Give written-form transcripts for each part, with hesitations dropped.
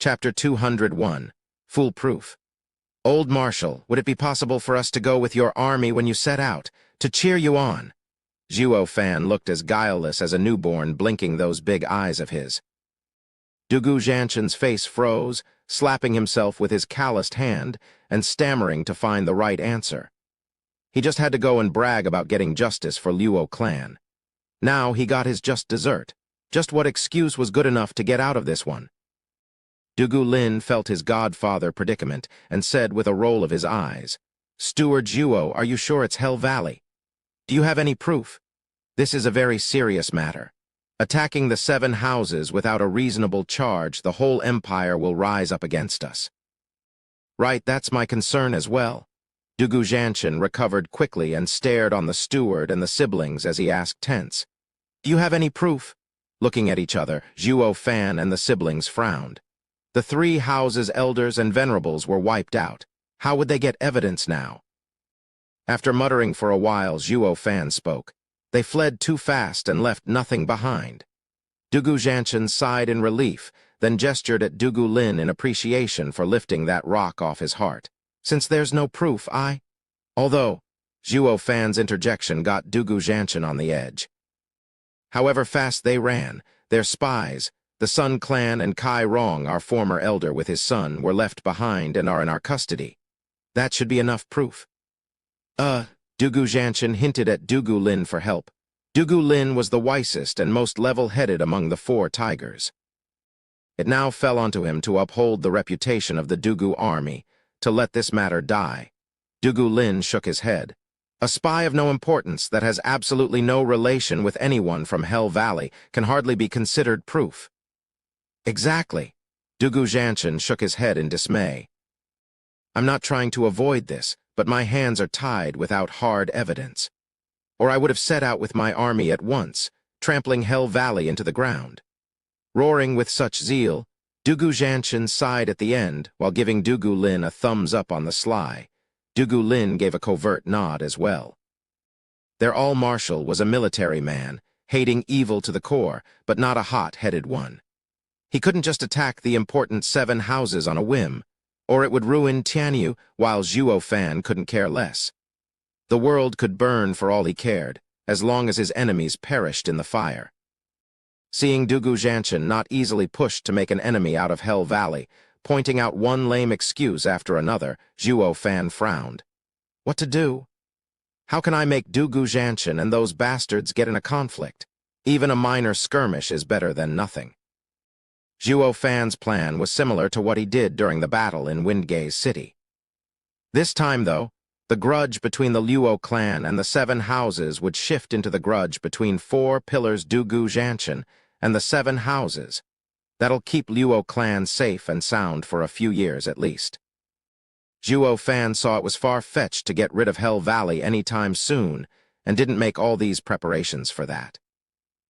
Chapter 201, Foolproof. Old Marshal, would it be possible for us to go with your army when you set out, to cheer you on? Zhuo Fan looked as guileless as a newborn, blinking those big eyes of his. Dugu Zhanshan's face froze, slapping himself with his calloused hand and stammering to find the right answer. He just had to go and brag about getting justice for Luo clan. Now he got his just dessert. Just what excuse was good enough to get out of this one? Dugu Lin felt his godfather predicament and said with a roll of his eyes, "Steward Zhuo, are you sure it's Hell Valley? Do you have any proof? This is a very serious matter. Attacking the 7 houses without a reasonable charge, the whole empire will rise up against us." "Right, that's my concern as well." Dugu Zhanshan recovered quickly and stared on the steward and the siblings as he asked tense, "Do you have any proof?" Looking at each other, Zhuo Fan and the siblings frowned. The 3 houses' elders and venerables were wiped out. How would they get evidence now? After muttering for a while, Zhuo Fan spoke. "They fled too fast and left nothing behind." Dugu Zhanshan sighed in relief, then gestured at Dugu Lin in appreciation for lifting that rock off his heart. "Since there's no proof, Although, Zhuo Fan's interjection got Dugu Zhanshan on the edge. However fast they ran, their spies, the Sun clan and Kai Rong, our former elder with his son, were left behind and are in our custody. That should be enough proof." Dugu Zhanshan hinted at Dugu Lin for help. Dugu Lin was the wisest and most level-headed among the 4 tigers. It now fell onto him to uphold the reputation of the Dugu army, to let this matter die. Dugu Lin shook his head. "A spy of no importance that has absolutely no relation with anyone from Hell Valley can hardly be considered proof." "Exactly." Dugu Zhanshan shook his head in dismay. "I'm not trying to avoid this, but my hands are tied without hard evidence. Or I would have set out with my army at once, trampling Hell Valley into the ground." Roaring with such zeal, Dugu Zhanshan sighed at the end while giving Dugu Lin a thumbs up on the sly. Dugu Lin gave a covert nod as well. Their all-marshal was a military man, hating evil to the core, but not a hot-headed one. He couldn't just attack the important 7 houses on a whim, or it would ruin Tianyu, while Zhuo Fan couldn't care less. The world could burn for all he cared, as long as his enemies perished in the fire. Seeing Dugu Zhanshan not easily pushed to make an enemy out of Hell Valley, pointing out one lame excuse after another, Zhuo Fan frowned. What to do? How can I make Dugu Zhanshan and those bastards get in a conflict? Even a minor skirmish is better than nothing. Zhuo Fan's plan was similar to what he did during the battle in Windgaze City. This time, though, the grudge between the Luo clan and the 7 houses would shift into the grudge between 4 pillars Dugu Zhanshan and the 7 houses. That'll keep Luo clan safe and sound for a few years at least. Zhuo Fan saw it was far-fetched to get rid of Hell Valley anytime soon and didn't make all these preparations for that.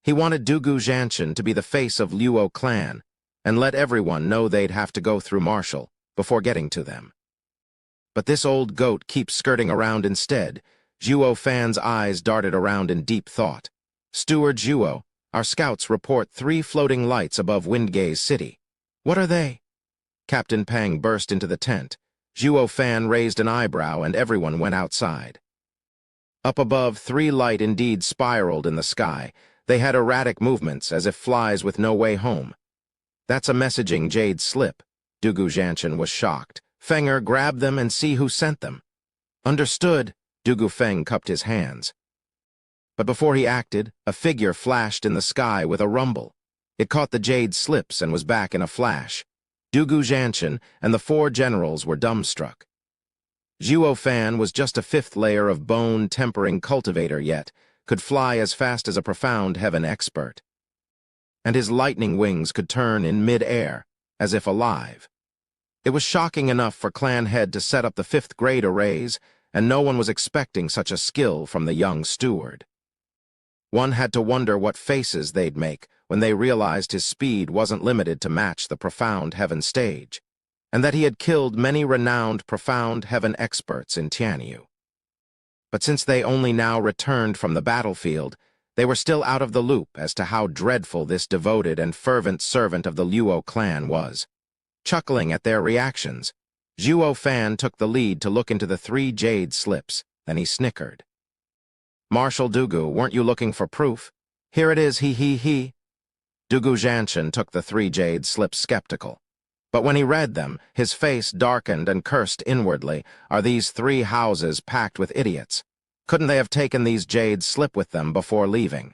He wanted Dugu Zhanshan to be the face of Luo clan and let everyone know they'd have to go through Marshal before getting to them. But this old goat keeps skirting around instead. Zhuo Fan's eyes darted around in deep thought. "Steward Zhuo, our scouts report 3 floating lights above Windgaze City. What are they?" Captain Pang burst into the tent. Zhuo Fan raised an eyebrow and everyone went outside. Up above, 3 light indeed spiraled in the sky. They had erratic movements as if flies with no way home. "That's a messaging jade slip." Dugu Zhanshan was shocked. "Fenger, grab them and see who sent them." "Understood." Dugu Feng cupped his hands. But before he acted, a figure flashed in the sky with a rumble. It caught the jade slips and was back in a flash. Dugu Zhanshan and the 4 generals were dumbstruck. Zhuo Fan was just a 5th layer of bone-tempering cultivator yet, could fly as fast as a profound heaven expert. And his lightning wings could turn in mid-air, as if alive. It was shocking enough for Clan Head to set up the 5th grade arrays, and no one was expecting such a skill from the young steward. One had to wonder what faces they'd make when they realized his speed wasn't limited to match the profound heaven stage, and that he had killed many renowned profound heaven experts in Tianyu. But since they only now returned from the battlefield, they were still out of the loop as to how dreadful this devoted and fervent servant of the Luo clan was. chuckling at their reactions. Zhuo Fan took the lead to look into the 3 jade slips, then he snickered. "Marshal Dugu, weren't you looking for proof? Here it is, he. Dugu Zhanshan took the 3 jade slips skeptical. But when he read them, his face darkened and cursed inwardly. Are these 3 houses packed with idiots? Couldn't they have taken these jade slip with them before leaving?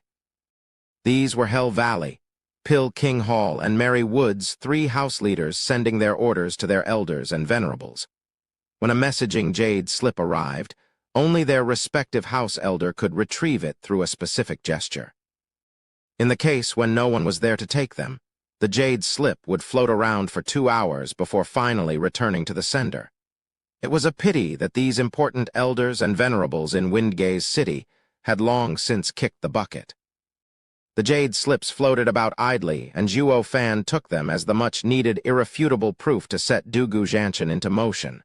These were Hell Valley, Pill King Hall, and Mary Wood's 3 house leaders sending their orders to their elders and venerables. When a messaging jade slip arrived, only their respective house elder could retrieve it through a specific gesture. In the case when no one was there to take them, the jade slip would float around for 2 hours before finally returning to the sender. It was a pity that these important elders and venerables in Windgaze City had long since kicked the bucket. The jade slips floated about idly, and Zhuo Fan took them as the much-needed irrefutable proof to set Dugu Zhanshan into motion.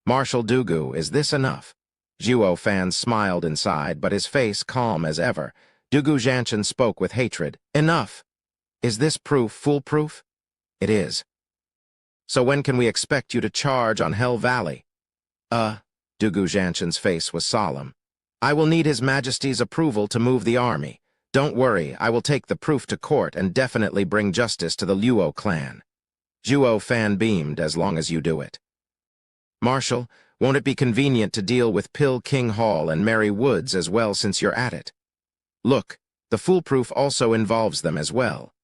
"Marshal Dugu, is this enough?" Zhuo Fan smiled inside, but his face calm as ever. Dugu Zhanshan spoke with hatred. "Enough! Is this proof foolproof?" "It is." "So when can we expect you to charge on Hell Valley?" Dugu Zhanshan's face was solemn. "I will need His Majesty's approval to move the army. Don't worry, I will take the proof to court and definitely bring justice to the Luo clan." Zhuo Fan beamed. "As long as you do it." "Marshal, won't it be convenient to deal with Pill King Hall and Mary Woods as well since you're at it?" "Look, the foolproof also involves them as well."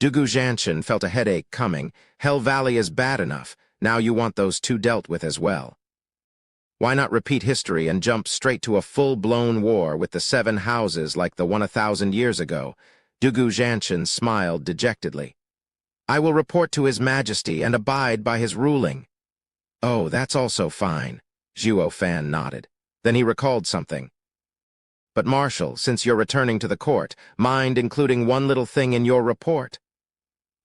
Dugu Zhanshan felt a headache coming. Hell Valley is bad enough. Now you want those 2 dealt with as well. Why not repeat history and jump straight to a full-blown war with the 7 houses like the one 1,000 years ago? Dugu Zhanshan smiled dejectedly. "I will report to His Majesty and abide by his ruling." "Oh, that's also fine," Zhuo Fan nodded. Then he recalled something. "But Marshal, since you're returning to the court, mind including one little thing in your report?"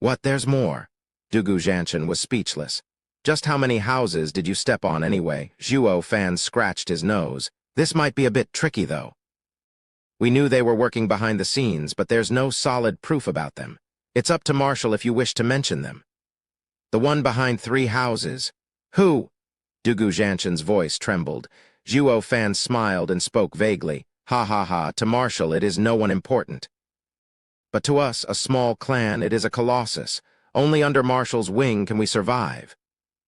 "What, there's more?" Dugu Zhanshan was speechless. "Just how many houses did you step on anyway?" Zhuo Fan scratched his nose. "This might be a bit tricky, though. We knew they were working behind the scenes, but there's no solid proof about them. It's up to Marshal if you wish to mention them." "The one behind 3 houses." "Who?" Dugu Zhanshan's voice trembled. Zhuo Fan smiled and spoke vaguely. Ha, to Marshal it is no one important. But to us, a small clan, it is a colossus. Only under Marshal's wing can we survive."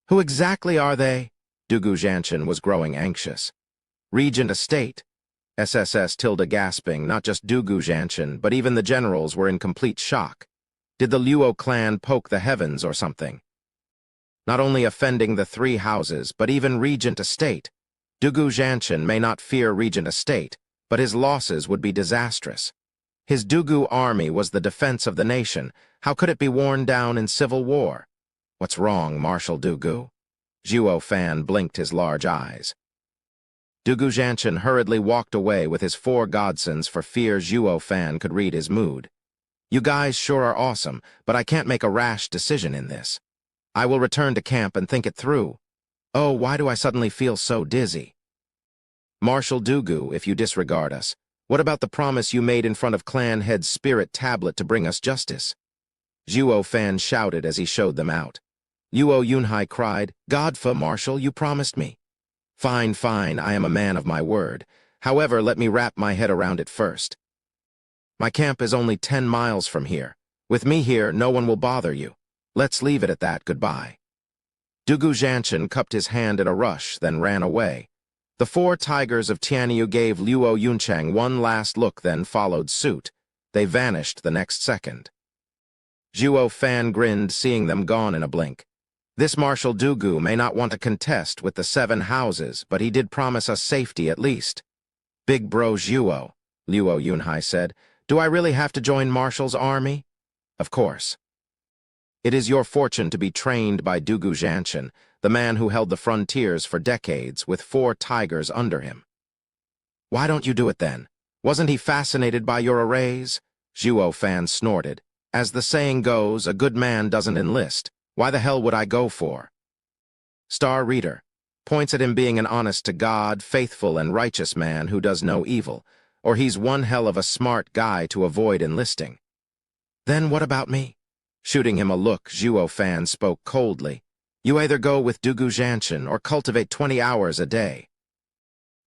"Who exactly are they?" Dugu Zhanshan was growing anxious. "Regent Estate." SSS tilde gasping. Not just Dugu Zhanshan, but even the generals were in complete shock. Did the Luo clan poke the heavens or something? Not only offending the 3 houses, but even Regent Estate. Dugu Zhanshan may not fear Regent Estate, but his losses would be disastrous. His Dugu army was the defense of the nation. How could it be worn down in civil war? "What's wrong, Marshal Dugu?" Zhuo Fan blinked his large eyes. Dugu Zhanshan hurriedly walked away with his 4 godsons for fear Zhuo Fan could read his mood. "You guys sure are awesome, but I can't make a rash decision in this. I will return to camp and think it through. Oh, why do I suddenly feel so dizzy?" "Marshal Dugu, if you disregard us, what about the promise you made in front of Clan Head's spirit tablet to bring us justice?" Zhuo Fan shouted as he showed them out. Luo Yunhai cried, "Godfa, Marshal, you promised me." Fine, I am a man of my word. However, let me wrap my head around it first. My camp is only 10 miles from here. With me here, no one will bother you. Let's leave it at that. Goodbye." Dugu Zhanshan cupped his hand in a rush, then ran away. The 4 tigers of Tianyu gave Luo Yunchang one last look, then followed suit. They vanished the next second. Zhuo Fan grinned, seeing them gone in a blink. This Marshal Dugu may not want to contest with the 7 houses, but he did promise us safety at least. "Big bro Zhuo," Luo Yunhai said, "do I really have to join Marshal's army?" "Of course. It is your fortune to be trained by Dugu Zhanshan, the man who held the frontiers for decades with 4 tigers under him." "Why don't you do it then? Wasn't he fascinated by your arrays?" Zhuo Fan snorted. "As the saying goes, a good man doesn't enlist. Why the hell would I go for?" Star Reader points at him being an honest-to-God, faithful and righteous man who does no evil, or he's one hell of a smart guy to avoid enlisting. "Then what about me?" Shooting him a look, Zhuo Fan spoke coldly. You either go with Dugu Zhanshan or cultivate 20 hours a day.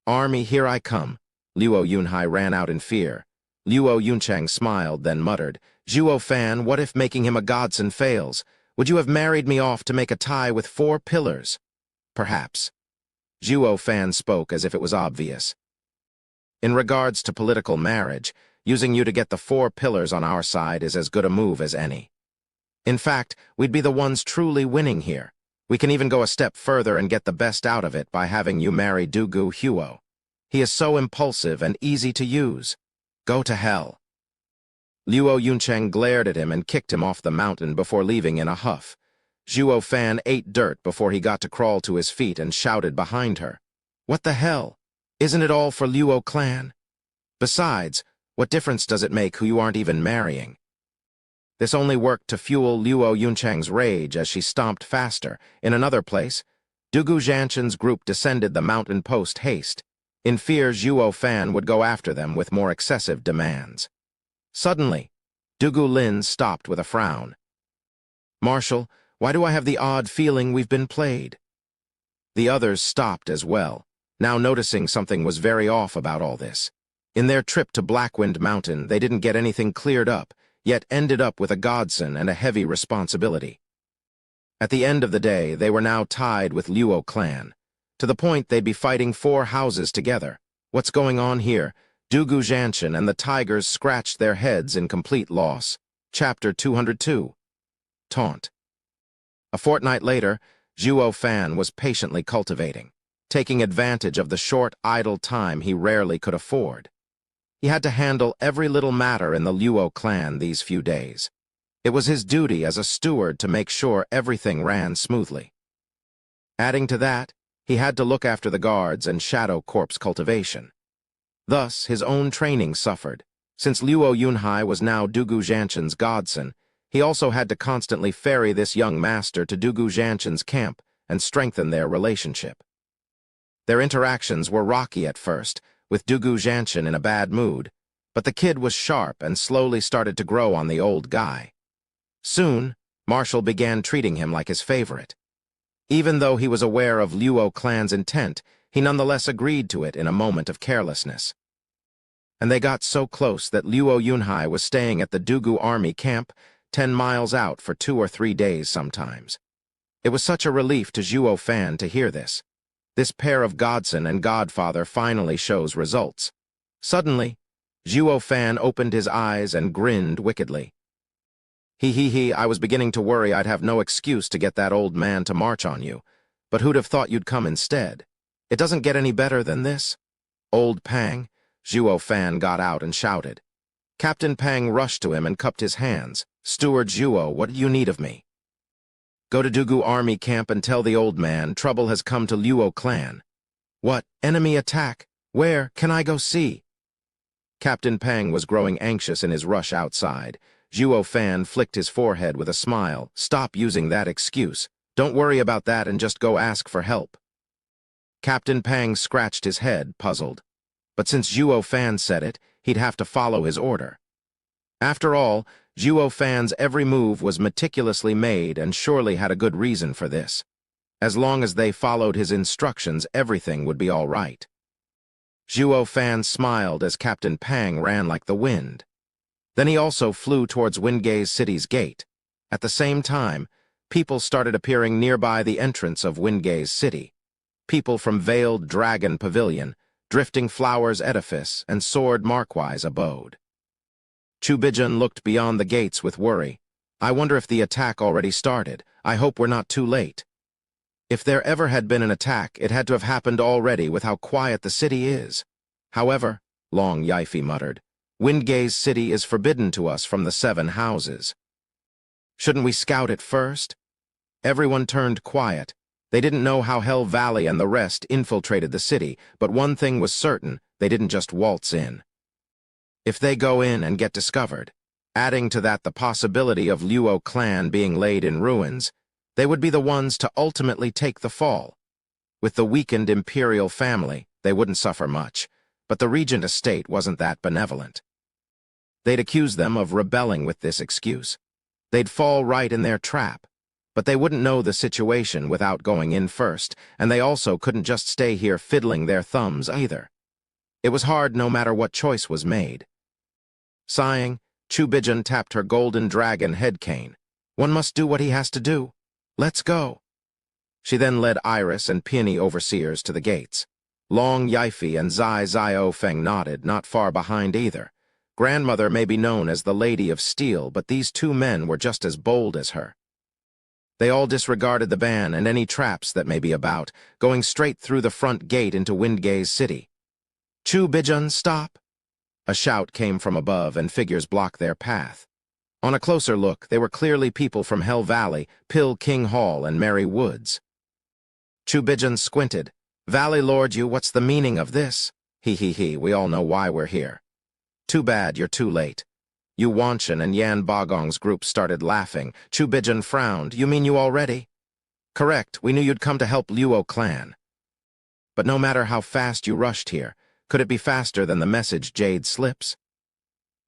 Army, here I come. Luo Yunhai ran out in fear. Luo Yunchang smiled, then muttered, Zhuo Fan, what if making him a godson fails? Would you have married me off to make a tie with 4 pillars? Perhaps. Zhuo Fan spoke as if it was obvious. In regards to political marriage, using you to get the 4 pillars on our side is as good a move as any. In fact, we'd be the ones truly winning here. We can even go a step further and get the best out of it by having you marry Dugu Huo. He is so impulsive and easy to use. Go to hell. Luo Yuncheng glared at him and kicked him off the mountain before leaving in a huff. Zhuo Fan ate dirt before he got to crawl to his feet and shouted behind her. What the hell? Isn't it all for Luo clan? Besides, what difference does it make who you aren't even marrying? This only worked to fuel Luo Yuncheng's rage as she stomped faster. In another place, Dugu Zhanshan's group descended the mountain post-haste. In fear, Zhuo Fan would go after them with more excessive demands. Suddenly, Dugu Lin stopped with a frown. Marshal, why do I have the odd feeling we've been played? The others stopped as well, now noticing something was very off about all this. In their trip to Blackwind Mountain, they didn't get anything cleared up, yet ended up with a godson and a heavy responsibility. At the end of the day, they were now tied with Luo clan, to the point they'd be fighting 4 houses together. What's going on here? Dugu Zhanshan and the Tigers scratched their heads in complete loss. Chapter 202. Taunt. A fortnight later, Zhuo Fan was patiently cultivating, taking advantage of the short, idle time he rarely could afford. He had to handle every little matter in the Luo clan these few days. It was his duty as a steward to make sure everything ran smoothly. Adding to that, he had to look after the guards and shadow corpse cultivation. Thus, his own training suffered. Since Luo Yunhai was now Dugu Zhanshan's godson, he also had to constantly ferry this young master to Dugu Zhanshan's camp and strengthen their relationship. Their interactions were rocky at first, with Dugu Zhanshan in a bad mood, but the kid was sharp and slowly started to grow on the old guy. Soon, Marshal began treating him like his favorite. Even though he was aware of Luo clan's intent, he nonetheless agreed to it in a moment of carelessness. And they got so close that Luo Yunhai was staying at the Dugu army camp 10 miles out for 2 or 3 days sometimes. It was such a relief to Zhuo Fan to hear this. This pair of godson and godfather finally shows results. Suddenly, Zhuo Fan opened his eyes and grinned wickedly. I was beginning to worry I'd have no excuse to get that old man to march on you, but who'd have thought you'd come instead? It doesn't get any better than this. Old Pang, Zhuo Fan got out and shouted. Captain Pang rushed to him and cupped his hands. Steward Zhuo, what do you need of me? Go to Dugu army camp and tell the old man trouble has come to Luo clan. What? Enemy attack? Where? Can I go see? Captain Pang was growing anxious in his rush outside. Zhuo Fan flicked his forehead with a smile. Stop using that excuse. Don't worry about that and just go ask for help. Captain Pang scratched his head, puzzled. But since Zhuo Fan said it, he'd have to follow his order. After all, Zhuo Fan's every move was meticulously made and surely had a good reason for this. As long as they followed his instructions, everything would be all right. Zhuo Fan smiled as Captain Pang ran like the wind. Then he also flew towards Wingate City's gate. At the same time, people started appearing nearby the entrance of Wingate City. People from Veiled Dragon Pavilion, Drifting Flowers Edifice, and Sword Markwise abode. Chubijun looked beyond the gates with worry. I wonder if the attack already started. I hope we're not too late. If there ever had been an attack, it had to have happened already with how quiet the city is. However, Long Yifei muttered, Wingate City is forbidden to us from the 7 houses. Shouldn't we scout it first? Everyone turned quiet. They didn't know how Hell Valley and the rest infiltrated the city, but one thing was certain, they didn't just waltz in. If they go in and get discovered, adding to that the possibility of Luo clan being laid in ruins, they would be the ones to ultimately take the fall. With the weakened imperial family, they wouldn't suffer much, but the regent estate wasn't that benevolent. They'd accuse them of rebelling with this excuse. They'd fall right in their trap. But they wouldn't know the situation without going in first, and they also couldn't just stay here fiddling their thumbs either. It was hard no matter what choice was made. Sighing, Chubijan tapped her golden dragon head cane. One must do what he has to do. Let's go. She then led Iris and Peony overseers to the gates. Long Yifi and Zai Zio Feng nodded, not far behind either. Grandmother may be known as the Lady of Steel, but these two men were just as bold as her. They all disregarded the ban and any traps that may be about, going straight through the front gate into Windgaze City. Chubijan, stop! A shout came from above, and figures blocked their path. On a closer look, they were clearly people from Hell Valley, Pill King Hall, and Merry Woods. Chubijan squinted. Valley Lord you, what's the meaning of this? He, we all know why we're here. Too bad, you're too late. Yu Wanshan and Yan Bagong's group started laughing. Chubijan frowned. You mean you already? Correct, we knew you'd come to help Luo clan. But no matter how fast you rushed here, could it be faster than the message Jade slips?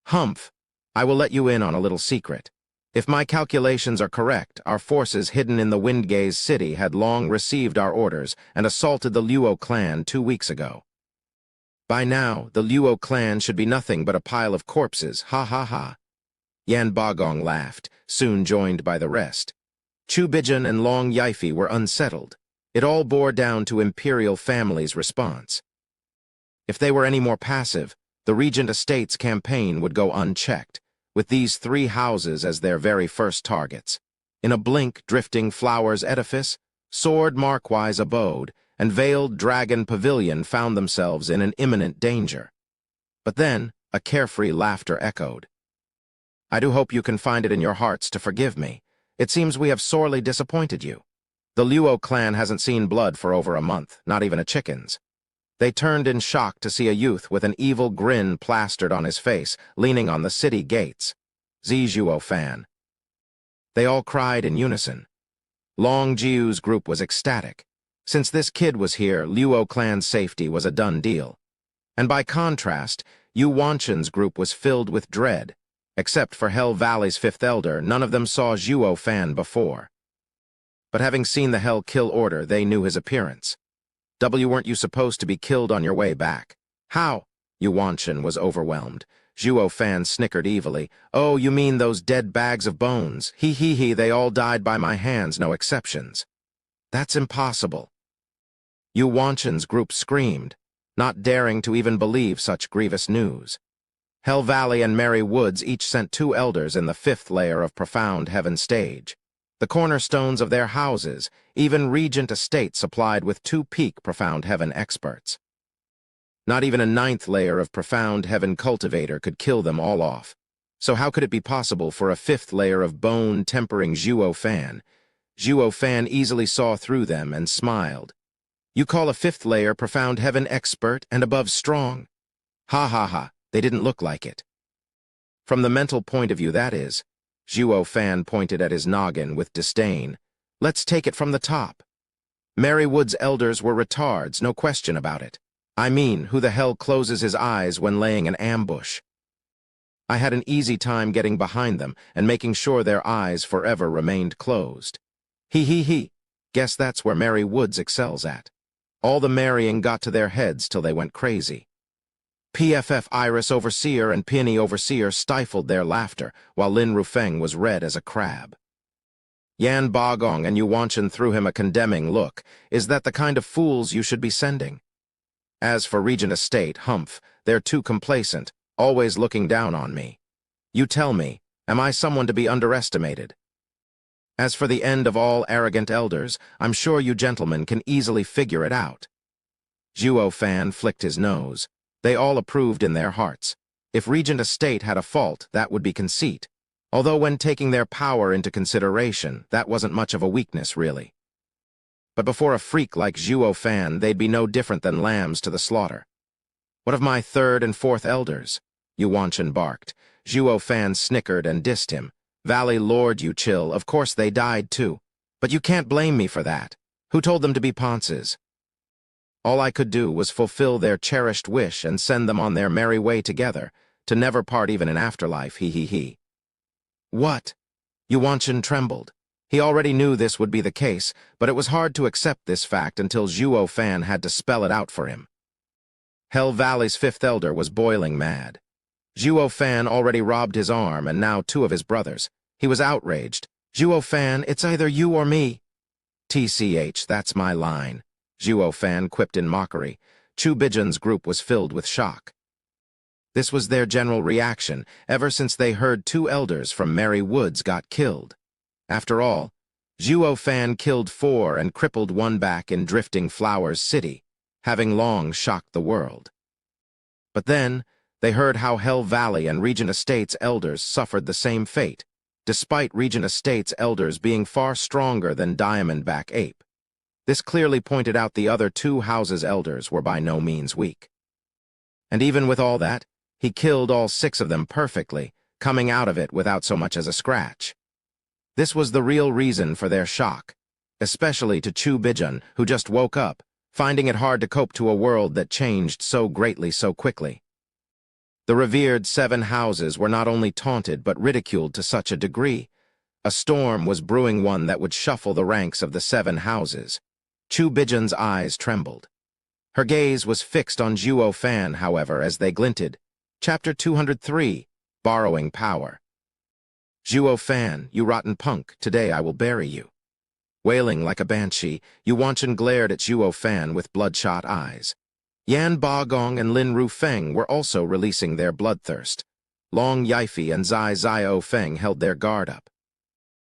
Humph, I will let you in on a little secret. If my calculations are correct, our forces hidden in the Windgaze City had long received our orders and assaulted the Luo clan 2 weeks ago. By now, the Luo clan should be nothing but a pile of corpses, ha ha ha. Yan Bagong laughed, soon joined by the rest. Chubijan and Long Yifi were unsettled. It all bore down to Imperial family's response. If they were any more passive, the Regent Estate's campaign would go unchecked, with these 3 houses as their very first targets. In a blink, Drifting Flowers Edifice, Sword Markwise Abode, and Veiled Dragon Pavilion found themselves in an imminent danger. But then, a carefree laughter echoed. I do hope you can find it in your hearts to forgive me. It seems we have sorely disappointed you. The Luo clan hasn't seen blood for over a month, not even a chicken's. They turned in shock to see a youth with an evil grin plastered on his face, leaning on the city gates. Zizhuo fan. They all cried in unison. Long Jiu's group was ecstatic. Since this kid was here, Luo clan's safety was a done deal. And by contrast, Yu Wanshan's group was filled with dread. Except for Hell Valley's 5th elder, none of them saw Zhuo fan before. But having seen the Hell Kill order, they knew his appearance. Weren't you supposed to be killed on your way back? How? Yu Wanshan was overwhelmed. Zhuo fan snickered evilly. Oh, you mean those dead bags of bones? He, they all died by my hands, no exceptions. That's impossible. Yu Wanshan's group screamed, not daring to even believe such grievous news. Hell Valley and Merry Woods each sent 2 elders in the 5th layer of Profound Heaven stage. The cornerstones of their houses, even Regent Estate supplied with 2 peak Profound Heaven experts. Not even a 9th layer of Profound Heaven cultivator could kill them all off. So how could it be possible for a 5th layer of bone-tempering Zhuo fan? Zhuo fan easily saw through them and smiled. You call a 5th layer Profound Heaven expert and above strong? Ha ha ha, they didn't look like it. From the mental point of view, that is. Zhuo fan pointed at his noggin with disdain. Let's take it from the top. Merry Woods elders were retards, no question about it. I mean, who the hell closes his eyes when laying an ambush? I had an easy time getting behind them and making sure their eyes forever remained closed. He. Guess that's where Merry Woods excels at. All the marrying got to their heads till they went crazy. PFF Iris Overseer and Peony Overseer stifled their laughter, while Lin Rufeng was red as a crab. Yan Bagong and Yu Wanshan threw him a condemning look. Is that the kind of fools you should be sending? As for Regent Estate, humph, they're too complacent, always looking down on me. You tell me, am I someone to be underestimated? As for the end of all arrogant elders, I'm sure you gentlemen can easily figure it out. Zhuo fan flicked his nose. They all approved in their hearts. If Regent Estate had a fault, that would be conceit. Although when taking their power into consideration, that wasn't much of a weakness, really. But before a freak like Zhuo fan, they'd be no different than lambs to the slaughter. What of my 3rd and 4th elders? Yu Wanshan barked. Zhuo fan snickered and dissed him. Valley Lord, you chill, of course they died too. But you can't blame me for that. Who told them to be ponces? All I could do was fulfill their cherished wish and send them on their merry way together, to never part even in afterlife, he. What? Yuanchen trembled. He already knew this would be the case, but it was hard to accept this fact until Zhuo Fan had to spell it out for him. Hell Valley's fifth elder was boiling mad. Zhuo Fan already robbed his arm and now two of his brothers. He was outraged. "Zhuo Fan, it's either you or me." "TCH, that's my line," Zhuo Fan quipped in mockery. Chu Bijan's group was filled with shock. This was their general reaction ever since they heard two elders from Merry Woods got killed. After all, Zhuo Fan killed 4 and crippled 1 back in Drifting Flowers City, having long shocked the world. But then, they heard how Hell Valley and Regent Estates elders suffered the same fate, despite Regent Estates elders being far stronger than Diamondback Ape. This clearly pointed out the other 2 houses' elders were by no means weak. And even with all that, he killed all 6 of them perfectly, coming out of it without so much as a scratch. This was the real reason for their shock, especially to Chu Bijan, who just woke up, finding it hard to cope to a world that changed so greatly so quickly. The revered 7 houses were not only taunted but ridiculed to such a degree. A storm was brewing, one that would shuffle the ranks of the 7 houses. Chu Bijan's eyes trembled. Her gaze was fixed on Zhuo Fan, however, as they glinted. Chapter 203, Borrowing Power. "Zhuo Fan, you rotten punk, today I will bury you." Wailing like a banshee, Yuanchen glared at Zhuo Fan with bloodshot eyes. Yan Bagong and Lin Rufeng were also releasing their bloodthirst. Long Yifi and Zai Zio Feng held their guard up.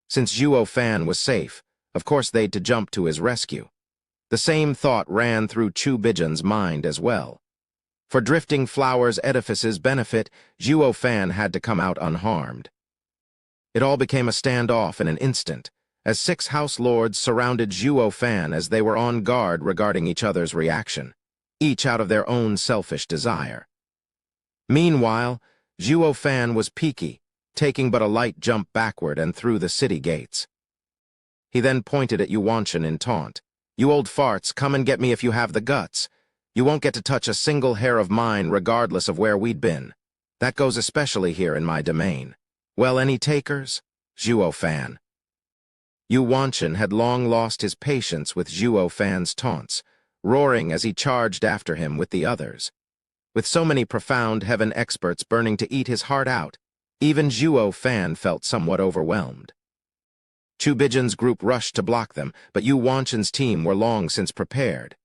Since Zhuo Fan was safe, of course they'd to jump to his rescue. The same thought ran through Chu Bijan's mind as well. For Drifting Flowers Edifice's benefit, Zhuo Fan had to come out unharmed. It all became a standoff in an instant, as 6 house lords surrounded Zhuo Fan as they were on guard regarding each other's reaction, each out of their own selfish desire. Meanwhile, Zhuo Fan was peaky, taking but a light jump backward and through the city gates. He then pointed at Yuanchen in taunt. "You old farts, come and get me if you have the guts. You won't get to touch a single hair of mine regardless of where we'd been. That goes especially here in my domain. Well, any takers?" Zhuo Fan. Yuanchen had long lost his patience with Zhuo Fan's taunts, roaring as he charged after him with the others. With so many profound heaven experts burning to eat his heart out, even Zhuo Fan felt somewhat overwhelmed. Chu Bijan's group rushed to block them, but Yuanchen's team were long since prepared.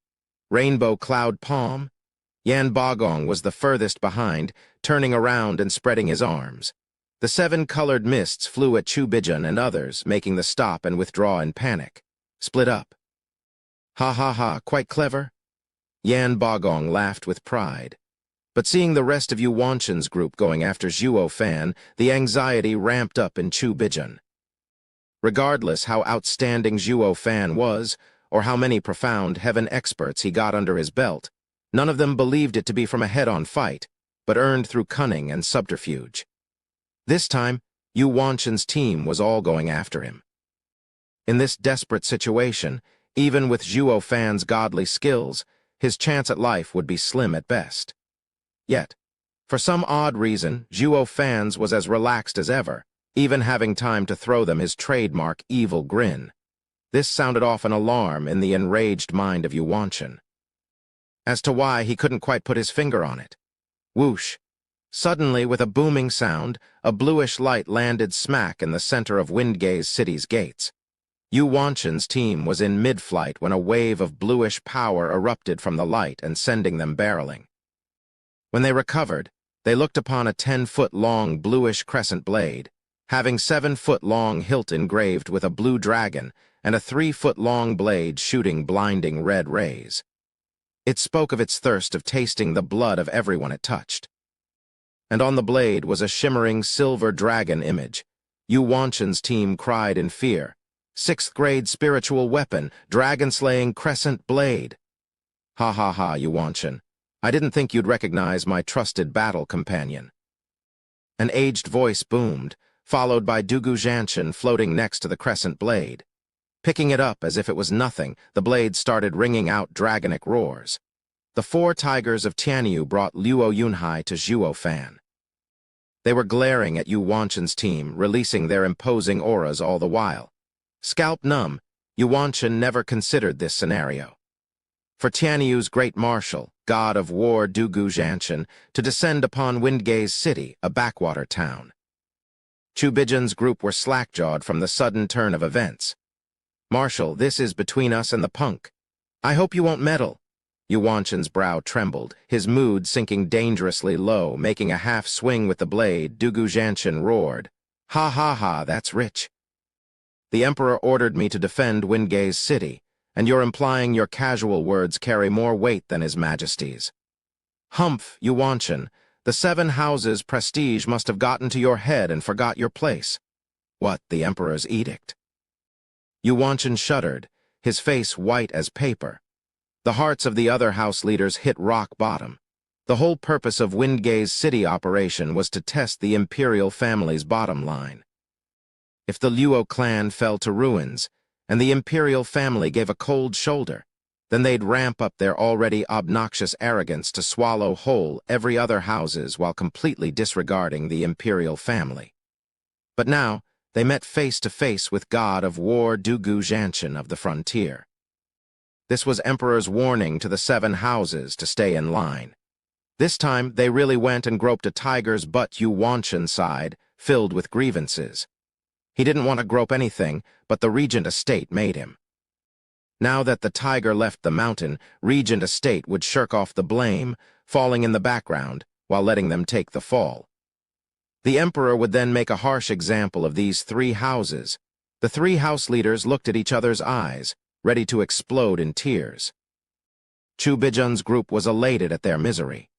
Rainbow Cloud Palm? Yan Bagong was the furthest behind, turning around and spreading his arms. The 7 colored mists flew at Chu Bijan and others, making the stop and withdraw in panic. Split up. "Ha ha ha, quite clever." Yan Bagong laughed with pride. But seeing the rest of Yuanchen's group going after Zhuo Fan, the anxiety ramped up in Chu Bijan. Regardless how outstanding Zhuo Fan was, or how many profound heaven experts he got under his belt, none of them believed it to be from a head-on fight, but earned through cunning and subterfuge. This time, Yuanchen's team was all going after him. In this desperate situation, even with Zhuo Fan's godly skills, his chance at life would be slim at best. Yet, for some odd reason, Zhuo Fan's was as relaxed as ever, even having time to throw them his trademark evil grin. This sounded off an alarm in the enraged mind of Yuanchen. As to why, he couldn't quite put his finger on it. Whoosh! Suddenly, with a booming sound, a bluish light landed smack in the center of Windgaze City's gates. Yuanchen's team was in mid-flight when a wave of bluish power erupted from the light and sending them barreling. When they recovered, they looked upon a 10-foot-long bluish crescent blade, having 7-foot-long hilt engraved with a blue dragon and a 3-foot-long blade shooting blinding red rays. It spoke of its thirst of tasting the blood of everyone it touched. And on the blade was a shimmering silver dragon image. Yuanchen's team cried in fear. 6th grade spiritual weapon, dragon-slaying crescent blade. "Ha ha ha, Yuanchen. I didn't think you'd recognize my trusted battle companion." An aged voice boomed, followed by Dugu Zhanshan floating next to the crescent blade. Picking it up as if it was nothing, the blade started ringing out dragonic roars. The 4 tigers of Tianyu brought Luo Yunhai to Zhuo Fan. They were glaring at Yu Wanchen's team, releasing their imposing auras all the while. Scalp numb, Yu Wanchen never considered this scenario. For Tianyu's great marshal, god of war Dugu Zhanshan, to descend upon Windgaze City, a backwater town. Chu Bijan's group were slack-jawed from the sudden turn of events. "Marshal, this is between us and the punk. I hope you won't meddle." Yu Wanchen's brow trembled, his mood sinking dangerously low, making a half-swing with the blade. Dugu Zhanshan roared, "Ha ha ha, that's rich. The Emperor ordered me to defend Windgaze City, and you're implying your casual words carry more weight than His Majesty's. Humph, Yu Wanchen, the 7 houses' prestige must have gotten to your head and forgot your place." "What, the Emperor's edict?" Yu Wanchen shuddered, his face white as paper. The hearts of the other house leaders hit rock bottom. The whole purpose of Windgaze City operation was to test the imperial family's bottom line. If the Luo clan fell to ruins, and the imperial family gave a cold shoulder, then they'd ramp up their already obnoxious arrogance to swallow whole every other houses while completely disregarding the imperial family. But now, they met face to face with god of war Dugu Zhanshan of the frontier. This was Emperor's warning to the 7 houses to stay in line. This time, they really went and groped a tiger's butt Yu Wanchen's side, filled with grievances. He didn't want to grope anything, but the Regent Estate made him. Now that the tiger left the mountain, Regent Estate would shirk off the blame, falling in the background, while letting them take the fall. The Emperor would then make a harsh example of these 3 houses. The 3 house leaders looked at each other's eyes, ready to explode in tears. Chu Bijan's group was elated at their misery.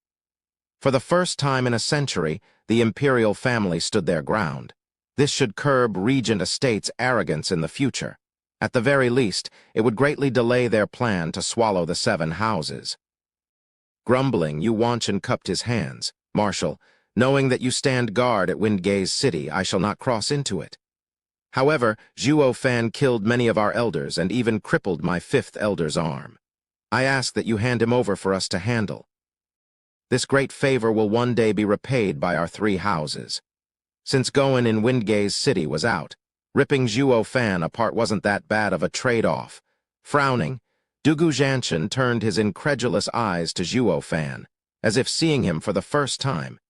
For the first time in a century, the imperial family stood their ground. This should curb Regent Estate's arrogance in the future. At the very least, it would greatly delay their plan to swallow the 7 houses. Grumbling, Yu Wanchen cupped his hands. "Marshal, knowing that you stand guard at Windgaze City, I shall not cross into it. However, Zhuo Fan killed many of our elders and even crippled my 5th elder's arm. I ask that you hand him over for us to handle. This great favor will one day be repaid by our 3 houses. Since going in Windgaze City was out, ripping Zhuo Fan apart wasn't that bad of a trade-off." Frowning, Dugu Zhanshan turned his incredulous eyes to Zhuo Fan, as if seeing him for the first time.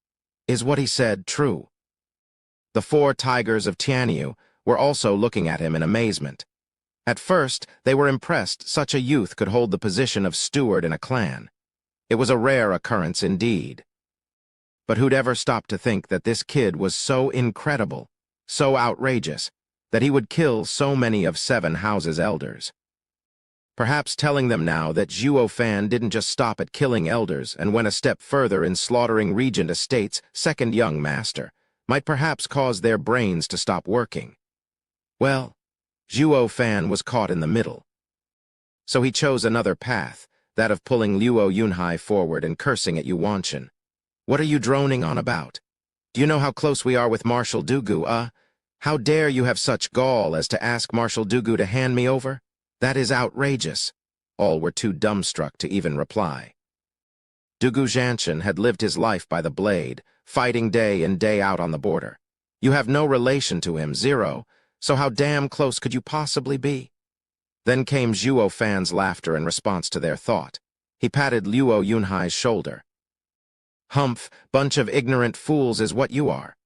Is what he said true? The 4 tigers of Tianyu were also looking at him in amazement. At first, they were impressed such a youth could hold the position of steward in a clan. It was a rare occurrence indeed. But who'd ever stop to think that this kid was so incredible, so outrageous, that he would kill so many of 7 houses' elders? Perhaps telling them now that Zhuo Fan didn't just stop at killing elders and went a step further in slaughtering Regent Estate's 2nd young master might perhaps cause their brains to stop working. Well, Zhuo Fan was caught in the middle. So he chose another path, that of pulling Luo Yunhai forward and cursing at Yu Wanchen. "What are you droning on about? Do you know how close we are with Marshal Dugu, How dare you have such gall as to ask Marshal Dugu to hand me over? That is outrageous." All were too dumbstruck to even reply. Dugu Zhanshan had lived his life by the blade, fighting day in day out on the border. You have no relation to him, 0, so how damn close could you possibly be? Then came Zhuo Fan's laughter in response to their thought. He patted Luo Yunhai's shoulder. "Humph, bunch of ignorant fools is what you are.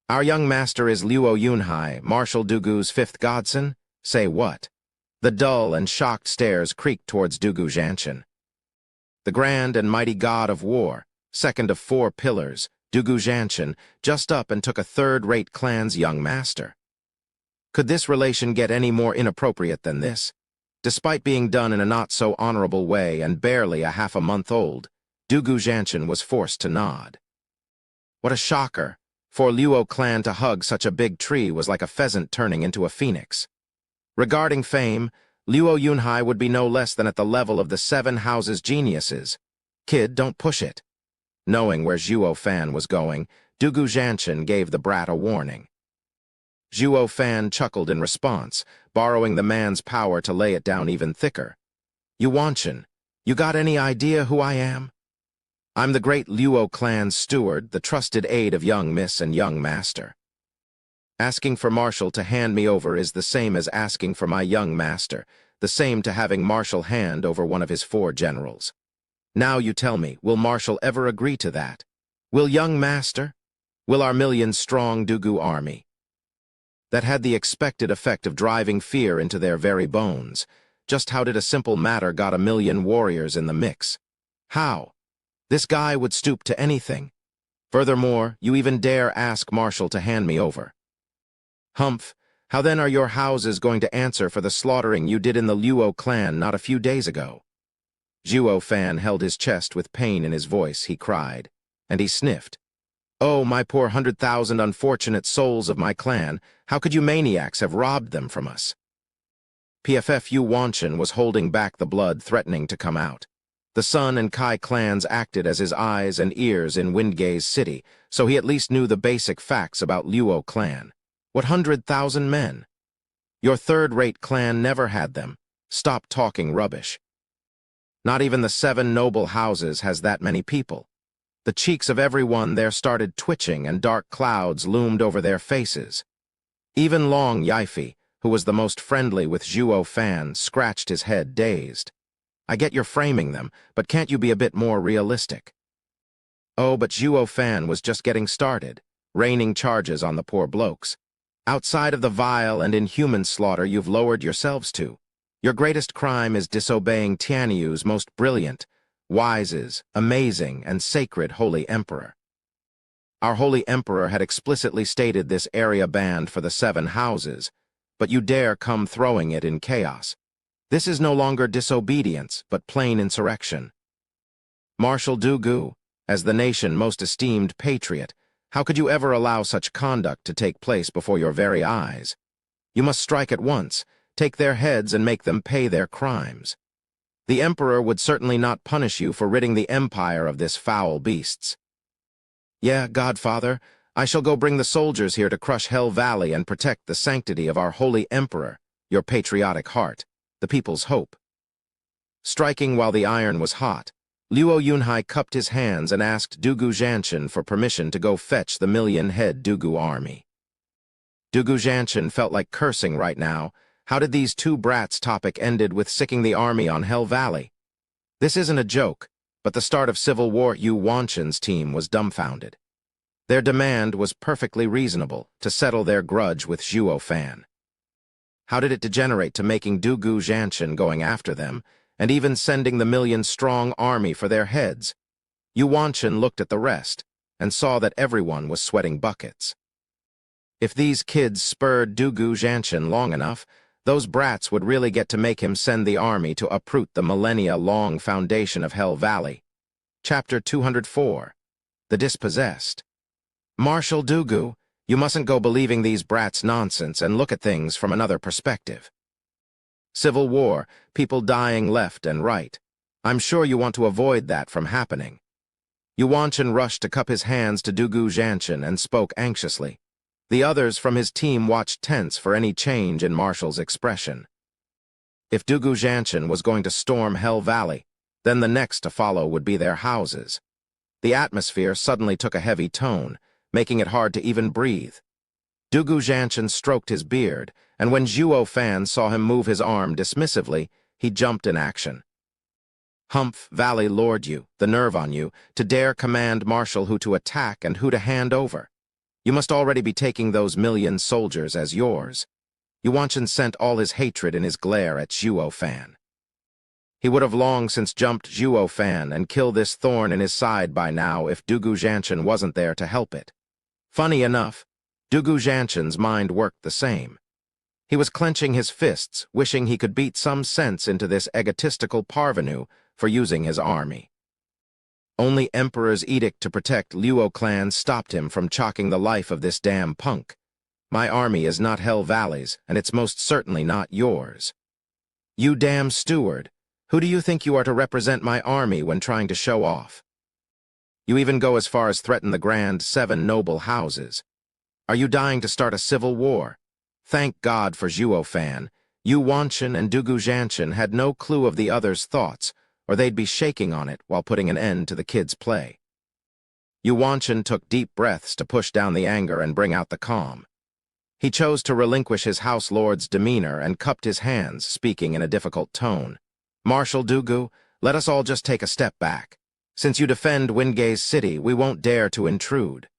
Our young master is Luo Yunhai, Marshal Dugu's 5th godson? Say what?" The dull and shocked stares creaked towards Dugu Zhanshan. The grand and mighty god of war, 2nd of 4 pillars, Dugu Zhanshan, just up and took a 3rd-rate clan's young master. Could this relation get any more inappropriate than this? Despite being done in a not-so-honorable way and barely a half a month old, Dugu Zhanshan was forced to nod. What a shocker! For Luo clan to hug such a big tree was like a pheasant turning into a phoenix. Regarding fame, Luo Yunhai would be no less than at the level of the 7 houses' geniuses. Kid, don't push it. Knowing where Zhuo Fan was going, Dugu Zhanshan gave the brat a warning. Zhuo Fan chuckled in response, borrowing the man's power to lay it down even thicker. "Yu Wanchen, you got any idea who I am?" I'm the great Luo clan's steward, the trusted aide of young miss and young master. Asking for Marshal to hand me over is the same as asking for my young master, the same to having Marshal hand over one of his 4 generals. Now you tell me, will Marshal ever agree to that? Will young master? Will our million-strong Dugu army? That had the expected effect of driving fear into their very bones. Just how did a simple matter got a million warriors in the mix? How? This guy would stoop to anything. Furthermore, you even dare ask Marshal to hand me over. Humph, how then are your houses going to answer for the slaughtering you did in the Luo clan not a few days ago? Zhuo Fan held his chest with pain in his voice, he cried, and he sniffed. Oh, my poor 100,000 unfortunate souls of my clan, how could you maniacs have robbed them from us? PFFU Wanshan was holding back the blood threatening to come out. The Sun and Kai clans acted as his eyes and ears in Windgaze City, so he at least knew the basic facts about Luo clan. What 100,000 men? Your third-rate clan never had them. Stop talking rubbish. Not even the 7 noble houses has that many people. The cheeks of everyone there started twitching and dark clouds loomed over their faces. Even Long Yifi, who was the most friendly with Zhuo Fan, scratched his head dazed. I get you're framing them, but can't you be a bit more realistic? Oh, but Zhuo Fan was just getting started, raining charges on the poor blokes. Outside of the vile and inhuman slaughter you've lowered yourselves to, your greatest crime is disobeying Tianyu's most brilliant, wise's, amazing, and sacred Holy Emperor. Our Holy Emperor had explicitly stated this area banned for the 7 houses, but you dare come throwing it in chaos. This is no longer disobedience, but plain insurrection. Marshal Dugu, as the nation's most esteemed patriot, how could you ever allow such conduct to take place before your very eyes? You must strike at once, take their heads and make them pay their crimes. The Emperor would certainly not punish you for ridding the empire of this foul beasts. Yeah, Godfather, I shall go bring the soldiers here to crush Hell Valley and protect the sanctity of our Holy Emperor, your patriotic heart, the people's hope. Striking while the iron was hot, Luo Yunhai cupped his hands and asked Dugu Zhanshan for permission to go fetch the million-head Dugu army. Dugu Zhanshan felt like cursing right now. How did these 2 brats topic ended with sicking the army on Hell Valley? This isn't a joke, but the start of civil war. Yu Wanshan's team was dumbfounded. Their demand was perfectly reasonable, to settle their grudge with Zhuo Fan. How did it degenerate to making Dugu Zhanshan going after them, and even sending the million-strong army for their heads? Yu Wanshan looked at the rest, and saw that everyone was sweating buckets. If these kids spurred Dugu Zhanshan long enough, those brats would really get to make him send the army to uproot the millennia-long foundation of Hell Valley. Chapter 204. The Dispossessed. Marshal Dugu, you mustn't go believing these brats' nonsense and look at things from another perspective. Civil war, people dying left and right. I'm sure you want to avoid that from happening. Yu Wanshan rushed to cup his hands to Dugu Zhanshan and spoke anxiously. The others from his team watched tense for any change in Marshal's expression. If Dugu Zhanshan was going to storm Hell Valley, then the next to follow would be their houses. The atmosphere suddenly took a heavy tone, making it hard to even breathe. Dugu Zhanshan stroked his beard, and when Zhuo Fan saw him move his arm dismissively, he jumped in action. Humph, Valley Lord you, the nerve on you, to dare command Marshal who to attack and who to hand over. You must already be taking those million soldiers as yours. Yu Wanshan sent all his hatred in his glare at Zhuo Fan. He would have long since jumped Zhuo Fan and killed this thorn in his side by now if Dugu Zhanshan wasn't there to help it. Funny enough, Dugu Zhanshan's mind worked the same. He was clenching his fists, wishing he could beat some sense into this egotistical parvenu for using his army. Only Emperor's edict to protect Luo clan stopped him from chalking the life of this damn punk. My army is not Hell Valley's, and it's most certainly not yours. You damn steward, who do you think you are to represent my army when trying to show off? You even go as far as threaten the grand 7 noble houses. Are you dying to start a civil war? Thank God for Zhuo Fan. Yu Wanshan and Dugu Zhanshan had no clue of the others' thoughts, or they'd be shaking on it while putting an end to the kids' play. Yuanchen took deep breaths to push down the anger and bring out the calm. He chose to relinquish his house lord's demeanor and cupped his hands, speaking in a difficult tone. "Marshal Dugu, let us all just take a step back. Since you defend Wingay's city, we won't dare to intrude.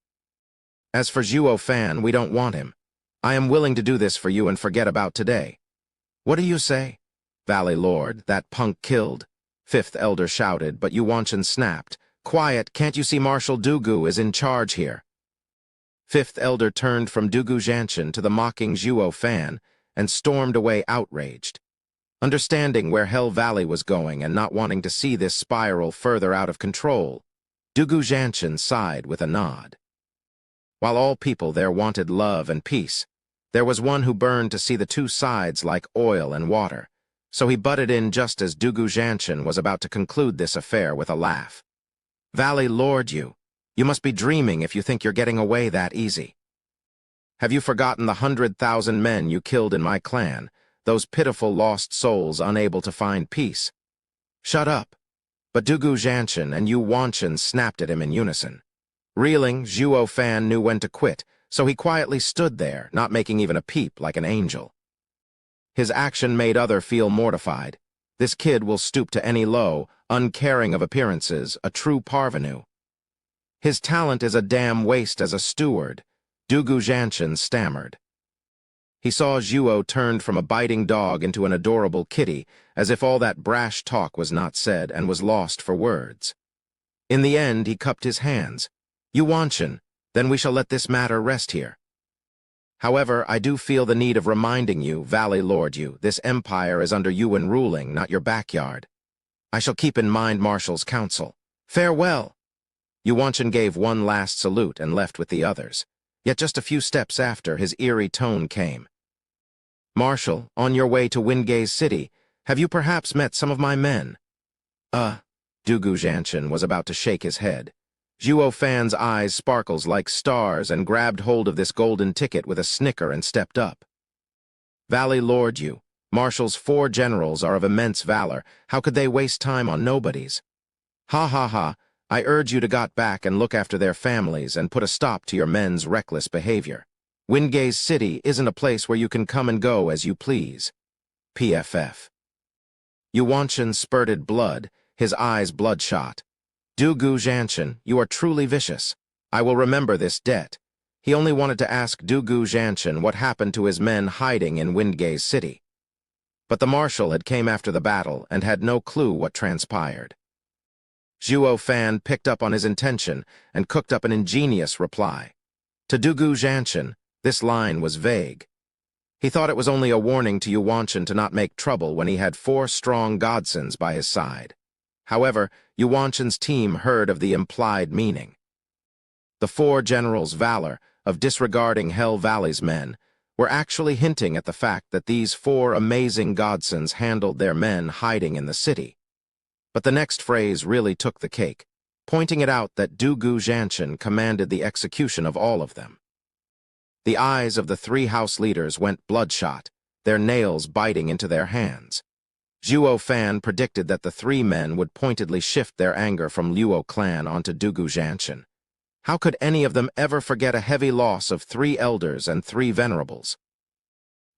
As for Zhuo Fan, we don't want him. I am willing to do this for you and forget about today." "What do you say?" "Valley Lord, that punk killed," Fifth Elder shouted, but Yuanchen snapped. "Quiet, can't you see Marshal Dugu is in charge here?" Fifth Elder turned from Dugu Zhanshan to the mocking Zhuo Fan and stormed away outraged. Understanding where Hell Valley was going and not wanting to see this spiral further out of control, Dugu Zhanshan sighed with a nod. While all people there wanted love and peace, there was one who burned to see the two sides like oil and water, so he butted in just as Dugu Zhanshan was about to conclude this affair with a laugh. "Valley Lord, you must be dreaming if you think you're getting away that easy. Have you forgotten the 100,000 men you killed in my clan, those pitiful lost souls unable to find peace?" "Shut up." But Dugu Zhanshan and Yuanchen snapped at him in unison. Reeling, Zhuo Fan knew when to quit, so he quietly stood there, not making even a peep like an angel. His action made others feel mortified. This kid will stoop to any low, uncaring of appearances, a true parvenu. "His talent is a damn waste as a steward," Dugu Zhanshan stammered. He saw Zhuo turned from a biting dog into an adorable kitty, as if all that brash talk was not said and was lost for words. In the end, he cupped his hands. "Yuanchen, then we shall let this matter rest here. However, I do feel the need of reminding you, Valley Lord, this empire is under Yuan ruling, not your backyard. I shall keep in mind Marshal's counsel. Farewell." Yuanchen gave one last salute and left with the others. Yet just a few steps after, his eerie tone came. "Marshal, on your way to Wingay's city, have you perhaps met some of my men?" Dugu Zhanshan was about to shake his head. Zhuo Fan's eyes sparkled like stars and grabbed hold of this golden ticket with a snicker and stepped up. "Valley Lord, Marshal's 4 generals are of immense valor. How could they waste time on nobodies? Ha ha ha. I urge you to get back and look after their families and put a stop to your men's reckless behavior. Wingay's city isn't a place where you can come and go as you please. PFF." Yuanchen spurted blood, his eyes bloodshot. "Dugu Zhanshan, you are truly vicious. I will remember this debt." He only wanted to ask Dugu Zhanshan what happened to his men hiding in Wingay's city. But the marshal had came after the battle and had no clue what transpired. Zhuo Fan picked up on his intention and cooked up an ingenious reply. To Dugu Zhanshan, this line was vague. He thought it was only a warning to Yuanchen to not make trouble when he had 4 strong godsons by his side. However, Yuanchen's team heard of the implied meaning. The 4 generals' valor of disregarding Hell Valley's men were actually hinting at the fact that these 4 amazing godsons handled their men hiding in the city. But the next phrase really took the cake, pointing it out that Dugu Zhanshan commanded the execution of all of them. The eyes of the 3 house leaders went bloodshot, their nails biting into their hands. Zhuo Fan predicted that the 3 men would pointedly shift their anger from Luo clan onto Dugu Zhanshan. How could any of them ever forget a heavy loss of 3 elders and 3 venerables?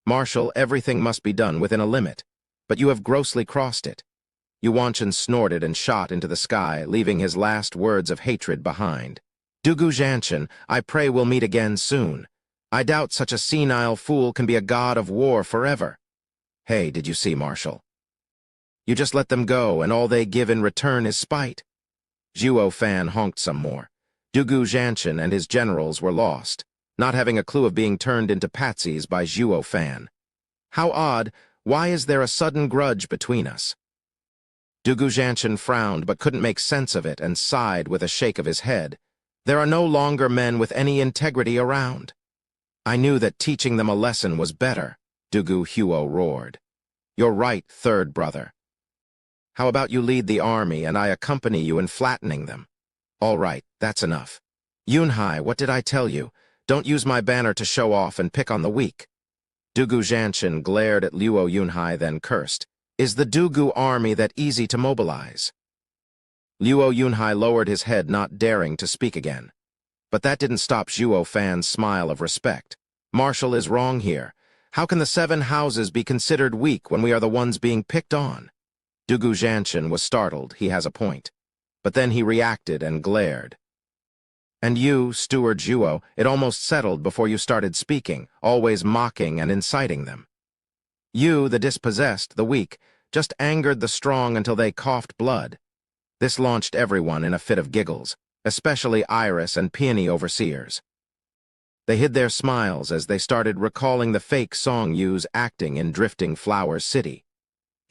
"Marshal, everything must be done within a limit, but you have grossly crossed it." Yuanchen snorted and shot into the sky, leaving his last words of hatred behind. "Dugu Zhanshan, I pray we'll meet again soon. I doubt such a senile fool can be a god of war forever." "Hey, did you see, Marshal? You just let them go, and all they give in return is spite." Zhuo Fan honked some more. Dugu Zhanshan and his generals were lost, not having a clue of being turned into patsies by Zhuo Fan. "How odd, why is there a sudden grudge between us?" Dugu Zhanshan frowned but couldn't make sense of it and sighed with a shake of his head. "There are no longer men with any integrity around." "I knew that teaching them a lesson was better," Dugu Huo roared. "You're right, 3rd brother. How about you lead the army and I accompany you in flattening them?" "All right, that's enough. Yunhai, what did I tell you? Don't use my banner to show off and pick on the weak." Dugu Zhanshan glared at Luo Yunhai, then cursed. Is the Dugu army that easy to mobilize? Luo Yunhai lowered his head, not daring to speak again. But that didn't stop Zhuo Fan's smile of respect. Marshal is wrong here. How can the 7 houses be considered weak when we are the ones being picked on? Dugu Zhanshan was startled. He has a point. But then he reacted and glared. And you, Steward Zhuo, it almost settled before you started speaking, always mocking and inciting them. You, the dispossessed, the weak, just angered the strong until they coughed blood. This launched everyone in a fit of giggles, especially Iris and Peony overseers. They hid their smiles as they started recalling the fake song Yu's acting in Drifting Flowers City.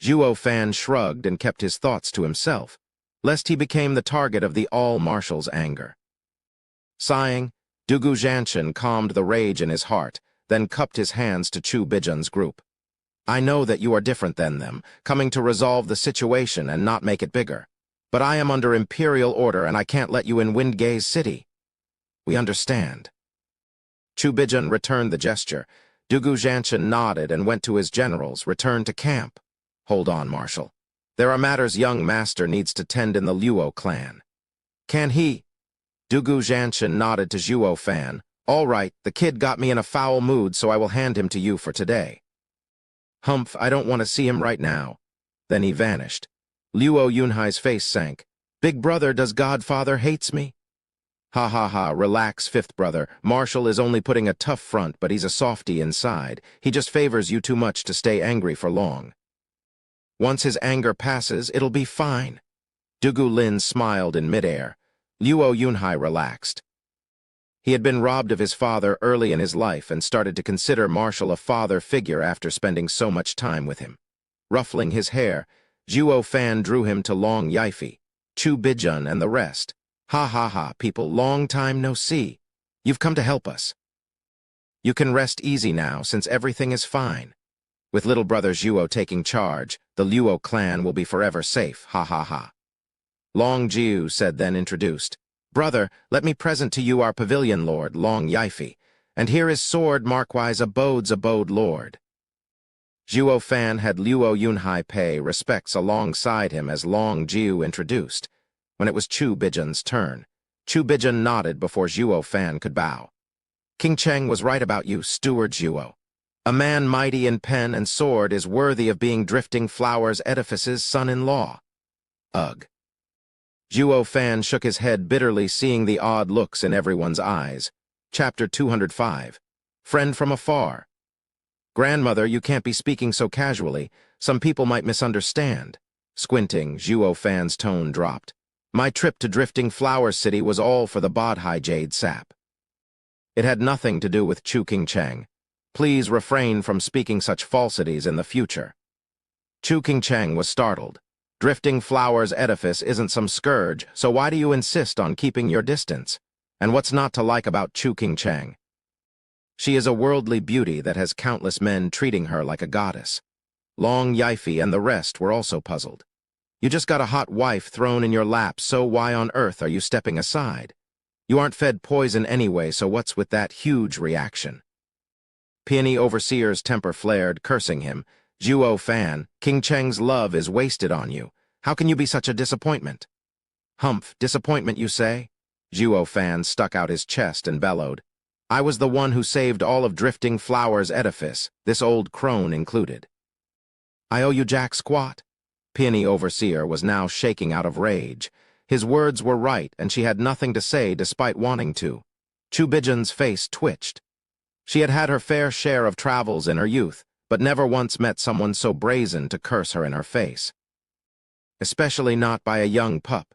Zhuo Fan shrugged and kept his thoughts to himself, lest he became the target of the all-marshal's anger. Sighing, Dugu Zhanshan calmed the rage in his heart, then cupped his hands to Chu Bijun's group. I know that you are different than them, coming to resolve the situation and not make it bigger. But I am under imperial order and I can't let you in Windgaze City. We understand. Chu Bijun returned the gesture. Dugu Zhanshan nodded and went to his generals, returned to camp. Hold on, Marshal. There are matters young master needs to tend in the Luo clan. Can he? Dugu Zhanshan nodded to Zhuo Fan. All right, the kid got me in a foul mood, so I will hand him to you for today. Humph, I don't want to see him right now. Then he vanished. Luo Yunhai's face sank. Big brother, does Godfather hates me? Ha ha ha, relax, fifth brother. Marshal is only putting a tough front, but he's a softy inside. He just favors you too much to stay angry for long. Once his anger passes, it'll be fine. Dugu Lin smiled in midair. Luo Yunhai relaxed. He had been robbed of his father early in his life and started to consider Marshal a father figure after spending so much time with him. Ruffling his hair, Zhuo Fan drew him to Long Yifi, Chu Bijun, and the rest. Ha ha ha, people, long time no see. You've come to help us. You can rest easy now, since everything is fine. With little brother Zhuo taking charge, the Luo clan will be forever safe, ha ha ha. Long Jiu said, then introduced. Brother, let me present to you our pavilion lord, Long Yifi, and here is sword markwise abode lord. Zhuo Fan had Luo Yunhai pay respects alongside him as Long Jiu introduced. When it was Chu Bijun's turn, Chu Bijun nodded before Zhuo Fan could bow. King Cheng was right about you, Steward Zhuo. A man mighty in pen and sword is worthy of being Drifting Flowers Edifice's son-in-law. Ugh. Zhuo Fan shook his head bitterly, seeing the odd looks in everyone's eyes. Chapter 205. Friend from afar. Grandmother, you can't be speaking so casually. Some people might misunderstand. Squinting, Zhuo Fan's tone dropped. My trip to Drifting Flower City was all for the Bodhi Jade sap. It had nothing to do with Chu King Cheng. Please refrain from speaking such falsities in the future. Chu King Cheng was startled. Drifting Flowers Edifice isn't some scourge, so why do you insist on keeping your distance? And what's not to like about Chu King Cheng? She is a worldly beauty that has countless men treating her like a goddess. Long Yifi and the rest were also puzzled. You just got a hot wife thrown in your lap, so why on earth are you stepping aside? You aren't fed poison anyway, so what's with that huge reaction? Peony Overseer's temper flared, cursing him. Zhuo Fan, King Cheng's love is wasted on you. How can you be such a disappointment? Humph, disappointment, you say? Zhuo Fan stuck out his chest and bellowed. I was the one who saved all of Drifting Flowers Edifice, this old crone included. I owe you jack squat. Peony Overseer was now shaking out of rage. His words were right, and she had nothing to say despite wanting to. Chu Bijun's face twitched. She had had her fair share of travels in her youth, but never once met someone so brazen to curse her in her face. Especially not by a young pup.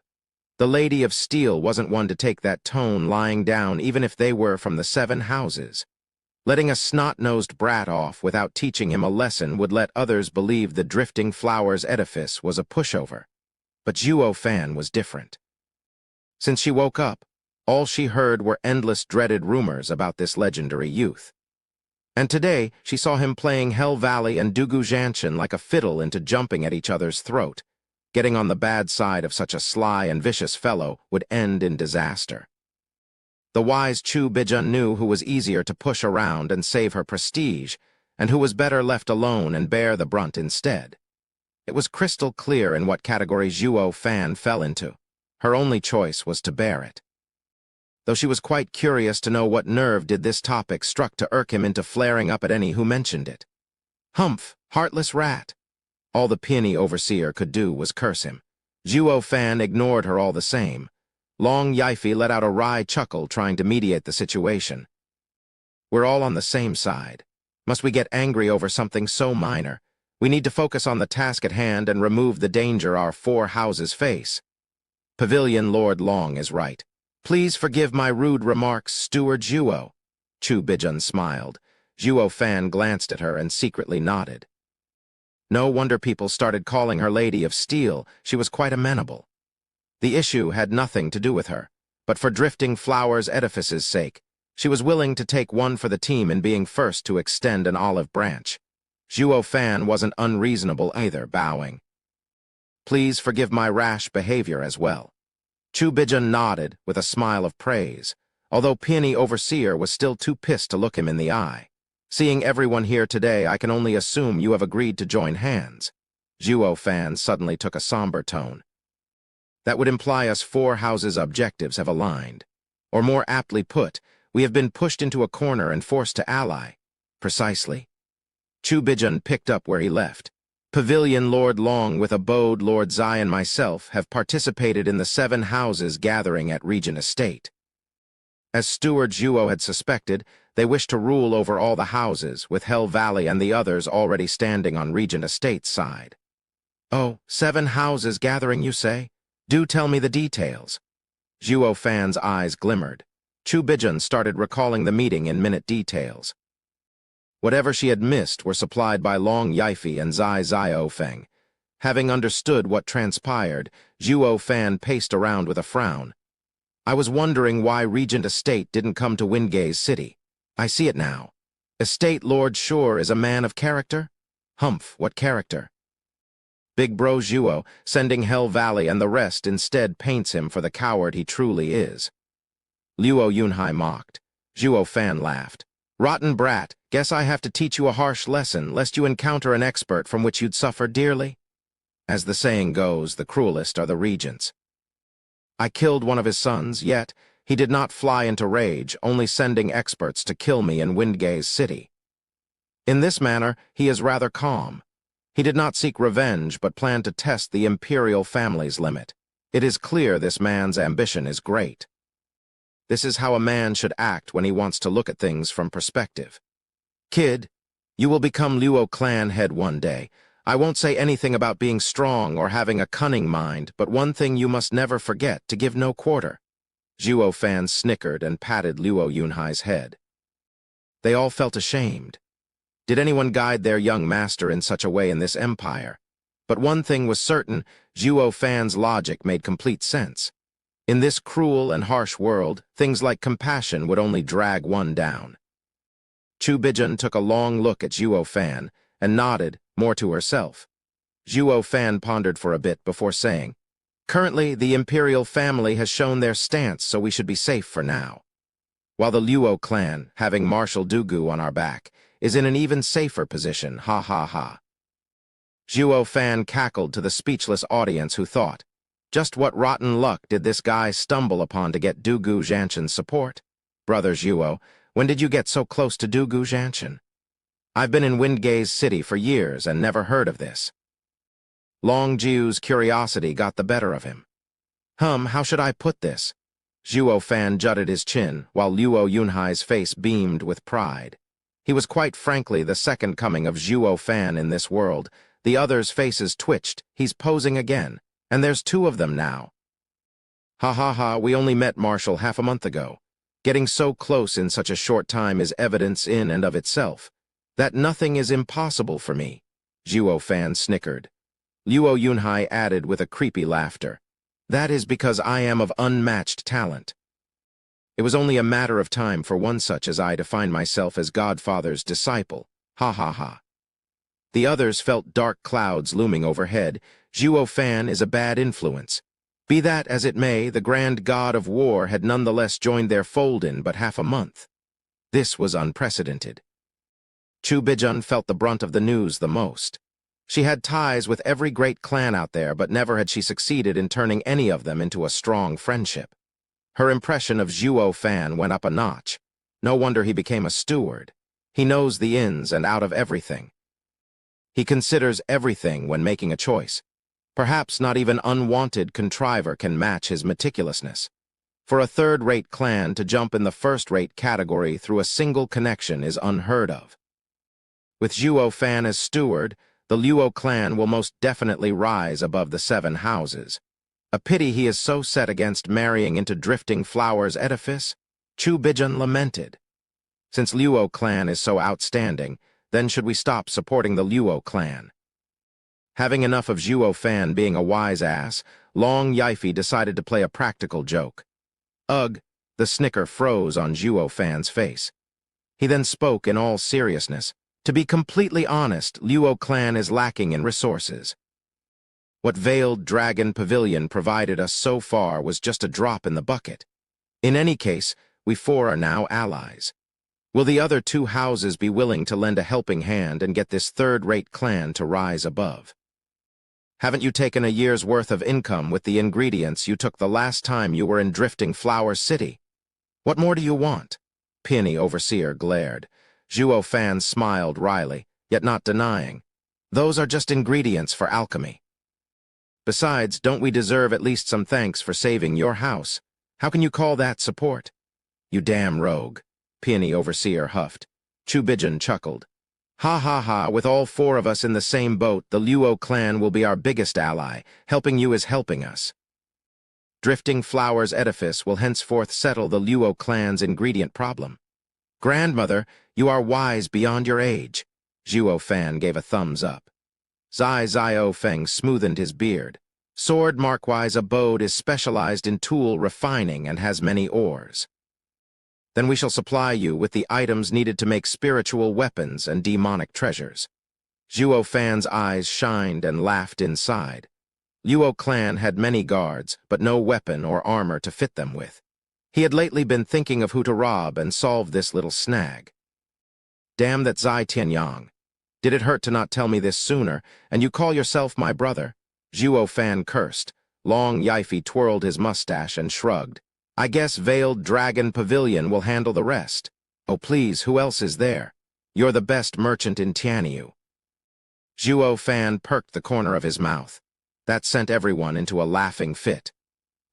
The Lady of Steel wasn't one to take that tone lying down, even if they were from the 7 houses. Letting a snot-nosed brat off without teaching him a lesson would let others believe the Drifting Flowers Edifice was a pushover. But Zhuo Fan was different. Since she woke up, all she heard were endless dreaded rumors about this legendary youth. And today, she saw him playing Hell Valley and Dugu Zhanshan like a fiddle into jumping at each other's throat. Getting on the bad side of such a sly and vicious fellow would end in disaster. The wise Chu Bijun knew who was easier to push around and save her prestige, and who was better left alone and bear the brunt instead. It was crystal clear in what category Zhuo Fan fell into. Her only choice was to bear it. Though she was quite curious to know what nerve did this topic struck to irk him into flaring up at any who mentioned it. Humph, heartless rat. All the peony overseer could do was curse him. Zhuo Fan ignored her all the same. Long Yifei let out a wry chuckle trying to mediate the situation. We're all on the same side. Must we get angry over something so minor? We need to focus on the task at hand and remove the danger our 4 houses face. Pavilion Lord Long is right. Please forgive my rude remarks, Steward Zhuo. Chu Bijun smiled. Zhuo Fan glanced at her and secretly nodded. No wonder people started calling her Lady of Steel. She was quite amenable. The issue had nothing to do with her, but for Drifting Flowers Edifice's sake, she was willing to take one for the team in being first to extend an olive branch. Zhuo Fan wasn't unreasonable either, bowing. Please forgive my rash behavior as well. Chu Bijun nodded with a smile of praise, although Peony Overseer was still too pissed to look him in the eye. Seeing everyone here today, I can only assume you have agreed to join hands. Zhuo Fan suddenly took a somber tone. That would imply us 4 houses' objectives have aligned. Or more aptly put, we have been pushed into a corner and forced to ally. Precisely. Chu Bijun picked up where he left. Pavilion Lord Long with Abode Lord Zai and myself have participated in the 7 houses gathering at Regent Estate. As Steward Zhuo had suspected, they wish to rule over all the houses, with Hell Valley and the others already standing on Regent Estate's side. Oh, 7 houses gathering, you say? Do tell me the details. Zhuo Fan's eyes glimmered. Chu Bijun started recalling the meeting in minute details. Whatever she had missed were supplied by Long Yifei and Zai Feng. Having understood what transpired, Zhuo Fan paced around with a frown. I was wondering why Regent Estate didn't come to Windgaze City. I see it now. Estate Lord Sure is a man of character? Humph, what character? Big Bro Zhuo, sending Hell Valley and the rest instead paints him for the coward he truly is. Luo Yunhai mocked. Zhuo Fan laughed. Rotten brat, guess I have to teach you a harsh lesson, lest you encounter an expert from which you'd suffer dearly? As the saying goes, the cruelest are the regents. I killed one of his sons, yet he did not fly into rage, only sending experts to kill me in Windgaze City. In this manner, he is rather calm. He did not seek revenge, but planned to test the imperial family's limit. It is clear this man's ambition is great. This is how a man should act when he wants to look at things from perspective. Kid, you will become Luo clan head one day. I won't say anything about being strong or having a cunning mind, but one thing you must never forget, to give no quarter. Zhuo Fan snickered and patted Luo Yunhai's head. They all felt ashamed. Did anyone guide their young master in such a way in this empire? But one thing was certain, Zhuo Fan's logic made complete sense. In this cruel and harsh world, things like compassion would only drag one down. Chu Bijun took a long look at Zhuo Fan and nodded, more to herself. Zhuo Fan pondered for a bit before saying, currently, the imperial family has shown their stance, so we should be safe for now. While the Luo clan, having Marshal Dugu on our back, is in an even safer position, ha ha ha. Zhuo Fan cackled to the speechless audience who thought, just what rotten luck did this guy stumble upon to get Dugu Zhanshan's support? Brother Zhuo, when did you get so close to Dugu Zhanshan? I've been in Windgaze City for years and never heard of this. Long Jiu's curiosity got the better of him. How should I put this? Zhuo Fan jutted his chin, while Luo Yunhai's face beamed with pride. He was quite frankly the second coming of Zhuo Fan in this world. The others' faces twitched. He's posing again, and there's 2 of them now. Ha ha ha, we only met Marshal half a month ago. Getting so close in such a short time is evidence in and of itself that nothing is impossible for me. Zhuo Fan snickered. Luo Yunhai added with a creepy laughter. That is because I am of unmatched talent. It was only a matter of time for one such as I to find myself as Godfather's disciple. Ha ha ha. The others felt dark clouds looming overhead. Zhuo Fan is a bad influence. Be that as it may, the grand god of war had nonetheless joined their fold in but half a month. This was unprecedented. Chu Bijun felt the brunt of the news the most. She had ties with every great clan out there, but never had she succeeded in turning any of them into a strong friendship. Her impression of Zhuo Fan went up a notch. No wonder he became a steward. He knows the ins and out of everything. He considers everything when making a choice. Perhaps not even unwanted contriver can match his meticulousness. For a third-rate clan to jump in the first-rate category through a single connection is unheard of. With Zhuo Fan as steward, the Luo clan will most definitely rise above the 7 houses. A pity he is so set against marrying into Drifting Flower's edifice, Chu Bijun lamented. Since Luo clan is so outstanding, then should we stop supporting the Luo clan? Having enough of Zhuo Fan being a wise ass, Long Yifi decided to play a practical joke. Ugh, the snicker froze on Zhuo Fan's face. He then spoke in all seriousness. To be completely honest, Luo clan is lacking in resources. What Veiled Dragon Pavilion provided us so far was just a drop in the bucket. In any case, we 4 are now allies. Will the other 2 houses be willing to lend a helping hand and get this third-rate clan to rise above? Haven't you taken a year's worth of income with the ingredients you took the last time you were in Drifting Flower City? What more do you want? Peony Overseer glared. Zhuo Fan smiled wryly, yet not denying. Those are just ingredients for alchemy. Besides, don't we deserve at least some thanks for saving your house? How can you call that support? You damn rogue, Peony Overseer huffed. Chu Bijun chuckled. Ha ha ha, with all 4 of us in the same boat, the Luo clan will be our biggest ally. Helping you is helping us. Drifting Flower's edifice will henceforth settle the Luo clan's ingredient problem. Grandmother, you are wise beyond your age. Zhuo Fan gave a thumbs up. Zai Zio Feng smoothened his beard. Sword Markwise abode is specialized in tool refining and has many ores. Then we shall supply you with the items needed to make spiritual weapons and demonic treasures. Zhuo Fan's eyes shined and laughed inside. Luo clan had many guards, but no weapon or armor to fit them with. He had lately been thinking of who to rob and solve this little snag. Damn that Zai Tianyang. Did it hurt to not tell me this sooner, and you call yourself my brother? Zhuo Fan cursed. Long Yifi twirled his mustache and shrugged. I guess Veiled Dragon Pavilion will handle the rest. Oh please, who else is there? You're the best merchant in Tianyu. Zhuo Fan perked the corner of his mouth. That sent everyone into a laughing fit.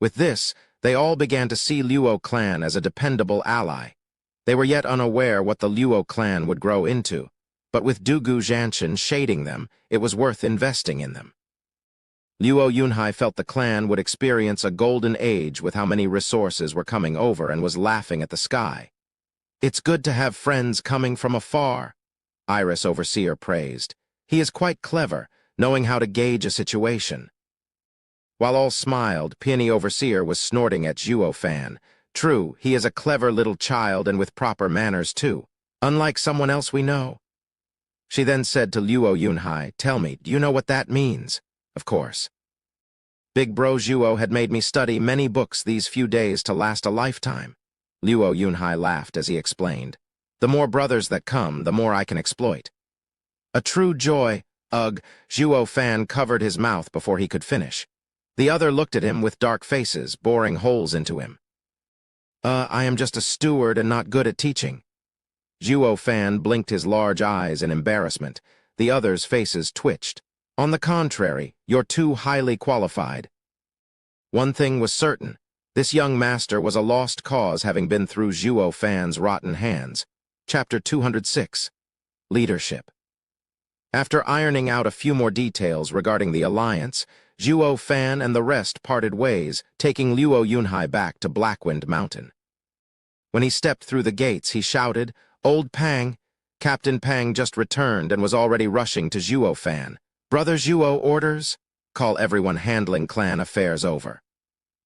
With this, they all began to see Luo clan as a dependable ally. They were yet unaware what the Luo clan would grow into, but with Dugu Zhanshan shading them, it was worth investing in them. Luo Yunhai felt the clan would experience a golden age with how many resources were coming over and was laughing at the sky. It's good to have friends coming from afar, Iris Overseer praised. He is quite clever, knowing how to gauge a situation. While all smiled, Peony Overseer was snorting at Zhuo Fan. True, he is a clever little child and with proper manners too, unlike someone else we know. She then said to Luo Yunhai, tell me, do you know what that means? Of course. Big Bro Zhuo had made me study many books these few days to last a lifetime. Luo Yunhai laughed as he explained. The more brothers that come, the more I can exploit. A true joy. Ugh, Zhuo Fan covered his mouth before he could finish. The other looked at him with dark faces, boring holes into him. I am just a steward and not good at teaching. Zhuo Fan blinked his large eyes in embarrassment. The others' faces twitched. On the contrary, you're too highly qualified. One thing was certain. This young master was a lost cause having been through Zhuo Fan's rotten hands. Chapter 206. Leadership. After ironing out a few more details regarding the alliance, Zhuo Fan and the rest parted ways, taking Luo Yunhai back to Blackwind Mountain. When he stepped through the gates, he shouted, Old Pang! Captain Pang just returned and was already rushing to Zhuo Fan. Brother Zhuo orders? Call everyone handling clan affairs over.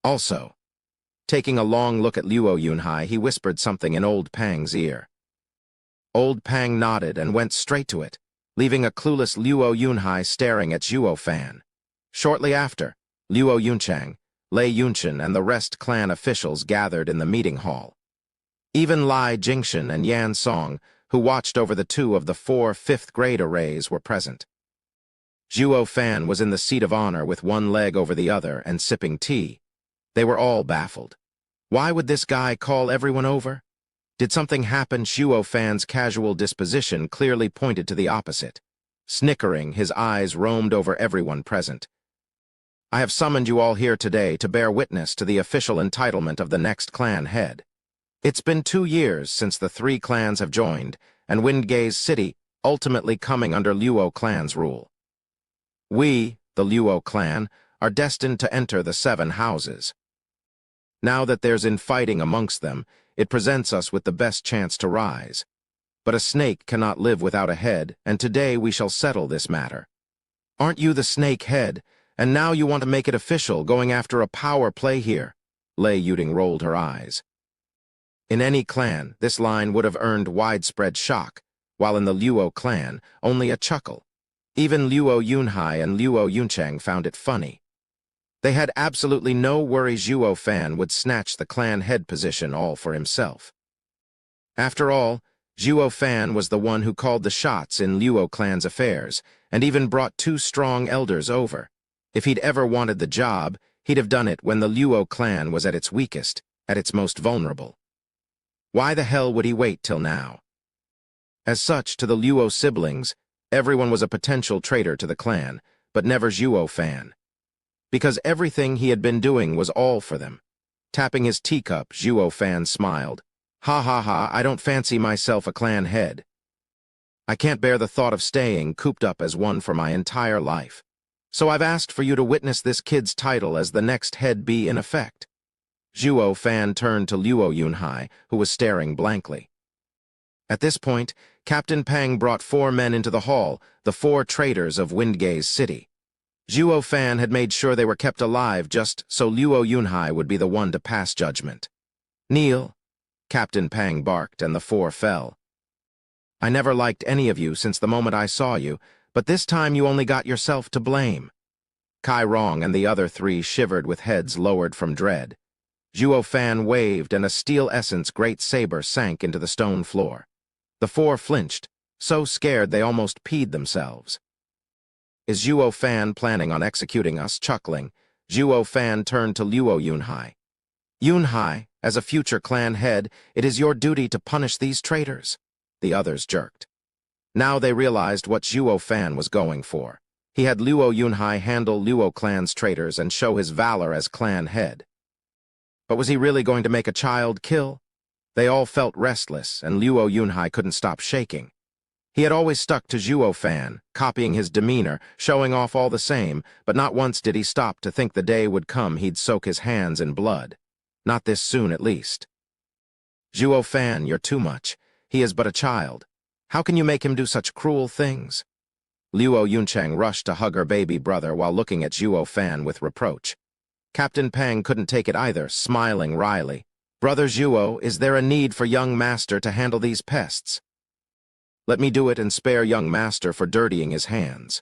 Also, taking a long look at Luo Yunhai, he whispered something in Old Pang's ear. Old Pang nodded and went straight to it, leaving a clueless Luo Yunhai staring at Zhuo Fan. Shortly after, Luo Yunchang, Lei Yunchen, and the rest clan officials gathered in the meeting hall. Even Lai Jingshan and Yan Song, who watched over the 2 of the 4 fifth-grade arrays, were present. Zhuo Fan was in the seat of honor with one leg over the other and sipping tea. They were all baffled. Why would this guy call everyone over? Did something happen? Zhuo Fan's casual disposition clearly pointed to the opposite. Snickering, his eyes roamed over everyone present. I have summoned you all here today to bear witness to the official entitlement of the next clan head. It's been 2 years since the 3 clans have joined, and Windgaze City ultimately coming under Luo clan's rule. We, the Luo clan, are destined to enter the 7 houses. Now that there's infighting amongst them, it presents us with the best chance to rise. But a snake cannot live without a head, and today we shall settle this matter. Aren't you the snake head, and now you want to make it official, going after a power play here? Lei Yuding rolled her eyes. In any clan, this line would have earned widespread shock, while in the Luo clan, only a chuckle. Even Luo Yunhai and Luo Yunchang found it funny. They had absolutely no worry Zhuo Fan would snatch the clan head position all for himself. After all, Zhuo Fan was the one who called the shots in Luo clan's affairs, and even brought 2 strong elders over. If he'd ever wanted the job, he'd have done it when the Luo clan was at its weakest, at its most vulnerable. Why the hell would he wait till now? As such, to the Luo siblings, everyone was a potential traitor to the clan, but never Zhuo Fan. Because everything he had been doing was all for them. Tapping his teacup, Zhuo Fan smiled. Ha ha ha, I don't fancy myself a clan head. I can't bear the thought of staying cooped up as one for my entire life. So I've asked for you to witness this kid's title as the next head be in effect. Zhuo Fan turned to Luo Yunhai, who was staring blankly. At this point, Captain Pang brought 4 men into the hall, the 4 traitors of Windgaze City. Zhuo Fan had made sure they were kept alive just so Luo Yunhai would be the one to pass judgment. Kneel, Captain Pang barked, and the 4 fell. I never liked any of you since the moment I saw you, but this time you only got yourself to blame. Kai Rong and the other 3 shivered with heads lowered from dread. Zhuo Fan waved, and a steel essence great saber sank into the stone floor. The 4 flinched, so scared they almost peed themselves. Is Zhuo Fan planning on executing us? Chuckling, Zhuo Fan turned to Luo Yunhai. Yunhai, as a future clan head, it is your duty to punish these traitors. The others jerked. Now they realized what Zhuo Fan was going for. He had Luo Yunhai handle Luo clan's traitors and show his valor as clan head. But was he really going to make a child kill? They all felt restless, and Luo Yunhai couldn't stop shaking. He had always stuck to Zhuo Fan, copying his demeanor, showing off all the same, but not once did he stop to think the day would come he'd soak his hands in blood. Not this soon, at least. Zhuo Fan, you're too much. He is but a child. How can you make him do such cruel things? Luo Yunchang rushed to hug her baby brother while looking at Zhuo Fan with reproach. Captain Pang couldn't take it either, smiling wryly. Brother Zhuo, is there a need for young master to handle these pests? Let me do it and spare young master for dirtying his hands.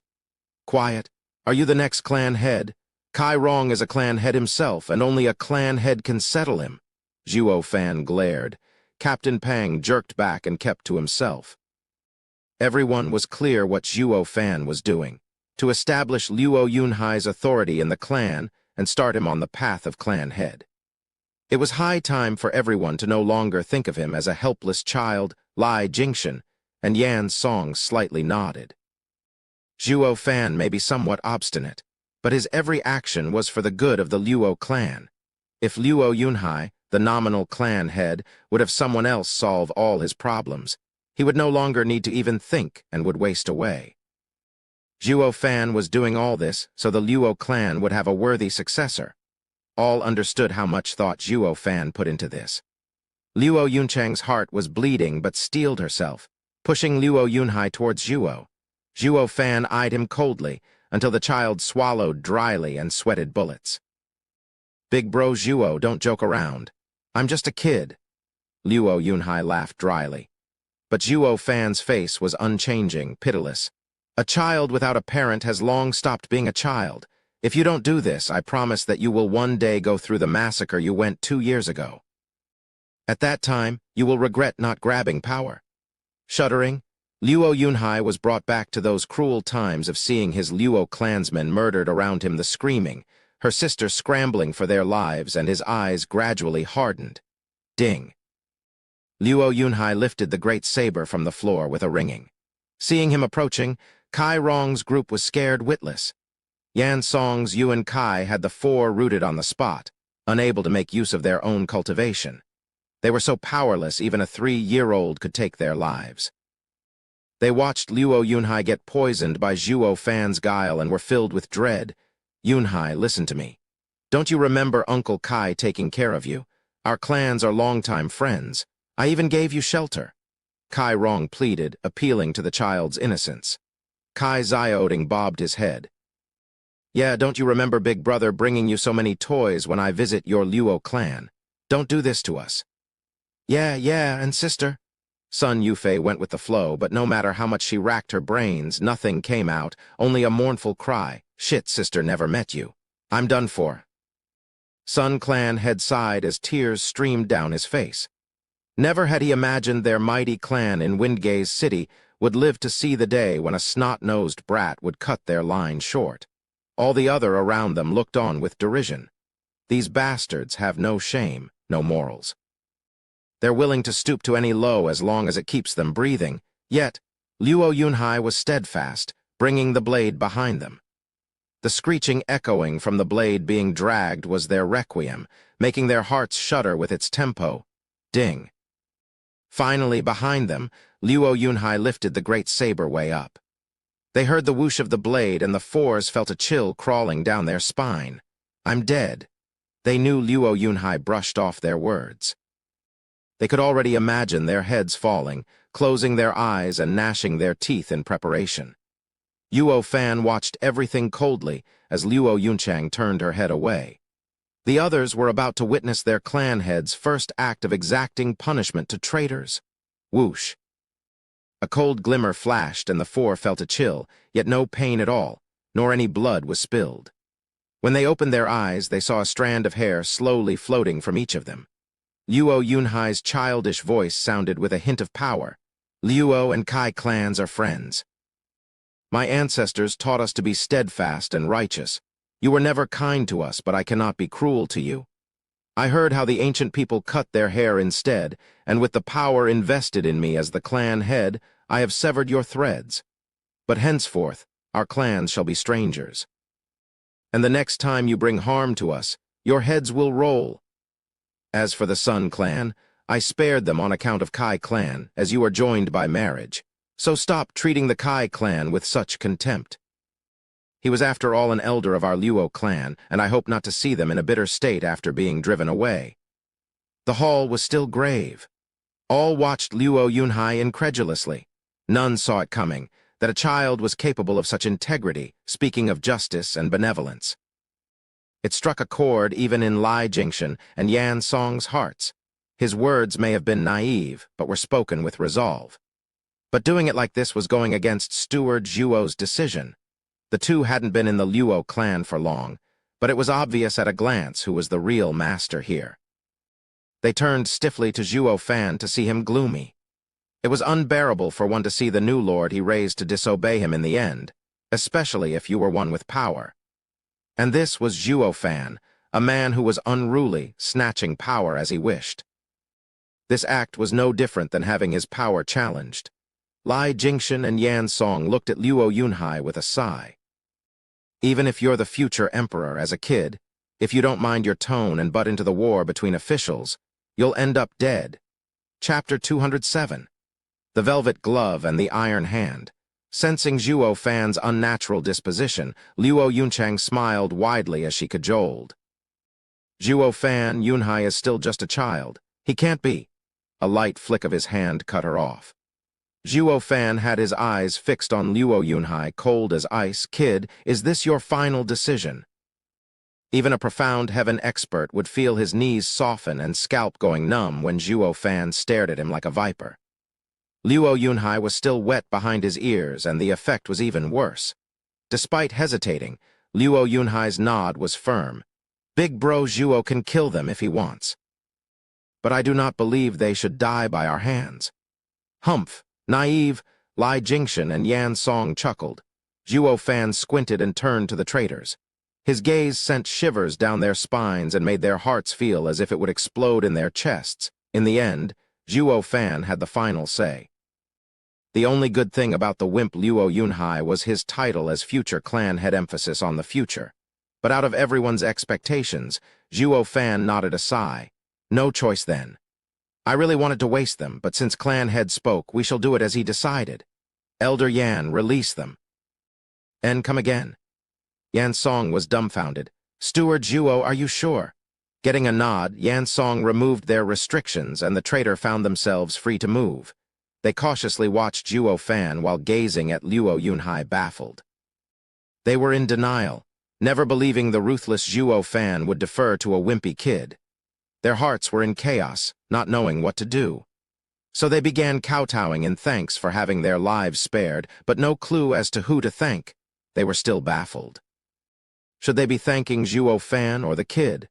Quiet. Are you the next clan head? Kai Rong is a clan head himself, and only a clan head can settle him. Zhuo Fan glared. Captain Pang jerked back and kept to himself. Everyone was clear what Zhuo Fan was doing, to establish Luo Yunhai's authority in the clan and start him on the path of clan head. It was high time for everyone to no longer think of him as a helpless child, Lai Jingshan, and Yan Song slightly nodded. Zhuo Fan may be somewhat obstinate, but his every action was for the good of the Luo clan. If Luo Yunhai, the nominal clan head, would have someone else solve all his problems, he would no longer need to even think and would waste away. Zhuo Fan was doing all this so the Luo clan would have a worthy successor. All understood how much thought Zhuo Fan put into this. Luo Yunchang's heart was bleeding but steeled herself, pushing Luo Yunhai towards Zhuo. Zhuo Fan eyed him coldly until the child swallowed dryly and sweated bullets. Big bro Zhuo, don't joke around. I'm just a kid. Luo Yunhai laughed dryly. But Zhuo Fan's face was unchanging, pitiless. A child without a parent has long stopped being a child. If you don't do this, I promise that you will one day go through the massacre you went 2 years ago. At that time, you will regret not grabbing power. Shuddering, Luo Yunhai was brought back to those cruel times of seeing his Luo clansmen murdered around him, the screaming, her sister scrambling for their lives, and his eyes gradually hardened. Ding! Luo Yunhai lifted the great saber from the floor with a ringing. Seeing him approaching, Kai Rong's group was scared witless. Yan Song's Yuan Kai had the four rooted on the spot, unable to make use of their own cultivation. They were so powerless even a 3-year-old could take their lives. They watched Luo Yunhai get poisoned by Zhuo Fan's guile and were filled with dread. Yunhai, listen to me. Don't you remember Uncle Kai taking care of you? Our clans are longtime friends. I even gave you shelter. Kai Rong pleaded, appealing to the child's innocence. Kai Xiaoding bobbed his head. Yeah, don't you remember Big Brother bringing you so many toys when I visit your Luo clan? Don't do this to us. Yeah, and sister? Sun Yufei went with the flow, but no matter how much she racked her brains, nothing came out, only a mournful cry. Shit, sister never met you. I'm done for. Sun Clan head sighed as tears streamed down his face. Never had he imagined their mighty clan in Windgaze City would live to see the day when a snot-nosed brat would cut their line short. All the other around them looked on with derision. These bastards have no shame, no morals. They're willing to stoop to any low as long as it keeps them breathing, yet Luo Yunhai was steadfast, bringing the blade behind them. The screeching echoing from the blade being dragged was their requiem, making their hearts shudder with its tempo. Ding! Finally, behind them, Luo Yunhai lifted the great saber way up. They heard the whoosh of the blade, and the fours felt a chill crawling down their spine. I'm dead. They knew Luo Yunhai brushed off their words. They could already imagine their heads falling, closing their eyes and gnashing their teeth in preparation. Yuo Fan watched everything coldly as Luo Yunchang turned her head away. The others were about to witness their clan head's first act of exacting punishment to traitors. Whoosh! A cold glimmer flashed and the four felt a chill, yet no pain at all, nor any blood was spilled. When they opened their eyes, they saw a strand of hair slowly floating from each of them. Luo Yunhai's childish voice sounded with a hint of power. Luo and Kai clans are friends. My ancestors taught us to be steadfast and righteous. You were never kind to us, but I cannot be cruel to you. I heard how the ancient people cut their hair instead, and with the power invested in me as the clan head, I have severed your threads. But henceforth, our clans shall be strangers. And the next time you bring harm to us, your heads will roll. As for the Sun clan, I spared them on account of Kai clan, as you are joined by marriage. So stop treating the Kai clan with such contempt. He was after all an elder of our Luo clan, and I hope not to see them in a bitter state after being driven away. The hall was still grave. All watched Luo Yunhai incredulously. None saw it coming, that a child was capable of such integrity, speaking of justice and benevolence. It struck a chord even in Lai Jingshan and Yan Song's hearts. His words may have been naive, but were spoken with resolve. But doing it like this was going against Steward Zhuo's decision. The two hadn't been in the Luo clan for long, but it was obvious at a glance who was the real master here. They turned stiffly to Zhuo Fan to see him gloomy. It was unbearable for one to see the new lord he raised to disobey him in the end, especially if you were one with power. And this was Zhuo Fan, a man who was unruly, snatching power as he wished. This act was no different than having his power challenged. Lai Jingshan and Yan Song looked at Luo Yunhai with a sigh. Even if you're the future emperor as a kid, if you don't mind your tone and butt into the war between officials, you'll end up dead. Chapter 207. The Velvet Glove and the Iron Hand. Sensing Zhuo Fan's unnatural disposition, Luo Yunchang smiled widely as she cajoled. Zhuo Fan, Yunhai is still just a child. He can't be. A light flick of his hand cut her off. Zhuo Fan had his eyes fixed on Luo Yunhai, cold as ice. Kid, is this your final decision? Even a profound heaven expert would feel his knees soften and scalp going numb when Zhuo Fan stared at him like a viper. Luo Yunhai was still wet behind his ears, and the effect was even worse. Despite hesitating, Luo Yunhai's nod was firm. Big bro Zhuo can kill them if he wants. But I do not believe they should die by our hands. Humph, naive, Lai Jingshan and Yan Song chuckled. Zhuo Fan squinted and turned to the traitors. His gaze sent shivers down their spines and made their hearts feel as if it would explode in their chests. In the end, Zhuo Fan had the final say. The only good thing about the wimp Luo Yunhai was his title as future clan had emphasis on the future. But out of everyone's expectations, Zhuo Fan nodded a sigh. No choice then. I really wanted to waste them, but since clan head spoke, we shall do it as he decided. Elder Yan, release them. And come again. Yan Song was dumbfounded. Steward Zhuo, are you sure? Getting a nod, Yan Song removed their restrictions and the traitor found themselves free to move. They cautiously watched Zhuo Fan while gazing at Luo Yunhai baffled. They were in denial, never believing the ruthless Zhuo Fan would defer to a wimpy kid. Their hearts were in chaos, not knowing what to do. So they began kowtowing in thanks for having their lives spared, but no clue as to who to thank. They were still baffled. Should they be thanking Zhuo Fan or the kid?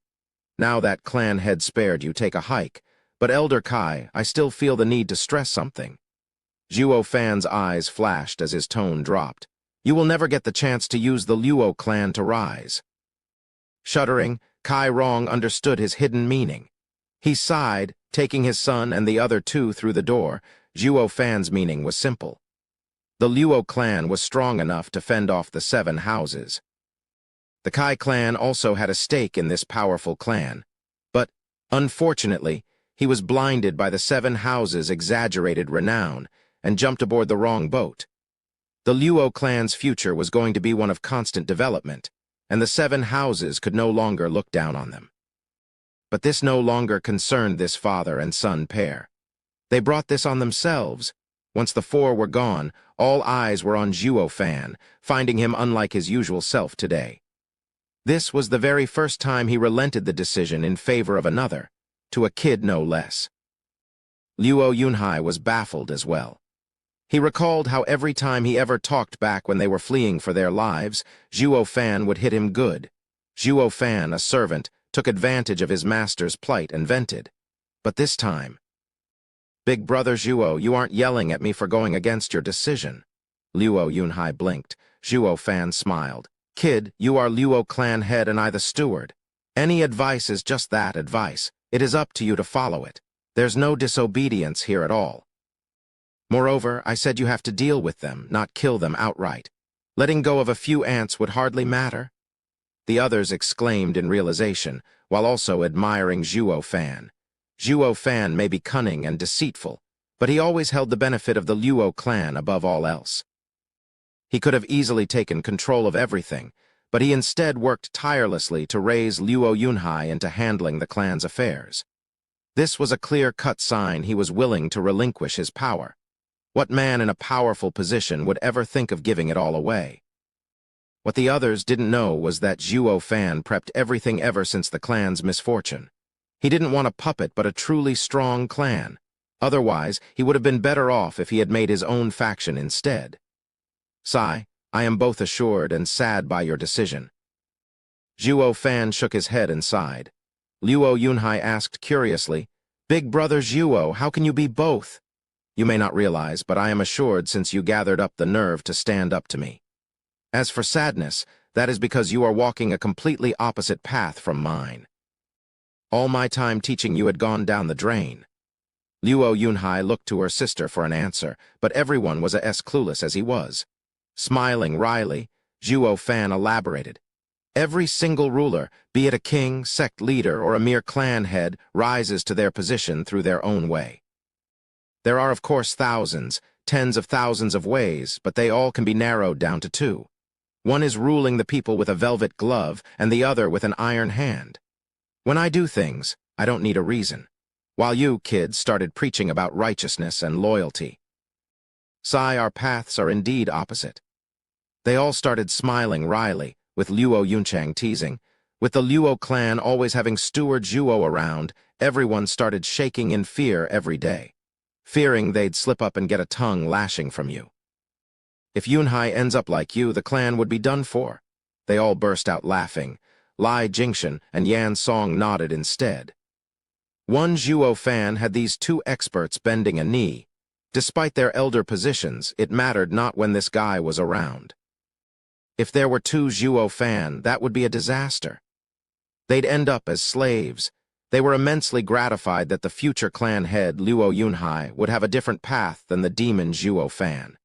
Now that clan head spared you, take a hike. But Elder Kai, I still feel the need to stress something. Zhuo Fan's eyes flashed as his tone dropped. You will never get the chance to use the Luo clan to rise. Shuddering, Kai Rong understood his hidden meaning. He sighed, taking his son and the other two through the door. Zhuo Fan's meaning was simple. The Luo clan was strong enough to fend off the 7 houses. The Kai clan also had a stake in this powerful clan. But, unfortunately, he was blinded by the 7 houses' exaggerated renown and jumped aboard the wrong boat. The Luo clan's future was going to be one of constant development, and the 7 houses could no longer look down on them. But this no longer concerned this father and son pair. They brought this on themselves. Once the 4 were gone, all eyes were on Zhuo Fan, finding him unlike his usual self today. This was the very first time he relented the decision in favor of another, to a kid no less. Luo Yunhai was baffled as well. He recalled how every time he ever talked back when they were fleeing for their lives, Zhuo Fan would hit him good. Zhuo Fan, a servant, took advantage of his master's plight and vented. But this time, Big Brother Zhuo, you aren't yelling at me for going against your decision. Luo Yunhai blinked. Zhuo Fan smiled. Kid, you are Luo clan head and I the steward. Any advice is just that, advice. It is up to you to follow it. There's no disobedience here at all. Moreover, I said you have to deal with them, not kill them outright. Letting go of a few ants would hardly matter. The others exclaimed in realization, while also admiring Zhuo Fan. Zhuo Fan may be cunning and deceitful, but he always held the benefit of the Luo clan above all else. He could have easily taken control of everything, but he instead worked tirelessly to raise Luo Yunhai into handling the clan's affairs. This was a clear-cut sign he was willing to relinquish his power. What man in a powerful position would ever think of giving it all away? What the others didn't know was that Zhuo Fan prepped everything ever since the clan's misfortune. He didn't want a puppet but a truly strong clan. Otherwise, he would have been better off if he had made his own faction instead. Sai, I am both assured and sad by your decision. Zhuo Fan shook his head and sighed. Luo Yunhai asked curiously, Big Brother Zhuo, how can you be both? You may not realize, but I am assured since you gathered up the nerve to stand up to me. As for sadness, that is because you are walking a completely opposite path from mine. All my time teaching you had gone down the drain. Luo Yunhai looked to her sister for an answer, but everyone was as clueless as he was. Smiling wryly, Zhuo Fan elaborated. Every single ruler, be it a king, sect leader, or a mere clan head, rises to their position through their own way. There are of course thousands, tens of thousands of ways, but they all can be narrowed down to 2. One is ruling the people with a velvet glove, and the other with an iron hand. When I do things, I don't need a reason. While you, kids, started preaching about righteousness and loyalty. Sai, our paths are indeed opposite. They all started smiling wryly, with Luo Yunchang teasing. With the Luo clan always having Steward Zhuo around, everyone started shaking in fear every day, fearing they'd slip up and get a tongue lashing from you. If Yunhai ends up like you, the clan would be done for. They all burst out laughing. Lai Jingshan and Yan Song nodded instead. One Zhuo Fan had these 2 experts bending a knee. Despite their elder positions, it mattered not when this guy was around. If there were two Zhuo Fan, that would be a disaster. They'd end up as slaves. They were immensely gratified that the future clan head, Luo Yunhai, would have a different path than the demon Zhuo Fan.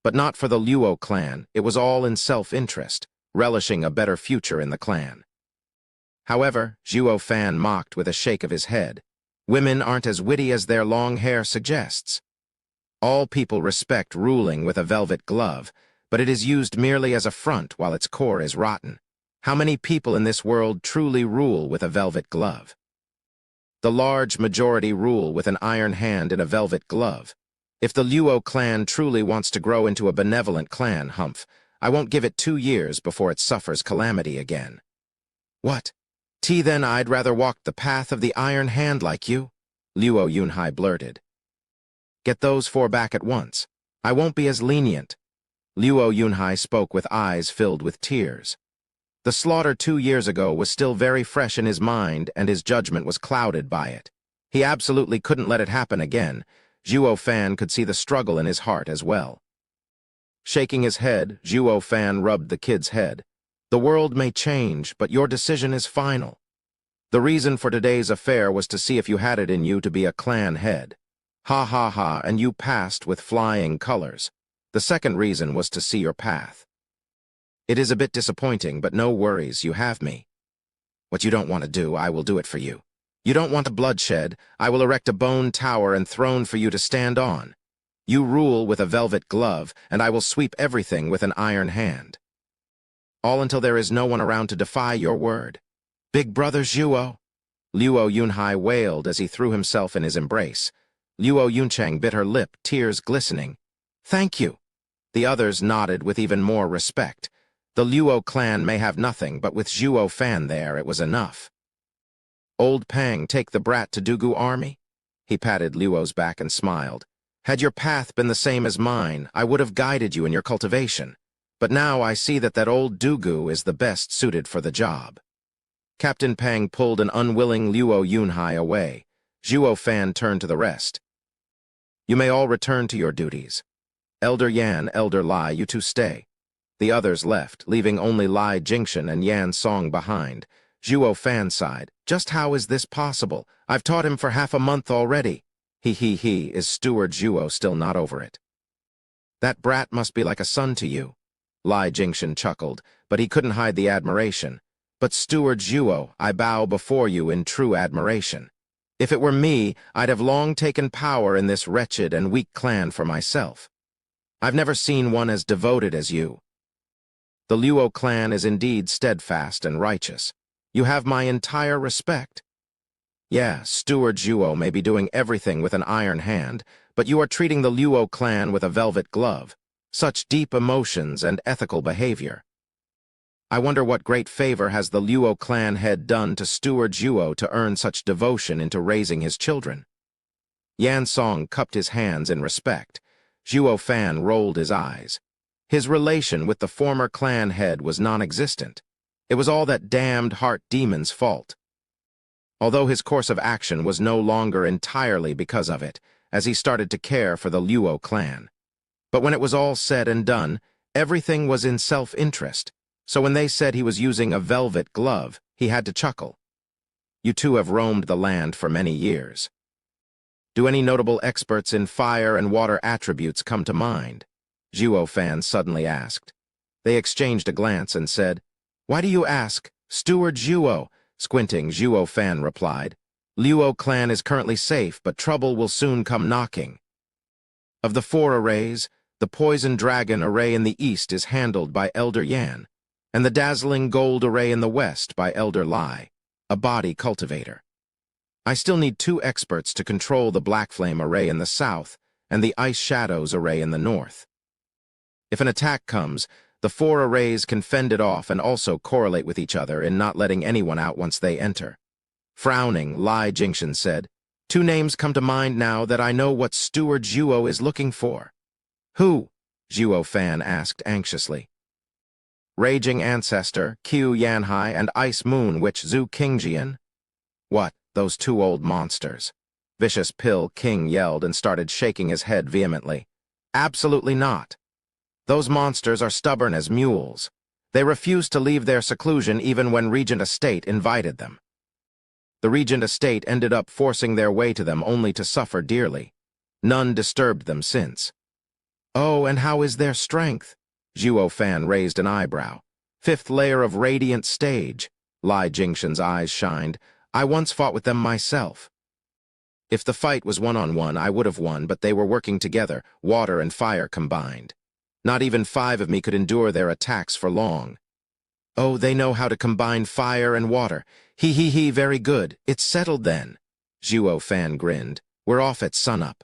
But not for the Luo clan, it was all in self-interest, relishing a better future in the clan. However, Zhuo Fan mocked with a shake of his head. Women aren't as witty as their long hair suggests. All people respect ruling with a velvet glove, but it is used merely as a front while its core is rotten. How many people in this world truly rule with a velvet glove? The large majority rule with an iron hand in a velvet glove. If the Luo clan truly wants to grow into a benevolent clan, Humph, I won't give it 2 years before it suffers calamity again. What? Then I'd rather walk the path of the iron hand like you, Luo Yunhai blurted. Get those 4 back at once. I won't be as lenient. Luo Yunhai spoke with eyes filled with tears. The slaughter 2 years ago was still very fresh in his mind, and his judgment was clouded by it. He absolutely couldn't let it happen again. Zhuo Fan could see the struggle in his heart as well. Shaking his head, Zhuo Fan rubbed the kid's head. The world may change, but your decision is final. The reason for today's affair was to see if you had it in you to be a clan head. Ha ha ha, and you passed with flying colors. The second reason was to see your path. It is a bit disappointing, but no worries, you have me. What you don't want to do, I will do it for you. You don't want a bloodshed, I will erect a bone tower and throne for you to stand on. You rule with a velvet glove, and I will sweep everything with an iron hand. All until there is no one around to defy your word. Big brother Zhuo. Luo Yunhai wailed as he threw himself in his embrace. Luo Yunchang bit her lip, tears glistening. Thank you. The others nodded with even more respect. The Luo clan may have nothing, but with Zhuo Fan there, it was enough. Old Pang, take the brat to Dugu army? He patted Luo's back and smiled. Had your path been the same as mine, I would have guided you in your cultivation. But now I see that old Dugu is the best suited for the job. Captain Pang pulled an unwilling Luo Yunhai away. Zhuo Fan turned to the rest. You may all return to your duties. Elder Yan, Elder Lai, you two stay. The others left, leaving only Lai Jingxian and Yan Song behind. Zhuo Fan sighed. Just how is this possible? I've taught him for half a month already. Is Steward Zhuo still not over it? That brat must be like a son to you. Lai Jingxian chuckled, but he couldn't hide the admiration. But Steward Zhuo, I bow before you in true admiration. If it were me, I'd have long taken power in this wretched and weak clan for myself. I've never seen one as devoted as you. The Luo clan is indeed steadfast and righteous. You have my entire respect. Yeah, Steward Zhuo may be doing everything with an iron hand, but you are treating the Luo clan with a velvet glove. Such deep emotions and ethical behavior. I wonder what great favor has the Luo clan head done to Steward Zhuo to earn such devotion into raising his children. Yan Song cupped his hands in respect. Zhuo Fan rolled his eyes. His relation with the former clan head was non-existent. It was all that damned heart demon's fault. Although his course of action was no longer entirely because of it, as he started to care for the Luo clan. But when it was all said and done, everything was in self-interest, so when they said he was using a velvet glove, he had to chuckle. You two have roamed the land for many years. Do any notable experts in fire and water attributes come to mind? Zhuo Fan suddenly asked. They exchanged a glance and said, Why do you ask? Steward Zhuo, squinting, Zhuo Fan replied. Luo clan is currently safe, but trouble will soon come knocking. Of the 4 arrays, the Poison Dragon array in the east is handled by Elder Yan, and the Dazzling Gold array in the west by Elder Lai, a body cultivator. I still need 2 experts to control the Black Flame array in the south and the Ice Shadows array in the north. If an attack comes, the 4 arrays can fend it off and also correlate with each other in not letting anyone out once they enter. Frowning, Lai Jingxian said, 2 names come to mind now that I know what Steward Zhuo is looking for. Who? Zhuo Fan asked anxiously. Raging Ancestor, Qiu Yanhai, and Ice Moon Witch Zhu Qingjian? What, those 2 old monsters? Vicious Pill King yelled and started shaking his head vehemently. Absolutely not. Those monsters are stubborn as mules. They refused to leave their seclusion even when Regent Estate invited them. The Regent Estate ended up forcing their way to them only to suffer dearly. None disturbed them since. Oh, and how is their strength? Zhuo Fan raised an eyebrow. 5th layer of radiant stage. Lai Jingshan's eyes shined. I once fought with them myself. If the fight was one-on-one, I would have won, but they were working together, water and fire combined. Not even 5 of me could endure their attacks for long. Oh, they know how to combine fire and water. He, very good. It's settled then. Zhuo Fan grinned. We're off at sunup.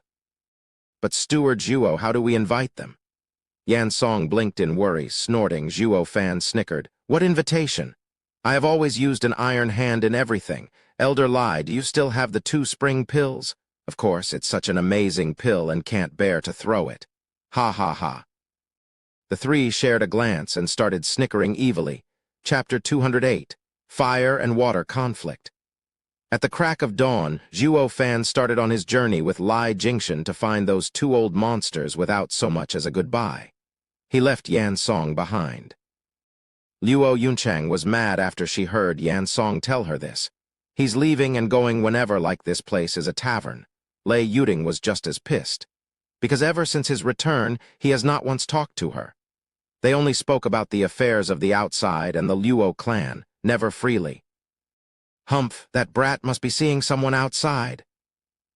But Steward Zhuo, how do we invite them? Yan Song blinked in worry, snorting. Zhuo Fan snickered. What invitation? I have always used an iron hand in everything. Elder Lai, do you still have the 2 spring pills? Of course, it's such an amazing pill and can't bear to throw it. Ha ha ha. The 3 shared a glance and started snickering evilly. Chapter 208, Fire and Water Conflict. At the crack of dawn, Zhuo Fan started on his journey with Lai Jingshan to find those 2 old monsters without so much as a goodbye. He left Yan Song behind. Luo Yunchang was mad after she heard Yan Song tell her this. He's leaving and going whenever like this place is a tavern. Lei Yuding was just as pissed. Because ever since his return, he has not once talked to her. They only spoke about the affairs of the outside and the Luo clan, never freely. Humph, that brat must be seeing someone outside.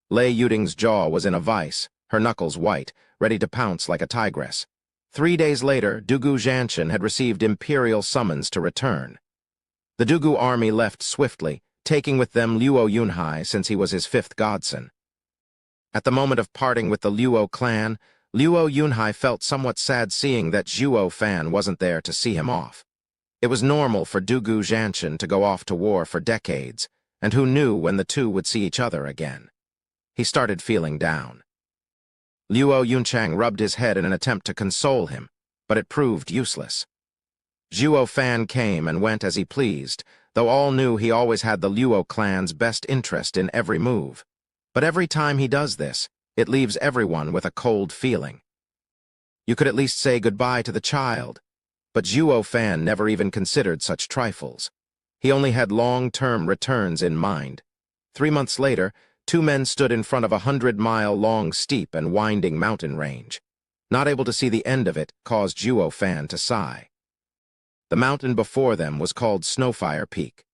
Lei Yuding's jaw was in a vice, her knuckles white, ready to pounce like a tigress. 3 days later, Dugu Zhanshan had received imperial summons to return. The Dugu army left swiftly, taking with them Luo Yunhai since he was his 5th godson. At the moment of parting with the Luo clan, Luo Yunhai felt somewhat sad seeing that Zhuo Fan wasn't there to see him off. It was normal for Dugu Zhanshan to go off to war for decades, and who knew when the 2 would see each other again. He started feeling down. Luo Yunchang rubbed his head in an attempt to console him, but it proved useless. Zhuo Fan came and went as he pleased, though all knew he always had the Luo clan's best interest in every move. But every time he does this, it leaves everyone with a cold feeling. You could at least say goodbye to the child, but Zhuo Fan never even considered such trifles. He only had long-term returns in mind. 3 months later, 2 men stood in front of a 100-mile-long steep and winding mountain range. Not able to see the end of it caused Zhuo Fan to sigh. The mountain before them was called Snowfire Peak.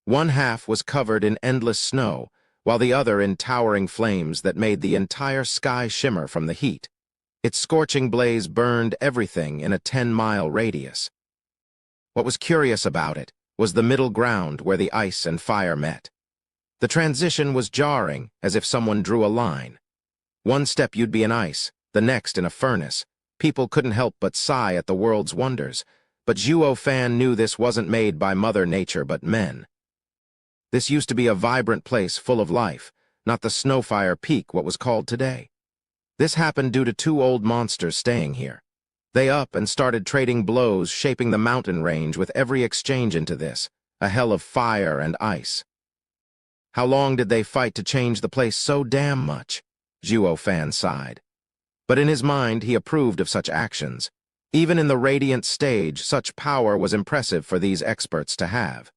One half was covered in endless snow, while the other in towering flames that made the entire sky shimmer from the heat. Its scorching blaze burned everything in a 10-mile radius. What was curious about it was the middle ground where the ice and fire met. The transition was jarring, as if someone drew a line. One step you'd be in ice, the next in a furnace. People couldn't help but sigh at the world's wonders, but Zhuo Fan knew this wasn't made by Mother Nature but men. This used to be a vibrant place full of life, not the Snowfire Peak what was called today. This happened due to 2 old monsters staying here. They up and started trading blows, shaping the mountain range with every exchange into this, a hell of fire and ice. How long did they fight to change the place so damn much? Zhuo Fan sighed. But in his mind, he approved of such actions. Even in the radiant stage, such power was impressive for these experts to have.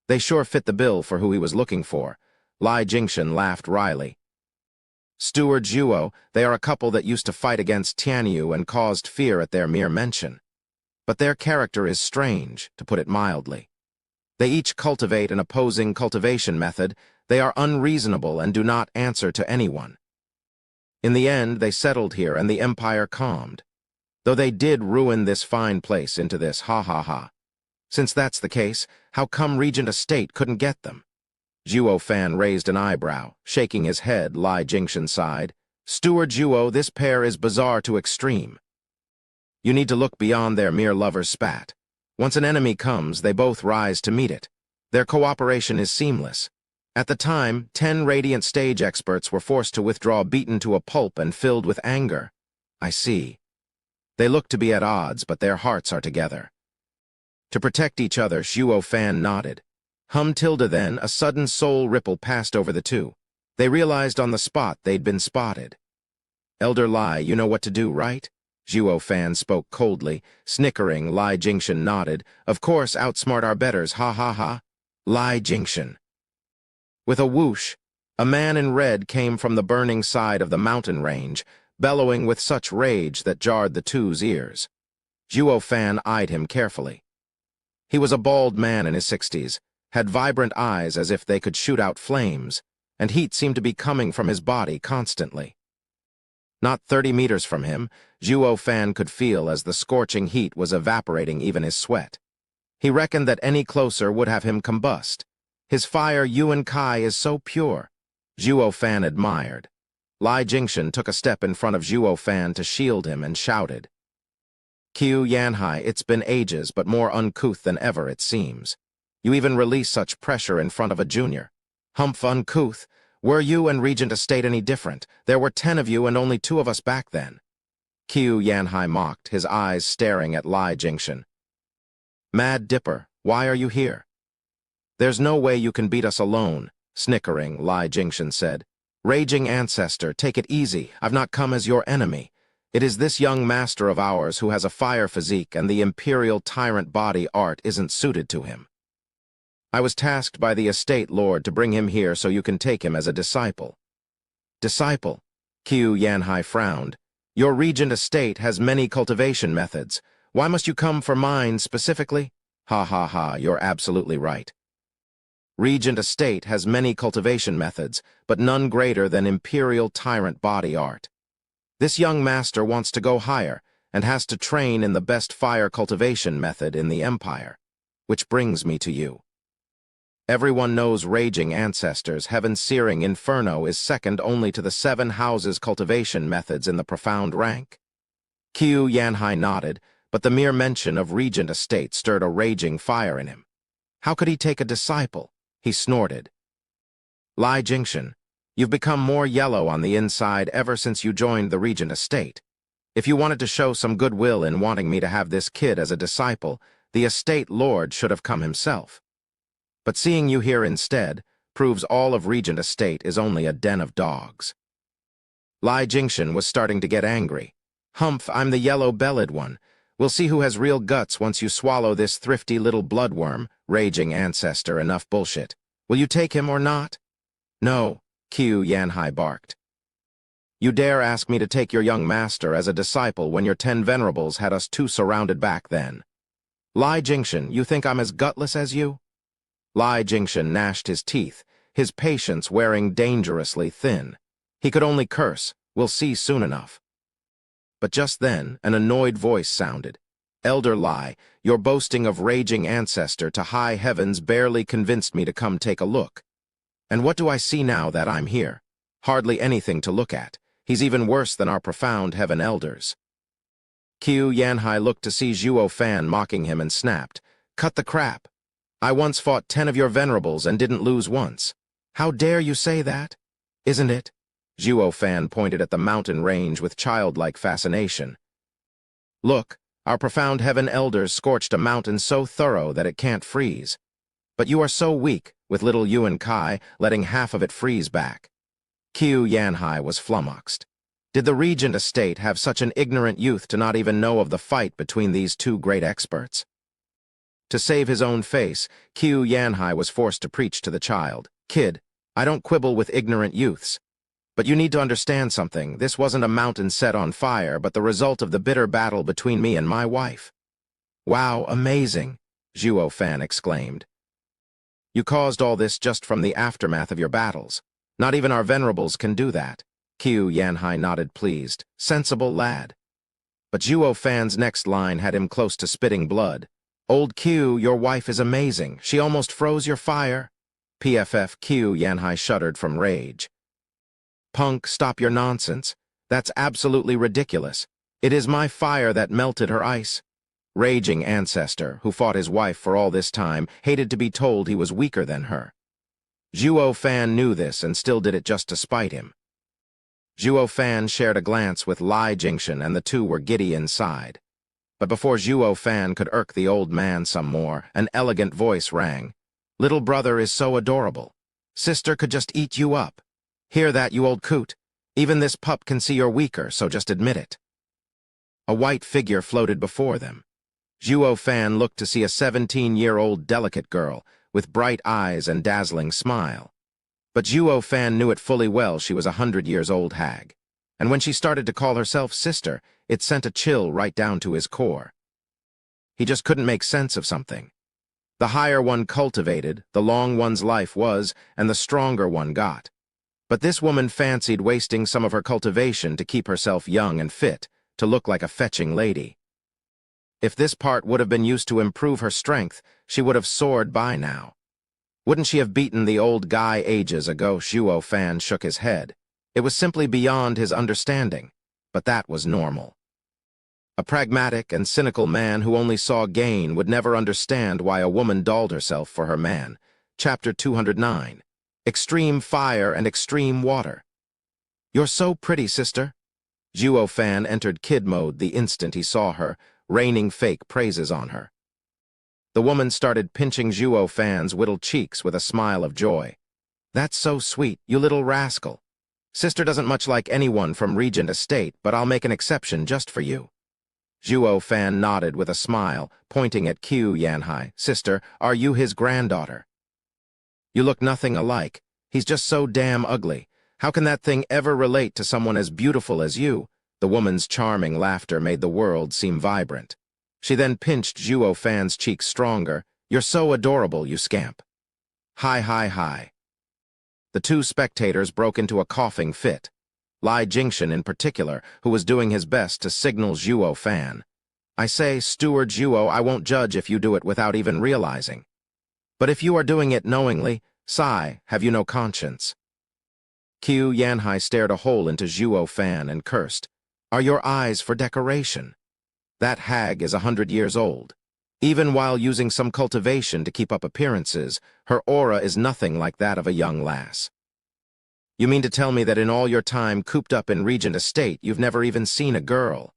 They sure fit the bill for who he was looking for. Lai Jingshan laughed wryly. Steward Zhuo, they are a couple that used to fight against Tianyu and caused fear at their mere mention. But their character is strange, to put it mildly. They each cultivate an opposing cultivation method. They are unreasonable and do not answer to anyone. In the end, they settled here and the empire calmed. Though they did ruin this fine place into this ha-ha-ha. Since that's the case, how come Regent Estate couldn't get them? Zhuo Fan raised an eyebrow, shaking his head. Lai Jingshan sighed. Steward Zhuo, this pair is bizarre to extreme. You need to look beyond their mere lovers' spat. Once an enemy comes, they both rise to meet it. Their cooperation is seamless. At the time, 10 Radiant stage experts were forced to withdraw beaten to a pulp and filled with anger. I see. They look to be at odds, but their hearts are together. To protect each other, Zhuo Fan nodded. Tilde then, a sudden soul ripple passed over the 2. They realized on the spot they'd been spotted. "Elder Lai, you know what to do, right?" Zhuo Fan spoke coldly. Snickering, Lai Jingshan nodded. "Of course, outsmart our betters, ha ha ha." Lai Jingshan. With a whoosh, a man in red came from the burning side of the mountain range, bellowing with such rage that jarred the two's ears. Zhuo Fan eyed him carefully. He was a bald man in his 60s, had vibrant eyes as if they could shoot out flames, and heat seemed to be coming from his body constantly. Not 30 meters from him, Zhuo Fan could feel as the scorching heat was evaporating even his sweat. He reckoned that any closer would have him combust. His fire Yuan Kai is so pure. Zhuo Fan admired. Lai Jingshan took a step in front of Zhuo Fan to shield him and shouted, "Qiu Yanhai, it's been ages, but more uncouth than ever, it seems. You even release such pressure in front of a junior. Humph, uncouth. Were you and Regent Estate any different? There were 10 of you and only 2 of us back then." Qiu Yanhai mocked, his eyes staring at Lai Jingshan. "Mad Dipper, why are you here?" "There's no way you can beat us alone," snickering, Lai Jingshan said. "Raging Ancestor, take it easy. I've not come as your enemy. It is this young master of ours who has a fire physique and the imperial tyrant body art isn't suited to him. I was tasked by the estate lord to bring him here so you can take him as a disciple." "Disciple?" Qiu Yanhai frowned. "Your Regent Estate has many cultivation methods. Why must you come for mine specifically?" "Ha ha ha, you're absolutely right. Regent Estate has many cultivation methods, but none greater than imperial tyrant body art. This young master wants to go higher and has to train in the best fire cultivation method in the Empire. Which brings me to you. Everyone knows Raging Ancestors' heaven-searing Inferno is second only to the 7 houses cultivation methods in the profound rank." Qiu Yanhai nodded, but the mere mention of Regent Estate stirred a raging fire in him. How could he take a disciple? He snorted. "Lai Jingshan, you've become more yellow on the inside ever since you joined the Regent Estate. If you wanted to show some goodwill in wanting me to have this kid as a disciple, the estate lord should have come himself. But seeing you here instead proves all of Regent Estate is only a den of dogs." Lai Jingshan was starting to get angry. "Humph, I'm the yellow-bellied one. We'll see who has real guts once you swallow this thrifty little bloodworm, Raging Ancestor, enough bullshit. Will you take him or not?" "No," Qiu Yanhai barked. "You dare ask me to take your young master as a disciple when your 10 venerables had us 2 surrounded back then? Lai Jingshan, you think I'm as gutless as you?" Lai Jingshan gnashed his teeth, his patience wearing dangerously thin. He could only curse, "We'll see soon enough." But just then, an annoyed voice sounded. "Elder Lai, your boasting of Raging Ancestor to high heavens barely convinced me to come take a look. And what do I see now that I'm here? Hardly anything to look at. He's even worse than our profound heaven elders." Qiu Yanhai looked to see Zhuo Fan mocking him and snapped, "Cut the crap. I once fought 10 of your venerables and didn't lose once. How dare you say that? Isn't it?" Zhuo Fan pointed at the mountain range with childlike fascination. "Look, our profound heaven elders scorched a mountain so thorough that it can't freeze. But you are so weak, with little Yuan Kai, letting half of it freeze back." Qiu Yanhai was flummoxed. Did the Regent Estate have such an ignorant youth to not even know of the fight between these 2 great experts? To save his own face, Qiu Yanhai was forced to preach to the child. "Kid, I don't quibble with ignorant youths. But you need to understand something. This wasn't a mountain set on fire, but the result of the bitter battle between me and my wife." "Wow, amazing," Zhuo Fan exclaimed. "You caused all this just from the aftermath of your battles. Not even our venerables can do that." Qiu Yanhai nodded pleased. "Sensible lad." But Zhuo Fan's next line had him close to spitting blood. "Old Qiu, your wife is amazing. She almost froze your fire." PFF Qiu Yanhai shuddered from rage. "Punk, stop your nonsense. That's absolutely ridiculous. It is my fire that melted her ice." Raging Ancestor, who fought his wife for all this time, hated to be told he was weaker than her. Zhuo Fan knew this and still did it just to spite him. Zhuo Fan shared a glance with Lai Jingshan and the 2 were giddy inside. But before Zhuo Fan could irk the old man some more, an elegant voice rang. "Little brother is so adorable. Sister could just eat you up." Hear that, you old coot? Even this pup can see you're weaker, so just admit it. A white figure floated before them. Zhuo Fan looked to see a 17-year-old delicate girl with bright eyes and dazzling smile. But Zhuo Fan knew it fully well she was a 100-years-old hag. And when she started to call herself sister, it sent a chill right down to his core. He just couldn't make sense of something. The higher one cultivated, the long one's life was, and the stronger one got. But this woman fancied wasting some of her cultivation to keep herself young and fit, to look like a fetching lady. If this part would have been used to improve her strength, she would have soared by now. Wouldn't she have beaten the old guy ages ago? Zhuo Fan shook his head. It was simply beyond his understanding, but that was normal. A pragmatic and cynical man who only saw gain would never understand why a woman dolled herself for her man. Chapter 209. Extreme Fire and Extreme Water. You're so pretty, sister. Zhuo Fan entered kid mode the instant he saw her, raining fake praises on her. The woman started pinching Zhuo Fan's whittled cheeks with a smile of joy. That's so sweet, you little rascal. Sister doesn't much like anyone from Regent Estate, but I'll make an exception just for you. Zhuo Fan nodded with a smile, pointing at Qiu Yanhai. Sister, are you his granddaughter? You look nothing alike. He's just so damn ugly. How can that thing ever relate to someone as beautiful as you? The woman's charming laughter made the world seem vibrant. She then pinched Zhuo Fan's cheeks stronger. You're so adorable, you scamp. Hi, hi, hi. The two spectators broke into a coughing fit. Lai Jingshan in particular, who was doing his best to signal Zhuo Fan. I say, Steward Zhuo, I won't judge if you do it without even realizing. But if you are doing it knowingly, sigh, have you no conscience? Qiu Yanhai stared a hole into Zhuo Fan and cursed. Are your eyes for decoration? That hag is 100 years old. Even while using some cultivation to keep up appearances, her aura is nothing like that of a young lass. You mean to tell me that in all your time cooped up in Regent Estate, you've never even seen a girl?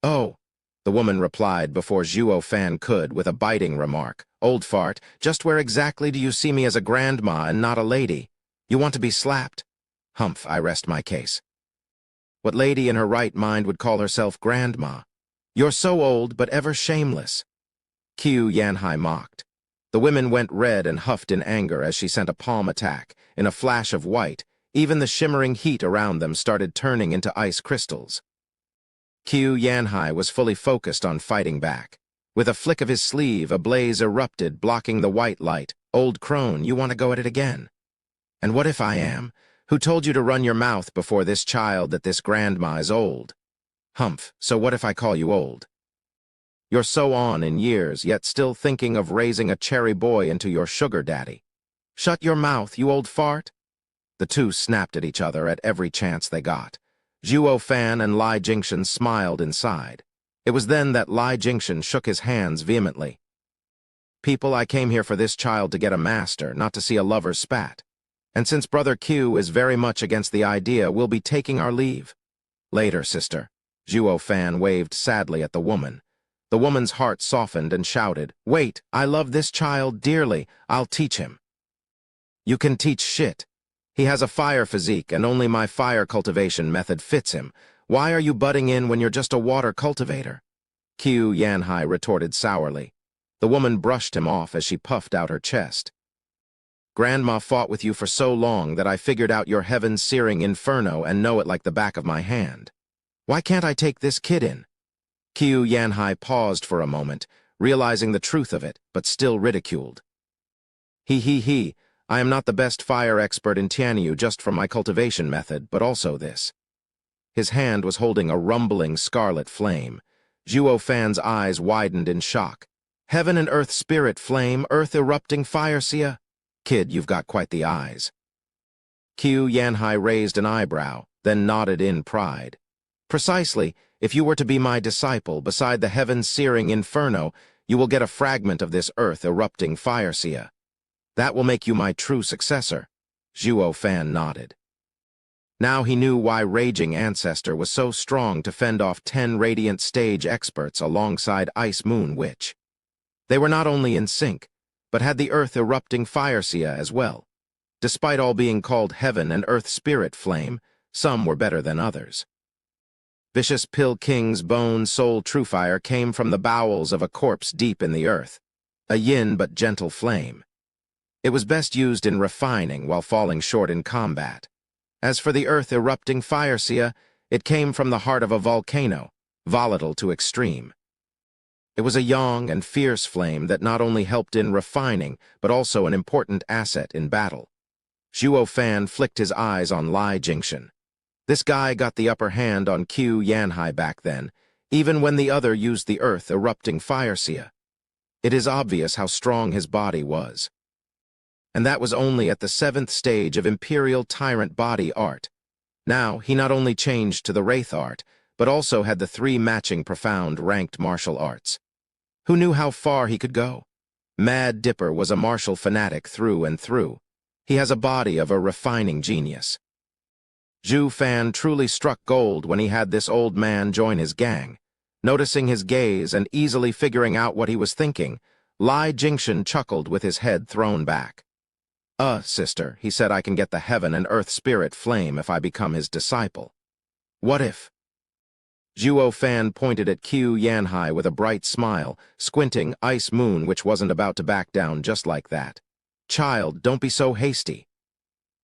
Oh, the woman replied before Zhuo Fan could, with a biting remark. Old fart, just where exactly do you see me as a grandma and not a lady? You want to be slapped? Humph, I rest my case. What lady in her right mind would call herself grandma? You're so old, but ever shameless. Qiu Yanhai mocked. The women went red and huffed in anger as she sent a palm attack. In a flash of white, even the shimmering heat around them started turning into ice crystals. Qiu Yanhai was fully focused on fighting back. With a flick of his sleeve, a blaze erupted, blocking the white light. Old crone, you want to go at it again? And what if I am? Who told you to run your mouth before this child that this grandma is old? Humph, so what if I call you old? You're so on in years, yet still thinking of raising a cherry boy into your sugar daddy. Shut your mouth, you old fart. The two snapped at each other at every chance they got. Zhuo Fan and Lai Jingshan smiled inside. It was then that Lai Jingshan shook his hands vehemently. People, I came here for this child to get a master, not to see a lover spat. And since Brother Q is very much against the idea, we'll be taking our leave. Later, sister. Zhuo Fan waved sadly at the woman. The woman's heart softened and shouted, Wait, I love this child dearly. I'll teach him. You can teach shit. He has a fire physique and only my fire cultivation method fits him. Why are you butting in when you're just a water cultivator? Qiu Yanhai retorted sourly. The woman brushed him off as she puffed out her chest. Grandma fought with you for so long that I figured out your heaven-searing inferno and know it like the back of my hand. Why can't I take this kid in? Qiu Yanhai paused for a moment, realizing the truth of it, but still ridiculed. He. I am not the best fire expert in Tianyu just from my cultivation method, but also this. His hand was holding a rumbling scarlet flame. Zhuo Fan's eyes widened in shock. Heaven and earth spirit flame, earth erupting fire sia? Kid, you've got quite the eyes. Qiu Yanhai raised an eyebrow, then nodded in pride. Precisely, if you were to be my disciple, beside the heaven-searing inferno, you will get a fragment of this earth-erupting fire sia. That will make you my true successor. Zhuo Fan nodded. Now he knew why Raging Ancestor was so strong to fend off 10 Radiant Stage experts alongside Ice Moon Witch. They were not only in sync, but had the earth-erupting fire sia as well. Despite all being called heaven and earth spirit flame, some were better than others. Vicious Pill King's bone soul true fire came from the bowels of a corpse deep in the earth, a yin but gentle flame. It was best used in refining while falling short in combat. As for the earth erupting fire sia, it came from the heart of a volcano, volatile to extreme. It was a young and fierce flame that not only helped in refining, but also an important asset in battle. Zhuo Fan flicked his eyes on Lai Jingxian. This guy got the upper hand on Qiu Yanhai back then, even when the other used the earth erupting fire sia. It is obvious how strong his body was. And that was only at the 7th stage of Imperial Tyrant Body Art. Now, he not only changed to the Wraith Art, but also had the 3 matching profound ranked martial arts. Who knew how far he could go? Mad Dipper was a martial fanatic through and through. He has a body of a refining genius. Zhu Fan truly struck gold when he had this old man join his gang. Noticing his gaze and easily figuring out what he was thinking, Lai Jingxian chuckled with his head thrown back. Sister, he said I can get the heaven and earth spirit flame if I become his disciple. What if? Zhuo Fan pointed at Qiu Yanhai with a bright smile, squinting Ice Moon which wasn't about to back down just like that. Child, don't be so hasty.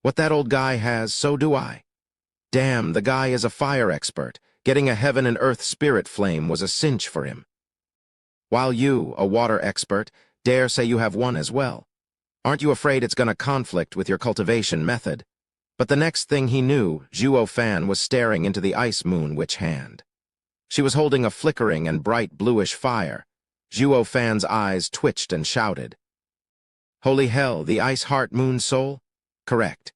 What that old guy has, so do I. Damn, the guy is a fire expert. Getting a heaven and earth spirit flame was a cinch for him. While you, a water expert, dare say you have one as well. Aren't you afraid it's gonna conflict with your cultivation method? But the next thing he knew, Zhuo Fan was staring into the Ice Moon Witch hand. She was holding a flickering and bright bluish fire. Zhuo Fan's eyes twitched and shouted. Holy hell, the Ice Heart Moon Soul? Correct.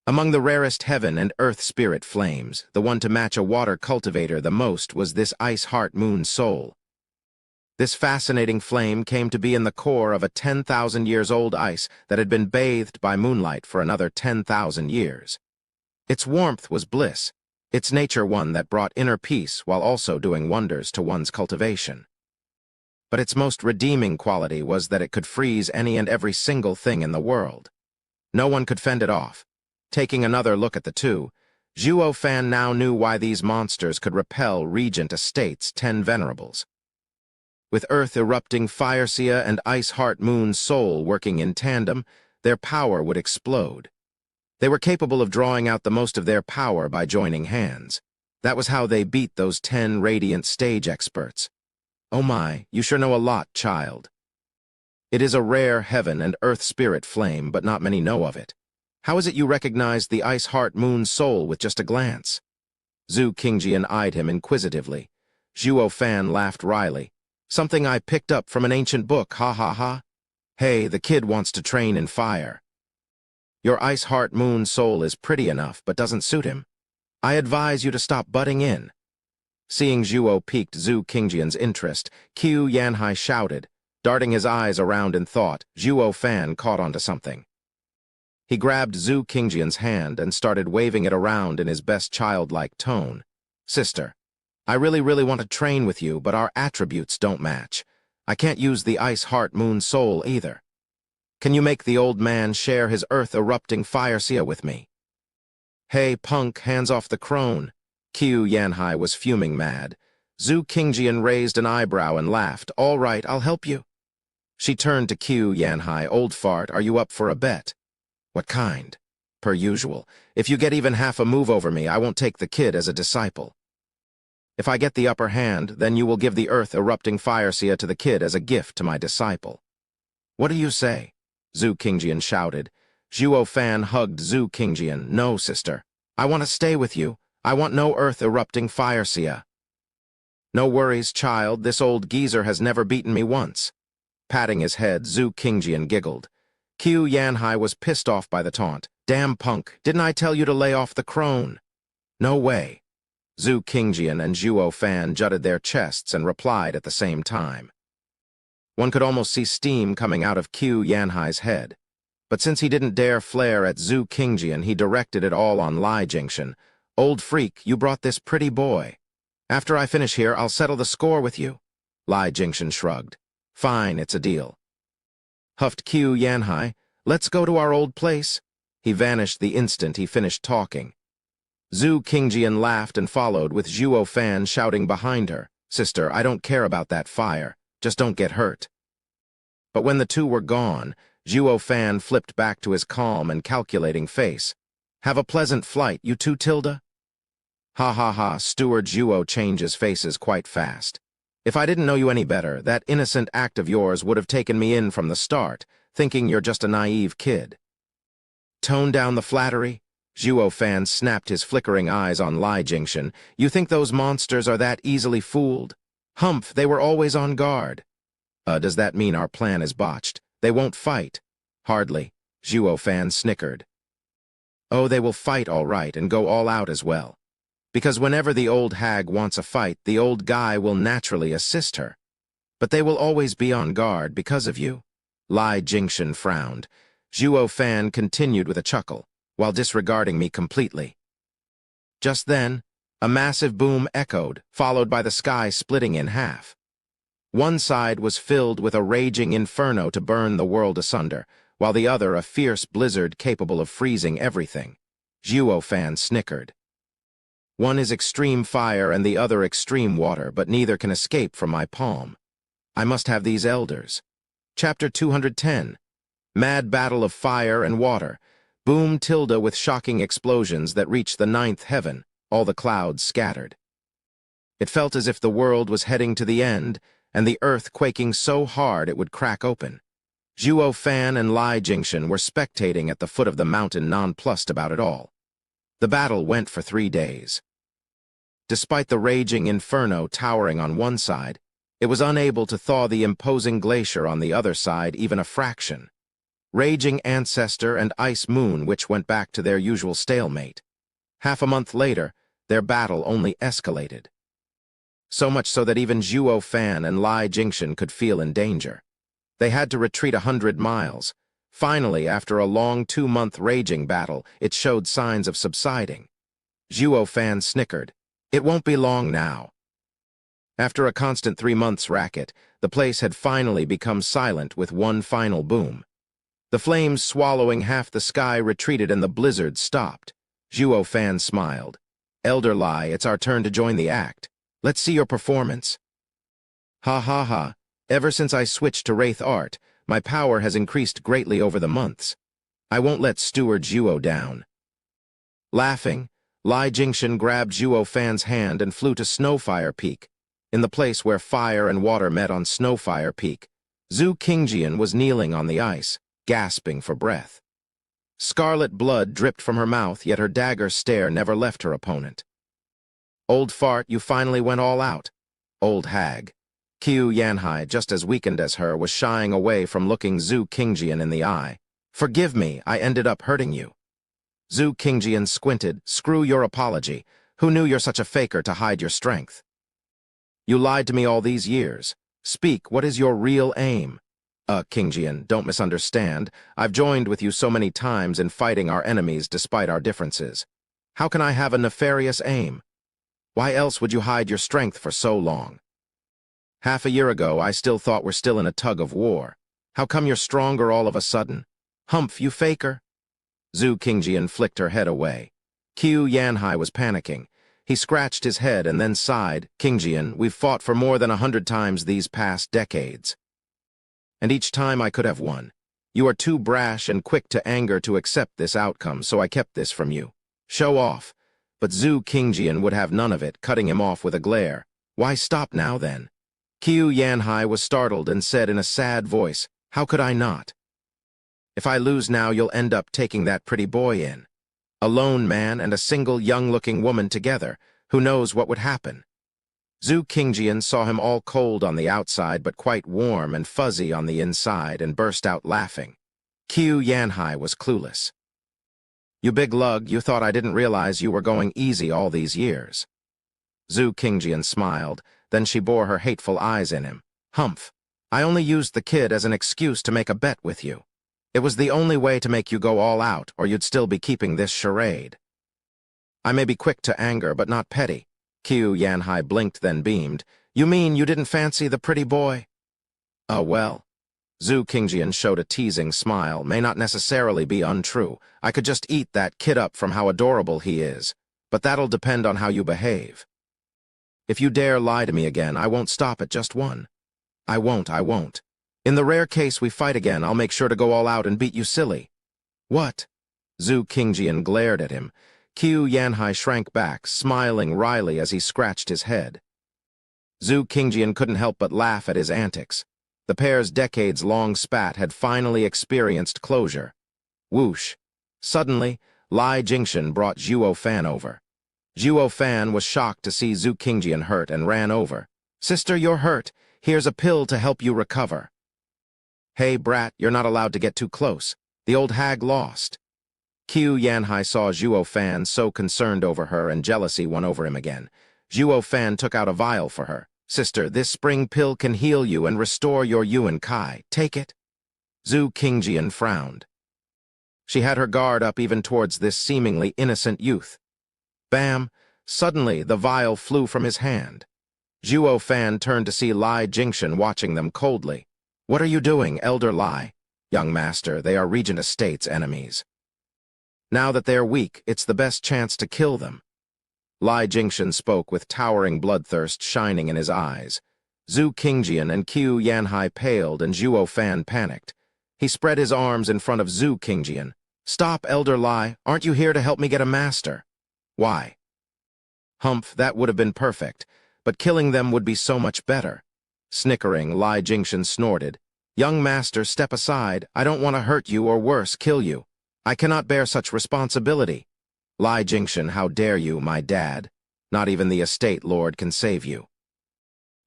Among the rarest heaven and earth spirit flames, the one to match a water cultivator the most was this Ice Heart Moon Soul. This fascinating flame came to be in the core of a 10,000 years old ice that had been bathed by moonlight for another 10,000 years. Its warmth was bliss, its nature one that brought inner peace while also doing wonders to one's cultivation. But its most redeeming quality was that it could freeze any and every single thing in the world. No one could fend it off. Taking another look at the two, Zhuo Fan now knew why these monsters could repel Regent Estate's 10 venerables. With earth erupting fire sia and Ice Heart Moon Soul working in tandem, their power would explode. They were capable of drawing out the most of their power by joining hands. That was how they beat those 10 radiant stage experts. Oh my, you sure know a lot, child. It is a rare heaven and earth spirit flame, but not many know of it. How is it you recognized the Ice Heart Moon Soul with just a glance? Zhu Qingjian eyed him inquisitively. Zhuo Fan laughed wryly. Something I picked up from an ancient book, ha ha ha. Hey, the kid wants to train in fire. Your Ice Heart Moon Soul is pretty enough, but doesn't suit him. I advise you to stop butting in. Seeing Zhuo piqued Zhu Qingjian's interest, Qiu Yanhai shouted. Darting his eyes around in thought, Zhuo Fan caught onto something. He grabbed Zhu Qingjian's hand and started waving it around in his best childlike tone. Sister, I really want to train with you, but our attributes don't match. I can't use the Ice Heart Moon Soul either. Can you make the old man share his earth-erupting fire sia with me? Hey, punk, hands off the crone. Qiu Yanhai was fuming mad. Zhu Qingjian raised an eyebrow and laughed. All right, I'll help you. She turned to Qiu Yanhai. Old fart, are you up for a bet? What kind? Per usual. If you get even half a move over me, I won't take the kid as a disciple. If I get the upper hand, then you will give the earth-erupting fire sia to the kid as a gift to my disciple. What do you say? Zhu Qingjian shouted. Zhuo Fan hugged Zhu Qingjian. No, sister. I want to stay with you. I want no earth-erupting fire sia. No worries, child. This old geezer has never beaten me once. Patting his head, Zhu Qingjian giggled. Qiu Yanhai was pissed off by the taunt. Damn punk, didn't I tell you to lay off the crone? No way. Zhu Qingjian and Zhuo Fan jutted their chests and replied at the same time. One could almost see steam coming out of Qiu Yanhai's head. But since he didn't dare flare at Zhu Qingjian, he directed it all on Lai Jingxian. Old freak, you brought this pretty boy. After I finish here, I'll settle the score with you. Lai Jingxian shrugged. Fine, it's a deal. Huffed Qiu Yanhai. Let's go to our old place. He vanished the instant he finished talking. Zhu Qingjian laughed and followed, with Zhuo Fan shouting behind her, "Sister, I don't care about that fire. Just don't get hurt." But when the two were gone, Zhuo Fan flipped back to his calm and calculating face. "Have a pleasant flight, you two, Tilda?" "Ha ha ha," Steward Zhuo changes faces quite fast. "If I didn't know you any better, that innocent act of yours would have taken me in from the start, thinking you're just a naive kid." "Tone down the flattery?" Zhuo Fan snapped his flickering eyes on Lai Jingxian. "You think those monsters are that easily fooled? Humph, they were always on guard." Does that mean our plan is botched? They won't fight?" "Hardly," Zhuo Fan snickered. "Oh, they will fight all right and go all out as well. Because whenever the old hag wants a fight, the old guy will naturally assist her. But they will always be on guard because of you." Lai Jingxian frowned. Zhuo Fan continued with a chuckle, while disregarding me completely. Just then, a massive boom echoed, followed by the sky splitting in half. One side was filled with a raging inferno to burn the world asunder, while the other a fierce blizzard capable of freezing everything. Zhuo Fan snickered. "One is extreme fire and the other extreme water, but neither can escape from my palm. I must have these elders." Chapter 210. Mad Battle of Fire and Water. Boom tilde with shocking explosions that reached the ninth heaven, all the clouds scattered. It felt as if the world was heading to the end, and the earth quaking so hard it would crack open. Zhuo Fan and Lai Jingxian were spectating at the foot of the mountain, nonplussed about it all. The battle went for 3 days. Despite the raging inferno towering on one side, it was unable to thaw the imposing glacier on the other side even a fraction. Raging Ancestor and Ice Moon, which went back to their usual stalemate. Half a month later, their battle only escalated. So much so that even Zhuo Fan and Lai Jingxian could feel in danger. They had to retreat 100 miles. Finally, after a long 2-month raging battle, it showed signs of subsiding. Zhuo Fan snickered. "It won't be long now." After a constant 3 months racket, the place had finally become silent with one final boom. The flames swallowing half the sky retreated and the blizzard stopped. Zhuo Fan smiled. "Elder Lai, it's our turn to join the act. Let's see your performance." "Ha ha ha. Ever since I switched to Wraith Art, my power has increased greatly over the months. I won't let Steward Zhuo down." Laughing, Lai Jingxian grabbed Zhuo Fan's hand and flew to Snowfire Peak. In the place where fire and water met on Snowfire Peak, Zhu Qingjian was kneeling on the ice, gasping for breath. Scarlet blood dripped from her mouth, yet her dagger stare never left her opponent. "Old fart, you finally went all out." Old hag. Qiu Yanhai, just as weakened as her, was shying away from looking Zhu Qingjian in the eye. "Forgive me, I ended up hurting you." Zhu Qingjian squinted. "Screw your apology. Who knew you're such a faker to hide your strength? You lied to me all these years. Speak, what is your real aim?" Qingjian, don't misunderstand. I've joined with you so many times in fighting our enemies despite our differences. How can I have a nefarious aim? Why else would you hide your strength for so long? Half a year ago, I still thought we're still in a tug of war. How come you're stronger all of a sudden? Humph, you faker." Zhu Qingjian flicked her head away. Qiu Yanhai was panicking. He scratched his head and then sighed. "Qingjian, we've fought for more than 100 times these past decades. And each time I could have won. You are too brash and quick to anger to accept this outcome, so I kept this from you. Show off." But Zhu Qingjian would have none of it, cutting him off with a glare. "Why stop now, then?" Qiu Yanhai was startled and said in a sad voice, "How could I not? If I lose now, you'll end up taking that pretty boy in. A lone man and a single young-looking woman together. Who knows what would happen?" Zhu Qingjian saw him all cold on the outside but quite warm and fuzzy on the inside and burst out laughing. Qiu Yanhai was clueless. "You big lug, you thought I didn't realize you were going easy all these years." Zhu Qingjian smiled, then she bore her hateful eyes in him. "Humph, I only used the kid as an excuse to make a bet with you. It was the only way to make you go all out, or you'd still be keeping this charade. I may be quick to anger, but not petty." Qiu Yanhai blinked, then beamed. "You mean you didn't fancy the pretty boy?" "Oh, well. Zhu Qingjian showed a teasing smile. May not necessarily be untrue. I could just eat that kid up from how adorable he is. But that'll depend on how you behave. If you dare lie to me again, I won't stop at just one. I won't. In the rare case we fight again, I'll make sure to go all out and beat you silly. What? Zhu Qingjian glared at him. Qiu Yanhai shrank back, smiling wryly as he scratched his head. Zhu Qingjian couldn't help but laugh at his antics. The pair's decades-long spat had finally experienced closure. Whoosh. Suddenly, Lai Jingshan brought Zhuo Fan over. Zhuo Fan was shocked to see Zhu Qingjian hurt and ran over. "Sister, you're hurt. Here's a pill to help you recover." "Hey, brat, you're not allowed to get too close. The old hag lost." Qiu Yanhai saw Zhuo Fan so concerned over her and jealousy won over him again. Zhuo Fan took out a vial for her. "Sister, this spring pill can heal you and restore your Yuan Kai. Take it." Zhu Qingjian frowned. She had her guard up even towards this seemingly innocent youth. Bam! Suddenly, the vial flew from his hand. Zhuo Fan turned to see Lai Jingshan watching them coldly. "What are you doing, Elder Lai?" "Young master, they are Regent Estate's enemies. Now that they're weak, it's the best chance to kill them." Lai Jingshan spoke with towering bloodthirst shining in his eyes. Zhu Qingjian and Qiu Yanhai paled and Zhuo Fan panicked. He spread his arms in front of Zhu Qingjian. "Stop, Elder Lai. Aren't you here to help me get a master?" "Why?" "Humph, that would have been perfect, but killing them would be so much better." Snickering, Lai Jingshan snorted. "Young master, step aside. I don't want to hurt you or worse, kill you. I cannot bear such responsibility." "Lai Jingshan, how dare you, my dad? Not even the estate lord can save you.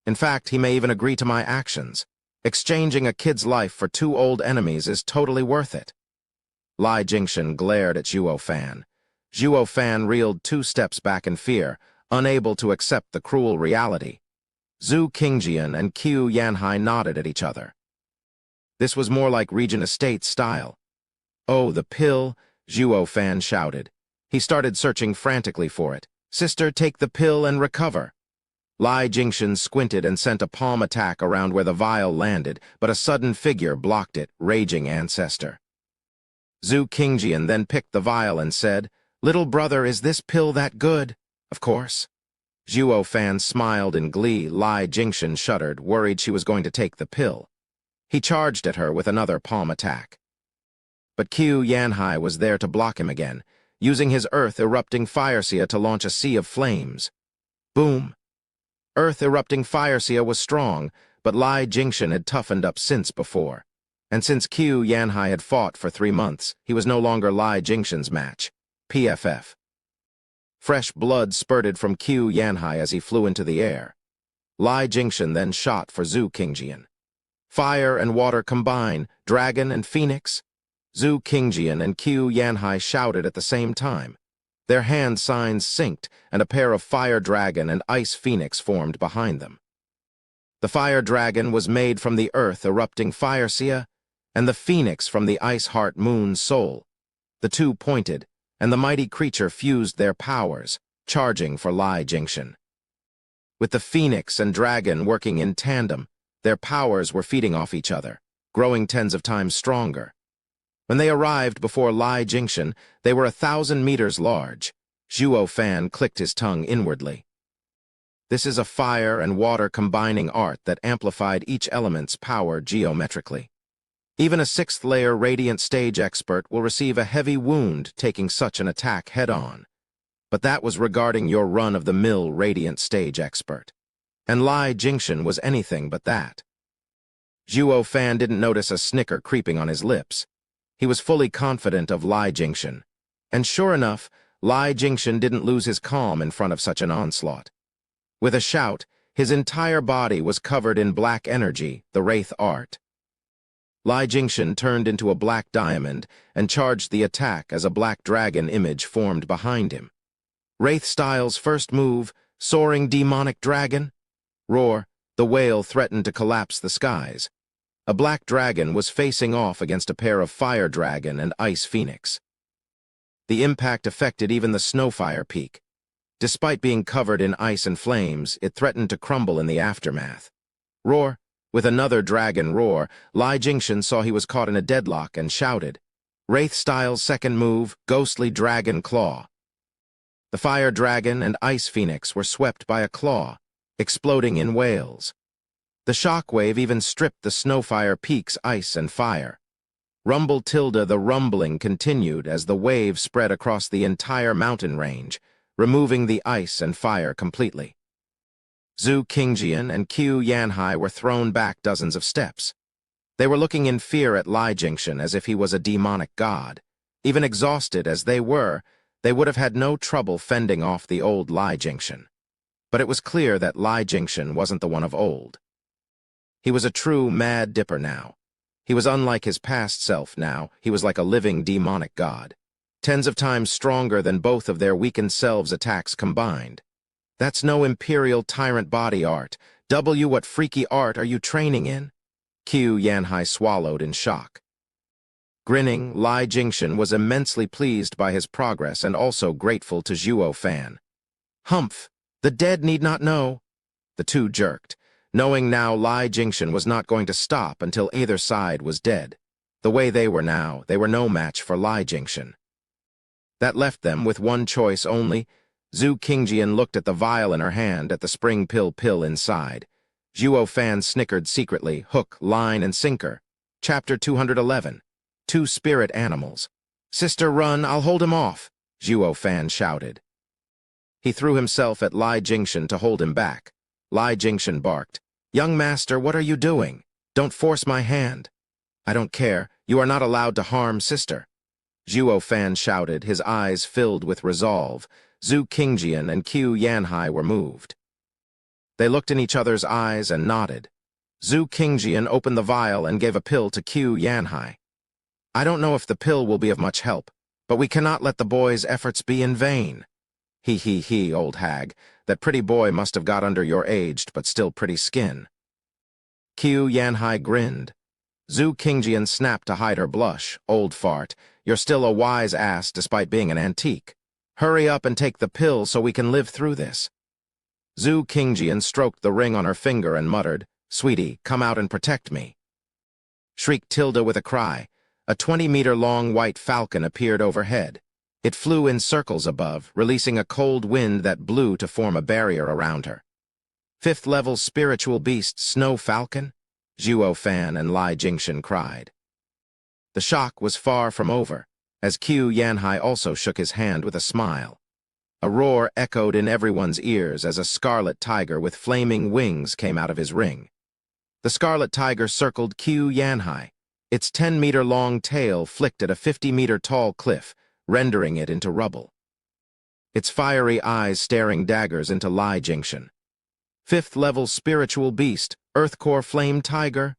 In fact, he may even agree to my actions. Exchanging a kid's life for 2 old enemies is totally worth it." Lai Jingshan glared at Zhuo Fan. Zhuo Fan reeled 2 steps back in fear, unable to accept the cruel reality. Zhu Qingjian and Qiu Yanhai nodded at each other. This was more like Regent Estate style. "Oh, the pill," Zhuo Fan shouted. He started searching frantically for it. "Sister, take the pill and recover." Lai Jingshan squinted and sent a palm attack around where the vial landed, but a sudden figure blocked it, raging ancestor. Zhu Qingjian then picked the vial and said, "Little brother, is this pill that good?" "Of course." Zhuo Fan smiled in glee. Lai Jingshan shuddered, worried she was going to take the pill. He charged at her with another palm attack. But Qiu Yanhai was there to block him again, using his earth-erupting fire seer to launch a sea of flames. Boom! Earth-erupting fire seer was strong, but Lai Jingshan had toughened up since before. And since Qiu Yanhai had fought for 3 months, he was no longer Lai Jingshan's match. PFF. Fresh blood spurted from Qiu Yanhai as he flew into the air. Lai Jingshan then shot for Zhu Qingjian. Fire and water combine, dragon and phoenix. Zhu Qingjian and Qiu Yanhai shouted at the same time. Their hand signs synced, and a pair of fire dragon and ice phoenix formed behind them. The fire dragon was made from the earth-erupting fire seer, and the phoenix from the ice heart moon's soul. The 2 pointed, and the mighty creature fused their powers, charging for Lai Jingshan. With the phoenix and dragon working in tandem, their powers were feeding off each other, growing tens of times stronger. When they arrived before Lai Jingshan, they were 1,000 meters large. Zhuo Fan clicked his tongue inwardly. This is a fire and water combining art that amplified each element's power geometrically. Even a 6th-layer radiant stage expert will receive a heavy wound taking such an attack head-on. But that was regarding your run-of-the-mill radiant stage expert. And Lai Jingshan was anything but that. Zhuo Fan didn't notice a snicker creeping on his lips. He was fully confident of Lai Jingshan. And sure enough, Lai Jingshan didn't lose his calm in front of such an onslaught. With a shout, his entire body was covered in black energy, the Wraith art. Lai Jingshan turned into a black diamond and charged the attack as a black dragon image formed behind him. Wraith Style's first move, soaring demonic dragon. Roar, the whale threatened to collapse the skies. A black dragon was facing off against a pair of fire dragon and ice phoenix. The impact affected even the Snowfire Peak. Despite being covered in ice and flames, it threatened to crumble in the aftermath. Roar, With another dragon roar, Lai Jingshan saw he was caught in a deadlock and shouted, Wraith-Style's second move, Ghostly Dragon Claw. The Fire Dragon and Ice Phoenix were swept by a claw, exploding in wails. The shockwave even stripped the Snowfire Peak's ice and fire. Rumble Tilda the rumbling continued as the wave spread across the entire mountain range, removing the ice and fire completely. Zhu Qingjian and Qiu Yanhai were thrown back dozens of steps. They were looking in fear at Lai Jingshan as if he was a demonic god. Even exhausted as they were, they would have had no trouble fending off the old Lai Jingshan. But it was clear that Lai Jingshan wasn't the one of old. He was a true Mad Dipper now. He was unlike his past self now. He was like a living demonic god, tens of times stronger than both of their weakened selves' attacks combined. That's no imperial tyrant body art. What freaky art are you training in? Qiu Yanhai swallowed in shock. Grinning, Lai Jingshan was immensely pleased by his progress and also grateful to Zhuo Fan. Humph! The dead need not know. The two jerked, knowing now Lai Jingshan was not going to stop until either side was dead. The way they were now, they were no match for Lai Jingshan. That left them with one choice only. Zhu Qingjian looked at the vial in her hand, at the spring pill inside. Zhuo Fan snickered secretly, hook, line, and sinker. Chapter 211. Two Spirit Animals. Sister, run, I'll hold him off, Zhuo Fan shouted. He threw himself at Lai Jingshan to hold him back. Lai Jingshan barked, Young master, what are you doing? Don't force my hand. I don't care. You are not allowed to harm sister. Zhuo Fan shouted, his eyes filled with resolve. Zhu Qingjian and Qiu Yanhai were moved. They looked in each other's eyes and nodded. Zhu Qingjian opened the vial and gave a pill to Qiu Yanhai. I don't know if the pill will be of much help, but we cannot let the boy's efforts be in vain. He, old hag, that pretty boy must have got under your aged but still pretty skin. Qiu Yanhai grinned. Zhu Qingjian snapped to hide her blush. Old fart, you're still a wise ass despite being an antique. Hurry up and take the pill so we can live through this. Zhu Qingjian stroked the ring on her finger and muttered, Sweetie, come out and protect me. Shrieked Tilda with a cry. A 20-meter-long white falcon appeared overhead. It flew in circles above, releasing a cold wind that blew to form a barrier around her. Fifth-level spiritual beast Snow Falcon? Zhuo Fan and Lai Jingshan cried. The shock was far from over, as Qiu Yanhai also shook his hand with a smile. A roar echoed in everyone's ears as a scarlet tiger with flaming wings came out of his ring. The scarlet tiger circled Qiu Yanhai. Its 10-meter-long tail flicked at a 50-meter-tall cliff, rendering it into rubble. Its fiery eyes staring daggers into Lai Jingshan. Fifth-level spiritual beast, Earthcore Flame Tiger?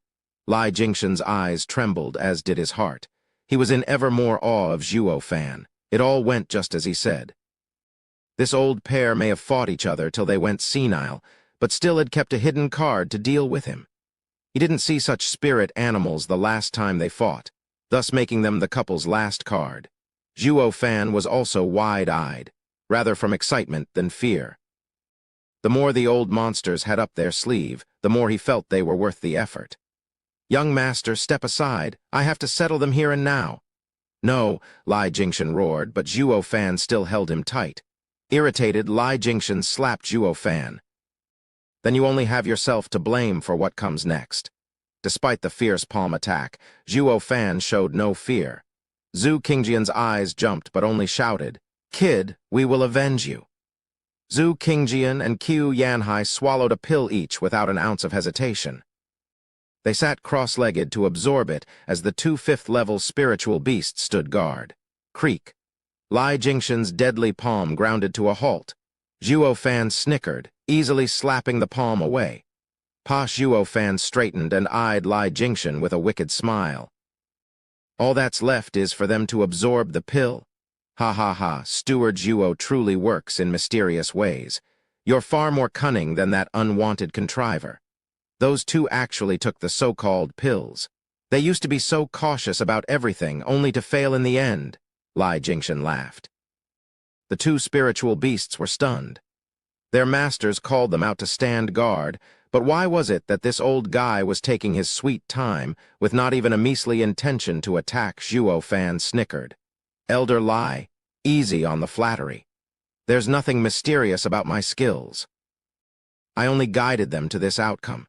Lai Jingshan's eyes trembled, as did his heart. He was in ever more awe of Zhuo Fan. It all went just as he said. This old pair may have fought each other till they went senile, but still had kept a hidden card to deal with him. He didn't see such spirit animals the last time they fought, thus making them the couple's last card. Zhuo Fan was also wide-eyed, rather from excitement than fear. The more the old monsters had up their sleeve, the more he felt they were worth the effort. Young master, step aside. I have to settle them here and now. No, Lai Jingshan roared, but Zhuo Fan still held him tight. Irritated, Lai Jingshan slapped Zhuo Fan. Then you only have yourself to blame for what comes next. Despite the fierce palm attack, Zhuo Fan showed no fear. Zhu Qingjian's eyes jumped but only shouted, Kid, we will avenge you. Zhu Qingjian and Qiu Yanhai swallowed a pill each without an ounce of hesitation. They sat cross-legged to absorb it as the two fifth-level spiritual beasts stood guard. Creak. Lai Jingshan's deadly palm grounded to a halt. Zhuo Fan snickered, easily slapping the palm away. Zhuo Fan straightened and eyed Lai Jingshan with a wicked smile. All that's left is for them to absorb the pill. Ha, Steward Zhuo truly works in mysterious ways. You're far more cunning than that unwanted contriver. Those two actually took the so-called pills. They used to be so cautious about everything, only to fail in the end, Lai Jingshan laughed. The two spiritual beasts were stunned. Their masters called them out to stand guard, But why was it that this old guy was taking his sweet time, with not even a measly intention to attack? Zhuo Fan snickered. Elder Lai, easy on the flattery. There's nothing mysterious about my skills. I only guided them to this outcome.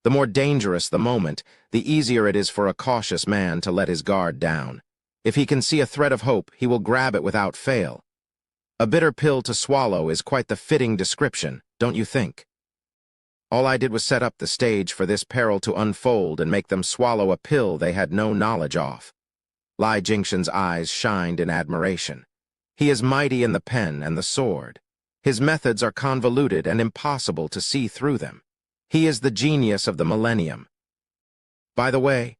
The more dangerous the moment, the easier it is for a cautious man to let his guard down. If he can see a thread of hope, he will grab it without fail. A bitter pill to swallow is quite the fitting description, don't you think? All I did was set up the stage for this peril to unfold and make them swallow a pill they had no knowledge of. Lai Jingshan's eyes shined in admiration. He is mighty in the pen and the sword. His methods are convoluted and impossible to see through them. He is the genius of the millennium. By the way,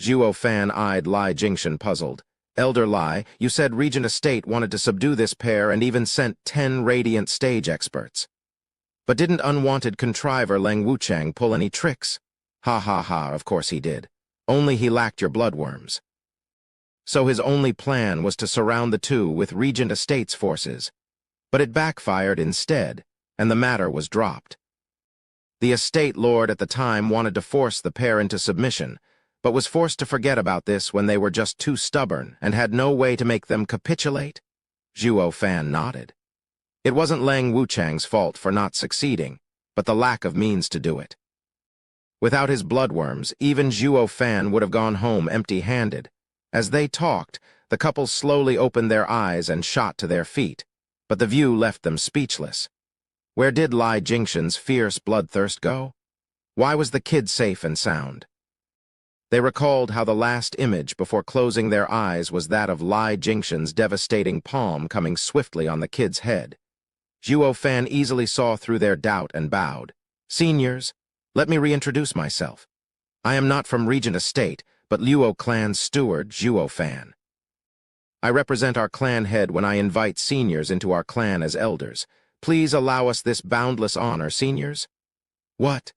Zhuo Fan eyed Lai Jingshan puzzled. Elder Lai, you said Regent Estate wanted to subdue this pair and even sent 10 radiant stage experts. But didn't unwanted contriver Leng Wuchang pull any tricks? Ha ha ha, of course he did. Only he lacked your bloodworms. So his only plan was to surround the two with Regent Estate's forces. But it backfired instead, and the matter was dropped. The estate lord at the time wanted to force the pair into submission, but was forced to forget about this when they were just too stubborn and had no way to make them capitulate? Zhuo Fan nodded. It wasn't Leng Wuchang's fault for not succeeding, but the lack of means to do it. Without his bloodworms, even Zhuo Fan would have gone home empty-handed. As they talked, the couple slowly opened their eyes and shot to their feet, but the view left them speechless. Where did Lai Jingshan's fierce bloodthirst go? Why was the kid safe and sound? They recalled how the last image before closing their eyes was that of Lai Jingshan's devastating palm coming swiftly on the kid's head. Zhuo Fan easily saw through their doubt and bowed. Seniors, let me reintroduce myself. I am not from Regent Estate, but Luo clan's steward, Zhuo Fan. I represent our clan head when I invite seniors into our clan as elders. Please allow us this boundless honor, seniors. What?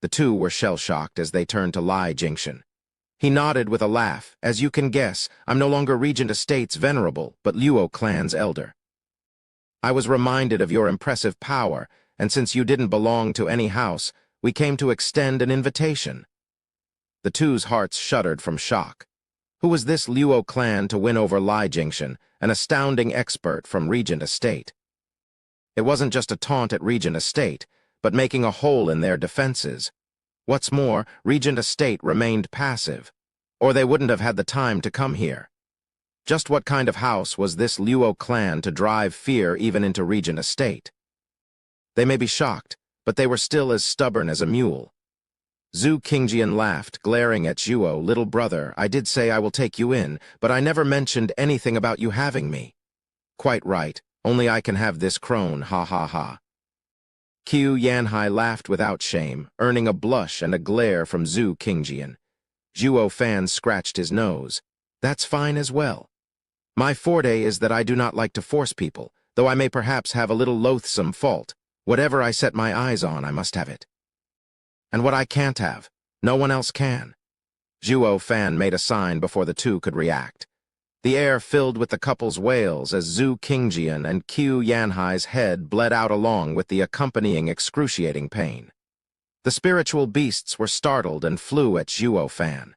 The two were shell-shocked as they turned to Lai Jingshan. He nodded with a laugh. As you can guess, I'm no longer Regent Estate's venerable, but Luo clan's elder. I was reminded of your impressive power, and since you didn't belong to any house, we came to extend an invitation. The two's hearts shuddered from shock. Who was this Luo clan to win over Lai Jingshan, an astounding expert from Regent Estate? It wasn't just a taunt at Regent Estate, but making a hole in their defenses. What's more, Regent Estate remained passive, or they wouldn't have had the time to come here. Just what kind of house was this Luo clan to drive fear even into Regent Estate? They may be shocked, but they were still as stubborn as a mule. Zhu Qingjian laughed, glaring at Zhuo. Little brother, I did say I will take you in, but I never mentioned anything about you having me. Quite right, only I can have this crone, ha ha ha. Qiu Yanhai laughed without shame, earning a blush and a glare from Zhu Qingjian. Zhuo Fan scratched his nose. That's fine as well. My forte is that I do not like to force people, though I may perhaps have a little loathsome fault. Whatever I set my eyes on, I must have it. And what I can't have, no one else can. Zhuo Fan made a sign before the two could react. The air filled with the couple's wails as Zhu Qingjian and Qiu Yanhai's head bled out along with the accompanying excruciating pain. The spiritual beasts were startled and flew at Zhuo Fan.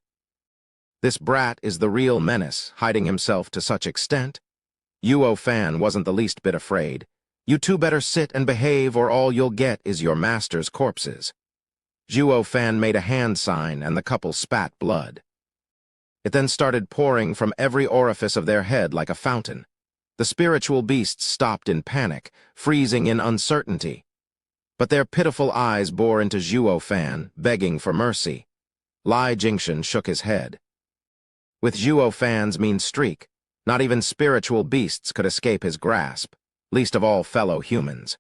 This brat is the real menace, hiding himself to such extent. Zhuo Fan wasn't the least bit afraid. You two better sit and behave or all you'll get is your master's corpses. Zhuo Fan made a hand sign and the couple spat blood. It then started pouring from every orifice of their head like a fountain. The spiritual beasts stopped in panic, freezing in uncertainty. But their pitiful eyes bore into Zhuo Fan, begging for mercy. Lai Jingshan shook his head. With Zhuo Fan's mean streak, not even spiritual beasts could escape his grasp, least of all fellow humans.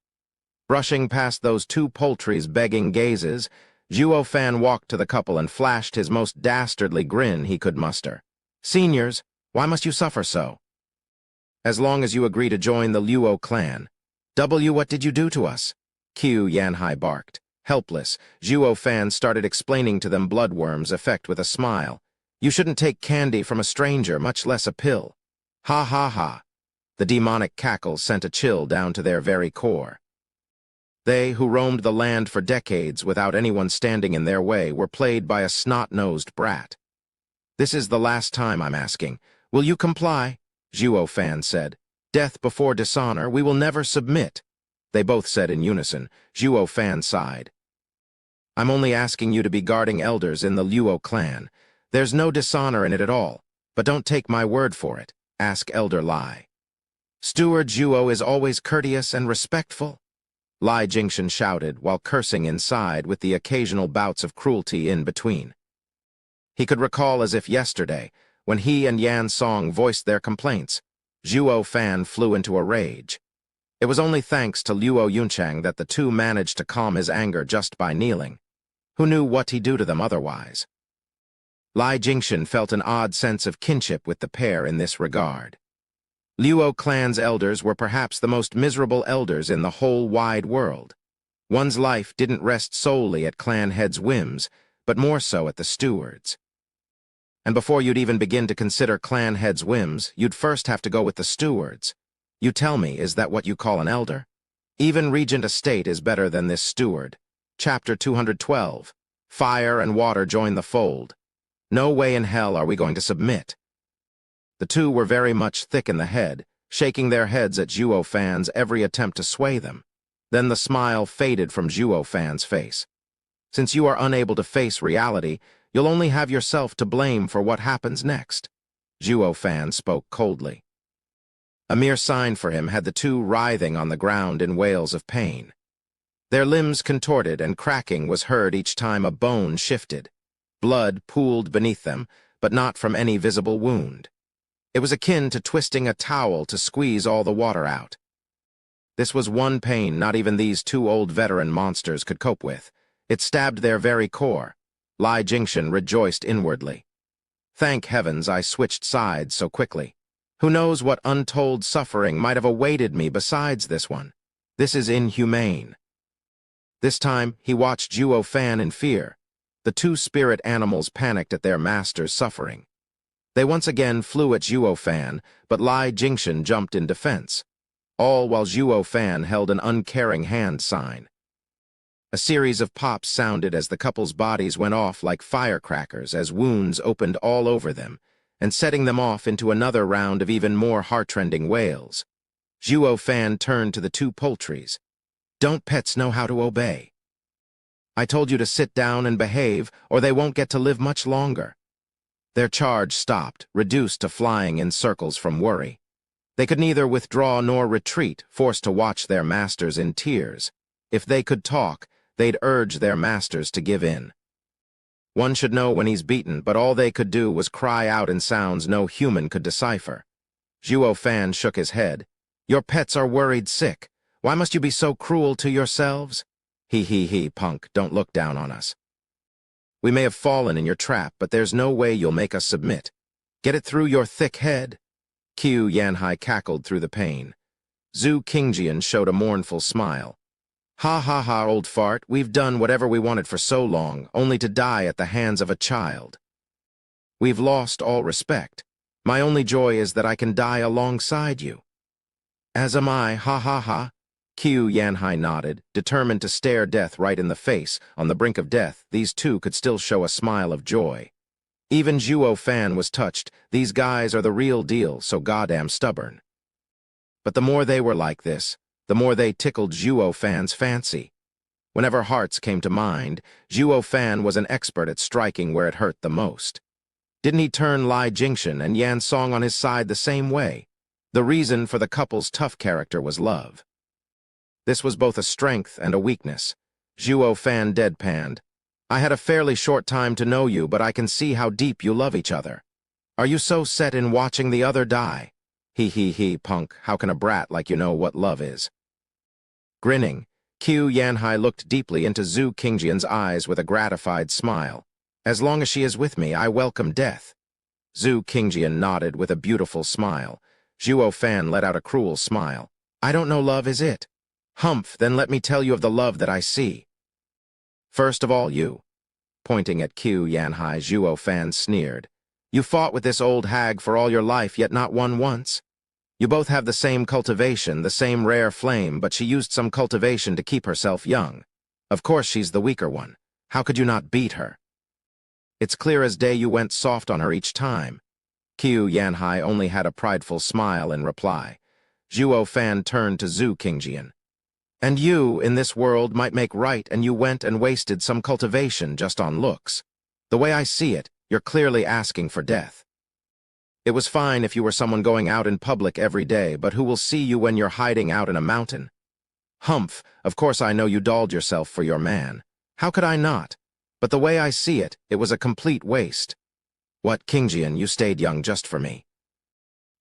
Brushing past those two poultry's begging gazes, Zhuo Fan walked to the couple and flashed his most dastardly grin he could muster. Seniors, why must you suffer so? As long as you agree to join the Luo clan. What did you do to us? Qiu Yanhai barked. Helpless, Zhuo Fan started explaining to them bloodworms' effect with a smile. You shouldn't take candy from a stranger, much less a pill. Ha ha ha. The demonic cackle sent a chill down to their very core. They, who roamed the land for decades without anyone standing in their way, were played by a snot-nosed brat. "This is the last time I'm asking. Will you comply?" Zhuo Fan said. "Death before dishonor, we will never submit." They both said in unison. Zhuo Fan sighed. "I'm only asking you to be guarding elders in the Luo clan. There's no dishonor in it at all, but don't take my word for it. Ask Elder Lai." "Steward Zhuo is always courteous and respectful," Lai Jingshan shouted, while cursing inside with the occasional bouts of cruelty in between. He could recall as if yesterday, when he and Yan Song voiced their complaints, Zhuo Fan flew into a rage. It was only thanks to Luo Yunchang that the two managed to calm his anger just by kneeling. Who knew what he'd do to them otherwise? Lai Jingshan felt an odd sense of kinship with the pair in this regard. Luo clan's elders were perhaps the most miserable elders in the whole wide world. One's life didn't rest solely at clan heads' whims, but more so at the steward's. And before you'd even begin to consider clan heads' whims, you'd first have to go with the steward's. You tell me, is that what you call an elder? Even Regent Estate is better than this steward. Chapter 212. Fire and water join the fold. No way in hell are we going to submit. The two were very much thick in the head, shaking their heads at Zhuo Fan's every attempt to sway them. Then the smile faded from Zhuo Fan's face. "Since you are unable to face reality, you'll only have yourself to blame for what happens next." Zhuo Fan spoke coldly. A mere sign for him had the two writhing on the ground in wails of pain. Their limbs contorted and cracking was heard each time a bone shifted. Blood pooled beneath them, but not from any visible wound. It was akin to twisting a towel to squeeze all the water out. This was one pain not even these two old veteran monsters could cope with. It stabbed their very core. Lai Jingshan rejoiced inwardly. "Thank heavens I switched sides so quickly. Who knows what untold suffering might have awaited me besides this one? This is inhumane." This time, he watched Zhuo Fan in fear. The two spirit animals panicked at their master's suffering. They once again flew at Zhuo Fan, but Lai Jingshan jumped in defense, all while Zhuo Fan held an uncaring hand sign. A series of pops sounded as the couple's bodies went off like firecrackers as wounds opened all over them, and setting them off into another round of even more heartrending wails. Zhuo Fan turned to the two poultries. "Don't pets know how to obey? I told you to sit down and behave, or they won't get to live much longer." Their charge stopped, reduced to flying in circles from worry. They could neither withdraw nor retreat, forced to watch their masters in tears. If they could talk, they'd urge their masters to give in. One should know when he's beaten, but all they could do was cry out in sounds no human could decipher. Zhuo Fan shook his head. "Your pets are worried sick. Why must you be so cruel to yourselves? He, punk, don't look down on us. We may have fallen in your trap, but there's no way you'll make us submit. Get it through your thick head." Qiu Yanhai cackled through the pain. Zhu Qingjian showed a mournful smile. "Ha ha ha, old fart, we've done whatever we wanted for so long, only to die at the hands of a child. We've lost all respect. My only joy is that I can die alongside you." "As am I, ha ha ha." Qiu Yanhai nodded, determined to stare death right in the face. On the brink of death, these two could still show a smile of joy. Even Zhuo Fan was touched. These guys are the real deal, so goddamn stubborn. But the more they were like this, the more they tickled Zhuo Fan's fancy. Whenever hearts came to mind, Zhuo Fan was an expert at striking where it hurt the most. Didn't he turn Lai Jingshan and Yan Song on his side the same way? The reason for the couple's tough character was love. This was both a strength and a weakness. Zhuo Fan deadpanned. "I had a fairly short time to know you, but I can see how deep you love each other. Are you so set in watching the other die? He, punk, how can a brat like you know what love is?" Grinning, Qiu Yanhai looked deeply into Zhu Qingjian's eyes with a gratified smile. "As long as she is with me, I welcome death." Zhu Qingjian nodded with a beautiful smile. Zhuo Fan let out a cruel smile. "I don't know love is it. Humph, then let me tell you of the love that I see. First of all, you." Pointing at Qiu Yanhai, Zhuo Fan sneered. "You fought with this old hag for all your life, yet not won once. You both have the same cultivation, the same rare flame, but she used some cultivation to keep herself young. Of course she's the weaker one. How could you not beat her? It's clear as day you went soft on her each time. Qiu Yanhai only had a prideful smile in reply. Zhuo Fan turned to Zhu Qingjian. And you, in this world, might make right, and you went and wasted some cultivation just on looks. The way I see it, you're clearly asking for death. It was fine if you were someone going out in public every day, but who will see you when you're hiding out in a mountain? Humph, of course I know you dolled yourself for your man. How could I not? But the way I see it, it was a complete waste. What, Qingjian, you stayed young just for me.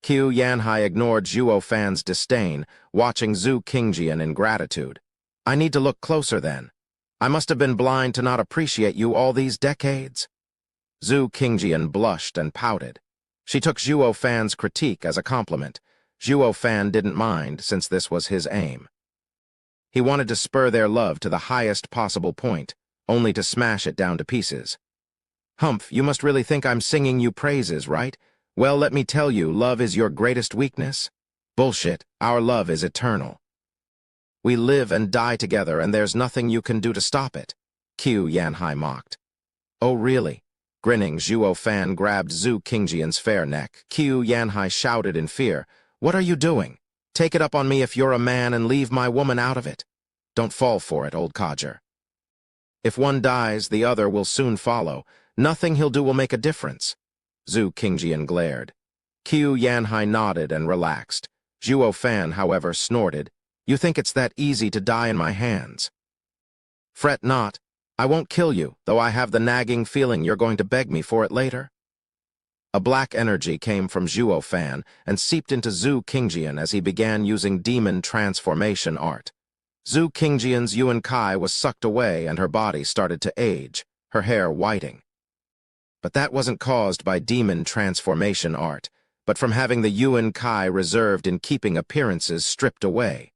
Qiu Yanhai ignored Zhuo Fan's disdain, watching Zhu Qingjian in gratitude. I need to look closer then. I must have been blind to not appreciate you all these decades. Zhu Qingjian blushed and pouted. She took Zhuo Fan's critique as a compliment. Zhuo Fan didn't mind, since this was his aim. He wanted to spur their love to the highest possible point, only to smash it down to pieces. Humph, you must really think I'm singing you praises, right? Well, let me tell you, love is your greatest weakness. Bullshit, our love is eternal. We live and die together, and there's nothing you can do to stop it, Qiu Yanhai mocked. Oh, really? Grinning, Zhuo Fan grabbed Zhu Qingjian's fair neck. Qiu Yanhai shouted in fear, What are you doing? Take it up on me if you're a man and leave my woman out of it. Don't fall for it, old codger. If one dies, the other will soon follow. Nothing he'll do will make a difference. Zhu Qingjian glared. Qiu Yanhai nodded and relaxed. Zhuo Fan, however, snorted. You think it's that easy to die in my hands? Fret not. I won't kill you, though I have the nagging feeling you're going to beg me for it later. A black energy came from Zhuo Fan and seeped into Zhu Qingjian as he began using demon transformation art. Zhu Qingjian's Yuan Kai was sucked away and her body started to age, her hair whiting. But that wasn't caused by demon transformation art, but from having the Yuan Kai reserved in keeping appearances stripped away.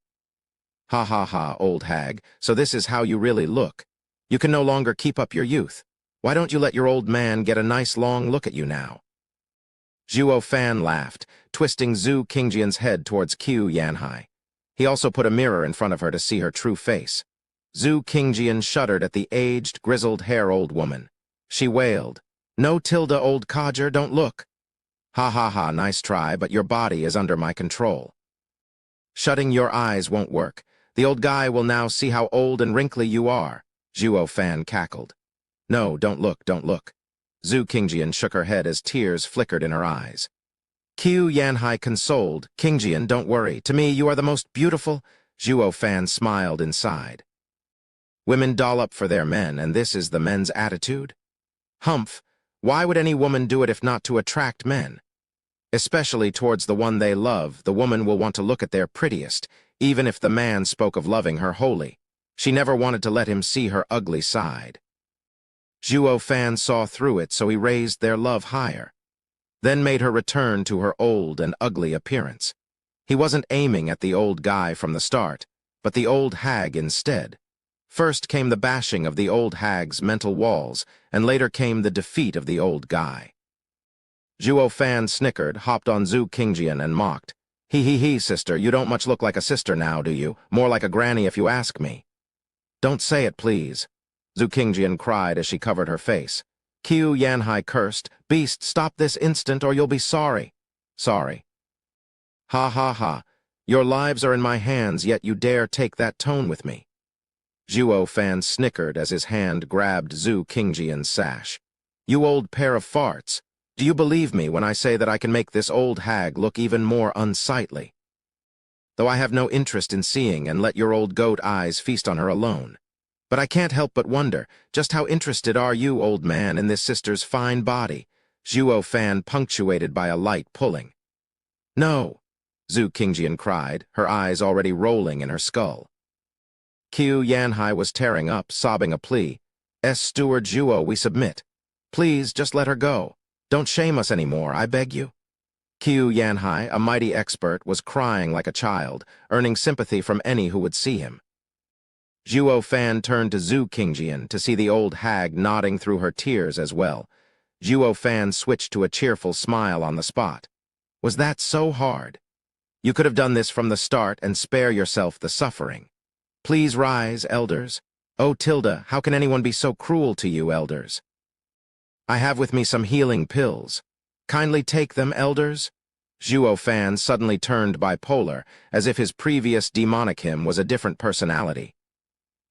Ha ha ha, old hag, so this is how you really look. You can no longer keep up your youth. Why don't you let your old man get a nice long look at you now? Zhuo Fan laughed, twisting Zhu Qingjian's head towards Qiu Yanhai. He also put a mirror in front of her to see her true face. Zhu Qingjian shuddered at the aged, grizzled-hair old woman. She wailed, No, Tilda, old codger, don't look. Ha ha ha, nice try, but your body is under my control. Shutting your eyes won't work. The old guy will now see how old and wrinkly you are, Zhuo Fan cackled. No, don't look, don't look. Zhu Qingjian shook her head as tears flickered in her eyes. Qiu Yanhai consoled, Qingjian, don't worry. To me, you are the most beautiful. Zhuo Fan smiled inside. Women doll up for their men, and this is the men's attitude? Humph, why would any woman do it if not to attract men? Especially towards the one they love, the woman will want to look at their prettiest, even if the man spoke of loving her wholly. She never wanted to let him see her ugly side. Zhuo Fan saw through it, so he raised their love higher, then made her return to her old and ugly appearance. He wasn't aiming at the old guy from the start, but the old hag instead. First came the bashing of the old hag's mental walls, and later came the defeat of the old guy. Zhuo Fan snickered, hopped on Zhu Qingjian, and mocked. He, sister, you don't much look like a sister now, do you? More like a granny if you ask me. Don't say it, please, Zhu Qingjian cried as she covered her face. Qiu Yanhai cursed, Beast, stop this instant or you'll be sorry. Sorry. Ha ha ha, your lives are in my hands, yet you dare take that tone with me. Zhuo Fan snickered as his hand grabbed Zhu Qingjian's sash. You old pair of farts. Do you believe me when I say that I can make this old hag look even more unsightly? Though I have no interest in seeing and let your old goat eyes feast on her alone. But I can't help but wonder, just how interested are you, old man, in this sister's fine body? Zhuo Fan punctuated by a light pulling. No, Zhu Qingjian cried, her eyes already rolling in her skull. Qiu Yanhai was tearing up, sobbing a plea. Steward Zhuo, we submit. Please, just let her go. Don't shame us anymore, I beg you. Qiu Yanhai, a mighty expert, was crying like a child, earning sympathy from any who would see him. Zhuo Fan turned to Zhu Qingjian to see the old hag nodding through her tears as well. Zhuo Fan switched to a cheerful smile on the spot. Was that so hard? You could have done this from the start and spare yourself the suffering. Please rise, elders. Oh, Tilda, how can anyone be so cruel to you, elders? I have with me some healing pills. Kindly take them, elders. Zhuo Fan suddenly turned bipolar, as if his previous demonic him was a different personality.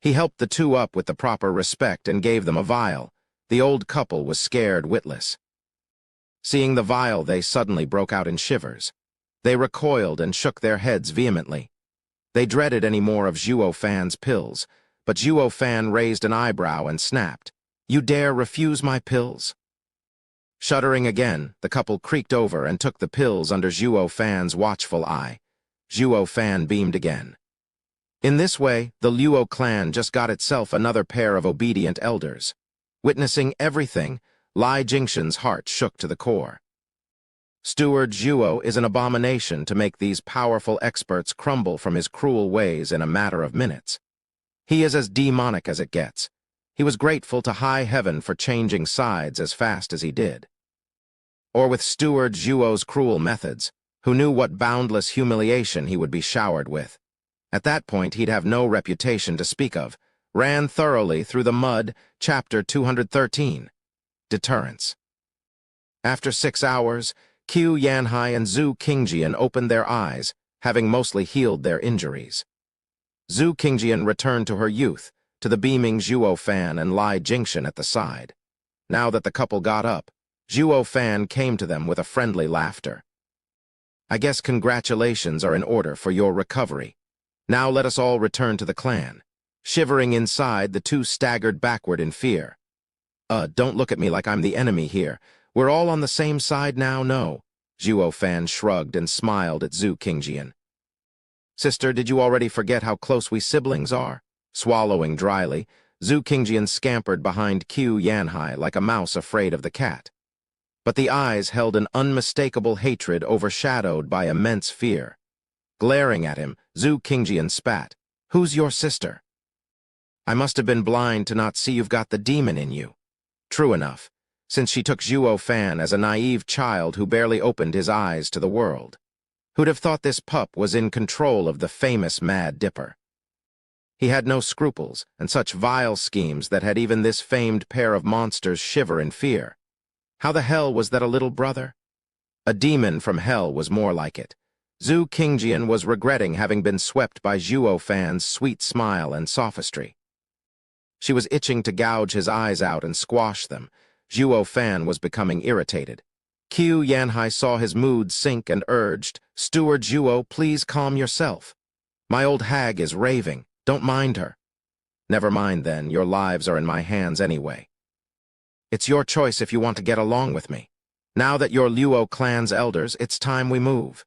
He helped the two up with the proper respect and gave them a vial. The old couple was scared witless. Seeing the vial, they suddenly broke out in shivers. They recoiled and shook their heads vehemently. They dreaded any more of Zhuo Fan's pills, but Zhuo Fan raised an eyebrow and snapped, "You dare refuse my pills?" Shuddering again, the couple creaked over and took the pills under Zhuo Fan's watchful eye. Zhuo Fan beamed again. In this way, the Luo clan just got itself another pair of obedient elders. Witnessing everything, Lai Jingshan's heart shook to the core. Steward Zhuo is an abomination to make these powerful experts crumble from his cruel ways in a matter of minutes. He is as demonic as it gets. He was grateful to high heaven for changing sides as fast as he did. Or with Steward Zhuo's cruel methods, who knew what boundless humiliation he would be showered with. At that point, he'd have no reputation to speak of. Ran thoroughly through the mud, chapter 213. Deterrence. After 6 hours, Qiu Yanhai and Zhu Qingjian opened their eyes, having mostly healed their injuries. Zhu Qingjian returned to her youth, to the beaming Zhuo Fan and Lai Jingshan at the side. Now that the couple got up, Zhuo Fan came to them with a friendly laughter. I guess congratulations are in order for your recovery. Now let us all return to the clan. Shivering inside, the two staggered backward in fear. Don't look at me like I'm the enemy here. We're all on the same side now, no. Zhuo Fan shrugged and smiled at Zhu Qingjian. Sister, did you already forget how close we siblings are? Swallowing dryly, Zhu Qingjian scampered behind Qiu Yanhai like a mouse afraid of the cat. But the eyes held an unmistakable hatred overshadowed by immense fear. Glaring at him, Zhu Qingjian spat. Who's your sister? I must have been blind to not see you've got the demon in you. True enough, since she took Zhuo Fan as a naive child who barely opened his eyes to the world. Who'd have thought this pup was in control of the famous Mad Dipper? He had no scruples, and such vile schemes that had even this famed pair of monsters shiver in fear. How the hell was that a little brother? A demon from hell was more like it. Zhu Qingjian was regretting having been swept by Zhuo Fan's sweet smile and sophistry. She was itching to gouge his eyes out and squash them. Zhuo Fan was becoming irritated. Qiu Yanhai saw his mood sink and urged, Steward Zhuo, please calm yourself. My old hag is raving. Don't mind her. Never mind then, your lives are in my hands anyway. It's your choice if you want to get along with me. Now that you're Luo clan's elders, it's time we move.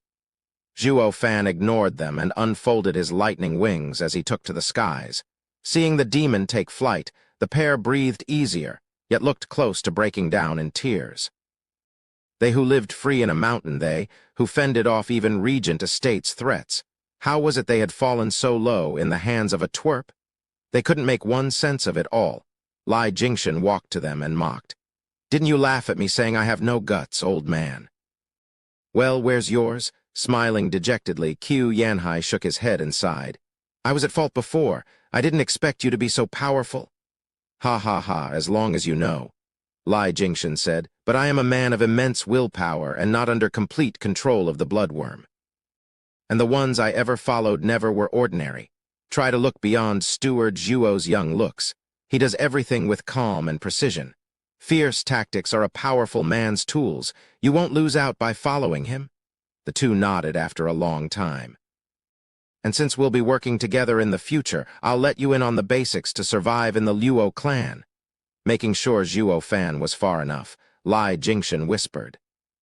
Zhuo Fan ignored them and unfolded his lightning wings as he took to the skies. Seeing the demon take flight, the pair breathed easier, yet looked close to breaking down in tears. They who lived free in a mountain, they, who fended off even regent estates' threats. How was it they had fallen so low in the hands of a twerp? They couldn't make one sense of it all. Lai Jingshan walked to them and mocked. Didn't you laugh at me saying I have no guts, old man? Well, where's yours? Smiling dejectedly, Qiu Yanhai shook his head and sighed. I was at fault before. I didn't expect you to be so powerful. Ha ha ha, as long as you know. Lai Jingshan said, but I am a man of immense willpower and not under complete control of the bloodworm. And the ones I ever followed never were ordinary. Try to look beyond Steward Zhuo's young looks. He does everything with calm and precision. Fierce tactics are a powerful man's tools. You won't lose out by following him. The two nodded after a long time. And since we'll be working together in the future, I'll let you in on the basics to survive in the Luo clan. Making sure Zhuo Fan was far enough, Lai Jingshan whispered.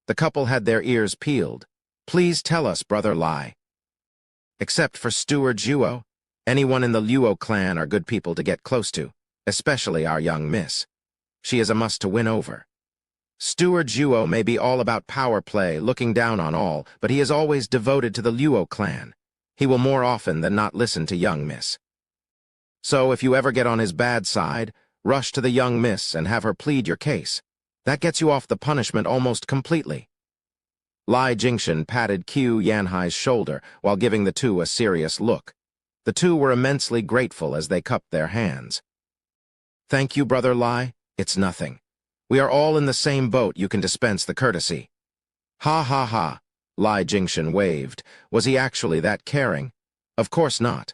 The couple had their ears peeled. Please tell us, Brother Lai. Except for Steward Zhuo, anyone in the Luo clan are good people to get close to, especially our young miss. She is a must to win over. Steward Zhuo may be all about power play, looking down on all, but he is always devoted to the Luo clan. He will more often than not listen to young miss. So if you ever get on his bad side, rush to the young miss and have her plead your case. That gets you off the punishment almost completely. Lai Jingshan patted Qiu Yanhai's shoulder while giving the two a serious look. The two were immensely grateful as they cupped their hands. "Thank you, Brother Lai. It's nothing. We are all in the same boat, you can dispense the courtesy." "Ha ha ha," Lai Jingshan waved. Was he actually that caring? Of course not.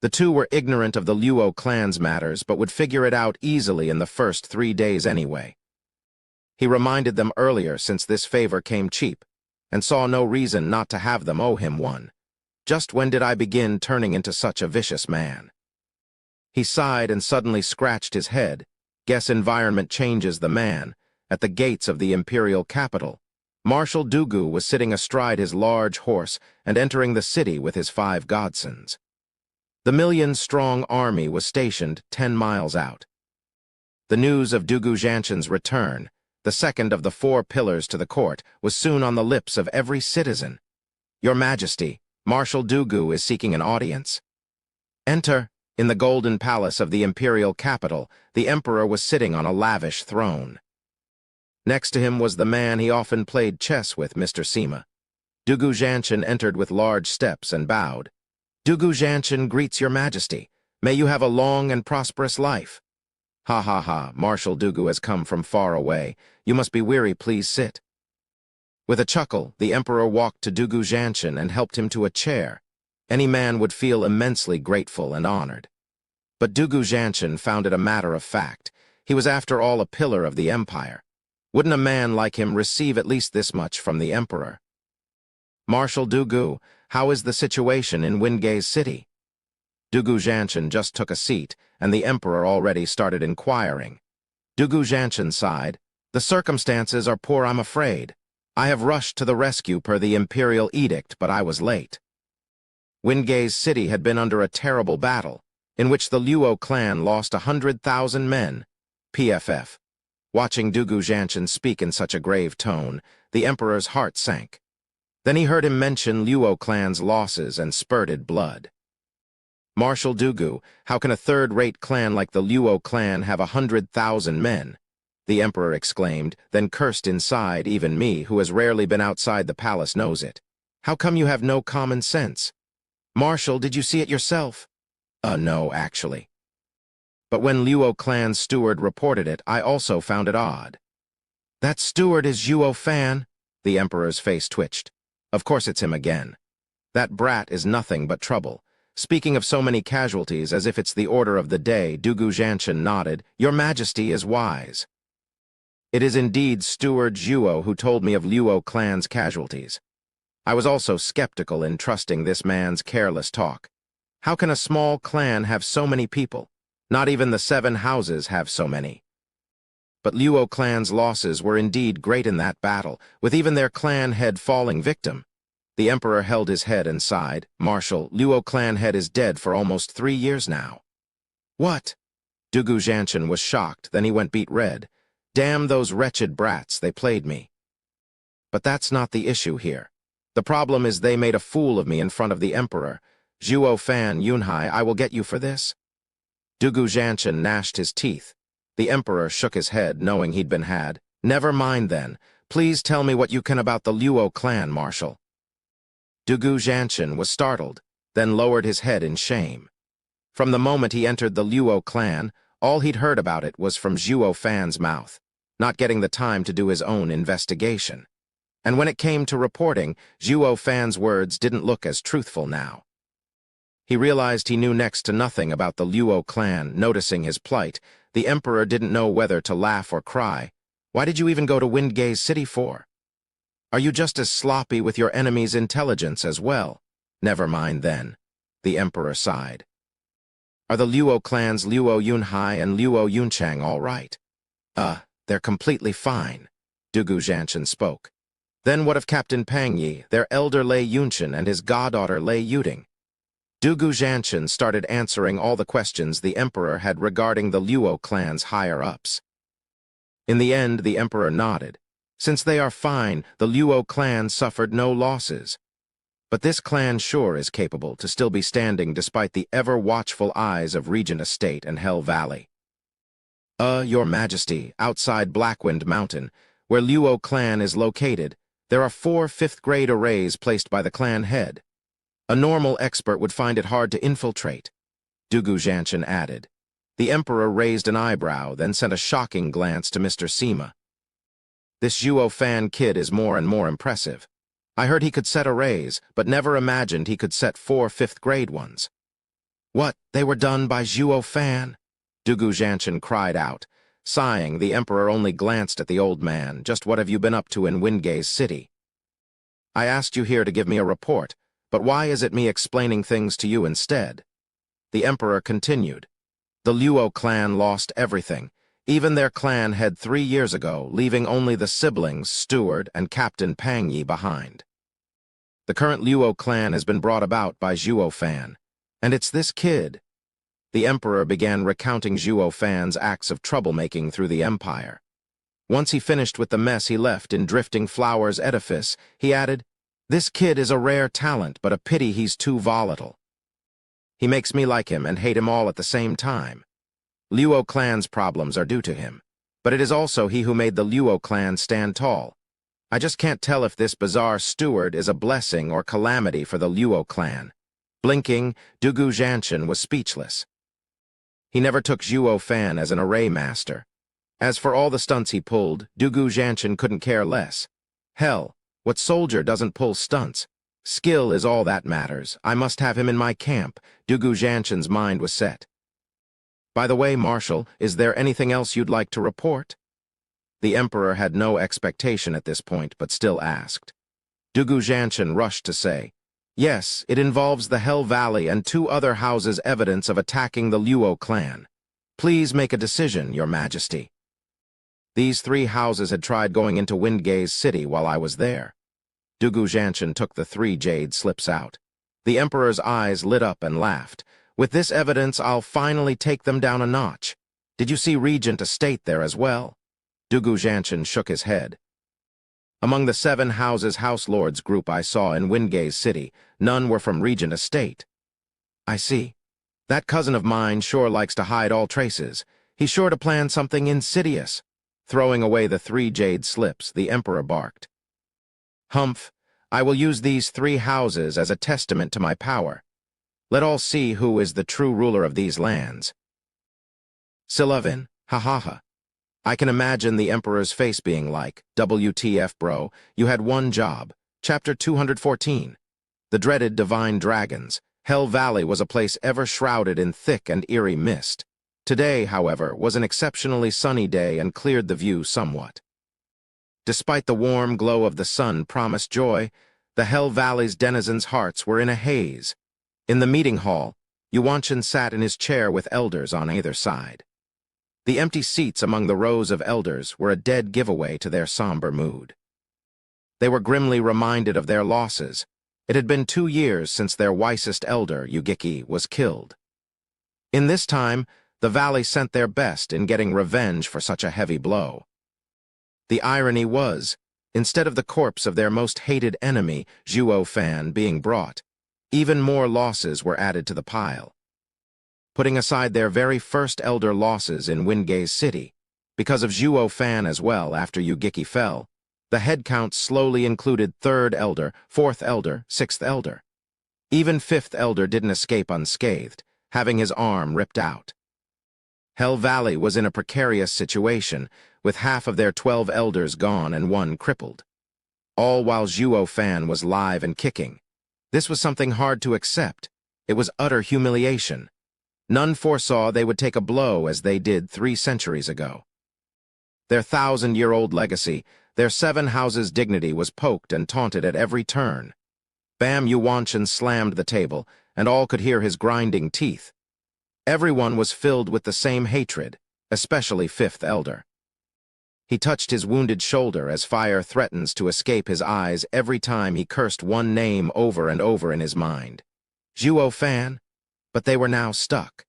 The two were ignorant of the Luo clan's matters, but would figure it out easily in the first 3 days anyway. He reminded them earlier since this favor came cheap, and saw no reason not to have them owe him one. Just when did I begin turning into such a vicious man? He sighed and suddenly scratched his head. Guess environment changes the man. At the gates of the imperial capital, Marshal Dugu was sitting astride his large horse and entering the city with his 5 godsons. The million-strong army was stationed 10 miles out. The news of Dugu Zhanshan's return, the second of the 4 pillars to the court, was soon on the lips of every citizen. "Your Majesty, Marshal Dugu is seeking an audience." "Enter." In the golden palace of the imperial capital, the emperor was sitting on a lavish throne. Next to him was the man he often played chess with, Mr. Sima. Dugu Zhanshan entered with large steps and bowed. "Dugu Zhanshan greets your Majesty. May you have a long and prosperous life." "Ha ha ha, Marshal Dugu has come from far away. You must be weary, please sit." With a chuckle, the emperor walked to Dugu Zhanshan and helped him to a chair. Any man would feel immensely grateful and honored. But Dugu Zhanshan found it a matter of fact. He was after all a pillar of the empire. Wouldn't a man like him receive at least this much from the emperor? "Marshal Dugu, how is the situation in Wingei's city?" Dugu Zhanshan just took a seat, and the emperor already started inquiring. Dugu Zhanshan sighed. "The circumstances are poor, I'm afraid. I have rushed to the rescue per the imperial edict, but I was late." Wingei's city had been under a terrible battle, in which the Luo clan lost 100,000 men. PFF. Watching Dugu Zhanshan speak in such a grave tone, the emperor's heart sank. Then he heard him mention Luo clan's losses and spurted blood. "Marshal Dugu, how can a third-rate clan like the Luo clan have 100,000 men?" the emperor exclaimed, then cursed inside. "Even me, who has rarely been outside the palace, knows it. How come you have no common sense?" "Marshal, did you see it yourself?" No, actually. But when Luo clan's steward reported it, I also found it odd." "That steward is Zhuo Fan?" The emperor's face twitched. "Of course it's him again. That brat is nothing but trouble. Speaking of so many casualties as if it's the order of the day," Dugu Zhanshan nodded. "Your Majesty is wise. It is indeed Steward Zhuo who told me of Luo clan's casualties. I was also skeptical in trusting this man's careless talk. How can a small clan have so many people? Not even the 7 houses have so many." But Luo clan's losses were indeed great in that battle, with even their clan head falling victim. The emperor held his head and sighed. "Marshal, Luo clan head is dead for almost 3 years now." "What?" Dugu Zhanshan was shocked, then he went beet red. "Damn those wretched brats, they played me." "But that's not the issue here. The problem is they made a fool of me in front of the emperor. Zhuo Fan, Yunhai, I will get you for this." Dugu Zhanshan gnashed his teeth. The emperor shook his head, knowing he'd been had. "Never mind then. Please tell me what you can about the Luo clan, Marshal." Dugu Zhanshan was startled, then lowered his head in shame. From the moment he entered the Luo clan, all he'd heard about it was from Zhuo Fan's mouth, not getting the time to do his own investigation. And when it came to reporting, Zhuo Fan's words didn't look as truthful now. He realized he knew next to nothing about the Luo clan. Noticing his plight, the emperor didn't know whether to laugh or cry. "Why did you even go to Wingei's city for? Are you just as sloppy with your enemy's intelligence as well?" "Never mind then," the emperor sighed. "Are the Luo clans Luo Yunhai and Luo Yunchang all right?" They're completely fine," Dugu Zhanshan spoke. "Then what of Captain Pangyi, their elder Lei Yunshan, and his goddaughter Lei Yuding?" Dugu Zhanshan started answering all the questions the emperor had regarding the Luo clan's higher-ups. In the end, the emperor nodded. "Since they are fine, the Luo clan suffered no losses. But this clan sure is capable to still be standing despite the ever-watchful eyes of Regent Estate and Hell Valley." Your Majesty, outside Blackwind Mountain, where Luo clan is located, There are 4 fifth-grade arrays placed by the clan head. A normal expert would find it hard to infiltrate, Dugu Zhanshan added. The Emperor raised an eyebrow, then sent a shocking glance to Mr. Sima. This Zhuo Fan kid is more and more impressive. I heard he could set arrays, but never imagined he could set 4 fifth-grade ones. What, they were done by Zhuo Fan? Dugu Zhanshan cried out. Sighing, the Emperor only glanced at the old man. Just what have you been up to in Wingay's city? I asked you here to give me a report, but why is it me explaining things to you instead? The Emperor continued. The Luo clan lost everything, even their clan head 3 years ago, leaving only the siblings, Steward and Captain Pang Yi behind. The current Luo clan has been brought about by Zhuo Fan, and it's this kid. The Emperor began recounting Zhuo Fan's acts of troublemaking through the empire. Once he finished with the mess he left in Drifting Flowers edifice, he added, "This kid is a rare talent, but a pity he's too volatile. He makes me like him and hate him all at the same time. Luo clan's problems are due to him, but it is also he who made the Luo clan stand tall. I just can't tell if this bizarre steward is a blessing or calamity for the Luo clan." Blinking, Dugu Zhanshan was speechless. He never took Zhuo Fan as an array master. As for all the stunts he pulled, Dugu Zhanshan couldn't care less. Hell, what soldier doesn't pull stunts? Skill is all that matters. I must have him in my camp. Dugu Zhanshan's mind was set. By the way, Marshal, is there anything else you'd like to report? The Emperor had no expectation at this point, but still asked. Dugu Zhanshan rushed to say, "Yes, it involves the Hell Valley and 2 other houses' evidence of attacking the Luo clan. Please make a decision, Your Majesty." These 3 houses had tried going into Wingay's city while I was there. Dugu Zhanshan took the 3 jade slips out. The Emperor's eyes lit up and laughed. "With this evidence, I'll finally take them down a notch. Did you see Regent Estate there as well?" Dugu Zhanshan shook his head. "Among the 7 houses House Lords group I saw in Wingay's city, none were from Regent Estate." "I see. That cousin of mine sure likes to hide all traces. He's sure to plan something insidious." Throwing away the 3 jade slips, the Emperor barked. "Humph, I will use these 3 houses as a testament to my power. Let all see who is the true ruler of these lands." Silovin, ha ha ha. I can imagine the Emperor's face being like, "WTF, bro, you had one job." Chapter 214. The dreaded divine dragons. Hell Valley was a place ever shrouded in thick and eerie mist. Today, however, was an exceptionally sunny day and cleared the view somewhat. Despite the warm glow of the sun promised joy, the Hell Valley's denizens' hearts were in a haze. In the meeting hall, Yuanshan sat in his chair with elders on either side. The empty seats among the rows of elders were a dead giveaway to their somber mood. They were grimly reminded of their losses. It had been 2 years since their wisest elder, Yugiki, was killed. In this time, the valley sent their best in getting revenge for such a heavy blow. The irony was, instead of the corpse of their most hated enemy, Zhuo Fan, being brought, even more losses were added to the pile. Putting aside their very first elder losses in Wingay's city, because of Zhuo Fan as well after Yugiki fell, the head count slowly included 3rd elder, 4th elder, 6th elder. Even 5th elder didn't escape unscathed, having his arm ripped out. Hell Valley was in a precarious situation, with half of their 12 elders gone and 1 crippled. All while Zhuo Fan was live and kicking. This was something hard to accept. It was utter humiliation. None foresaw they would take a blow as they did 3 centuries ago. Their 1,000-year-old legacy, their 7 houses' dignity was poked and taunted at every turn. Bam Yuanshan slammed the table, and all could hear his grinding teeth. Everyone was filled with the same hatred, especially 5th elder. He touched his wounded shoulder as fire threatens to escape his eyes every time he cursed one name over and over in his mind. Zhuo Fan? But they were now stuck.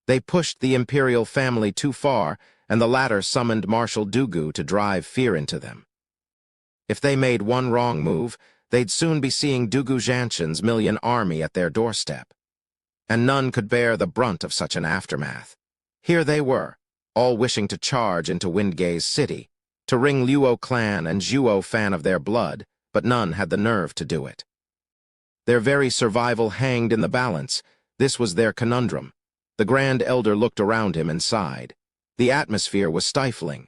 They pushed the imperial family too far, and the latter summoned Marshal Dugu to drive fear into them. If they made one wrong move, they'd soon be seeing Dugu Zhanshan's million army at their doorstep. And none could bear the brunt of such an aftermath. Here they were, all wishing to charge into Wingay's city, to wring Luo clan and Zhuo fan of their blood, but none had the nerve to do it. Their very survival hanged in the balance. This was their conundrum. The Grand Elder looked around him and sighed. The atmosphere was stifling.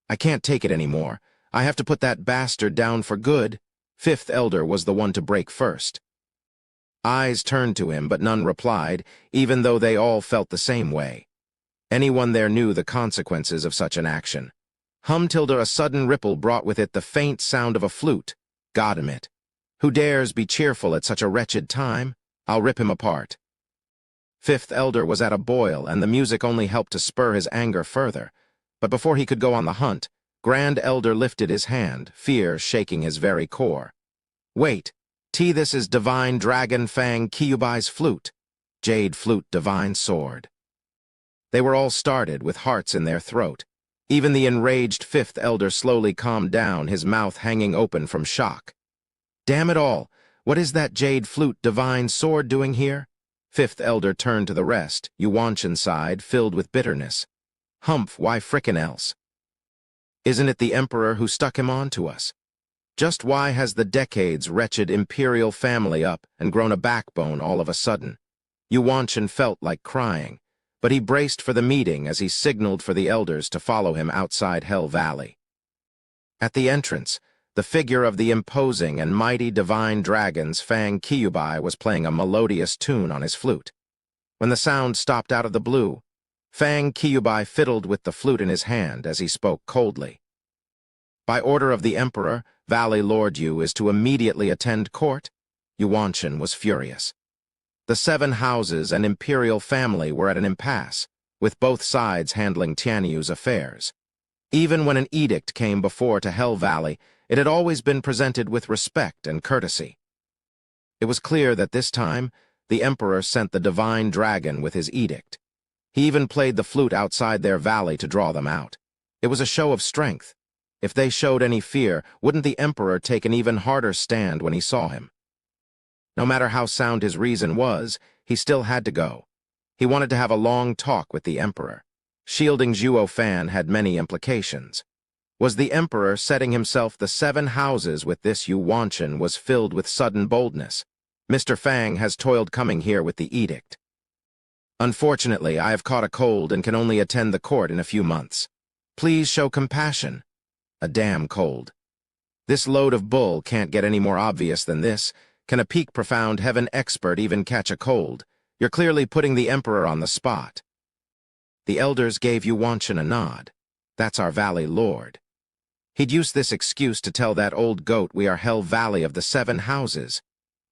I can't take it anymore. I have to put that bastard down for good. Fifth Elder was the one to break first. Eyes turned to him, but none replied, even though they all felt the same way. Anyone there knew the consequences of such an action. Tilde, a sudden ripple brought with it the faint sound of a flute. Got him it. Who dares be cheerful at such a wretched time? I'll rip him apart. Fifth Elder was at a boil, and the music only helped to spur his anger further. But before he could go on the hunt, Grand Elder lifted his hand, fear shaking his very core. Wait, this is Divine Dragon Fang Kyubai's flute. Jade flute, divine sword. They were all started, with hearts in their throat. Even the enraged Fifth Elder slowly calmed down, his mouth hanging open from shock. Damn it all, what is that jade flute divine sword doing here? Fifth Elder turned to the rest, Yuanshan sighed, filled with bitterness. Humph, why frickin' else? Isn't it the Emperor who stuck him on to us? Just why has the decades wretched imperial family up and grown a backbone all of a sudden? Yuanshan felt like crying, but he braced for the meeting as he signaled for the elders to follow him outside Hell Valley. At the entrance, the figure of the imposing and mighty divine dragons Fang Kyubai was playing a melodious tune on his flute. When the sound stopped out of the blue, Fang Kyubai fiddled with the flute in his hand as he spoke coldly. By order of the Emperor, Valley Lord Yu is to immediately attend court? Yuanshan was furious. The 7 houses and imperial family were at an impasse, with both sides handling Tianyu's affairs. Even when an edict came before to Hell Valley, it had always been presented with respect and courtesy. It was clear that this time, the Emperor sent the divine dragon with his edict. He even played the flute outside their valley to draw them out. It was a show of strength. If they showed any fear, wouldn't the Emperor take an even harder stand when he saw him? No matter how sound his reason was, he still had to go. He wanted to have a long talk with the Emperor. Shielding Zhuo Fan had many implications. Was the Emperor setting himself the 7 houses with this? Yuanshan was filled with sudden boldness. Mr. Fang has toiled coming here with the edict. Unfortunately, I have caught a cold and can only attend the court in a few months. Please show compassion. A damn cold. This load of bull can't get any more obvious than this. Can a peak profound heaven expert even catch a cold? You're clearly putting the Emperor on the spot. The elders gave Yuanshan a nod. That's our Valley Lord. He'd use this excuse to tell that old goat we are Hell Valley of the 7 houses.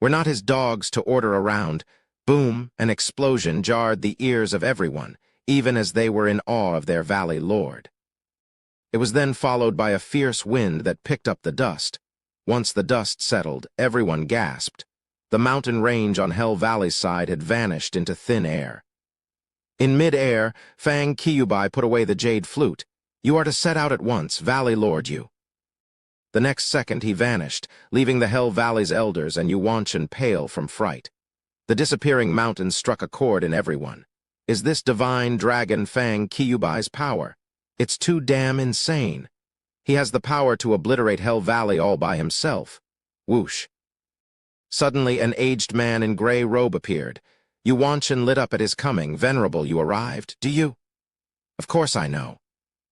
We're not his dogs to order around. Boom, an explosion jarred the ears of everyone, even as they were in awe of their Valley Lord. It was then followed by a fierce wind that picked up the dust. Once the dust settled, everyone gasped. The mountain range on Hell Valley's side had vanished into thin air. In mid-air, Fang Kyubai put away the jade flute. You are to set out at once, Valley Lord Yu. The next second he vanished, leaving the Hell Valley's elders and Yuanshan pale from fright. The disappearing mountain struck a chord in everyone. Is this divine dragon Fang Kyubai's power? It's too damn insane. He has the power to obliterate Hell Valley all by himself. Whoosh. Suddenly, an aged man in gray robe appeared. Yuanshan lit up at his coming. Venerable, you arrived, do you? Of course I know.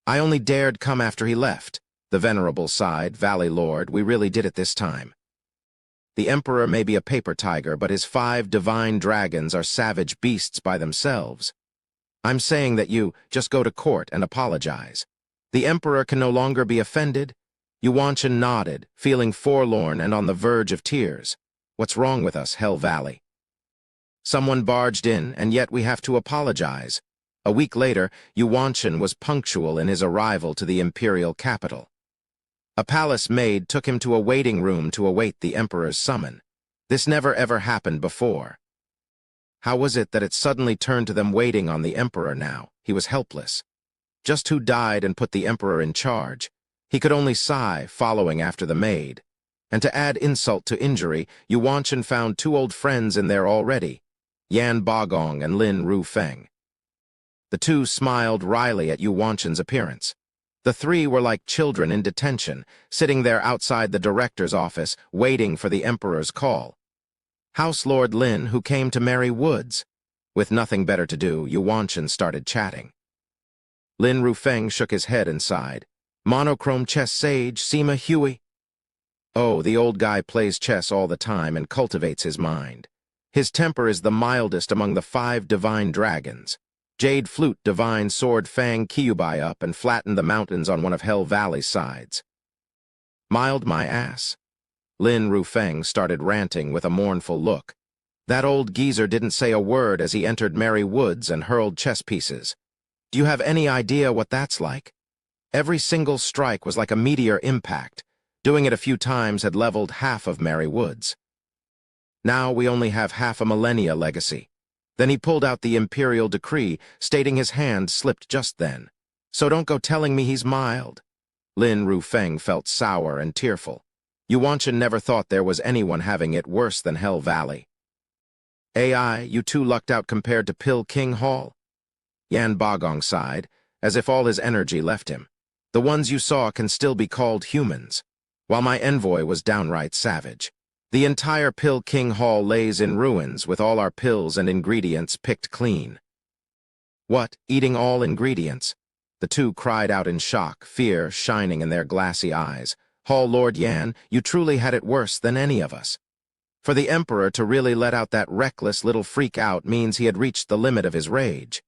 I only dared come after he left. The Venerable sighed. Valley Lord, we really did it this time. The Emperor may be a paper tiger, but his 5 divine dragons are savage beasts by themselves. I'm saying that you just go to court and apologize. The Emperor can no longer be offended. Yuanshan nodded, feeling forlorn and on the verge of tears. What's wrong with us, Hell Valley? Someone barged in, and yet we have to apologize. A week later, Yuanshan was punctual in his arrival to the imperial capital. A palace maid took him to a waiting room to await the Emperor's summon. This never ever happened before. How was it that it suddenly turned to them waiting on the Emperor now? He was helpless. Just who died and put the Emperor in charge? He could only sigh, following after the maid. And to add insult to injury, Yuanshan found 2 old friends in there already, Yan Bagong and Lin Ru Feng. The 2 smiled wryly at Yuanshan's appearance. The three were like children in detention, sitting there outside the director's office, waiting for the Emperor's call. House Lord Lin, who came to marry Woods. With nothing better to do, Yuanshan started chatting. Lin Rufeng shook his head and sighed. Monochrome chess sage, Sima Hui. Oh, the old guy plays chess all the time and cultivates his mind. His temper is the mildest among the 5 divine dragons. Jade Flute divine sword Fang Kyubai up and flattened the mountains on one of Hell Valley's sides. Mild my ass. Lin Rufeng started ranting with a mournful look. That old geezer didn't say a word as he entered Merry Woods and hurled chess pieces. Do you have any idea what that's like? Every single strike was like a meteor impact. Doing it a few times had leveled half of Merry Woods. Now we only have half a millennia legacy. Then he pulled out the imperial decree, stating his hand slipped just then. So don't go telling me he's mild. Lin Rufeng felt sour and tearful. Yuanshan never thought there was anyone having it worse than Hell Valley. AI, you too lucked out compared to Pill King Hall? Yan Bagong sighed, as if all his energy left him. The ones you saw can still be called humans, while my envoy was downright savage. The entire Pill King Hall lays in ruins with all our pills and ingredients picked clean. What, eating all ingredients? The two cried out in shock, fear shining in their glassy eyes. Hall Lord Yan, you truly had it worse than any of us. For the Emperor to really let out that reckless little freak out means he had reached the limit of his rage.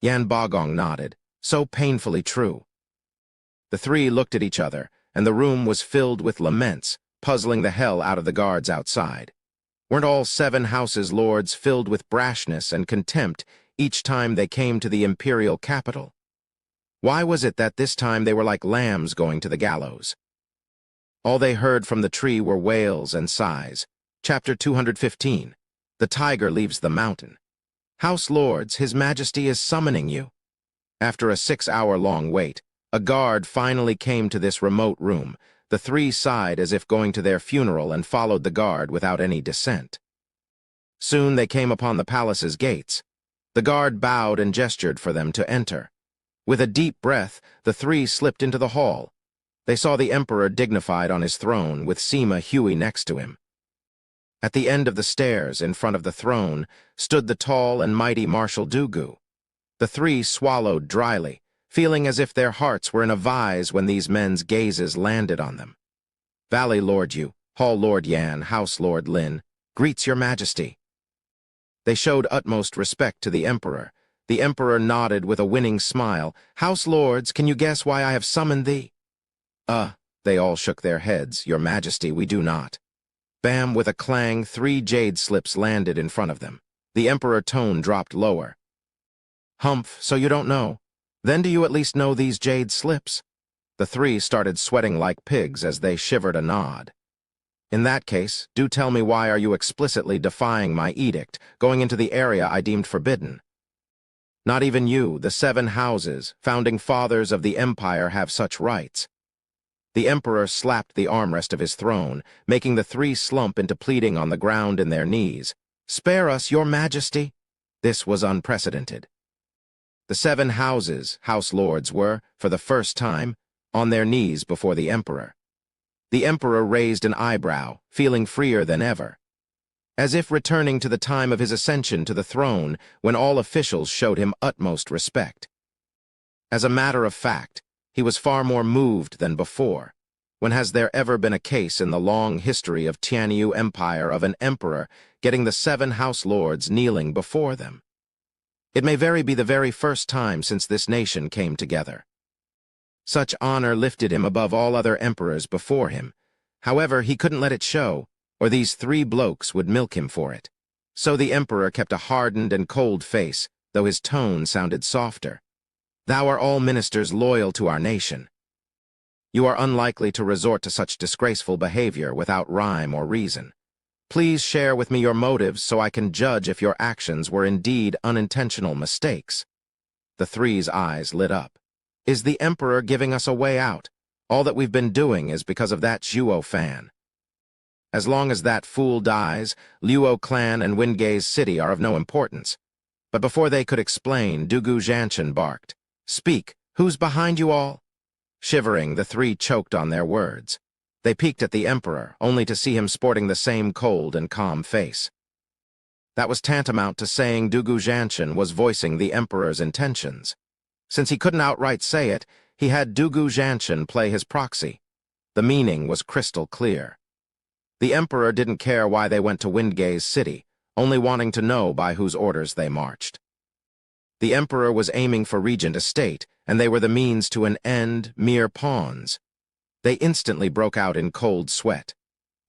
Yan Bagong nodded, so painfully true. The three looked at each other, and the room was filled with laments, puzzling the hell out of the guards outside. Weren't all 7 houses' lords filled with brashness and contempt each time they came to the imperial capital? Why was it that this time they were like lambs going to the gallows? All they heard from the tree were wails and sighs. Chapter 215. The tiger leaves the mountain. House lords, His Majesty is summoning you. After a 6-hour-long wait, a guard finally came to this remote room. The three sighed as if going to their funeral and followed the guard without any dissent. Soon they came upon the palace's gates. The guard bowed and gestured for them to enter. With a deep breath, the three slipped into the hall. They saw the Emperor dignified on his throne with Sima Hui next to him. At the end of the stairs, in front of the throne, stood the tall and mighty Marshal Dugu. The three swallowed dryly, feeling as if their hearts were in a vise when these men's gazes landed on them. Valley Lord Yu, Hall Lord Yan, House Lord Lin, greets your Majesty. They showed utmost respect to the Emperor. The Emperor nodded with a winning smile. House Lords, can you guess why I have summoned thee? They all shook their heads. Your Majesty, we do not. Bam, with a clang, 3 jade slips landed in front of them. The Emperor tone dropped lower. Humph, so you don't know? Then do you at least know these jade slips? The three started sweating like pigs as they shivered a nod. In that case, do tell me why are you explicitly defying my edict, going into the area I deemed forbidden? Not even you, the 7 houses, founding fathers of the empire, have such rights. The Emperor slapped the armrest of his throne, making the three slump into pleading on the ground in their knees. Spare us, your Majesty. This was unprecedented. The 7 houses, house lords, were, for the first time, on their knees before the Emperor. The Emperor raised an eyebrow, feeling freer than ever, as if returning to the time of his ascension to the throne when all officials showed him utmost respect. As a matter of fact, he was far more moved than before. When has there ever been a case in the long history of Tianyu Empire of an emperor getting the 7 house lords kneeling before them? It may be the very first time since this nation came together. Such honor lifted him above all other emperors before him. However, he couldn't let it show, or these 3 blokes would milk him for it. So the Emperor kept a hardened and cold face, though his tone sounded softer. Thou are all ministers loyal to our nation. You are unlikely to resort to such disgraceful behavior without rhyme or reason. Please share with me your motives so I can judge if your actions were indeed unintentional mistakes. The three's eyes lit up. Is the Emperor giving us a way out? All that we've been doing is because of that Zhuo fan. As long as that fool dies, Luo clan and Wingay's city are of no importance. But before they could explain, Dugu Zhanshan barked. Speak, who's behind you all? Shivering, the three choked on their words. They peeked at the emperor, only to see him sporting the same cold and calm face. That was tantamount to saying Dugu Zhanshan was voicing the emperor's intentions. Since he couldn't outright say it, he had Dugu Zhanshan play his proxy. The meaning was crystal clear. The emperor didn't care why they went to Windgaze City, only wanting to know by whose orders they marched. The emperor was aiming for Regent Estate, and they were the means to an end, mere pawns. They instantly broke out in cold sweat.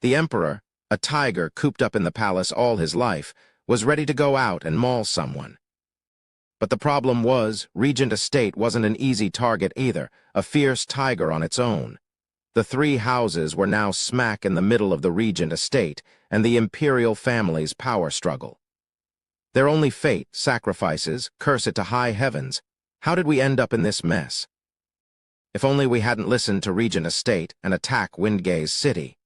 The emperor, a tiger cooped up in the palace all his life, was ready to go out and maul someone. But the problem was, Regent Estate wasn't an easy target either, a fierce tiger on its own. The three houses were now smack in the middle of the Regent Estate and the imperial family's power struggle. Their only fate, sacrifices, curse it to high heavens. How did we end up in this mess? If only we hadn't listened to Regent Estate and attack Windgaze City.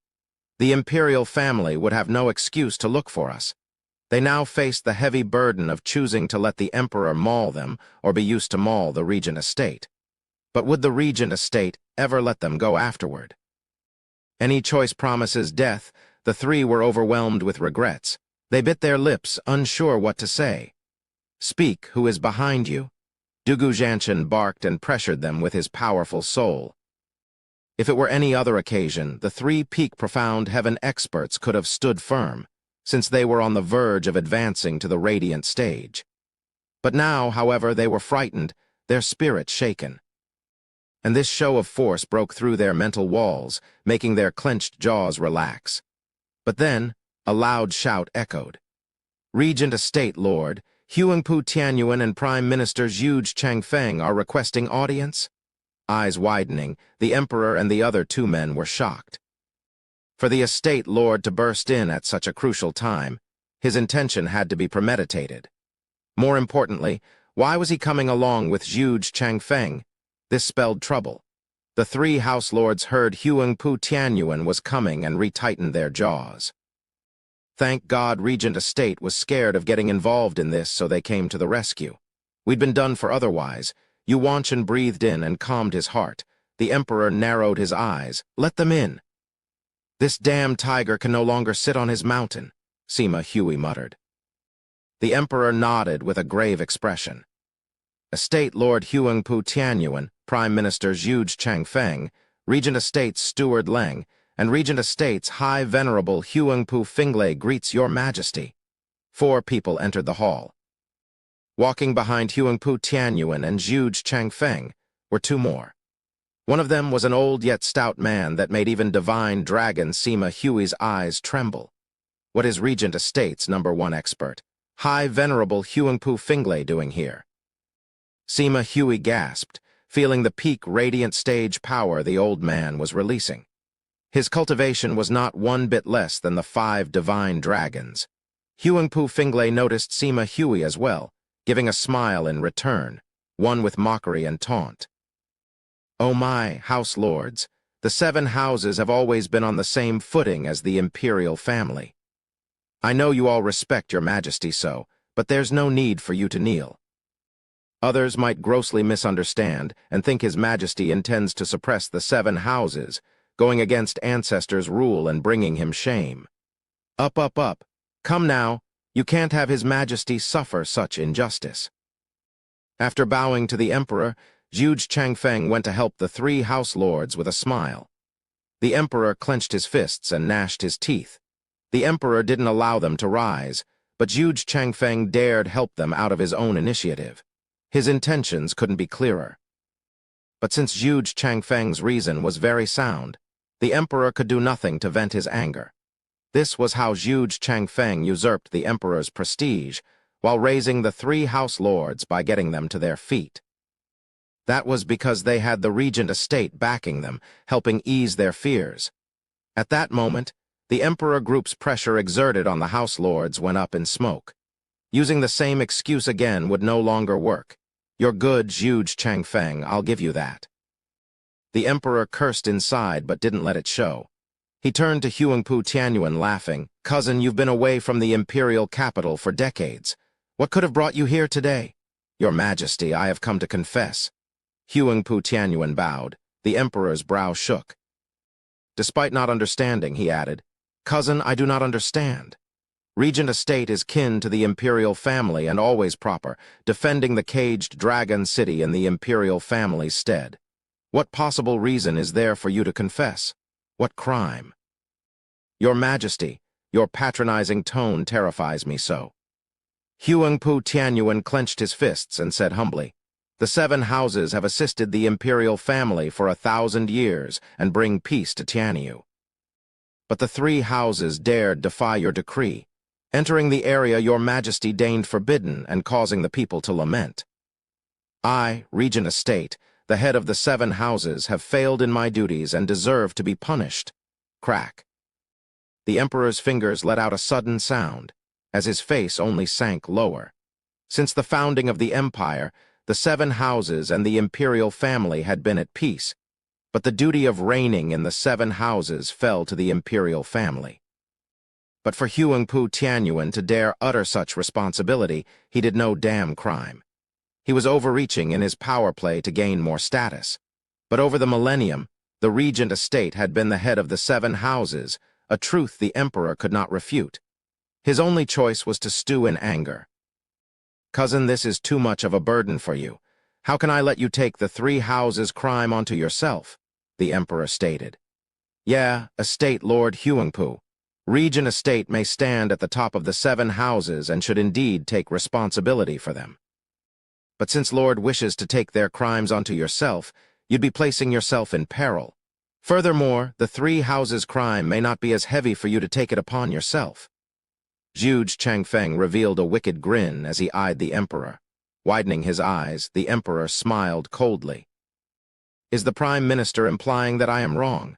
The imperial family would have no excuse to look for us. They now faced the heavy burden of choosing to let the emperor maul them or be used to maul the Regent Estate. But would the Regent Estate ever let them go afterward? Any choice promises death. The three were overwhelmed with regrets. They bit their lips, unsure what to say. "Speak, who is behind you?" Dugu Zhanshan barked and pressured them with his powerful soul. If it were any other occasion, the three peak profound heaven experts could have stood firm, since they were on the verge of advancing to the radiant stage. But now, however, they were frightened, their spirits shaken. And this show of force broke through their mental walls, making their clenched jaws relax. But then, a loud shout echoed. "Regent Estate Lord, Huangpu Tianyuan and Prime Minister Zhu Changfeng are requesting audience?" Eyes widening, the emperor and the other two men were shocked. For the estate lord to burst in at such a crucial time, his intention had to be premeditated. More importantly, why was he coming along with Zhu Changfeng? This spelled trouble. The three house lords heard Huangpu Tianyuan was coming and retightened their jaws. Thank God Regent Estate was scared of getting involved in this, so they came to the rescue. We'd been done for otherwise. Yuanshan breathed in and calmed his heart. The emperor narrowed his eyes. "Let them in." "This damn tiger can no longer sit on his mountain," Sima Hui muttered. The emperor nodded with a grave expression. Estate Lord Huangpu Tianyuan, Prime Minister Zhu Changfeng, Regent Estate's Steward Leng, and Regent Estate's High Venerable Huangpu Finglay greets your majesty. 4 people entered the hall. Walking behind Huangpu Tianyuan and Zhu Changfeng were 2 more. One of them was an old yet stout man that made even divine dragon Sima Hui's eyes tremble. What is Regent Estate's #1 expert, High Venerable Huangpu Finglay, doing here? Sima Hui gasped, feeling the peak radiant stage power the old man was releasing. His cultivation was not 1 bit less than the 5 divine dragons. Huangpu Finglay noticed Sima Hui as well, giving a smile in return, one with mockery and taunt. "Oh my, house lords, the 7 houses have always been on the same footing as the imperial family. I know you all respect your majesty so, but there's no need for you to kneel." Others might grossly misunderstand and think his majesty intends to suppress the 7 houses, going against ancestors' rule and bringing him shame. Up, up, up. Come now, you can't have his majesty suffer such injustice. After bowing to the emperor, Zhu Changfeng went to help the 3 house lords with a smile. The emperor clenched his fists and gnashed his teeth. The emperor didn't allow them to rise, but Zhu Changfeng dared help them out of his own initiative. His intentions couldn't be clearer. But since Zhu Changfeng's reason was very sound, the emperor could do nothing to vent his anger. This was how Zhu Changfeng usurped the emperor's prestige, while raising the 3 house lords by getting them to their feet. That was because they had the Regent Estate backing them, helping ease their fears. At that moment, the emperor group's pressure exerted on the house lords went up in smoke. Using the same excuse again would no longer work. "You're good, Zhu Changfeng, I'll give you that." The emperor cursed inside but didn't let it show. He turned to Huangpu Tianyuan laughing. "Cousin, you've been away from the imperial capital for decades. What could have brought you here today?" "Your majesty, I have come to confess." Huangpu Tianyuan bowed. The emperor's brow shook. Despite not understanding, he added, "Cousin, I do not understand. Regent estate is kin to the imperial family and always proper, defending the caged dragon city in the imperial family's stead. What possible reason is there for you to confess? What crime?" "Your Majesty, your patronizing tone terrifies me so." Huangpu Tianyuan clenched his fists and said humbly, "The 7 houses have assisted the imperial family for 1,000 years and bring peace to Tianyu. But the 3 houses dared defy your decree, entering the area your Majesty deigned forbidden and causing the people to lament. I, Regent Estate, the head of the 7 houses, have failed in my duties and deserve to be punished." Crack. The emperor's fingers let out a sudden sound, as his face only sank lower. Since the founding of the empire, the 7 houses and the imperial family had been at peace, but the duty of reigning in the 7 houses fell to the imperial family. But for Huangpu Tianyuan to dare utter such responsibility, he did no damn crime. He was overreaching in his power play to gain more status. But over the millennium, the regent estate had been the head of the 7 houses, a truth the emperor could not refute. His only choice was to stew in anger. "Cousin, this is too much of a burden for you. How can I let you take the 3 houses' crime onto yourself?" the emperor stated. "Yeah, Estate Lord Huangpu. Regent estate may stand at the top of the 7 houses and should indeed take responsibility for them. But since Lord wishes to take their crimes onto yourself, you'd be placing yourself in peril. Furthermore, the 3 houses' crime may not be as heavy for you to take it upon yourself." Zhuge Changfeng revealed a wicked grin as he eyed the emperor. Widening his eyes, the emperor smiled coldly. "Is the prime minister implying that I am wrong?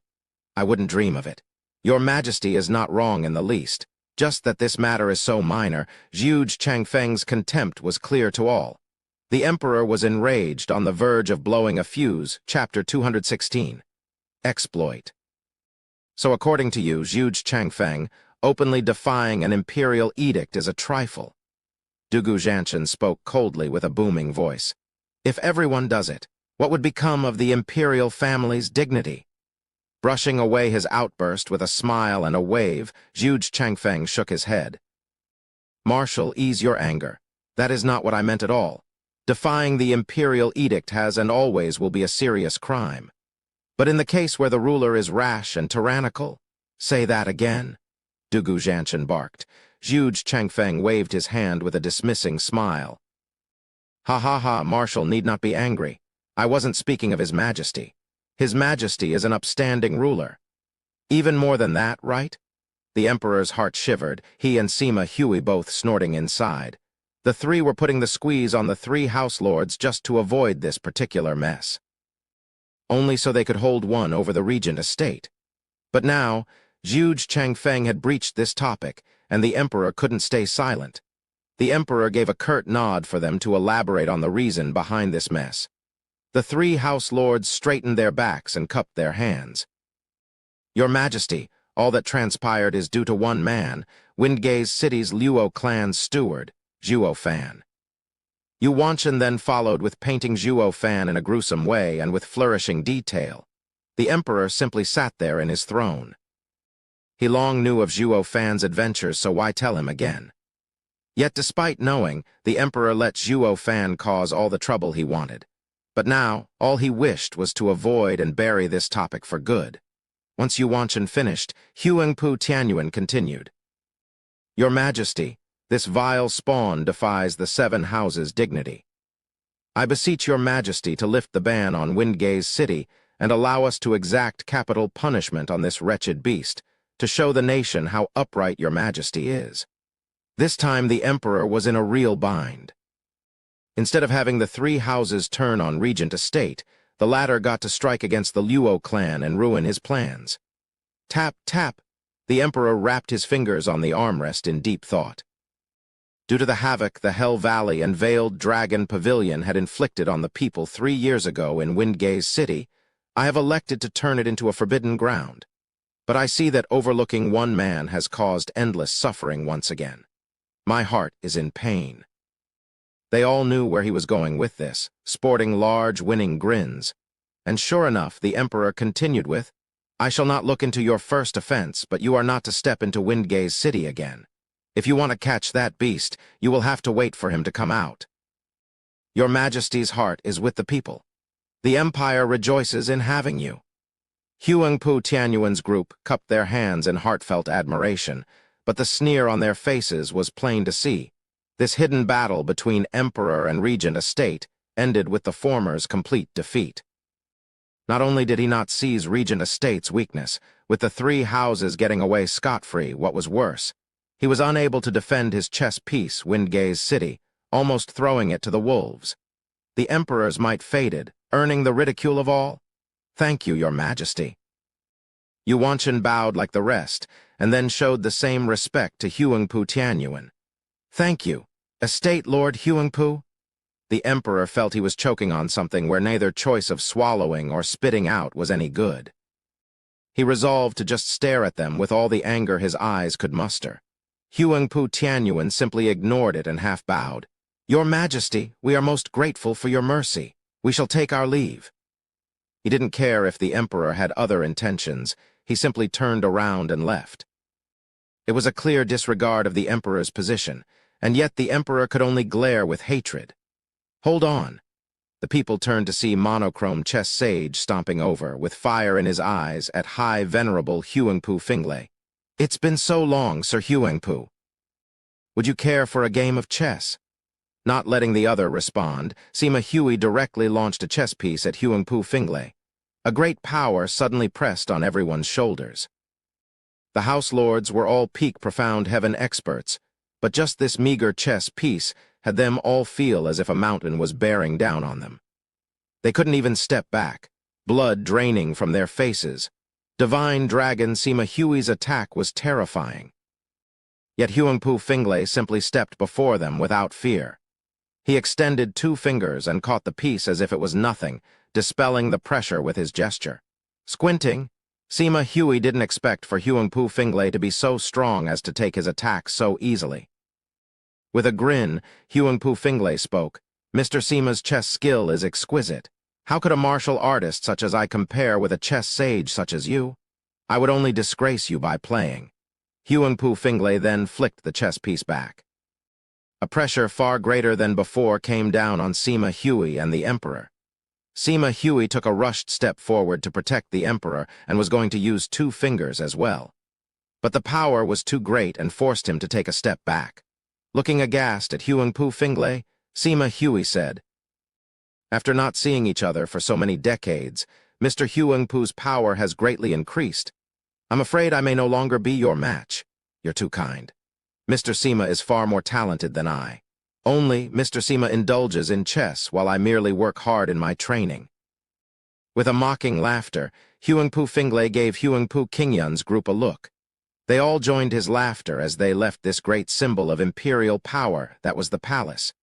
I wouldn't dream of it. Your Majesty is not wrong in the least, just that this matter is so minor." Zhuge Changfeng's contempt was clear to all. The emperor was enraged, on the verge of blowing a fuse. Chapter 216. Exploit. "So according to you, Zhuge Changfeng, openly defying an imperial edict is a trifle." Dugu Zhanshan spoke coldly with a booming voice. "If everyone does it, what would become of the imperial family's dignity?" Brushing away his outburst with a smile and a wave, Zhuge Changfeng shook his head. "Marshal, ease your anger. That is not what I meant at all. Defying the imperial edict has and always will be a serious crime. But in the case where the ruler is rash and tyrannical—" "Say that again," Dugu Zhanshan barked. Zhuge Changfeng waved his hand with a dismissing smile. "Ha ha ha, Marshal need not be angry. I wasn't speaking of His Majesty. His Majesty is an upstanding ruler. Even more than that, right?" The emperor's heart shivered, he and Sima Hui both snorting inside. The 3 were putting the squeeze on the 3 house lords just to avoid this particular mess. Only so they could hold one over the regent estate. But now, Zhuge Changfeng had breached this topic, and the emperor couldn't stay silent. The emperor gave a curt nod for them to elaborate on the reason behind this mess. The 3 house lords straightened their backs and cupped their hands. "Your Majesty, all that transpired is due to one man, Windgaze City's Luo clan's steward, Zhuo Fan." Yu Wanshan then followed with painting Zhuo Fan in a gruesome way and with flourishing detail. The emperor simply sat there in his throne. He long knew of Zhuo Fan's adventures, so why tell him again? Yet despite knowing, the emperor let Zhuo Fan cause all the trouble he wanted. But now, all he wished was to avoid and bury this topic for good. Once Yu Wanshan finished, Huangpu Tianyuan continued. "Your Majesty, this vile spawn defies the 7 houses' dignity. I beseech your Majesty to lift the ban on Windgaze City and allow us to exact capital punishment on this wretched beast, to show the nation how upright your Majesty is." This time the emperor was in a real bind. Instead of having the 3 houses turn on Regent Estate, the latter got to strike against the Luo clan and ruin his plans. Tap, tap, the emperor rapped his fingers on the armrest in deep thought. Due to the havoc the Hell Valley and Veiled Dragon Pavilion had inflicted on the people 3 years ago in Windgaze City, I have elected to turn it into a forbidden ground. But I see that overlooking one man has caused endless suffering once again. My heart is in pain. They all knew where he was going with this, sporting large, winning grins. And sure enough, the emperor continued with, "I shall not look into your first offense, but you are not to step into Windgaze City again. If you want to catch that beast, you will have to wait for him to come out. Your Majesty's heart is with the people. The Empire rejoices in having you." Huangpu Tianyuan's group cupped their hands in heartfelt admiration, but the sneer on their faces was plain to see. This hidden battle between Emperor and Regent Estate ended with the former's complete defeat. Not only did he not seize Regent Estate's weakness, with the three houses getting away scot-free, what was worse, he was unable to defend his chess piece, Windgaze City, almost throwing it to the wolves. The Emperor's might faded, earning the ridicule of all. "Thank you, Your Majesty." Yuanshan bowed like the rest, and then showed the same respect to Huangpu Tianyuan. "Thank you, Estate Lord Huangpu." The Emperor felt he was choking on something where neither choice of swallowing or spitting out was any good. He resolved to just stare at them with all the anger his eyes could muster. Huangpu Tianyuan simply ignored it and half bowed. "Your Majesty, we are most grateful for your mercy. We shall take our leave." He didn't care if the Emperor had other intentions. He simply turned around and left. It was a clear disregard of the Emperor's position, and yet the Emperor could only glare with hatred. "Hold on." The people turned to see monochrome chess sage stomping over, with fire in his eyes, at high venerable Huangpu Finglay. "It's been so long, Sir Huangpu. Would you care for a game of chess?" Not letting the other respond, Sima Hui directly launched a chess piece at Huangpu Finglay. A great power suddenly pressed on everyone's shoulders. The House Lords were all peak profound heaven experts, but just this meager chess piece had them all feel as if a mountain was bearing down on them. They couldn't even step back, blood draining from their faces. Divine Dragon Sima Hui's attack was terrifying. Yet Huangpu Finglay simply stepped before them without fear. He extended 2 fingers and caught the piece as if it was nothing, dispelling the pressure with his gesture. Squinting, Sima Hui didn't expect for Huangpu Finglay to be so strong as to take his attack so easily. With a grin, Huangpu Finglay spoke, "Mr. Sima's chess skill is exquisite. How could a martial artist such as I compare with a chess sage such as you? I would only disgrace you by playing." Huangpu Finglay then flicked the chess piece back. A pressure far greater than before came down on Sima Hui and the Emperor. Sima Hui took a rushed step forward to protect the Emperor and was going to use 2 fingers as well. But the power was too great and forced him to take a step back. Looking aghast at Huangpu Finglay, Sima Hui said, "After not seeing each other for so many decades, Mr. Huangpu's power has greatly increased. I'm afraid I may no longer be your match. You're too kind. Mr. Sima is far more talented than I. Only Mr. Sima indulges in chess while I merely work hard in my training." With a mocking laughter, Huangpu Finglay gave Huangpu Qingyun's group a look. They all joined his laughter as they left this great symbol of imperial power that was the palace.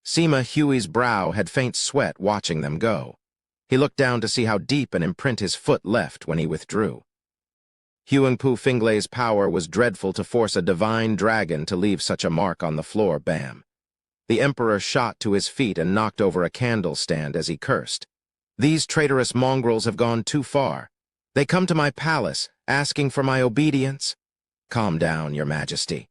Sima Hui's brow had faint sweat watching them go. He looked down to see how deep an imprint his foot left when he withdrew. Huangpu Finglay's power was dreadful to force a divine dragon to leave such a mark on the floor, bam. The Emperor shot to his feet and knocked over a candle stand as he cursed. "These traitorous mongrels have gone too far. They come to my palace, asking for my obedience." "Calm down, Your Majesty."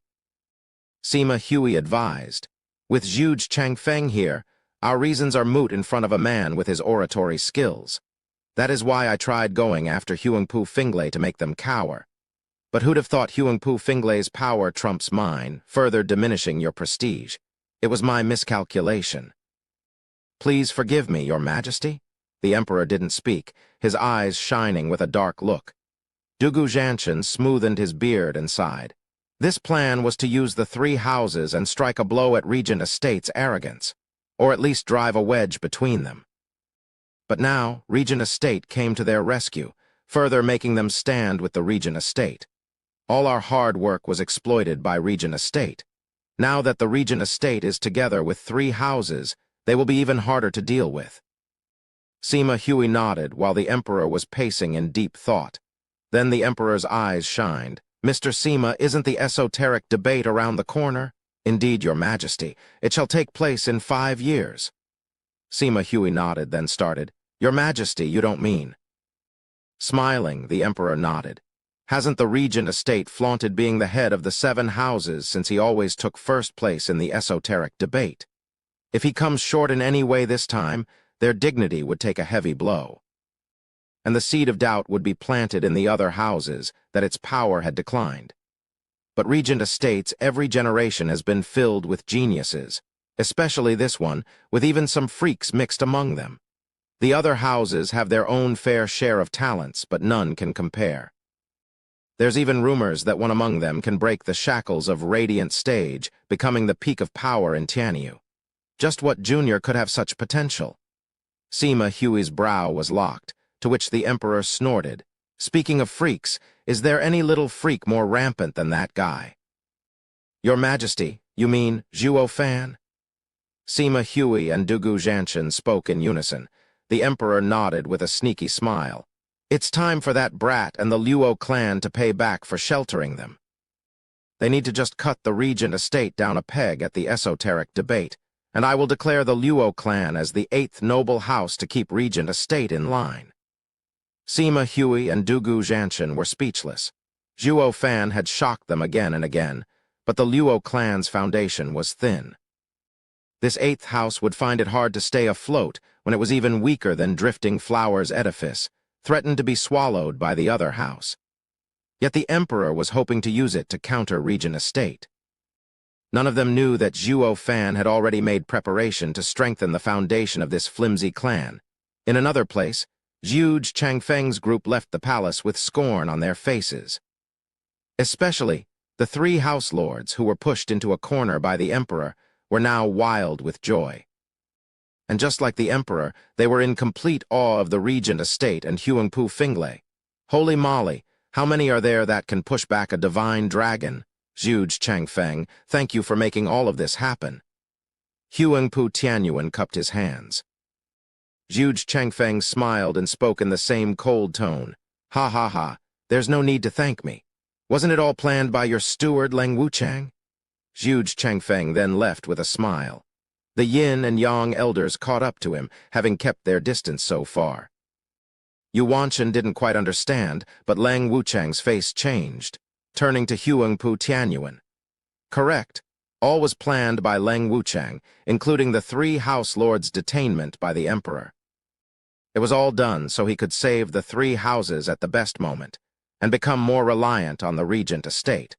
Sima Hui advised. "With Zhuge Changfeng here, our reasons are moot in front of a man with his oratory skills. That is why I tried going after Huangpu Finglay to make them cower. But who'd have thought Huangpu Finglay's power trumps mine, further diminishing your prestige? It was my miscalculation." "Please forgive me, Your Majesty." The Emperor didn't speak, his eyes shining with a dark look. Dugu Zhanshan smoothened his beard and sighed. This plan was to use the 3 houses and strike a blow at Regent Estate's arrogance, or at least drive a wedge between them. But now, Regent Estate came to their rescue, further making them stand with the Regent Estate. All our hard work was exploited by Regent Estate. Now that the Regent Estate is together with 3 houses, they will be even harder to deal with. Sima Hui nodded while the Emperor was pacing in deep thought. Then the Emperor's eyes shined. "Mr. Sima, isn't the esoteric debate around the corner?" "Indeed, Your Majesty. It shall take place in 5 years." Sima Hui nodded, then started. Your Majesty, you don't mean. Smiling, the emperor nodded. Hasn't the regent estate flaunted being the head of the 7 houses since he always took first place in the esoteric debate? If he comes short in any way this time, their dignity would take a heavy blow. And the seed of doubt would be planted in the other houses that its power had declined. But regent estates every generation has been filled with geniuses, especially this one, with even some freaks mixed among them. The other houses have their own fair share of talents, but none can compare. There's even rumors that one among them can break the shackles of radiant stage, becoming the peak of power in Tianyu. Just what junior could have such potential? Sima Hui's brow was locked, to which the emperor snorted. Speaking of freaks, is there any little freak more rampant than that guy? Your Majesty, you mean Zhuo Fan? Sima Hui and Dugu Zhanshan spoke in unison. The emperor nodded with a sneaky smile. It's time for that brat and the Luo clan to pay back for sheltering them. They need to just cut the regent estate down a peg at the esoteric debate, and I will declare the Luo clan as the 8th noble house to keep regent estate in line. Sima Hui and Dugu Zhanshan were speechless. Zhuo Fan had shocked them again and again, but the Luo clan's foundation was thin. This 8th house would find it hard to stay afloat when it was even weaker than Drifting Flower's edifice, threatened to be swallowed by the other house. Yet the emperor was hoping to use it to counter regent estate. None of them knew that Zhuo Fan had already made preparation to strengthen the foundation of this flimsy clan. In another place, Zhuge Changfeng's group left the palace with scorn on their faces. Especially, the 3 house lords who were pushed into a corner by the emperor were now wild with joy. And just like the emperor, they were in complete awe of the regent estate and Huangpu Finglei. Holy moly, how many are there that can push back a divine dragon? Zhuge Changfeng, thank you for making all of this happen. Huangpu Tianyuan cupped his hands. Zhuge Changfeng smiled and spoke in the same cold tone. Ha ha ha, there's no need to thank me. Wasn't it all planned by your steward Leng Wuchang? Zhuge Changfeng then left with a smile. The yin and yang elders caught up to him, having kept their distance so far. Yu Wanshan didn't quite understand, but Leng Wuchang's face changed, turning to Huangpu Tianyuan. Correct. All was planned by Leng Wuchang, including the 3 house lords' detainment by the emperor. It was all done so he could save the 3 houses at the best moment, and become more reliant on the regent estate.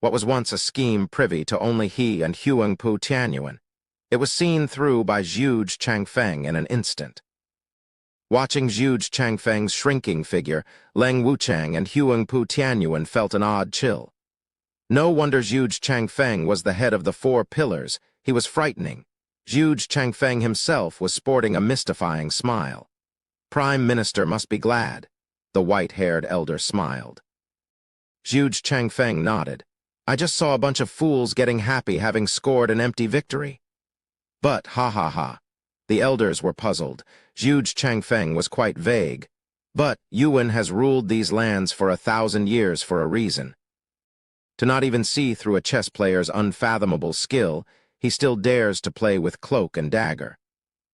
What was once a scheme privy to only he and Huangpu Tianyuan, it was seen through by Zhuge Changfeng in an instant. Watching Zhuge Changfeng's shrinking figure, Leng Wuchang and Huangpu Tianyuan felt an odd chill. No wonder Zhuge Changfeng was the head of the 4 pillars. He was frightening. Zhuge Changfeng himself was sporting a mystifying smile. Prime Minister must be glad. The white-haired elder smiled. Zhuge Changfeng nodded. I just saw a bunch of fools getting happy having scored an empty victory. But, ha ha ha. The elders were puzzled. Zhuge Changfeng was quite vague. But Yuan has ruled these lands for 1,000 years for a reason. To not even see through a chess player's unfathomable skill, he still dares to play with cloak and dagger.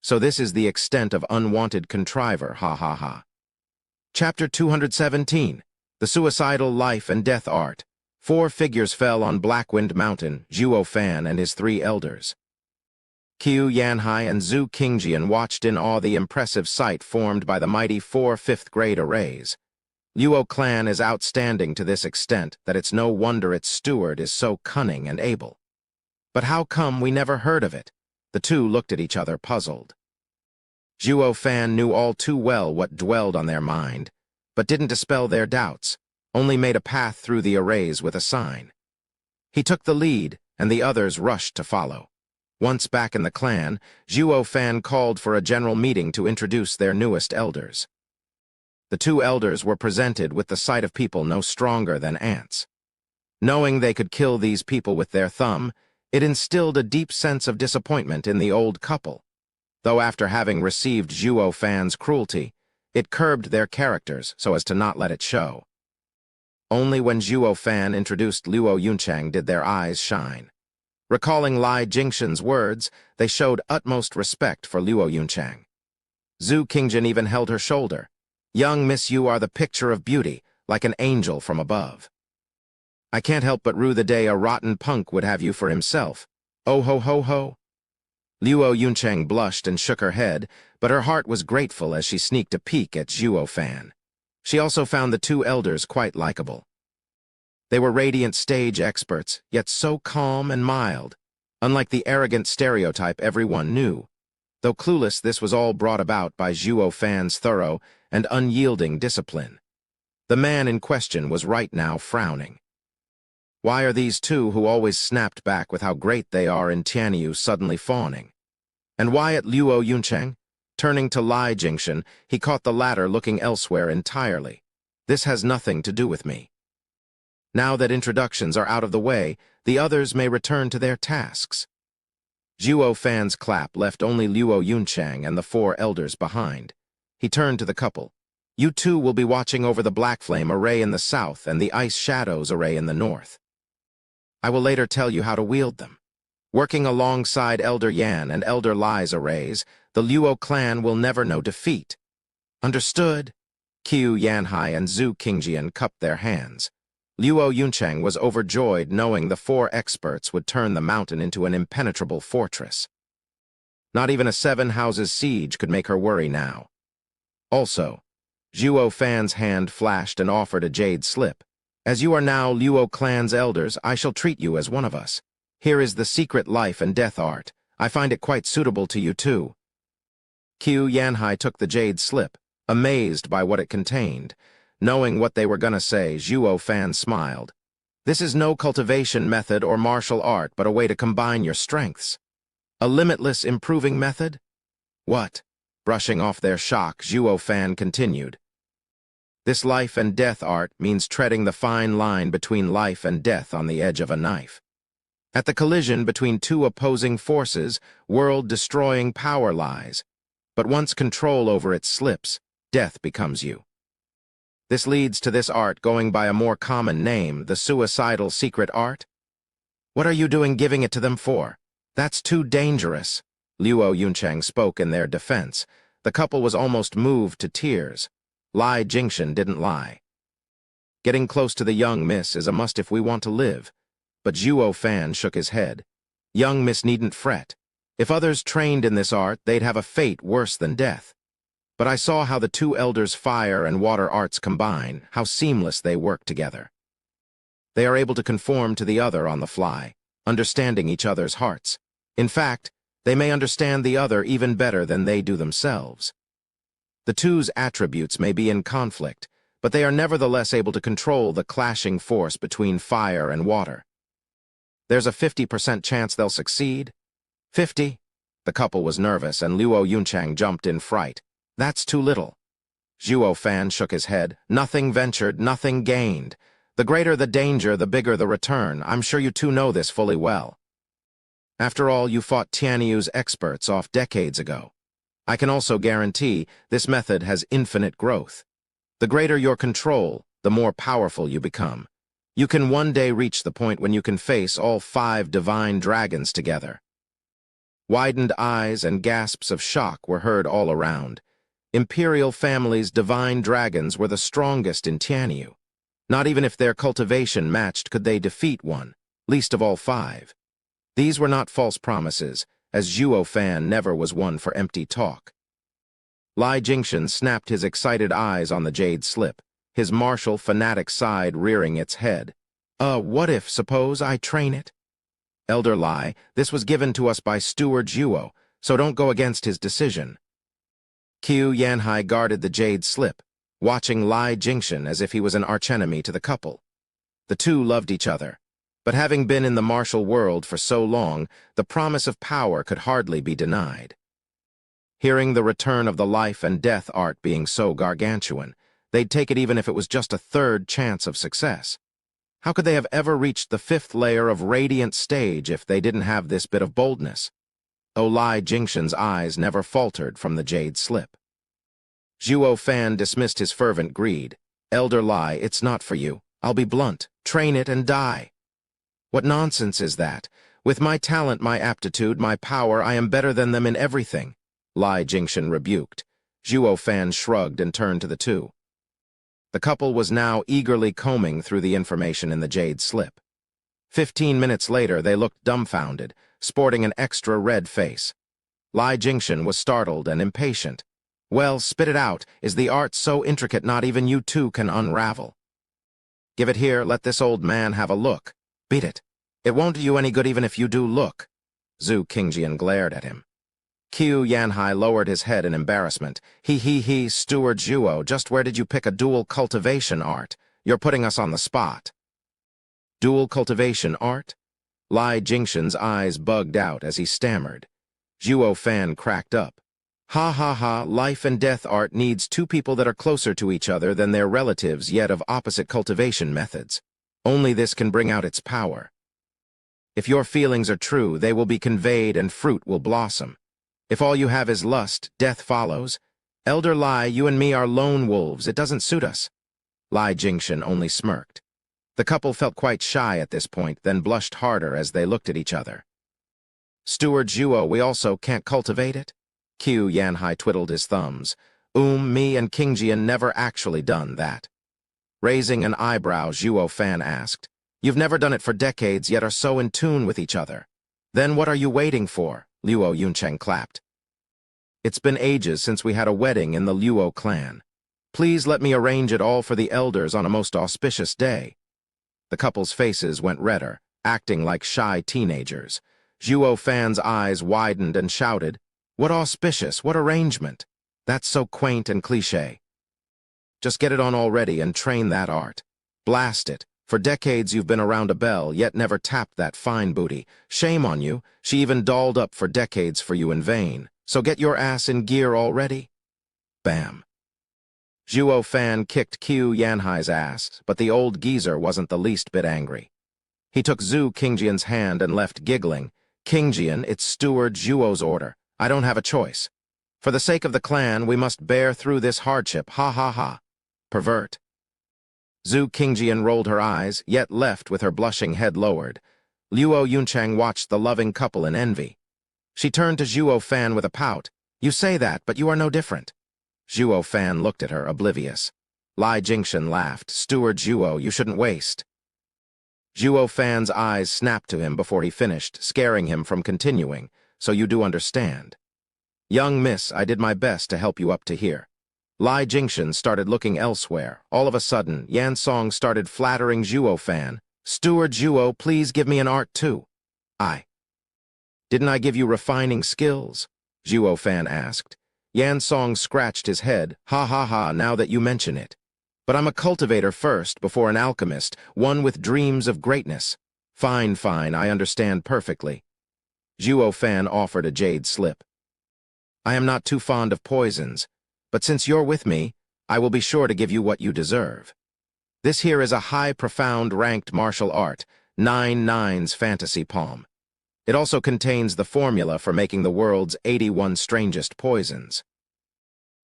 So this is the extent of unwanted contriver, ha ha ha. Chapter 217, The Suicidal Life and Death Art. 4 figures fell on Blackwind Mountain, Zhuo Fan and his 3 elders. Qiu Yanhai and Zhu Qingjian watched in awe the impressive sight formed by the mighty 4 fifth-grade arrays. Luo clan is outstanding to this extent that it's no wonder its steward is so cunning and able. But how come we never heard of it? The 2 looked at each other puzzled. Zhuo Fan knew all too well what dwelled on their mind, but didn't dispel their doubts, only made a path through the arrays with a sign. He took the lead, and the others rushed to follow. Once back in the clan, Zhuo Fan called for a general meeting to introduce their newest elders. The 2 elders were presented with the sight of people no stronger than ants. Knowing they could kill these people with their thumb, it instilled a deep sense of disappointment in the old couple, though after having received Zhuo Fan's cruelty, it curbed their characters so as to not let it show. Only when Zhuo Fan introduced Luo Yunchang did their eyes shine. Recalling Lai Jingshan's words, they showed utmost respect for Luo Yunchang. Zhu Qingjin even held her shoulder. Young Miss, you are the picture of beauty, like an angel from above. I can't help but rue the day a rotten punk would have you for himself. Oh ho ho ho. Luo Yuncheng blushed and shook her head, but her heart was grateful as she sneaked a peek at Zhuo Fan. She also found the two elders quite likable. They were radiant stage experts, yet so calm and mild, unlike the arrogant stereotype everyone knew. Though clueless, this was all brought about by Zhuo Fan's thorough and unyielding discipline. The man in question was right now frowning. Why are these two who always snapped back with how great they are in Tianyu suddenly fawning? And why at Luo Yuncheng? Turning to Lai Jingshan, he caught the latter looking elsewhere entirely. This has nothing to do with me. Now that introductions are out of the way, the others may return to their tasks. Zhuo Fan's clap left only Luo Yuncheng and the four elders behind. He turned to the couple. You two will be watching over the Black Flame array in the south and the Ice Shadows array in the north. I will later tell you how to wield them. Working alongside Elder Yan and Elder Lai's arrays, the Luo clan will never know defeat. Understood? Qiu Yanhai and Zhu Qingjian cupped their hands. Luo Yuncheng was overjoyed knowing the four experts would turn the mountain into an impenetrable fortress. Not even a 7 houses siege could make her worry now. Also, Zhuo Fan's hand flashed and offered a jade slip. As you are now Luo clan's elders, I shall treat you as one of us. Here is the secret life and death art. I find it quite suitable to you too. Qiu Yanhai took the jade slip, amazed by what it contained. Knowing what they were gonna say, Zhuo Fan smiled. This is no cultivation method or martial art, but a way to combine your strengths. A limitless improving method? What? Brushing off their shock, Zhuo Fan continued. This life and death art means treading the fine line between life and death on the edge of a knife. At the collision between two opposing forces, world-destroying power lies. But once control over it slips, death becomes you. This leads to this art going by a more common name, the suicidal secret art. What are you doing giving it to them for? That's too dangerous. Luo Yuncheng spoke in their defense. The couple was almost moved to tears. Lai Jingshan didn't lie. Getting close to the young miss is a must if we want to live. But Zhuo Fan shook his head. Young miss needn't fret. If others trained in this art, they'd have a fate worse than death. But I saw how the two elders' fire and water arts combine, how seamless they work together. They are able to conform to the other on the fly, understanding each other's hearts. In fact, they may understand the other even better than they do themselves. The two's attributes may be in conflict, but they are nevertheless able to control the clashing force between fire and water. There's a 50% chance they'll succeed. 50? The couple was nervous, and Luo Yuncheng jumped in fright. That's too little. Zhuo Fan shook his head. Nothing ventured, nothing gained. The greater the danger, the bigger the return. I'm sure you two know this fully well. After all, you fought Tianyu's experts off decades ago. I can also guarantee this method has infinite growth. The greater your control, the more powerful you become. You can one day reach the point when you can face all 5 divine dragons together. Widened eyes and gasps of shock were heard all around. Imperial family's divine dragons were the strongest in Tianyu. Not even if their cultivation matched could they defeat one, least of all 5. These were not false promises, as Zhuo Fan never was one for empty talk. Lai Jingshan snapped his excited eyes on the jade slip, his martial fanatic side rearing its head. What if, suppose I train it? Elder Lai, this was given to us by Steward Zhuo, so don't go against his decision. Qiu Yanhai guarded the jade slip, watching Lai Jingshan as if he was an archenemy to the couple. The two loved each other. But having been in the martial world for so long, the promise of power could hardly be denied. Hearing the return of the life and death art being so gargantuan, they'd take it even if it was just a 3rd chance of success. How could they have ever reached the 5th layer of radiant stage if they didn't have this bit of boldness? Lai Jingshan's eyes never faltered from the jade slip. Zhuo Fan dismissed his fervent greed. Elder Lai, it's not for you. I'll be blunt. Train it and die. What nonsense is that? With my talent, my aptitude, my power, I am better than them in everything, Lai Jingshan rebuked. Zhuo Fan shrugged and turned to the two. The couple was now eagerly combing through the information in the jade slip. 15 minutes later, they looked dumbfounded, sporting an extra red face. Lai Jingshan was startled and impatient. Well, spit it out. Is the art so intricate not even you two can unravel? Give it here, let this old man have a look. Beat it. It won't do you any good even if you do look. Zhu Qingjian glared at him. Qiu Yanhai lowered his head in embarrassment. He, Steward Zhuo, just where did you pick a dual cultivation art? You're putting us on the spot. Dual cultivation art? Lai Jingshan's eyes bugged out as he stammered. Zhuo Fan cracked up. Ha, life and death art needs two people that are closer to each other than their relatives yet of opposite cultivation methods. Only this can bring out its power. If your feelings are true, they will be conveyed and fruit will blossom. If all you have is lust, death follows. Elder Lai, you and me are lone wolves. It doesn't suit us. Lai Jingshan only smirked. The couple felt quite shy at this point, then blushed harder as they looked at each other. Steward Zhuo, we also can't cultivate it? Qiu Yanhai twiddled his thumbs. Me and Qingjian never actually done that. Raising an eyebrow, Zhuo Fan asked. You've never done it for decades, yet are so in tune with each other. Then what are you waiting for? Luo Yuncheng clapped. It's been ages since we had a wedding in the Luo clan. Please let me arrange it all for the elders on a most auspicious day. The couple's faces went redder, acting like shy teenagers. Zhuo Fan's eyes widened and shouted, What auspicious, what arrangement? That's so quaint and cliché. Just get it on already and train that art. Blast it. For decades you've been around a belle, yet never tapped that fine booty. Shame on you. She even dolled up for decades for you in vain. So get your ass in gear already. Bam. Zhuo Fan kicked Qiu Yanhai's ass, but the old geezer wasn't the least bit angry. He took Zhu Qingjian's hand and left giggling. Qingjian, it's Steward Zhuo's order. I don't have a choice. For the sake of the clan, we must bear through this hardship. Ha. Pervert. Zhu Qingjian rolled her eyes, yet left with her blushing head lowered. Luo Yuncheng watched the loving couple in envy. She turned to Zhuo Fan with a pout. You say that, but you are no different. Zhuo Fan looked at her, oblivious. Lai Jingshan laughed. Steward Zhuo, you shouldn't waste. Zhuo Fan's eyes snapped to him before he finished, scaring him from continuing. So you do understand. Young miss, I did my best to help you up to here. Lai Jingshan started looking elsewhere. All of a sudden, Yan Song started flattering Zhuo Fan. Steward Zhuo, please give me an art too. Didn't I give you refining skills? Zhuo Fan asked. Yan Song scratched his head. Ha, now that you mention it. But I'm a cultivator first, before an alchemist, one with dreams of greatness. Fine, I understand perfectly. Zhuo Fan offered a jade slip. I am not too fond of poisons, but since you're with me, I will be sure to give you what you deserve. This here is a high, profound, ranked martial art, 9 nines fantasy palm. It also contains the formula for making the world's 81 strangest poisons.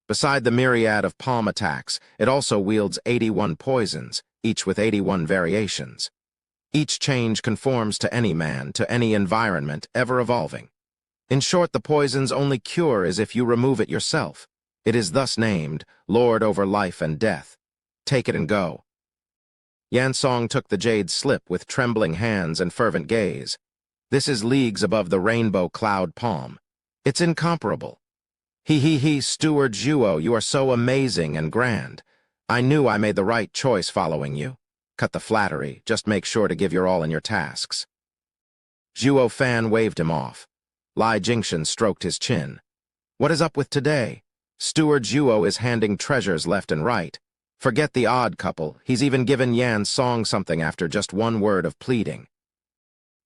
Beside the myriad of palm attacks, it also wields 81 poisons, each with 81 variations. Each change conforms to any man, to any environment, ever evolving. In short, the poison's only cure is if you remove it yourself. It is thus named, Lord over life and death. Take it and go. Yan Song took the jade slip with trembling hands and fervent gaze. This is leagues above the rainbow cloud palm. It's incomparable. He, Steward Zhuo, you are so amazing and grand. I knew I made the right choice following you. Cut the flattery, just make sure to give your all in your tasks. Zhuo Fan waved him off. Lai Jingshan stroked his chin. What is up with today? Steward Zhuo is handing treasures left and right. Forget the odd couple, he's even given Yan Song something after just one word of pleading.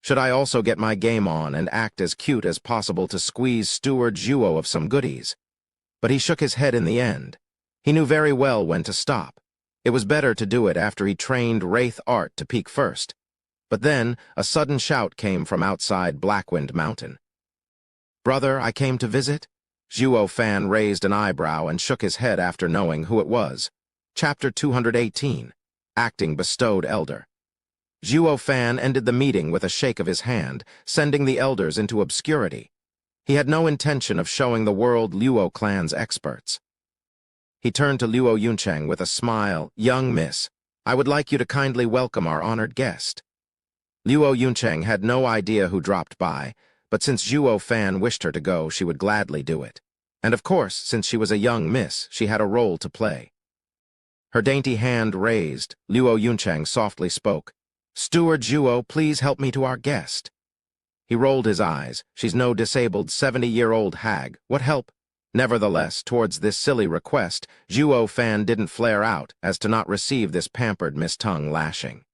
Should I also get my game on and act as cute as possible to squeeze Steward Zhuo of some goodies? But he shook his head in the end. He knew very well when to stop. It was better to do it after he trained Wraith Art to peak first. But then, a sudden shout came from outside Blackwind Mountain. Brother, I came to visit? Zhuo Fan raised an eyebrow and shook his head after knowing who it was. Chapter 218, Acting Bestowed Elder. Zhuo Fan ended the meeting with a shake of his hand, sending the elders into obscurity. He had no intention of showing the world Luo clan's experts. He turned to Luo Yuncheng with a smile. "Young miss, I would like you to kindly welcome our honored guest." Luo Yuncheng had no idea who dropped by, but since Zhuo Fan wished her to go, she would gladly do it. And of course, since she was a young miss, she had a role to play. Her dainty hand raised, Luo Yuncheng softly spoke. "Steward Zhuo, please help me to our guest." He rolled his eyes. She's no disabled 70-year-old hag. What help? Nevertheless, towards this silly request, Zhuo Fan didn't flare out as to not receive this pampered Miss Tongue lashing.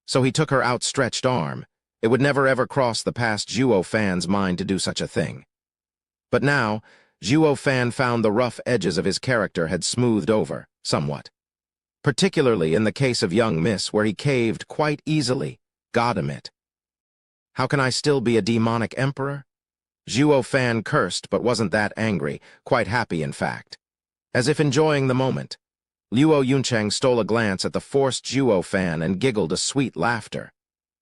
So he took her outstretched arm. It would never ever cross the past Zhuo Fan's mind to do such a thing. But now, Zhuo Fan found the rough edges of his character had smoothed over, somewhat. Particularly in the case of young miss, where he caved quite easily. God admit. How can I still be a demonic emperor? Zhuo Fan cursed but wasn't that angry, quite happy in fact. As if enjoying the moment, Luo Yuncheng stole a glance at the forced Zhuo Fan and giggled a sweet laughter.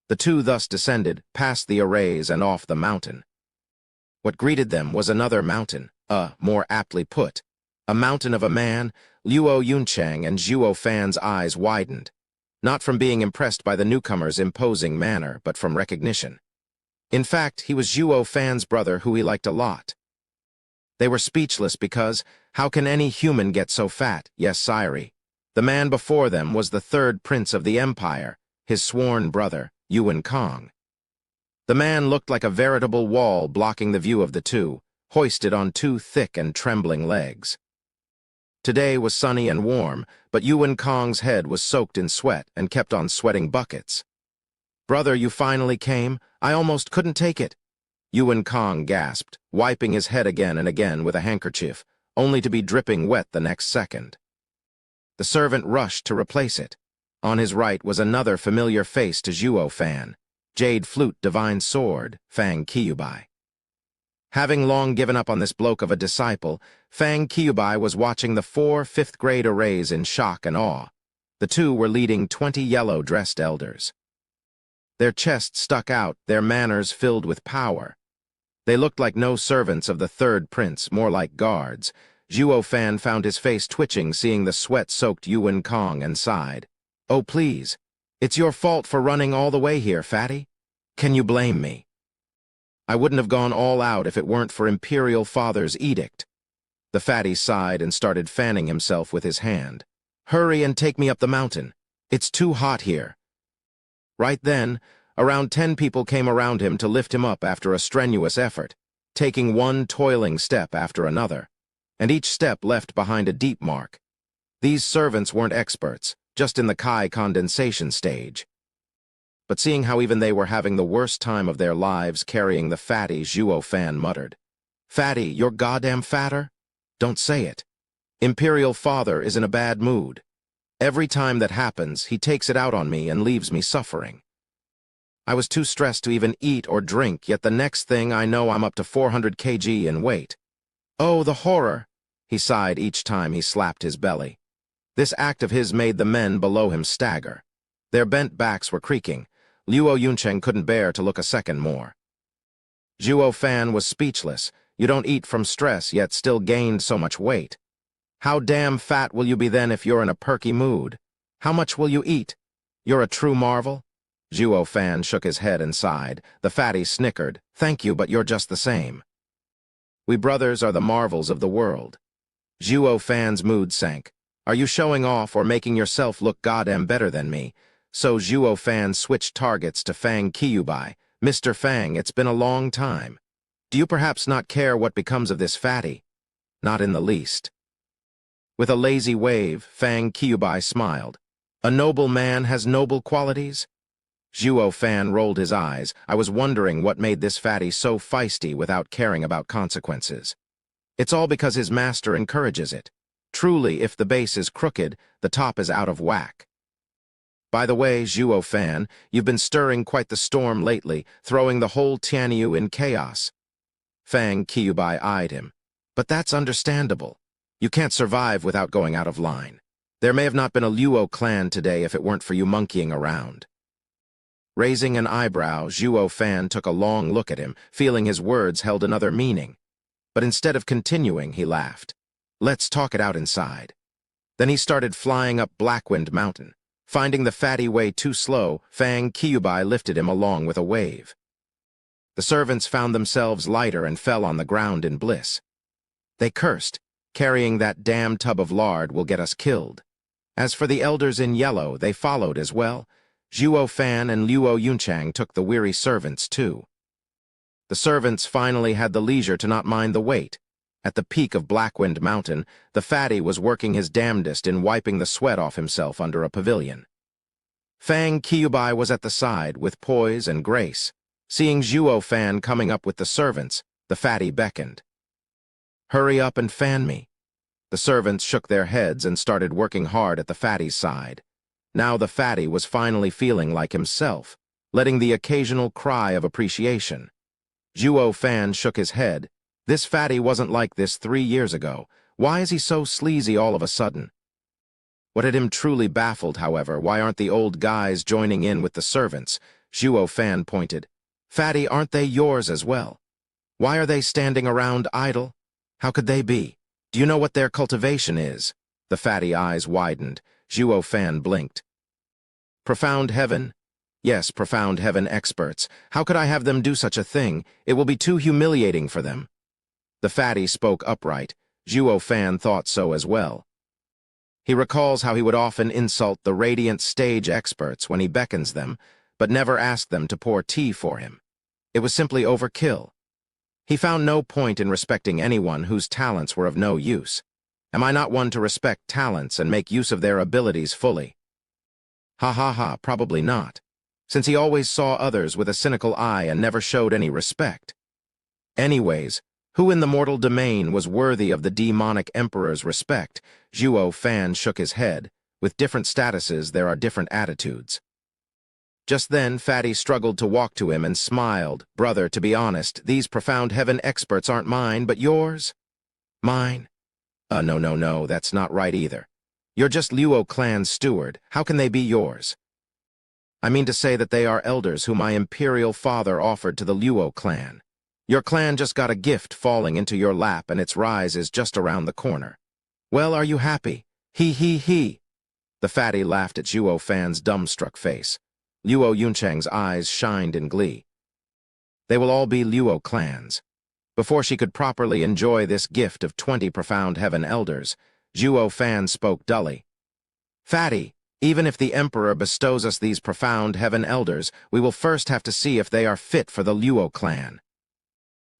The two thus descended, past the arrays and off the mountain. What greeted them was another mountain, more aptly put, a mountain of a man. Luo Yuncheng and Zhuo Fan's eyes widened, not from being impressed by the newcomer's imposing manner, but from recognition. In fact, he was Zhuo Fan's brother, who he liked a lot. They were speechless because, how can any human get so fat? Yes, sire. The man before them was the third prince of the empire, his sworn brother, Yuan Kong. The man looked like a veritable wall blocking the view of the two, hoisted on two thick and trembling legs. Today was sunny and warm, but Yuan Kong's head was soaked in sweat and kept on sweating buckets. "Brother, you finally came? I almost couldn't take it." Yuan Kong gasped, wiping his head again and again with a handkerchief, only to be dripping wet the next second. The servant rushed to replace it. On his right was another familiar face to Zhuo Fan, Jade Flute Divine Sword, Fang Qiubai. Having long given up on this bloke of a disciple, Fang Qiubai was watching the 4 fifth-grade arrays in shock and awe. The two were leading 20 yellow-dressed elders. Their chests stuck out, their manners filled with power. They looked like no servants of the third prince, more like guards. Zhuo Fan found his face twitching seeing the sweat-soaked Yuan Kong and sighed. "Oh, please. It's your fault for running all the way here, fatty. Can you blame me? I wouldn't have gone all out if it weren't for Imperial Father's edict." The fatty sighed and started fanning himself with his hand. "Hurry and take me up the mountain. It's too hot here." Right then, around 10 people came around him to lift him up after a strenuous effort, taking one toiling step after another, and each step left behind a deep mark. These servants weren't experts, just in the Kai condensation stage. But seeing how even they were having the worst time of their lives carrying the fatty, Zhuo Fan muttered, "Fatty, you're goddamn fatter? Don't say it. Imperial Father is in a bad mood. Every time that happens, he takes it out on me and leaves me suffering. I was too stressed to even eat or drink, yet the next thing I know I'm up to 400 kg in weight. Oh, the horror!" He sighed each time he slapped his belly. This act of his made the men below him stagger. Their bent backs were creaking. Luo Yuncheng couldn't bear to look a second more. Zhuo Fan was speechless. You don't eat from stress, yet still gained so much weight. How damn fat will you be then if you're in a perky mood? How much will you eat? You're a true marvel? Zhuo Fan shook his head and sighed. The fatty snickered. "Thank you, but you're just the same. We brothers are the marvels of the world." Zhuo Fan's mood sank. "Are you showing off or making yourself look goddamn better than me?" So Zhuo Fan switched targets to Fang Qiubai. "Mr. Fang, it's been a long time. Do you perhaps not care what becomes of this fatty?" "Not in the least." With a lazy wave, Fang Qiubai smiled. "A noble man has noble qualities?" Zhuo Fan rolled his eyes. "I was wondering what made this fatty so feisty without caring about consequences. It's all because his master encourages it. Truly, if the base is crooked, the top is out of whack. By the way, Zhuo Fan, you've been stirring quite the storm lately, throwing the whole Tianyu in chaos." Fang Qiubai eyed him. "But that's understandable. You can't survive without going out of line. There may have not been a Luo clan today if it weren't for you monkeying around." Raising an eyebrow, Zhuo Fan took a long look at him, feeling his words held another meaning. But instead of continuing, he laughed. Let's talk it out inside. Then he started flying up Blackwind Mountain. Finding the fatty way too slow, Fang Kyubi lifted him along with a wave. The servants found themselves lighter and fell on the ground in bliss. They cursed. Carrying that damn tub of lard will get us killed. As for the elders in yellow, they followed as well. Zhuo Fan and Luo Yunchang took the weary servants too. The servants finally had the leisure to not mind the wait. At the peak of Blackwind Mountain, the fatty was working his damnedest in wiping the sweat off himself under a pavilion. Fang Kyubi was at the side, with poise and grace. Seeing Zhuo Fan coming up with the servants, the fatty beckoned. "Hurry up and fan me." The servants shook their heads and started working hard at the fatty's side. Now the fatty was finally feeling like himself, letting the occasional cry of appreciation. Zhuo Fan shook his head. This fatty wasn't like this 3 years ago. Why is he so sleazy all of a sudden? What had him truly baffled, however, why aren't the old guys joining in with the servants? Zhuo Fan pointed. "Fatty, aren't they yours as well? Why are they standing around idle? How could they be? Do you know what their cultivation is?" The fatty eyes widened. Zhuo Fan blinked. "Profound heaven?" "Yes, profound heaven experts. How could I have them do such a thing? It will be too humiliating for them." The fatty spoke upright. Zhuo Fan thought so as well. He recalls how he would often insult the radiant stage experts when he beckons them, but never asked them to pour tea for him. It was simply overkill. He found no point in respecting anyone whose talents were of no use. Am I not one to respect talents and make use of their abilities fully? Ha ha ha, probably not, since he always saw others with a cynical eye and never showed any respect. Anyways, who in the mortal domain was worthy of the demonic emperor's respect? Zhuo Fan shook his head. With different statuses, there are different attitudes. Just then, Fatty struggled to walk to him and smiled. "Brother, to be honest, these profound heaven experts aren't mine, but yours." "Mine? No, that's not right either. You're just Luo clan's steward. How can they be yours?" "I mean to say that they are elders whom my imperial father offered to the Luo clan. Your clan just got a gift falling into your lap and its rise is just around the corner. Well, are you happy? He. The fatty laughed at Zhuo Fan's dumbstruck face. Luo Yunchang's eyes shined in glee. They will all be Luo clans. Before she could properly enjoy this gift of 20 profound heaven elders, Zhuo Fan spoke dully. "Fatty, even if the emperor bestows us these profound heaven elders, we will first have to see if they are fit for the Luo clan."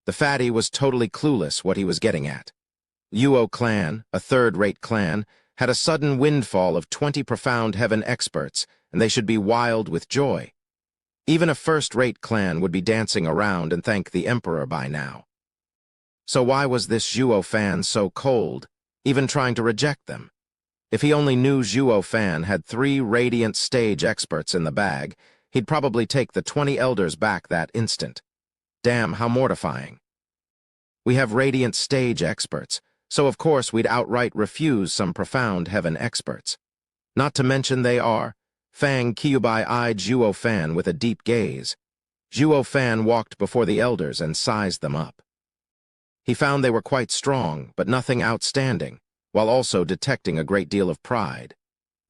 The fatty was totally clueless what he was getting at. Luo clan, a third-rate clan, had a sudden windfall of 20 profound heaven experts, and they should be wild with joy. Even a first-rate clan would be dancing around and thank the emperor by now. So why was this Zhuo Fan so cold, even trying to reject them? If he only knew Zhuo Fan had 3 radiant stage experts in the bag, he'd probably take the 20 elders back that instant. Damn, how mortifying. We have radiant stage experts, so of course we'd outright refuse some profound heaven experts. Not to mention they are. Fang Kyubi eyed Zhuo Fan with a deep gaze. Zhuo Fan walked before the elders and sized them up. He found they were quite strong, but nothing outstanding, while also detecting a great deal of pride.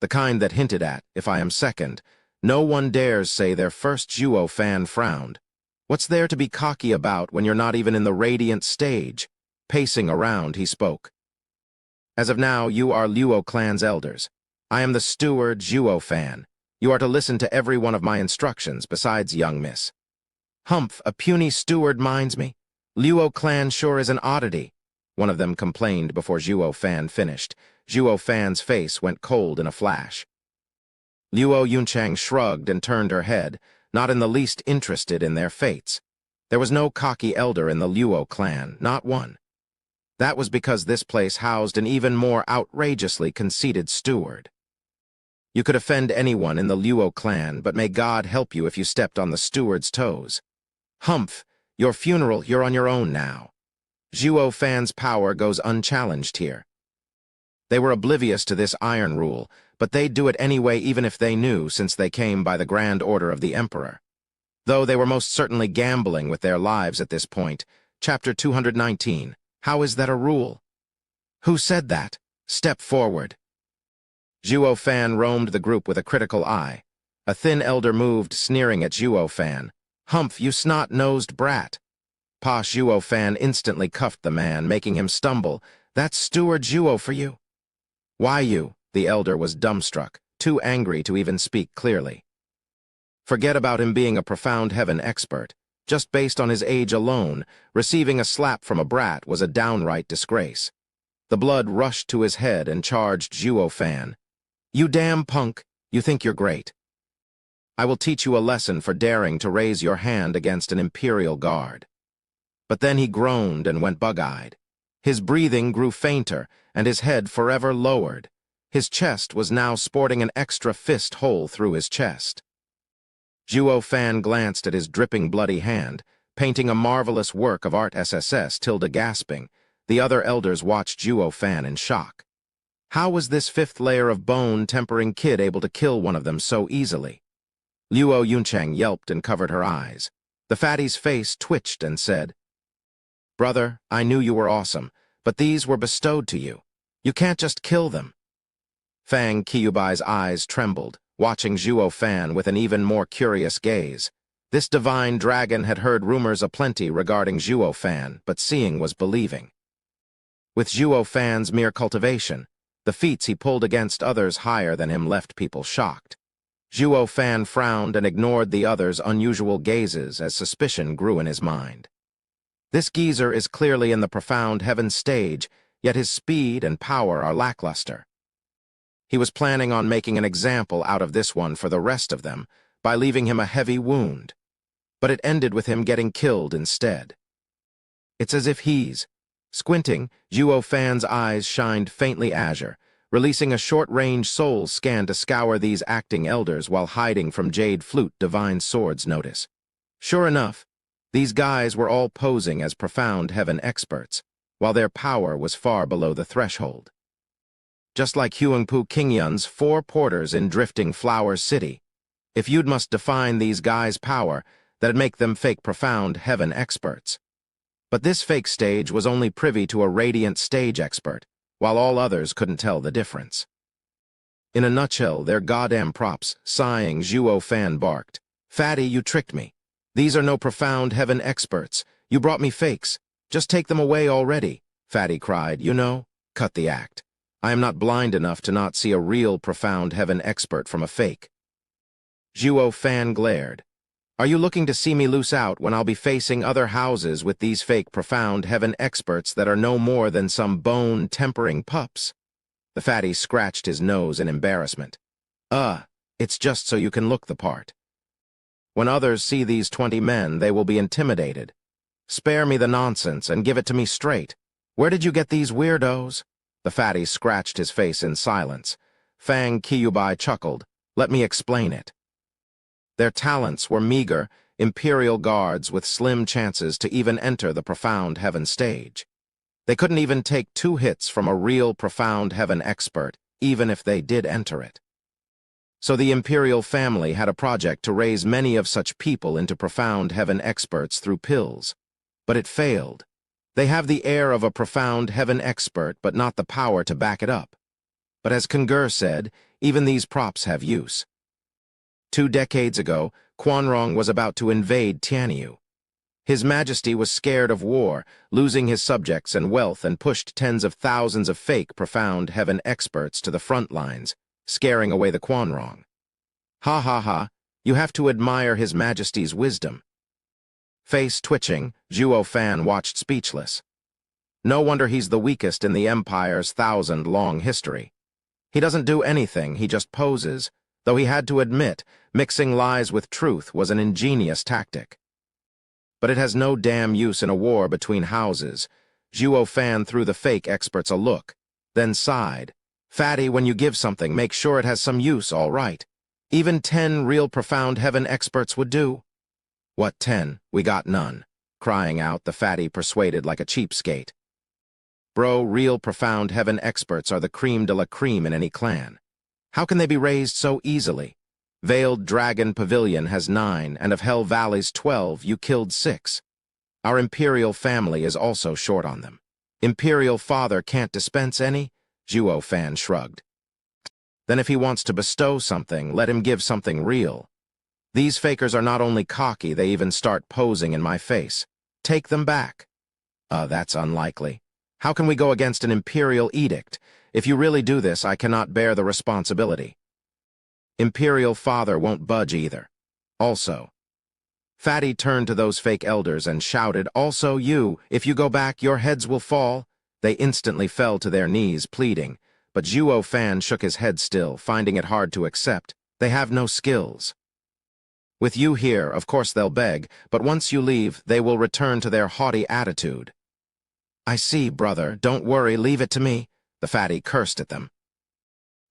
The kind that hinted at, if I am second, no one dares say their first. Zhuo Fan frowned. What's there to be cocky about when you're not even in the radiant stage? Pacing around, he spoke. As of now, you are Luo clan's elders. I am the steward, Zhuo Fan. You are to listen to every one of my instructions, besides young miss. Humph, a puny steward minds me. Luo clan sure is an oddity, one of them complained before Zhuo Fan finished. Zhuo Fan's face went cold in a flash. Luo Yunchang shrugged and turned her head, not in the least interested in their fates. There was no cocky elder in the Luo clan, not one. That was because this place housed an even more outrageously conceited steward. You could offend anyone in the Luo clan, but may God help you if you stepped on the steward's toes. Humph, your funeral, you're on your own now. Zhuo Fan's power goes unchallenged here. They were oblivious to this iron rule, but they'd do it anyway even if they knew, since they came by the grand order of the emperor. Though they were most certainly gambling with their lives at this point. Chapter 219. How is that a rule? Who said that? Step forward. Zhuo Fan roamed the group with a critical eye. A thin elder moved, sneering at Zhuo Fan. Humph, you snot-nosed brat. Posh Zhuo Fan instantly cuffed the man, making him stumble. That's Steward Zhuo for you. Why you? The elder was dumbstruck, too angry to even speak clearly. Forget about him being a profound heaven expert. Just based on his age alone, receiving a slap from a brat was a downright disgrace. The blood rushed to his head and charged Zhuo Fan. You damn punk, you think you're great. I will teach you a lesson for daring to raise your hand against an imperial guard. But then he groaned and went bug-eyed. His breathing grew fainter, and his head forever lowered. His chest was now sporting an extra fist hole through his chest. Zhuo Fan glanced at his dripping bloody hand, painting a marvelous work of art SSS, gasping. The other elders watched Zhuo Fan in shock. How was this fifth layer of bone-tempering kid able to kill one of them so easily? Luo Yuncheng yelped and covered her eyes. The fatty's face twitched and said, Brother, I knew you were awesome, but these were bestowed to you. You can't just kill them. Fang Qiubai's eyes trembled, watching Zhuo Fan with an even more curious gaze. This divine dragon had heard rumors aplenty regarding Zhuo Fan, but seeing was believing. With Zhuo Fan's mere cultivation, the feats he pulled against others higher than him left people shocked. Zhuo Fan frowned and ignored the others' unusual gazes as suspicion grew in his mind. This geezer is clearly in the profound heaven stage, yet his speed and power are lackluster. He was planning on making an example out of this one for the rest of them by leaving him a heavy wound, but it ended with him getting killed instead. It's as if he's... Squinting, Zhuo Fan's eyes shined faintly azure, releasing a short-range soul scan to scour these acting elders while hiding from Jade Flute Divine Sword's notice. Sure enough, these guys were all posing as profound heaven experts, while their power was far below the threshold. Just like Huangpu Qingyun's 4 porters in Drifting Flower City. If you'd must define these guys' power, that'd make them fake profound heaven experts. But this fake stage was only privy to a radiant stage expert, while all others couldn't tell the difference. In a nutshell, they're goddamn props, sighing, Zhuo Fan barked. Fatty, you tricked me. These are no profound heaven experts. You brought me fakes. Just take them away already, Fatty cried. You know, cut the act. I am not blind enough to not see a real profound heaven expert from a fake. Zhuo Fan glared. Are you looking to see me loose out when I'll be facing other houses with these fake profound heaven experts that are no more than some bone-tempering pups? The fatty scratched his nose in embarrassment. It's just so you can look the part. When others see these 20 men, they will be intimidated. Spare me the nonsense and give it to me straight. Where did you get these weirdos? The fatty scratched his face in silence. Fang Qiubai chuckled. Let me explain it. Their talents were meager, imperial guards with slim chances to even enter the profound heaven stage. They couldn't even take 2 hits from a real profound heaven expert, even if they did enter it. So the imperial family had a project to raise many of such people into profound heaven experts through pills. But it failed. They have the air of a profound heaven expert, but not the power to back it up. But as Kungur said, even these props have use. 2 decades ago, Quanrong was about to invade Tianyu. His Majesty was scared of war, losing his subjects and wealth, and pushed tens of thousands of fake profound heaven experts to the front lines, scaring away the Quanrong. Ha ha ha, you have to admire His Majesty's wisdom. Face twitching, Zhuo Fan watched speechless. No wonder he's the weakest in the Empire's 1,000-long history. He doesn't do anything, he just poses, though he had to admit mixing lies with truth was an ingenious tactic. But it has no damn use in a war between houses. Zhuo Fan threw the fake experts a look, then sighed. Fatty, when you give something, make sure it has some use, all right. Even 10 real profound heaven experts would do. What 10? We got none. Crying out, the fatty persuaded like a cheapskate. Bro, real profound heaven experts are the creme de la creme in any clan. How can they be raised so easily? Veiled Dragon Pavilion has 9, and of Hell Valley's 12, you killed 6. Our imperial family is also short on them. Imperial father can't dispense any? Zhuo Fan shrugged. Then if he wants to bestow something, let him give something real. These fakers are not only cocky, they even start posing in my face. Take them back. That's unlikely. How can we go against an imperial edict? If you really do this, I cannot bear the responsibility. Imperial father won't budge either. Also. Fatty turned to those fake elders and shouted, also you, if you go back, your heads will fall. They instantly fell to their knees, pleading, but Zhuo Fan shook his head still, finding it hard to accept. They have no skills. With you here, of course they'll beg, but once you leave, they will return to their haughty attitude. I see, brother, don't worry, leave it to me. The fatty cursed at them.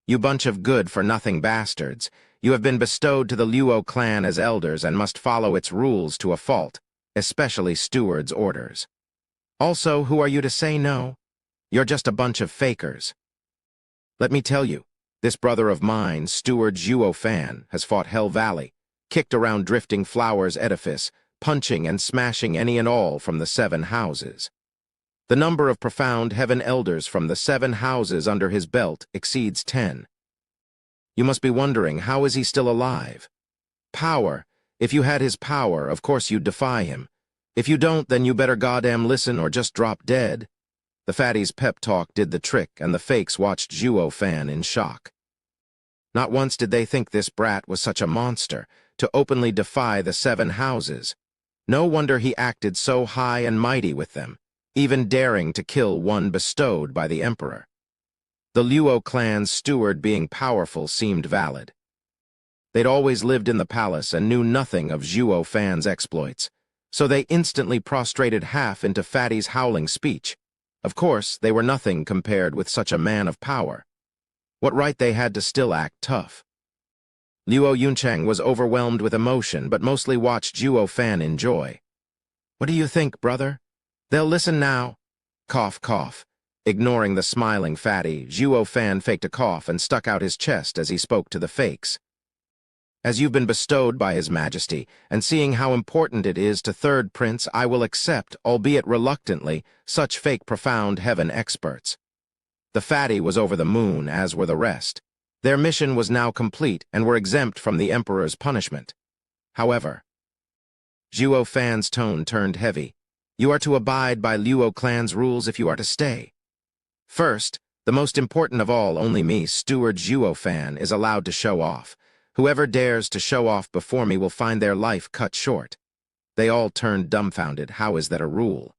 You bunch of good-for-nothing bastards. You have been bestowed to the Luo clan as elders and must follow its rules to a fault, especially steward's orders. Also, who are you to say no? You're just a bunch of fakers. Let me tell you, this brother of mine, Steward Zhuo Fan, has fought Hell Valley, kicked around Drifting Flowers edifice, punching and smashing any and all from the 7 houses. The number of profound heaven elders from the 7 houses under his belt exceeds 10. You must be wondering, how is he still alive? Power. If you had his power, of course you'd defy him. If you don't, then you better goddamn listen or just drop dead. The fatty's pep talk did the trick, and the fakes watched Zhuo Fan in shock. Not once did they think this brat was such a monster, to openly defy the 7 houses. No wonder he acted so high and mighty with them, even daring to kill one bestowed by the emperor. The Luo clan's steward being powerful seemed valid. They'd always lived in the palace and knew nothing of Zhuo Fan's exploits, so they instantly prostrated half into Fatty's howling speech. Of course, they were nothing compared with such a man of power. What right they had to still act tough? Luo Yuncheng was overwhelmed with emotion, but mostly watched Zhuo Fan enjoy. What do you think, brother? They'll listen now. Cough, cough. Ignoring the smiling fatty, Zhuo Fan faked a cough and stuck out his chest as he spoke to the fakes. As you've been bestowed by His Majesty, and seeing how important it is to Third Prince, I will accept, albeit reluctantly, such fake profound heaven experts. The fatty was over the moon, as were the rest. Their mission was now complete and were exempt from the Emperor's punishment. However, Zhuo Fan's tone turned heavy. You are to abide by Luo clan's rules if you are to stay. First, the most important of all, only me, Steward Zhuo Fan, is allowed to show off. Whoever dares to show off before me will find their life cut short. They all turned dumbfounded. How is that a rule?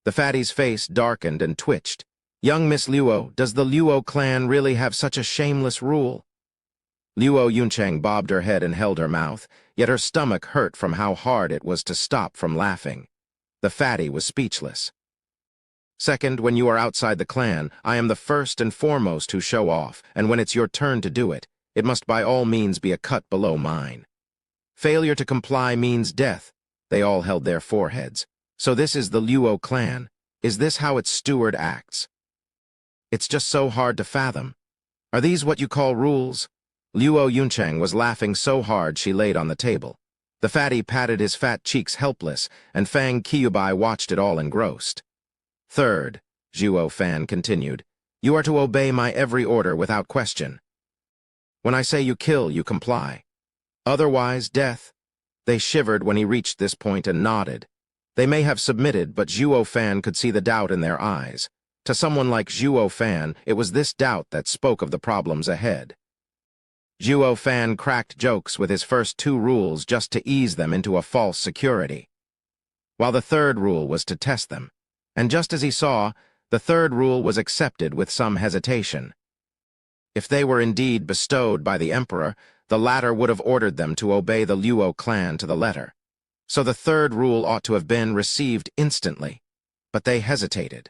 The fatty's face darkened and twitched. Young Miss Luo, does the Luo clan really have such a shameless rule? Luo Yuncheng bobbed her head and held her mouth, yet her stomach hurt from how hard it was to stop from laughing. The fatty was speechless. Second, when you are outside the clan, I am the first and foremost who show off, and when it's your turn to do it, it must by all means be a cut below mine. Failure to comply means death. They all held their foreheads. So this is the Luo clan. Is this how its steward acts? It's just so hard to fathom. Are these what you call rules? Luo Yuncheng was laughing so hard she laid on the table. The fatty patted his fat cheeks helpless, and Fang Qiubai watched it all engrossed. Third, Zhuo Fan continued, you are to obey my every order without question. When I say you kill, you comply. Otherwise, death. They shivered when he reached this point and nodded. They may have submitted, but Zhuo Fan could see the doubt in their eyes. To someone like Zhuo Fan, it was this doubt that spoke of the problems ahead. Zhuo Fan cracked jokes with his first 2 rules just to ease them into a false security, while the third rule was to test them. And just as he saw, the third rule was accepted with some hesitation. If they were indeed bestowed by the emperor, the latter would have ordered them to obey the Luo clan to the letter. So the third rule ought to have been received instantly. But they hesitated.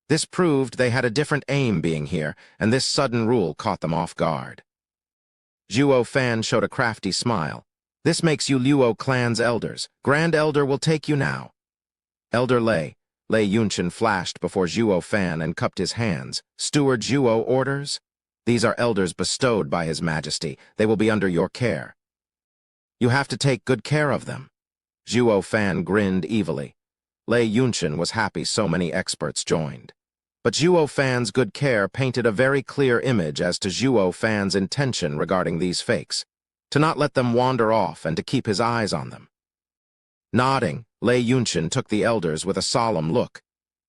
This proved they had a different aim being here, and this sudden rule caught them off guard. Zhuo Fan showed a crafty smile. This makes you Luo clan's elders. Grand Elder will take you now. Elder Lei Yunchen flashed before Zhuo Fan and cupped his hands. Steward Zhuo orders? These are elders bestowed by His Majesty. They will be under your care. You have to take good care of them. Zhuo Fan grinned evilly. Lei Yunqian was happy so many experts joined. But Zhuo Fan's good care painted a very clear image as to Zhuo Fan's intention regarding these fakes, to not let them wander off and to keep his eyes on them. Nodding, Lei Yunqian took the elders with a solemn look.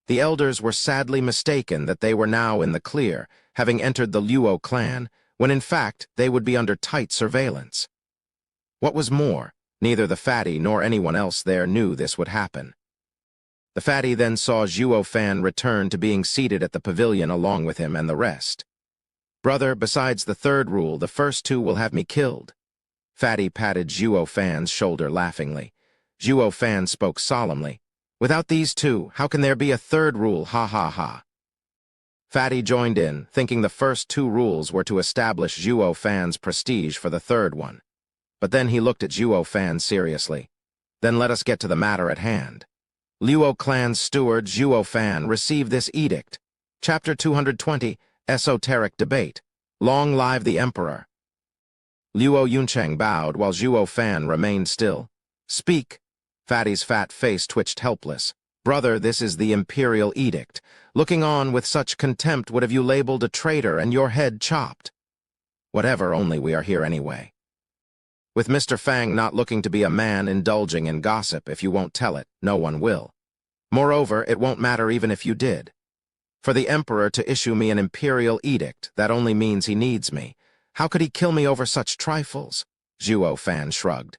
The elders were sadly mistaken that they were now in the clear, having entered the Luo clan, when in fact they would be under tight surveillance. What was more, neither the fatty nor anyone else there knew this would happen. The fatty then saw Zhuo Fan return to being seated at the pavilion along with him and the rest. "Brother, besides the third rule, the first two will have me killed." Fatty patted Zhuo Fan's shoulder laughingly. Zhuo Fan spoke solemnly. "Without these two, how can there be a third rule, ha ha ha." Fatty joined in, thinking the first two rules were to establish Zhuo Fan's prestige for the third one. But then he looked at Zhuo Fan seriously. "Then let us get to the matter at hand. Luo clan's steward, Zhuo Fan, received this edict. Chapter 220, Esoteric Debate. Long live the Emperor." Luo Yuncheng bowed while Zhuo Fan remained still. "Speak." Fatty's fat face twitched helpless. "Brother, this is the Imperial Edict. Looking on with such contempt would have you labeled a traitor and your head chopped." "Whatever, only we are here anyway." "With Mr. Fang not looking to be a man indulging in gossip, if you won't tell it, no one will. Moreover, it won't matter even if you did. For the Emperor to issue me an Imperial Edict, that only means he needs me. How could he kill me over such trifles?" Zhuo Fan shrugged.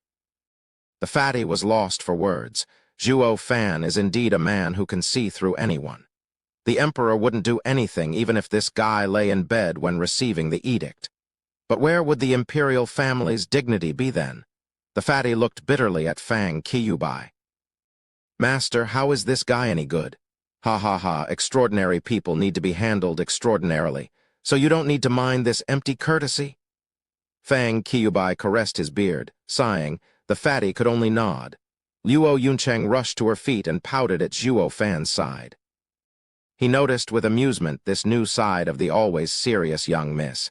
The fatty was lost for words. Zhuo Fan is indeed a man who can see through anyone. The Emperor wouldn't do anything even if this guy lay in bed when receiving the edict. But where would the imperial family's dignity be then? The fatty looked bitterly at Fang Qiyubai. "Master, how is this guy any good? Ha ha ha, extraordinary people need to be handled extraordinarily, so you don't need to mind this empty courtesy?" Fang Qiyubai caressed his beard, sighing. The fatty could only nod. Luo Yuncheng rushed to her feet and pouted at Zhuo Fan's side. He noticed with amusement this new side of the always serious young miss.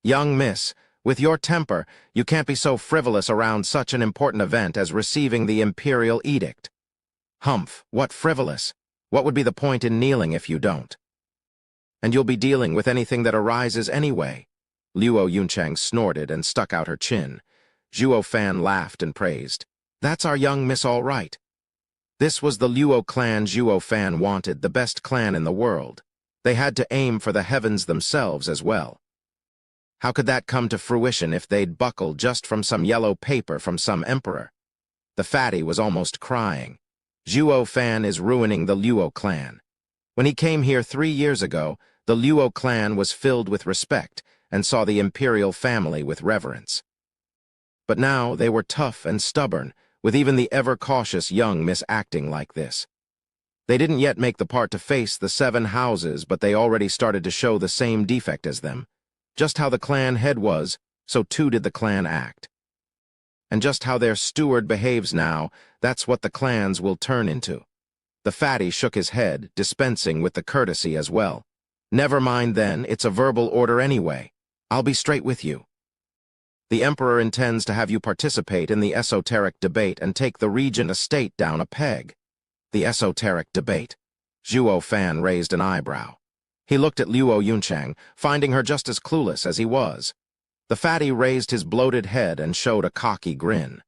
"Young miss, with your temper, you can't be so frivolous around such an important event as receiving the Imperial Edict." "Humph, what frivolous? What would be the point in kneeling if you don't? And you'll be dealing with anything that arises anyway." Luo Yuncheng snorted and stuck out her chin. Zhuo Fan laughed and praised. "That's our young miss all right." This was the Luo clan Zhuo Fan wanted, the best clan in the world. They had to aim for the heavens themselves as well. How could that come to fruition if they'd buckle just from some yellow paper from some emperor? The fatty was almost crying. Zhuo Fan is ruining the Luo clan. When he came here 3 years ago, the Luo clan was filled with respect and saw the imperial family with reverence. But now they were tough and stubborn, with even the ever-cautious young miss acting like this. They didn't yet make the part to face the 7 houses, but they already started to show the same defect as them. Just how the clan head was, so too did the clan act. And just how their steward behaves now, that's what the clans will turn into. The fatty shook his head, dispensing with the courtesy as well. "Never mind then, it's a verbal order anyway. I'll be straight with you. The Emperor intends to have you participate in the esoteric debate and take the Regent estate down a peg." "The esoteric debate?" Zhuo Fan raised an eyebrow. He looked at Luo Yuncheng, finding her just as clueless as he was. The fatty raised his bloated head and showed a cocky grin.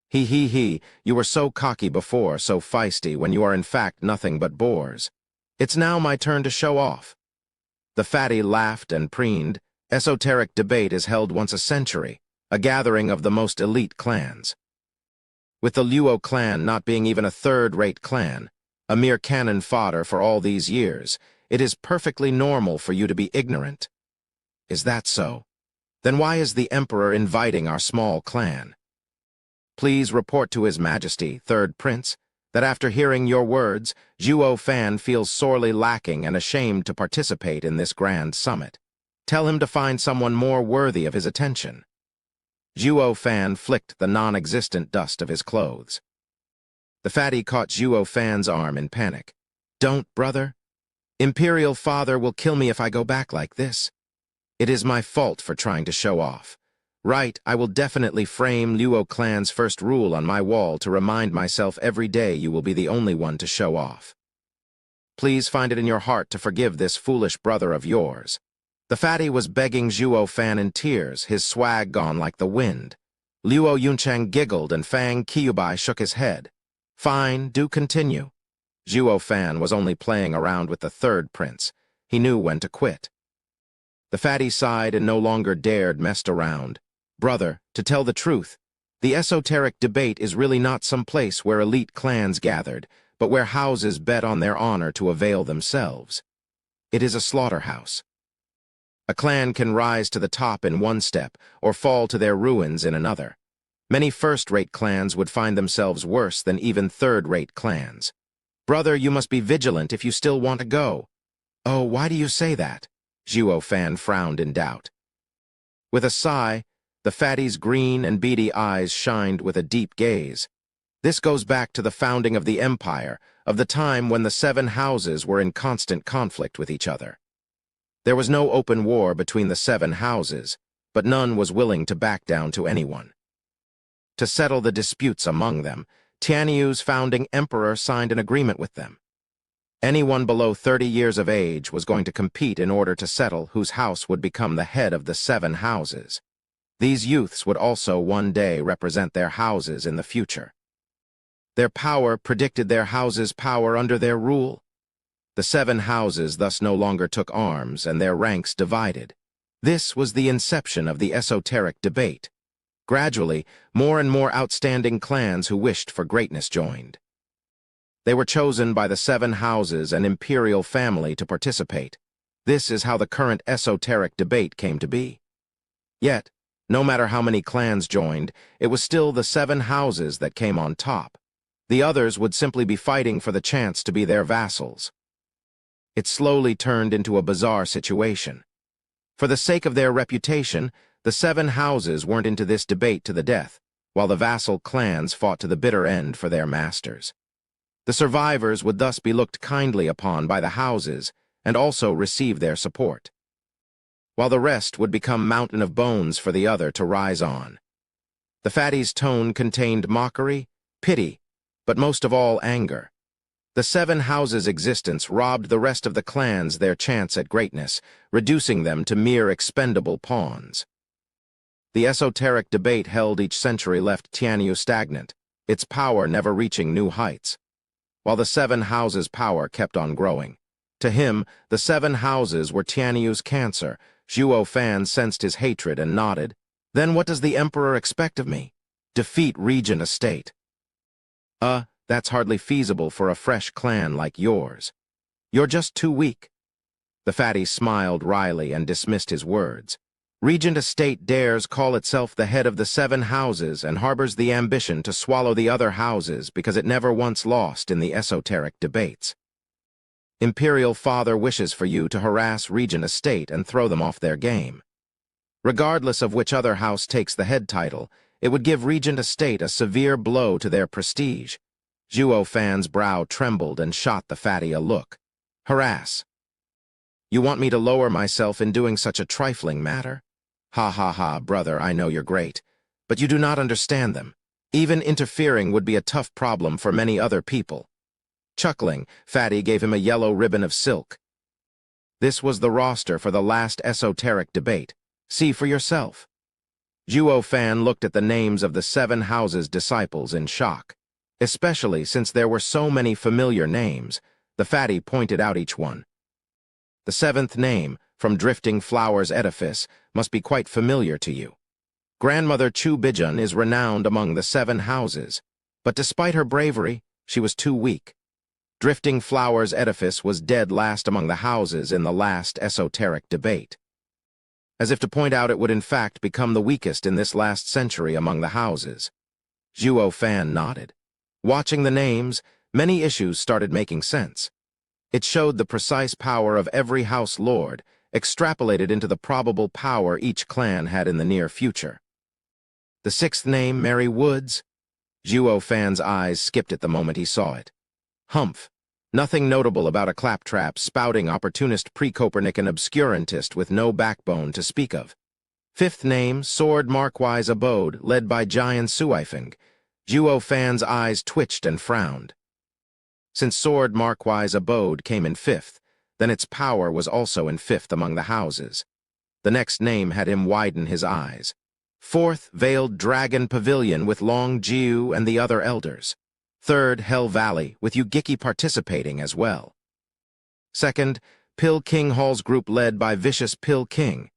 He, you were so cocky before, so feisty, when you are in fact nothing but bores. It's now my turn to show off." The fatty laughed and preened. Esoteric debate is held once a century, a gathering of the most elite clans. With the Luo clan not being even a third-rate clan, a mere cannon fodder for all these years, it is perfectly normal for you to be ignorant. "Is that so? Then why is the Emperor inviting our small clan? Please report to His Majesty, Third Prince, that after hearing your words, Zhuo Fan feels sorely lacking and ashamed to participate in this grand summit. Tell him to find someone more worthy of his attention." Zhuo Fan flicked the non-existent dust of his clothes. The fatty caught Zhuo Fan's arm in panic. "Don't, brother. Imperial Father will kill me if I go back like this. It is my fault for trying to show off. Right, I will definitely frame Luo clan's first rule on my wall to remind myself every day you will be the only one to show off. Please find it in your heart to forgive this foolish brother of yours. The fatty was begging Zhuo Fan in tears, his swag gone like the wind. Luo Yunchang giggled and Fang Qiubai shook his head. Fine, do continue. Zhuo Fan was only playing around with the third prince. He knew when to quit. The fatty sighed and no longer dared mess around. Brother, to tell the truth, the esoteric debate is really not some place where elite clans gathered, but where houses bet on their honor to avail themselves. It is a slaughterhouse. A clan can rise to the top in one step, or fall to their ruins in another. Many first-rate clans would find themselves worse than even third-rate clans. Brother, you must be vigilant if you still want to go. Oh, why do you say that? Zhuo Fan frowned in doubt. With a sigh, the fatty's green and beady eyes shined with a deep gaze. This goes back to the founding of the empire, of the time when the 7 houses were in constant conflict with each other. There was no open war between the 7 houses, but none was willing to back down to anyone. To settle the disputes among them, Tianyu's founding emperor signed an agreement with them. Anyone below 30 years of age was going to compete in order to settle whose house would become the head of the 7 houses. These youths would also one day represent their houses in the future. Their power predicted their house's power under their rule. The 7 houses thus no longer took arms and their ranks divided. This was the inception of the esoteric debate. Gradually, more and more outstanding clans who wished for greatness joined. They were chosen by the 7 houses and imperial family to participate. This is how the current esoteric debate came to be. Yet, no matter how many clans joined, it was still the 7 houses that came on top. The others would simply be fighting for the chance to be their vassals. It slowly turned into a bizarre situation. For the sake of their reputation, the 7 houses weren't into this debate to the death, while the vassal clans fought to the bitter end for their masters. The survivors would thus be looked kindly upon by the houses and also receive their support, while the rest would become mountain of bones for the other to rise on. The fatty's tone contained mockery, pity, but most of all anger. The 7 houses' existence robbed the rest of the clans their chance at greatness, reducing them to mere expendable pawns. The esoteric debate held each century left Tianyu stagnant, its power never reaching new heights, while the 7 houses' power kept on growing. To him, the 7 houses were Tianyu's cancer. Zhuo Fan sensed his hatred and nodded. Then what does the emperor expect of me? Defeat Regent Estate. That's hardly feasible for a fresh clan like yours. You're just too weak. The fatty smiled wryly and dismissed his words. Regent Estate dares call itself the head of the 7 houses and harbors the ambition to swallow the other houses because it never once lost in the esoteric debates. Imperial Father wishes for you to harass Regent Estate and throw them off their game. Regardless of which other house takes the head title, it would give Regent Estate a severe blow to their prestige. Zhuo Fan's brow trembled and shot the fatty a look. Harass. You want me to lower myself in doing such a trifling matter? Ha ha ha, brother, I know you're great, but you do not understand them. Even interfering would be a tough problem for many other people. Chuckling, Fatty gave him a yellow ribbon of silk. This was the roster for the last esoteric debate. See for yourself. Zhuo Fan looked at the names of the 7 houses' disciples in shock. Especially since there were so many familiar names, the fatty pointed out each one. The 7th name, from Drifting Flowers Edifice, must be quite familiar to you. Grandmother Chu Bijun is renowned among the 7 houses, but despite her bravery, she was too weak. Drifting Flowers Edifice was dead last among the houses in the last esoteric debate. As if to point out it would in fact become the weakest in this last century among the houses. Zhuo Fan nodded. Watching the names, many issues started making sense. It showed the precise power of every house lord, extrapolated into the probable power each clan had in the near future. The 6th name, Mary Woods? Zhuo Fan's eyes skipped at the moment he saw it. Humph. Nothing notable about a claptrap, spouting opportunist pre-Copernican obscurantist with no backbone to speak of. Fifth name, Sword Markwise Abode, led by Jian Suifeng. Zhuo Fan's eyes twitched and frowned. Since Sword Markwise Abode came in fifth, then its power was also in fifth among the houses. The next name had him widen his eyes. Fourth, Veiled Dragon Pavilion with Long Jiu and the other elders. Third, Hell Valley, with Yugiki participating as well. Second, Pill King Hall's group led by Vicious Pill King.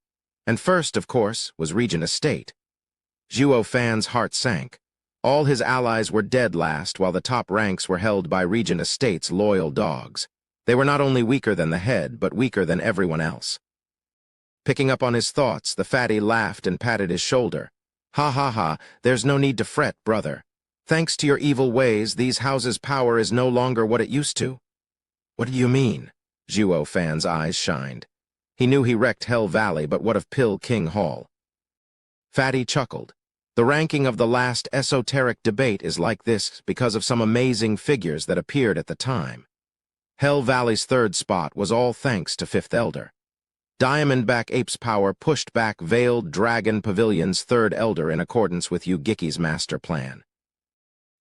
And first, of course, was Regent Estate. Zhuo Fan's heart sank. All his allies were dead last, while the top ranks were held by Regent Estate's loyal dogs. They were not only weaker than the head, but weaker than everyone else. Picking up on his thoughts, the fatty laughed and patted his shoulder. Ha ha ha, there's no need to fret, brother. Thanks to your evil ways, these houses' power is no longer what it used to. What do you mean? Zhuo Fan's eyes shined. He knew he wrecked Hell Valley, but what of Pill King Hall? Fatty chuckled. The ranking of the last esoteric debate is like this because of some amazing figures that appeared at the time. Hell Valley's third spot was all thanks to Fifth Elder. Diamondback Ape's power pushed back Veiled Dragon Pavilion's third elder in accordance with Yugiki's master plan.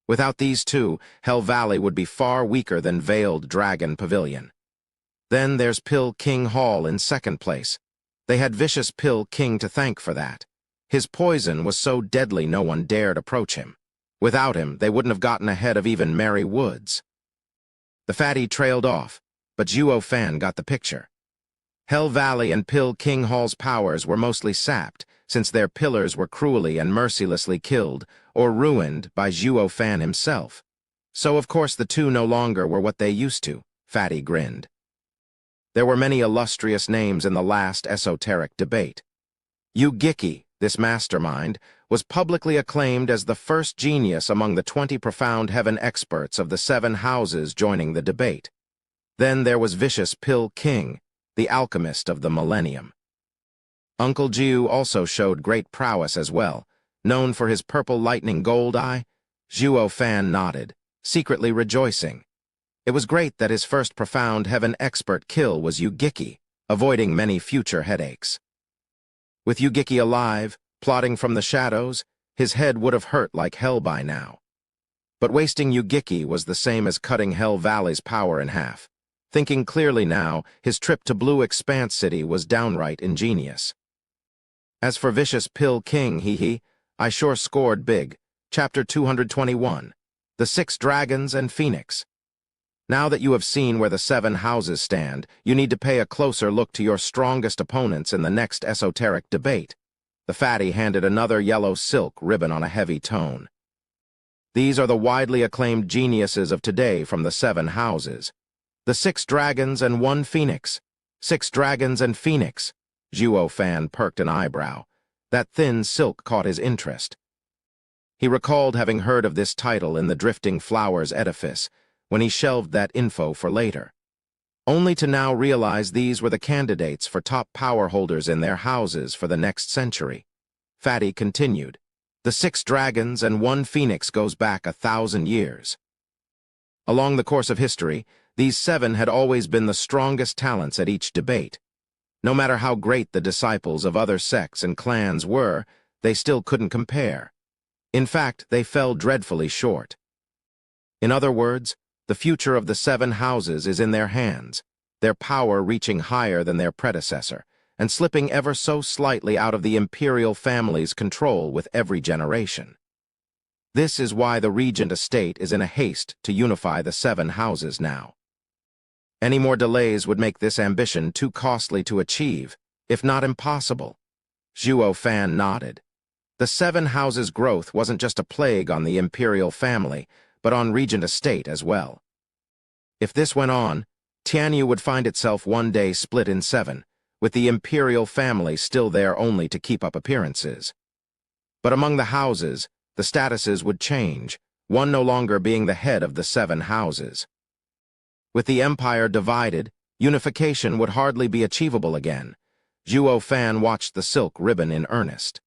Without these two, Hell Valley would be far weaker than Veiled Dragon Pavilion. Then there's Pill King Hall in second place. They had Vicious Pill King to thank for that. His poison was so deadly no one dared approach him. Without him, they wouldn't have gotten ahead of even Merry Woods. The fatty trailed off, but Zhuo Fan got the picture. Hell Valley and Pill King Hall's powers were mostly sapped, since their pillars were cruelly and mercilessly killed or ruined by Zhuo Fan himself. So of course the two no longer were what they used to, Fatty grinned. There were many illustrious names in the last esoteric debate. Yugiki, this mastermind, was publicly acclaimed as the first genius among the 20 profound heaven experts of the 7 houses joining the debate. Then there was Vicious Pill King, the alchemist of the millennium. Uncle Jiu also showed great prowess as well. Known for his purple lightning gold eye, Zhuo Fan nodded, secretly rejoicing. It was great that his first profound heaven expert kill was Yugiki, avoiding many future headaches. With Yugiki alive, plotting from the shadows, his head would have hurt like hell by now. But wasting Yugiki was the same as cutting Hell Valley's power in half. Thinking clearly now, his trip to Blue Expanse City was downright ingenious. As for Vicious Pill King, I sure scored big. Chapter 221. The 6 Dragons and Phoenix. Now that you have seen where the 7 houses stand, you need to pay a closer look to your strongest opponents in the next esoteric debate. The fatty handed another yellow silk ribbon on a heavy tone. These are the widely acclaimed geniuses of today from the 7 houses. The 6 dragons and 1 phoenix. 6 dragons and phoenix. Zhuo Fan perked an eyebrow. That thin silk caught his interest. He recalled having heard of this title in the Drifting Flowers edifice, when he shelved that info for later. Only to now realize these were the candidates for top power holders in their houses for the next century. Fatty continued. The 6 dragons and 1 phoenix goes back 1,000 years. Along the course of history, these 7 had always been the strongest talents at each debate. No matter how great the disciples of other sects and clans were, they still couldn't compare. In fact, they fell dreadfully short. In other words, the future of the 7 houses is in their hands, their power reaching higher than their predecessor, and slipping ever so slightly out of the imperial family's control with every generation. This is why the Regent Estate is in a haste to unify the 7 houses now. Any more delays would make this ambition too costly to achieve, if not impossible. Zhuo Fan nodded. The 7 houses' growth wasn't just a plague on the imperial family, but on Regent Estate as well. If this went on, Tianyu would find itself one day split in 7, with the imperial family still there only to keep up appearances. But among the houses, the statuses would change, one no longer being the head of the 7 houses. With the empire divided, unification would hardly be achievable again. Zhuo Fan watched the silk ribbon in earnest.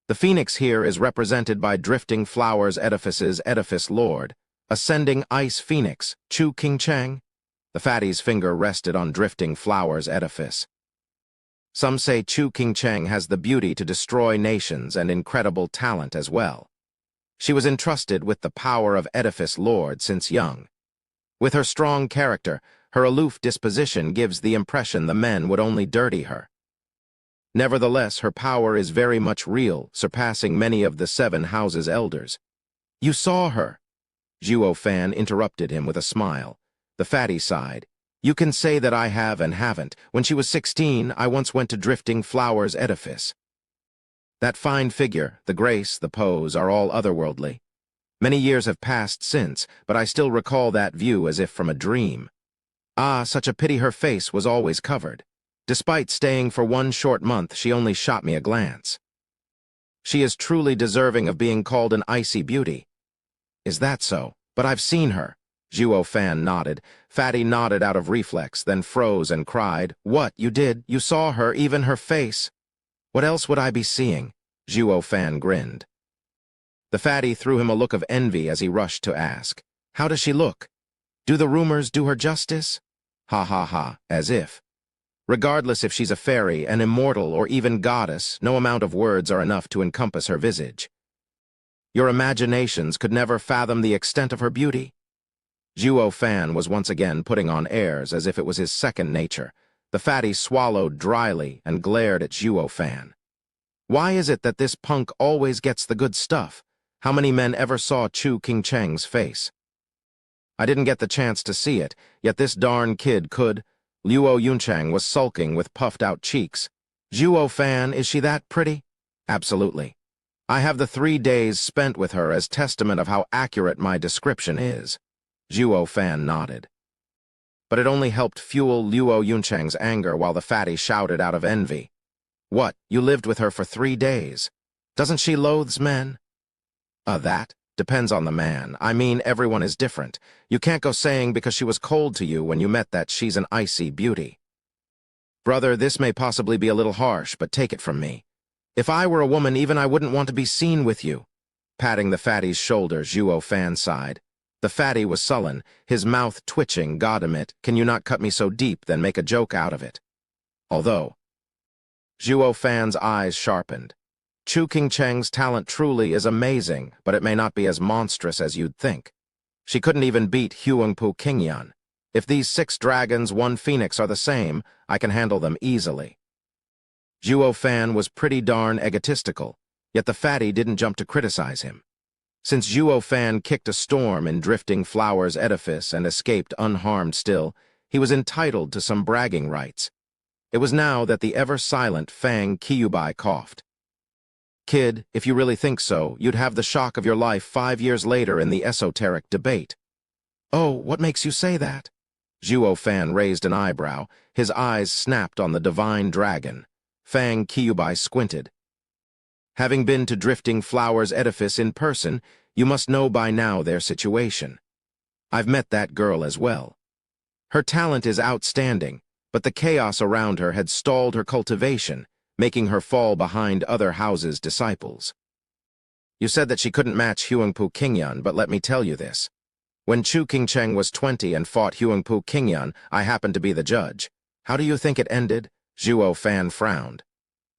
The phoenix here is represented by Drifting Flowers Edifice's Edifice Lord, Ascending Ice Phoenix, Chu Qingcheng. The fatty's finger rested on Drifting Flowers Edifice. Some say Chu Qingcheng has the beauty to destroy nations and incredible talent as well. She was entrusted with the power of edifice lord since young. With her strong character, her aloof disposition gives the impression the men would only dirty her. Nevertheless, her power is very much real, surpassing many of the 7 houses' elders. You saw her. Zhuo Fan interrupted him with a smile. The fatty sighed. You can say that I have and haven't. When she was 16, I once went to Drifting Flowers Edifice. That fine figure, the grace, the pose, are all otherworldly. Many years have passed since, but I still recall that view as if from a dream. Ah, such a pity her face was always covered. Despite staying for 1 short month, she only shot me a glance. She is truly deserving of being called an icy beauty. Is that so? But I've seen her. Zhuo Fan nodded. Fatty nodded out of reflex, then froze and cried, What, you did? You saw her, even her face? What else would I be seeing? Zhuo Fan grinned. The fatty threw him a look of envy as he rushed to ask, How does she look? Do the rumors do her justice? Ha ha ha, as if. Regardless if she's a fairy, an immortal, or even goddess, no amount of words are enough to encompass her visage. Your imaginations could never fathom the extent of her beauty. Zhuo Fan was once again putting on airs as if it was his second nature. The fatty swallowed dryly and glared at Zhuo Fan. Why is it that this punk always gets the good stuff? How many men ever saw Chu Qingcheng's face? I didn't get the chance to see it, yet this darn kid could. Luo Yunchang was sulking with puffed-out cheeks. Zhuo Fan, is she that pretty? Absolutely. I have the 3 days spent with her as testament of how accurate my description is. Zhuo Fan nodded. But it only helped fuel Luo Yunchang's anger while the fatty shouted out of envy. What, you lived with her for 3 days? Doesn't she loathes men? That depends on the man. I mean, everyone is different. You can't go saying because she was cold to you when you met that she's an icy beauty. Brother, this may possibly be a little harsh, but take it from me. If I were a woman, even I wouldn't want to be seen with you. Patting the fatty's shoulder, Zhuo Fan sighed. The fatty was sullen, his mouth twitching. Goddammit, can you not cut me so deep, then make a joke out of it? Although. Zhuo Fan's eyes sharpened. Chu Qingcheng's talent truly is amazing, but it may not be as monstrous as you'd think. She couldn't even beat Huangpu Qingyan. If these 6 dragons, 1 phoenix are the same, I can handle them easily. Zhuo Fan was pretty darn egotistical, yet the fatty didn't jump to criticize him. Since Zhuo Fan kicked a storm in Drifting Flowers Edifice and escaped unharmed still, he was entitled to some bragging rights. It was now that the ever-silent Fang Qiubai coughed. Kid, if you really think so, you'd have the shock of your life 5 years later in the esoteric debate. Oh, what makes you say that? Zhuo Fan raised an eyebrow. His eyes snapped on the divine dragon. Fang Qiubai squinted. Having been to Drifting Flowers Edifice in person, you must know by now their situation. I've met that girl as well. Her talent is outstanding, but the chaos around her had stalled her cultivation, making her fall behind other houses' disciples. You said that she couldn't match Huangpu Qingyan, but let me tell you this. When Chu Qingcheng was 20 and fought Huangpu Qingyan, I happened to be the judge. How do you think it ended? Zhuo Fan frowned.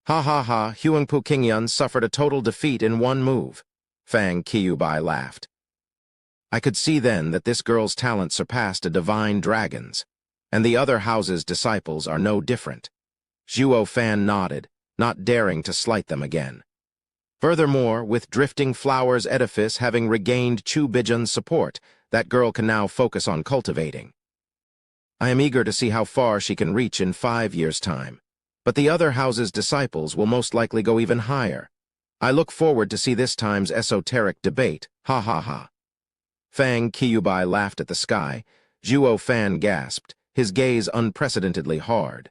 Ha ha ha, Huangpu Qingyan suffered a total defeat in 1 move. Fang Qiubai laughed. I could see then that this girl's talent surpassed a divine dragon's, and the other house's disciples are no different. Zhuo Fan nodded, not daring to slight them again. Furthermore, with Drifting Flowers Edifice having regained Chu Bijan's support, that girl can now focus on cultivating. I am eager to see how far she can reach in 5 years' time, but the other house's disciples will most likely go even higher. I look forward to see this time's esoteric debate, ha ha ha. Fang Qiubai laughed at the sky. Zhuo Fan gasped, his gaze unprecedentedly hard.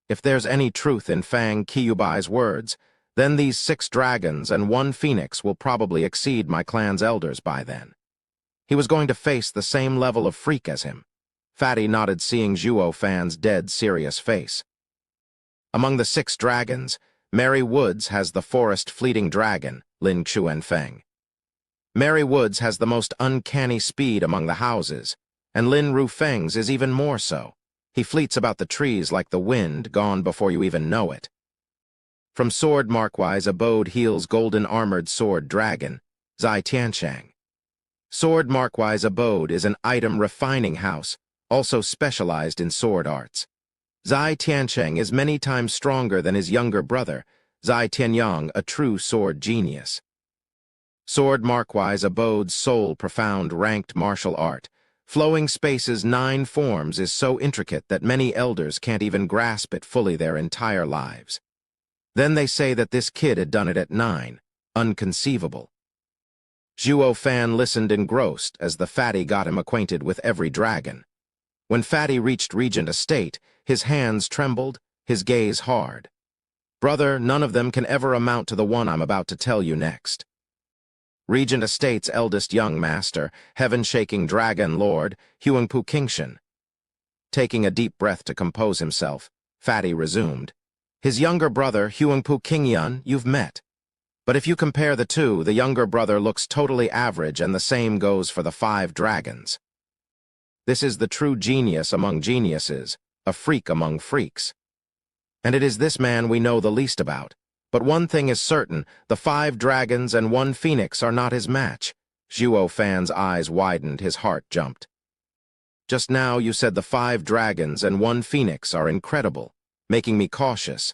If there's any truth in Fang Qiubai's words, then these 6 dragons and 1 phoenix will probably exceed my clan's elders by then. He was going to face the same level of freak as him. Fatty nodded, seeing Zhuo Fan's dead serious face. Among the 6 dragons, Mary Woods has the forest fleeting dragon, Lin Xuanfeng. Mary Woods has the most uncanny speed among the houses, and Lin Rufeng's is even more so. He fleets about the trees like the wind, gone before you even know it. From sword markwise abode heals golden-armored sword dragon, Zai Tianshang. Sword markwise abode is an item refining house, also specialized in sword arts. Zai Tiansheng is many times stronger than his younger brother, Zai Tianyang, a true sword genius. Sword markwise abode's sole profound ranked martial art, flowing spaces 9 forms, is so intricate that many elders can't even grasp it fully their entire lives. Then they say that this kid had done it at 9. Unconceivable. Zhuo Fan listened engrossed as the fatty got him acquainted with every dragon. When Fatty reached Regent Estate, his hands trembled, his gaze hard. Brother, none of them can ever amount to the one I'm about to tell you next. Regent Estate's eldest young master, heaven-shaking dragon lord, Huangpu Qingshan. Taking a deep breath to compose himself, Fatty resumed. His younger brother, Huangpu Qingyun, you've met. But if you compare the two, the younger brother looks totally average, and the same goes for the 5 dragons. This is the true genius among geniuses, a freak among freaks. And it is this man we know the least about. But one thing is certain, the 5 dragons and 1 phoenix are not his match. Zhuo Fan's eyes widened, his heart jumped. Just now you said the 5 dragons and 1 phoenix are incredible, making me cautious.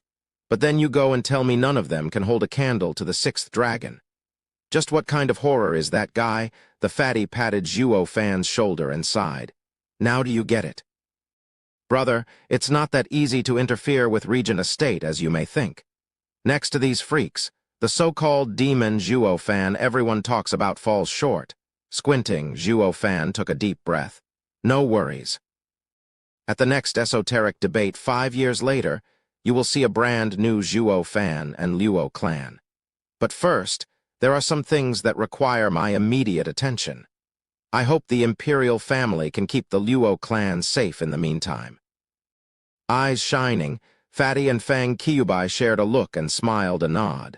But then you go and tell me none of them can hold a candle to the 6th dragon. Just what kind of horror is that, guy? The fatty patted Zhuo Fan's shoulder and sighed. Now do you get it? Brother, it's not that easy to interfere with Regent Estate as you may think. Next to these freaks, the so-called demon Zhuo Fan everyone talks about falls short. Squinting, Zhuo Fan took a deep breath. No worries. At the next esoteric debate 5 years later, you will see a brand new Zhuo Fan and Luo clan. But first, there are some things that require my immediate attention. I hope the imperial family can keep the Luo clan safe in the meantime. Eyes shining, Fatty and Fang Qiubai shared a look and smiled a nod.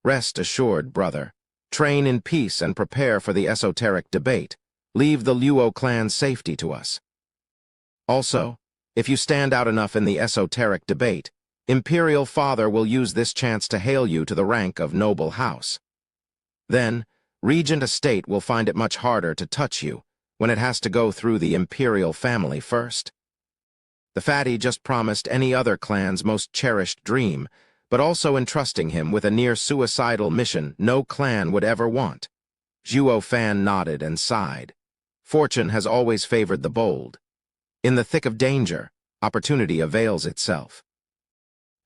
Rest assured, brother. Train in peace and prepare for the esoteric debate. Leave the Luo clan's safety to us. Also, if you stand out enough in the esoteric debate, Imperial Father will use this chance to hail you to the rank of noble house. Then, Regent Estate will find it much harder to touch you when it has to go through the Imperial family first. The fatty just promised any other clan's most cherished dream, but also entrusting him with a near-suicidal mission no clan would ever want. Zhuo Fan nodded and sighed. Fortune has always favored the bold. In the thick of danger, opportunity avails itself.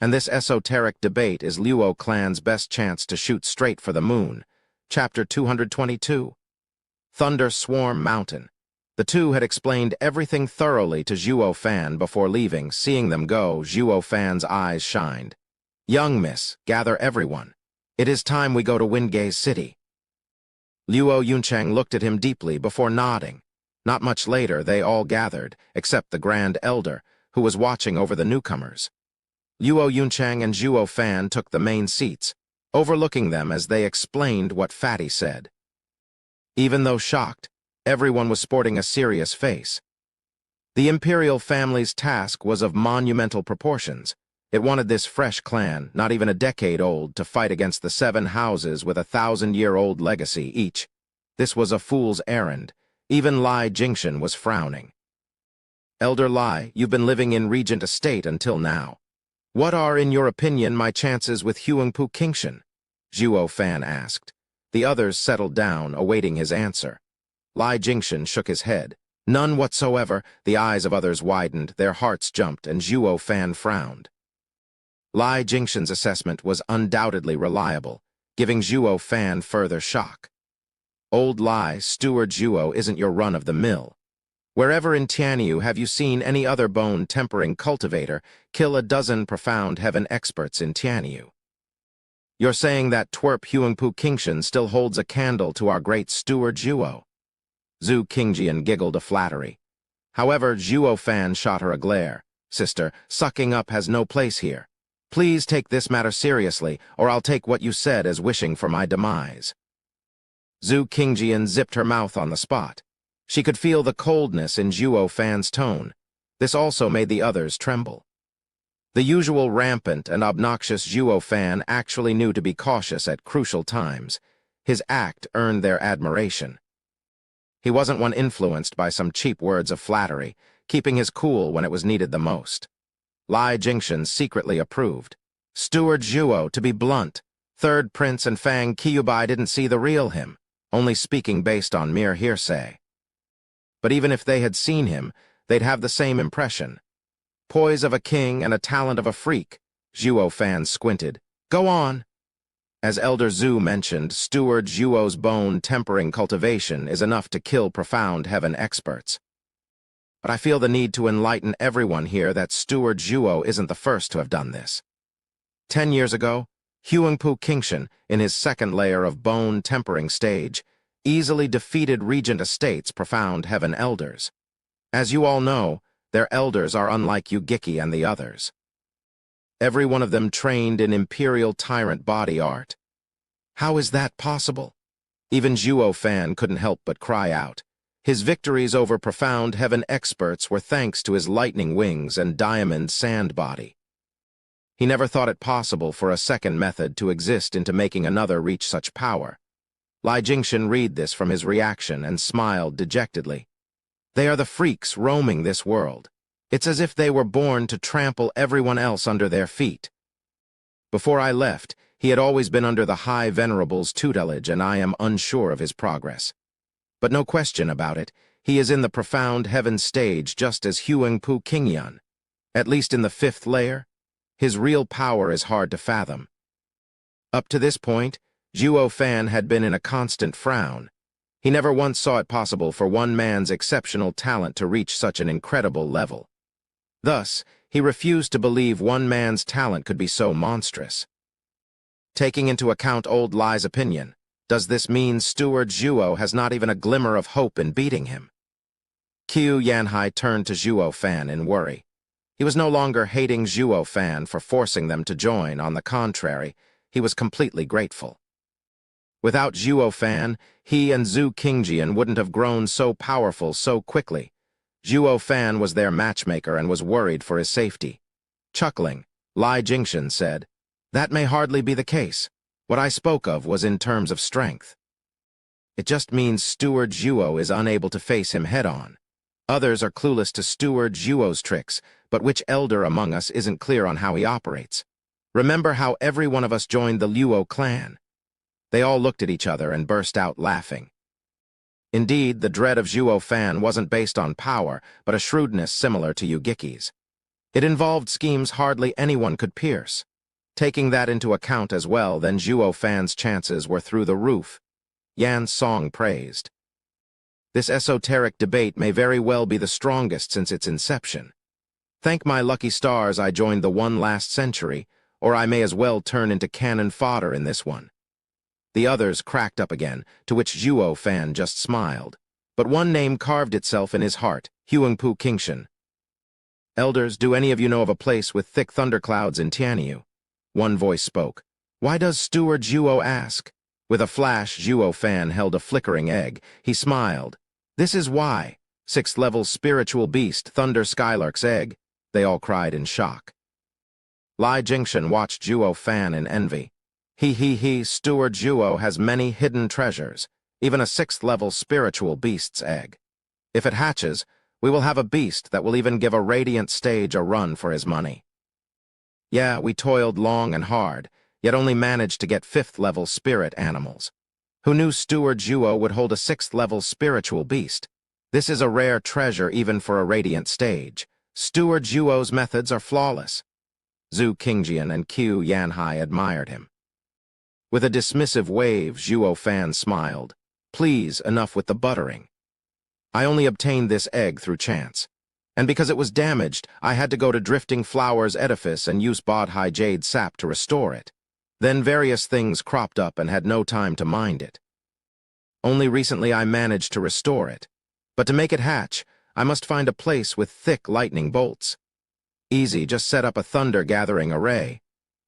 And this esoteric debate is Luo clan's best chance to shoot straight for the moon. Chapter 222. Thunder Swarm Mountain. The two had explained everything thoroughly to Zhuo Fan before leaving. Seeing them go, Zhuo Fan's eyes shined. Young miss, gather everyone. It is time we go to Wingei's city. Luo Yunchang looked at him deeply before nodding. Not much later, they all gathered, except the Grand Elder, who was watching over the newcomers. Luo Yunchang and Zhuo Fan took the main seats, overlooking them as they explained what Fatty said. Even though shocked, everyone was sporting a serious face. The imperial family's task was of monumental proportions. It wanted this fresh clan, not even a decade old, to fight against the 7 houses with a 1,000-year-old legacy each. This was a fool's errand. Even Lai Jingshan was frowning. Elder Lai, you've been living in Regent Estate until now. What are, in your opinion, my chances with Huangpu Qingshan? Zhuo Fan asked. The others settled down, awaiting his answer. Lai Jingshan shook his head. None whatsoever. The eyes of others widened, their hearts jumped, and Zhuo Fan frowned. Lai Jingshan's assessment was undoubtedly reliable, giving Zhuo Fan further shock. Old Lai, Steward Zhuo isn't your run-of-the-mill. Wherever in Tianyu have you seen any other bone-tempering cultivator kill a dozen profound heaven experts in Tianyu? You're saying that twerp Huangpu Qingshan still holds a candle to our great Steward Zhuo? Zhu Qingjian giggled a flattery. However, Zhuo Fan shot her a glare. Sister, sucking up has no place here. Please take this matter seriously, or I'll take what you said as wishing for my demise. Zhu Qingjian zipped her mouth on the spot. She could feel the coldness in Zhuo Fan's tone. This also made the others tremble. The usual rampant and obnoxious Zhuo fan actually knew to be cautious at crucial times. His act earned their admiration. He wasn't one influenced by some cheap words of flattery, keeping his cool when it was needed the most. Lai Jingshan secretly approved. Steward Zhuo, to be blunt, Third Prince and Fang Qiubai didn't see the real him, only speaking based on mere hearsay. But even if they had seen him, they'd have the same impression. Poise of a king and a talent of a freak, Zhuo fans squinted. Go on. As Elder Zhu mentioned, Steward Zhuo's bone-tempering cultivation is enough to kill profound heaven experts. But I feel the need to enlighten everyone here that Steward Zhuo isn't the first to have done this. 10 years ago, Huangpu Qingshan, in his second layer of bone-tempering stage, easily defeated Regent Estate's profound heaven elders. As you all know, their elders are unlike Yugiki and the others. Every one of them trained in imperial tyrant body art. How is that possible? Even Zhuo fan couldn't help but cry out. His victories over profound heaven experts were thanks to his lightning wings and diamond sand body. He never thought it possible for a second method to exist into making another reach such power. Lai Jingshan read this from his reaction and smiled dejectedly. They are the freaks roaming this world. It's as if they were born to trample everyone else under their feet. Before I left, he had always been under the High Venerable's tutelage, and I am unsure of his progress. But no question about it, he is in the profound heaven stage just as Huangpu Qingyan. At least in the 5th layer, his real power is hard to fathom. Up to this point, Zhuo fan had been in a constant frown. He never once saw it possible for one man's exceptional talent to reach such an incredible level. Thus, he refused to believe one man's talent could be so monstrous. Taking into account old Lai's opinion, does this mean Steward Zhuo has not even a glimmer of hope in beating him? Qiu Yanhai turned to Zhuo fan in worry. He was no longer hating Zhuo fan for forcing them to join. On the contrary, he was completely grateful. Without Zhuo fan, he and Zhu Qingjian wouldn't have grown so powerful so quickly. Zhuo fan was their matchmaker and was worried for his safety. Chuckling, Lai Jingshan said, "That may hardly be the case. What I spoke of was in terms of strength. It just means Steward Zhuo is unable to face him head-on. Others are clueless to Steward Zhuo's tricks, but which elder among us isn't clear on how he operates? Remember how every one of us joined the Luo clan?" They all looked at each other and burst out laughing. Indeed, the dread of Zhuo fan wasn't based on power, but a shrewdness similar to Yugiki's. It involved schemes hardly anyone could pierce. Taking that into account as well, then Zhuo fan's chances were through the roof. Yan Song praised. This esoteric debate may very well be the strongest since its inception. Thank my lucky stars I joined the one last century, or I may as well turn into cannon fodder in this one. The others cracked up again, to which Zhuo fan just smiled. But one name carved itself in his heart, Huangpu Qingshan. Elders, do any of you know of a place with thick thunderclouds in Tianyu? One voice spoke. Why does Steward Zhuo ask? With a flash, Zhuo fan held a flickering egg. He smiled. This is why. 6th level spiritual beast, Thunder Skylark's egg. They all cried in shock. Lai Jingshan watched Zhuo fan in envy. He, Steward Zhuo has many hidden treasures, even a 6th level spiritual beast's egg. If it hatches, we will have a beast that will even give a radiant stage a run for his money. Yeah, we toiled long and hard, yet only managed to get 5th level spirit animals. Who knew Steward Zhuo would hold a 6th level spiritual beast? This is a rare treasure even for a radiant stage. Steward Zhuo's methods are flawless. Zhu Qingjian and Qiu Yanhai admired him. With a dismissive wave, Zhuo fan smiled. Please, enough with the buttering. I only obtained this egg through chance. And because it was damaged, I had to go to Drifting Flower's edifice and use Bodhi Jade sap to restore it. Then various things cropped up and had no time to mind it. Only recently I managed to restore it. But to make it hatch, I must find a place with thick lightning bolts. Easy, just set up a thunder-gathering array.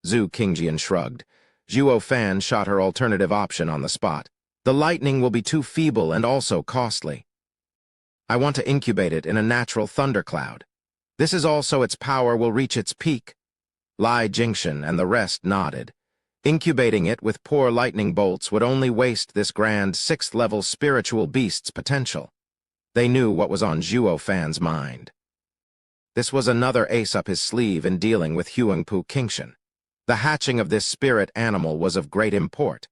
Zhu Qingjian shrugged. Zhuo fan shot her alternative option on the spot. The lightning will be too feeble and also costly. I want to incubate it in a natural thundercloud. This is also its power will reach its peak. Lai Jingxian and the rest nodded. Incubating it with poor lightning bolts would only waste this grand sixth-level spiritual beast's potential. They knew what was on Zhuo Fan's mind. This was another ace up his sleeve in dealing with Huangpu Qingshan. The hatching of this spirit animal was of great import.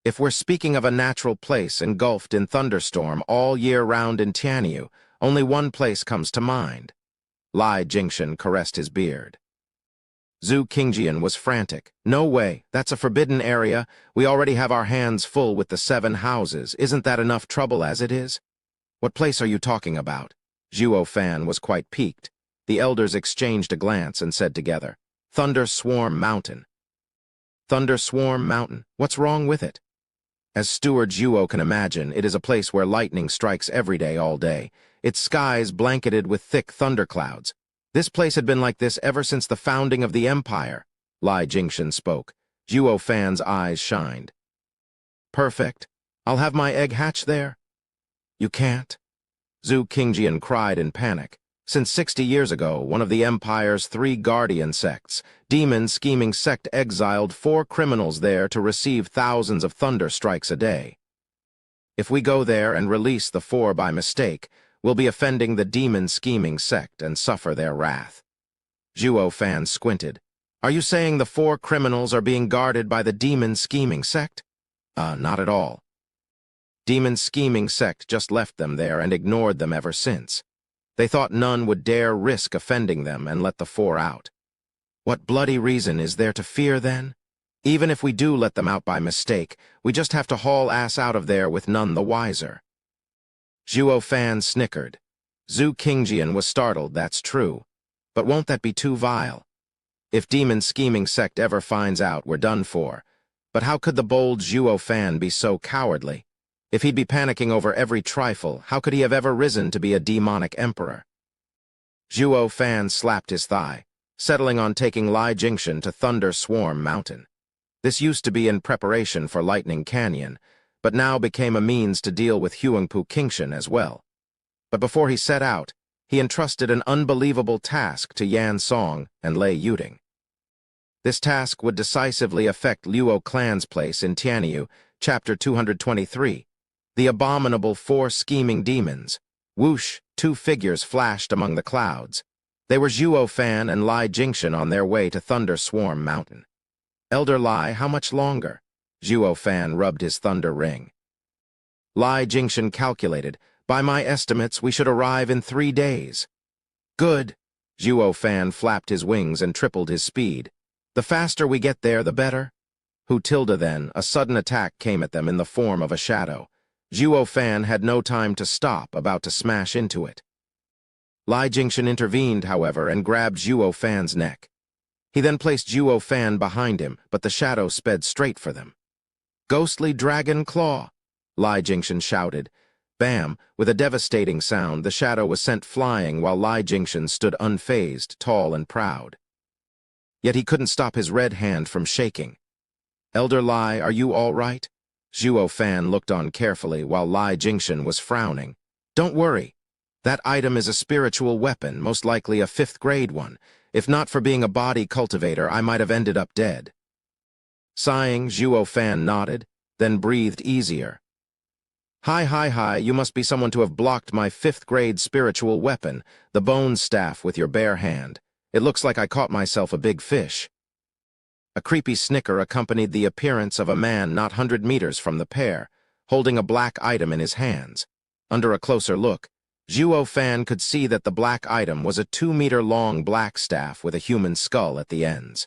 If we're speaking of a natural place engulfed in thunderstorm all year round in Tianyu, only one place comes to mind. Lai Jingxian caressed his beard. Zhu Qingjian was frantic. No way, that's a forbidden area. We already have our hands full with the 7 houses. Isn't that enough trouble as it is? What place are you talking about? Zhuo Fan was quite piqued. The elders exchanged a glance and said together, Thunder Swarm Mountain. Thunder Swarm Mountain? What's wrong with it? As Steward Zhuo can imagine, it is a place where lightning strikes every day all day, its skies blanketed with thick thunderclouds. This place had been like this ever since the founding of the empire. Lai Jingxian spoke. Zhuo Fan's eyes shined. Perfect. I'll have my egg hatch there. You can't. Zhu Qingjian cried in panic. Since 60 years ago, one of the Empire's 3 guardian sects, demon scheming sect, exiled 4 criminals there to receive thousands of thunder strikes a day. If we go there and release the 4 by mistake, we'll be offending the demon scheming sect and suffer their wrath. Zhuo Fan squinted. Are you saying the 4 criminals are being guarded by the demon scheming sect? Not at all. Demon scheming sect just left them there and ignored them ever since. They thought none would dare risk offending them and let the 4 out. What bloody reason is there to fear then? Even if we do let them out by mistake, we just have to haul ass out of there with none the wiser. Zhuo Fan snickered. Zhu Qingjian was startled, that's true. But won't that be too vile? If demon scheming sect ever finds out, we're done for. But how could the bold Zhuo Fan be so cowardly? If he'd be panicking over every trifle, how could he have ever risen to be a demonic emperor? Zhuo Fan slapped his thigh, settling on taking Lai Jingxian to Thunder Swarm Mountain. This used to be in preparation for Lightning Canyon, but now became a means to deal with Huangpu Qingshan as well. But before he set out, he entrusted an unbelievable task to Yan Song and Lei Yuding. This task would decisively affect Luo clan's place in Tianyu, Chapter 223. The abominable 4 scheming demons. Whoosh, 2 figures flashed among the clouds. They were Zhuo Fan and Lai Jingxian on their way to Thunder Swarm Mountain. Elder Lai, how much longer? Zhuo Fan rubbed his thunder ring. Lai Jingxian calculated, by my estimates, we should arrive in 3 days. Good. Zhuo Fan flapped his wings and tripled his speed. The faster we get there, the better. Then, a sudden attack came at them in the form of a shadow. Zhuo Fan had no time to stop, about to smash into it. Lai Jingxian intervened, however, and grabbed Zhuo Fan's neck. He then placed Zhuo Fan behind him, but the shadow sped straight for them. Ghostly Dragon Claw! Lai Jingxian shouted. Bam! With a devastating sound, the shadow was sent flying while Lai Jingxian stood unfazed, tall and proud. Yet he couldn't stop his red hand from shaking. Elder Lai, are you all right? Zhuo Fan looked on carefully while Lai Jingxian was frowning. Don't worry. That item is a spiritual weapon, most likely a 5th-grade one. If not for being a body cultivator, I might have ended up dead. Sighing, Zhuo Fan nodded, then breathed easier. Hi, you must be someone to have blocked my 5th-grade spiritual weapon, the bone staff with your bare hand. It looks like I caught myself a big fish. A creepy snicker accompanied the appearance of a man not 100 meters from the pair, holding a black item in his hands. Under a closer look, Zhuo Fan could see that the black item was a 2-meter-long black staff with a human skull at the ends.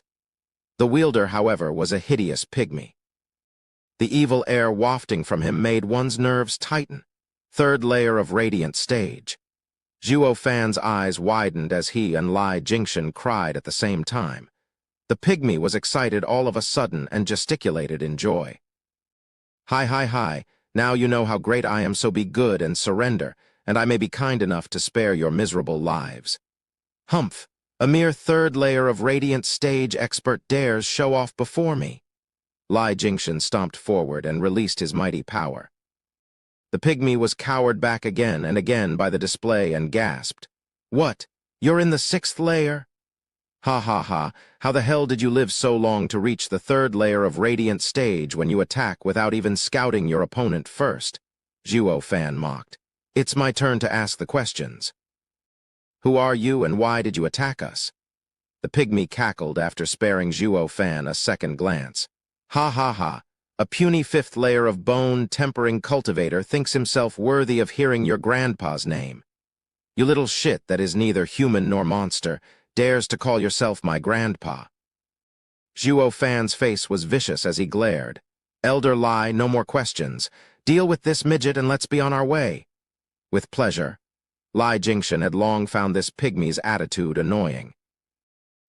The wielder, however, was a hideous pygmy. The evil air wafting from him made one's nerves tighten. 3rd layer of radiant stage. Zhuo Fan's eyes widened as he and Lai Jingxian cried at the same time. The pygmy was excited all of a sudden and gesticulated in joy. Hi, now you know how great I am, so be good and surrender, and I may be kind enough to spare your miserable lives. Humph, a mere 3rd layer of radiant stage expert dares show off before me. Lai Jingxian stomped forward and released his mighty power. The pygmy was cowered back again and again by the display and gasped. What? You're in the 6th layer? Ha ha ha, how the hell did you live so long to reach the 3rd layer of Radiant Stage when you attack without even scouting your opponent first? Zhuo Fan mocked. It's my turn to ask the questions. Who are you and why did you attack us? The pygmy cackled after sparing Zhuo Fan a second glance. Ha ha ha, a puny 5th layer of bone-tempering cultivator thinks himself worthy of hearing your grandpa's name. You little shit that is neither human nor monster dares to call yourself my grandpa. Zhuo Fan's face was vicious as he glared. Elder Lai, no more questions. Deal with this midget and let's be on our way. With pleasure. Lai Jingshan had long found this pygmy's attitude annoying.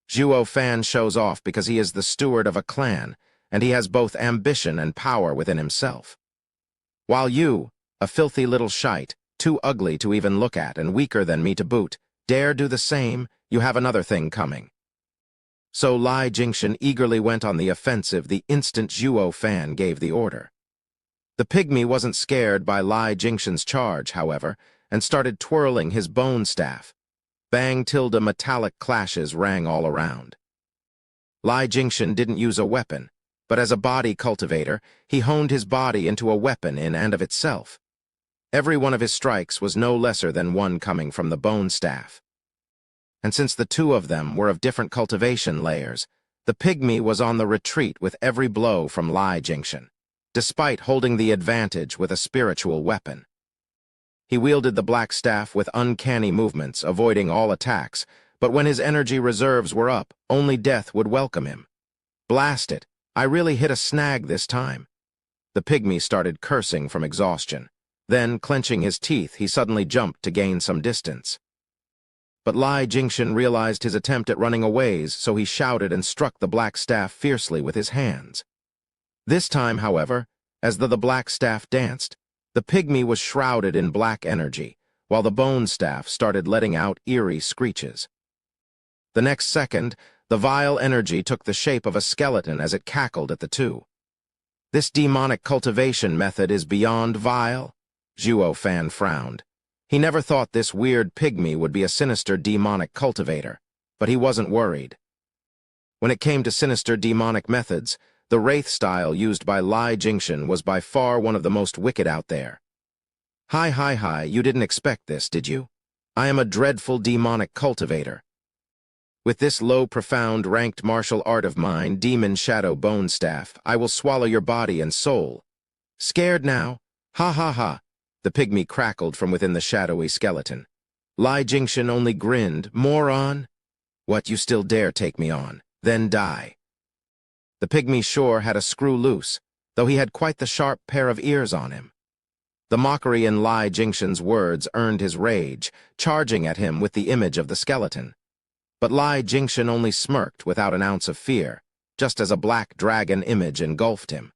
Zhuo Fan shows off because he is the steward of a clan, and he has both ambition and power within himself. While you, a filthy little shite, too ugly to even look at and weaker than me to boot, dare do the same, you have another thing coming. So Lai Jingshan eagerly went on the offensive the instant Zhuo Fan gave the order. The pygmy wasn't scared by Lai Jingshan's charge, however, and started twirling his bone staff. Bang tilde metallic clashes rang all around. Lai Jingshan didn't use a weapon, but as a body cultivator, he honed his body into a weapon in and of itself. Every one of his strikes was no lesser than one coming from the bone staff. And since the two of them were of different cultivation layers, the pygmy was on the retreat with every blow from Lai Jingshan, despite holding the advantage with a spiritual weapon. He wielded the black staff with uncanny movements, avoiding all attacks, but when his energy reserves were up, only death would welcome him. Blast it, I really hit a snag this time. The pygmy started cursing from exhaustion. Then, clenching his teeth, he suddenly jumped to gain some distance. But Lai Jingshan realized his attempt at running away, so he shouted and struck the black staff fiercely with his hands. This time, however, as the black staff danced, the pygmy was shrouded in black energy, while the bone staff started letting out eerie screeches. The next second, the vile energy took the shape of a skeleton as it cackled at the two. This demonic cultivation method is beyond vile. Zhuo Fan frowned. He never thought this weird pygmy would be a sinister demonic cultivator, but he wasn't worried. When it came to sinister demonic methods, the wraith style used by Lai Jingshan was by far one of the most wicked out there. Hi, you didn't expect this, did you? I am a dreadful demonic cultivator. With this low, profound, ranked martial art of mine, Demon Shadow Bone Staff, I will swallow your body and soul. Scared now? Ha ha ha. The pygmy crackled from within the shadowy skeleton. Lai Jingshan only grinned. Moron? What, you still dare take me on? Then die. The pygmy sure had a screw loose, though he had quite the sharp pair of ears on him. The mockery in Lai Jingshan's words earned his rage, charging at him with the image of the skeleton. But Lai Jingshan only smirked without an ounce of fear, just as a black dragon image engulfed him.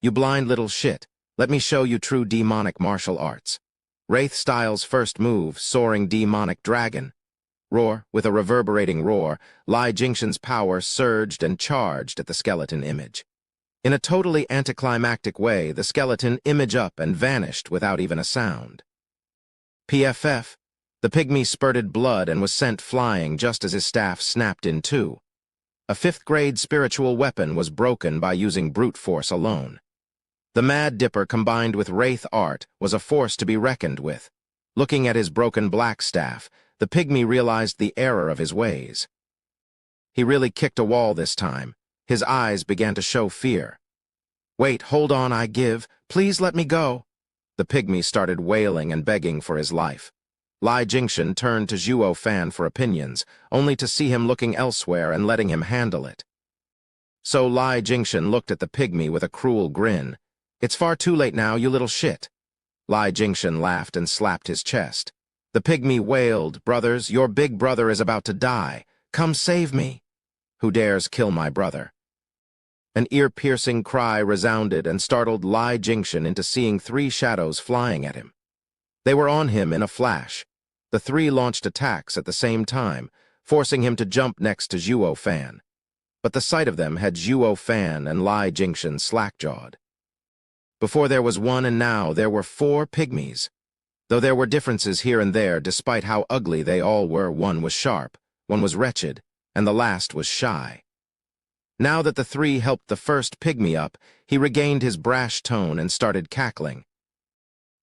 You blind little shit. Let me show you true demonic martial arts. Wraith Style's first move, Soaring Demonic Dragon. Roar, with a reverberating roar, Lai Jingshan's power surged and charged at the skeleton image. In a totally anticlimactic way, the skeleton image up and vanished without even a sound. PFF, the pygmy spurted blood and was sent flying just as his staff snapped in two. A 5th-grade spiritual weapon was broken by using brute force alone. The Mad Dipper combined with Wraith art was a force to be reckoned with. Looking at his broken black staff, the pygmy realized the error of his ways. He really kicked a wall this time. His eyes began to show fear. Wait, hold on, please let me go. The pygmy started wailing and begging for his life. Lai Jingshan turned to Zhuo Fan for opinions, only to see him looking elsewhere and letting him handle it. So Lai Jingshan looked at the pygmy with a cruel grin. It's far too late now, you little shit. Lai Jingshan laughed and slapped his chest. The pygmy wailed, Brothers, your big brother is about to die. Come save me. Who dares kill my brother? An ear-piercing cry resounded and startled Lai Jingshan into seeing 3 shadows flying at him. They were on him in a flash. The 3 launched attacks at the same time, forcing him to jump next to Zhuo Fan. But the sight of them had Zhuo Fan and Lai Jingshan slack-jawed. Before there was 1 and now there were 4 pygmies. Though there were differences here and there, despite how ugly they all were, one was sharp, one was wretched, and the last was shy. Now that the three helped the first pygmy up, he regained his brash tone and started cackling.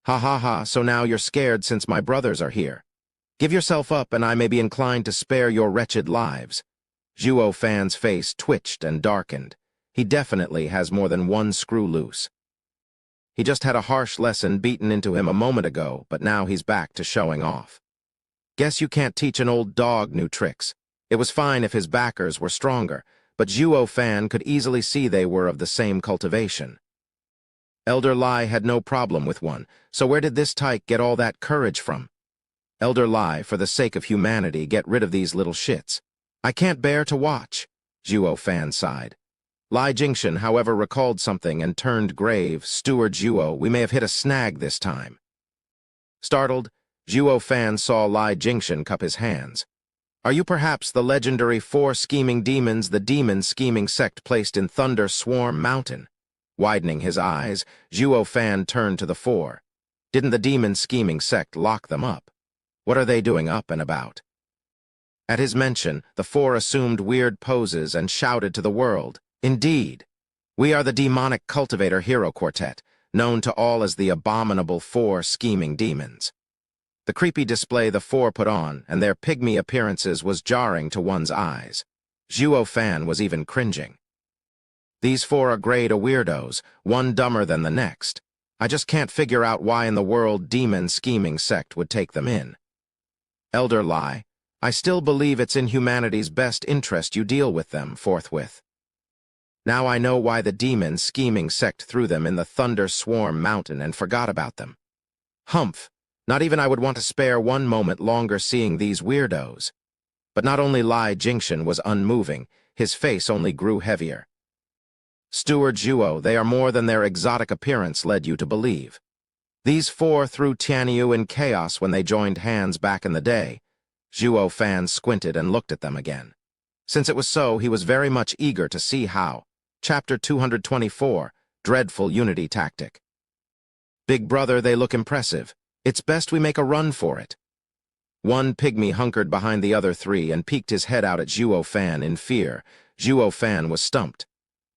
"Ha ha ha, so now you're scared since my brothers are here. Give yourself up and I may be inclined to spare your wretched lives." Zhuo Fan's face twitched and darkened. He definitely has more than one screw loose. He just had a harsh lesson beaten into him a moment ago, but now he's back to showing off. Guess you can't teach an old dog new tricks. It was fine if his backers were stronger, but Zhuo Fan could easily see they were of the same cultivation. Elder Lai had no problem with one, so where did this tyke get all that courage from? Elder Lai, for the sake of humanity, get rid of these little shits. I can't bear to watch, Zhuo Fan sighed. Lai Jingxian, however, recalled something and turned grave. "Steward Zhuo, we may have hit a snag this time." Startled, Zhuo Fan saw Lai Jingxian cup his hands. "Are you perhaps the legendary 4 scheming demons the demon scheming sect placed in Thunder Swarm Mountain?" Widening his eyes, Zhuo Fan turned to the 4. "Didn't the demon scheming sect lock them up? What are they doing up and about?" At his mention, the 4 assumed weird poses and shouted to the world, "Indeed, we are the demonic cultivator hero quartet, known to all as the abominable 4 scheming demons." The creepy display the 4 put on and their pygmy appearances was jarring to one's eyes. Zhuo Fan was even cringing. These 4 are grade of weirdos, one dumber than the next. I just can't figure out why in the world demon scheming sect would take them in. Elder Lai, I still believe it's in humanity's best interest you deal with them forthwith. Now I know why the demon scheming sect threw them in the Thunder Swarm Mountain and forgot about them. Humph, not even I would want to spare one moment longer seeing these weirdos. But not only Lai Jingxian was unmoving, his face only grew heavier. "Steward Zhuo, they are more than their exotic appearance led you to believe. These 4 threw Tianyu in chaos when they joined hands back in the day." Zhuo Fan squinted and looked at them again. Since it was so, he was very much eager to see how. Chapter 224, Dreadful Unity Tactic. "Big brother, they look impressive. It's best we make a run for it." One pygmy hunkered behind the other 3 and peeked his head out at Zhuo Fan in fear. Zhuo Fan was stumped.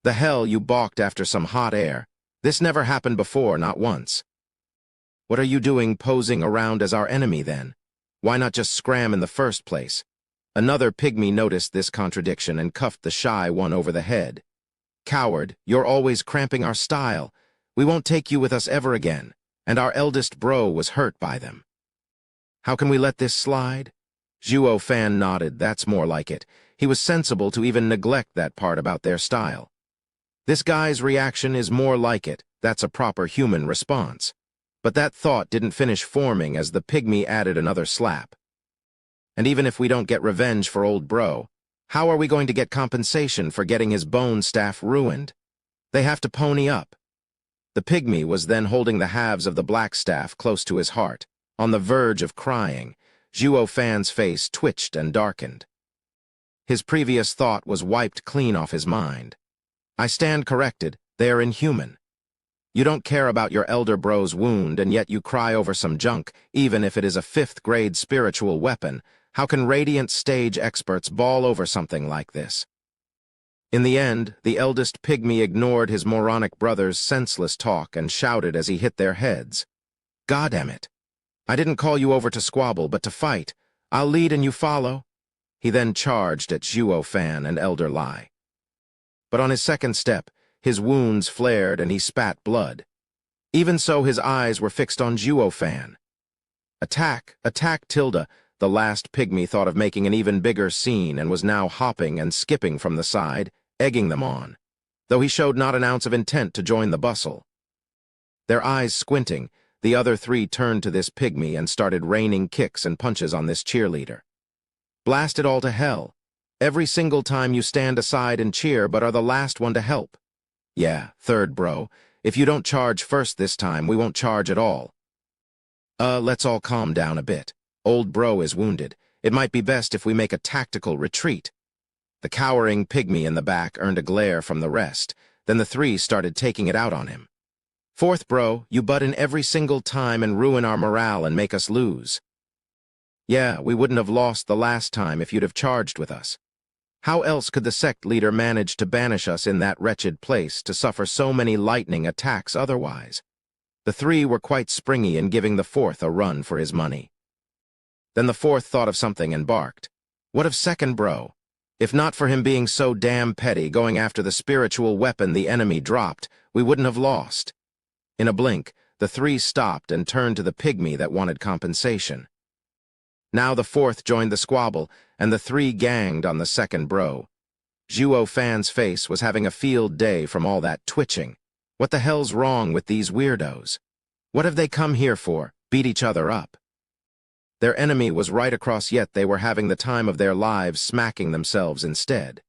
"The hell, you balked after some hot air. This never happened before, not once." "What are you doing posing around as our enemy then? Why not just scram in the first place?" Another pygmy noticed this contradiction and cuffed the shy one over the head. "Coward, you're always cramping our style. We won't take you with us ever again, and our eldest bro was hurt by them." "How can we let this slide?" Zhuo Fan nodded. That's more like it. He was sensible to even neglect that part about their style. This guy's reaction is more like it. That's a proper human response. But that thought didn't finish forming as the pygmy added another slap. "And even if we don't get revenge for old bro, how are we going to get compensation for getting his bone staff ruined? They have to pony up." The pygmy was then holding the halves of the black staff close to his heart, on the verge of crying. Zhuo Fan's face twitched and darkened. His previous thought was wiped clean off his mind. "I stand corrected. They are inhuman. You don't care about your elder bro's wound, and yet you cry over some junk, even if it is a 5th-grade spiritual weapon. How can radiant stage experts bawl over something like this?" In the end, the eldest pygmy ignored his moronic brother's senseless talk and shouted as he hit their heads. "Goddamn it! I didn't call you over to squabble, but to fight. I'll lead and you follow." He then charged at Zhuo Fan and Elder Lai. But on his second step, his wounds flared and he spat blood. Even so, his eyes were fixed on Zhuo Fan. "Attack! Attack, Tilda!" The last pygmy thought of making an even bigger scene and was now hopping and skipping from the side, egging them on, though he showed not an ounce of intent to join the bustle. Their eyes squinting, the other 3 turned to this pygmy and started raining kicks and punches on this cheerleader. "Blast it all to hell. Every single time you stand aside and cheer but are the last one to help. Yeah, third bro. If you don't charge first this time, we won't charge at all. Let's all calm down a bit. Old bro is wounded. It might be best if we make a tactical retreat." The cowering pygmy in the back earned a glare from the rest. Then the 3 started taking it out on him. Fourth bro, you butt in every single time and ruin our morale and make us lose. Yeah, we wouldn't have lost the last time if you'd have charged with us. How else could the sect leader manage to banish us in that wretched place to suffer so many lightning attacks otherwise? The three were quite springy in giving the fourth a run for his money. Then the fourth thought of something and barked. What of second bro? If not for him being so damn petty going after the spiritual weapon the enemy dropped, we wouldn't have lost. In a blink, the three stopped and turned to the pygmy that wanted compensation. Now the fourth joined the squabble, and the three ganged on the second bro. Zhuo Fan's face was having a field day from all that twitching. What the hell's wrong with these weirdos? What have they come here for? Beat each other up. Their enemy was right across, yet they were having the time of their lives smacking themselves instead.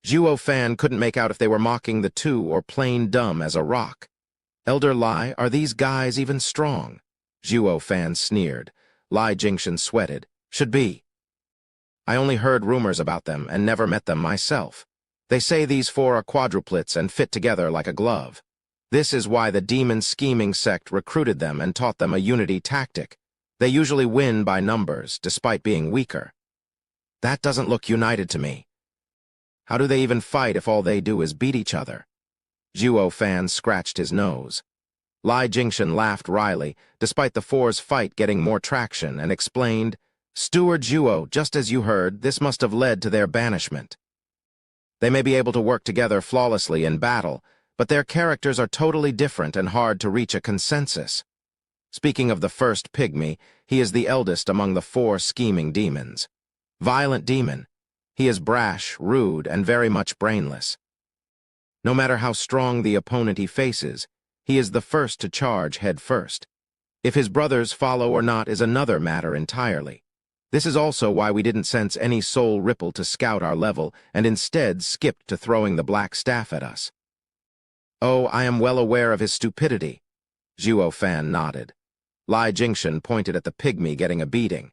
Zhuo Fan couldn't make out if they were mocking the two or plain dumb as a rock. Elder Lai, are these guys even strong? Zhuo Fan sneered. Lai Jingshan sweated. Should be. I only heard rumors about them and never met them myself. They say these four are quadruplets and fit together like a glove. This is why the demon scheming sect recruited them and taught them a unity tactic. They usually win by numbers, despite being weaker. That doesn't look united to me. How do they even fight if all they do is beat each other? Zhuo Fan scratched his nose. Lai Jingshan laughed wryly, despite the four's fight getting more traction, and explained, Steward Zhuo, just as you heard, this must have led to their banishment. They may be able to work together flawlessly in battle, but their characters are totally different and hard to reach a consensus. Speaking of the first pygmy, he is the eldest among the four scheming demons. Violent demon. He is brash, rude, and very much brainless. No matter how strong the opponent he faces, he is the first to charge head first. If his brothers follow or not is another matter entirely. This is also why we didn't sense any soul ripple to scout our level and instead skipped to throwing the black staff at us. Oh, I am well aware of his stupidity. Zhuo Fan nodded. Lai Jingshan pointed at the pygmy getting a beating.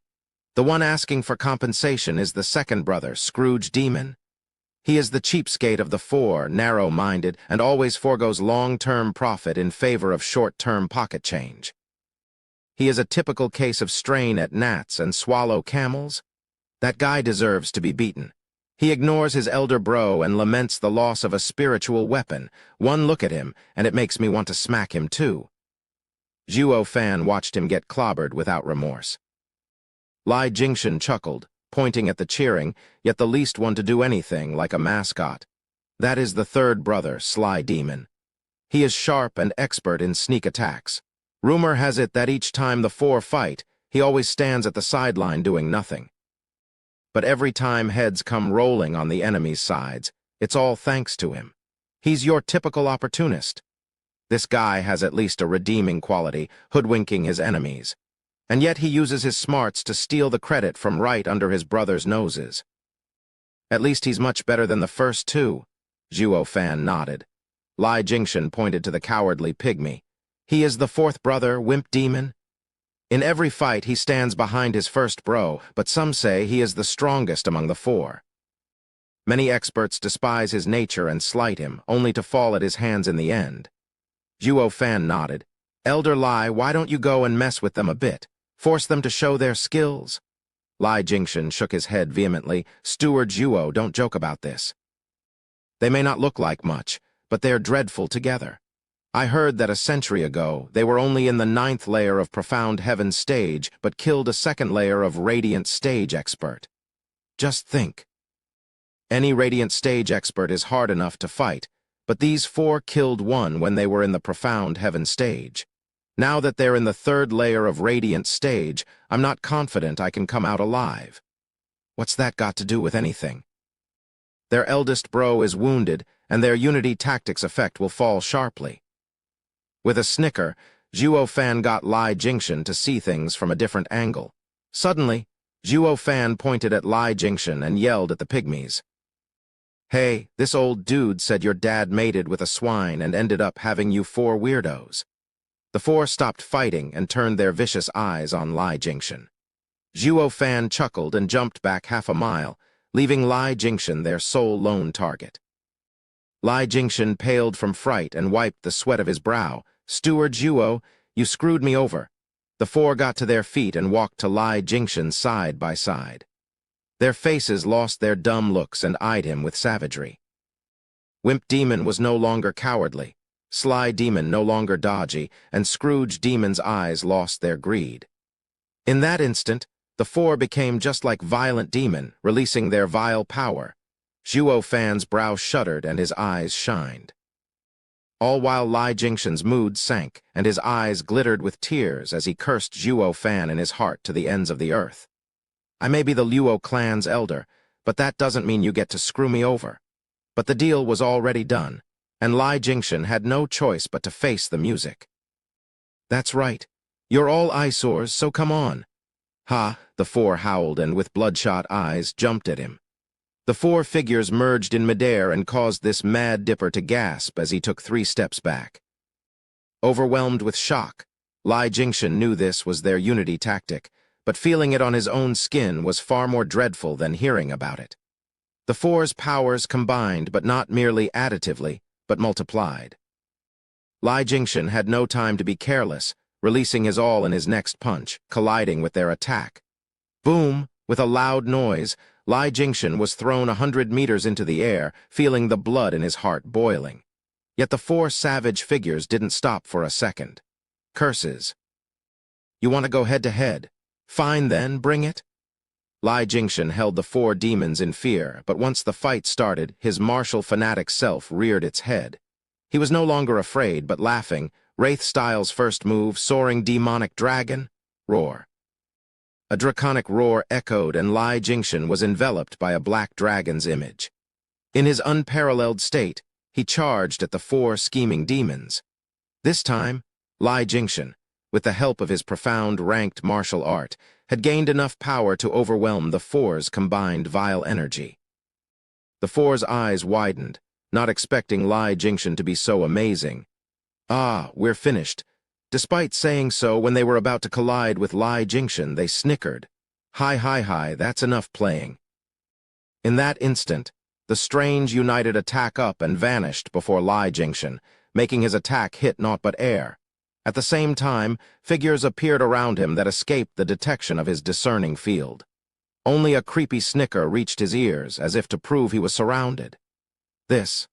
The one asking for compensation is the second brother, Scrooge Demon. He is the cheapskate of the four, narrow-minded, and always forgoes long-term profit in favor of short-term pocket change. He is a typical case of strain at gnats and swallow camels. That guy deserves to be beaten. He ignores his elder bro and laments the loss of a spiritual weapon. One look at him, and it makes me want to smack him too. Zhuo Fan watched him get clobbered without remorse. Lai Jingshan chuckled, pointing at the cheering, yet the least one to do anything, like a mascot. That is the third brother, Sly Demon. He is sharp and expert in sneak attacks. Rumor has it that each time the four fight, he always stands at the sideline doing nothing. But every time heads come rolling on the enemy's sides, it's all thanks to him. He's your typical opportunist. This guy has at least a redeeming quality, hoodwinking his enemies. And yet he uses his smarts to steal the credit from right under his brother's noses. At least he's much better than the first two. Zhuo Fan nodded. Lai Jingshan pointed to the cowardly pygmy. He is the fourth brother, Wimp Demon. In every fight he stands behind his first bro, but some say he is the strongest among the four. Many experts despise his nature and slight him, only to fall at his hands in the end. Zhuo Fan nodded. Elder Lai, why don't you go and mess with them a bit? Force them to show their skills? Lai Jingshan shook his head vehemently. Steward Zhuo, don't joke about this. They may not look like much, but they're dreadful together. I heard that a century ago, they were only in the 9th layer of Profound Heaven stage, but killed a 2nd layer of Radiant stage expert. Just think. Any Radiant stage expert is hard enough to fight, but these four killed one when they were in the Profound Heaven stage. Now that they're in the 3rd layer of Radiant stage, I'm not confident I can come out alive. What's that got to do with anything? Their eldest bro is wounded, and their unity tactics effect will fall sharply. With a snicker, Zhuo Fan got Lai Jingshan to see things from a different angle. Suddenly, Zhuo Fan pointed at Lai Jingshan and yelled at the pygmies. Hey, this old dude said your dad mated with a swine and ended up having you four weirdos. The four stopped fighting and turned their vicious eyes on Lai Jingshan. Zhuo Fan chuckled and jumped back half a mile, leaving Lai Jingshan their sole lone target. Lai Jingshan paled from fright and wiped the sweat of his brow, "Steward Zhuo, you screwed me over." The four got to their feet and walked to Lai Jingshan side by side. Their faces lost their dumb looks and eyed him with savagery. Wimp Demon was no longer cowardly, Sly Demon no longer dodgy, and Scrooge Demon's eyes lost their greed. In that instant, the four became just like Violent Demon, releasing their vile power. Zhuo Fan's brow shuddered and his eyes shined. All while Lai Jingshan's mood sank, and his eyes glittered with tears as he cursed Zhuo Fan in his heart to the ends of the earth. "I may be the Luo clan's elder, but that doesn't mean you get to screw me over." But the deal was already done, and Lai Jingshan had no choice but to face the music. "That's right. You're all eyesores, so come on." "Ha!" the four howled and with bloodshot eyes jumped at him. The four figures merged in midair and caused this mad dipper to gasp as he took 3 steps back. Overwhelmed with shock, Lai Jingshan knew this was their unity tactic, but feeling it on his own skin was far more dreadful than hearing about it. The four's powers combined, but not merely additively, but multiplied. Lai Jingshan had no time to be careless, releasing his all in his next punch, colliding with their attack. Boom! With a loud noise, Lai Jingshan was thrown 100 meters into the air, feeling the blood in his heart boiling. Yet the four savage figures didn't stop for a second. Curses. "You want to go head-to-head? Fine then, bring it." Lai Jingshan held the four demons in fear, but once the fight started, his martial fanatic self reared its head. He was no longer afraid, but laughing. Wraith-style's first move, Soaring Demonic Dragon, roar. A draconic roar echoed, and Lai Jingshan was enveloped by a black dragon's image. In his unparalleled state, he charged at the four scheming demons. This time, Lai Jingshan, with the help of his profound ranked martial art, had gained enough power to overwhelm the four's combined vile energy. The four's eyes widened, not expecting Lai Jingshan to be so amazing. "Ah, we're finished." Despite saying so, when they were about to collide with Lai Jingshan, they snickered. Hi, that's enough playing." In that instant, the strange united attack up and vanished before Lai Jingshan, making his attack hit naught but air. At the same time, figures appeared around him that escaped the detection of his discerning field. Only a creepy snicker reached his ears, as if to prove he was surrounded. "This."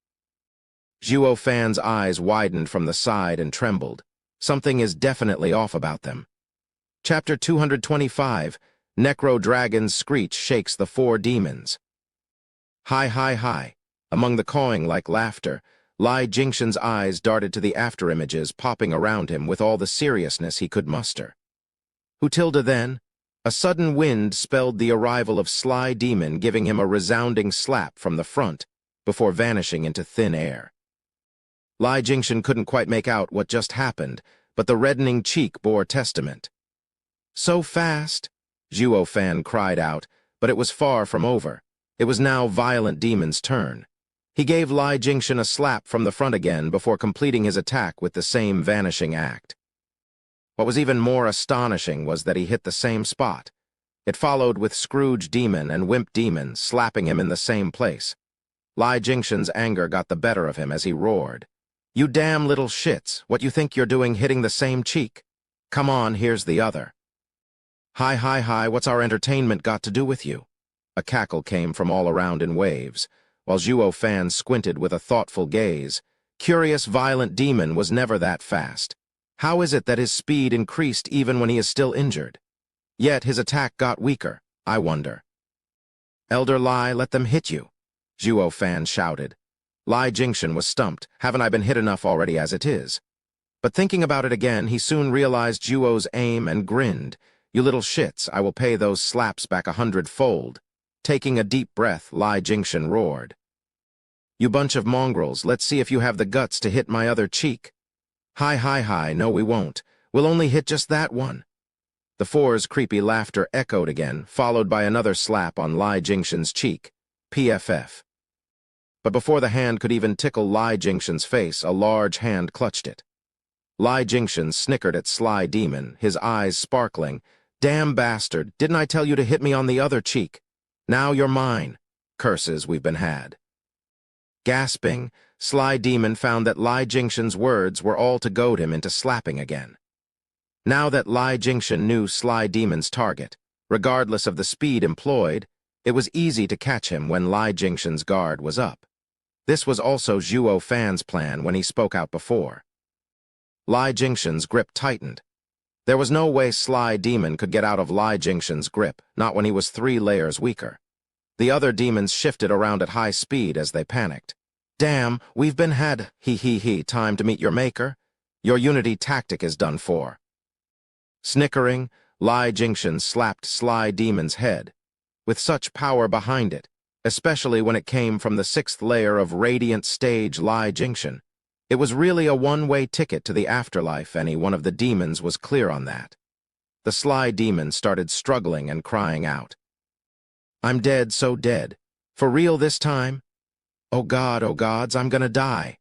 Zhuo Fan's eyes widened from the side and trembled. Something is definitely off about them. Chapter 225, Necro Dragon's Screech Shakes the Four Demons. Hi. Among the cawing like laughter, Lai Jingshan's eyes darted to the afterimages popping around him with all the seriousness he could muster. Hutilda then, a sudden wind spelled the arrival of Sly Demon, giving him a resounding slap from the front before vanishing into thin air. Lai Jingshan couldn't quite make out what just happened, but the reddening cheek bore testament. "So fast," Zhuo Fan cried out, but it was far from over. It was now Violent Demon's turn. He gave Lai Jingshan a slap from the front again before completing his attack with the same vanishing act. What was even more astonishing was that he hit the same spot. It followed with Scrooge Demon and Wimp Demon slapping him in the same place. Lai Jingshan's anger got the better of him as he roared. "You damn little shits, what you think you're doing hitting the same cheek? Come on, here's the other." Hi, what's our entertainment got to do with you?" A cackle came from all around in waves, while Zhuo Fan squinted with a thoughtful gaze. Curious Violent Demon was never that fast. How is it that his speed increased even when he is still injured? Yet his attack got weaker, I wonder. "Elder Lai, let them hit you," Zhuo Fan shouted. Lai Jingshan was stumped. Haven't I been hit enough already as it is? But thinking about it again, he soon realized Zhuo's aim and grinned. "You little shits, I will pay those slaps back 100-fold. Taking a deep breath, Lai Jingshan roared. "You bunch of mongrels, let's see if you have the guts to hit my other cheek." Hi, no we won't. We'll only hit just that one." The four's creepy laughter echoed again, followed by another slap on Lai Jingshan's cheek. PFF. But before the hand could even tickle Lai Jingshan's face, a large hand clutched it. Lai Jingshan snickered at Sly Demon, his eyes sparkling. "Damn bastard, didn't I tell you to hit me on the other cheek? Now you're mine. Curses, we've been had." Gasping, Sly Demon found that Lai Jingshan's words were all to goad him into slapping again. Now that Lai Jingshan knew Sly Demon's target, regardless of the speed employed, it was easy to catch him when Lai Jingshan's guard was up. This was also Zhuo Fan's plan when he spoke out before. Lai Jingshan's grip tightened. There was no way Sly Demon could get out of Lai Jingshan's grip, not when he was 3 layers weaker. The other demons shifted around at high speed as they panicked. Damn, we've been had, time to meet your maker? Your unity tactic is done for. Snickering, Lai Jingshan slapped Sly Demon's head. With such power behind it, especially when it came from the 6th layer of Radiant Stage Lai Jingshan, it was really a one-way ticket to the afterlife. Any one of the demons was clear on that. The Sly Demon started struggling and crying out. I'm dead, so dead. For real this time? Oh gods, I'm gonna die.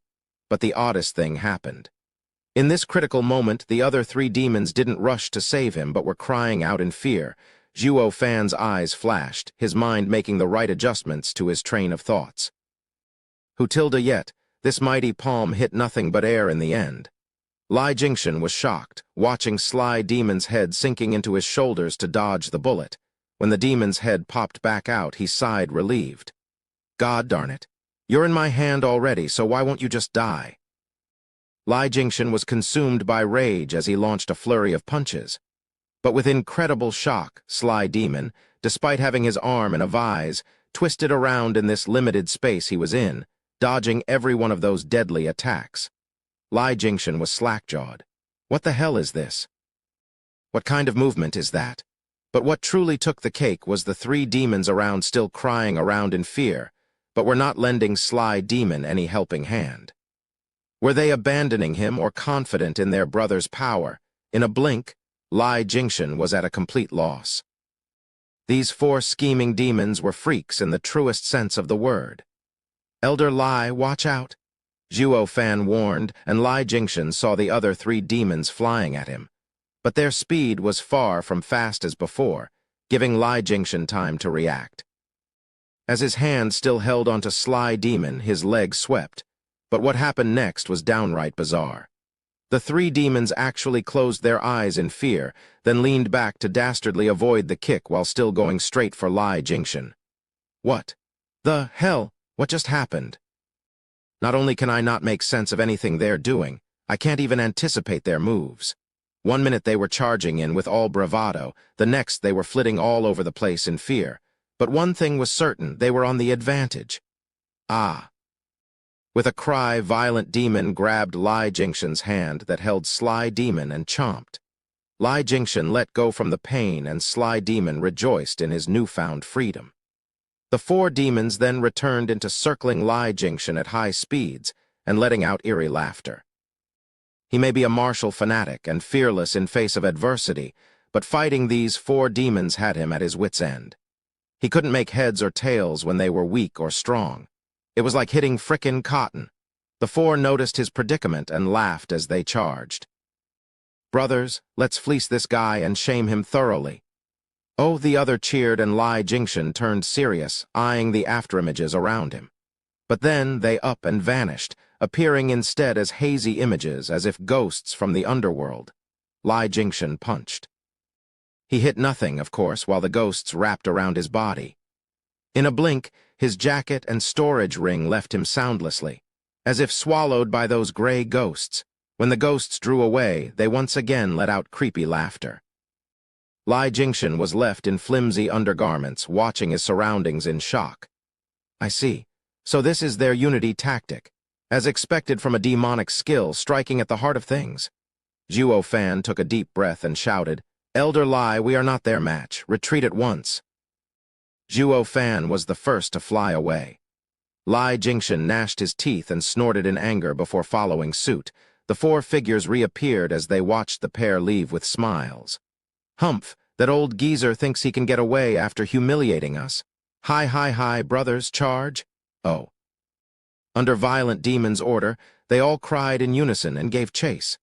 But the oddest thing happened. In this critical moment, the other 3 demons didn't rush to save him but were crying out in fear. Zhuo Fan's eyes flashed, his mind making the right adjustments to his train of thoughts. Who tilde yet, this mighty palm hit nothing but air in the end. Lai Jingshan was shocked, watching Sly Demon's head sinking into his shoulders to dodge the bullet. When the demon's head popped back out, he sighed relieved. God darn it. You're in my hand already, so why won't you just die? Lai Jingshan was consumed by rage as he launched a flurry of punches. But with incredible shock, Sly Demon, despite having his arm in a vise, twisted around in this limited space he was in, dodging every one of those deadly attacks. Lai Jingshan was slack-jawed. What the hell is this? What kind of movement is that? But what truly took the cake was the 3 demons around still crying around in fear, but were not lending Sly Demon any helping hand. Were they abandoning him or confident in their brother's power? In a blink, Lai Jingshan was at a complete loss. These 4 scheming demons were freaks in the truest sense of the word. Elder Lai, watch out! Zhuo Fan warned, and Lai Jingshan saw the other 3 demons flying at him. But their speed was far from fast as before, giving Lai Jingshan time to react. As his hand still held onto Sly Demon, his leg swept, but what happened next was downright bizarre. The 3 demons actually closed their eyes in fear, then leaned back to dastardly avoid the kick while still going straight for Lai Jingshan. What the hell? What just happened? Not only can I not make sense of anything they're doing, I can't even anticipate their moves. One minute they were charging in with all bravado, the next they were flitting all over the place in fear. But one thing was certain, they were on the advantage. Ah! With a cry, Violent Demon grabbed Lai Jingshan's hand that held Sly Demon and chomped. Lai Jingshan let go from the pain and Sly Demon rejoiced in his newfound freedom. The 4 demons then returned into circling Lai Jingshan at high speeds and letting out eerie laughter. He may be a martial fanatic and fearless in face of adversity, but fighting these 4 demons had him at his wit's end. He couldn't make heads or tails when they were weak or strong. It was like hitting frickin' cotton. The 4 noticed his predicament and laughed as they charged. Brothers, let's fleece this guy and shame him thoroughly. Oh, the other cheered and Lai Jingshan turned serious, eyeing the afterimages around him. But then they up and vanished, appearing instead as hazy images as if ghosts from the underworld. Lai Jingshan punched. He hit nothing, of course, while the ghosts wrapped around his body. In a blink, his jacket and storage ring left him soundlessly, as if swallowed by those gray ghosts. When the ghosts drew away, they once again let out creepy laughter. Lai Jingshan was left in flimsy undergarments, watching his surroundings in shock. I see. So this is their unity tactic, as expected from a demonic skill striking at the heart of things. Zhuo Fan took a deep breath and shouted, Elder Lai, we are not their match. Retreat at once. Zhuo Fan was the first to fly away. Lai Jingshan gnashed his teeth and snorted in anger before following suit. The 4 figures reappeared as they watched the pair leave with smiles. Humph, that old geezer thinks he can get away after humiliating us. Hi, brothers, charge. Oh. Under Violent Demon's order, they all cried in unison and gave chase.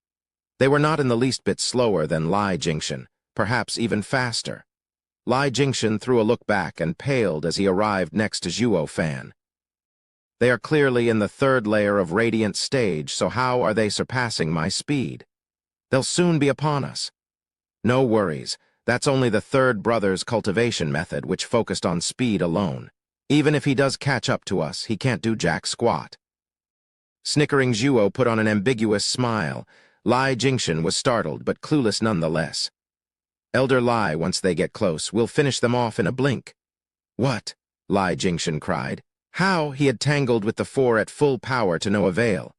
They were not in the least bit slower than Lai Jingshan, perhaps even faster. Lai Jingshan threw a look back and paled as he arrived next to Zhuo Fan. They are clearly in the third layer of radiant stage, so how are they surpassing my speed? They'll soon be upon us. No worries, that's only the third brother's cultivation method, which focused on speed alone. Even if he does catch up to us, he can't do jack squat. Snickering Zhuo put on an ambiguous smile. Lai Jingshan was startled, but clueless nonetheless. Elder Lai, once they get close, we'll finish them off in a blink. What? Lai Jingshan cried. How? He had tangled with the four at full power to no avail.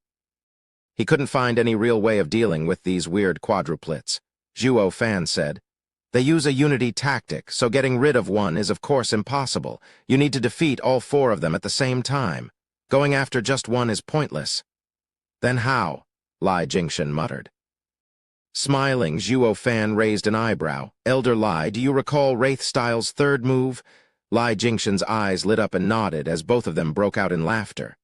He couldn't find any real way of dealing with these weird quadruplets. Zhuo Fan said, "They use a unity tactic, so getting rid of one is of course impossible. You need to defeat all four of them at the same time. Going after just one is pointless." Then how? Lai Jingshan muttered. Smiling, Zhuo Fan raised an eyebrow. Elder Lai, do you recall Wraith Style's third move? Lai Jingshan's eyes lit up and nodded as both of them broke out in laughter.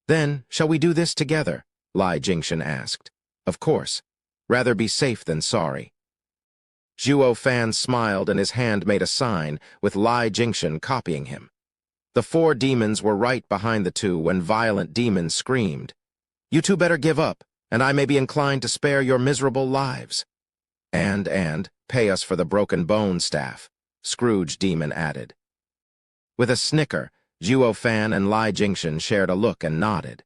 Then, shall we do this together? Lai Jingshan asked. Of course. Rather be safe than sorry. Zhuo Fan smiled and his hand made a sign, with Lai Jingshan copying him. The four demons were right behind the two when Violent Demon screamed, "You two better give up, and I may be inclined to spare your miserable lives." And, pay us for the broken bone staff, Scrooge Demon added. With a snicker, Zhuo Fan and Lai Jingshan shared a look and nodded.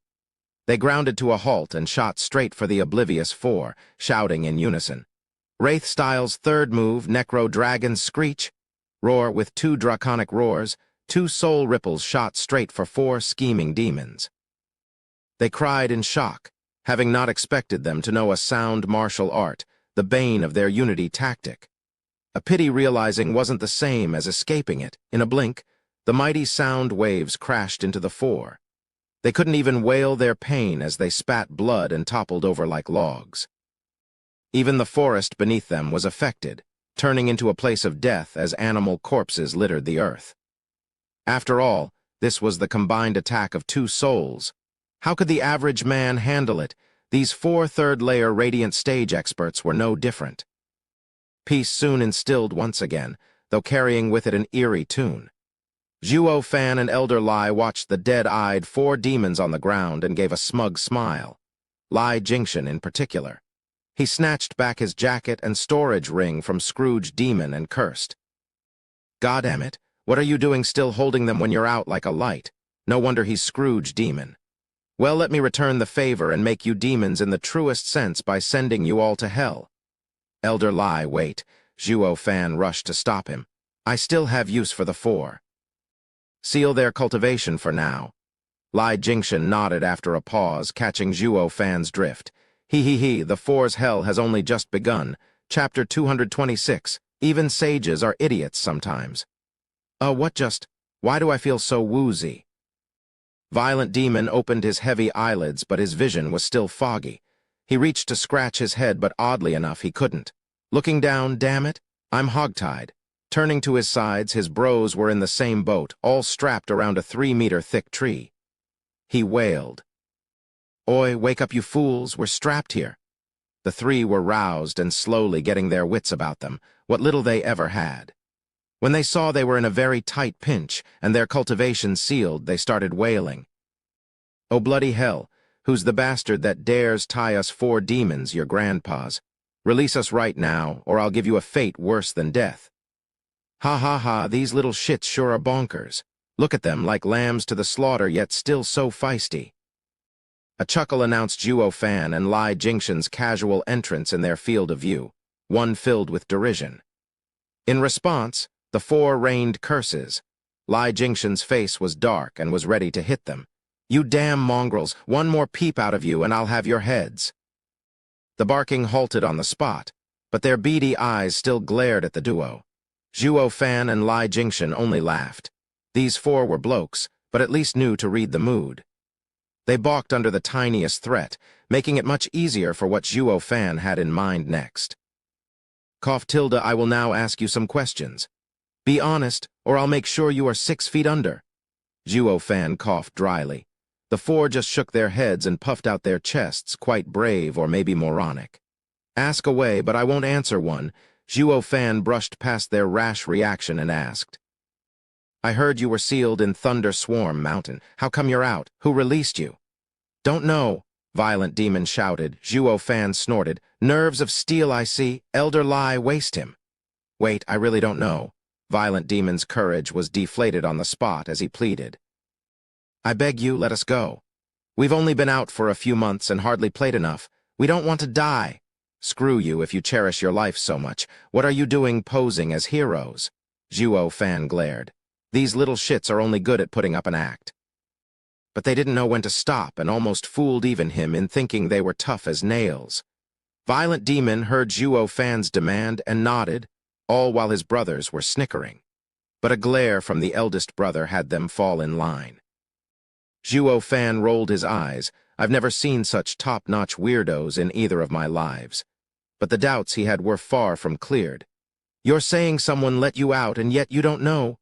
They grounded to a halt and shot straight for the oblivious four, shouting in unison. Wraith Style's third move, Necro Dragon Screech. Roar with two draconic roars, two soul ripples shot straight for four scheming demons. They cried in shock, having not expected them to know a sound martial art, the bane of their unity tactic. A pity realizing wasn't the same as escaping it. In a blink, the mighty sound waves crashed into the four. They couldn't even wail their pain as they spat blood and toppled over like logs. Even the forest beneath them was affected, turning into a place of death as animal corpses littered the earth. After all, this was the combined attack of two souls. How could the average man handle it? These four third-layer radiant stage experts were no different. Peace soon instilled once again, though carrying with it an eerie tune. Zhuo Fan and Elder Lai watched the dead-eyed four demons on the ground and gave a smug smile. Lai Jingshan in particular. He snatched back his jacket and storage ring from Scrooge Demon and cursed. "Goddamn, what are you doing still holding them when you're out like a light? No wonder he's Scrooge Demon. Well, let me return the favor and make you demons in the truest sense by sending you all to hell." Elder Lai, wait. Zhuo Fan rushed to stop him. "I still have use for the four. Seal their cultivation for now." Lai Jingshan nodded after a pause, catching Zhuo Fan's drift. He, the four's hell has only just begun. Chapter 226. Even sages are idiots sometimes. Why do I feel so woozy? Violent Demon opened his heavy eyelids, but his vision was still foggy. He reached to scratch his head, but oddly enough, he couldn't. Looking down, damn it, I'm hogtied. Turning to his sides, his bros were in the same boat, all strapped around a 3-meter-thick tree. He wailed. "Oi, wake up, you fools, we're strapped here." The three were roused and slowly getting their wits about them, what little they ever had. When they saw they were in a very tight pinch and their cultivation sealed, they started wailing. "Oh, bloody hell, who's the bastard that dares tie us four demons, your grandpas? Release us right now, or I'll give you a fate worse than death." "Ha ha ha, these little shits sure are bonkers. Look at them, like lambs to the slaughter, yet still so feisty." A chuckle announced Zhuo Fan and Lai Jingshan's casual entrance in their field of view, one filled with derision. In response, the four rained curses. Lai Jingshan's face was dark and was ready to hit them. "You damn mongrels, one more peep out of you and I'll have your heads." The barking halted on the spot, but their beady eyes still glared at the duo. Zhuo Fan and Lai Jingshan only laughed. These four were blokes, but at least knew to read the mood. They balked under the tiniest threat, making it much easier for what Zhuo Fan had in mind next. I will now ask you some questions. Be honest, or I'll make sure you are 6 feet under." Zhuo Fan coughed dryly. The four just shook their heads and puffed out their chests, quite brave or maybe moronic. "Ask away, but I won't answer one." Zhuo Fan brushed past their rash reaction and asked, I heard you were sealed in Thunder Swarm Mountain. How come you're out? Who released you? Don't know, Violent Demon shouted. Zhuo Fan snorted. Nerves of steel, I see. Elder Lai, waste him. Wait, I really don't know. Violent Demon's courage was deflated on the spot as he pleaded. I beg you, let us go. We've only been out for a few months and hardly played enough. We don't want to die. Screw you if you cherish your life so much. What are you doing posing as heroes? Zhuo Fan glared. These little shits are only good at putting up an act. But they didn't know when to stop and almost fooled even him in thinking they were tough as nails. Violent Demon heard Zhuo Fan's demand and nodded, all while his brothers were snickering. But a glare from the eldest brother had them fall in line. Zhuo Fan rolled his eyes. I've never seen such top-notch weirdos in either of my lives. But the doubts he had were far from cleared. You're saying someone let you out and yet you don't know?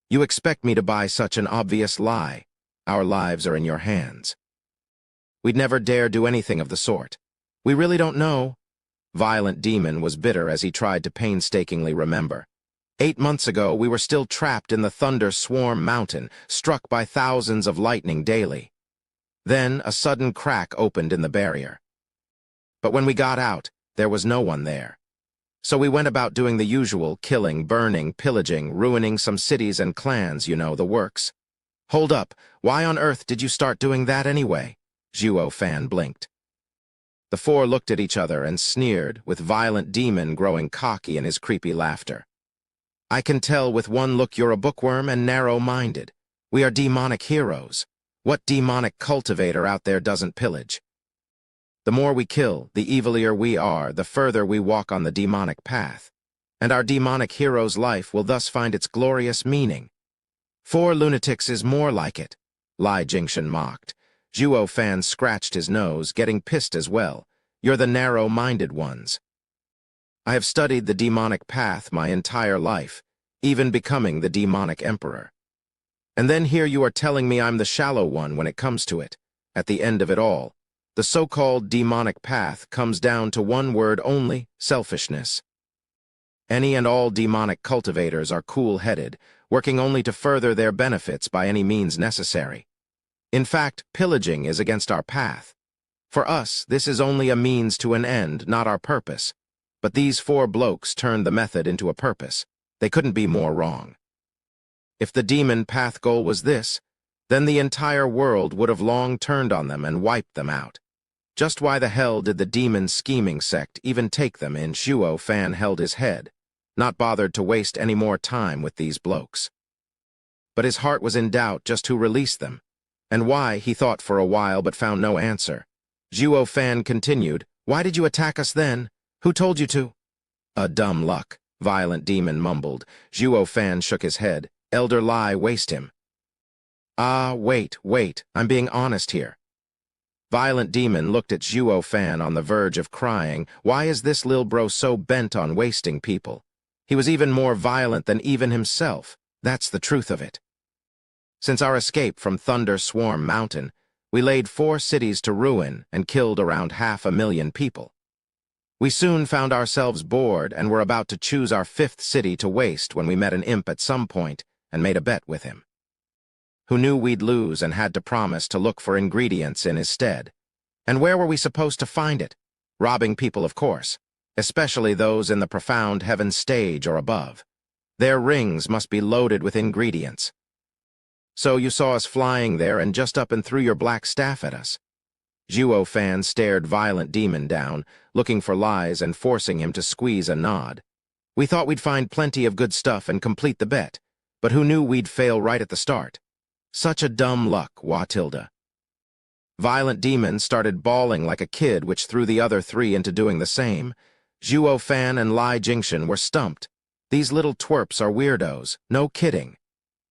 You expect me to buy such an obvious lie. Our lives are in your hands. We'd never dare do anything of the sort. We really don't know. Violent Demon was bitter as he tried to painstakingly remember. 8 months ago, we were still trapped in the Thunder Swarm Mountain, struck by thousands of lightning daily. Then a sudden crack opened in the barrier. But when we got out, there was no one there. So we went about doing the usual, killing, burning, pillaging, ruining some cities and clans, you know, the works. Hold up, why on earth did you start doing that anyway? Zhuo Fan blinked. The four looked at each other and sneered, with Violent Demon growing cocky in his creepy laughter. I can tell with one look you're a bookworm and narrow-minded. We are demonic heroes. What demonic cultivator out there doesn't pillage? The more we kill, the evilier we are, the further we walk on the demonic path. And our demonic hero's life will thus find its glorious meaning. 4 lunatics is more like it, Lai Jingshan mocked. Zhuo Fan scratched his nose, getting pissed as well. You're the narrow-minded ones. I have studied the demonic path my entire life, even becoming the demonic emperor. And then here you are telling me I'm the shallow one when it comes to it. At the end of it all, the so-called demonic path comes down to one word only, selfishness. Any and all demonic cultivators are cool-headed, working only to further their benefits by any means necessary. In fact, pillaging is against our path. For us, this is only a means to an end, not our purpose. But these 4 blokes turned the method into a purpose. They couldn't be more wrong. If the demon path goal was this, then the entire world would have long turned on them and wiped them out. Just why the hell did the demon scheming sect even take them in? Zhuo Fan held his head, not bothered to waste any more time with these blokes. But his heart was in doubt just who released them, and why, he thought for a while but found no answer. Zhuo Fan continued, Why did you attack us then? Who told you to? A dumb luck, Violent Demon mumbled. Zhuo Fan shook his head. Elder Lai, waste him. Ah, wait, I'm being honest here. Violent Demon looked at Zhuo Fan on the verge of crying. Why is this lil bro so bent on wasting people? He was even more violent than even himself. That's the truth of it. Since our escape from Thunder Swarm Mountain, we laid 4 cities to ruin and killed around 500,000 people. We soon found ourselves bored and were about to choose our 5th city to waste when we met an imp at some point and made a bet with him, who knew we'd lose and had to promise to look for ingredients in his stead. And where were we supposed to find it? Robbing people, of course, especially those in the profound heaven stage or above. Their rings must be loaded with ingredients. So you saw us flying there and just up and threw your black staff at us. Zhuo Fan stared Violent Demon down, looking for lies and forcing him to squeeze a nod. We thought we'd find plenty of good stuff and complete the bet, but who knew we'd fail right at the start? Such a dumb luck, Watilda. Violent Demon started bawling like a kid, which threw the other 3 into doing the same. Zhuo Fan and Lai Jingshan were stumped. These little twerps are weirdos, no kidding.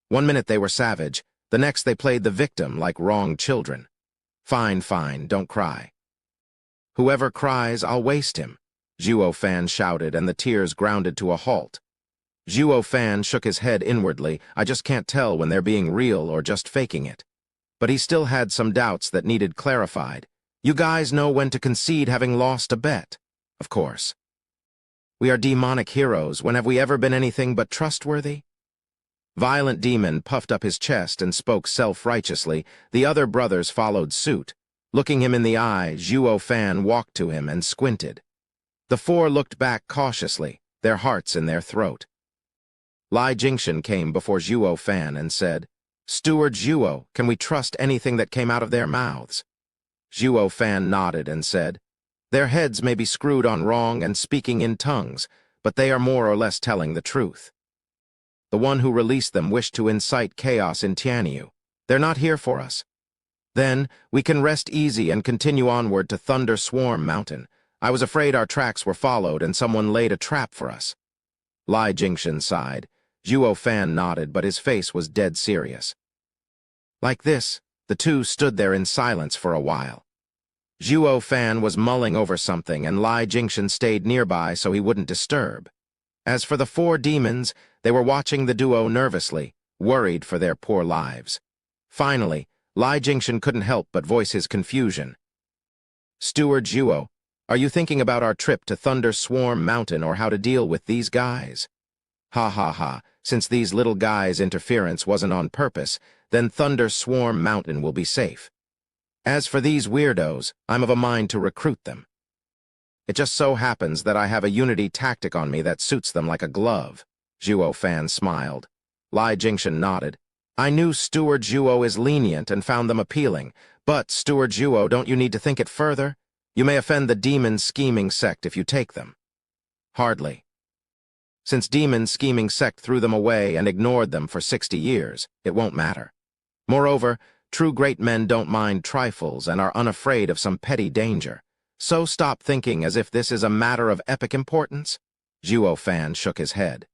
One minute they were savage, the next they played the victim like wrong children. Fine, don't cry. Whoever cries, I'll waste him, Zhuo Fan shouted, and the tears grounded to a halt. Zhuo Fan shook his head inwardly. I just can't tell when they're being real or just faking it. But he still had some doubts that needed clarified. You guys know when to concede having lost a bet. Of course. We are demonic heroes. When have we ever been anything but trustworthy? Violent Demon puffed up his chest and spoke self-righteously. The other brothers followed suit. Looking him in the eye, Zhuo Fan walked to him and squinted. The four looked back cautiously, their hearts in their throat. Lai Jingshan came before Zhuo Fan and said, "Steward Zhuo, can we trust anything that came out of their mouths?" Zhuo Fan nodded and said, "Their heads may be screwed on wrong and speaking in tongues, but they are more or less telling the truth. The one who released them wished to incite chaos in Tianyu. They're not here for us. Then, we can rest easy and continue onward to Thunder Swarm Mountain. I was afraid our tracks were followed and someone laid a trap for us." Lai Jingshan sighed. Zhuo Fan nodded, but his face was dead serious. Like this, the two stood there in silence for a while. Zhuo Fan was mulling over something, and Lai Jingshan stayed nearby so he wouldn't disturb. As for the four demons, they were watching the duo nervously, worried for their poor lives. Finally, Lai Jingshan couldn't help but voice his confusion. "Steward Zhuo, are you thinking about our trip to Thunder Swarm Mountain or how to deal with these guys?" "Ha ha ha, since these little guys' interference wasn't on purpose, then Thunder Swarm Mountain will be safe. As for these weirdos, I'm of a mind to recruit them. It just so happens that I have a unity tactic on me that suits them like a glove." Zhuo Fan smiled. Lai Jingshan nodded. "I knew Steward Zhuo is lenient and found them appealing, but, Steward Zhuo, don't you need to think it further? You may offend the demon scheming sect if you take them." "Hardly. Since demon scheming sect threw them away and ignored them for 60 years, it won't matter. Moreover, true great men don't mind trifles and are unafraid of some petty danger. So stop thinking as if this is a matter of epic importance." Zhuo Fan shook his head.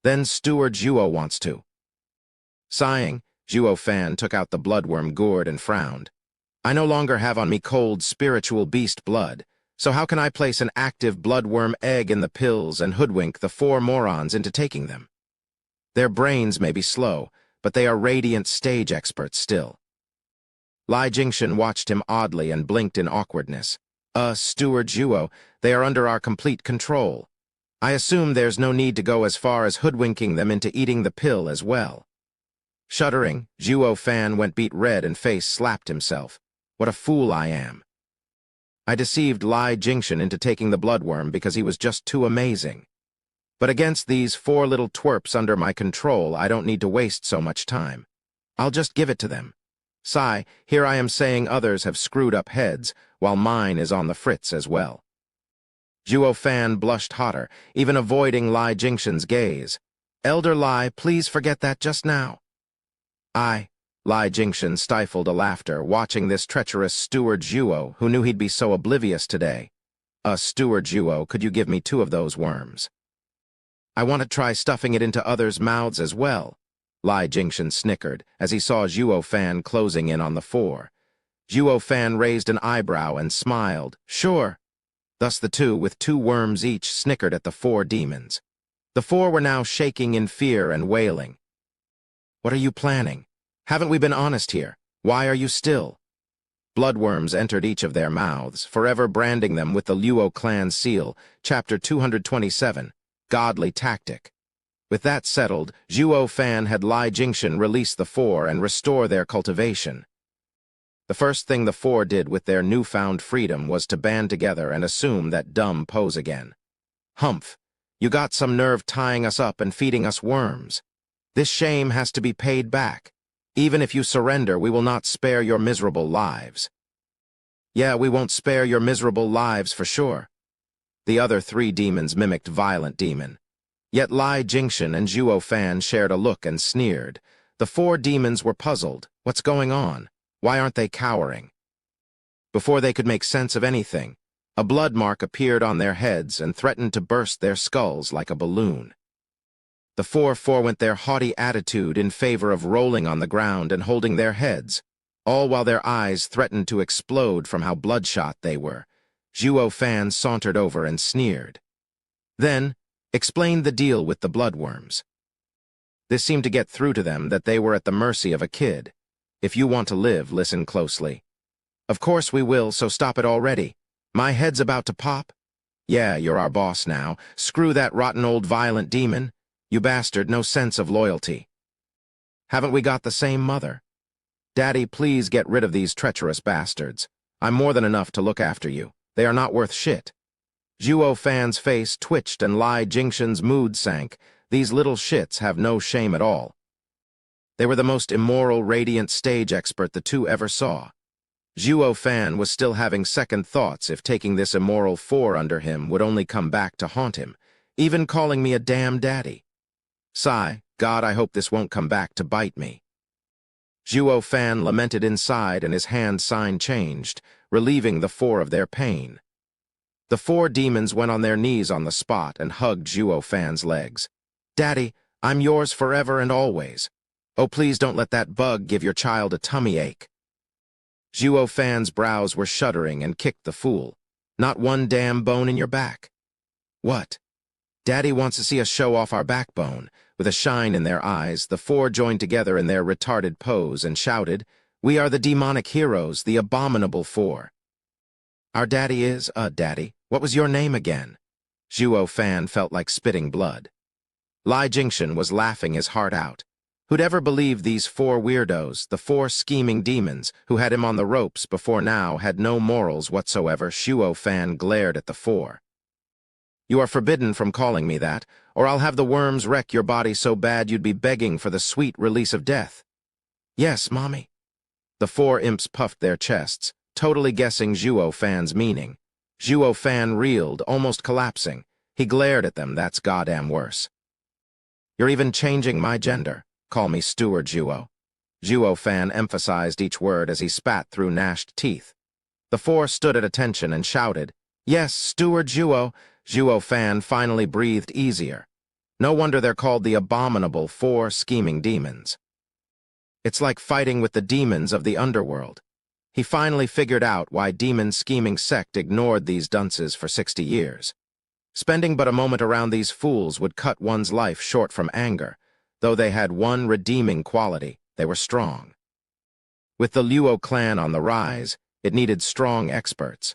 "Then Steward Zhuo wants to." Sighing, Zhuo Fan took out the bloodworm gourd and frowned. "I no longer have on me cold spiritual beast blood, so how can I place an active bloodworm egg in the pills and hoodwink the four morons into taking them? Their brains may be slow, but they are radiant stage experts still." Lai Jingshan watched him oddly and blinked in awkwardness. Steward Zhuo, they are under our complete control. I assume there's no need to go as far as hoodwinking them into eating the pill as well." Shuddering, Zhuo Fan went beet red and face slapped himself. "What a fool I am. I deceived Lai Jingshan into taking the bloodworm because he was just too amazing. But against these four little twerps under my control, I don't need to waste so much time. I'll just give it to them. Sigh, here I am saying others have screwed up heads, while mine is on the fritz as well." Zhuo Fan blushed hotter, even avoiding Lai Jingshan's gaze. "Elder Lai, please forget that just now." Lai Jingshan stifled a laughter, watching this treacherous Steward Zhuo, who knew he'd be so oblivious today. Steward Zhuo, could you give me 2 of those worms?" "I want to try stuffing it into others' mouths as well." Lai Jingshan snickered as he saw Zhuo Fan closing in on the 4. Zhuo Fan raised an eyebrow and smiled. "Sure." Thus the two, with 2 worms each, snickered at the 4 demons. The 4 were now shaking in fear and wailing. "What are you planning? Haven't we been honest here? Why are you still?" Bloodworms entered each of their mouths, forever branding them with the Luo clan seal, Chapter 227, Godly Tactic. With that settled, Zhuo Fan had Lai Jingshan release the 4 and restore their cultivation. The first thing the 4 did with their newfound freedom was to band together and assume that dumb pose again. "Humph, you got some nerve tying us up and feeding us worms. This shame has to be paid back. Even if you surrender, we will not spare your miserable lives." "Yeah, we won't spare your miserable lives for sure." The other 3 demons mimicked Violent Demon. Yet Lai Jingshan and Zhuo Fan shared a look and sneered. The 4 demons were puzzled. What's going on? Why aren't they cowering? Before they could make sense of anything, a blood mark appeared on their heads and threatened to burst their skulls like a balloon. The 4 forewent their haughty attitude in favor of rolling on the ground and holding their heads, all while their eyes threatened to explode from how bloodshot they were. Zhuo Fan sauntered over and sneered. Then, explained the deal with the bloodworms. This seemed to get through to them that they were at the mercy of a kid. "If you want to live, listen closely." "Of course we will, so stop it already. My head's about to pop." "Yeah, you're our boss now. Screw that rotten old Violent Demon. You bastard, no sense of loyalty." Haven't we got the same mother? Daddy, please get rid of these treacherous bastards. I'm more than enough to look after you. They are not worth shit. Zhuo Fan's face twitched and Lai Jingshen's mood sank. These little shits have no shame at all. They were the most immoral, radiant stage expert the two ever saw. Zhuo Fan was still having second thoughts if taking this immoral four under him would only come back to haunt him, even calling me a damn daddy. Sigh, God, I hope this won't come back to bite me. Zhuo Fan lamented inside and his hand sign changed, relieving the four of their pain. The four demons went on their knees on the spot and hugged Zhuo Fan's legs. Daddy, I'm yours forever and always. Oh, please don't let that bug give your child a tummy ache. Zhuo Fan's brows were shuddering and kicked the fool. Not one damn bone in your back. What? Daddy wants to see us show off our backbone. With a shine in their eyes, the four joined together in their retarded pose and shouted, We are the demonic heroes, the abominable four. Our daddy is, Daddy, what was your name again? Zhuo Fan felt like spitting blood. Lai Jingshen was laughing his heart out. Who'd ever believe these four weirdos, the four scheming demons, who had him on the ropes before now, had no morals whatsoever? Zhuo Fan glared at the four. You are forbidden from calling me that, or I'll have the worms wreck your body so bad you'd be begging for the sweet release of death. Yes, Mommy. The four imps puffed their chests, totally guessing Zhuo Fan's meaning. Zhuo Fan reeled, almost collapsing. He glared at them, that's goddamn worse. You're even changing my gender. Call me Steward Zhuo. Zhuo Fan emphasized each word as he spat through gnashed teeth. The four stood at attention and shouted, Yes, Steward Zhuo. Zhuo Fan finally breathed easier. No wonder they're called the abominable four scheming demons. It's like fighting with the demons of the underworld. He finally figured out why demon scheming sect ignored these dunces for 60 years. Spending but a moment around these fools would cut one's life short from anger. Though they had one redeeming quality, they were strong. With the Luo clan on the rise, it needed strong experts.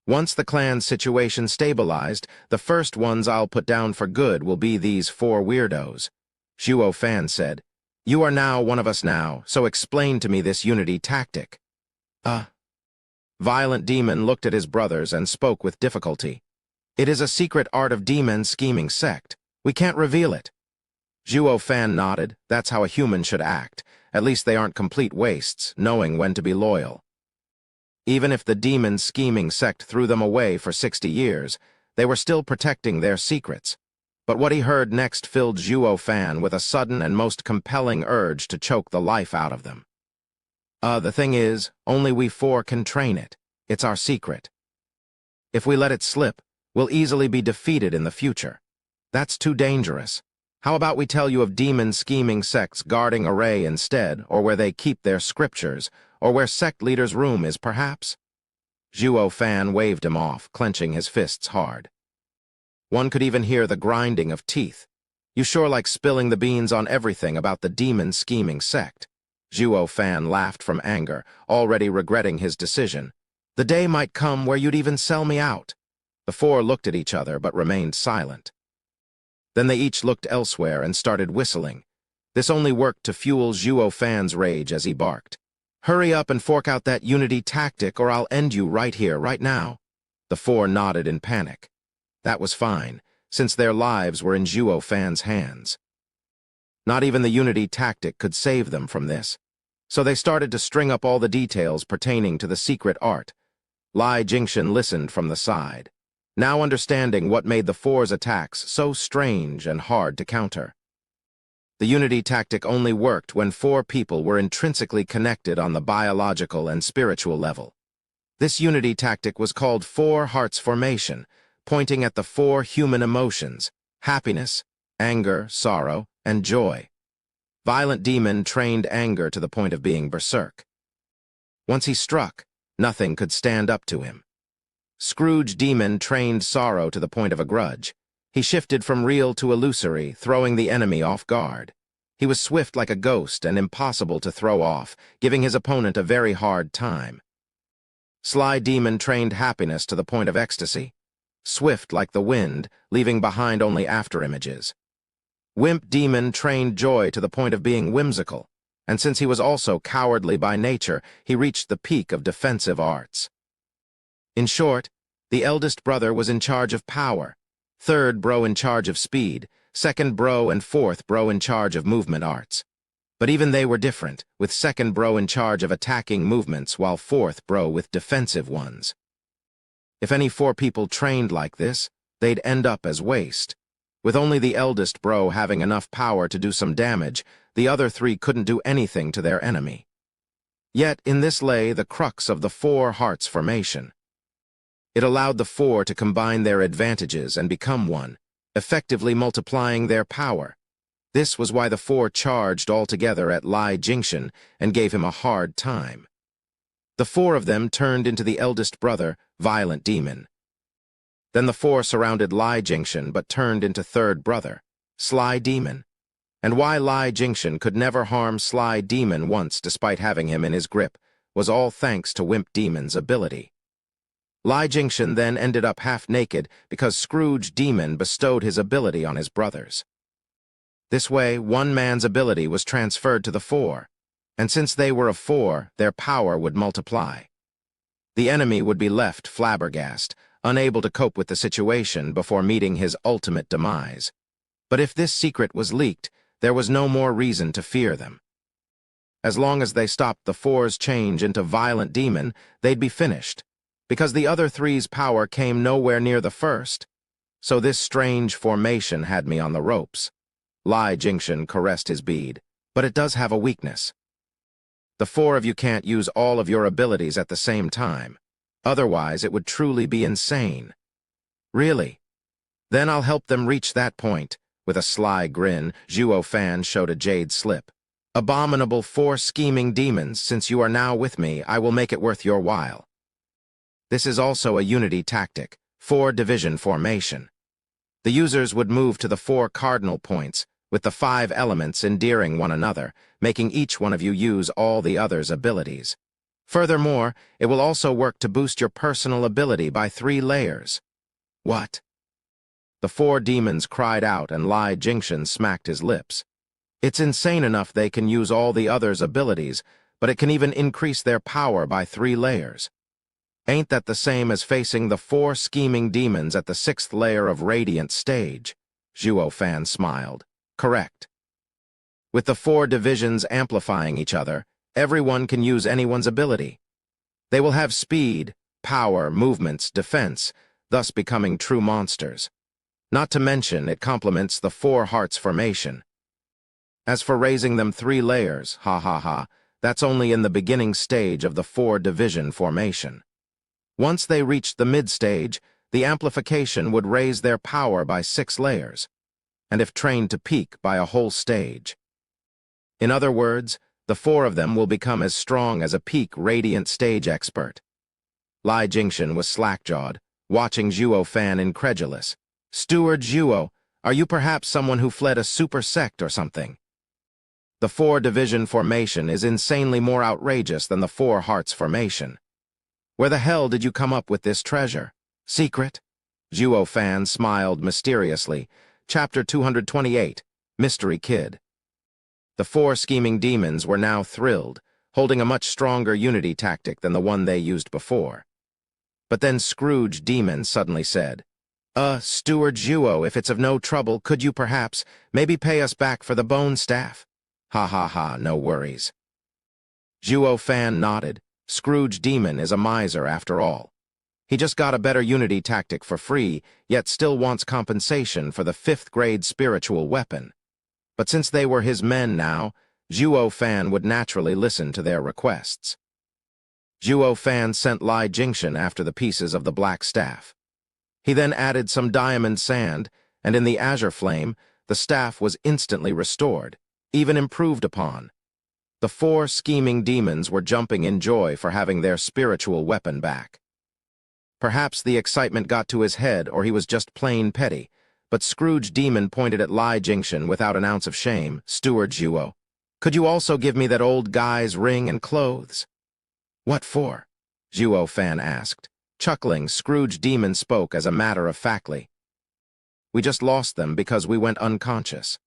Once the clan's situation stabilized, the first ones I'll put down for good will be these four weirdos. Zhuo Fan said, You are now one of us now, so explain to me this unity tactic. Violent Demon looked at his brothers and spoke with difficulty. It is a secret art of demon scheming sect. We can't reveal it. Zhuo Fan nodded. That's how a human should act. At least they aren't complete wastes, knowing when to be loyal. Even if the demon scheming sect threw them away for 60 years, they were still protecting their secrets. But what he heard next filled Zhuo Fan with a sudden and most compelling urge to choke the life out of them. The thing is, only we four can train it. It's our secret. If we let it slip, we'll easily be defeated in the future. That's too dangerous. How about we tell you of demon scheming sects guarding array instead, or where they keep their scriptures, or where sect leader's room is, perhaps? Zhuo Fan waved him off, clenching his fists hard. One could even hear the grinding of teeth. You sure like spilling the beans on everything about the demon scheming sect. Zhuo Fan laughed from anger, already regretting his decision. The day might come where you'd even sell me out. The four looked at each other but remained silent. Then they each looked elsewhere and started whistling. This only worked to fuel Zhuo Fan's rage as he barked. Hurry up and fork out that unity tactic or I'll end you right here, right now. The four nodded in panic. That was fine, since their lives were in Zhuo Fan's hands. Not even the unity tactic could save them from this. So they started to string up all the details pertaining to the secret art. Lai Jingshen listened from the side, now understanding what made the four's attacks so strange and hard to counter. The unity tactic only worked when four people were intrinsically connected on the biological and spiritual level. This unity tactic was called Four Hearts Formation, pointing at the four human emotions: happiness, anger, sorrow, and joy. Violent Demon trained anger to the point of being berserk. Once he struck, nothing could stand up to him. Scrooge Demon trained sorrow to the point of a grudge. He shifted from real to illusory, throwing the enemy off guard. He was swift like a ghost and impossible to throw off, giving his opponent a very hard time. Sly Demon trained happiness to the point of ecstasy. Swift like the wind, leaving behind only afterimages. Wimp Demon trained Joy to the point of being whimsical, and since he was also cowardly by nature, he reached the peak of defensive arts. In short, the eldest brother was in charge of power, third bro in charge of speed, second bro and fourth bro in charge of movement arts. But even they were different, with second bro in charge of attacking movements while fourth bro with defensive ones. If any four people trained like this, they'd end up as waste. With only the eldest bro having enough power to do some damage, the other three couldn't do anything to their enemy. Yet in this lay the crux of the Four Hearts formation. It allowed the four to combine their advantages and become one, effectively multiplying their power. This was why the four charged all together at Lai Jingxian and gave him a hard time. The four of them turned into the eldest brother, Violent Demon. Then the four surrounded Lai Jingxian but turned into third brother, Sly Demon. And why Lai Jingxian could never harm Sly Demon once despite having him in his grip was all thanks to Wimp Demon's ability. Lai Jingxian then ended up half-naked because Scrooge Demon bestowed his ability on his brothers. This way, one man's ability was transferred to the four, and since they were of four, their power would multiply. The enemy would be left flabbergasted, unable to cope with the situation before meeting his ultimate demise. But if this secret was leaked, there was no more reason to fear them. As long as they stopped the four's change into Violent Demon, they'd be finished, because the other three's power came nowhere near the first. So this strange formation had me on the ropes. Lai Jingxian caressed his bead, but it does have a weakness. The four of you can't use all of your abilities at the same time. Otherwise, it would truly be insane. Really? Then I'll help them reach that point. With a sly grin, Zhuo Fan showed a jade slip. Abominable four scheming demons, since you are now with me, I will make it worth your while. This is also a unity tactic, four-division formation. The users would move to the four cardinal points, with the five elements endearing one another, making each one of you use all the others' abilities. Furthermore, it will also work to boost your personal ability by 3 layers. What? The four demons cried out and Lai Jingxian smacked his lips. It's insane enough they can use all the others' abilities, but it can even increase their power by 3 layers. Ain't that the same as facing the 4 scheming demons at the 6th layer of Radiant stage? Zhuo Fan smiled. Correct. With the 4 divisions amplifying each other, everyone can use anyone's ability. They will have speed, power, movements, defense, thus becoming true monsters. Not to mention, it complements the 4 Hearts formation. As for raising them 3 layers, that's only in the beginning stage of the 4-division formation. Once they reached the mid-stage, the amplification would raise their power by 6 layers, and if trained to peak, by a whole stage. In other words, the 4 of them will become as strong as a peak Radiant stage expert. Lai Jingxian was slack-jawed, watching Zhuo Fan incredulous. Steward Zhuo, are you perhaps someone who fled a super sect or something? The 4-division formation is insanely more outrageous than the 4 Hearts formation. Where the hell did you come up with this treasure? Secret? Zhuo Fan smiled mysteriously. Chapter 228, Mystery Kid. The 4 scheming demons were now thrilled, holding a much stronger unity tactic than the one they used before. But then Scrooge Demon suddenly said, Steward Zhuo, if it's of no trouble, could you perhaps maybe pay us back for the bone staff? No worries. Zhuo Fan nodded. Scrooge Demon is a miser after all. He just got a better unity tactic for free, yet still wants compensation for the 5th grade spiritual weapon. But since they were his men now, Zhuo Fan would naturally listen to their requests. Zhuo Fan sent Lai Jingxian after the pieces of the black staff. He then added some diamond sand, and in the azure flame, the staff was instantly restored, even improved upon. The 4 scheming demons were jumping in joy for having their spiritual weapon back. Perhaps the excitement got to his head or he was just plain petty, but Scrooge Demon pointed at Lai Jingxian without an ounce of shame. Steward Zhuo, could you also give me that old guy's ring and clothes? What for? Zhuo Fan asked. Chuckling, Scrooge Demon spoke as a matter of factly. We just lost them because we went unconscious.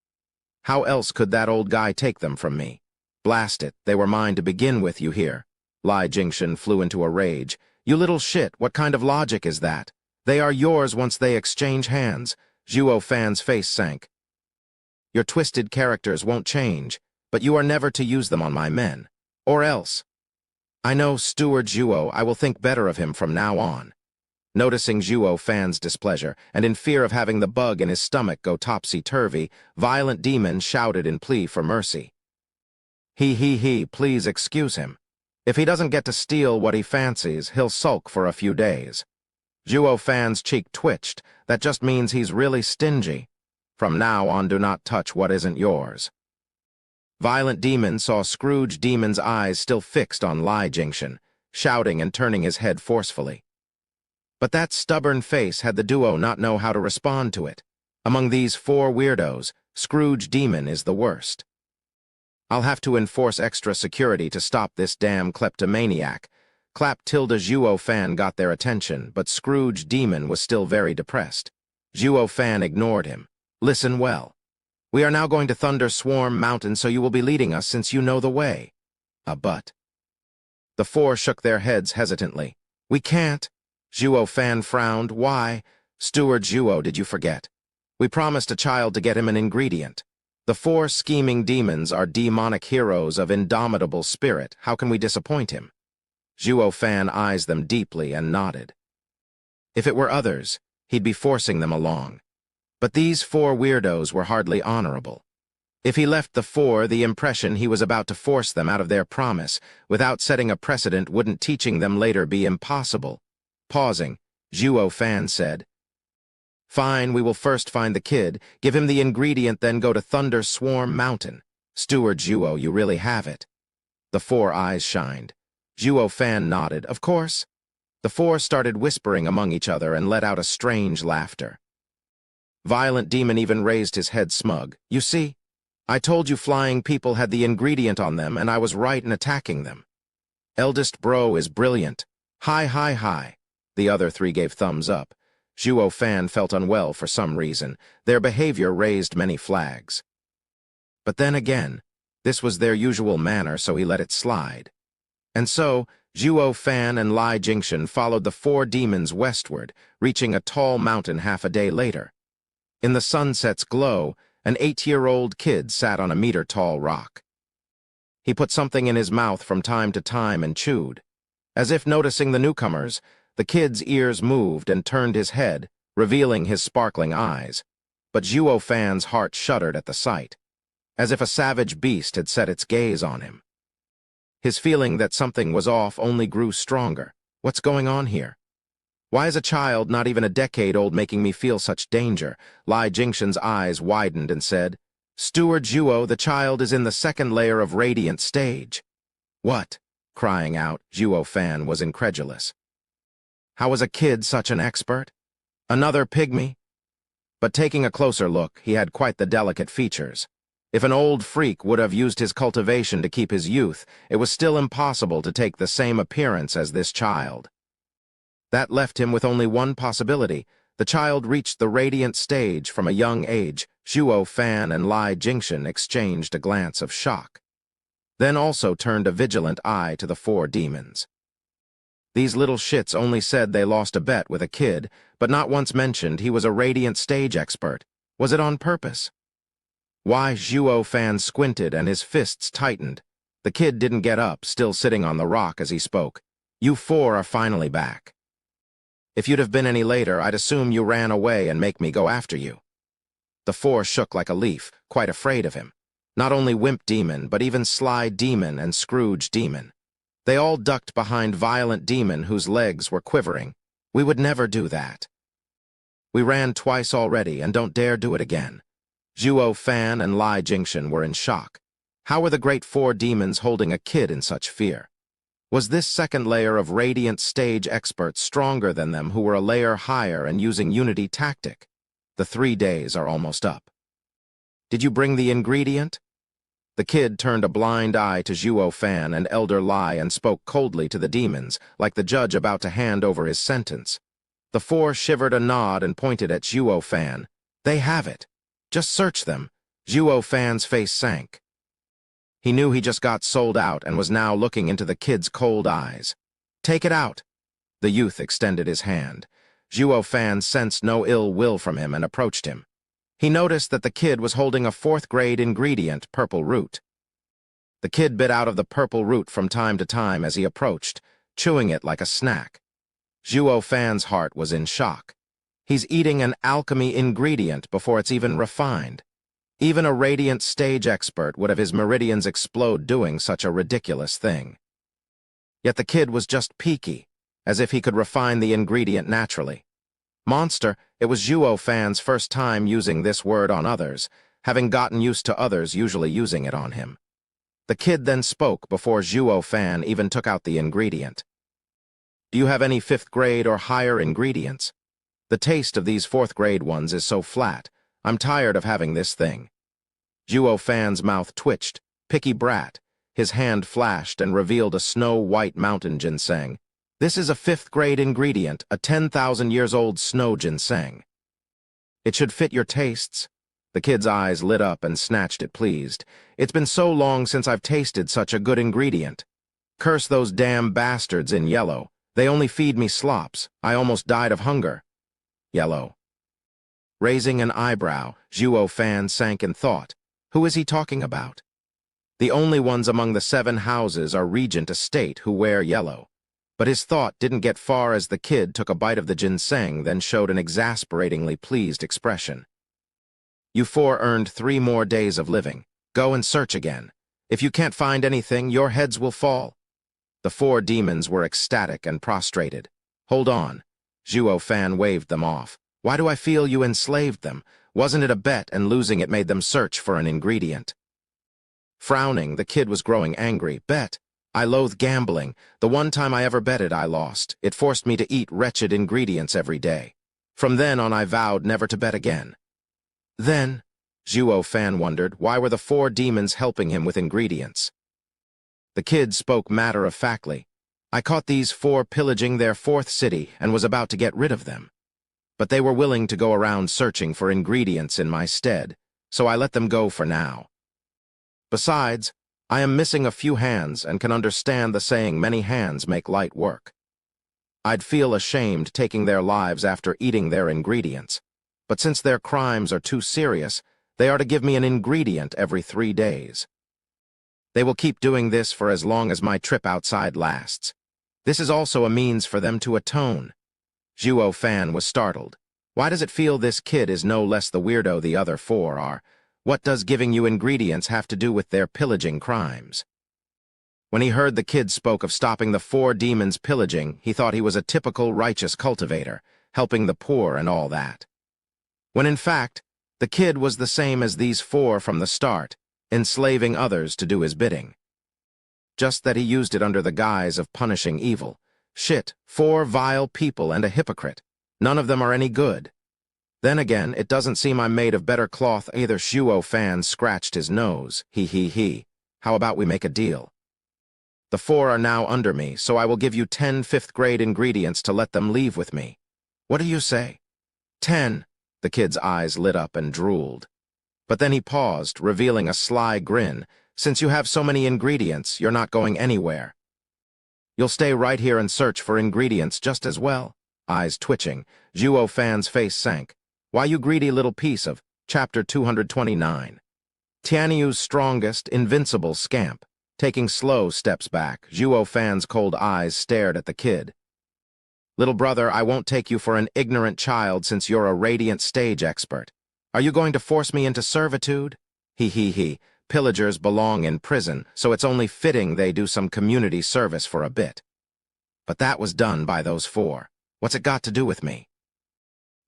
How else could that old guy take them from me? Blast it, they were mine to begin with, you hear? Lai Jingshan flew into a rage. You little shit, what kind of logic is that? They are yours once they exchange hands. Zhuo Fan's face sank. Your twisted characters won't change, but you are never to use them on my men. Or else. I know Steward Zhuo, I will think better of him from now on. Noticing Zhuo Fan's displeasure, and in fear of having the bug in his stomach go topsy-turvy, Violent Demon shouted in plea for mercy. He, please excuse him. If he doesn't get to steal what he fancies, he'll sulk for a few days. Zhuo Fan's cheek twitched. That just means he's really stingy. From now on, do not touch what isn't yours. Violent Demon saw Scrooge Demon's eyes still fixed on Lai Jingshan, shouting and turning his head forcefully. But that stubborn face had the duo not know how to respond to it. Among these 4 weirdos, Scrooge Demon is the worst. I'll have to enforce extra security to stop this damn kleptomaniac. Zhuo Fan got their attention, but Scrooge Demon was still very depressed. Zhuo Fan ignored him. Listen well. We are now going to Thunder Swarm Mountain, so you will be leading us since you know the way. But. The 4 shook their heads hesitantly. We can't. Zhuo Fan frowned. Why? Steward Zhuo, did you forget? We promised a child to get him an ingredient. The 4 scheming demons are demonic heroes of indomitable spirit. How can we disappoint him? Zhuo Fan eyes them deeply and nodded. If it were others, he'd be forcing them along. But these 4 weirdos were hardly honorable. If he left the 4, the impression he was about to force them out of their promise, without setting a precedent, wouldn't teaching them later be impossible? Pausing, Zhuo Fan said, Fine, we will first find the kid, give him the ingredient, then go to Thunder Swarm Mountain. Steward Zhuo, you really have it. The 4 eyes shined. Zhuo Fan nodded. Of course. The 4 started whispering among each other and let out a strange laughter. Violent Demon even raised his head smug. You see? I told you flying people had the ingredient on them, and I was right in attacking them. Eldest bro is brilliant. Hi. The other 3 gave thumbs up. Zhuo Fan felt unwell for some reason. Their behavior raised many flags. But then again, this was their usual manner, so he let it slide. And so, Zhuo Fan and Lai Jingshan followed the 4 demons westward, reaching a tall mountain half a day later. In the sunset's glow, an 8-year-old kid sat on a meter-tall rock. He put something in his mouth from time to time and chewed. As if noticing the newcomers, the kid's ears moved and turned his head, revealing his sparkling eyes. But Zhuo Fan's heart shuddered at the sight, as if a savage beast had set its gaze on him. His feeling that something was off only grew stronger. What's going on here? Why is a child not even a decade old making me feel such danger? Lai Jingshan's eyes widened and said, Steward Zhuo, the child is in the 2nd layer of Radiant Stage. What? Crying out, Zhuo Fan was incredulous. How was a kid such an expert? Another pygmy? But taking a closer look, he had quite the delicate features. If an old freak would have used his cultivation to keep his youth, it was still impossible to take the same appearance as this child. That left him with only one possibility. The child reached the Radiant Stage from a young age. Zhuo Fan and Lai Jingshan exchanged a glance of shock, then also turned a vigilant eye to the 4 demons. These little shits only said they lost a bet with a kid, but not once mentioned he was a Radiant Stage expert. Was it on purpose? Why? Zhuo Fan squinted and his fists tightened. The kid didn't get up, still sitting on the rock as he spoke. You 4 are finally back. If you'd have been any later, I'd assume you ran away and make me go after you. The 4 shook like a leaf, quite afraid of him. Not only Wimp Demon, but even Sly Demon and Scrooge Demon. They all ducked behind Violent Demon, whose legs were quivering. We would never do that. We ran twice already and don't dare do it again. Zhuo Fan and Lai Jingshan were in shock. How were the great 4 demons holding a kid in such fear? Was this 2nd layer of Radiant Stage experts stronger than them, who were a layer higher and using Unity tactic? The 3 days are almost up. Did you bring the ingredient? The kid turned a blind eye to Zhuo Fan and Elder Lai and spoke coldly to the demons, like the judge about to hand over his sentence. The 4 shivered a nod and pointed at Zhuo Fan. They have it. Just search them. Zhuo Fan's face sank. He knew he just got sold out and was now looking into the kid's cold eyes. "Take it out." The youth extended his hand. Zhuo Fan sensed no ill will from him and approached him. He noticed that the kid was holding a fourth-grade ingredient, purple root. The kid bit out of the purple root from time to time as he approached, chewing it like a snack. Zhuo Fan's heart was in shock. He's eating an alchemy ingredient before it's even refined. Even a radiant stage expert would have his meridians explode doing such a ridiculous thing. Yet the kid was just peaky, as if he could refine the ingredient naturally. Monster, it was Zhuo Fan's first time using this word on others, having gotten used to others usually using it on him. The kid then spoke before Zhuo Fan even took out the ingredient. "Do you have any 5th grade or higher ingredients? The taste of these 4th grade ones is so flat. I'm tired of having this thing." Zhuo Fan's mouth twitched. Picky brat. His hand flashed and revealed a snow-white mountain ginseng. "This is a 5th grade ingredient, a 10,000 years old snow ginseng. It should fit your tastes." The kid's eyes lit up and snatched it pleased. "It's been so long since I've tasted such a good ingredient. Curse those damn bastards in yellow. They only feed me slops. I almost died of hunger." Yellow. Raising an eyebrow, Zhuo Fan sank in thought. Who is he talking about? The only ones among the 7 houses are Regent Estate who wear yellow. But his thought didn't get far as the kid took a bite of the ginseng, then showed an exasperatingly pleased expression. "You 4 earned 3 more days of living. Go and search again. If you can't find anything, your heads will fall." The 4 demons were ecstatic and prostrated. "Hold on." Zhuo Fan waved them off. "Why do I feel you enslaved them? Wasn't it a bet and losing it made them search for an ingredient?" Frowning, the kid was growing angry. "Bet. I loathe gambling. The one time I ever betted, I lost. It forced me to eat wretched ingredients every day. From then on, I vowed never to bet again." Then, Zhuo Fan wondered, why were the 4 demons helping him with ingredients? The kid spoke matter-of-factly. "I caught these 4 pillaging their 4th city and was about to get rid of them. But they were willing to go around searching for ingredients in my stead, so I let them go for now. Besides, I am missing a few hands and can understand the saying many hands make light work. I'd feel ashamed taking their lives after eating their ingredients, but since their crimes are too serious, they are to give me an ingredient every 3 days. They will keep doing this for as long as my trip outside lasts. This is also a means for them to atone." Zhuo Fan was startled. Why does it feel this kid is no less the weirdo the other 4 are? What does giving you ingredients have to do with their pillaging crimes? When he heard the kid spoke of stopping the 4 demons pillaging, he thought he was a typical righteous cultivator, helping the poor and all that. When in fact, the kid was the same as these 4 from the start, enslaving others to do his bidding. Just that he used it under the guise of punishing evil. Shit, 4 vile people and a hypocrite. None of them are any good. Then again, it doesn't seem I'm made of better cloth either. Zhuo Fan scratched his nose. He. How about we make a deal? The 4 are now under me, so I will give you 10 5th-grade ingredients to let them leave with me. What do you say? 10. The kid's eyes lit up and drooled. But then he paused, revealing a sly grin. Since you have so many ingredients, you're not going anywhere. You'll stay right here and search for ingredients just as well. Eyes twitching, Zhuo Fan's face sank. Why, you greedy little piece of... Chapter 229. Tianyu's strongest, invincible scamp. Taking slow steps back, Zhuo Fan's cold eyes stared at the kid. "Little brother, I won't take you for an ignorant child since you're a radiant stage expert. Are you going to force me into servitude? He. Pillagers belong in prison, so it's only fitting they do some community service for a bit. But that was done by those 4. What's it got to do with me?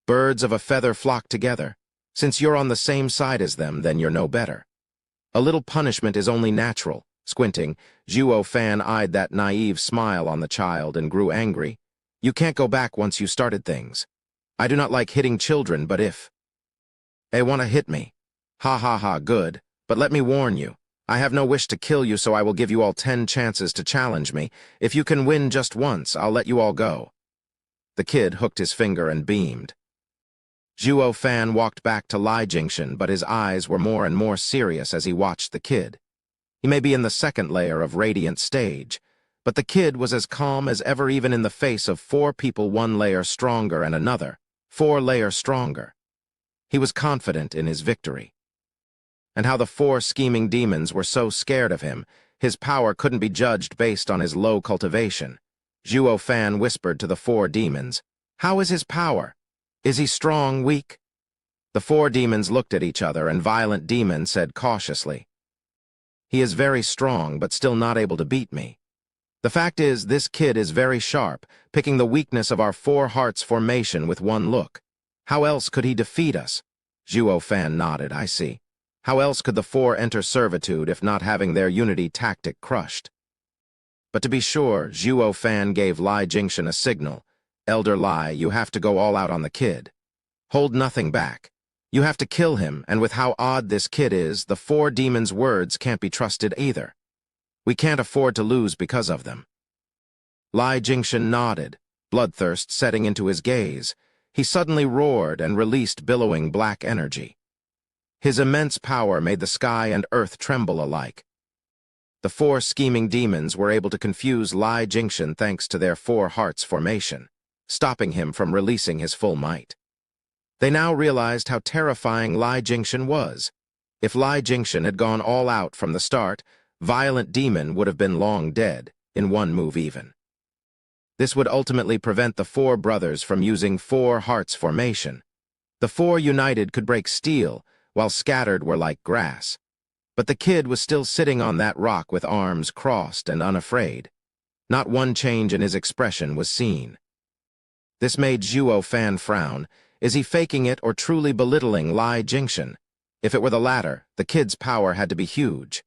Birds of a feather flock together. Since you're on the same side as them, then you're no better. A little punishment is only natural." Squinting, Zhuo Fan eyed that naive smile on the child and grew angry. "You can't go back once you started things. I do not like hitting children, but if they want to hit me, ha, good. But let me warn you, I have no wish to kill you, so I will give you all 10 chances to challenge me. If you can win just once, I'll let you all go." The kid hooked his finger and beamed. Zhuo Fan walked back to Lai Jingshan, but his eyes were more and more serious as he watched the kid. He may be in the second layer of Radiant stage, but the kid was as calm as ever, even in the face of 4 people 1 layer stronger and another 4 layer stronger. He was confident in his victory. And how the 4 scheming demons were so scared of him. His power couldn't be judged based on his low cultivation. Zhuo Fan whispered to the 4 demons, "How is his power? Is he strong, weak?" The 4 demons looked at each other, and Violent Demon said cautiously, "He is very strong, but still not able to beat me. The fact is, this kid is very sharp, picking the weakness of our 4 hearts formation with 1 look. How else could he defeat us?" Zhuo Fan nodded. "I see. How else could the 4 enter servitude if not having their unity tactic crushed?" But to be sure, Zhuo Fan gave Lai Jingshan a signal. "Elder Lai, you have to go all out on the kid. Hold nothing back. You have to kill him, and with how odd this kid is, the 4 demons' words can't be trusted either. We can't afford to lose because of them." Lai Jingshan nodded, bloodthirst setting into his gaze. He suddenly roared and released billowing black energy. His immense power made the sky and earth tremble alike. The 4 scheming demons were able to confuse Lai Jingshan thanks to their 4 hearts formation, stopping him from releasing his full might. They now realized how terrifying Lai Jingshan was. If Lai Jingshan had gone all out from the start, Violent Demon would have been long dead, in 1 move even. This would ultimately prevent the 4 brothers from using 4 hearts formation. The 4 united could break steel, while scattered were like grass. But the kid was still sitting on that rock with arms crossed and unafraid. Not 1 change in his expression was seen. This made Zhuo Fan frown. Is he faking it or truly belittling Lai Jingshan? If it were the latter, the kid's power had to be huge.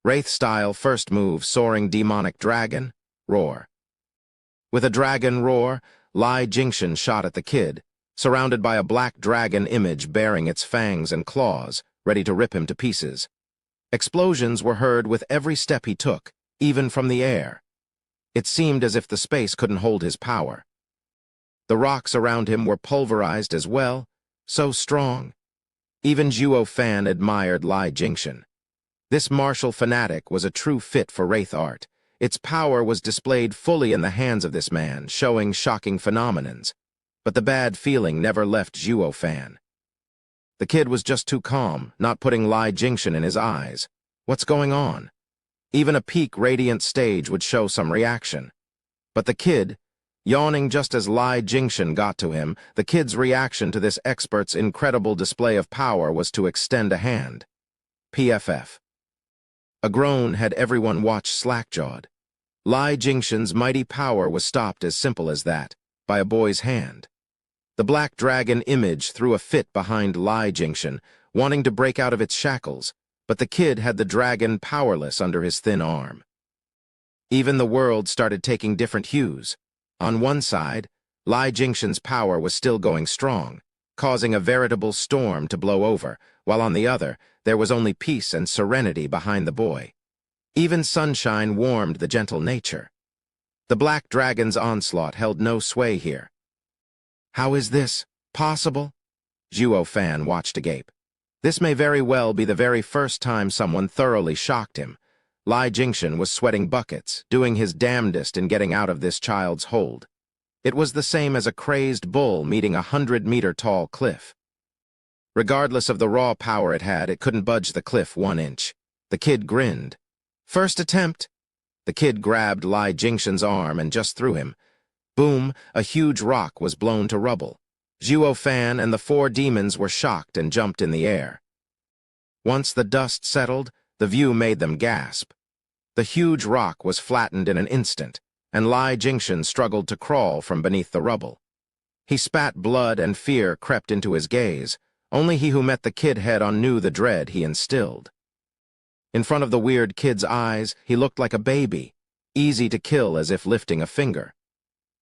Wraith-style first move, soaring demonic dragon, roar. With a dragon roar, Lai Jingshan shot at the kid, surrounded by a black dragon image bearing its fangs and claws, ready to rip him to pieces. Explosions were heard with every step he took, even from the air. It seemed as if the space couldn't hold his power. The rocks around him were pulverized as well, so strong. Even Zhuo Fan admired Lai Jingshan. This martial fanatic was a true fit for wraith art. Its power was displayed fully in the hands of this man, showing shocking phenomenons. But the bad feeling never left Zhuo Fan. The kid was just too calm, not putting Lai Jingshan in his eyes. What's going on? Even a peak Radiant stage would show some reaction. But the kid, yawning just as Lai Jingshan got to him, the kid's reaction to this expert's incredible display of power was to extend a hand. PFF. A groan had everyone watch slack-jawed. Lai Jingshan's mighty power was stopped as simple as that, by a boy's hand. The black dragon image threw a fit behind Lai Jingshan, wanting to break out of its shackles, but the kid had the dragon powerless under his thin arm. Even the world started taking different hues. On one side, Lai Jingshan's power was still going strong, causing a veritable storm to blow over, while on the other, there was only peace and serenity behind the boy. Even sunshine warmed the gentle nature. The black dragon's onslaught held no sway here. How is this possible? Zhuo Fan watched agape. This may very well be the very first time someone thoroughly shocked him. Lai Jingshan was sweating buckets, doing his damnedest in getting out of this child's hold. It was the same as a crazed bull meeting a 100-meter-tall cliff. Regardless of the raw power it had, it couldn't budge the cliff 1 inch. The kid grinned. First attempt. The kid grabbed Lai Jingshan's arm and just threw him. Boom, a huge rock was blown to rubble. Zhuo Fan and the 4 demons were shocked and jumped in the air. Once the dust settled, the view made them gasp. The huge rock was flattened in an instant, and Lai Jingshan struggled to crawl from beneath the rubble. He spat blood and fear crept into his gaze. Only he who met the kid head-on knew the dread he instilled. In front of the weird kid's eyes, he looked like a baby, easy to kill as if lifting a finger.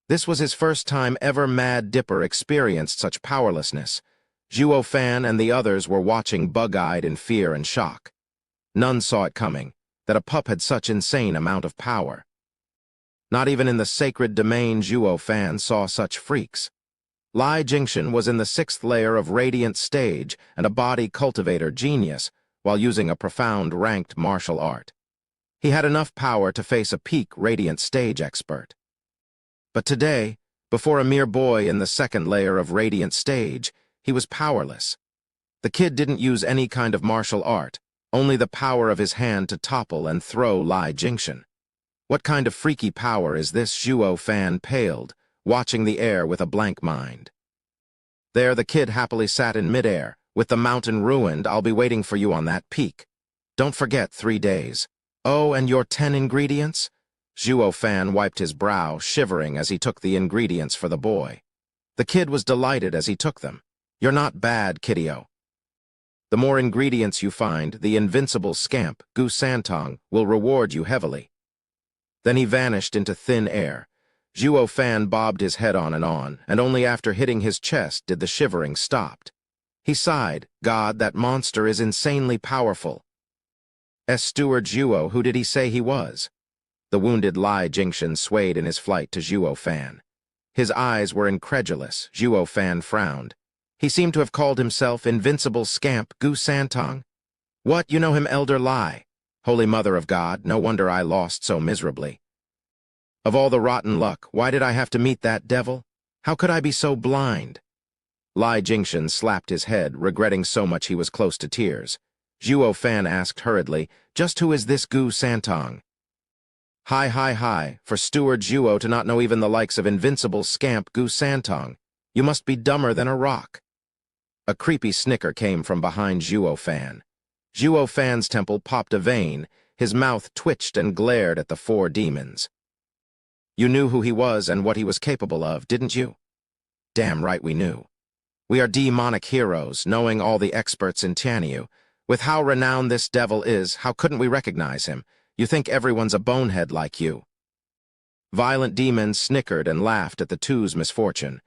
This was his first time ever Mad Dipper experienced such powerlessness. Zhuo Fan and the others were watching bug-eyed in fear and shock. None saw it coming, that a pup had such insane amount of power. Not even in the sacred domain Zhuo Fan saw such freaks. Lai Jingxian was in the 6th layer of Radiant Stage and a body cultivator genius while using a profound ranked martial art. He had enough power to face a peak Radiant Stage expert. But today, before a mere boy in the 2nd layer of Radiant Stage, he was powerless. The kid didn't use any kind of martial art, only the power of his hand to topple and throw Lai Jingxian. What kind of freaky power is this? Zhuo Fan paled, watching the air with a blank mind. There the kid happily sat in midair. With the mountain ruined, I'll be waiting for you on that peak. Don't forget 3 days. Oh, and your 10 ingredients? Zhuo Fan wiped his brow, shivering as he took the ingredients for the boy. The kid was delighted as he took them. You're not bad, kiddio. The more ingredients you find, the invincible scamp, Gu Santong, will reward you heavily. Then he vanished into thin air. Zhuo Fan bobbed his head on, and only after hitting his chest did the shivering stop. He sighed. God, that monster is insanely powerful. Steward Zhuo, who did he say he was? The wounded Lai Jingxian swayed in his flight to Zhuo Fan. His eyes were incredulous. Zhuo Fan frowned. He seemed to have called himself Invincible Scamp Gu Santong. What, you know him, Elder Lai? Holy Mother of God, no wonder I lost so miserably. Of all the rotten luck, why did I have to meet that devil? How could I be so blind? Lai Jingxian slapped his head, regretting so much he was close to tears. Zhuo Fan asked hurriedly, just who is this Gu Santong? Hi, for Steward Zhuo to not know even the likes of Invincible Scamp Gu Santong. You must be dumber than a rock. A creepy snicker came from behind Zhuo Fan. Zhuo Fan's temple popped a vein, his mouth twitched and glared at the 4 demons. You knew who he was and what he was capable of, didn't you? Damn right we knew. We are demonic heroes, knowing all the experts in Tianyu. With how renowned this devil is, how couldn't we recognize him? You think everyone's a bonehead like you. Violent demons snickered and laughed at the two's misfortune.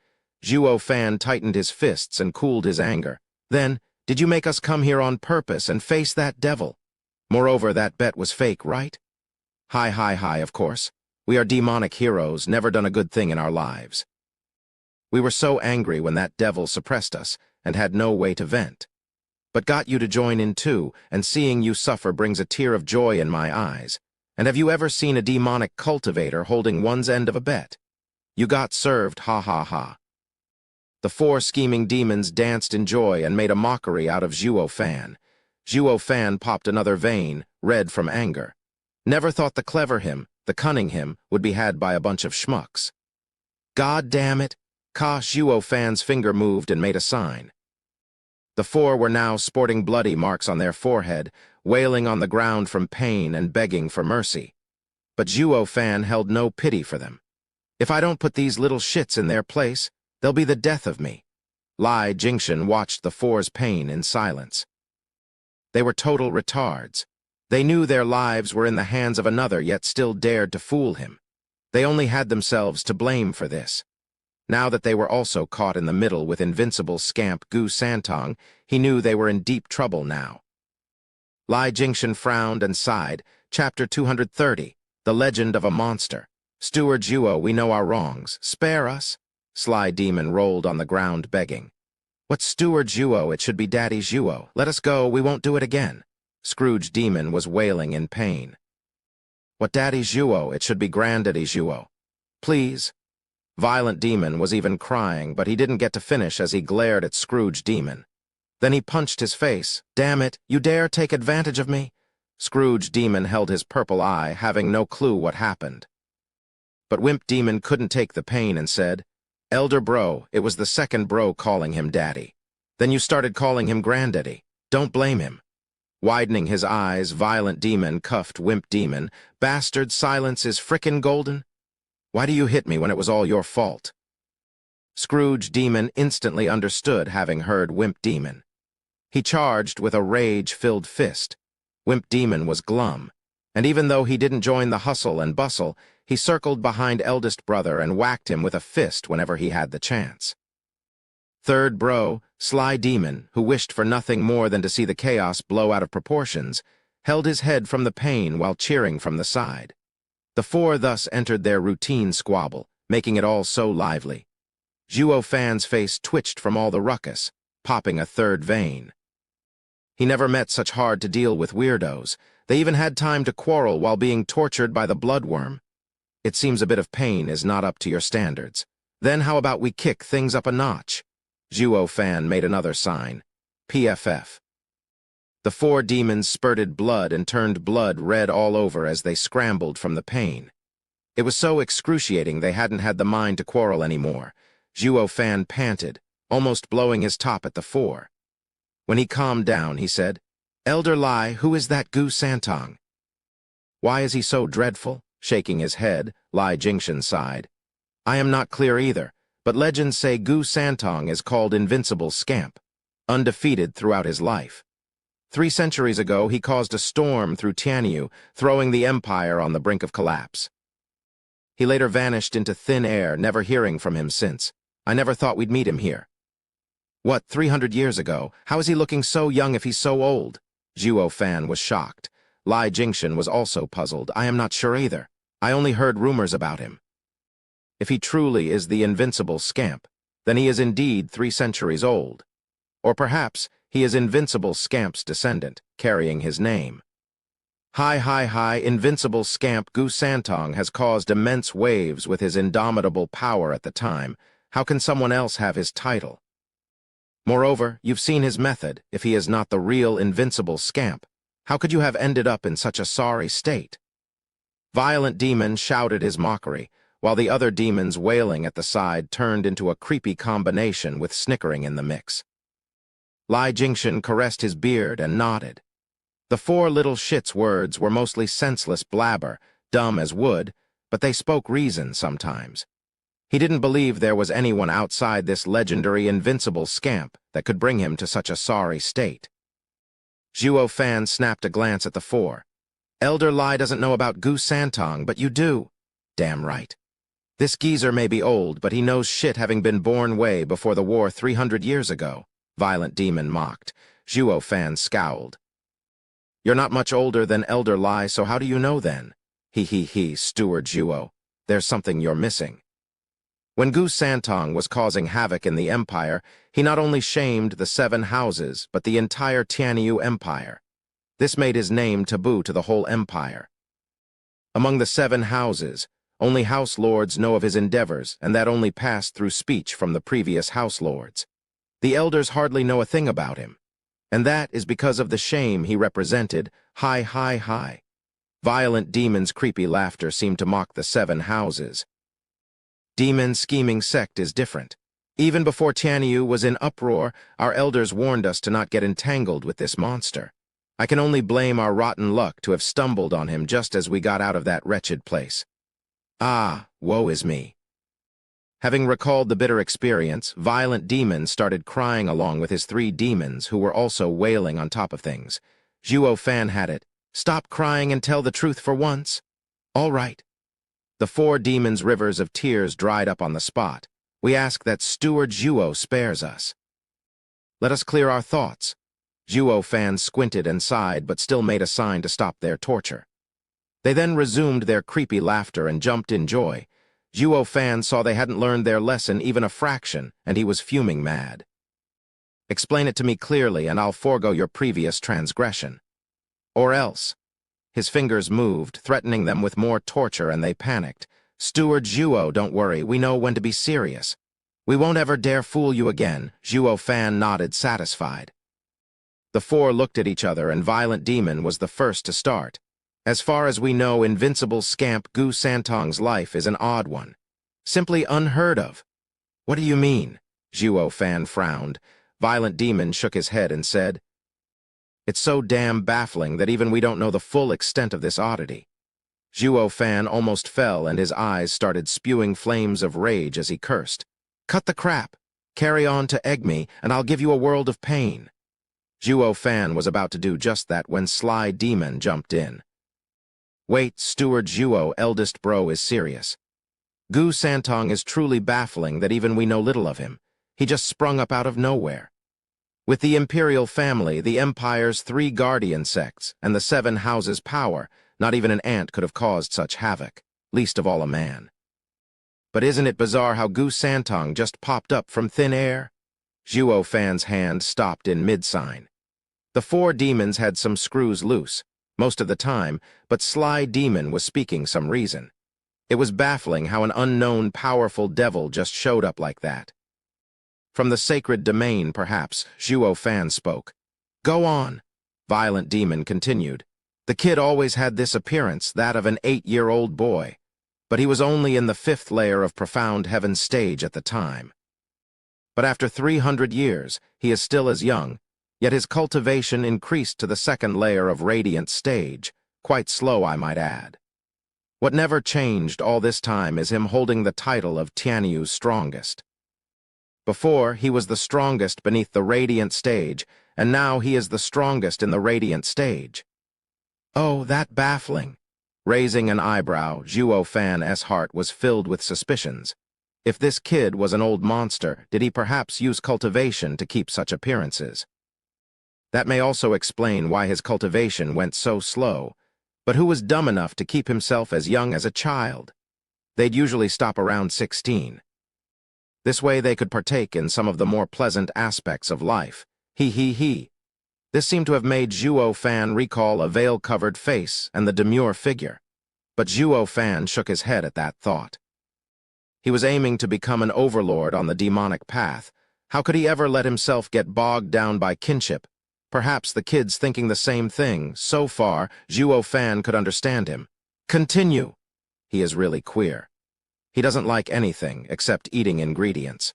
Zhuo Fan tightened his fists and cooled his anger. Then, did you make us come here on purpose and face that devil? Moreover, that bet was fake, right? Hi, of course. We are demonic heroes, never done a good thing in our lives. We were so angry when that devil suppressed us and had no way to vent. But got you to join in too, and seeing you suffer brings a tear of joy in my eyes. And have you ever seen a demonic cultivator holding one's end of a bet? You got served, ha. The 4 scheming demons danced in joy and made a mockery out of Zhuo Fan. Zhuo Fan popped another vein, red from anger. Never thought the clever him, the cunning him, would be had by a bunch of schmucks. God damn it! Zhuo Fan's finger moved and made a sign. The 4 were now sporting bloody marks on their forehead, wailing on the ground from pain and begging for mercy. But Zhuo Fan held no pity for them. If I don't put these little shits in their place, they'll be the death of me. Lai Jingxian watched the 4's pain in silence. They were total retards. They knew their lives were in the hands of another, yet still dared to fool him. They only had themselves to blame for this. Now that they were also caught in the middle with invincible scamp Gu Santong, he knew they were in deep trouble now. Lai Jingxian frowned and sighed. Chapter 230, The Legend of a Monster. Steward Zhuo, we know our wrongs. Spare us. Sly Demon rolled on the ground begging. What's Steward Zhuo? It should be Daddy Zhuo. Let us go, we won't do it again. Scrooge Demon was wailing in pain. What Daddy Zhuo? It should be Granddaddy Zhuo. Please. Violent Demon was even crying, but he didn't get to finish as he glared at Scrooge Demon. Then he punched his face. Damn it, you dare take advantage of me? Scrooge Demon held his purple eye, having no clue what happened. But Wimp Demon couldn't take the pain and said, Elder Bro, it was the second bro calling him Daddy. Then you started calling him Granddaddy. Don't blame him. Widening his eyes, Violent Demon cuffed Wimp Demon. Bastard, silence is frickin' golden. Why do you hit me when it was all your fault? Scrooge Demon instantly understood, having heard Wimp Demon. He charged with a rage-filled fist. Wimp Demon was glum, and even though he didn't join the hustle and bustle, he circled behind eldest brother and whacked him with a fist whenever he had the chance. Third bro, Sly Demon, who wished for nothing more than to see the chaos blow out of proportions, held his head from the pain while cheering from the side. The 4 thus entered their routine squabble, making it all so lively. Zhuo Fan's face twitched from all the ruckus, popping a third vein. He never met such hard-to-deal-with weirdos. They even had time to quarrel while being tortured by the bloodworm. It seems a bit of pain is not up to your standards. Then how about we kick things up a notch? Zhuo Fan made another sign. PFF. The 4 demons spurted blood and turned blood red all over as they scrambled from the pain. It was so excruciating they hadn't had the mind to quarrel anymore. Zhuo Fan panted, almost blowing his top at the 4. When he calmed down, he said, "Elder Lai, who is that Gu Santong?" "Why is he so dreadful?" Shaking his head, Lai Jingshan sighed. "I am not clear either, but legends say Gu Santong is called Invincible Scamp, undefeated throughout his life. 3 centuries ago, he caused a storm through Tianyu, throwing the empire on the brink of collapse. He later vanished into thin air, never hearing from him since. I never thought we'd meet him here." "What, 300 years ago? How is he looking so young if he's so old?" Zhuo Fan was shocked. Lai Jingshan was also puzzled. "I am not sure either. I only heard rumors about him." If he truly is the Invincible Scamp, then he is indeed 3 centuries old. Or perhaps he is Invincible Scamp's descendant, carrying his name. Hi, Invincible Scamp Gu Santong has caused immense waves with his indomitable power at the time. How can someone else have his title? Moreover, you've seen his method. If he is not the real Invincible Scamp, how could you have ended up in such a sorry state? Violent Demon shouted his mockery, while the other demons wailing at the side turned into a creepy combination with snickering in the mix. Lai Jingshan caressed his beard and nodded. The 4 little shits' words were mostly senseless blabber, dumb as wood, but they spoke reason sometimes. He didn't believe there was anyone outside this legendary Invincible Scamp that could bring him to such a sorry state. Zhuo Fan snapped a glance at the 4. "Elder Lai doesn't know about Gu Santong, but you do." "Damn right. This geezer may be old, but he knows shit, having been born way before the war 300 years ago, Violent Demon mocked. Zhuo Fan scowled. "You're not much older than Elder Lai, so how do you know then?" He, Steward Zhuo. "There's something you're missing." When Gu Santong was causing havoc in the empire, he not only shamed the 7 houses, but the entire Tianyu Empire. This made his name taboo to the whole empire. Among the 7 houses, only house lords know of his endeavors, and that only passed through speech from the previous house lords. The elders hardly know a thing about him, and that is because of the shame he represented. Hi. Violent Demon's creepy laughter seemed to mock the 7 houses. Demon scheming sect is different. Even before Tianyu was in uproar, our elders warned us to not get entangled with this monster. I can only blame our rotten luck to have stumbled on him just as we got out of that wretched place. Ah, woe is me. Having recalled the bitter experience, Violent Demon started crying along with his 3 demons who were also wailing on top of things. Zhuo Fan had it. "Stop crying and tell the truth for once." "All right." The 4 demons' rivers of tears dried up on the spot. "We ask that Steward Zhuo spares us." "Let us clear our thoughts." Zhuo Fan squinted and sighed, but still made a sign to stop their torture. They then resumed their creepy laughter and jumped in joy. Zhuo Fan saw they hadn't learned their lesson even a fraction, and he was fuming mad. "Explain it to me clearly, and I'll forego your previous transgression. Or else." His fingers moved, threatening them with more torture, and they panicked. "Steward Zhuo, don't worry, we know when to be serious. We won't ever dare fool you again." Zhuo Fan nodded, satisfied. The 4 looked at each other, and Violent Demon was the first to start. "As far as we know, Invincible Scamp Gu Santong's life is an odd one. Simply unheard of." "What do you mean?" Zhuo Fan frowned. Violent Demon shook his head and said, "It's so damn baffling that even we don't know the full extent of this oddity." Zhuo Fan almost fell, and his eyes started spewing flames of rage as he cursed. "Cut the crap! Carry on to egg me, and I'll give you a world of pain." Zhuo Fan was about to do just that when Sly Demon jumped in. "Wait, Steward Zhuo, eldest bro is serious. Gu Santong is truly baffling that even we know little of him. He just sprung up out of nowhere. With the imperial family, the empire's 3 guardian sects, and the 7 houses' power, not even an ant could have caused such havoc, least of all a man." But isn't it bizarre how Gu Santong just popped up from thin air? Zhuo Fan's hand stopped in mid-sign. The four demons had some screws loose, most of the time, but Sly Demon was speaking some reason. It was baffling how an unknown, powerful devil just showed up like that. From the sacred domain, perhaps, Zhuo Fan spoke. Go on, Violent Demon continued. The kid always had this appearance, that of an 8-year-old boy, but he was only in the 5th layer of Profound Heaven stage at the time. But after 300 years, he is still as young, yet his cultivation increased to the 2nd layer of Radiant stage, quite slow, I might add. What never changed all this time is him holding the title of Tianyu's strongest. Before, he was the strongest beneath the Radiant stage, and now he is the strongest in the Radiant stage. Oh, that baffling. Raising an eyebrow, Zhuo Fan's heart was filled with suspicions. If this kid was an old monster, did he perhaps use cultivation to keep such appearances? That may also explain why his cultivation went so slow. But who was dumb enough to keep himself as young as a child? They'd usually stop around 16. This way they could partake in some of the more pleasant aspects of life. He. This seemed to have made Zhuo Fan recall a veil-covered face and the demure figure. But Zhuo Fan shook his head at that thought. He was aiming to become an overlord on the demonic path. How could he ever let himself get bogged down by kinship? Perhaps the kid's thinking the same thing. So far, Zhuo Fan could understand him. Continue. He is really queer. He doesn't like anything except eating ingredients.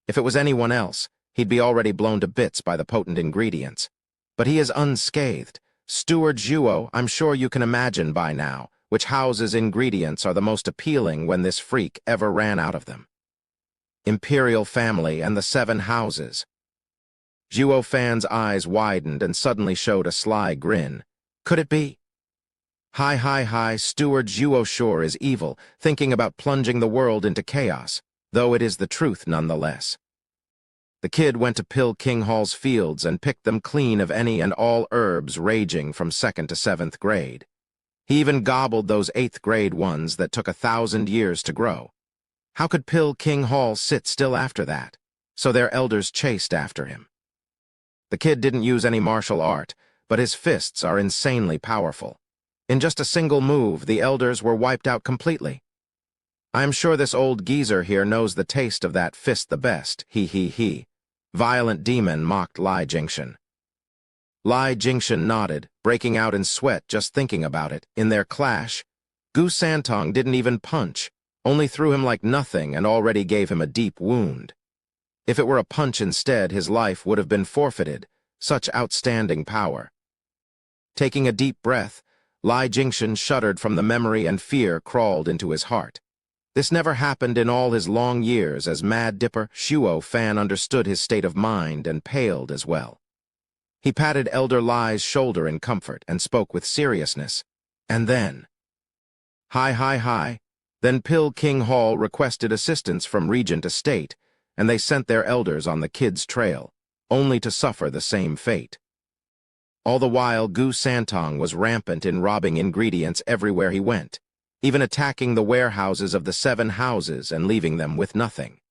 If it was anyone else, he'd be already blown to bits by the potent ingredients. But he is unscathed. Steward Zhuo, I'm sure you can imagine by now which houses' ingredients are the most appealing when this freak ever ran out of them. Imperial family and the 7 houses. Zhuo Fan's eyes widened and suddenly showed a sly grin. Could it be? Hi, Steward Zhuo sure is evil, thinking about plunging the world into chaos, though it is the truth nonetheless. The kid went to Pill King Hall's fields and picked them clean of any and all herbs ranging from 2nd to 7th grade. He even gobbled those 8th grade ones that took 1,000 years to grow. How could Pill King Hall sit still after that? So their elders chased after him. The kid didn't use any martial art, but his fists are insanely powerful. In just a single move, the elders were wiped out completely. I'm sure this old geezer here knows the taste of that fist the best, he. Violent Demon mocked Lai Jingshan. Lai Jingshan nodded, breaking out in sweat just thinking about it. In their clash, Gu Santong didn't even punch, only threw him like nothing and already gave him a deep wound. If it were a punch instead, his life would have been forfeited. Such outstanding power. Taking a deep breath, Lai Jingshan shuddered from the memory and fear crawled into his heart. This never happened in all his long years as Mad Dipper. Zhuo Fan understood his state of mind and paled as well. He patted Elder Lai's shoulder in comfort and spoke with seriousness. And then... Hi. Then Pill King Hall requested assistance from Regent Estate, and they sent their elders on the kid's trail, only to suffer the same fate. All the while, Gu Santong was rampant in robbing ingredients everywhere he went, even attacking the warehouses of the 7 houses and leaving them with nothing.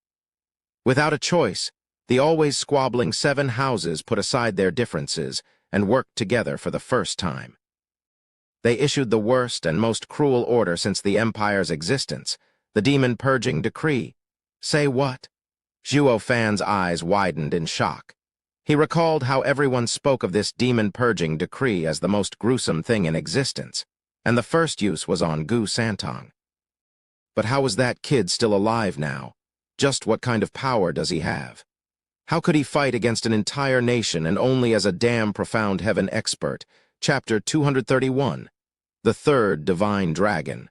Without a choice, the always squabbling 7 houses put aside their differences and worked together for the first time. They issued the worst and most cruel order since the Empire's existence, the Demon Purging Decree. Say what? Zhuo Fan's eyes widened in shock. He recalled how everyone spoke of this Demon Purging Decree as the most gruesome thing in existence, and the first use was on Gu Santong. But how was that kid still alive now? Just what kind of power does he have? How could he fight against an entire nation and only as a damn Profound Heaven expert? Chapter 231. The Third Divine Dragon.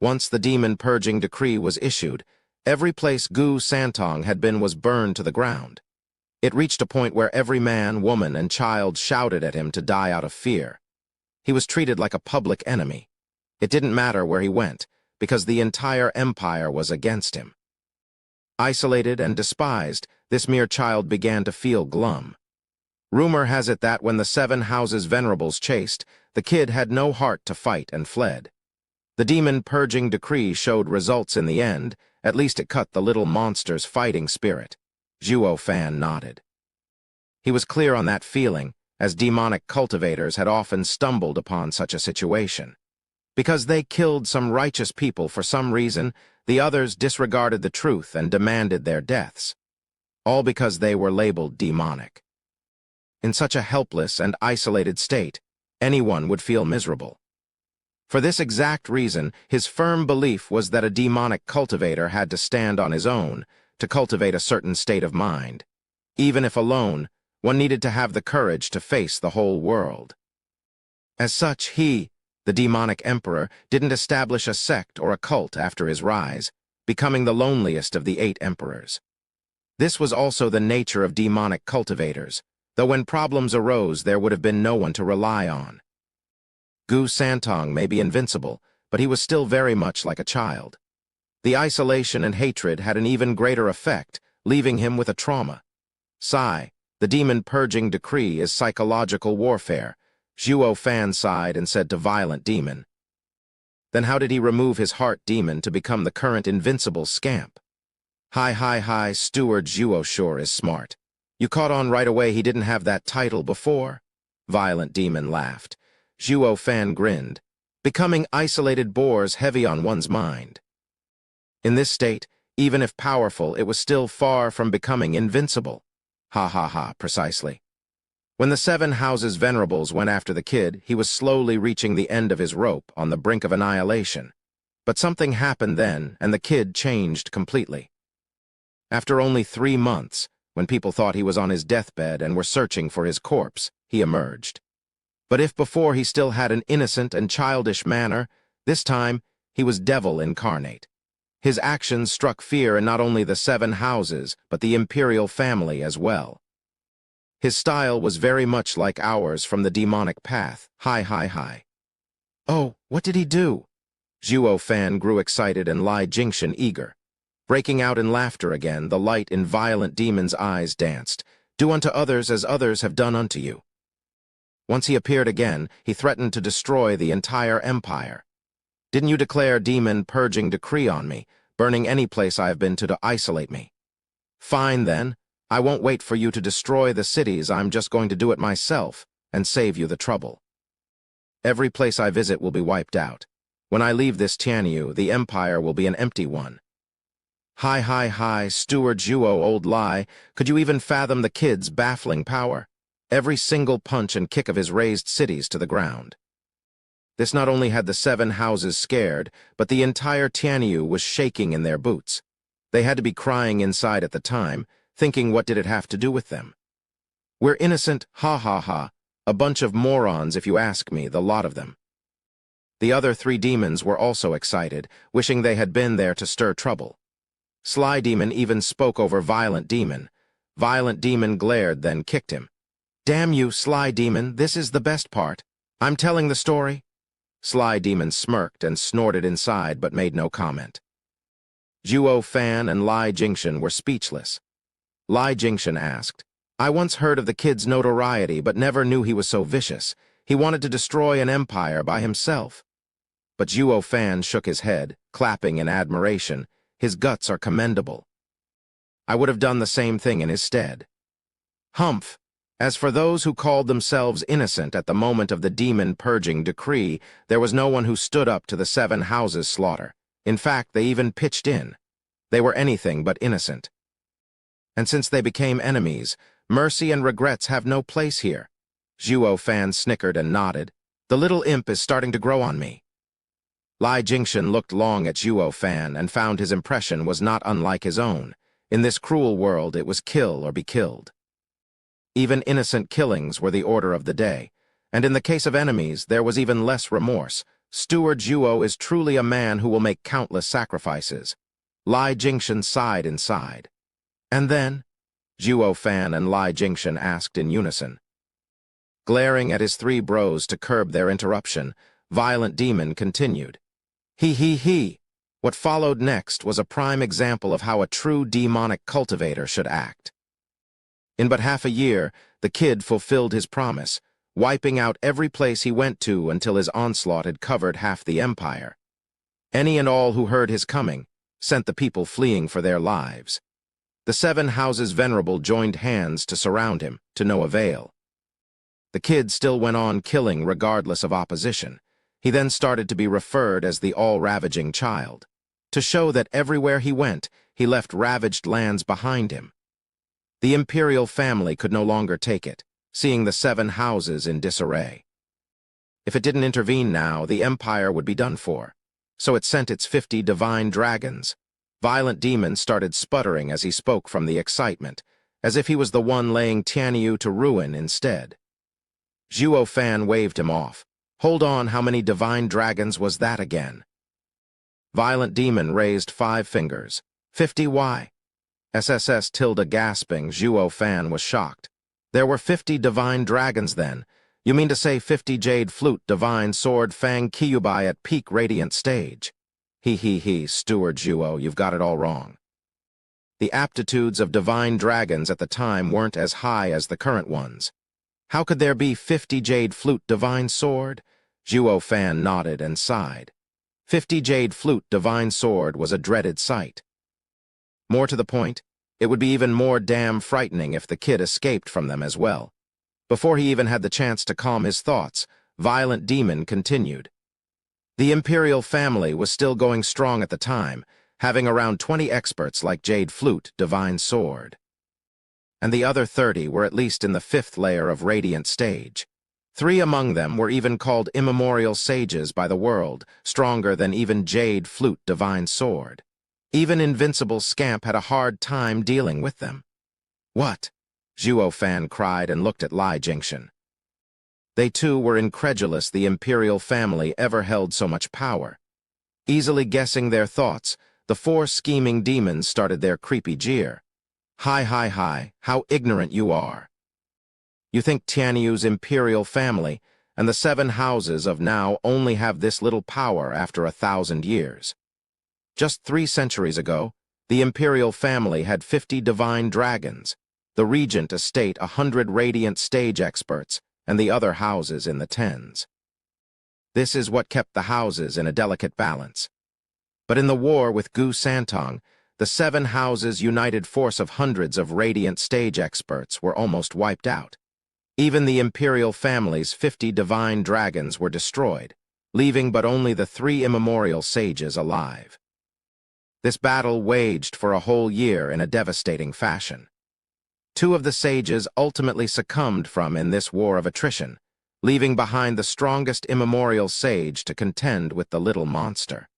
Once the Demon Purging Decree was issued, every place Gu Santong had been was burned to the ground. It reached a point where every man, woman, and child shouted at him to die out of fear. He was treated like a public enemy. It didn't matter where he went, because the entire empire was against him. Isolated and despised, this mere child began to feel glum. Rumor has it that when the 7 houses venerables chased, the kid had no heart to fight and fled. The demon-purging decree showed results in the end. At least it cut the little monster's fighting spirit. Zhuo Fan nodded. He was clear on that feeling, as demonic cultivators had often stumbled upon such a situation. Because they killed some righteous people for some reason, the others disregarded the truth and demanded their deaths. All because they were labeled demonic. In such a helpless and isolated state, anyone would feel miserable. For this exact reason, his firm belief was that a demonic cultivator had to stand on his own to cultivate a certain state of mind. Even if alone, one needed to have the courage to face the whole world. As such, he, the demonic emperor, didn't establish a sect or a cult after his rise, becoming the loneliest of the 8 emperors. This was also the nature of demonic cultivators, though when problems arose there would have been no one to rely on. Gu Santong may be invincible, but he was still very much like a child. The isolation and hatred had an even greater effect, leaving him with a trauma. Sigh, the demon-purging decree is psychological warfare. Zhuo Fan sighed and said to Violent Demon. Then how did he remove his heart demon to become the current invincible scamp? Hi, Steward Zhuo sure is smart. You caught on right away he didn't have that title before? Violent Demon laughed. Zhuo Fan grinned. Becoming isolated bores heavy on one's mind. In this state, even if powerful, it was still far from becoming invincible. Ha, precisely. When the 7 Houses Venerables went after the kid, he was slowly reaching the end of his rope on the brink of annihilation. But something happened then, and the kid changed completely. After only 3 months, when people thought he was on his deathbed and were searching for his corpse, he emerged. But if before he still had an innocent and childish manner, this time he was devil incarnate. His actions struck fear in not only the 7 houses, but the imperial family as well. His style was very much like ours from the demonic path. Hi. Oh, what did he do? Zhuo Fan grew excited and Lai Jingshan eager. Breaking out in laughter again, the light in Violent Demon's eyes danced. Do unto others as others have done unto you. Once he appeared again, he threatened to destroy the entire empire. Didn't you declare demon-purging decree on me, burning any place I have been to isolate me? Fine then, I won't wait for you to destroy the cities, I'm just going to do it myself, and save you the trouble. Every place I visit will be wiped out. When I leave this Tianyu, the empire will be an empty one. Hi, Steward Zhuo old Lai, could you even fathom the kid's baffling power? Every single punch and kick of his razed cities to the ground. This not only had the 7 houses scared, but the entire Tianyu was shaking in their boots. They had to be crying inside at the time, thinking what did it have to do with them? We're innocent, ha, a bunch of morons if you ask me, the lot of them. The other 3 demons were also excited, wishing they had been there to stir trouble. Sly Demon even spoke over Violent Demon. Violent Demon glared, then kicked him. Damn you, Sly Demon, this is the best part. I'm telling the story. Sly Demon smirked and snorted inside but made no comment. Zhuo Fan and Lai Jingshan were speechless. Lai Jingshan asked, I once heard of the kid's notoriety but never knew he was so vicious. He wanted to destroy an empire by himself. But Zhuo Fan shook his head, clapping in admiration. His guts are commendable. I would have done the same thing in his stead. Humph. As for those who called themselves innocent at the moment of the demon-purging decree, there was no one who stood up to the 7 houses' slaughter. In fact, they even pitched in. They were anything but innocent. And since they became enemies, mercy and regrets have no place here. Zhuo Fan snickered and nodded. The little imp is starting to grow on me. Lai Jingshan looked long at Zhuo Fan and found his impression was not unlike his own. In this cruel world, it was kill or be killed. Even innocent killings were the order of the day, and in the case of enemies, there was even less remorse. Steward Zhuo is truly a man who will make countless sacrifices. Lai Jingshan sighed inside. And then? Zhuo Fan and Lai Jingshan asked in unison. Glaring at his 3 bros to curb their interruption, Violent Demon continued. He. What followed next was a prime example of how a true demonic cultivator should act. In but half a year, the kid fulfilled his promise, wiping out every place he went to until his onslaught had covered half the empire. Any and all who heard his coming sent the people fleeing for their lives. The 7 houses venerable joined hands to surround him, to no avail. The kid still went on killing regardless of opposition. He then started to be referred as the all-ravaging child, to show that everywhere he went, he left ravaged lands behind him. The imperial family could no longer take it, seeing the 7 houses in disarray. If it didn't intervene now, the empire would be done for. So it sent its 50 divine dragons. Violent demons started sputtering as he spoke from the excitement, as if he was the one laying Tianyu to ruin instead. Zhuo Fan waved him off. Hold on, how many divine dragons was that again? Violent demon raised 5 fingers. 50 why? SSS tilde gasping, Zhuo Fan was shocked. There were 50 divine dragons then. You mean to say 50 jade flute divine sword fang kyubai at peak radiant stage? He, Steward Zhuo, you've got it all wrong. The aptitudes of divine dragons at the time weren't as high as the current ones. How could there be 50 jade flute divine sword? Zhuo Fan nodded and sighed. 50 jade flute divine sword was a dreaded sight. More to the point, it would be even more damn frightening if the kid escaped from them as well. Before he even had the chance to calm his thoughts, Violent Demon continued. The imperial family was still going strong at the time, having around 20 experts like Jade Flute, Divine Sword. And the other 30 were at least in the 5th layer of Radiant Stage. 3 among them were even called immemorial sages by the world, stronger than even Jade Flute, Divine Sword. Even Invincible Scamp had a hard time dealing with them. What? Zhuo Fan cried and looked at Lai Jingxian. They too were incredulous the imperial family ever held so much power. Easily guessing their thoughts, the 4 scheming demons started their creepy jeer. Hi, how ignorant you are. You think Tianyu's imperial family and the 7 houses of now only have this little power after 1,000 years. Just 3 centuries ago, the imperial family had 50 divine dragons, the regent estate 100 radiant stage experts, and the other houses in the 10s. This is what kept the houses in a delicate balance. But in the war with Gu Santong, the 7 houses' united force of hundreds of radiant stage experts were almost wiped out. Even the imperial family's 50 divine dragons were destroyed, leaving but only the 3 immemorial sages alive. This battle waged for a whole year in a devastating fashion. 2 of the sages ultimately succumbed in this war of attrition, leaving behind the strongest immemorial sage to contend with the little monster.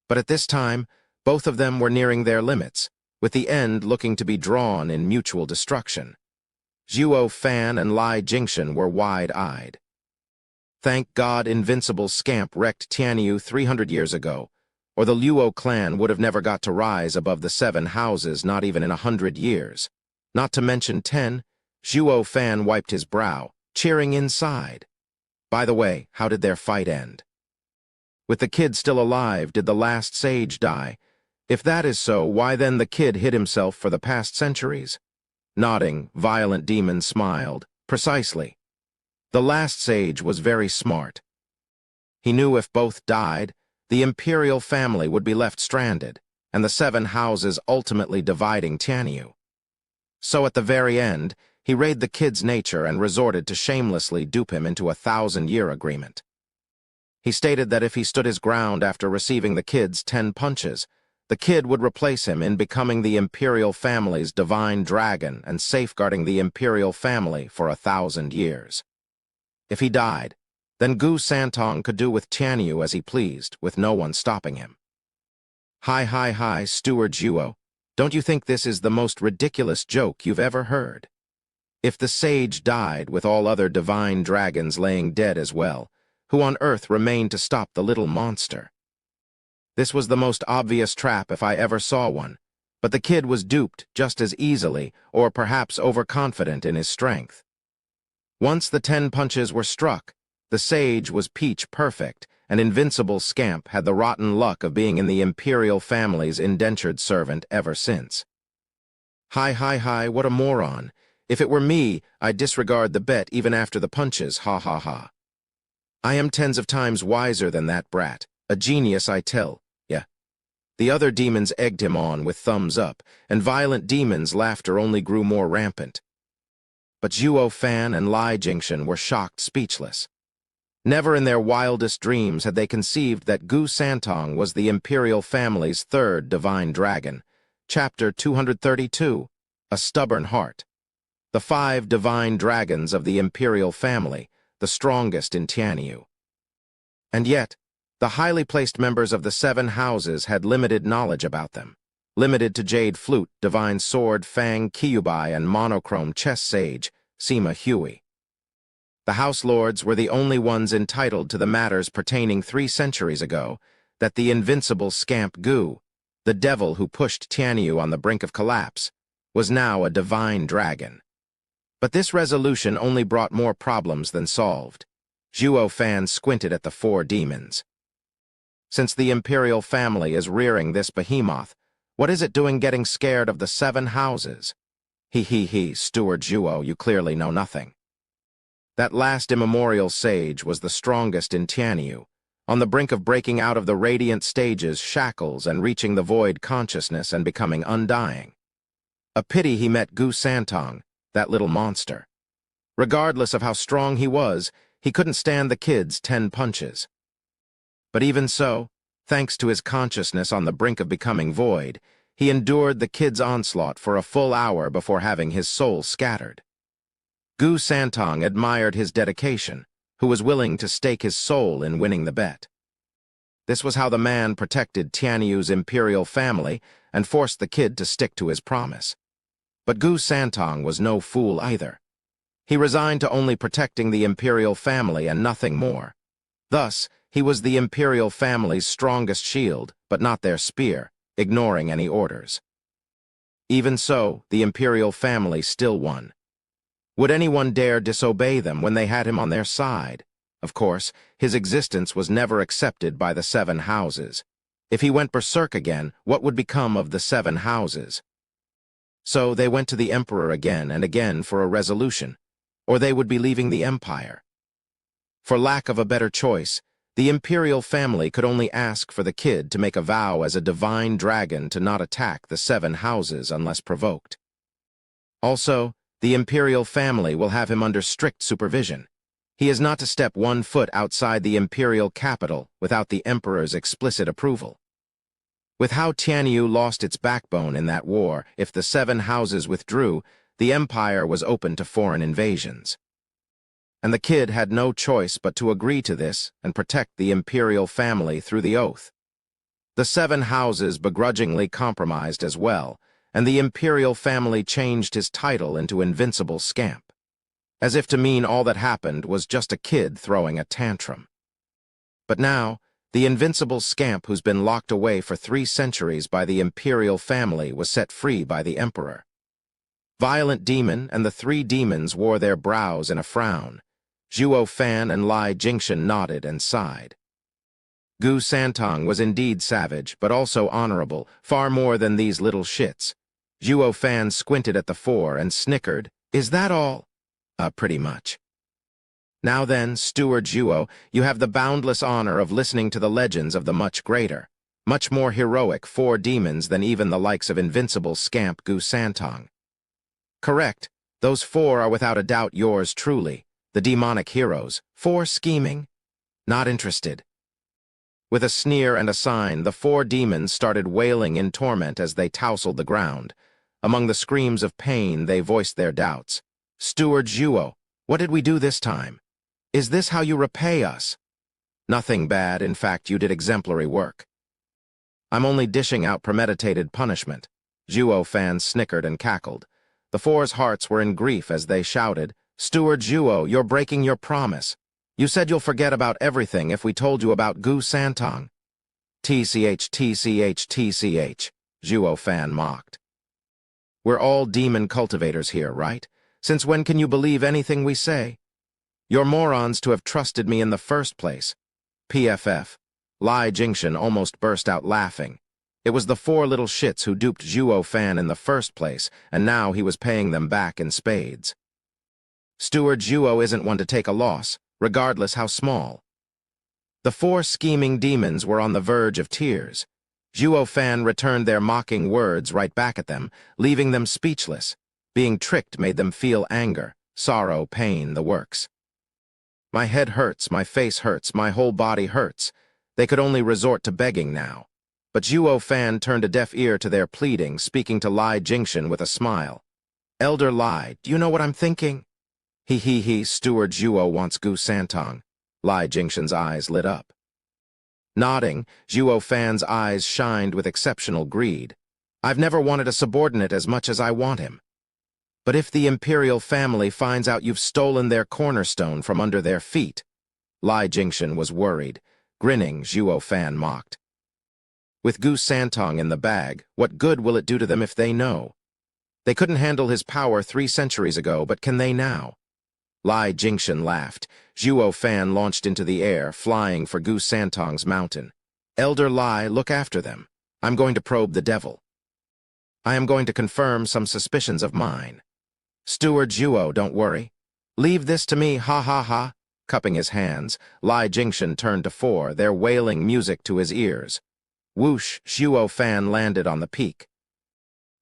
But at this time, both of them were nearing their limits, with the end looking to be drawn in mutual destruction. Zhuo Fan and Lai Jingxian were wide-eyed. Thank God Invincible Scamp wrecked Tianyu 300 years ago, or the Luo clan would have never got to rise above the 7 houses not even in 100 years. Not to mention 10, Zhuo Fan wiped his brow, cheering inside. By the way, how did their fight end? With the kid still alive, did the last sage die? If that is so, why then the kid hid himself for the past centuries? Nodding, Violent Demon smiled. Precisely. The last sage was very smart. He knew if both died, the imperial family would be left stranded, and the 7 houses ultimately dividing Tianyu. So at the very end, he read the kid's nature and resorted to shamelessly dupe him into a 1,000-year agreement. He stated that if he stood his ground after receiving the kid's 10 punches, the kid would replace him in becoming the imperial family's divine dragon and safeguarding the imperial family for 1,000 years. If he died, then Gu Santong could do with Tianyu as he pleased, with no one stopping him. Hi, Steward Zhuo. Don't you think this is the most ridiculous joke you've ever heard? If the sage died with all other divine dragons laying dead as well, who on earth remained to stop the little monster? This was the most obvious trap if I ever saw one, but the kid was duped just as easily, or perhaps overconfident in his strength. Once the 10 punches were struck, the sage was peach perfect, and Invincible Scamp had the rotten luck of being in the imperial family's indentured servant ever since. Hi, what a moron. If it were me, I'd disregard the bet even after the punches, ha. I am 10s of times wiser than that brat. A genius, I tell ya. The other demons egged him on with thumbs up, and Violent Demon's laughter only grew more rampant. But Zhuo Fan and Lai Jingshan were shocked speechless. Never in their wildest dreams had they conceived that Gu Santong was the imperial family's third divine dragon. Chapter 232, A Stubborn Heart. The 5 divine dragons of the imperial family, the strongest in Tianyu. And yet, the highly placed members of the 7 houses had limited knowledge about them. Limited to Jade Flute, Divine Sword, Fang Kyubai, and Monochrome Chess Sage, Sima Hui. The House Lords were the only ones entitled to the matters pertaining 3 centuries ago, that the invincible scamp Gu, the devil who pushed Tianyu on the brink of collapse, was now a divine dragon. But this resolution only brought more problems than solved. Zhuo Fan squinted at the 4 demons. Since the imperial family is rearing this behemoth, what is it doing getting scared of the 7 houses? He, Steward Zhuo, you clearly know nothing. That last immemorial sage was the strongest in Tianyu, on the brink of breaking out of the radiant stage's shackles and reaching the void consciousness and becoming undying. A pity he met Gu Santong, that little monster. Regardless of how strong he was, he couldn't stand the kid's 10 punches. But even so, thanks to his consciousness on the brink of becoming void, he endured the kid's onslaught for a full hour before having his soul scattered. Gu Santong admired his dedication, who was willing to stake his soul in winning the bet. This was how the man protected Tianyu's imperial family and forced the kid to stick to his promise. But Gu Santong was no fool either. He resigned to only protecting the imperial family and nothing more. Thus, he was the imperial family's strongest shield, but not their spear, ignoring any orders. Even so, the imperial family still won. Would anyone dare disobey them when they had him on their side? Of course, his existence was never accepted by the 7 houses. If he went berserk again, what would become of the 7 houses? So they went to the emperor again and again for a resolution, or they would be leaving the empire. For lack of a better choice, the imperial family could only ask for the kid to make a vow as a divine dragon to not attack the 7 houses unless provoked. Also, the imperial family will have him under strict supervision. He is not to step 1 foot outside the imperial capital without the emperor's explicit approval. With how Tianyu lost its backbone in that war, if the 7 houses withdrew, the empire was open to foreign invasions. And the kid had no choice but to agree to this and protect the imperial family through the oath. The 7 houses begrudgingly compromised as well, and the imperial family changed his title into Invincible Scamp, as if to mean all that happened was just a kid throwing a tantrum. But now, the Invincible Scamp who's been locked away for 3 centuries by the imperial family was set free by the emperor. Violent Demon and the 3 demons wore their brows in a frown. Zhuo Fan and Lai Jingshan nodded and sighed. Gu Santong was indeed savage, but also honorable, far more than these little shits. Zhuo Fan squinted at the 4 and snickered. Is that all? Pretty much. Now then, Steward Zhuo, you have the boundless honor of listening to the legends of the much greater, much more heroic 4 demons than even the likes of Invincible Scamp Gu Santong. Correct, those 4 are without a doubt yours truly, the demonic heroes. 4 scheming? Not interested. With a sneer and a sign, the 4 demons started wailing in torment as they tousled the ground. Among the screams of pain, they voiced their doubts. Steward Zhuo, what did we do this time? Is this how you repay us? Nothing bad, in fact, you did exemplary work. I'm only dishing out premeditated punishment. Zhuo Fan snickered and cackled. The 4's hearts were in grief as they shouted, Steward Zhuo, you're breaking your promise. You said you'll forget about everything if we told you about Gu Santong. TCH, Zhuo Fan mocked. We're all demon cultivators here, right? Since when can you believe anything we say? You're morons to have trusted me in the first place. PFF. Lai Jingshan almost burst out laughing. It was the 4 little shits who duped Zhuo Fan in the first place, and now he was paying them back in spades. Steward Zhuo isn't one to take a loss, regardless how small. The four scheming demons were on the verge of tears. Zhuo Fan returned their mocking words right back at them, leaving them speechless. Being tricked made them feel anger, sorrow, pain, the works. My head hurts, my face hurts, my whole body hurts. They could only resort to begging now. But Zhuo Fan turned a deaf ear to their pleading, speaking to Lai Jingshan with a smile. Elder Lai, do you know what I'm thinking? He, Steward Zhuo wants Gu Santong. Lai Jingshan's eyes lit up. Nodding, Zhuo Fan's eyes shined with exceptional greed. I've never wanted a subordinate as much as I want him. But if the imperial family finds out you've stolen their cornerstone from under their feet... Lai Jingshan was worried. Grinning, Zhuo Fan mocked. With Gu Santong in the bag, what good will it do to them if they know? They couldn't handle his power 3 centuries ago, but can they now? Lai Jingshan laughed. Zhuo Fan launched into the air, flying for Gu Santong's mountain. Elder Lai, look after them. I'm going to probe the devil. I am going to confirm some suspicions of mine. Steward Zhuo, don't worry. Leave this to me, ha ha ha. Cupping his hands, Lai Jingshan turned to 4, their wailing music to his ears. Whoosh, Zhuo Fan landed on the peak.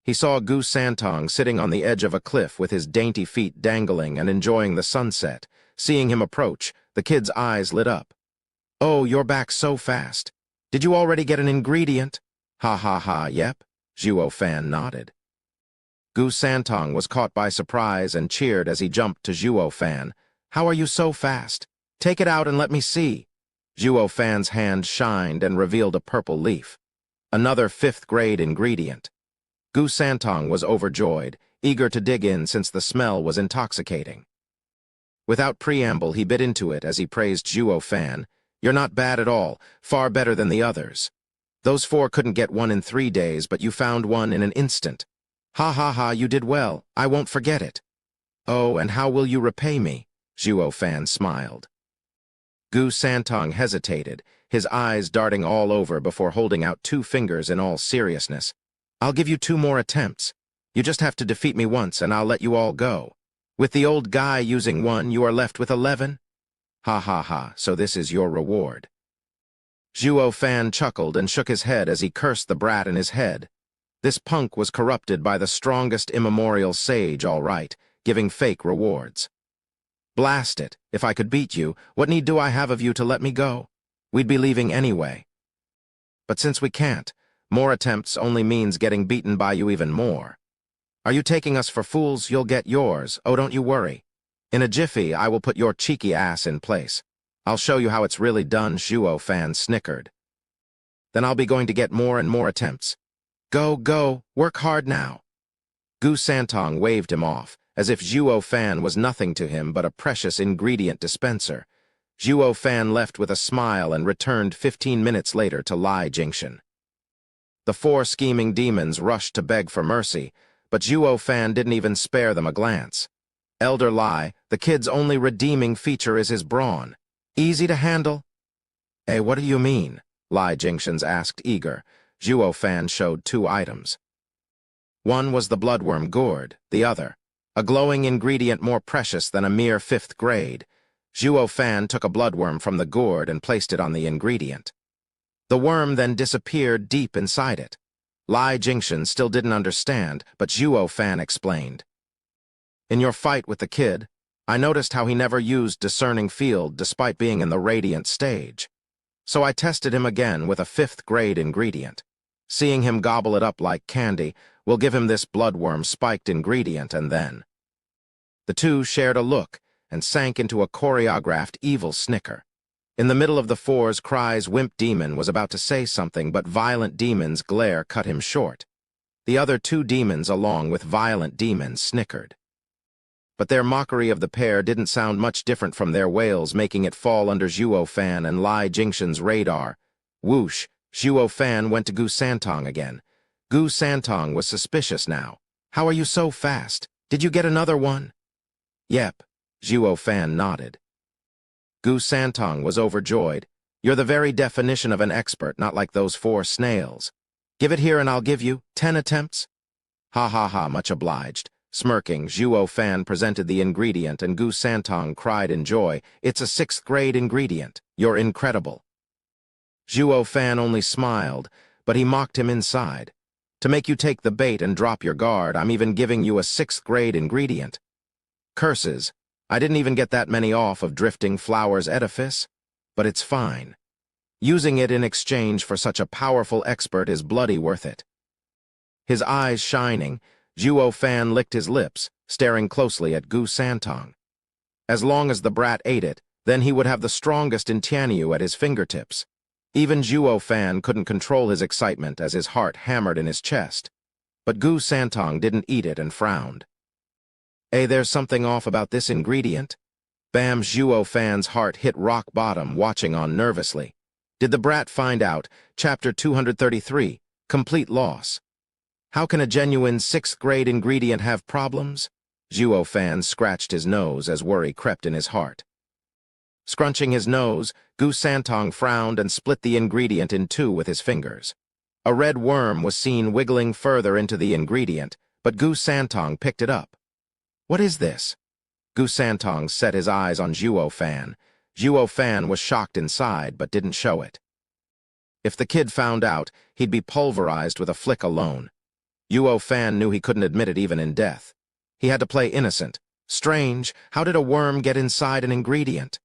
He saw Gu Santong sitting on the edge of a cliff with his dainty feet dangling and enjoying the sunset. Seeing him approach, the kid's eyes lit up. Oh, you're back so fast. Did you already get an ingredient? Ha ha ha, yep. Zhuo Fan nodded. Gu Santong was caught by surprise and cheered as he jumped to Zhuo Fan. How are you so fast? Take it out and let me see. Zhuo Fan's hand shined and revealed a purple leaf. Another 5th grade ingredient. Gu Santong was overjoyed, eager to dig in since the smell was intoxicating. Without preamble, he bit into it as he praised Zhuo Fan. You're not bad at all, far better than the others. Those 4 couldn't get one in 3 days, but you found one in an instant. Ha ha ha, you did well, I won't forget it. Oh, and how will you repay me? Zhuo Fan smiled. Gu Santong hesitated, his eyes darting all over before holding out 2 fingers in all seriousness. I'll give you 2 more attempts. You just have to defeat me once and I'll let you all go. With the old guy using 1, you are left with 11? Ha ha ha, so this is your reward. Zhuo Fan chuckled and shook his head as he cursed the brat in his head. This punk was corrupted by the strongest immemorial sage, all right, giving fake rewards. Blast it, if I could beat you, what need do I have of you to let me go? We'd be leaving anyway. But since we can't, more attempts only means getting beaten by you even more. Are you taking us for fools? You'll get yours. Oh, don't you worry. In a jiffy, I will put your cheeky ass in place. I'll show you how it's really done, Zhuo Fan snickered. Then I'll be going to get more and more attempts. Go, go, work hard now. Gu Santong waved him off, as if Zhuo Fan was nothing to him but a precious ingredient dispenser. Zhuo Fan left with a smile and returned 15 minutes later to Lai Jingshan. The 4 scheming demons rushed to beg for mercy, but Zhuo Fan didn't even spare them a glance. Elder Lai, the kid's only redeeming feature is his brawn. Easy to handle? Eh, what do you mean? Lai Jingshan asked, eager. Zhuo Fan showed 2 items. One was the bloodworm gourd, the other, a glowing ingredient more precious than a mere 5th grade. Zhuo Fan took a bloodworm from the gourd and placed it on the ingredient. The worm then disappeared deep inside it. Lai Jingshan still didn't understand, but Zhuo Fan explained. In your fight with the kid, I noticed how he never used discerning field despite being in the radiant stage. So I tested him again with a 5th grade ingredient. Seeing him gobble it up like candy, we'll give him this bloodworm spiked ingredient and then... The 2 shared a look and sank into a choreographed evil snicker. In the middle of the 4's cries, Wimp Demon was about to say something, but Violent Demon's glare cut him short. The other 2 demons, along with Violent Demon, snickered. But their mockery of the pair didn't sound much different from their wails, making it fall under Zhuo Fan and Lai Jingshan's radar. Whoosh, Zhuo Fan went to Gu Santong again. Gu Santong was suspicious now. How are you so fast? Did you get another one? Yep, Zhuo Fan nodded. Gu Santong was overjoyed. You're the very definition of an expert, not like those 4 snails. Give it here and I'll give you 10 attempts. Ha ha ha, much obliged. Smirking, Zhuo Fan presented the ingredient and Gu Santong cried in joy. It's a 6th grade ingredient. You're incredible. Zhuo Fan only smiled, but he mocked him inside. To make you take the bait and drop your guard, I'm even giving you a 6th-grade ingredient. Curses, I didn't even get that many off of drifting Flower's edifice, but it's fine. Using it in exchange for such a powerful expert is bloody worth it. His eyes shining, Zhuo Fan licked his lips, staring closely at Gu Santong. As long as the brat ate it, then he would have the strongest in Tianyu at his fingertips. Even Zhuo Fan couldn't control his excitement as his heart hammered in his chest. But Gu Santong didn't eat it and frowned. There's something off about this ingredient. Bam! Zhuo Fan's heart hit rock bottom, watching on nervously. Did the brat find out? Chapter 233, Complete Loss. How can a genuine 6th-grade ingredient have problems? Zhuo Fan scratched his nose as worry crept in his heart. Scrunching his nose, Gu Santong frowned and split the ingredient in two with his fingers. A red worm was seen wiggling further into the ingredient, but Gu Santong picked it up. What is this? Gu Santong set his eyes on Zhuo Fan. Zhuo Fan was shocked inside, but didn't show it. If the kid found out, he'd be pulverized with a flick alone. Zhuo Fan knew he couldn't admit it even in death. He had to play innocent. Strange, how did a worm get inside an ingredient?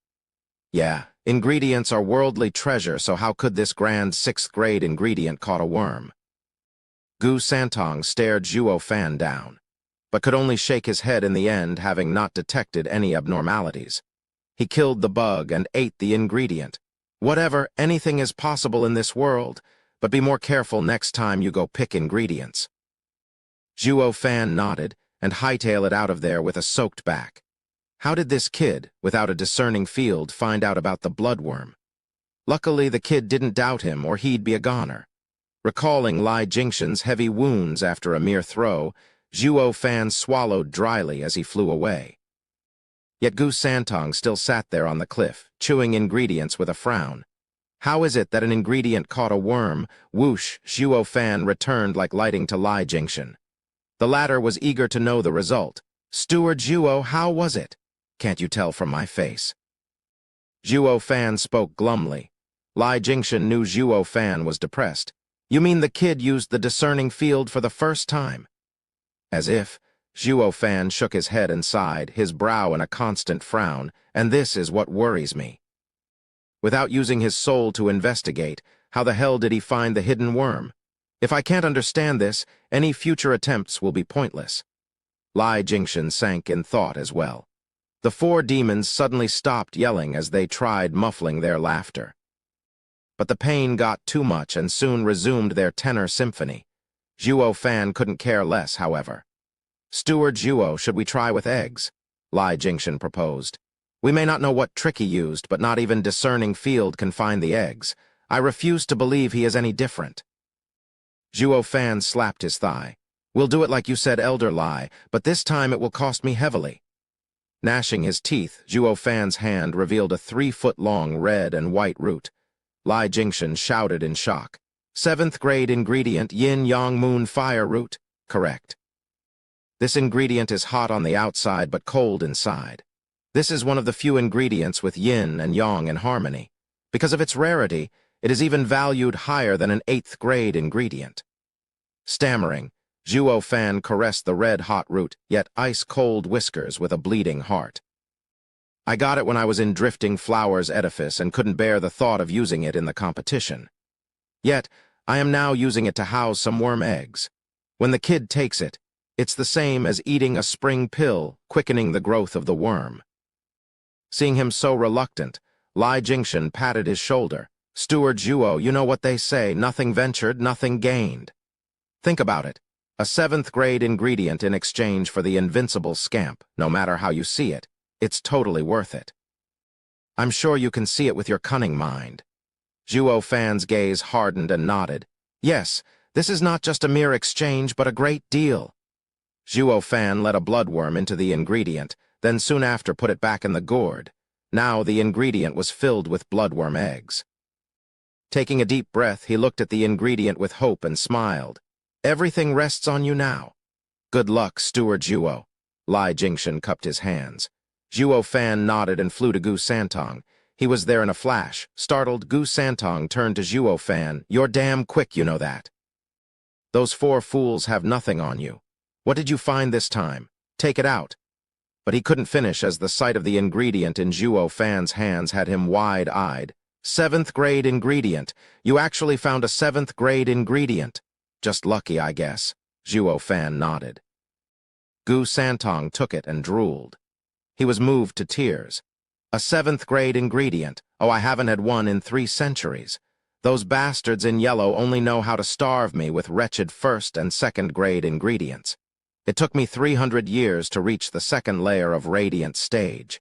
Yeah, ingredients are worldly treasure, so how could this grand 6th-grade ingredient caught a worm? Gu Santong stared Zhuo Fan down, but could only shake his head in the end, having not detected any abnormalities. He killed the bug and ate the ingredient. Whatever, anything is possible in this world, but be more careful next time you go pick ingredients. Zhuo Fan nodded and hightailed it out of there with a soaked back. How did this kid, without a discerning field, find out about the bloodworm? Luckily, the kid didn't doubt him, or he'd be a goner. Recalling Lai Jingshan's heavy wounds after a mere throw, Zhuo Fan swallowed dryly as he flew away. Yet Gu Santong still sat there on the cliff, chewing ingredients with a frown. How is it that an ingredient caught a worm? Whoosh! Zhuo Fan returned like lighting to Lai Jingshan. The latter was eager to know the result. Steward Zhuo, how was it? Can't you tell from my face? Zhuo Fan spoke glumly. Lai Jingshan knew Zhuo Fan was depressed. You mean the kid used the discerning field for the first time? As if, Zhuo Fan shook his head and sighed, his brow in a constant frown, and this is what worries me. Without using his soul to investigate, how the hell did he find the hidden worm? If I can't understand this, any future attempts will be pointless. Lai Jingshan sank in thought as well. The four demons suddenly stopped yelling as they tried muffling their laughter. But the pain got too much and soon resumed their tenor symphony. Zhuo Fan couldn't care less, however. Steward Zhuo, should we try with eggs? Lai Jingshan proposed. We may not know what trick he used, but not even discerning field can find the eggs. I refuse to believe he is any different. Zhuo Fan slapped his thigh. We'll do it like you said, Elder Lai, but this time it will cost me heavily. Gnashing his teeth, Zhuo Fan's hand revealed a 3-foot-long red and white root. Lai Jingshan shouted in shock. 7th-grade ingredient, yin-yang moon fire root? Correct. This ingredient is hot on the outside but cold inside. This is one of the few ingredients with yin and yang in harmony. Because of its rarity, it is even valued higher than an 8th-grade ingredient. Stammering, Zhuo Fan caressed the red-hot root, yet ice-cold whiskers with a bleeding heart. I got it when I was in drifting Flower's edifice and couldn't bear the thought of using it in the competition. Yet, I am now using it to house some worm eggs. When the kid takes it, it's the same as eating a spring pill, quickening the growth of the worm. Seeing him so reluctant, Lai Jingshan patted his shoulder. Steward Zhuo, you know what they say, nothing ventured, nothing gained. Think about it. A 7th-grade ingredient in exchange for the invincible scamp, no matter how you see it, it's totally worth it. I'm sure you can see it with your cunning mind. Zhuo Fan's gaze hardened and nodded. Yes, this is not just a mere exchange, but a great deal. Zhuo Fan let a bloodworm into the ingredient, then soon after put it back in the gourd. Now the ingredient was filled with bloodworm eggs. Taking a deep breath, he looked at the ingredient with hope and smiled. Everything rests on you now. Good luck, Steward Zhuo. Lai Jingshan cupped his hands. Zhuo Fan nodded and flew to Gu Santong. He was there in a flash. Startled, Gu Santong turned to Zhuo Fan. "You're damn quick, you know that. Those 4 fools have nothing on you. What did you find this time? Take it out." But he couldn't finish as the sight of the ingredient in Zhuo Fan's hands had him wide-eyed. "7th grade ingredient. You actually found a 7th grade ingredient. Just lucky, I guess." Zhuo Fan nodded. Gu Santong took it and drooled. He was moved to tears. "A 7th grade ingredient. Oh, I haven't had one in 3 centuries. Those bastards in yellow only know how to starve me with wretched 1st and 2nd grade ingredients. It took me 300 years to reach the 2nd layer of radiant stage."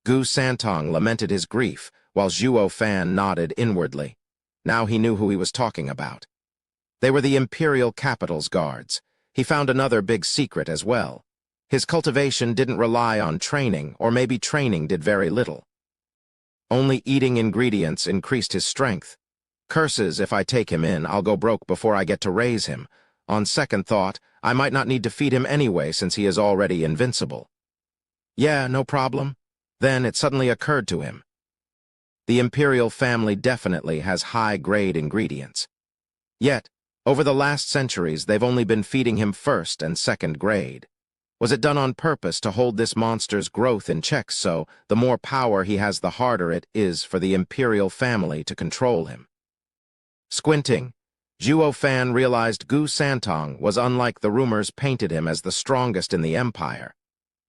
Gu Santong lamented his grief, while Zhuo Fan nodded inwardly. Now he knew who he was talking about. They were the Imperial Capital's guards. He found another big secret as well. His cultivation didn't rely on training, or maybe training did very little. Only eating ingredients increased his strength. "Curses, if I take him in, I'll go broke before I get to raise him. On second thought, I might not need to feed him anyway since he is already invincible." "Yeah, no problem." Then it suddenly occurred to him. The Imperial family definitely has high-grade ingredients. Yet, over the last centuries, they've only been feeding him 1st and 2nd grade. Was it done on purpose to hold this monster's growth in check so the more power he has the harder it is for the Imperial family to control him? Squinting, Zhuo Fan realized Gu Santong was unlike the rumors painted him as the strongest in the Empire.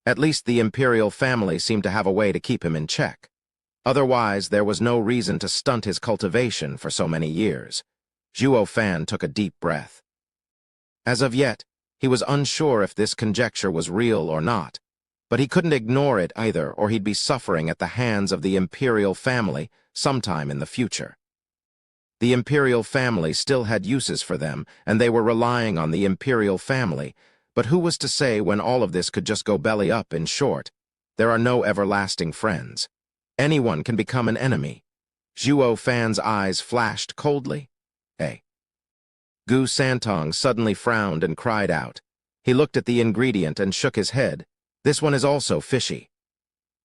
At least the Imperial family seemed to have a way to keep him in check. Otherwise, there was no reason to stunt his cultivation for so many years. Zhuo Fan took a deep breath. As of yet, he was unsure if this conjecture was real or not, but he couldn't ignore it either, or he'd be suffering at the hands of the Imperial family sometime in the future. The Imperial family still had uses for them, and they were relying on the Imperial family, but who was to say when all of this could just go belly up? In short, there are no everlasting friends. Anyone can become an enemy. Zhuo Fan's eyes flashed coldly. "Hey." Gu Santong suddenly frowned and cried out. He looked at the ingredient and shook his head. "This one is also fishy.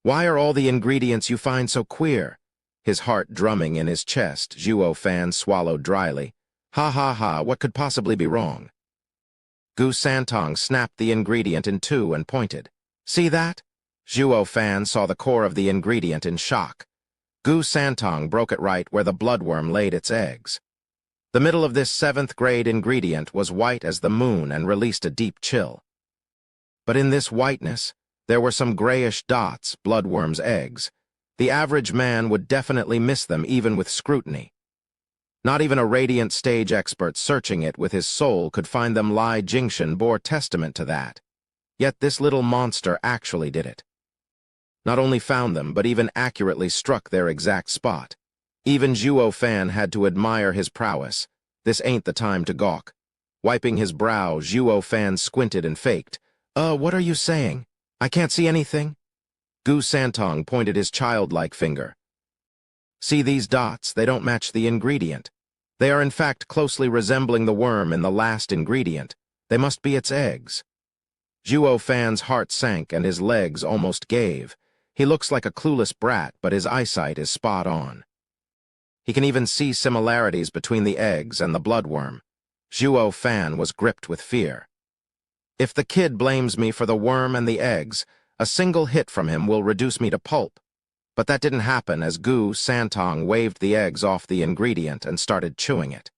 Why are all the ingredients you find so queer?" His heart drumming in his chest, Zhuo Fan swallowed dryly. "Ha ha ha, what could possibly be wrong?" Gu Santong snapped the ingredient in 2 and pointed. "See that?" Zhuo Fan saw the core of the ingredient in shock. Gu Santong broke it right where the bloodworm laid its eggs. The middle of this 7th grade ingredient was white as the moon and released a deep chill. But in this whiteness, there were some grayish dots, bloodworms' eggs. The average man would definitely miss them even with scrutiny. Not even a radiant stage expert searching it with his soul could find them. Lai Jingshan bore testament to that. Yet this little monster actually did it. Not only found them, but even accurately struck their exact spot. Even Zhuo Fan had to admire his prowess. This ain't the time to gawk. Wiping his brow, Zhuo Fan squinted and faked. What are you saying? I can't see anything." Gu Santong pointed his childlike finger. "See these dots? They don't match the ingredient. They are in fact closely resembling the worm in the last ingredient. They must be its eggs." Zhuo Fan's heart sank and his legs almost gave. He looks like a clueless brat, but his eyesight is spot on. He can even see similarities between the eggs and the bloodworm. Zhuo Fan was gripped with fear. If the kid blames me for the worm and the eggs, a single hit from him will reduce me to pulp. But that didn't happen as Gu Santong waved the eggs off the ingredient and started chewing it.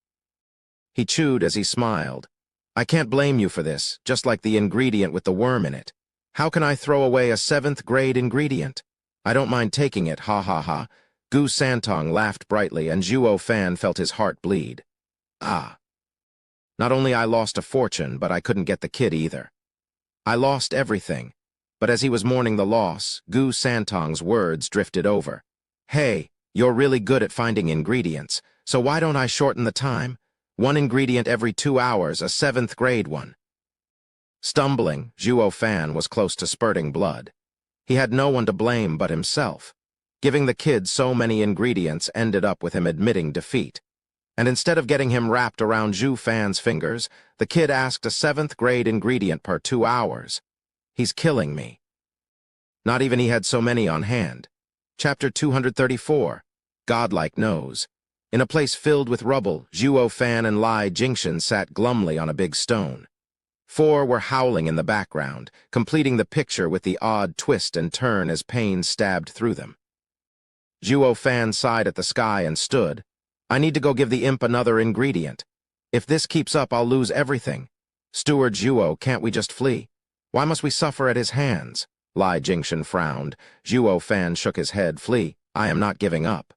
He chewed as he smiled. "I can't blame you for this, just like the ingredient with the worm in it. How can I throw away a 7th grade ingredient? I don't mind taking it, ha ha ha." Gu Santong laughed brightly and Zhuo Fan felt his heart bleed. "Ah. Not only I lost a fortune, but I couldn't get the kid either. I lost everything." But as he was mourning the loss, Gu Santong's words drifted over. "Hey, you're really good at finding ingredients, so why don't I shorten the time? 1 ingredient every 2 hours, a 7th grade one." Stumbling, Zhuo Fan was close to spurting blood. He had no one to blame but himself. Giving the kid so many ingredients ended up with him admitting defeat. And instead of getting him wrapped around Zhu Fan's fingers, the kid asked a 7th grade ingredient per 2 hours. He's killing me. Not even he had so many on hand. Chapter 234, Godlike Nose. In a place filled with rubble, Zhuo Fan and Lai Jingshan sat glumly on a big stone. Four were howling in the background, completing the picture with the odd twist and turn as pain stabbed through them. Zhuo Fan sighed at the sky and stood. I need to go give the imp another ingredient. If this keeps up, I'll lose everything. Steward Zhuo, can't we just flee? Why must we suffer at his hands? Lai Jingshan frowned. Zhuo Fan shook his head. Flee. I am not giving up.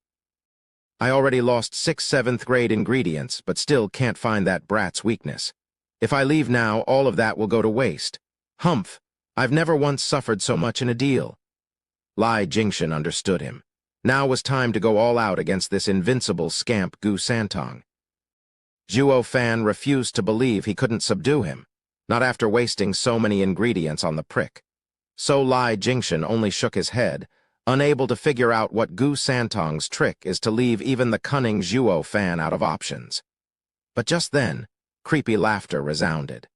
I already lost 6 7th-grade ingredients, but still can't find that brat's weakness. If I leave now, all of that will go to waste. Humph! I've never once suffered so much in a deal. Lai Jingshan understood him. Now was time to go all out against this invincible scamp Gu Santong. Zhuo Fan refused to believe he couldn't subdue him, not after wasting so many ingredients on the prick. So Lai Jingshan only shook his head, unable to figure out what Gu Santong's trick is to leave even the cunning Zhuo Fan out of options. But just then, creepy laughter resounded.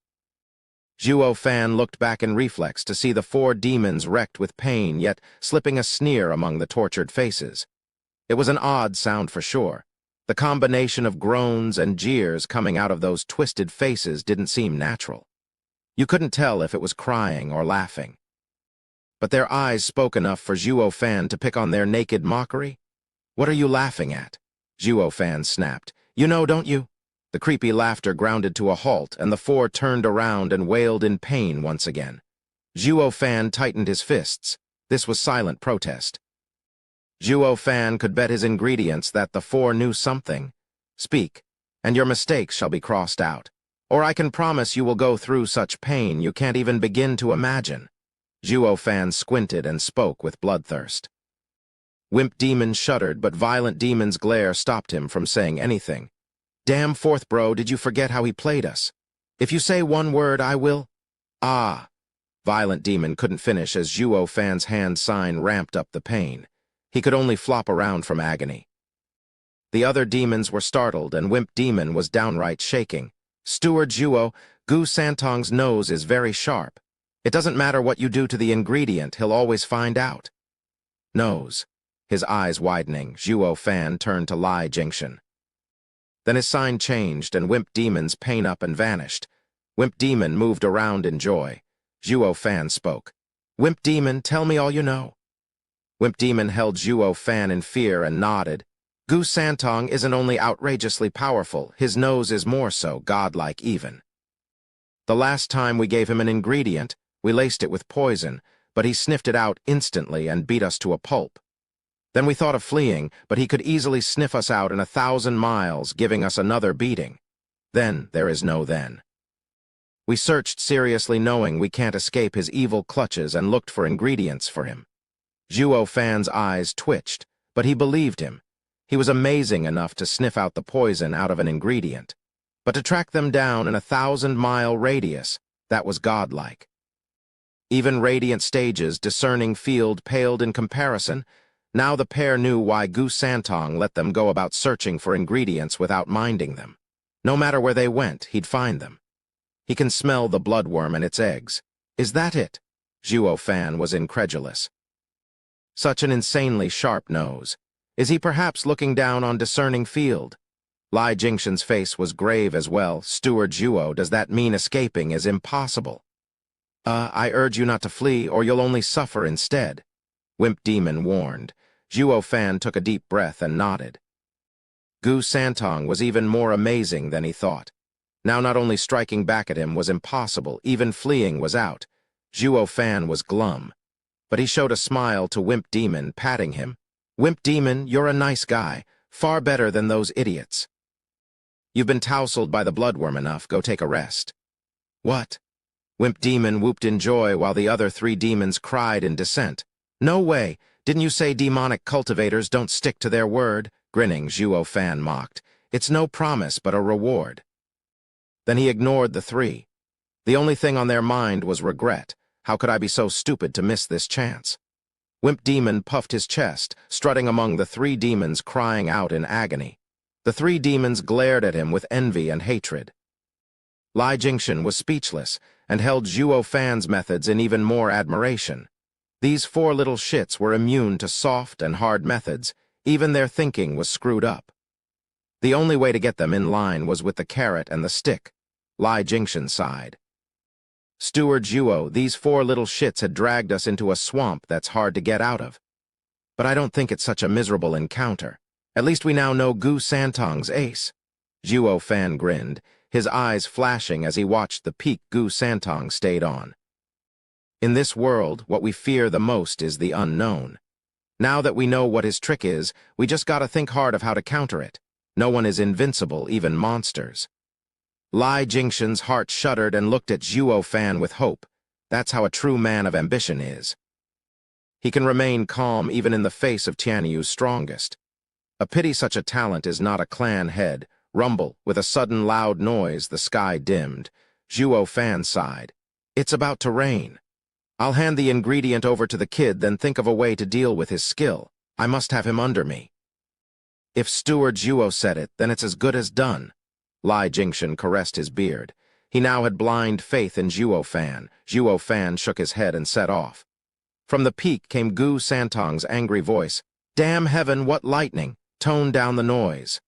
Zhuo Fan looked back in reflex to see the 4 demons wrecked with pain, yet slipping a sneer among the tortured faces. It was an odd sound for sure. The combination of groans and jeers coming out of those twisted faces didn't seem natural. You couldn't tell if it was crying or laughing. But their eyes spoke enough for Zhuo Fan to pick on their naked mockery. What are you laughing at? Zhuo Fan snapped. You know, don't you? The creepy laughter grounded to a halt, and the 4 turned around and wailed in pain once again. Zhuo Fan tightened his fists. This was silent protest. Zhuo Fan could bet his ingredients that the 4 knew something. Speak, and your mistakes shall be crossed out. Or I can promise you will go through such pain you can't even begin to imagine. Zhuo Fan squinted and spoke with bloodthirst. Wimp Demon shuddered, but Violent Demon's glare stopped him from saying anything. Damn 4th bro, did you forget how he played us? If you say one word, I will... Ah! Violent Demon couldn't finish as Zhuo Fan's hand sign ramped up the pain. He could only flop around from agony. The other demons were startled, and Wimp Demon was downright shaking. Steward Zhuo, Gu Santong's nose is very sharp. It doesn't matter what you do to the ingredient, he'll always find out. Nose. His eyes widening, Zhuo Fan turned to Lai Jingshan. Then his sign changed, and Wimp Demon's pain up and vanished. Wimp Demon moved around in joy. Zhuo Fan spoke. Wimp Demon, tell me all you know. Wimp Demon held Zhuo Fan in fear and nodded. Gu Santong isn't only outrageously powerful, his nose is more so, godlike even. The last time we gave him an ingredient, we laced it with poison, but he sniffed it out instantly and beat us to a pulp. Then we thought of fleeing, but he could easily sniff us out in 1,000 miles, giving us another beating. Then there is no then. We searched seriously, knowing we can't escape his evil clutches, and looked for ingredients for him. Zhuo Fan's eyes twitched, but he believed him. He was amazing enough to sniff out the poison out of an ingredient. But to track them down in 1,000-mile radius, that was godlike. Even Radiant Stage's discerning field paled in comparison. Now the pair knew why Gu Santong let them go about searching for ingredients without minding them. No matter where they went, he'd find them. He can smell the bloodworm and its eggs. Is that it? Zhuo Fan was incredulous. Such an insanely sharp nose. Is he perhaps looking down on discerning field? Lai Jingshan's face was grave as well. Steward Zhuo, does that mean escaping is impossible? I urge you not to flee, or you'll only suffer instead. Wimp Demon warned. Zhuo Fan took a deep breath and nodded. Gu Santong was even more amazing than he thought. Now not only striking back at him was impossible, even fleeing was out. Zhuo Fan was glum. But he showed a smile to Wimp Demon, patting him. Wimp Demon, you're a nice guy, far better than those idiots. You've been tousled by the bloodworm enough, go take a rest. What? Wimp Demon whooped in joy while the other 3 demons cried in dissent. No way, didn't you say demonic cultivators don't stick to their word? Grinning, Zhuo Fan mocked. It's no promise, but a reward. Then he ignored the 3. The only thing on their mind was regret. How could I be so stupid to miss this chance? Wimp Demon puffed his chest, strutting among the 3 demons crying out in agony. The 3 demons glared at him with envy and hatred. Lai Jingshan was speechless and held Zhuo Fan's methods in even more admiration. These four little shits were immune to soft and hard methods. Even their thinking was screwed up. The only way to get them in line was with the carrot and the stick. Lai Jingxian sighed. Steward Zhuo, these four little shits had dragged us into a swamp that's hard to get out of. But I don't think it's such a miserable encounter. At least we now know Gu Santong's ace. Zhuo Fan grinned, his eyes flashing as he watched the peak Gu Santong stayed on. In this world, what we fear the most is the unknown. Now that we know what his trick is, we just gotta think hard of how to counter it. No one is invincible, even monsters. Lai Jingxian's heart shuddered and looked at Zhuo Fan with hope. That's how a true man of ambition is. He can remain calm even in the face of Tianyu's strongest. A pity such a talent is not a clan head. Rumble, with a sudden loud noise, the sky dimmed. Zhuo Fan sighed. It's about to rain. I'll hand the ingredient over to the kid, then think of a way to deal with his skill. I must have him under me. If Steward Zhuo said it, then it's as good as done. Lai Jingxian caressed his beard. He now had blind faith in Zhuo Fan. Zhuo Fan shook his head and set off. From the peak came Gu Santong's angry voice. Damn heaven, what lightning! Tone down the noise.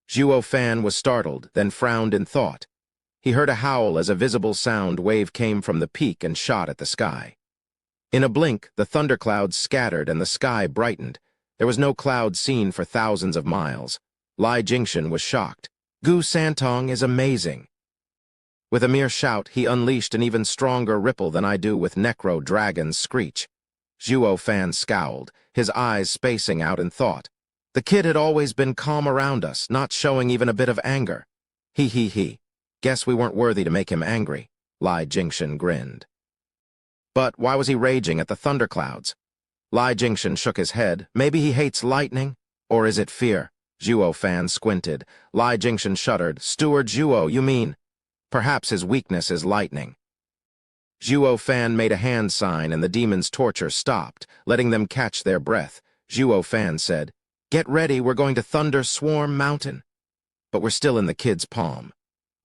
Zhuo Fan was startled, then frowned in thought. He heard a howl as a visible sound wave came from the peak and shot at the sky. In a blink, the thunderclouds scattered and the sky brightened. There was no cloud seen for thousands of miles. Lai Jingxian was shocked. Gu Santong is amazing. With a mere shout, he unleashed an even stronger ripple than I do with Necro Dragon's screech. Zhuo Fan scowled, his eyes spacing out in thought. The kid had always been calm around us, not showing even a bit of anger. He. Guess we weren't worthy to make him angry. Lai Jingxian grinned. But why was he raging at the thunderclouds? Lai Jingxian shook his head. Maybe he hates lightning? Or is it fear? Zhuo Fan squinted. Lai Jingxian shuddered. Steward Zhuo, you mean? Perhaps his weakness is lightning. Zhuo Fan made a hand sign and the demon's torture stopped, letting them catch their breath. Zhuo Fan said, Get ready, we're going to thunder Swarm Mountain. But we're still in the kid's palm.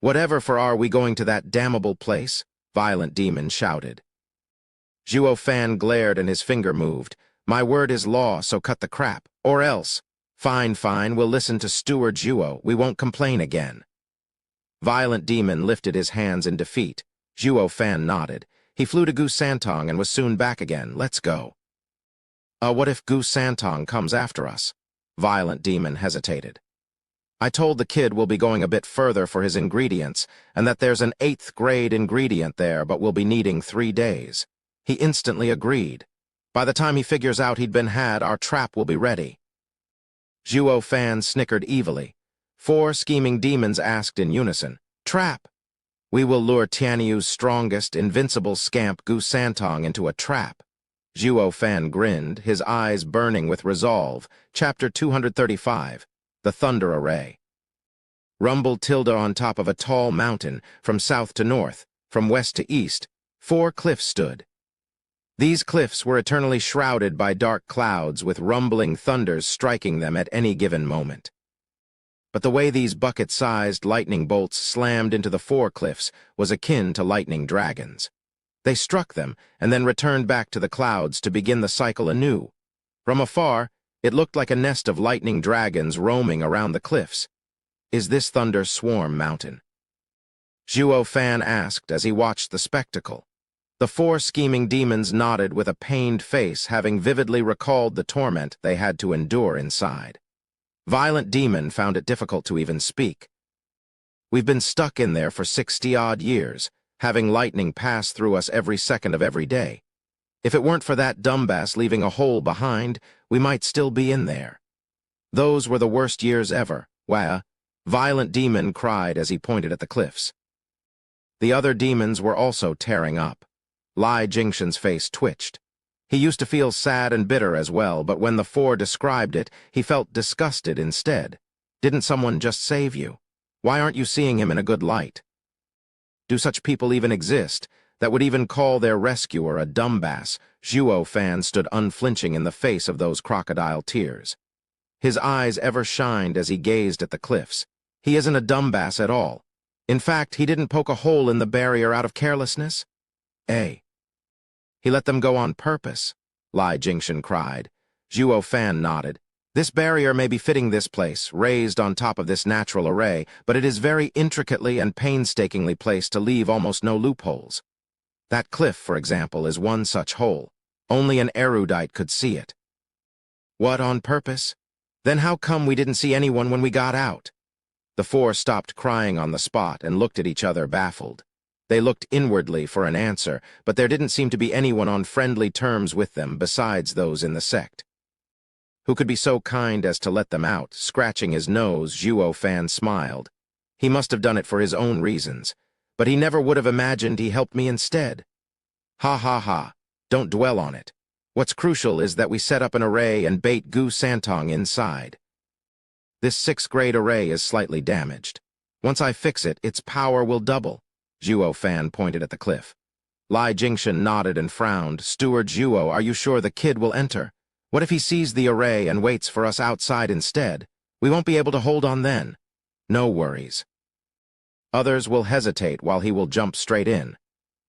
Whatever for are we going to that damnable place? Violent Demon shouted. Zhuo Fan glared and his finger moved. My word is law, so cut the crap. Or else. Fine, we'll listen to Steward Zhuo. We won't complain again. Violent Demon lifted his hands in defeat. Zhuo Fan nodded. He flew to Gu Santong and was soon back again. Let's go. What if Gu Santong comes after us? Violent Demon hesitated. I told the kid we'll be going a bit further for his ingredients, and that there's an 8th grade ingredient there, but we'll be needing 3 days. He instantly agreed. By the time he figures out he'd been had, our trap will be ready. Zhuo Fan snickered evilly. 4 scheming demons asked in unison, Trap! We will lure Tianyu's strongest, invincible scamp Gu Santong into a trap. Zhuo Fan grinned, his eyes burning with resolve. Chapter 235, The Thunder Array. Rumble tilde on top of a tall mountain, from south to north, from west to east, 4 cliffs stood. These cliffs were eternally shrouded by dark clouds with rumbling thunders striking them at any given moment. But the way these bucket-sized lightning bolts slammed into the 4 cliffs was akin to lightning dragons. They struck them and then returned back to the clouds to begin the cycle anew. From afar, it looked like a nest of lightning dragons roaming around the cliffs. Is this Thunder Swarm Mountain? Zhuo Fan asked as he watched the spectacle. The 4 scheming demons nodded with a pained face, having vividly recalled the torment they had to endure inside. Violent Demon found it difficult to even speak. We've been stuck in there for 60-odd years, having lightning pass through us every second of every day. If it weren't for that dumbass leaving a hole behind, we might still be in there. Those were the worst years ever. Wah! Violent Demon cried as he pointed at the cliffs. The other demons were also tearing up. Lai Jingxian's face twitched. He used to feel sad and bitter as well, but when the 4 described it, he felt disgusted instead. Didn't someone just save you? Why aren't you seeing him in a good light? Do such people even exist, that would even call their rescuer a dumbass? Zhuo Fan stood unflinching in the face of those crocodile tears. His eyes ever shined as he gazed at the cliffs. He isn't a dumbass at all. In fact, he didn't poke a hole in the barrier out of carelessness. He let them go on purpose, Lai Jingshan cried. Zhuo Fan nodded. This barrier may be fitting this place, raised on top of this natural array, but it is very intricately and painstakingly placed to leave almost no loopholes. That cliff, for example, is one such hole. Only an erudite could see it. What, on purpose? Then how come we didn't see anyone when we got out? The four stopped crying on the spot and looked at each other baffled. They looked inwardly for an answer, but there didn't seem to be anyone on friendly terms with them besides those in the sect. Who could be so kind as to let them out? Scratching his nose, Zhuo Fan smiled. He must have done it for his own reasons, but he never would have imagined he helped me instead. Ha ha ha, don't dwell on it. What's crucial is that we set up an array and bait Gu Santong inside. This 6th grade array is slightly damaged. Once I fix it, its power will double. Zhuo Fan pointed at the cliff. Lai Jingshan nodded and frowned. Steward Zhuo, are you sure the kid will enter? What if he sees the array and waits for us outside instead? We won't be able to hold on then. No worries. Others will hesitate while he will jump straight in,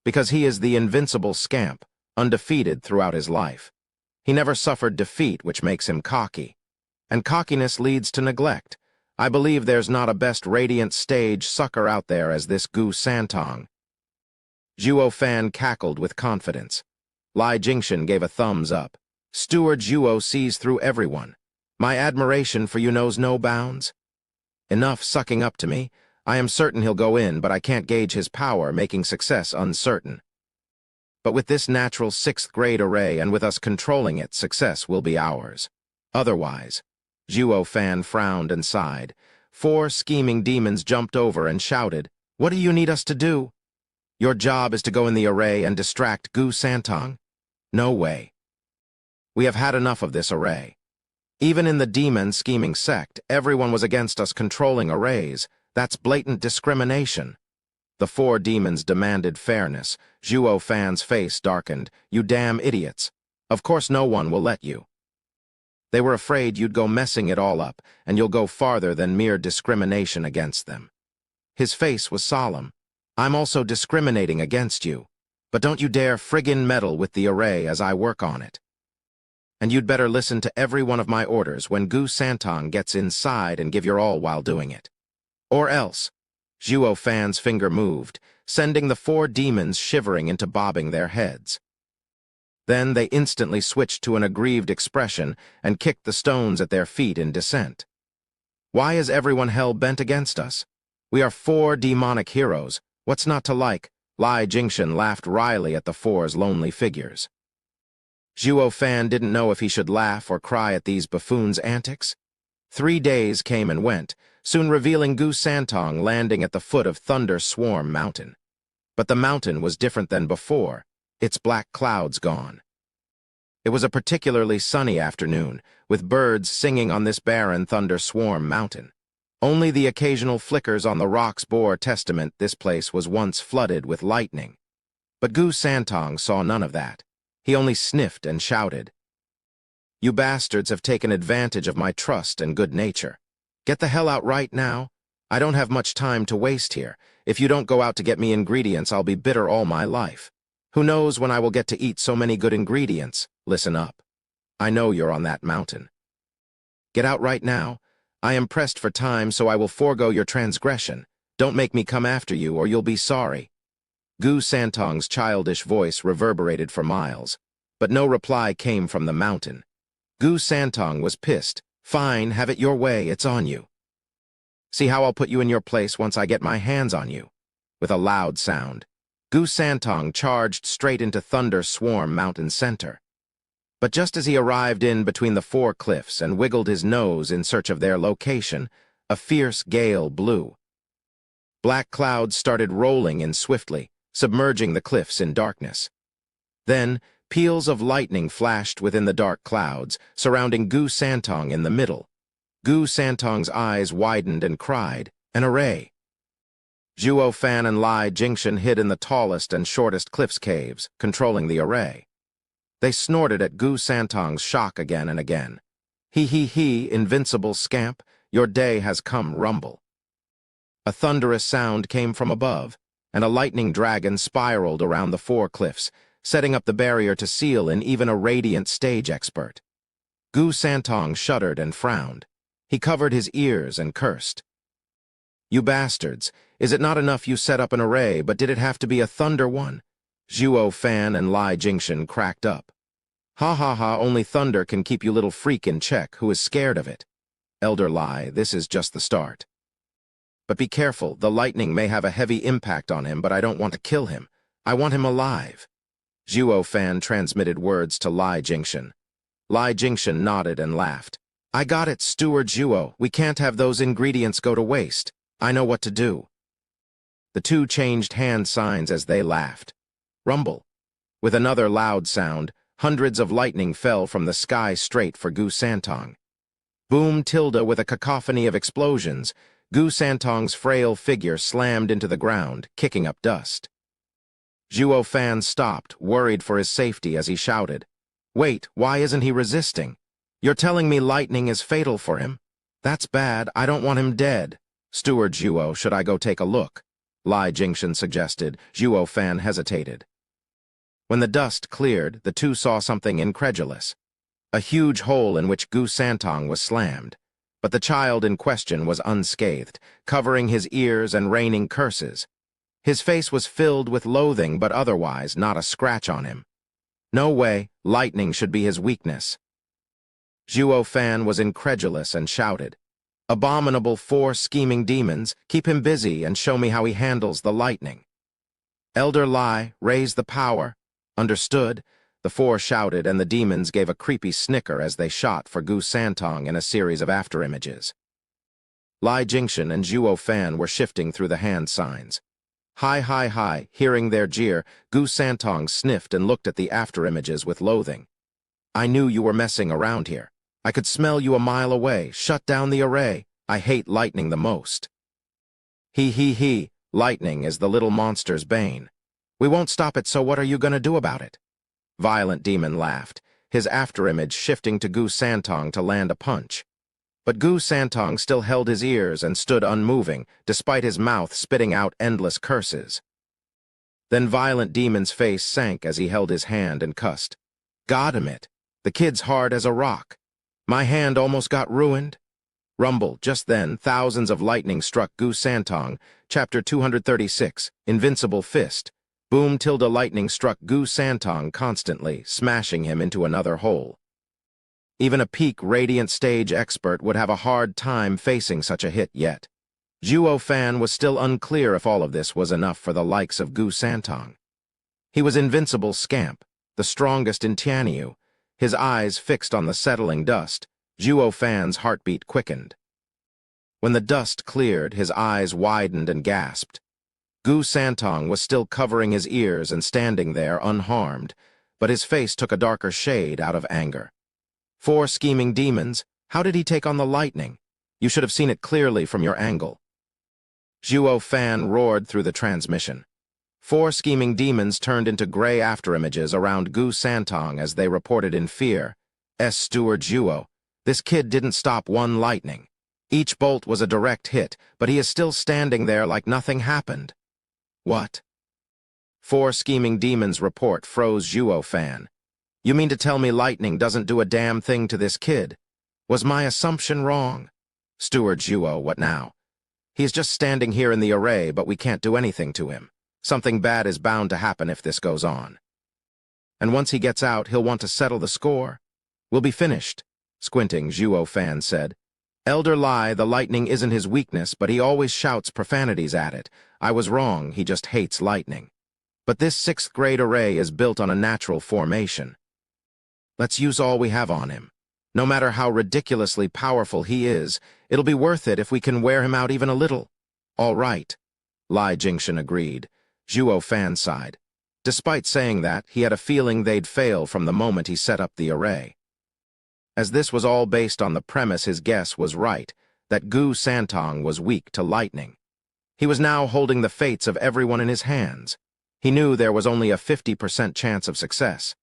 because he is the invincible scamp, undefeated throughout his life. He never suffered defeat, which makes him cocky. And cockiness leads to neglect. I believe there's not a best radiant stage sucker out there as this Gu Santong. Zhuo Fan cackled with confidence. Lai Jingshan gave a thumbs up. Steward Zhuo sees through everyone. My admiration for you knows no bounds. Enough sucking up to me. I am certain he'll go in, but I can't gauge his power, making success uncertain. But with this natural 6th grade array and with us controlling it, success will be ours. Otherwise, Zhuo Fan frowned and sighed. 4 scheming demons jumped over and shouted, "What do you need us to do? Your job is to go in the array and distract Gu Santong? No way. We have had enough of this array. Even in the demon scheming sect, everyone was against us controlling arrays. That's blatant discrimination." The 4 demons demanded fairness. Zhuo Fan's face darkened. "You damn idiots. Of course no one will let you. They were afraid you'd go messing it all up, and you'll go farther than mere discrimination against them." His face was solemn. "I'm also discriminating against you. But don't you dare friggin' meddle with the array as I work on it. And you'd better listen to every one of my orders when Gu Santong gets inside and give your all while doing it. Or else." Zhuo Fan's finger moved, sending the 4 demons shivering into bobbing their heads. Then they instantly switched to an aggrieved expression and kicked the stones at their feet in dissent. Why is everyone hell-bent against us? We are 4 demonic heroes. What's not to like? Lai Jingshan laughed wryly at the 4's lonely figures. Zhuo Fan didn't know if he should laugh or cry at these buffoons' antics. 3 days came and went, soon revealing Gu Santong landing at the foot of Thunder Swarm Mountain. But the mountain was different than before, its black clouds gone. It was a particularly sunny afternoon, with birds singing on this barren Thunder Swarm Mountain. Only the occasional flickers on the rocks bore testament this place was once flooded with lightning. But Gu Santong saw none of that. He only sniffed and shouted, "You bastards have taken advantage of my trust and good nature. Get the hell out right now. I don't have much time to waste here. If you don't go out to get me ingredients, I'll be bitter all my life. Who knows when I will get to eat so many good ingredients? Listen up. I know you're on that mountain. Get out right now. I am pressed for time, so I will forego your transgression. Don't make me come after you, or you'll be sorry." Gu Santong's childish voice reverberated for miles, but no reply came from the mountain. Gu Santong was pissed. "Fine, have it your way, it's on you. See how I'll put you in your place once I get my hands on you." With a loud sound, Gu Santong charged straight into Thunder Swarm Mountain Center. But just as he arrived in between the 4 cliffs and wiggled his nose in search of their location, a fierce gale blew. Black clouds started rolling in swiftly, submerging the cliffs in darkness. Then, peals of lightning flashed within the dark clouds, surrounding Gu Santong in the middle. Gu Santong's eyes widened and cried, "An array!" Zhuo Fan and Lai Jingshan hid in the tallest and shortest cliffs caves, controlling the array. They snorted at Gu Santong's shock again and again. He, invincible scamp, your day has come, rumble." A thunderous sound came from above, and a lightning dragon spiraled around the 4 cliffs, setting up the barrier to seal in even a radiant stage expert. Gu Santong shuddered and frowned. He covered his ears and cursed. "You bastards, is it not enough you set up an array, but did it have to be a thunder one?" Zhuo Fan and Lai Jingshan cracked up. "Ha ha ha, only thunder can keep you little freak in check who is scared of it. Elder Lai, this is just the start. But be careful, the lightning may have a heavy impact on him, but I don't want to kill him. I want him alive." Zhuo Fan transmitted words to Lai Jingshan. Lai Jingshan nodded and laughed. "I got it, Steward Zhuo. We can't have those ingredients go to waste. I know what to do." The two changed hand signs as they laughed. Rumble. With another loud sound, hundreds of lightning fell from the sky straight for Gu Santong. Boom tilde with a cacophony of explosions, Gu Santong's frail figure slammed into the ground, kicking up dust. Zhuo Fan stopped, worried for his safety as he shouted, "Wait, why isn't he resisting? You're telling me lightning is fatal for him? That's bad, I don't want him dead. Steward Zhuo, should I go take a look?" Lai Jingshan suggested. Zhuo Fan hesitated. When the dust cleared, the two saw something incredulous. A huge hole in which Gu Santong was slammed. But the child in question was unscathed, covering his ears and raining curses. His face was filled with loathing, but otherwise not a scratch on him. No way, lightning should be his weakness. Zhuo Fan was incredulous and shouted, "Abominable 4 scheming demons, keep him busy and show me how he handles the lightning." "Elder Lai, raise the power." "Understood." The 4 shouted, and the demons gave a creepy snicker as they shot for Gu Santong in a series of afterimages. Lai Jingshan and Zhuo Fan were shifting through the hand signs. Hi, hi, hi, hearing their jeer, Gu Santong sniffed and looked at the afterimages with loathing. "I knew you were messing around here. I could smell you a mile away. Shut down the array. I hate lightning the most." He, lightning is the little monster's bane. We won't stop it, so what are you going to do about it?" Violent Demon laughed, his afterimage shifting to Gu Santong to land a punch. But Gu Santong still held his ears and stood unmoving, despite his mouth spitting out endless curses. Then Violent Demon's face sank as he held his hand and cussed. "God damn it, the kid's hard as a rock. My hand almost got ruined." Rumble. Just then, thousands of lightning struck Gu Santong. Chapter 236, Invincible Fist. Boom tilde lightning struck Gu Santong constantly, smashing him into another hole. Even a peak radiant stage expert would have a hard time facing such a hit yet. Zhuo Fan was still unclear if all of this was enough for the likes of Gu Santong. He was invincible scamp, the strongest in Tianyu. His eyes fixed on the settling dust, Zhuo Fan's heartbeat quickened. When the dust cleared, his eyes widened and gasped. Gu Santong was still covering his ears and standing there unharmed, but his face took a darker shade out of anger. 4 scheming demons, how did he take on the lightning? You should have seen it clearly from your angle. Zhuo Fan roared through the transmission. 4 scheming demons turned into gray afterimages around Gu Santong as they reported in fear. Steward Zhuo, this kid didn't stop one lightning. Each bolt was a direct hit, but he is still standing there like nothing happened. What? 4 scheming demons report froze Zhuo Fan. You mean to tell me lightning doesn't do a damn thing to this kid? Was my assumption wrong? Steward Zhuo, what now? He's just standing here in the array, but we can't do anything to him. Something bad is bound to happen if this goes on. And once he gets out, he'll want to settle the score. We'll be finished, squinting, Zhuo Fan said. Elder Lai, the lightning isn't his weakness, but he always shouts profanities at it. I was wrong, he just hates lightning. But this 6th grade array is built on a natural formation. Let's use all we have on him. No matter how ridiculously powerful he is, it'll be worth it if we can wear him out even a little. All right, Lai Jingshan agreed. Zhuo Fan sighed. Despite saying that, he had a feeling they'd fail from the moment he set up the array. As this was all based on the premise his guess was right, that Gu Santong was weak to lightning. He was now holding the fates of everyone in his hands. He knew there was only a 50% chance of success.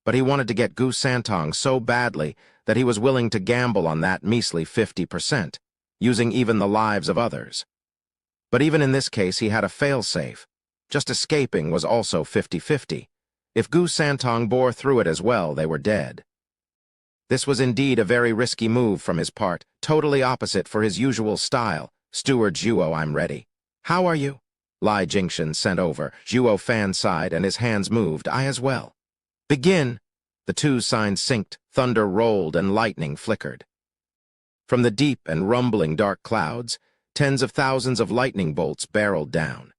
But he wanted to get Gu Santong so badly that he was willing to gamble on that measly 50%, using even the lives of others. But even in this case he had a fail-safe. Just escaping was also 50-50. If Gu Santong bore through it as well, they were dead. This was indeed a very risky move from his part, totally opposite for his usual style. Steward Zhuo, I'm ready. How are you? Lai Jingshan sent over. Zhuo Fan sighed and his hands moved. I as well. Begin! The two signs synced, thunder rolled and lightning flickered. From the deep and rumbling dark clouds, tens of thousands of lightning bolts barreled down.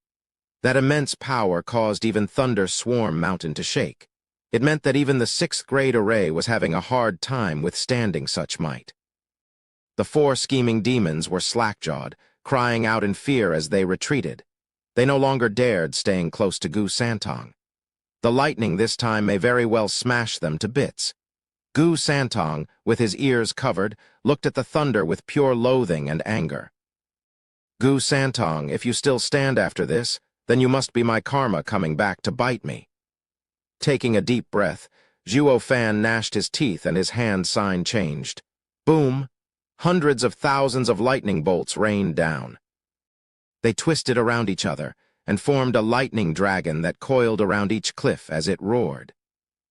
That immense power caused even Thunder Swarm Mountain to shake. It meant that even the 6th grade array was having a hard time withstanding such might. The 4 scheming demons were slack-jawed, crying out in fear as they retreated. They no longer dared staying close to Gu Santong. The lightning this time may very well smash them to bits. Gu Santong, with his ears covered, looked at the thunder with pure loathing and anger. Gu Santong, if you still stand after this, then you must be my karma coming back to bite me. Taking a deep breath, Zhuo Fan gnashed his teeth and his hand sign changed. Boom! Hundreds of thousands of lightning bolts rained down. They twisted around each other and formed a lightning dragon that coiled around each cliff as it roared.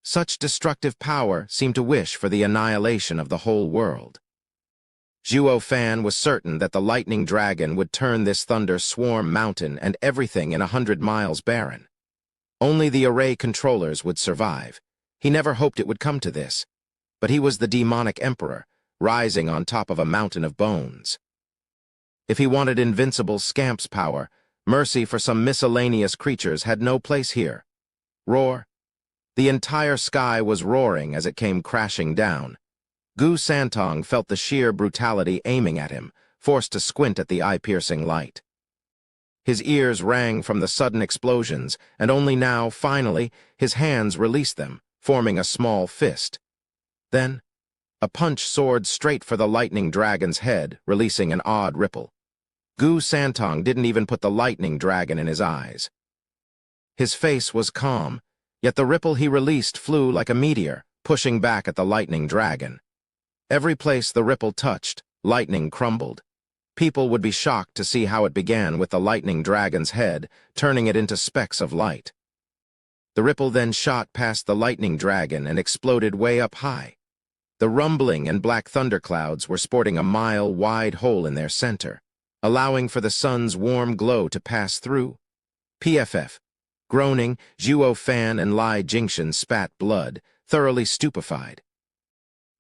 Such destructive power seemed to wish for the annihilation of the whole world. Zhuo Fan was certain that the lightning dragon would turn this Thunder Swarm Mountain and everything in 100 miles barren. Only the array controllers would survive. He never hoped it would come to this. But he was the demonic emperor, rising on top of a mountain of bones. If he wanted invincible Scamp's power, mercy for some miscellaneous creatures had no place here. Roar. The entire sky was roaring as it came crashing down. Gu Santong felt the sheer brutality aiming at him, forced to squint at the eye-piercing light. His ears rang from the sudden explosions, and only now, finally, his hands released them, forming a small fist. Then, a punch soared straight for the lightning dragon's head, releasing an odd ripple. Gu Santong didn't even put the lightning dragon in his eyes. His face was calm, yet the ripple he released flew like a meteor, pushing back at the lightning dragon. Every place the ripple touched, lightning crumbled. People would be shocked to see how it began with the lightning dragon's head, turning it into specks of light. The ripple then shot past the lightning dragon and exploded way up high. The rumbling and black thunderclouds were sporting a mile-wide hole in their center, allowing for the sun's warm glow to pass through. PFF. Groaning, Zhuo Fan and Lai Jingshan spat blood, thoroughly stupefied.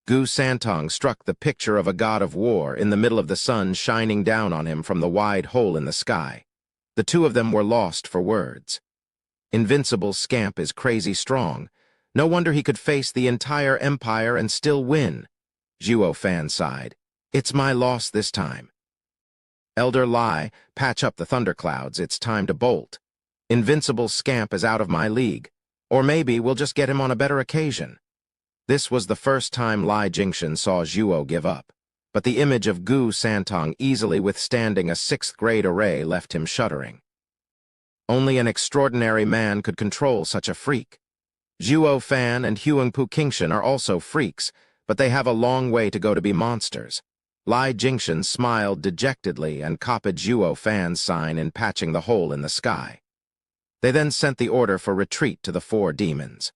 Gu Santong struck the picture of a god of war in the middle of the sun shining down on him from the wide hole in the sky. The two of them were lost for words. Invincible Scamp is crazy strong. No wonder he could face the entire empire and still win. Zhuo Fan sighed. It's my loss this time. Elder Lai, patch up the thunderclouds. It's time to bolt. Invincible Scamp is out of my league. Or maybe we'll just get him on a better occasion. This was the first time Lai Jingshan saw Zhuo give up, but the image of Gu Santong easily withstanding a 6th grade array left him shuddering. Only an extraordinary man could control such a freak. Zhuo Fan and Huangpu Qingshan are also freaks, but they have a long way to go to be monsters. Lai Jingshan smiled dejectedly and copied Zhuo Fan's sign in patching the hole in the sky. They then sent the order for retreat to the 4 demons.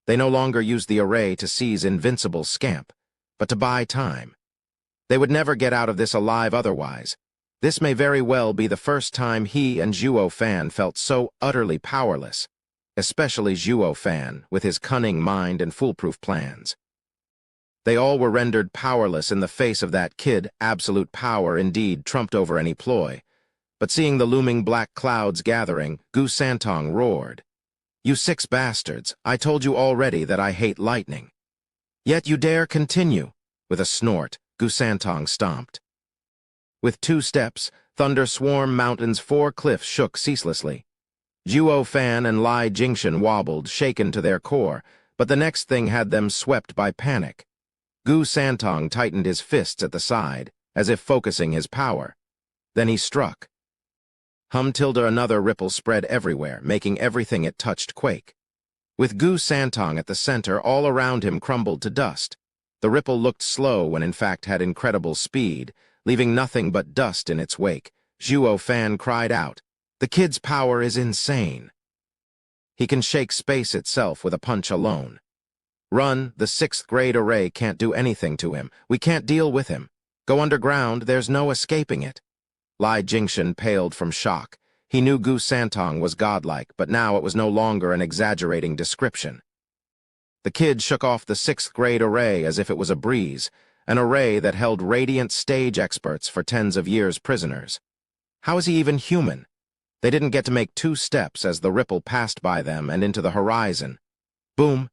They no longer used the array to seize invincible Scamp, but to buy time. They would never get out of this alive otherwise. This may very well be the first time he and Zhuo Fan felt so utterly powerless, especially Zhuo Fan, with his cunning mind and foolproof plans. They all were rendered powerless in the face of that kid. Absolute power indeed trumped over any ploy. But seeing the looming black clouds gathering, Gu Santong roared. You 6 bastards, I told you already that I hate lightning. Yet you dare continue. With a snort, Gu Santong stomped. With 2 steps, Thunder Swarm Mountain's 4 cliffs shook ceaselessly. Zhuo Fan and Lai Jingshan wobbled, shaken to their core, but the next thing had them swept by panic. Gu Santong tightened his fists at the side, as if focusing his power. Then he struck. Another ripple spread everywhere, making everything it touched quake. With Gu Santong at the center, all around him crumbled to dust. The ripple looked slow when in fact had incredible speed, leaving nothing but dust in its wake. Zhuo Fan cried out, "The kid's power is insane." He can shake space itself with a punch alone. Run, the 6th grade array can't do anything to him. We can't deal with him. Go underground, there's no escaping it. Lai Jingshan paled from shock. He knew Gu Santong was godlike, but now it was no longer an exaggerating description. The kid shook off the 6th grade array as if it was a breeze, an array that held radiant stage experts for tens of years prisoners. How is he even human? They didn't get to make 2 steps as the ripple passed by them and into the horizon. Boom!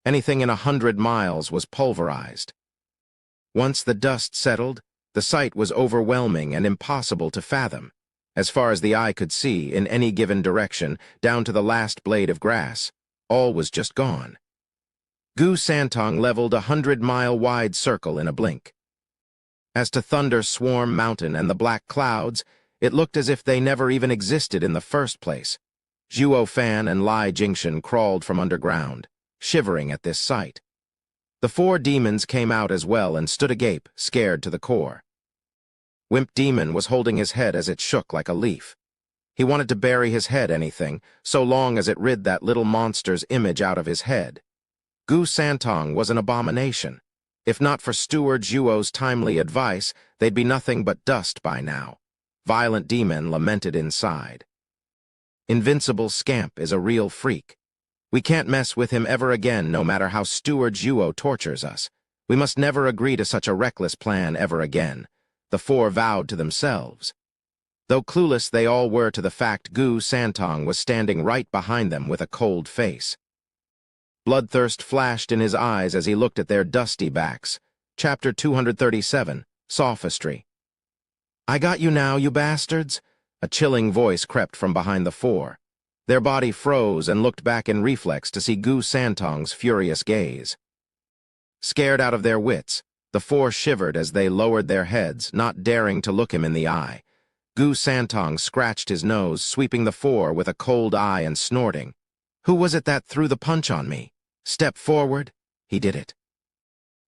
Anything in 100 miles was pulverized. Once the dust settled, the sight was overwhelming and impossible to fathom. As far as the eye could see, in any given direction, down to the last blade of grass, all was just gone. Gu Santong leveled a 100-mile-wide circle in a blink. As to Thunder Swarm Mountain and the black clouds, it looked as if they never even existed in the first place. Zhuo Fan and Lai Jingshan crawled from underground, shivering at this sight. The 4 demons came out as well and stood agape, scared to the core. Wimp Demon was holding his head as it shook like a leaf. He wanted to bury his head anything, so long as it rid that little monster's image out of his head. Gu Santong was an abomination. If not for Steward Zhuo's timely advice, they'd be nothing but dust by now. Violent Demon lamented inside. Invincible Scamp is a real freak. We can't mess with him ever again, no matter how Steward Zhuo tortures us. We must never agree to such a reckless plan ever again, the 4 vowed to themselves. Though clueless they all were to the fact Gu Santong was standing right behind them with a cold face. Bloodthirst flashed in his eyes as he looked at their dusty backs. Chapter 237, Sophistry. "I got you now, you bastards," a chilling voice crept from behind the 4. Their body froze and looked back in reflex to see Gu Santong's furious gaze. Scared out of their wits, the 4 shivered as they lowered their heads, not daring to look him in the eye. Gu Santong scratched his nose, sweeping the 4 with a cold eye and snorting. "Who was it that threw the punch on me? Step forward." He did it.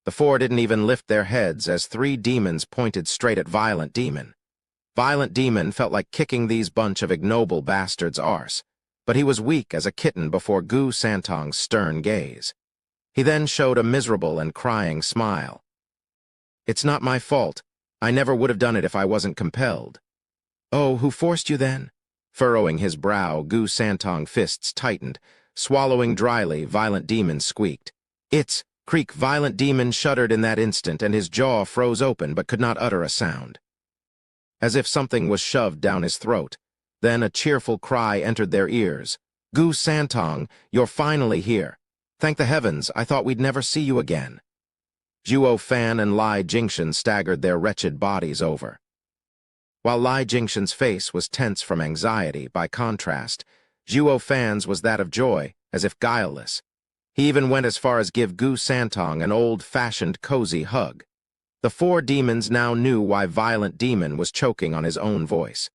The 4 didn't even lift their heads as 3 demons pointed straight at Violent Demon. Violent Demon felt like kicking these bunch of ignoble bastards' arse, but he was weak as a kitten before Gu Santong's stern gaze. He then showed a miserable and crying smile. "It's not my fault. I never would have done it if I wasn't compelled." "Oh, who forced you then?" Furrowing his brow, Gu Santong's fists tightened. Swallowing dryly, Violent Demon squeaked. "It's..." Creak. Violent Demon shuddered in that instant, and his jaw froze open but could not utter a sound. As if something was shoved down his throat. Then a cheerful cry entered their ears. "Gu Santong, you're finally here. Thank the heavens, I thought we'd never see you again." Zhuo Fan and Lai Jingshan staggered their wretched bodies over. While Lai Jingshan's face was tense from anxiety, by contrast, Zhuo Fan's was that of joy, as if guileless. He even went as far as give Gu Santong an old-fashioned cozy hug. The 4 demons now knew why Violent Demon was choking on his own voice.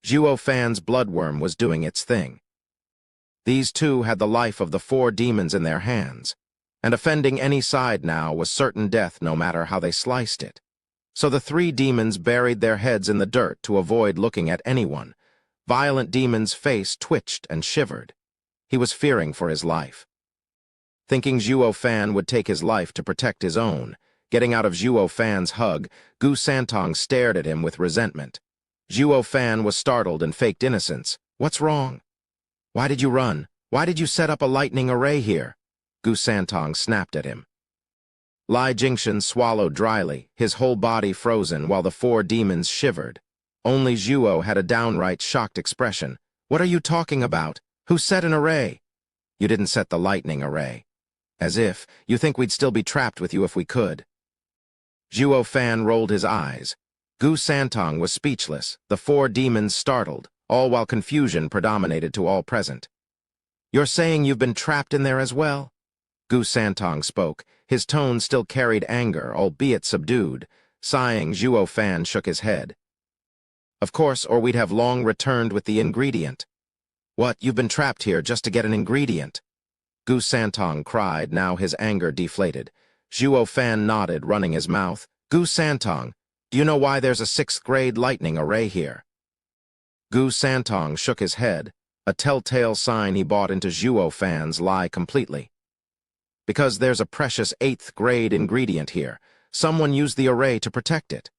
Zhuo Fan's bloodworm was doing its thing. These 2 had the life of the 4 demons in their hands, and offending any side now was certain death no matter how they sliced it. So the 3 demons buried their heads in the dirt to avoid looking at anyone. Violent Demon's face twitched and shivered. He was fearing for his life. Thinking Zhuo Fan would take his life to protect his own, getting out of Zhuo Fan's hug, Gu Santong stared at him with resentment. Zhuo Fan was startled and faked innocence. "What's wrong? Why did you run? Why did you set up a lightning array here?" Gu Santong snapped at him. Lai Jingshan swallowed dryly, his whole body frozen while the 4 demons shivered. Only Zhuo had a downright shocked expression. "What are you talking about? Who set an array?" "You didn't set the lightning array." "As if. You think we'd still be trapped with you if we could." Zhuo Fan rolled his eyes. Gu Santong was speechless, the 4 demons startled, all while confusion predominated to all present. "You're saying you've been trapped in there as well?" Gu Santong spoke. His tone still carried anger, albeit subdued. Sighing, Zhuo Fan shook his head. "Of course, or we'd have long returned with the ingredient." "What, you've been trapped here just to get an ingredient?" Gu Santong cried, now his anger deflated. Zhuo Fan nodded, running his mouth. "Gu Santong, do you know why there's a 6th grade lightning array here?" Gu Santong shook his head. a telltale sign he bought into Zhuo Fan's lie completely. Because there's a precious 8th grade ingredient here. Someone used the array to protect it.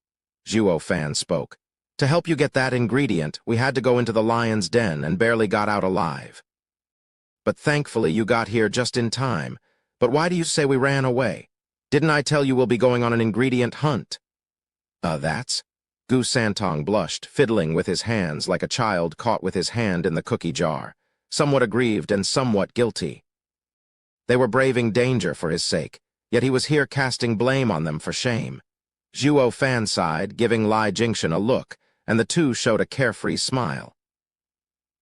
Zhuo Fan spoke. To help you get that ingredient, we had to go into the lion's den and barely got out alive. But thankfully you got here just in time. But why do you say we ran away? Didn't I tell you we'll be going on an ingredient hunt? That's? Gu Santong blushed, fiddling with his hands like a child caught with his hand in the cookie jar, somewhat aggrieved and somewhat guilty. They were braving danger for his sake, yet he was here casting blame on them for shame. Zhuo Fan sighed, giving Lai Jingxin a look, and the two showed a carefree smile.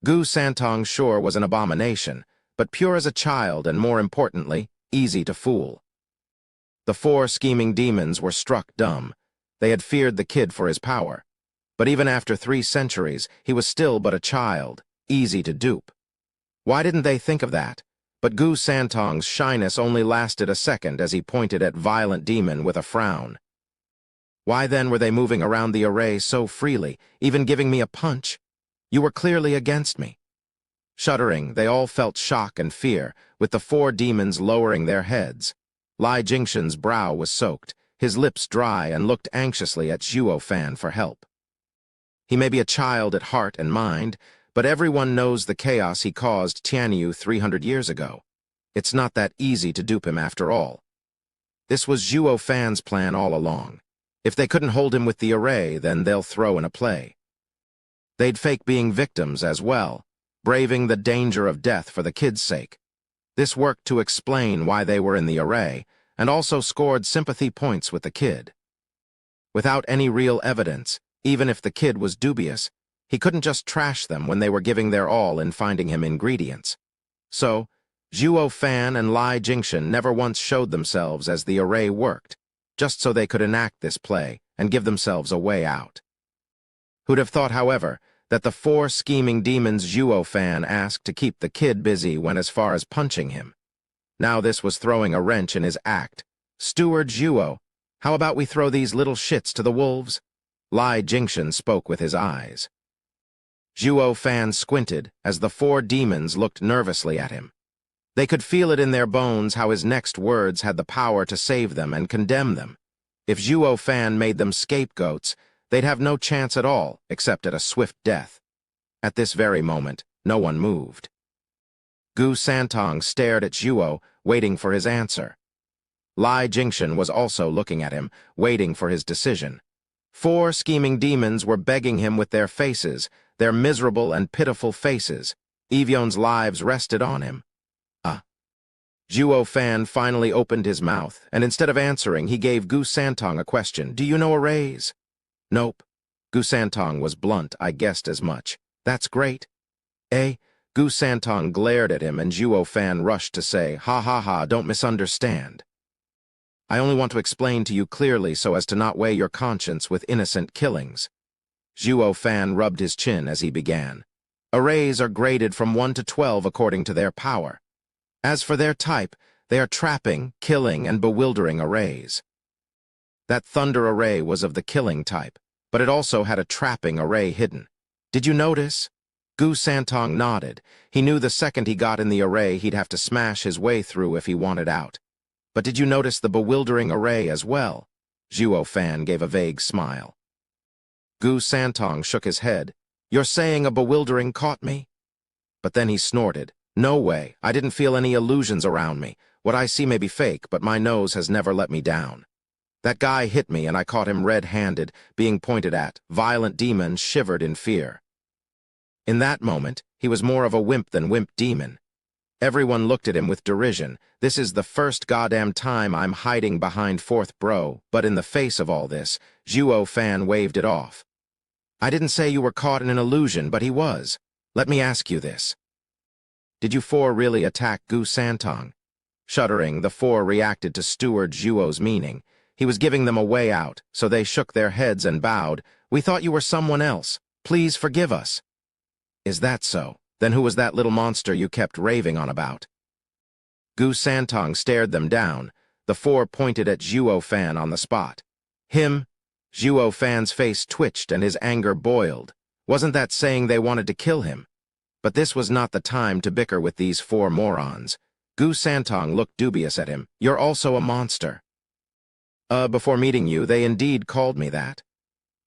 Gu Santong sure was an abomination, but pure as a child and, more importantly, easy to fool. The 4 scheming demons were struck dumb. They had feared the kid for his power. But even after 3 centuries, he was still but a child, easy to dupe. Why didn't they think of that? But Gu Santong's shyness only lasted a second as he pointed at Violent Demon with a frown. Why then were they moving around the array so freely, even giving me a punch? You were clearly against me. Shuddering, they all felt shock and fear, with the 4 demons lowering their heads. Lai Jingxin's brow was soaked, his lips dry, and looked anxiously at Zhuo Fan for help. He may be a child at heart and mind, but everyone knows the chaos he caused Tianyu 300 years ago. It's not that easy to dupe him after all. This was Zhuo Fan's plan all along. If they couldn't hold him with the array, then they'll throw in a play. They'd fake being victims as well, braving the danger of death for the kid's sake. This worked to explain why they were in the array, and also scored sympathy points with the kid. Without any real evidence, even if the kid was dubious, he couldn't just trash them when they were giving their all in finding him ingredients. So, Zhuo Fan and Lai Jingxin never once showed themselves as the array worked, just so they could enact this play and give themselves a way out. Who'd have thought, however, that the 4 scheming demons Zhuo Fan asked to keep the kid busy went as far as punching him. Now this was throwing a wrench in his act. Steward Zhuo, how about we throw these little shits to the wolves? Lai Jingxin spoke with his eyes. Zhuo Fan squinted as the 4 demons looked nervously at him. They could feel it in their bones how his next words had the power to save them and condemn them. If Zhuo Fan made them scapegoats, they'd have no chance at all, except at a swift death. At this very moment, no one moved. Gu Santong stared at Zhuo, waiting for his answer. Lai Jingxin was also looking at him, waiting for his decision. 4 scheming demons were begging him with their faces, their miserable and pitiful faces. Evyon's lives rested on him. Zhuo Fan finally opened his mouth, and instead of answering, he gave Gu Santong a question. Do you know arrays? Nope. Gu Santong was blunt. I guessed as much. That's great. Gu Santong glared at him, and Zhuo Fan rushed to say, ha ha ha, don't misunderstand. I only want to explain to you clearly so as to not weigh your conscience with innocent killings. Zhuo Fan rubbed his chin as he began. Arrays are graded from 1 to 12 according to their power. As for their type, they are trapping, killing, and bewildering arrays. That thunder array was of the killing type, but it also had a trapping array hidden. Did you notice? Gu Santong nodded. He knew the second he got in the array he'd have to smash his way through if he wanted out. But did you notice the bewildering array as well? Zhuo Fan gave a vague smile. Gu Santong shook his head. You're saying a bewildering caught me? But then he snorted. No way, I didn't feel any illusions around me. What I see may be fake, but my nose has never let me down. That guy hit me and I caught him red-handed, being pointed at. Violent Demon shivered in fear. In that moment, he was more of a wimp than wimp demon. Everyone looked at him with derision. This is the first goddamn time I'm hiding behind fourth bro, but in the face of all this, Zhuo Fan waved it off. I didn't say you were caught in an illusion, but he was. Let me ask you this. Did you 4 really attack Gu Santong? Shuddering, the 4 reacted to Steward Zhuo's meaning. He was giving them a way out, so they shook their heads and bowed. We thought you were someone else. Please forgive us. Is that so? Then who was that little monster you kept raving on about? Gu Santong stared them down. The 4 pointed at Zhuo Fan on the spot. Him? Zhuo Fan's face twitched and his anger boiled. Wasn't that saying they wanted to kill him? But this was not the time to bicker with these four morons. Gu Santong looked dubious at him. "You're also a monster." Before meeting you, they indeed called me that."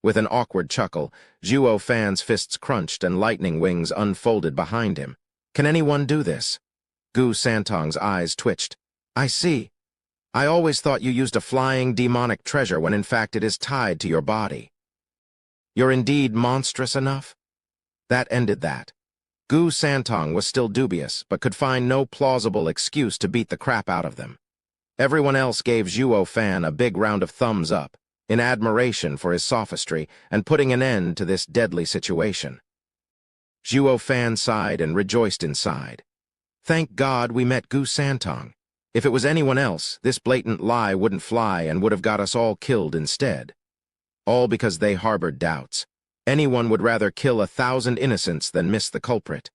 With an awkward chuckle, Zhuo Fan's fists crunched and lightning wings unfolded behind him. "Can anyone do this?" Gu Santong's eyes twitched. "I see. I always thought you used a flying demonic treasure when in fact it is tied to your body. You're indeed monstrous enough?" That ended that. Gu Santong was still dubious, but could find no plausible excuse to beat the crap out of them. Everyone else gave Zhuo Fan a big round of thumbs up, in admiration for his sophistry and putting an end to this deadly situation. Zhuo Fan sighed and rejoiced inside. Thank God we met Gu Santong. If it was anyone else, this blatant lie wouldn't fly and would have got us all killed instead. All because they harbored doubts. Anyone would rather kill 1,000 innocents than miss the culprit.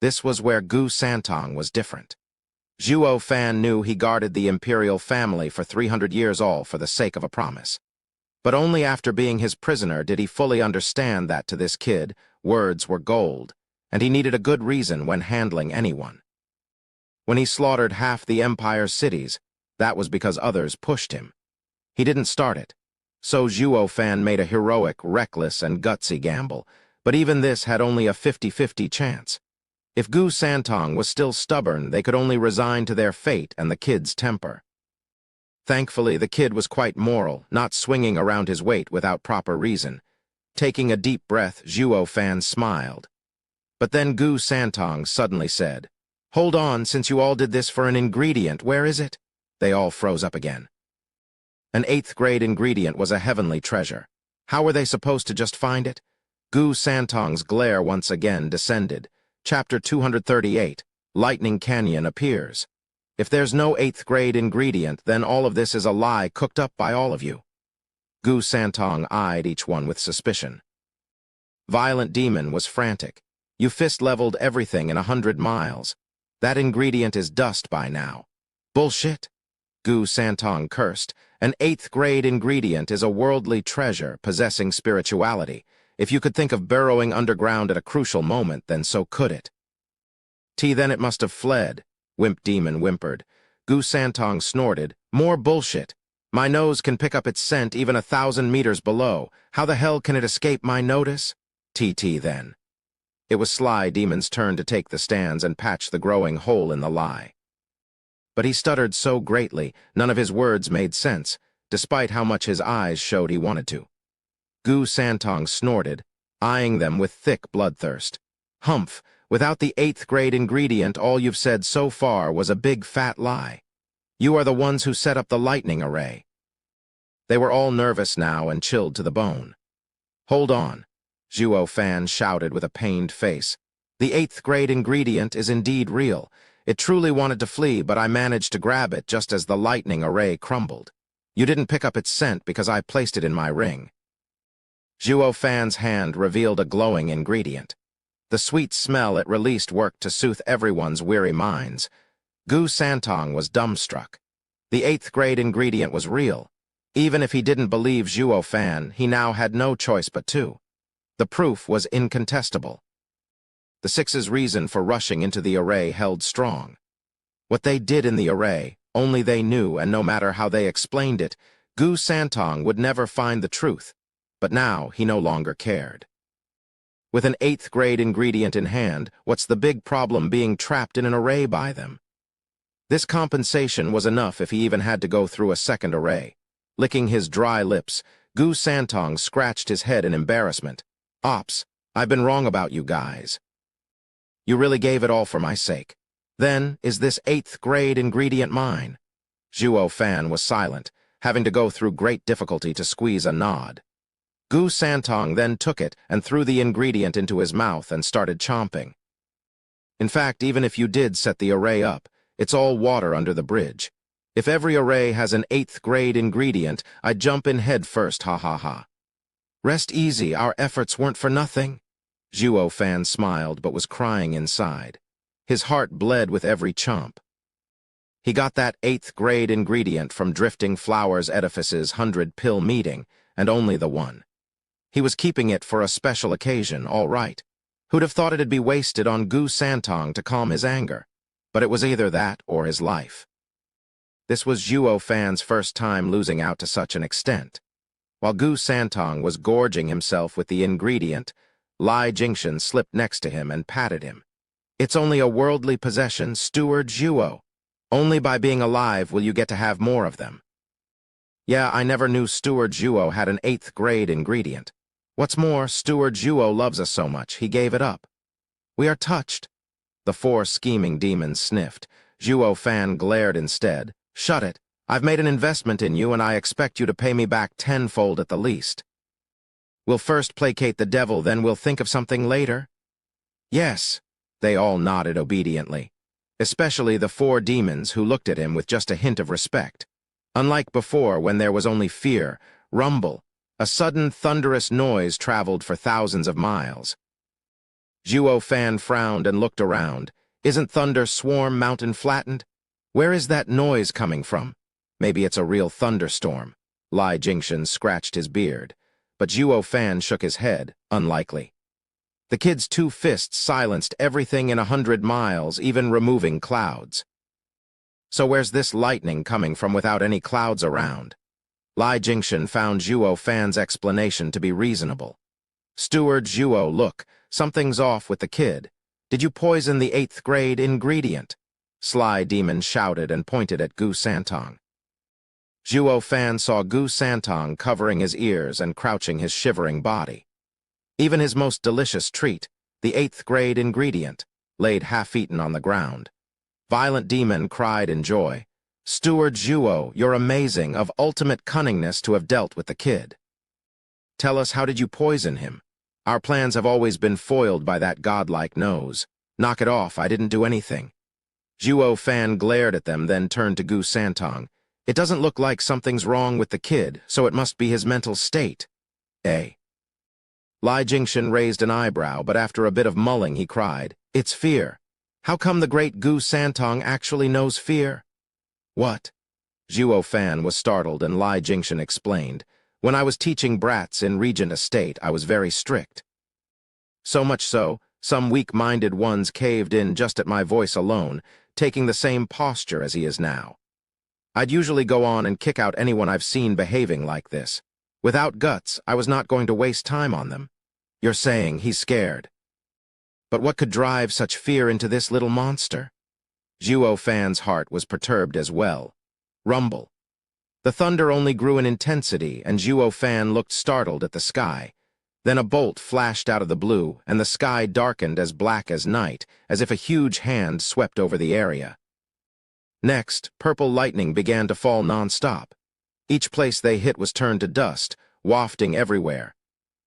This was where Gu Santong was different. Zhuo Fan knew he guarded the imperial family for 300 years all for the sake of a promise. But only after being his prisoner did he fully understand that to this kid, words were gold, and he needed a good reason when handling anyone. When he slaughtered half the empire's cities, that was because others pushed him. He didn't start it. So Zhuo Fan made a heroic, reckless, and gutsy gamble, but even this had only a 50-50 chance. If Gu Santong was still stubborn, they could only resign to their fate and the kid's temper. Thankfully, the kid was quite moral, not swinging around his weight without proper reason. Taking a deep breath, Zhuo Fan smiled. But then Gu Santong suddenly said, "Hold on, since you all did this for an ingredient, where is it?" They all froze up again. An 8th-grade ingredient was a heavenly treasure. How were they supposed to just find it? Gu Santong's glare once again descended. Chapter 238, Lightning Canyon appears. If there's no 8th-grade ingredient, then all of this is a lie cooked up by all of you. Gu Santong eyed each one with suspicion. Violent Demon was frantic. You fist-leveled everything in 100 miles. That ingredient is dust by now. Bullshit. Gu Santong cursed. An 8th-grade ingredient is a worldly treasure possessing spirituality. If you could think of burrowing underground at a crucial moment, then so could it. Then it must have fled, Wimp Demon whimpered. Gu Santong snorted. More bullshit. My nose can pick up its scent even 1,000 meters below. How the hell can it escape my notice? Then. It was Sly Demon's turn to take the stands and patch the growing hole in the lie. But he stuttered so greatly, none of his words made sense, despite how much his eyes showed he wanted to. Gu Santong snorted, eyeing them with thick bloodthirst. Humph, without the 8th-grade ingredient, all you've said so far was a big fat lie. You are the ones who set up the lightning array. They were all nervous now and chilled to the bone. Hold on, Zhuo Fan shouted with a pained face. The 8th-grade ingredient is indeed real. It truly wanted to flee, but I managed to grab it just as the lightning array crumbled. You didn't pick up its scent because I placed it in my ring. Zhuo Fan's hand revealed a glowing ingredient. The sweet smell it released worked to soothe everyone's weary minds. Gu Santong was dumbstruck. The 8th-grade ingredient was real. Even if he didn't believe Zhuo Fan, he now had no choice but to. The proof was incontestable. The Six's reason for rushing into the array held strong. What they did in the array, only they knew, and no matter how they explained it, Gu Santong would never find the truth. But now he no longer cared. With an 8th-grade ingredient in hand, what's the big problem being trapped in an array by them? This compensation was enough if he even had to go through a second array. Licking his dry lips, Gu Santong scratched his head in embarrassment. Ops, I've been wrong about you guys. You really gave it all for my sake. Then, is this 8th-grade ingredient mine? Zhuo Fan was silent, having to go through great difficulty to squeeze a nod. Gu Santong then took it and threw the ingredient into his mouth and started chomping. In fact, even if you did set the array up, it's all water under the bridge. If every array has an 8th-grade ingredient, I'd jump in head first, ha ha ha. Rest easy, our efforts weren't for nothing. Zhuo Fan smiled but was crying inside. His heart bled with every chomp. He got that 8th-grade ingredient from Drifting Flowers Edifice's 100-pill meeting, and only the one. He was keeping it for a special occasion, all right. Who'd have thought it'd be wasted on Gu Santong to calm his anger? But it was either that or his life. This was Zhuo Fan's first time losing out to such an extent. While Gu Santong was gorging himself with the ingredient, Lai Jingshan slipped next to him and patted him. "It's only a worldly possession, Steward Zhuo. Only by being alive will you get to have more of them." "Yeah, I never knew Steward Zhuo had an 8th grade ingredient. What's more, Steward Zhuo loves us so much, he gave it up." "We are touched." The 4 scheming demons sniffed. Zhuo Fan glared instead. "Shut it. I've made an investment in you, and I expect you to pay me back tenfold at the least." "We'll first placate the devil, then we'll think of something later." "Yes." They all nodded obediently, especially the 4 demons who looked at him with just a hint of respect. Unlike before, when there was only fear, rumble, a sudden thunderous noise traveled for thousands of miles. Zhuo Fan frowned and looked around. "Isn't Thunder Swarm Mountain flattened? Where is that noise coming from? Maybe it's a real thunderstorm." Lai Jingshan scratched his beard, but Zhuo Fan shook his head. "Unlikely." The kid's 2 fists silenced everything in 100 miles, even removing clouds. "So where's this lightning coming from without any clouds around?" Lai Jingshan found Zhuo Fan's explanation to be reasonable. "Steward Zhuo, look, something's off with the kid. Did you poison the 8th grade ingredient?" Sly Demon shouted and pointed at Gu Santong. Zhuo Fan saw Gu Santong covering his ears and crouching his shivering body. Even his most delicious treat, the 8th grade ingredient, laid half-eaten on the ground. Violent Demon cried in joy. "Steward Zhuo, you're amazing, of ultimate cunningness to have dealt with the kid. Tell us, how did you poison him? Our plans have always been foiled by that godlike nose. Knock it off, I didn't do anything." Zhuo Fan glared at them, then turned to Gu Santong. "It doesn't look like something's wrong with the kid, so it must be his mental state." Lai Jingshan raised an eyebrow, but after a bit of mulling he cried, "It's fear. How come the great Gu Santong actually knows fear?" "What?" Zhuo Fan was startled, and Lai Jingshan explained. "When I was teaching brats in Regent Estate, I was very strict. So much so, some weak-minded ones caved in just at my voice alone, taking the same posture as he is now. I'd usually go on and kick out anyone I've seen behaving like this. Without guts, I was not going to waste time on them. You're saying he's scared. But what could drive such fear into this little monster?" Zhuo Fan's heart was perturbed as well. Rumble. The thunder only grew in intensity, and Zhuo Fan looked startled at the sky. Then a bolt flashed out of the blue, and the sky darkened as black as night, as if a huge hand swept over the area. Next, purple lightning began to fall non-stop. Each place they hit was turned to dust, wafting everywhere.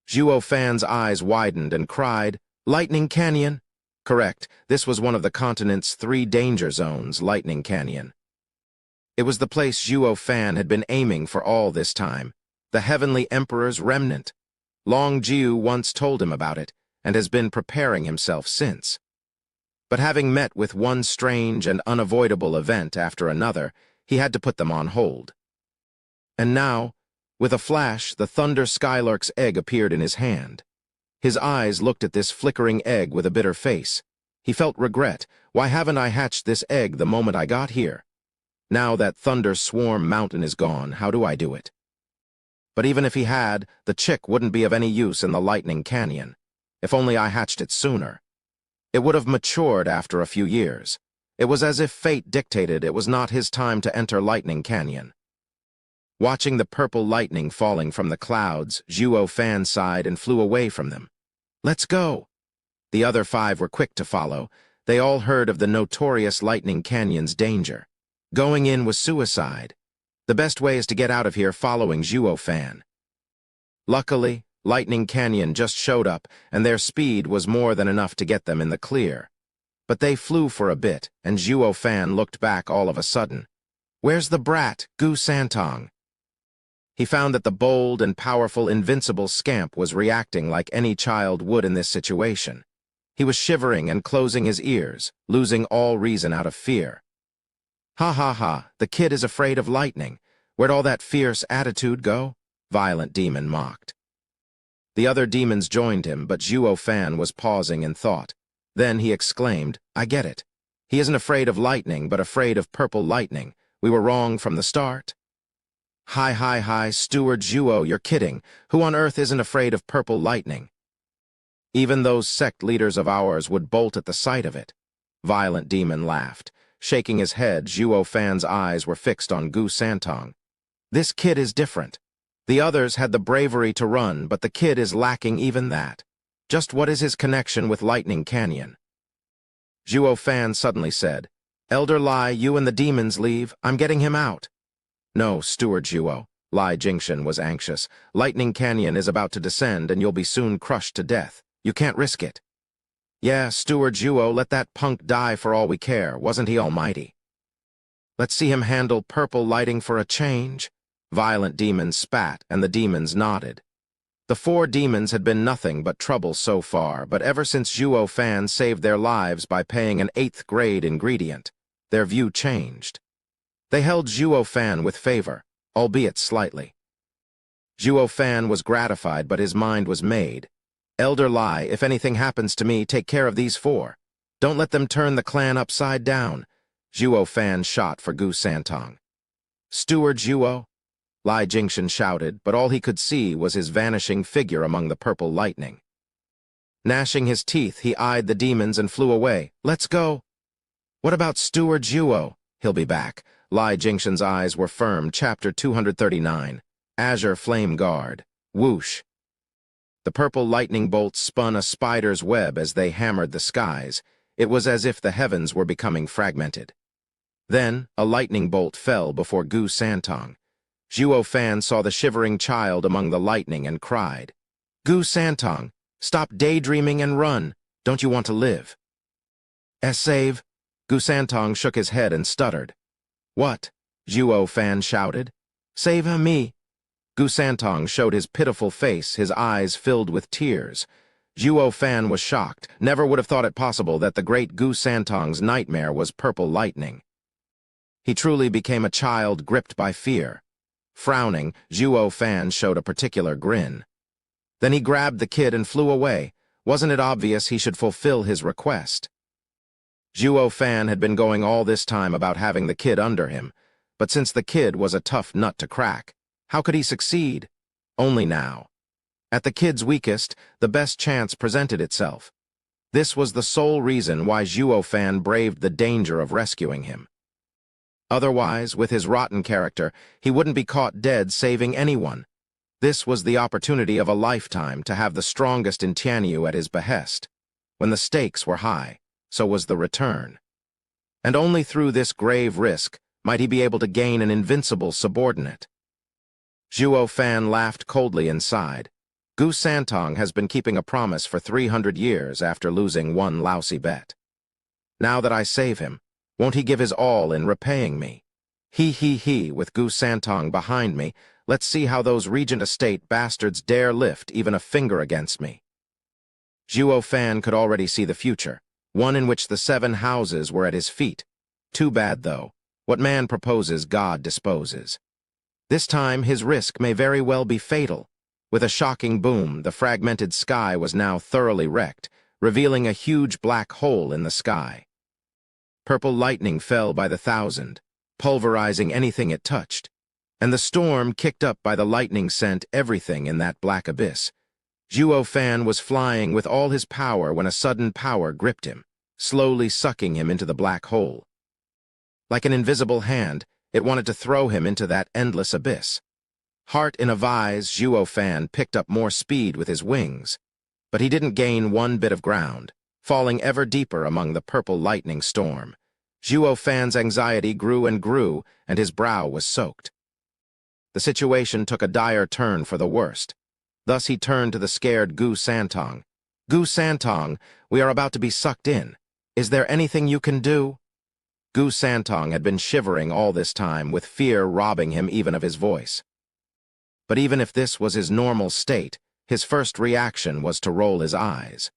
Zhuo Fan's eyes widened and cried, "Lightning Canyon?" Correct, this was one of the continent's 3 danger zones, Lightning Canyon. It was the place Zhuo Fan had been aiming for all this time, the Heavenly Emperor's remnant. Long Jiu once told him about it, and has been preparing himself since. But having met with one strange and unavoidable event after another, he had to put them on hold. And now, with a flash, the Thunder Skylark's egg appeared in his hand. His eyes looked at this flickering egg with a bitter face. He felt regret. Why haven't I hatched this egg the moment I got here? Now that Thunder Swarm Mountain is gone, how do I do it? But even if he had, the chick wouldn't be of any use in the Lightning Canyon. If only I hatched it sooner. It would have matured after a few years. It was as if fate dictated it was not his time to enter Lightning Canyon. Watching the purple lightning falling from the clouds, Zhuo Fan sighed and flew away from them. "Let's go." The other 5 were quick to follow. They all heard of the notorious Lightning Canyon's danger. Going in was suicide. The best way is to get out of here following Zhuo Fan. Luckily, Lightning Canyon just showed up, and their speed was more than enough to get them in the clear. But they flew for a bit, and Zhuo Fan looked back all of a sudden. Where's the brat, Gu Santong? He found that the bold and powerful invincible scamp was reacting like any child would in this situation. He was shivering and closing his ears, losing all reason out of fear. "Ha ha ha, the kid is afraid of lightning. Where'd all that fierce attitude go?" Violent Demon mocked. The other demons joined him, but Zhuo Fan was pausing in thought. Then he exclaimed, "I get it. He isn't afraid of lightning, but afraid of purple lightning. We were wrong from the start." Hi, Steward Zhuo, you're kidding. Who on earth isn't afraid of purple lightning? Even those sect leaders of ours would bolt at the sight of it. Violent Demon laughed. Shaking his head, Zhuo Fan's eyes were fixed on Gu Santong. This kid is different. The others had the bravery to run, but the kid is lacking even that. Just what is his connection with Lightning Canyon? Zhuo Fan suddenly said, "Elder Lai, you and the demons leave. I'm getting him out." "No, Steward Zhuo." Lai Jingshan was anxious. "Lightning Canyon is about to descend and you'll be soon crushed to death. You can't risk it." "Yeah, Steward Zhuo, let that punk die for all we care. Wasn't he almighty? Let's see him handle purple lighting for a change." Violent Demons spat, and the demons nodded. The 4 demons had been nothing but trouble so far, but ever since Zhuo Fan saved their lives by paying an 8th-grade ingredient, their view changed. They held Zhuo Fan with favor, albeit slightly. Zhuo Fan was gratified, but his mind was made. "Elder Lai, if anything happens to me, take care of these 4. Don't let them turn the clan upside down." Zhuo Fan shot for Gu Santong. "Steward Zhuo?" Lai Jingshan shouted, but all he could see was his vanishing figure among the purple lightning. Gnashing his teeth, he eyed the demons and flew away. "Let's go." "What about Steward Zhuo? He'll be back." Lai Jingshan's eyes were firm. Chapter 239. Azure Flame Guard. Whoosh. The purple lightning bolts spun a spider's web as they hammered the skies. It was as if the heavens were becoming fragmented. Then, a lightning bolt fell before Gu Santong. Zhuo Fan saw the shivering child among the lightning and cried, "Gu Santong, stop daydreaming and run. Don't you want to live?" "Save." Gu Santong shook his head and stuttered. "What?" Zhuo Fan shouted. "Save me." Gu Santong showed his pitiful face, his eyes filled with tears. Zhuo Fan was shocked, never would have thought it possible that the great Gu Santong's nightmare was purple lightning. He truly became a child gripped by fear. Frowning, Zhuo Fan showed a particular grin. Then he grabbed the kid and flew away. Wasn't it obvious he should fulfill his request? Zhuo Fan had been going all this time about having the kid under him, but since the kid was a tough nut to crack, how could he succeed? Only now. At the kid's weakest, the best chance presented itself. This was the sole reason why Zhuo Fan braved the danger of rescuing him. Otherwise, with his rotten character, he wouldn't be caught dead saving anyone. This was the opportunity of a lifetime to have the strongest in Tianyu at his behest. When the stakes were high, so was the return. And only through this grave risk might he be able to gain an invincible subordinate. Zhuo Fan laughed coldly inside. Gu Santong has been keeping a promise for 300 years after losing one lousy bet. Now that I save him, won't he give his all in repaying me? He, with Gu Santong behind me, let's see how those Regent Estate bastards dare lift even a finger against me. Zhuo Fan could already see the future, one in which the 7 houses were at his feet. Too bad, though. What man proposes, God disposes. This time, his risk may very well be fatal. With a shocking boom, the fragmented sky was now thoroughly wrecked, revealing a huge black hole in the sky. Purple lightning fell by the thousand, pulverizing anything it touched, and the storm kicked up by the lightning sent everything in that black abyss. Zhuo Fan was flying with all his power when a sudden power gripped him, slowly sucking him into the black hole. Like an invisible hand, it wanted to throw him into that endless abyss. Heart in a vise, Zhuo Fan picked up more speed with his wings, but he didn't gain one bit of ground, falling ever deeper among the purple lightning storm. Zhuo Fan's anxiety grew and grew, and his brow was soaked. The situation took a dire turn for the worst. Thus he turned to the scared Gu Santong. "Gu Santong, we are about to be sucked in. Is there anything you can do?" Gu Santong had been shivering all this time, with fear robbing him even of his voice. But even if this was his normal state, his first reaction was to roll his eyes.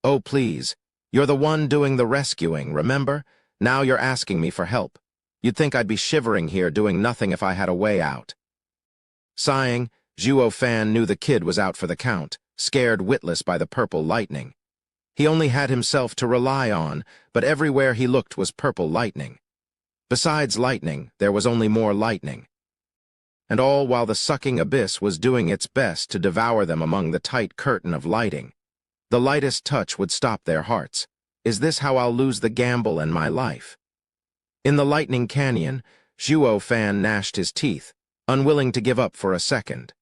"Oh, please, you're the one doing the rescuing, remember? Now you're asking me for help. You'd think I'd be shivering here doing nothing if I had a way out." Sighing, Zhuo Fan knew the kid was out for the count, scared witless by the purple lightning. He only had himself to rely on, but everywhere he looked was purple lightning. Besides lightning, there was only more lightning. And all while the sucking abyss was doing its best to devour them among the tight curtain of lighting. The lightest touch would stop their hearts. Is this how I'll lose the gamble and my life? In the lightning canyon, Zhuo Fan gnashed his teeth, unwilling to give up for a second.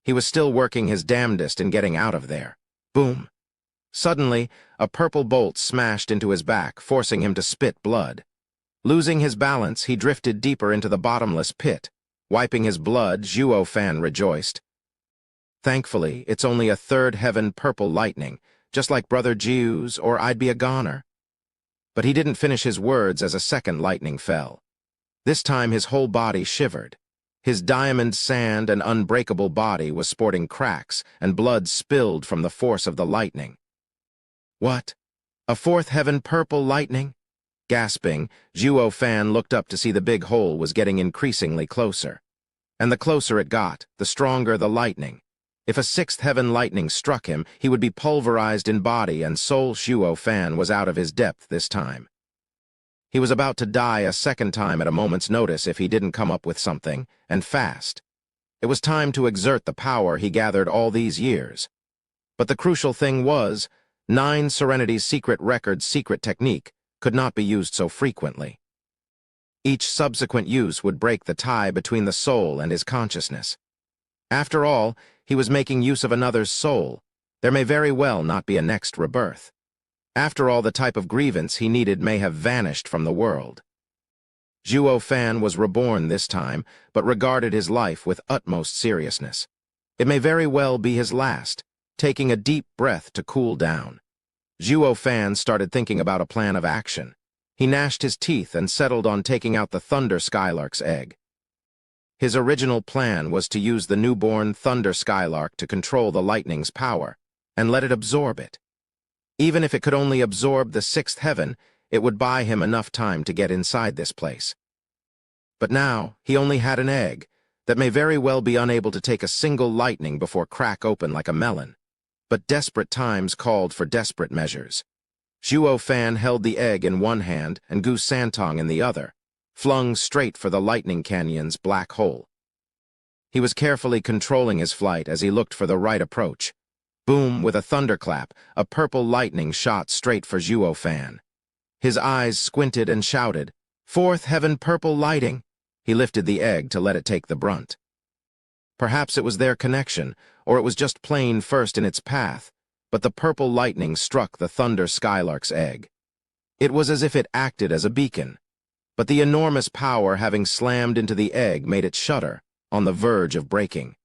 He was still working his damnedest in getting out of there. Boom! Suddenly, a purple bolt smashed into his back, forcing him to spit blood. Losing his balance, he drifted deeper into the bottomless pit. Wiping his blood, Zhuo Fan rejoiced. Thankfully, it's only a third heaven purple lightning, just like Brother Jiu's, or I'd be a goner. But he didn't finish his words as a second lightning fell. This time his whole body shivered. His diamond sand and unbreakable body was sporting cracks, and blood spilled from the force of the lightning. What? A fourth heaven purple lightning? Gasping, Zhuo Fan looked up to see the big hole was getting increasingly closer. And the closer it got, the stronger the lightning. If a sixth heaven lightning struck him, he would be pulverized in body, and soul. Zhuo Fan was out of his depth this time. He was about to die a second time at a moment's notice if he didn't come up with something, and fast. It was time to exert the power he gathered all these years. But the crucial thing was, 9 Serenity's secret record's secret technique could not be used so frequently. Each subsequent use would break the tie between the soul and his consciousness. After all, he was making use of another's soul. There may very well not be a next rebirth. After all, the type of grievance he needed may have vanished from the world. Zhuo Fan was reborn this time, but regarded his life with utmost seriousness. It may very well be his last, taking a deep breath to cool down. Zhuo Fan started thinking about a plan of action. He gnashed his teeth and settled on taking out the Thunder Skylark's egg. His original plan was to use the newborn Thunder Skylark to control the lightning's power, and let it absorb it. Even if it could only absorb the sixth heaven, it would buy him enough time to get inside this place. But now, he only had an egg that may very well be unable to take a single lightning before crack open like a melon. But desperate times called for desperate measures. Zhuo Fan held the egg in one hand and Gu Santong in the other, flung straight for the lightning canyon's black hole. He was carefully controlling his flight as he looked for the right approach. Boom, with a thunderclap, a purple lightning shot straight for Zhuo Fan. His eyes squinted and shouted, "Fourth heaven purple lighting!" He lifted the egg to let it take the brunt. Perhaps it was their connection, or it was just plain first in its path, but the purple lightning struck the Thunder Skylark's egg. It was as if it acted as a beacon, but the enormous power having slammed into the egg made it shudder, on the verge of breaking.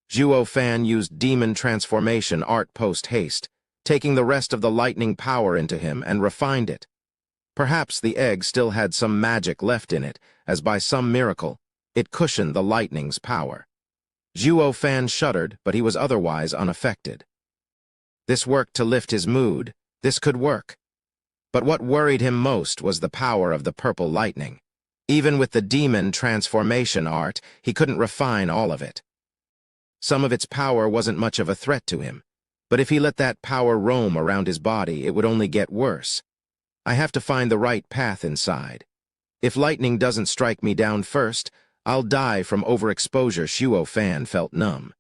Zhuo Fan used demon transformation art post-haste, taking the rest of the lightning power into him and refined it. Perhaps the egg still had some magic left in it, as by some miracle, it cushioned the lightning's power. Zhuo Fan shuddered, but he was otherwise unaffected. This worked to lift his mood. This could work. But what worried him most was the power of the purple lightning. Even with the demon transformation art, he couldn't refine all of it. Some of its power wasn't much of a threat to him, but if he let that power roam around his body, it would only get worse. I have to find the right path inside. If lightning doesn't strike me down first, I'll die from overexposure. Zhuo Fan felt numb.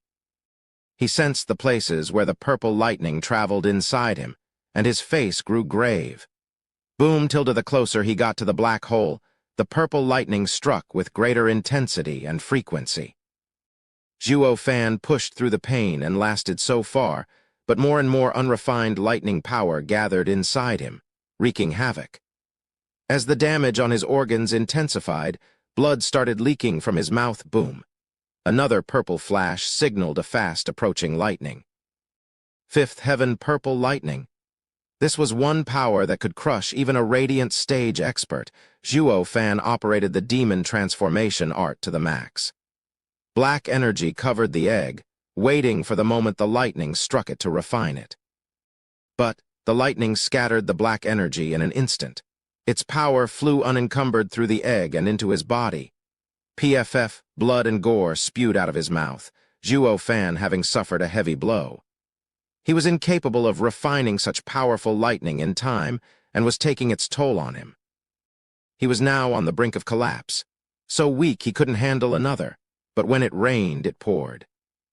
He sensed the places where the purple lightning traveled inside him, and his face grew grave. Boom, tilde the closer he got to the black hole, the purple lightning struck with greater intensity and frequency. Zhuo Fan pushed through the pain and lasted so far, but more and more unrefined lightning power gathered inside him, wreaking havoc. As the damage on his organs intensified, blood started leaking from his mouth. Boom. Another purple flash signaled a fast-approaching lightning. Fifth heaven purple lightning. This was one power that could crush even a radiant stage expert. Zhuo Fan operated the demon transformation art to the max. Black energy covered the egg, waiting for the moment the lightning struck it to refine it. But the lightning scattered the black energy in an instant. Its power flew unencumbered through the egg and into his body. PFF, blood and gore spewed out of his mouth, Zhuo Fan having suffered a heavy blow. He was incapable of refining such powerful lightning in time and was taking its toll on him. He was now on the brink of collapse, so weak he couldn't handle another, but when it rained, it poured.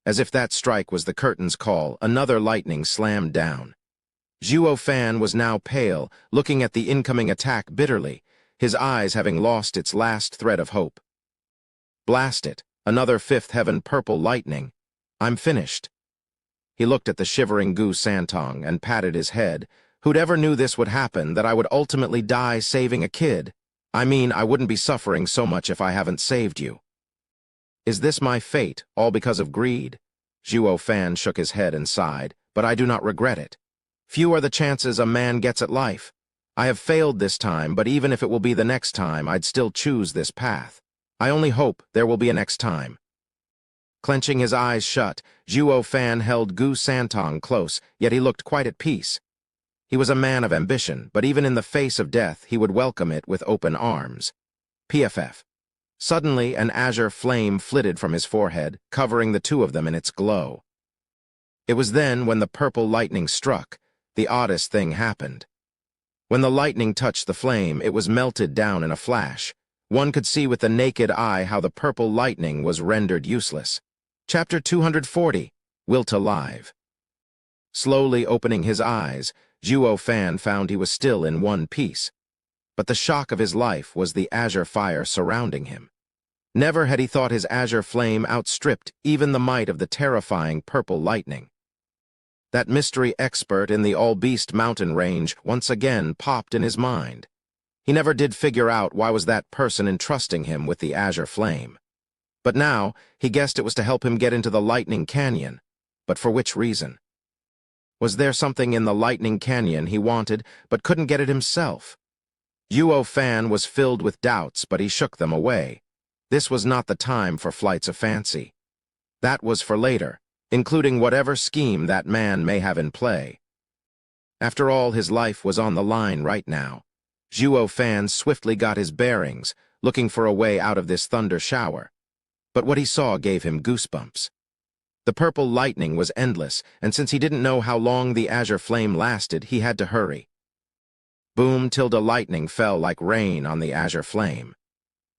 As if that strike was the curtain's call, another lightning slammed down. Zhuo Fan was now pale, looking at the incoming attack bitterly, his eyes having lost its last thread of hope. Blast it, another fifth heaven purple lightning. I'm finished. He looked at the shivering Gu Santong and patted his head. Who'd ever knew this would happen, that I would ultimately die saving a kid? I mean, I wouldn't be suffering so much if I haven't saved you. Is this my fate, all because of greed? Zhuo Fan shook his head and sighed, but I do not regret it. Few are the chances a man gets at life. I have failed this time, but even if it will be the next time, I'd still choose this path. I only hope there will be a next time. Clenching his eyes shut, Zhuo Fan held Gu Santong close, yet he looked quite at peace. He was a man of ambition, but even in the face of death, he would welcome it with open arms. PFF. Suddenly, an azure flame flitted from his forehead, covering the two of them in its glow. It was then, when the purple lightning struck, the oddest thing happened. When the lightning touched the flame, it was melted down in a flash. One could see with the naked eye how the purple lightning was rendered useless. Chapter 240, Will to Live. Slowly opening his eyes, Zhuo Fan found he was still in one piece. But the shock of his life was the azure fire surrounding him. Never had he thought his azure flame outstripped even the might of the terrifying purple lightning. That mystery expert in the All-Beast mountain range once again popped in his mind. He never did figure out why was that person entrusting him with the azure flame. But now, he guessed it was to help him get into the Lightning Canyon. But for which reason? Was there something in the Lightning Canyon he wanted but couldn't get it himself? Zhuo Fan was filled with doubts, but he shook them away. This was not the time for flights of fancy. That was for later, including whatever scheme that man may have in play. After all, his life was on the line right now. Zhuo Fan swiftly got his bearings, looking for a way out of this thunder shower. But what he saw gave him goosebumps. The purple lightning was endless, and since he didn't know how long the azure flame lasted, he had to hurry. Boom, tilde lightning fell like rain on the azure flame.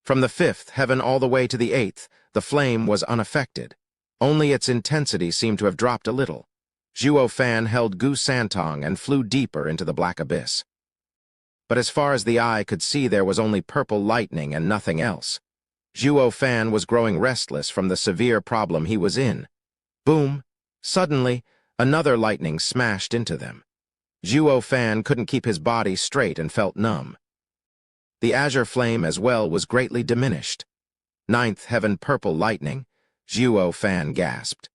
From the fifth heaven all the way to the eighth, the flame was unaffected. Only its intensity seemed to have dropped a little. Zhuo Fan held Gu Santong and flew deeper into the black abyss. But as far as the eye could see, there was only purple lightning and nothing else. Zhuo Fan was growing restless from the severe problem he was in. Boom! Suddenly, another lightning smashed into them. Zhuo Fan couldn't keep his body straight and felt numb. The azure flame as well was greatly diminished. Ninth heaven purple lightning, Zhuo Fan gasped.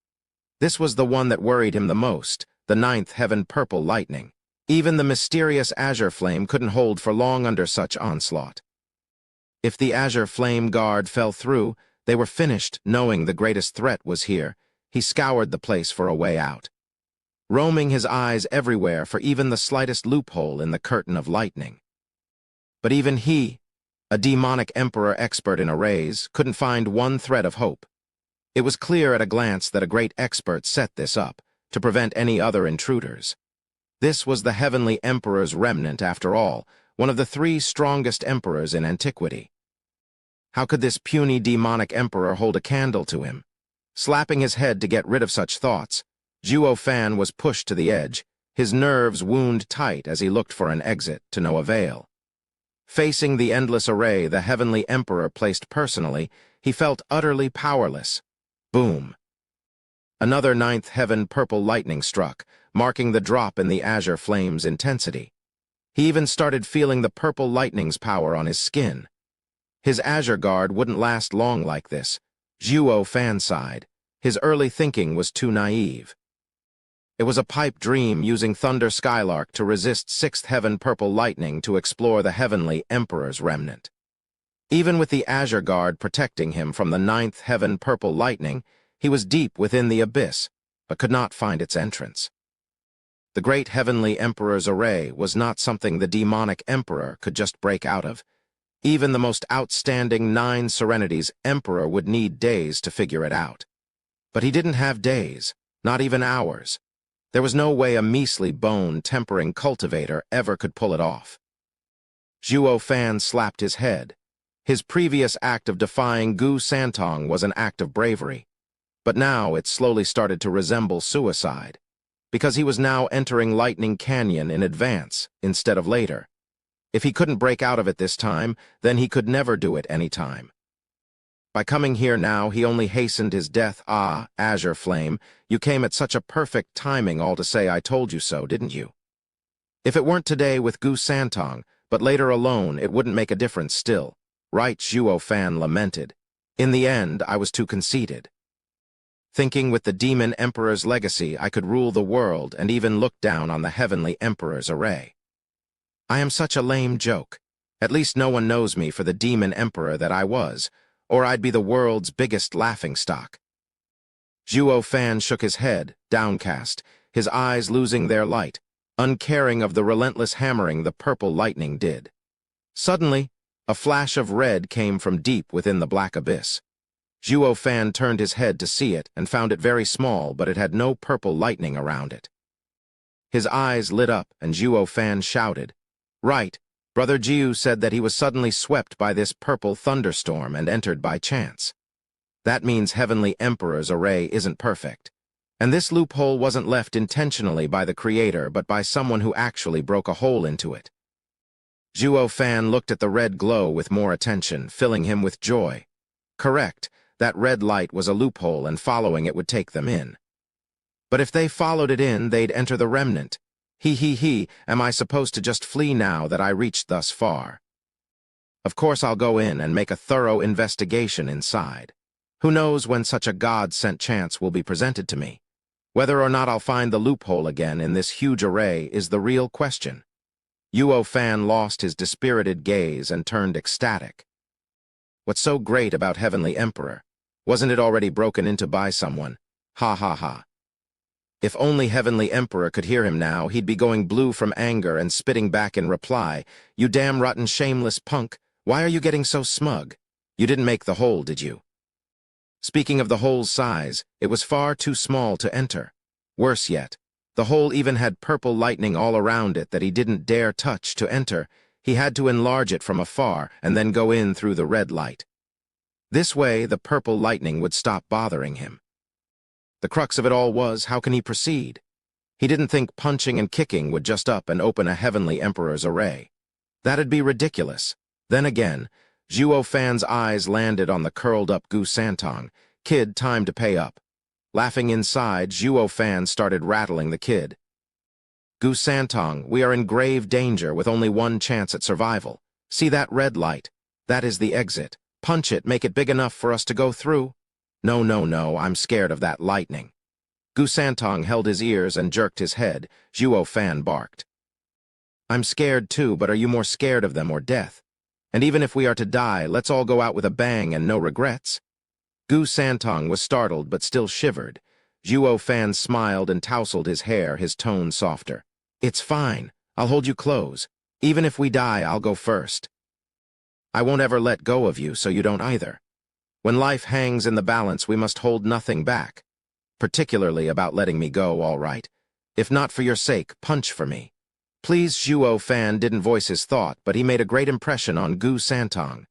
This was the one that worried him the most, the ninth heaven purple lightning. Even the mysterious azure flame couldn't hold for long under such onslaught. If the azure flame guard fell through, they were finished. Knowing the greatest threat was here, he scoured the place for a way out, roaming his eyes everywhere for even the slightest loophole in the curtain of lightning. But even he, a demonic emperor expert in arrays, couldn't find one thread of hope. It was clear at a glance that a great expert set this up to prevent any other intruders. This was the heavenly emperor's remnant after all, one of the three strongest emperors in antiquity. How could this puny demonic emperor hold a candle to him? Slapping his head to get rid of such thoughts, Zhuo Fan was pushed to the edge, his nerves wound tight as he looked for an exit to no avail. Facing the endless array the heavenly emperor placed personally, he felt utterly powerless. Boom! Another ninth heaven purple lightning struck, marking the drop in the azure flame's intensity. He even started feeling the purple lightning's power on his skin. His azure guard wouldn't last long like this. Zhuo Fan sighed. His early thinking was too naive. It was a pipe dream using Thunder Skylark to resist sixth heaven purple lightning to explore the heavenly emperor's remnant. Even with the azure guard protecting him from the ninth heaven purple lightning, he was deep within the abyss, but could not find its entrance. The great heavenly emperor's array was not something the demonic emperor could just break out of. Even the most outstanding 9 serenities emperor would need days to figure it out. But he didn't have days, not even hours. There was no way a measly bone-tempering cultivator ever could pull it off. Zhuo Fan slapped his head. His previous act of defying Gu Santong was an act of bravery, but now it slowly started to resemble suicide, because he was now entering Lightning Canyon in advance instead of later. If he couldn't break out of it this time, then he could never do it any time. By coming here now, he only hastened his death. Ah, Azure Flame, you came at such a perfect timing all to say I told you so, didn't you? If it weren't today with Gu Santong, but later alone, it wouldn't make a difference still. Right, Zhuo Fan lamented. In the end, I was too conceited. Thinking with the Demon Emperor's legacy, I could rule the world and even look down on the Heavenly Emperor's array. I am such a lame joke. At least no one knows me for the Demon Emperor that I was, or I'd be the world's biggest laughingstock. Zhuo Fan shook his head, downcast, his eyes losing their light, uncaring of the relentless hammering the purple lightning did. Suddenly, a flash of red came from deep within the black abyss. Zhuo Fan turned his head to see it and found it very small, but it had no purple lightning around it. His eyes lit up and Zhuo Fan shouted, "Right, Brother Jiu said that he was suddenly swept by this purple thunderstorm and entered by chance. That means Heavenly Emperor's array isn't perfect. And this loophole wasn't left intentionally by the Creator, but by someone who actually broke a hole into it." Zhuo Fan looked at the red glow with more attention, filling him with joy. Correct, that red light was a loophole and following it would take them in. But if they followed it in, they'd enter the remnant. Am I supposed to just flee now that I reached thus far? Of course I'll go in and make a thorough investigation inside. Who knows when such a God-sent chance will be presented to me? Whether or not I'll find the loophole again in this huge array is the real question. Zhuo Fan lost his dispirited gaze and turned ecstatic. What's so great about Heavenly Emperor? Wasn't it already broken into by someone? Ha ha ha. If only Heavenly Emperor could hear him now, he'd be going blue from anger and spitting back in reply, "You damn rotten shameless punk, why are you getting so smug? You didn't make the hole, did you?" Speaking of the hole's size, it was far too small to enter. Worse yet, the hole even had purple lightning all around it that he didn't dare touch to enter. He had to enlarge it from afar and then go in through the red light. This way, the purple lightning would stop bothering him. The crux of it all was, how can he proceed? He didn't think punching and kicking would just up and open a Heavenly Emperor's array. That'd be ridiculous. Then again, Zhuo Fan's eyes landed on the curled-up Gu Santong. "Kid, time to pay up." Laughing inside, Zhuo Fan started rattling the kid. "Gu Santong, we are in grave danger with only one chance at survival. See that red light? That is the exit. Punch it, make it big enough for us to go through." No, I'm scared of that lightning." Gu Santong held his ears and jerked his head. Zhuo Fan barked. "I'm scared too, but are you more scared of them or death? And even if we are to die, let's all go out with a bang and no regrets." Gu Santong was startled but still shivered. Zhuo Fan smiled and tousled his hair, his tone softer. "It's fine. I'll hold you close. Even if we die, I'll go first. I won't ever let go of you, so you don't either. When life hangs in the balance, we must hold nothing back. Particularly about letting me go, all right. If not for your sake, punch for me." Please, Zhuo Fan didn't voice his thought, but he made a great impression on Gu Santong.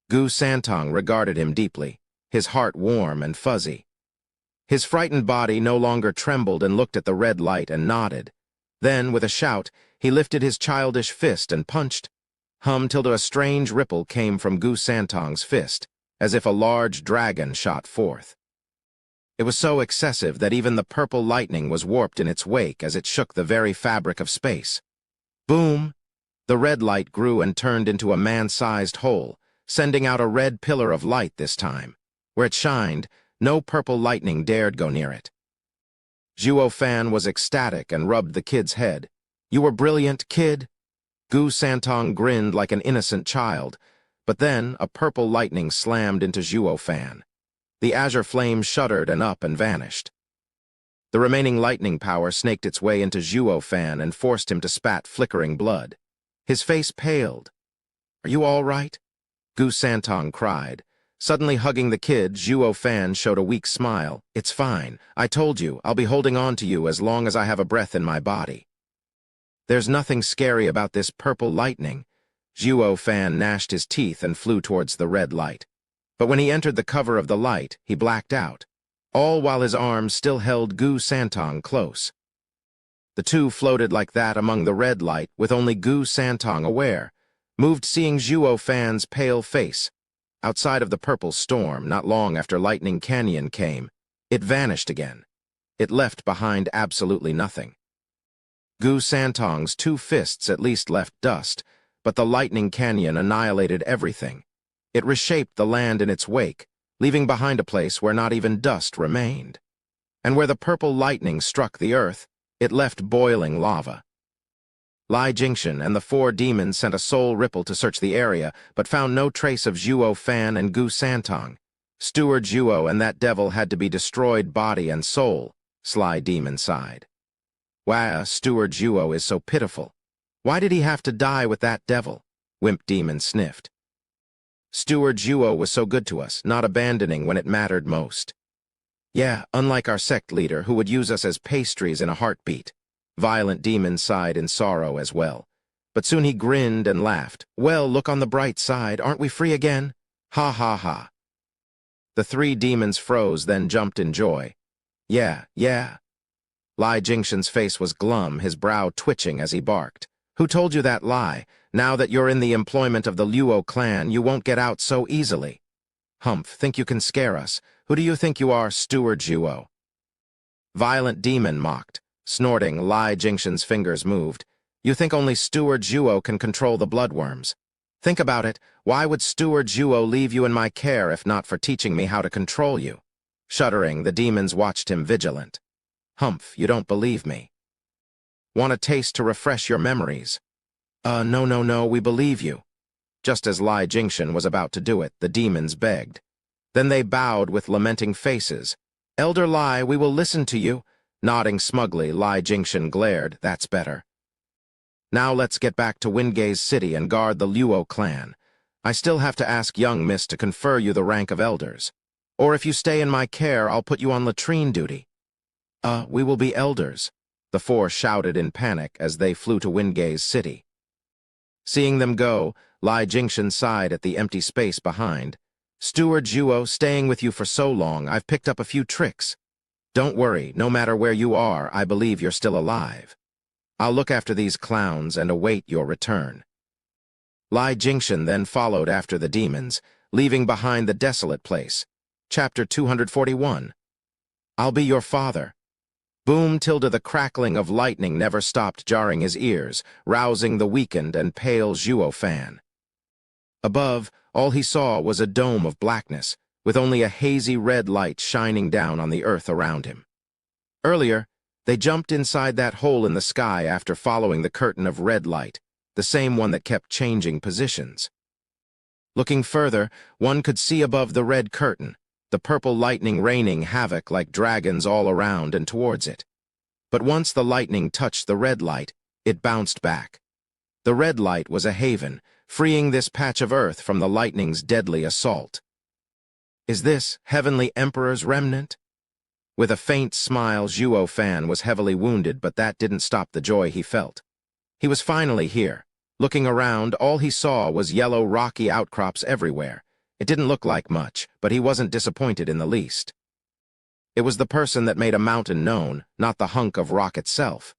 Gu Santong regarded him deeply, his heart warm and fuzzy. His frightened body no longer trembled and looked at the red light and nodded. Then, with a shout, he lifted his childish fist and punched. Till a strange ripple came from Gu Santong's fist, as if a large dragon shot forth. It was so excessive that even the purple lightning was warped in its wake as it shook the very fabric of space. Boom! The red light grew and turned into a man-sized hole, sending out a red pillar of light this time. Where it shined, no purple lightning dared go near it. Zhuo Fan was ecstatic and rubbed the kid's head. "You were brilliant, kid." Gu Santong grinned like an innocent child, but then a purple lightning slammed into Zhuo Fan. The azure flame shuddered and up and vanished. The remaining lightning power snaked its way into Zhuo Fan and forced him to spat flickering blood. His face paled. Are you all right? Gu Santong cried. Suddenly hugging the kid, Zhuo Fan showed a weak smile. It's fine. I told you, I'll be holding on to you as long as I have a breath in my body. There's nothing scary about this purple lightning. Zhuo Fan gnashed his teeth and flew towards the red light. But when he entered the cover of the light, he blacked out, all while his arms still held Gu Santong close. The two floated like that among the red light, with only Gu Santong aware, moved seeing Zhuo Fan's pale face. Outside of the purple storm, not long after Lightning Canyon came, it vanished again. It left behind absolutely nothing. Gu Santong's two fists at least left dust, but the Lightning Canyon annihilated everything. It reshaped the land in its wake, leaving behind a place where not even dust remained. And where the purple lightning struck the earth, it left boiling lava. Lai Jingshan and the four demons sent a soul ripple to search the area, but found no trace of Zhuo Fan and Gu Santong. Steward Zhuo and that devil had to be destroyed body and soul, Sly Demon sighed. Wow, Steward Zhuo is so pitiful. Why did he have to die with that devil? Wimp Demon sniffed. Steward Zhuo was so good to us, not abandoning when it mattered most. Yeah, unlike our sect leader, who would use us as pastries in a heartbeat. Violent Demon sighed in sorrow as well. But soon he grinned and laughed. Well, look on the bright side, aren't we free again? Ha ha ha. The three demons froze, then jumped in joy. Yeah. Lai Jingshan's face was glum, his brow twitching as he barked. Who told you that lie? Now that you're in the employment of the Luo clan, you won't get out so easily. Humph, think you can scare us? Who do you think you are, Steward Zhuo? Violent Demon mocked. Snorting, Lai Jingshan's fingers moved. You think only Steward Zhuo can control the bloodworms? Think about it. Why would Steward Zhuo leave you in my care if not for teaching me how to control you? Shuddering, the demons watched him vigilant. Humph, you don't believe me. Want a taste to refresh your memories? No, we believe you. Just as Lai Jingshan was about to do it, the demons begged. Then they bowed with lamenting faces. Elder Lai, we will listen to you. Nodding smugly, Lai Jingshan glared. That's better. Now let's get back to Wingay's city and guard the Luo clan. I still have to ask young miss to confer you the rank of elders. Or if you stay in my care, I'll put you on latrine duty. We will be elders, the four shouted in panic as they flew to Wingay's city. Seeing them go, Lai Jingshan sighed at the empty space behind. Steward Zhuo, staying with you for so long, I've picked up a few tricks. Don't worry, no matter where you are, I believe you're still alive. I'll look after these clowns and await your return. Lai Jingshan then followed after the demons, leaving behind the desolate place. Chapter 241. I'll be your father. Boom tilde the crackling of lightning never stopped jarring his ears, rousing the weakened and pale Zhuo Fan. Above, all he saw was a dome of blackness, with only a hazy red light shining down on the earth around him. Earlier, they jumped inside that hole in the sky after following the curtain of red light, the same one that kept changing positions. Looking further, one could see above the red curtain, the purple lightning raining havoc like dragons all around and towards it. But once the lightning touched the red light, it bounced back. The red light was a haven, freeing this patch of earth from the lightning's deadly assault. Is this Heavenly Emperor's remnant? With a faint smile, Zhuo Fan was heavily wounded, but that didn't stop the joy he felt. He was finally here. Looking around, all he saw was yellow rocky outcrops everywhere. It didn't look like much, but he wasn't disappointed in the least. It was the person that made a mountain known, not the hunk of rock itself.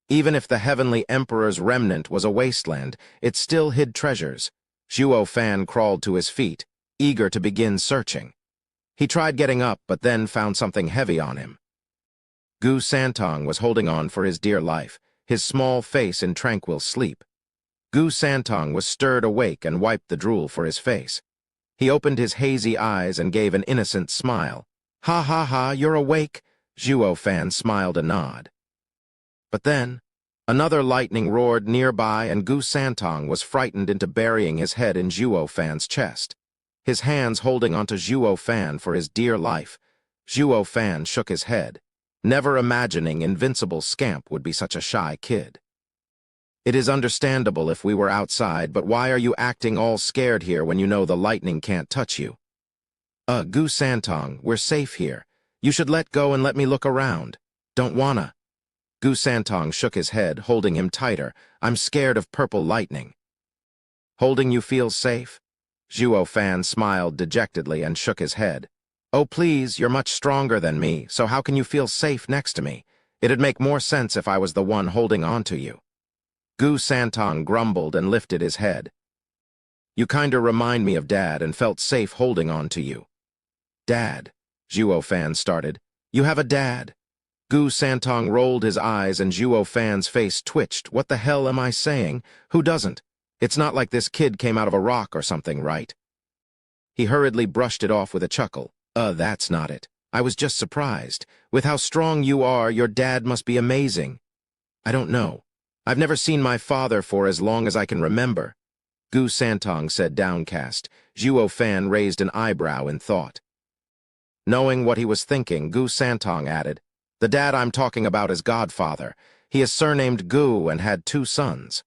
Even if the Heavenly Emperor's remnant was a wasteland, it still hid treasures. Zhuo Fan crawled to his feet, eager to begin searching. He tried getting up, but then found something heavy on him. Gu Santong was holding on for his dear life, his small face in tranquil sleep. Gu Santong was stirred awake and wiped the drool for his face. He opened his hazy eyes and gave an innocent smile. Ha ha ha, you're awake? Zhuo Fan smiled a nod. But then, another lightning roared nearby and Gu Santong was frightened into burying his head in Zhuo Fan's chest, his hands holding onto Zhuo Fan for his dear life. Zhuo Fan shook his head, never imagining Invincible Scamp would be such a shy kid. It is understandable if we were outside, but why are you acting all scared here when you know the lightning can't touch you? Gu Santong, we're safe here. You should let go and let me look around. Don't wanna. Gu Santong shook his head, holding him tighter. I'm scared of purple lightning. Holding you feels safe? Zhuo Fan smiled dejectedly and shook his head. Oh please, you're much stronger than me, so how can you feel safe next to me? It'd make more sense if I was the one holding on to you. Gu Santong grumbled and lifted his head. You kinda remind me of Dad and felt safe holding on to you. Dad, Zhuo Fan started. You have a dad? Gu Santong rolled his eyes and Zhuo Fan's face twitched. What the hell am I saying? Who doesn't? It's not like this kid came out of a rock or something, right? He hurriedly brushed it off with a chuckle. That's not it. I was just surprised. With how strong you are, your dad must be amazing. I don't know. I've never seen my father for as long as I can remember. Gu Santong said downcast. Zhuo Fan raised an eyebrow in thought. Knowing what he was thinking, Gu Santong added, the dad I'm talking about is Godfather. He is surnamed Gu and had 2 sons.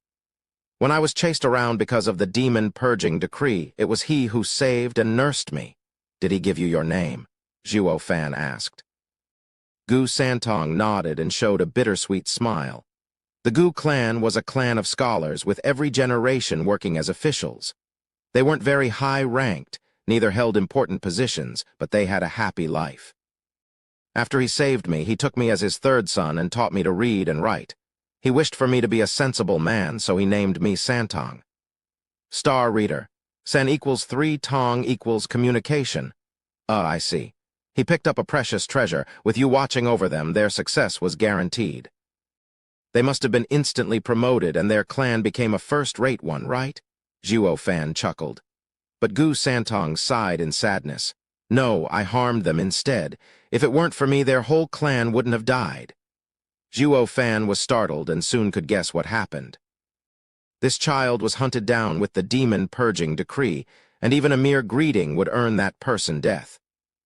When I was chased around because of the demon purging decree, it was he who saved and nursed me. Did he give you your name? Zhuo Fan asked. Gu Santong nodded and showed a bittersweet smile. The Gu clan was a clan of scholars with every generation working as officials. They weren't very high-ranked, neither held important positions, but they had a happy life. After he saved me, he took me as his 3rd son and taught me to read and write. He wished for me to be a sensible man, so he named me Santong. Star Reader. San equals 3, Tong equals communication. I see. He picked up a precious treasure. With you watching over them, their success was guaranteed. They must have been instantly promoted and their clan became a first-rate one, right? Zhuo Fan chuckled. But Gu Santong sighed in sadness. No, I harmed them instead. If it weren't for me, their whole clan wouldn't have died. Zhuo Fan was startled and soon could guess what happened. This child was hunted down with the demon-purging decree, and even a mere greeting would earn that person death.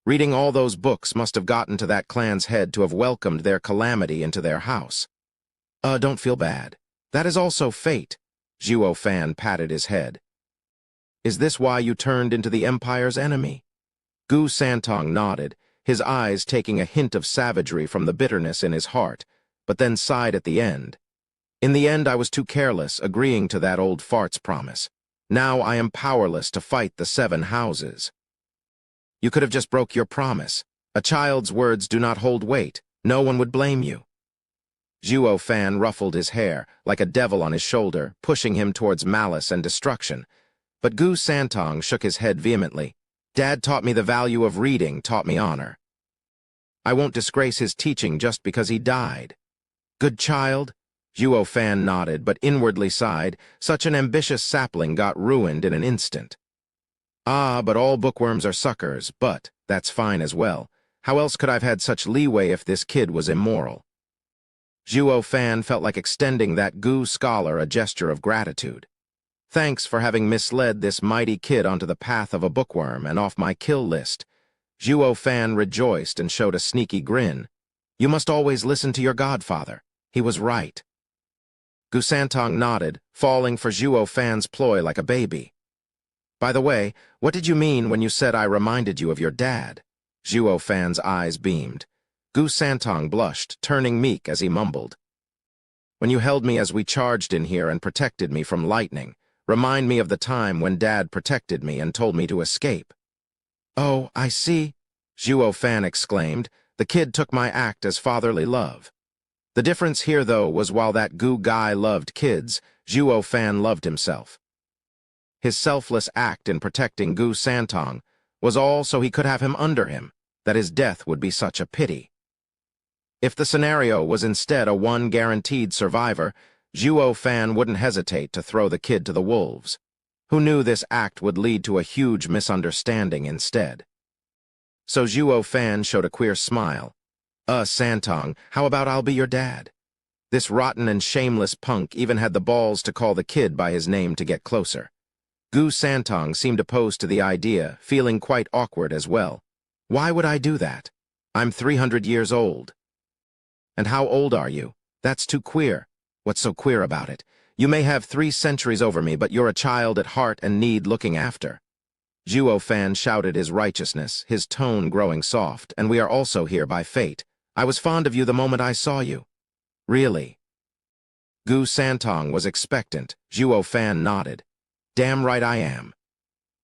Reading all those books must have gotten to that clan's head to have welcomed their calamity into their house. Don't feel bad. That is also fate. Zhuo Fan patted his head. Is this why you turned into the Empire's enemy? Gu Santong nodded, his eyes taking a hint of savagery from the bitterness in his heart, but then sighed at the end. In the end, I was too careless, agreeing to that old fart's promise. Now I am powerless to fight the 7 houses. You could have just broke your promise. A child's words do not hold weight. No one would blame you. Zhuo Fan ruffled his hair, like a devil on his shoulder, pushing him towards malice and destruction. But Gu Santong shook his head vehemently. Dad taught me the value of reading, taught me honor. I won't disgrace his teaching just because he died. Good child? Zhuo Fan nodded, but inwardly sighed. Such an ambitious sapling got ruined in an instant. But all bookworms are suckers, but that's fine as well. How else could I've had such leeway if this kid was immoral? Zhuo Fan felt like extending that Gu scholar a gesture of gratitude. Thanks for having misled this mighty kid onto the path of a bookworm and off my kill list. Zhuo Fan rejoiced and showed a sneaky grin. You must always listen to your godfather. He was right. Gu Santong nodded, falling for Zhuo Fan's ploy like a baby. By the way, what did you mean when you said I reminded you of your dad? Zhuo Fan's eyes beamed. Gu Santong blushed, turning meek as he mumbled. When you held me as we charged in here and protected me from lightning, remind me of the time when Dad protected me and told me to escape. Oh, I see, Zhuo Fan exclaimed. The kid took my act as fatherly love. The difference here, though, was while that Gu guy loved kids, Zhuo Fan loved himself. His selfless act in protecting Gu Santong was all so he could have him under him, that his death would be such a pity. If the scenario was instead a one guaranteed survivor, Zhuo Fan wouldn't hesitate to throw the kid to the wolves. Who knew this act would lead to a huge misunderstanding instead? So Zhuo Fan showed a queer smile. Santong, how about I'll be your dad? This rotten and shameless punk even had the balls to call the kid by his name to get closer. Gu Santong seemed opposed to the idea, feeling quite awkward as well. Why would I do that? I'm 300 years old. And how old are you? That's too queer. What's so queer about it? You may have 3 centuries over me, but you're a child at heart and need looking after. Zhuo Fan shouted his righteousness, his tone growing soft, and we are also here by fate. I was fond of you the moment I saw you. Really? Gu Santong was expectant. Zhuo Fan nodded. Damn right I am.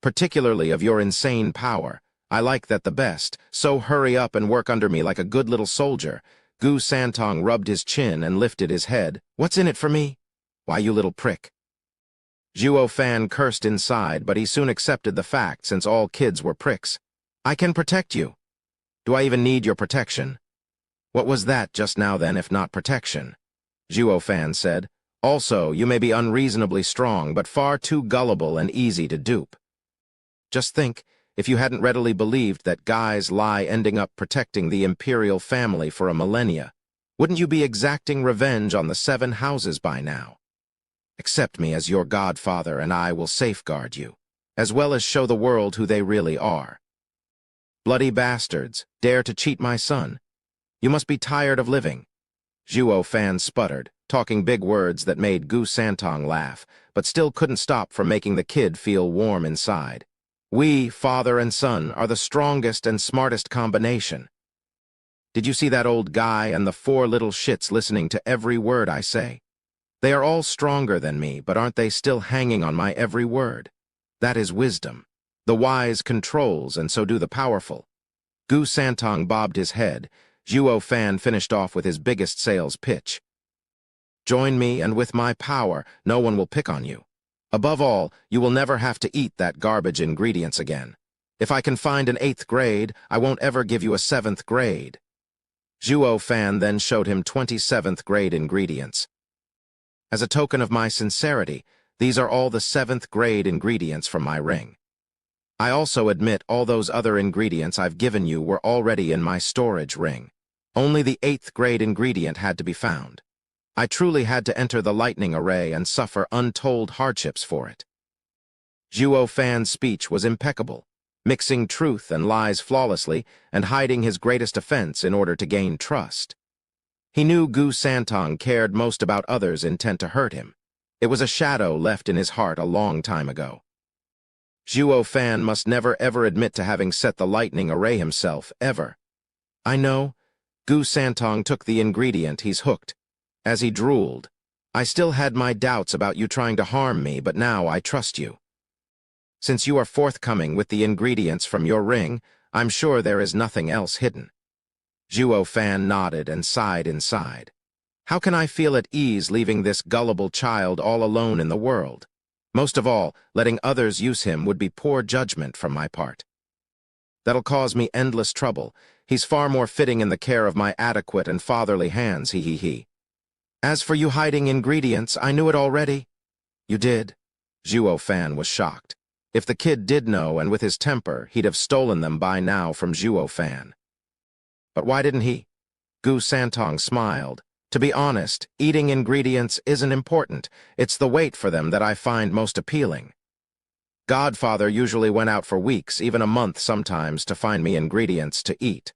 Particularly of your insane power. I like that the best, so hurry up and work under me like a good little soldier. Gu Santong rubbed his chin and lifted his head. What's in it for me? Why, you little prick. Zhuo Fan cursed inside, but he soon accepted the fact since all kids were pricks. I can protect you. Do I even need your protection? What was that just now then if not protection? Zhuo Fan said. Also, you may be unreasonably strong, but far too gullible and easy to dupe. Just think, if you hadn't readily believed that guys lie ending up protecting the imperial family for a millennia, wouldn't you be exacting revenge on the 7 houses by now? Accept me as your godfather and I will safeguard you, as well as show the world who they really are. Bloody bastards, dare to cheat my son. You must be tired of living. Zhuo Fan sputtered, talking big words that made Gu Santong laugh, but still couldn't stop from making the kid feel warm inside. We, father and son, are the strongest and smartest combination. Did you see that old guy and the 4 little shits listening to every word I say? They are all stronger than me, but aren't they still hanging on my every word? That is wisdom. The wise controls, and so do the powerful. Gu Santong bobbed his head. Zhuo Fan finished off with his biggest sales pitch. Join me, and with my power, no one will pick on you. Above all, you will never have to eat that garbage ingredients again. If I can find an 8th grade, I won't ever give you a 7th grade. Zhuo Fan then showed him 27th grade ingredients. As a token of my sincerity, these are all the 7th grade ingredients from my ring. I also admit all those other ingredients I've given you were already in my storage ring. Only the 8th grade ingredient had to be found. I truly had to enter the lightning array and suffer untold hardships for it. Zhuo Fan's speech was impeccable, mixing truth and lies flawlessly and hiding his greatest offense in order to gain trust. He knew Gu Santong cared most about others' intent to hurt him. It was a shadow left in his heart a long time ago. Zhuo Fan must never ever admit to having set the lightning array himself, ever. I know. Gu Santong took the ingredient, he's hooked. As he drooled, I still had my doubts about you trying to harm me, but now I trust you. Since you are forthcoming with the ingredients from your ring, I'm sure there is nothing else hidden. Zhuo Fan nodded and sighed inside. How can I feel at ease leaving this gullible child all alone in the world? Most of all, letting others use him would be poor judgment from my part. That'll cause me endless trouble. He's far more fitting in the care of my adequate and fatherly hands, he. As for you hiding ingredients, I knew it already. You did? Zhuo Fan was shocked. If the kid did know, and with his temper, he'd have stolen them by now from Zhuo Fan. But why didn't he? Gu Santong smiled. To be honest, eating ingredients isn't important. It's the wait for them that I find most appealing. Godfather usually went out for weeks, even a month sometimes, to find me ingredients to eat.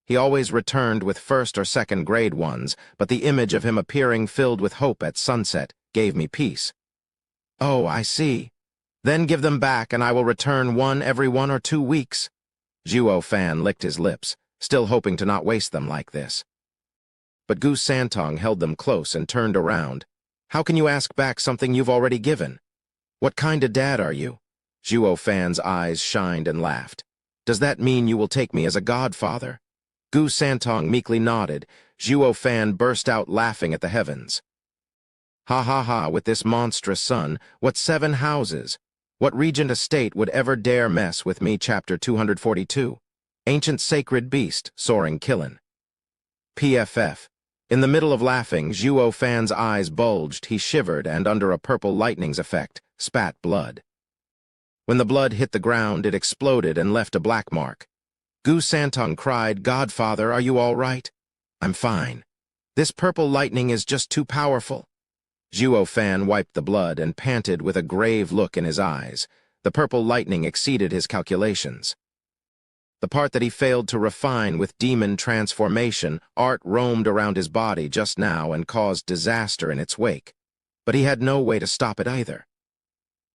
He always returned with 1st or 2nd grade ones, but the image of him appearing filled with hope at sunset gave me peace. Oh, I see. Then give them back and I will return one every 1 or 2 weeks. Zhuo Fan licked his lips, still hoping to not waste them like this. But Gu Santong held them close and turned around. How can you ask back something you've already given? What kind of dad are you? Zhuo Fan's eyes shined and laughed. Does that mean you will take me as a godfather? Gu Santong meekly nodded. Zhuo Fan burst out laughing at the heavens. Ha ha ha, with this monstrous son, what 7 houses? What regent estate would ever dare mess with me? Chapter 242. Ancient sacred beast, soaring killin'. PFF. In the middle of laughing, Zhuo Fan's eyes bulged, he shivered, and under a purple lightning's effect, spat blood. When the blood hit the ground, it exploded and left a black mark. Gu Santong cried, Godfather, are you all right? I'm fine. This purple lightning is just too powerful. Zhuo Fan wiped the blood and panted with a grave look in his eyes. The purple lightning exceeded his calculations. The part that he failed to refine with demon transformation, art roamed around his body just now and caused disaster in its wake. but he had no way to stop it either.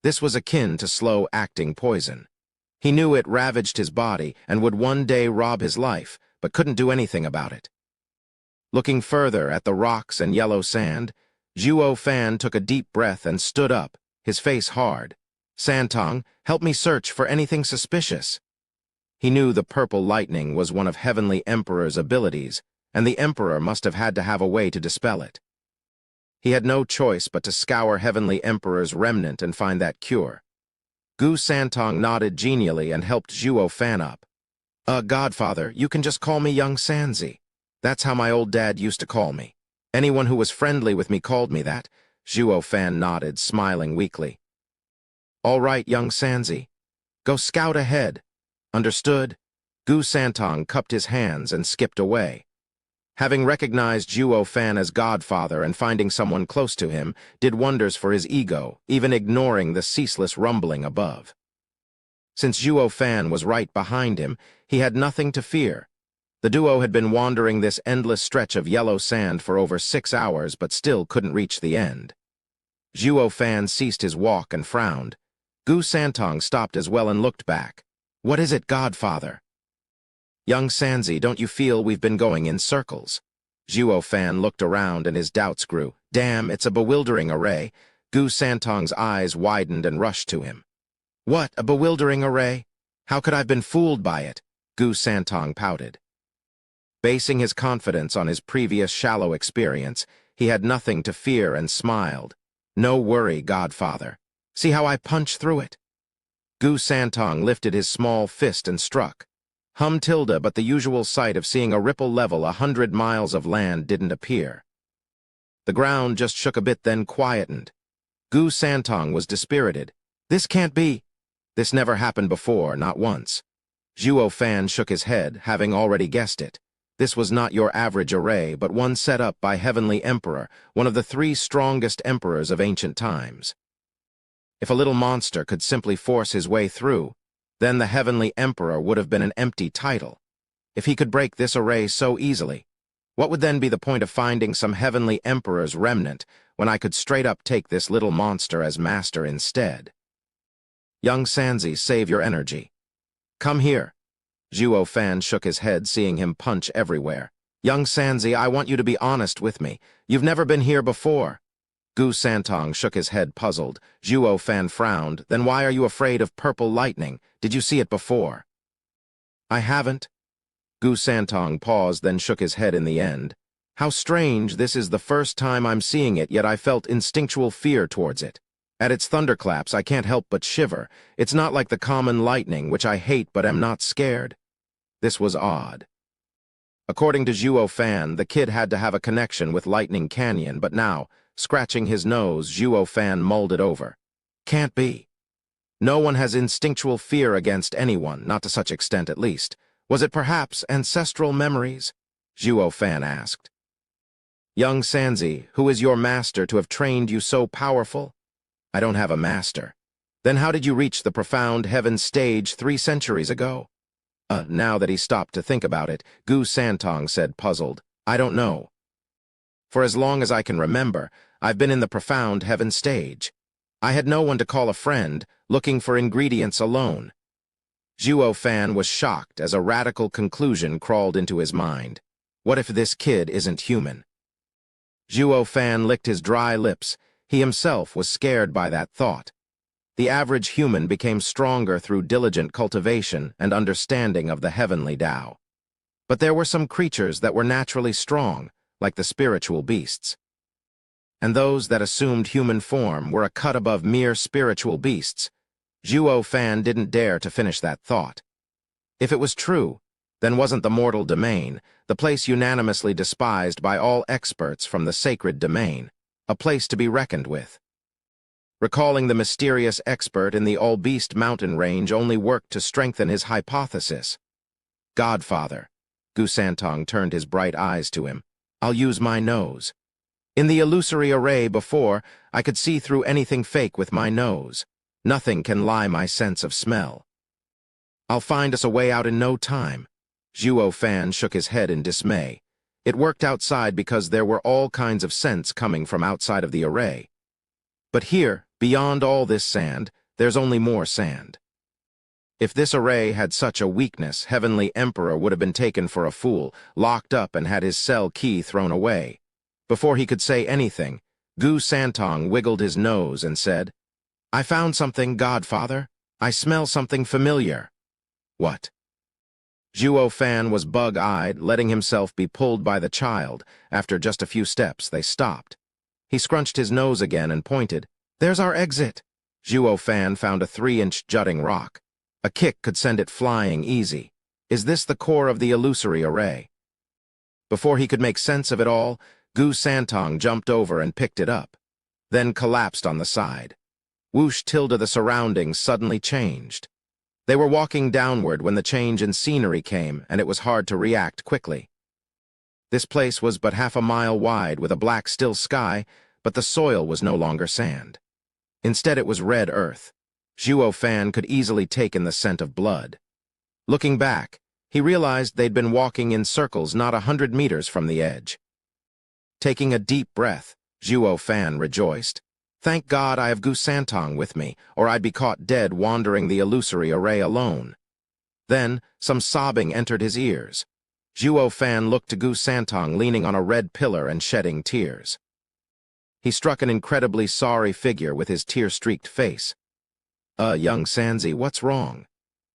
This was akin to slow-acting poison. He knew it ravaged his body and would one day rob his life, but couldn't do anything about it. Looking further at the rocks and yellow sand, Zhuo Fan took a deep breath and stood up, his face hard. "Santong, help me search for anything suspicious." He knew the purple lightning was one of Heavenly Emperor's abilities, and the Emperor must have had to have a way to dispel it. He had no choice but to scour Heavenly Emperor's remnant and find that cure. Gu Santong nodded genially and helped Zhuo Fan up. Godfather, you can just call me young Sanzi. That's how my old dad used to call me. Anyone who was friendly with me called me that." Zhuo Fan nodded, smiling weakly. "All right, young Sanzi. Go scout ahead." "Understood." Gu Santong cupped his hands and skipped away. Having recognized Zhuo Fan as godfather and finding someone close to him did wonders for his ego, even ignoring the ceaseless rumbling above. Since Zhuo Fan was right behind him, he had nothing to fear. The duo had been wandering this endless stretch of yellow sand for over 6 hours but still couldn't reach the end. Zhuo Fan ceased his walk and frowned. Gu Santong stopped as well and looked back. "What is it, godfather?" "Young Sanzi, don't you feel we've been going in circles?" Zhuo Fan looked around and his doubts grew. "Damn, it's a bewildering array." Gu Santong's eyes widened and rushed to him. "What, a bewildering array? How could I have been fooled by it?" Gu Santong pouted. Basing his confidence on his previous shallow experience, he had nothing to fear and smiled. "No worry, godfather. See how I punch through it?" Gu Santong lifted his small fist and struck. Tilde, but the usual sight of seeing a ripple level 100 miles of land didn't appear. The ground just shook a bit, then quietened. Gu Santong was dispirited. "This can't be." This never happened before, not once. Zhuo Fan shook his head, having already guessed it. This was not your average array, but one set up by Heavenly Emperor, one of the 3 strongest emperors of ancient times. If a little monster could simply force his way through, then the Heavenly Emperor would have been an empty title. If he could break this array so easily, what would then be the point of finding some Heavenly Emperor's remnant when I could straight up take this little monster as master instead? "Young Sanzi, save your energy. Come here." Zhuo Fan shook his head, seeing him punch everywhere. "Young Sanzi, I want you to be honest with me. You've never been here before." Gu Santong shook his head, puzzled. Zhuo Fan frowned. "Then why are you afraid of purple lightning? Did you see it before?" "I haven't." Gu Santong paused, then shook his head in the end. "How strange, this is the first time I'm seeing it, yet I felt instinctual fear towards it. At its thunderclaps, I can't help but shiver. It's not like the common lightning, which I hate but am not scared." This was odd. According to Zhuo Fan, the kid had to have a connection with Lightning Canyon, but now, scratching his nose, Zhuo Fan mulled it over. "Can't be. No one has instinctual fear against anyone, not to such extent at least. Was it perhaps ancestral memories?" Zhuo Fan asked. "Young Sanzi, who is your master to have trained you so powerful?" "I don't have a master." "Then how did you reach the profound heaven stage 3 centuries ago?" Now that he stopped to think about it, Gu Santong said, puzzled, "I don't know. For as long as I can remember, I've been in the profound heaven stage. I had no one to call a friend, looking for ingredients alone." Zhuo Fan was shocked as a radical conclusion crawled into his mind. What if this kid isn't human? Zhuo Fan licked his dry lips. He himself was scared by that thought. The average human became stronger through diligent cultivation and understanding of the heavenly Tao. But there were some creatures that were naturally strong, like the spiritual beasts. And those that assumed human form were a cut above mere spiritual beasts. Zhuo Fan didn't dare to finish that thought. If it was true, then wasn't the mortal domain, the place unanimously despised by all experts from the sacred domain, a place to be reckoned with? Recalling the mysterious expert in the All-Beast mountain range only worked to strengthen his hypothesis. "Godfather," Gu Santong turned his bright eyes to him, "I'll use my nose. In the illusory array before, I could see through anything fake with my nose. Nothing can lie my sense of smell. I'll find us a way out in no time." Zhuo Fan shook his head in dismay. It worked outside because there were all kinds of scents coming from outside of the array. But here, beyond all this sand, there's only more sand. If this array had such a weakness, Heavenly Emperor would have been taken for a fool, locked up and had his cell key thrown away. Before he could say anything, Gu Santong wiggled his nose and said, "I found something, Godfather. I smell something familiar." "What?" Zhuo Fan was bug-eyed, letting himself be pulled by the child. After just a few steps, they stopped. He scrunched his nose again and pointed. "There's our exit." Zhuo Fan found a 3-inch jutting rock. A kick could send it flying easy. Is this the core of the illusory array? Before he could make sense of it all, Gu Santong jumped over and picked it up, then collapsed on the side. Whoosh tilde the surroundings suddenly changed. They were walking downward when the change in scenery came, and it was hard to react quickly. This place was but half a mile wide with a black still sky, but the soil was no longer sand. Instead it was red earth. Zhuo Fan could easily take in the scent of blood. Looking back, he realized they'd been walking in circles not 100 meters from the edge. Taking a deep breath, Zhuo Fan rejoiced. "Thank God I have Gu Santong with me, or I'd be caught dead wandering the illusory array alone." Then, some sobbing entered his ears. Zhuo Fan looked to Gu Santong leaning on a red pillar and shedding tears. He struck an incredibly sorry figure with his tear-streaked face. Young Sanzi, what's wrong?"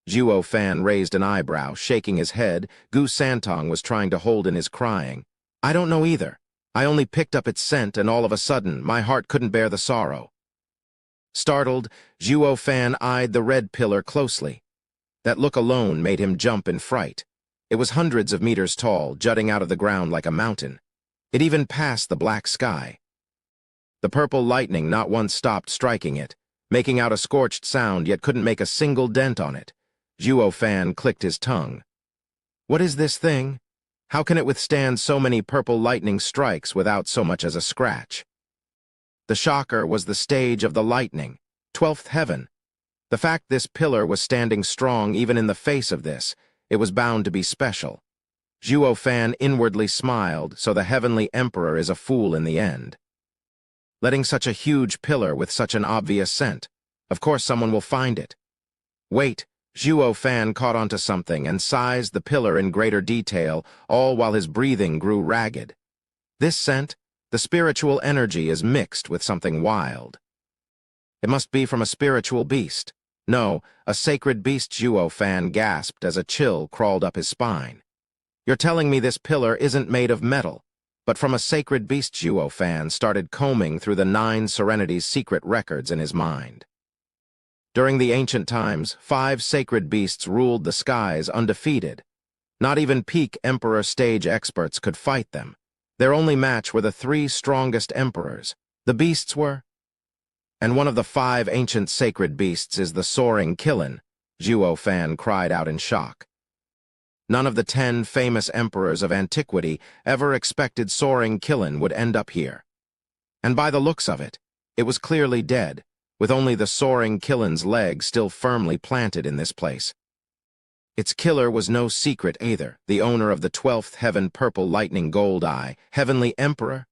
Zhuo Fan raised an eyebrow, shaking his head. Gu Santong was trying to hold in his crying. "I don't know either. I only picked up its scent, and all of a sudden, my heart couldn't bear the sorrow." Startled, Zhuo Fan eyed the red pillar closely. That look alone made him jump in fright. It was hundreds of meters tall, jutting out of the ground like a mountain. It even passed the black sky. The purple lightning not once stopped striking it, making out a scorched sound, yet couldn't make a single dent on it. Zhuo Fan clicked his tongue. "What is this thing? How can it withstand so many purple lightning strikes without so much as a scratch?" The shocker was the stage of the lightning, 12th heaven. The fact this pillar was standing strong even in the face of this, it was bound to be special. Zhuo Fan inwardly smiled, so the Heavenly Emperor is a fool in the end. Letting such a huge pillar with such an obvious scent. Of course someone will find it. Wait, Zhuo Fan caught onto something and sized the pillar in greater detail, all while his breathing grew ragged. This scent, the spiritual energy, is mixed with something wild. It must be from a spiritual beast. No, a sacred beast, Zhuo Fan gasped as a chill crawled up his spine. "You're telling me this pillar isn't made of metal, but from a sacred beast?" Zhuo Fan started combing through the 9 Serenities' secret records in his mind. During the ancient times, 5 sacred beasts ruled the skies undefeated. Not even peak Emperor stage experts could fight them. Their only match were the 3 strongest emperors. The beasts were... And one of the 5 ancient sacred beasts is the soaring Qilin, Zhuo Fan cried out in shock. None of the 10 famous emperors of antiquity ever expected soaring Qilin would end up here. And by the looks of it, it was clearly dead, with only the soaring Qilin's leg still firmly planted in this place. Its killer was no secret either, the owner of the 12th heaven purple lightning gold eye, Heavenly Emperor.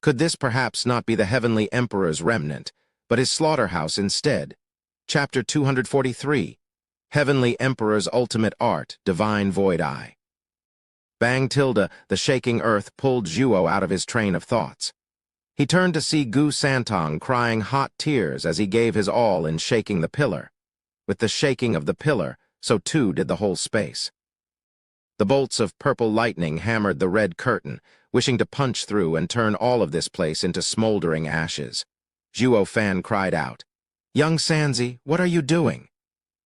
Could this perhaps not be the Heavenly Emperor's remnant, but his slaughterhouse instead? Chapter 243. Heavenly Emperor's Ultimate Art, Divine Void Eye. Bang tilde, the shaking earth pulled Zhuo out of his train of thoughts. He turned to see Gu Santong crying hot tears as he gave his all in shaking the pillar. With the shaking of the pillar, so too did the whole space. The bolts of purple lightning hammered the red curtain, wishing to punch through and turn all of this place into smoldering ashes. Zhuo Fan cried out, "Young Sanzi, what are you doing?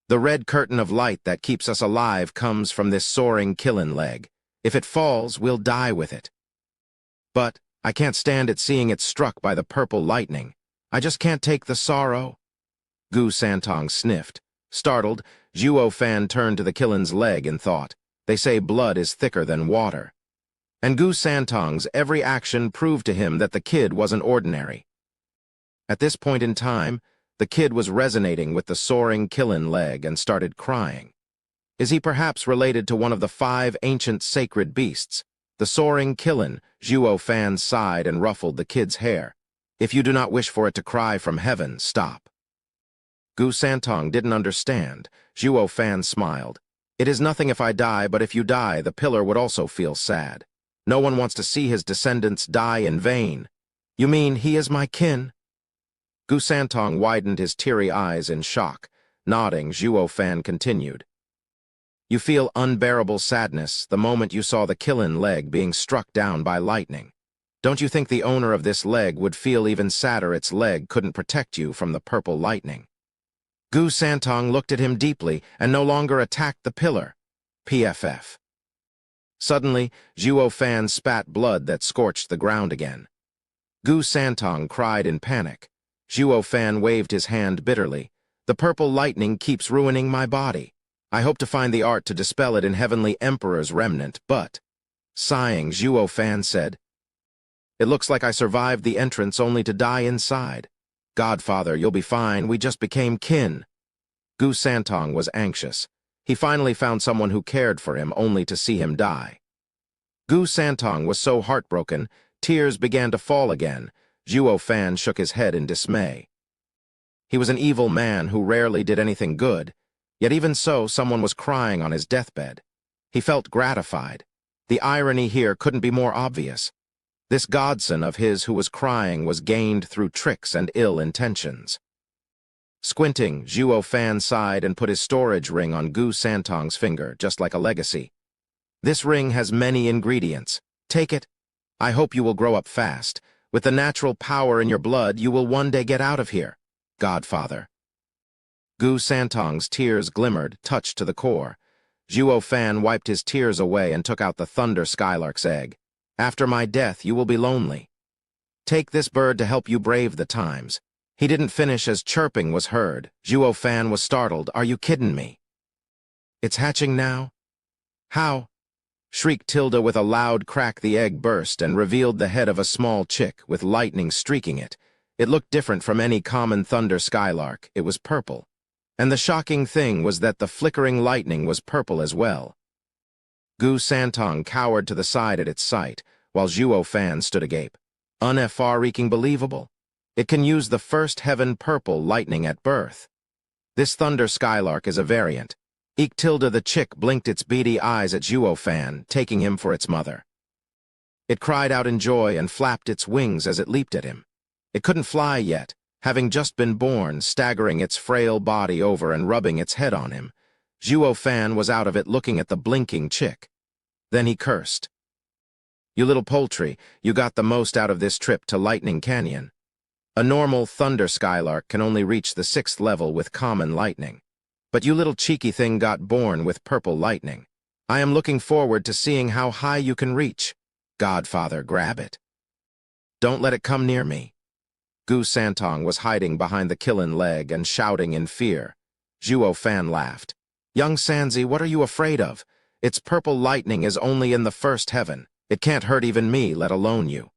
The red curtain of light that keeps us alive comes from this soaring Qilin leg. If it falls, we'll die with it. But I can't stand it seeing it struck by the purple lightning. I just can't take the sorrow." Gu Santong sniffed. Startled, Zhuo Fan turned to the Qilin's leg and thought, "They say blood is thicker than water." And Gu Santong's every action proved to him that the kid wasn't ordinary. At this point in time, the kid was resonating with the soaring Qilin leg and started crying. Is he perhaps related to one of the 5 ancient sacred beasts? The soaring Qilin? Zhuo Fan sighed and ruffled the kid's hair. If you do not wish for it to cry from heaven, stop. Gu Santong didn't understand. Zhuo Fan smiled. It is nothing if I die, but if you die, the pillar would also feel sad. No one wants to see his descendants die in vain. You mean he is my kin? Gu Santong widened his teary eyes in shock. Nodding, Zhuo Fan continued. You feel unbearable sadness the moment you saw the Qilin leg being struck down by lightning. Don't you think the owner of this leg would feel even sadder its leg couldn't protect you from the purple lightning? Gu Santong looked at him deeply and no longer attacked the pillar. PFF. Suddenly, Zhuo Fan spat blood that scorched the ground again. Gu Santong cried in panic. Zhuo Fan waved his hand bitterly. The purple lightning keeps ruining my body. I hope to find the art to dispel it in Heavenly Emperor's remnant, but... Sighing, Zhuo Fan said, It looks like I survived the entrance only to die inside. Godfather, you'll be fine, we just became kin. Gu Santong was anxious. He finally found someone who cared for him only to see him die. Gu Santong was so heartbroken, tears began to fall again. Zhuo Fan shook his head in dismay. He was an evil man who rarely did anything good, yet even so, someone was crying on his deathbed. He felt gratified. The irony here couldn't be more obvious. This godson of his who was crying was gained through tricks and ill intentions. Squinting, Zhuo Fan sighed and put his storage ring on Gu Santong's finger, just like a legacy. This ring has many ingredients. Take it. I hope you will grow up fast. With the natural power in your blood, you will one day get out of here. Godfather. Gu Santong's tears glimmered, touched to the core. Zhuo Fan wiped his tears away and took out the Thunder Skylark's egg. After my death, you will be lonely. Take this bird to help you brave the times. He didn't finish as chirping was heard. Zhuo Fan was startled. Are you kidding me? It's hatching now? How? Shrieked Tilda with a loud crack. The egg burst and revealed the head of a small chick with lightning streaking it. It looked different from any common Thunder Skylark. It was purple. And the shocking thing was that the flickering lightning was purple as well. Gu Santong cowered to the side at its sight, while Zhuo Fan stood agape. Unfreaking believable. It can use the first heaven purple lightning at birth. This Thunder Skylark is a variant. Eek Tilda the chick blinked its beady eyes at Zhuo Fan, taking him for its mother. It cried out in joy and flapped its wings as it leaped at him. It couldn't fly yet, having just been born, staggering its frail body over and rubbing its head on him. Zhuo Fan was out of it looking at the blinking chick. Then he cursed. You little poultry, you got the most out of this trip to Lightning Canyon. A normal Thunder Skylark can only reach the 6th level with common lightning. But you little cheeky thing got born with purple lightning. I am looking forward to seeing how high you can reach. Godfather, grab it. Don't let it come near me. Gu Santong was hiding behind the Qilin leg and shouting in fear. Zhuo Fan laughed. Young Sanzi, what are you afraid of? Its purple lightning is only in the first heaven. It can't hurt even me, let alone you.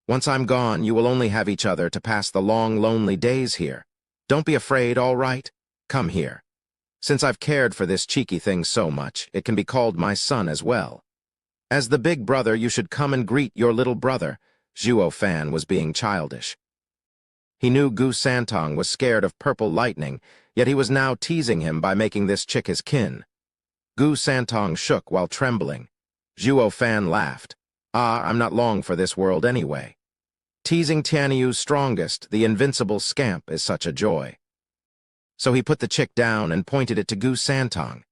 Once I'm gone, you will only have each other to pass the long, lonely days here. Don't be afraid, all right? Come here. Since I've cared for this cheeky thing so much, it can be called my son as well. As the big brother, you should come and greet your little brother. Zhuo Fan was being childish. He knew Gu Santong was scared of purple lightning, yet he was now teasing him by making this chick his kin. Gu Santong shook while trembling. Zhuo Fan laughed. I'm not long for this world anyway. Teasing Tianyu's strongest, the invincible scamp, is such a joy. So he put the chick down and pointed it to Gu Santong.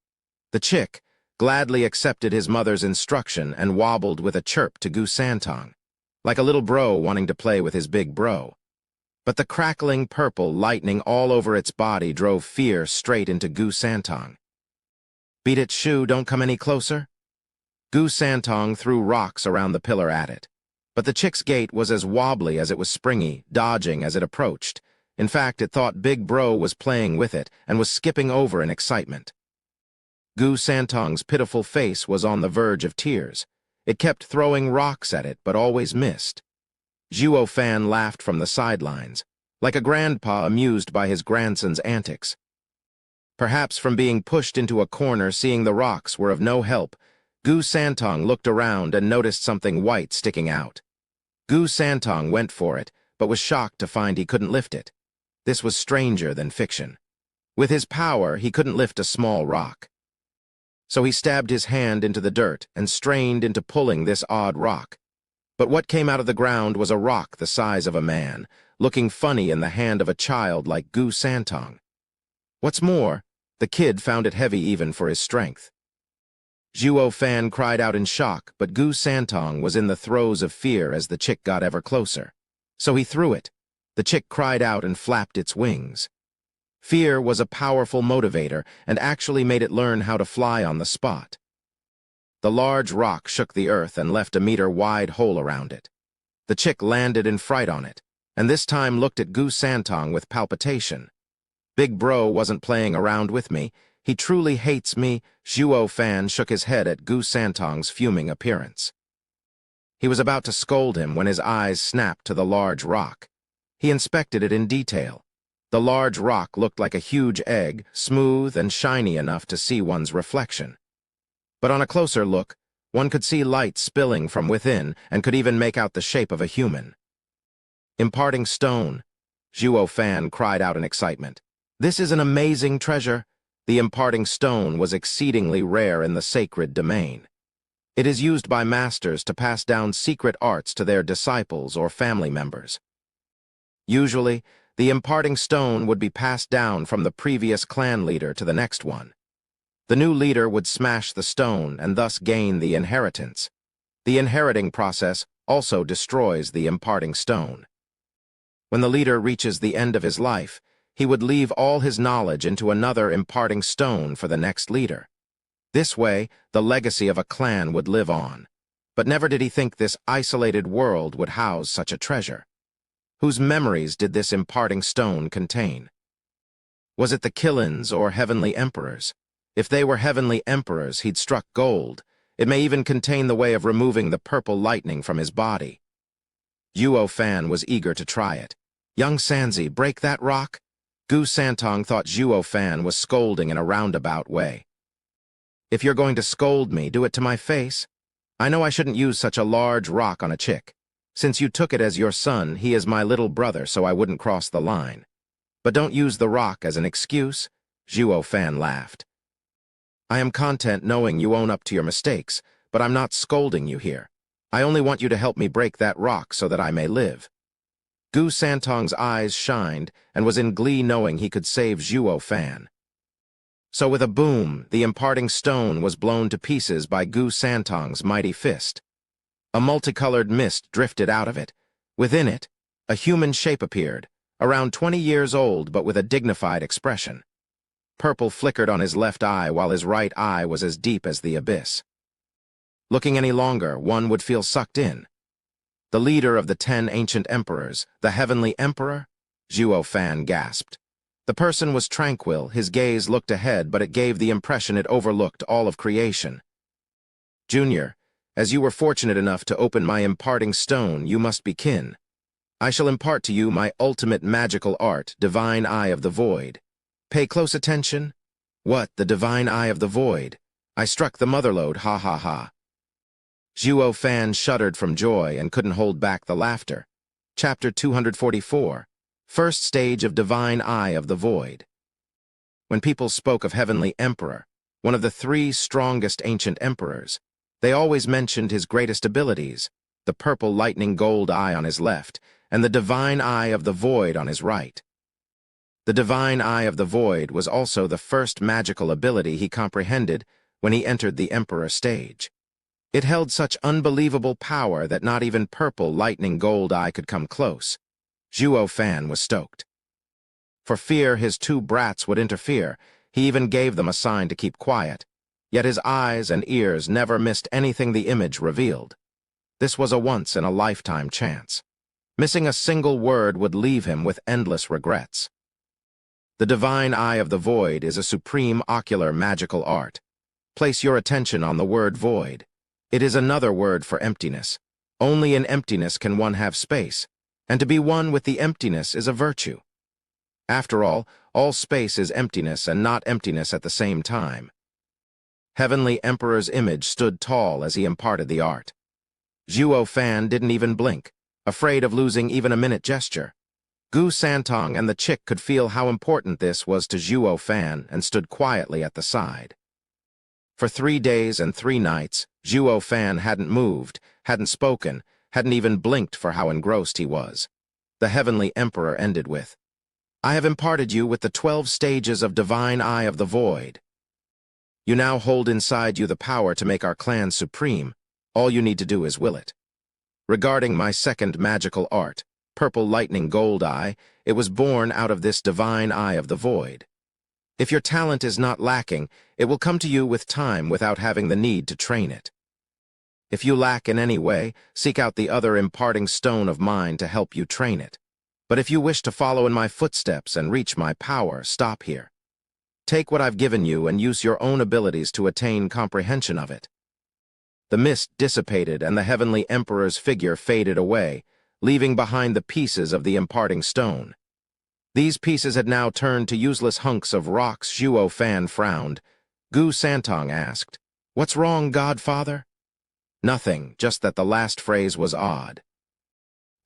The chick gladly accepted his mother's instruction and wobbled with a chirp to Gu Santong, like a little bro wanting to play with his big bro. But the crackling purple lightning all over its body drove fear straight into Gu Santong. Beat it, Shu, don't come any closer. Gu Santong threw rocks around the pillar at it. But the chick's gait was as wobbly as it was springy, dodging as it approached. In fact, it thought Big Bro was playing with it and was skipping over in excitement. Gu Santong's pitiful face was on the verge of tears. It kept throwing rocks at it, but always missed. Zhuo Fan laughed from the sidelines, like a grandpa amused by his grandson's antics. Perhaps from being pushed into a corner, seeing the rocks were of no help, Gu Santong looked around and noticed something white sticking out. Gu Santong went for it, but was shocked to find he couldn't lift it. This was stranger than fiction. With his power, he couldn't lift a small rock. So he stabbed his hand into the dirt and strained into pulling this odd rock. But what came out of the ground was a rock the size of a man, looking funny in the hand of a child like Gu Santong. What's more, the kid found it heavy even for his strength. Zhuo Fan cried out in shock, but Gu Santong was in the throes of fear as the chick got ever closer. So he threw it. The chick cried out and flapped its wings. Fear was a powerful motivator and actually made it learn how to fly on the spot. The large rock shook the earth and left a meter-wide hole around it. The chick landed in fright on it, and this time looked at Gu Santong with palpitation. Big bro wasn't playing around with me. He truly hates me. Zhuo Fan shook his head at Gu Santong's fuming appearance. He was about to scold him when his eyes snapped to the large rock. He inspected it in detail. The large rock looked like a huge egg, smooth and shiny enough to see one's reflection. But on a closer look, one could see light spilling from within and could even make out the shape of a human. Imparting stone, Zhuo Fan cried out in excitement. This is an amazing treasure. The imparting stone was exceedingly rare in the sacred domain. It is used by masters to pass down secret arts to their disciples or family members. Usually, the imparting stone would be passed down from the previous clan leader to the next one. The new leader would smash the stone and thus gain the inheritance. The inheriting process also destroys the imparting stone. When the leader reaches the end of his life, he would leave all his knowledge into another imparting stone for the next leader. This way, the legacy of a clan would live on. But never did he think this isolated world would house such a treasure. Whose memories did this imparting stone contain? Was it the Killins or heavenly emperors? If they were heavenly emperors, he'd struck gold. It may even contain the way of removing the purple lightning from his body. Zhuo Fan was eager to try it. Young Sanzi, break that rock? Gu Santong thought Zhuo Fan was scolding in a roundabout way. If you're going to scold me, do it to my face. I know I shouldn't use such a large rock on a chick. Since you took it as your son, he is my little brother, so I wouldn't cross the line. But don't use the rock as an excuse. Zhuo Fan laughed. I am content knowing you own up to your mistakes, but I'm not scolding you here. I only want you to help me break that rock so that I may live. Gu Santong's eyes shined and was in glee knowing he could save Zhuo Fan. So with a boom, the imparting stone was blown to pieces by Gu Santong's mighty fist. A multicolored mist drifted out of it. Within it, a human shape appeared, around 20 years old but with a dignified expression. Purple flickered on his left eye while his right eye was as deep as the abyss. Looking any longer, one would feel sucked in. The leader of the 10 ancient emperors, the heavenly emperor? Zhuo Fan gasped. The person was tranquil, his gaze looked ahead, but it gave the impression it overlooked all of creation. Junior, as you were fortunate enough to open my imparting stone, you must be kin. I shall impart to you my ultimate magical art, Divine Eye of the Void. Pay close attention. What, the Divine Eye of the Void? I struck the motherlode, ha ha ha. Zhuo Fan shuddered from joy and couldn't hold back the laughter. Chapter 244. First Stage of Divine Eye of the Void. When people spoke of Heavenly Emperor, one of the 3 strongest ancient emperors, they always mentioned his greatest abilities, the purple lightning gold eye on his left, and the Divine Eye of the Void on his right. The Divine Eye of the Void was also the first magical ability he comprehended when he entered the Emperor stage. It held such unbelievable power that not even purple lightning gold eye could come close. Zhuo Fan was stoked. For fear his 2 brats would interfere, he even gave them a sign to keep quiet, yet his eyes and ears never missed anything the image revealed. This was a once-in-a-lifetime chance. Missing a single word would leave him with endless regrets. The Divine Eye of the Void is a supreme ocular magical art. Place your attention on the word void. It is another word for emptiness. Only in emptiness can one have space, and to be one with the emptiness is a virtue. After all space is emptiness and not emptiness at the same time. Heavenly Emperor's image stood tall as he imparted the art. Zhuo Fan didn't even blink. afraid of losing even a minute gesture. Gu Santong and the chick could feel how important this was to Zhuo Fan and stood quietly at the side. For 3 days and 3 nights, Zhuo Fan hadn't moved, hadn't spoken, hadn't even blinked for how engrossed he was. The Heavenly Emperor ended with, "I have imparted you with the 12 stages of Divine Eye of the Void. You now hold inside you the power to make our clan supreme. All you need to do is will it. Regarding my second magical art, Purple Lightning Gold Eye, it was born out of this Divine Eye of the Void. If your talent is not lacking, it will come to you with time without having the need to train it. If you lack in any way, seek out the other imparting stone of mine to help you train it. But if you wish to follow in my footsteps and reach my power, stop here. Take what I've given you and use your own abilities to attain comprehension of it." The mist dissipated and the Heavenly Emperor's figure faded away, leaving behind the pieces of the imparting stone. These pieces had now turned to useless hunks of rocks. Zhuo Fan frowned. Gu Santong asked, "What's wrong, Godfather?" "Nothing, just that the last phrase was odd."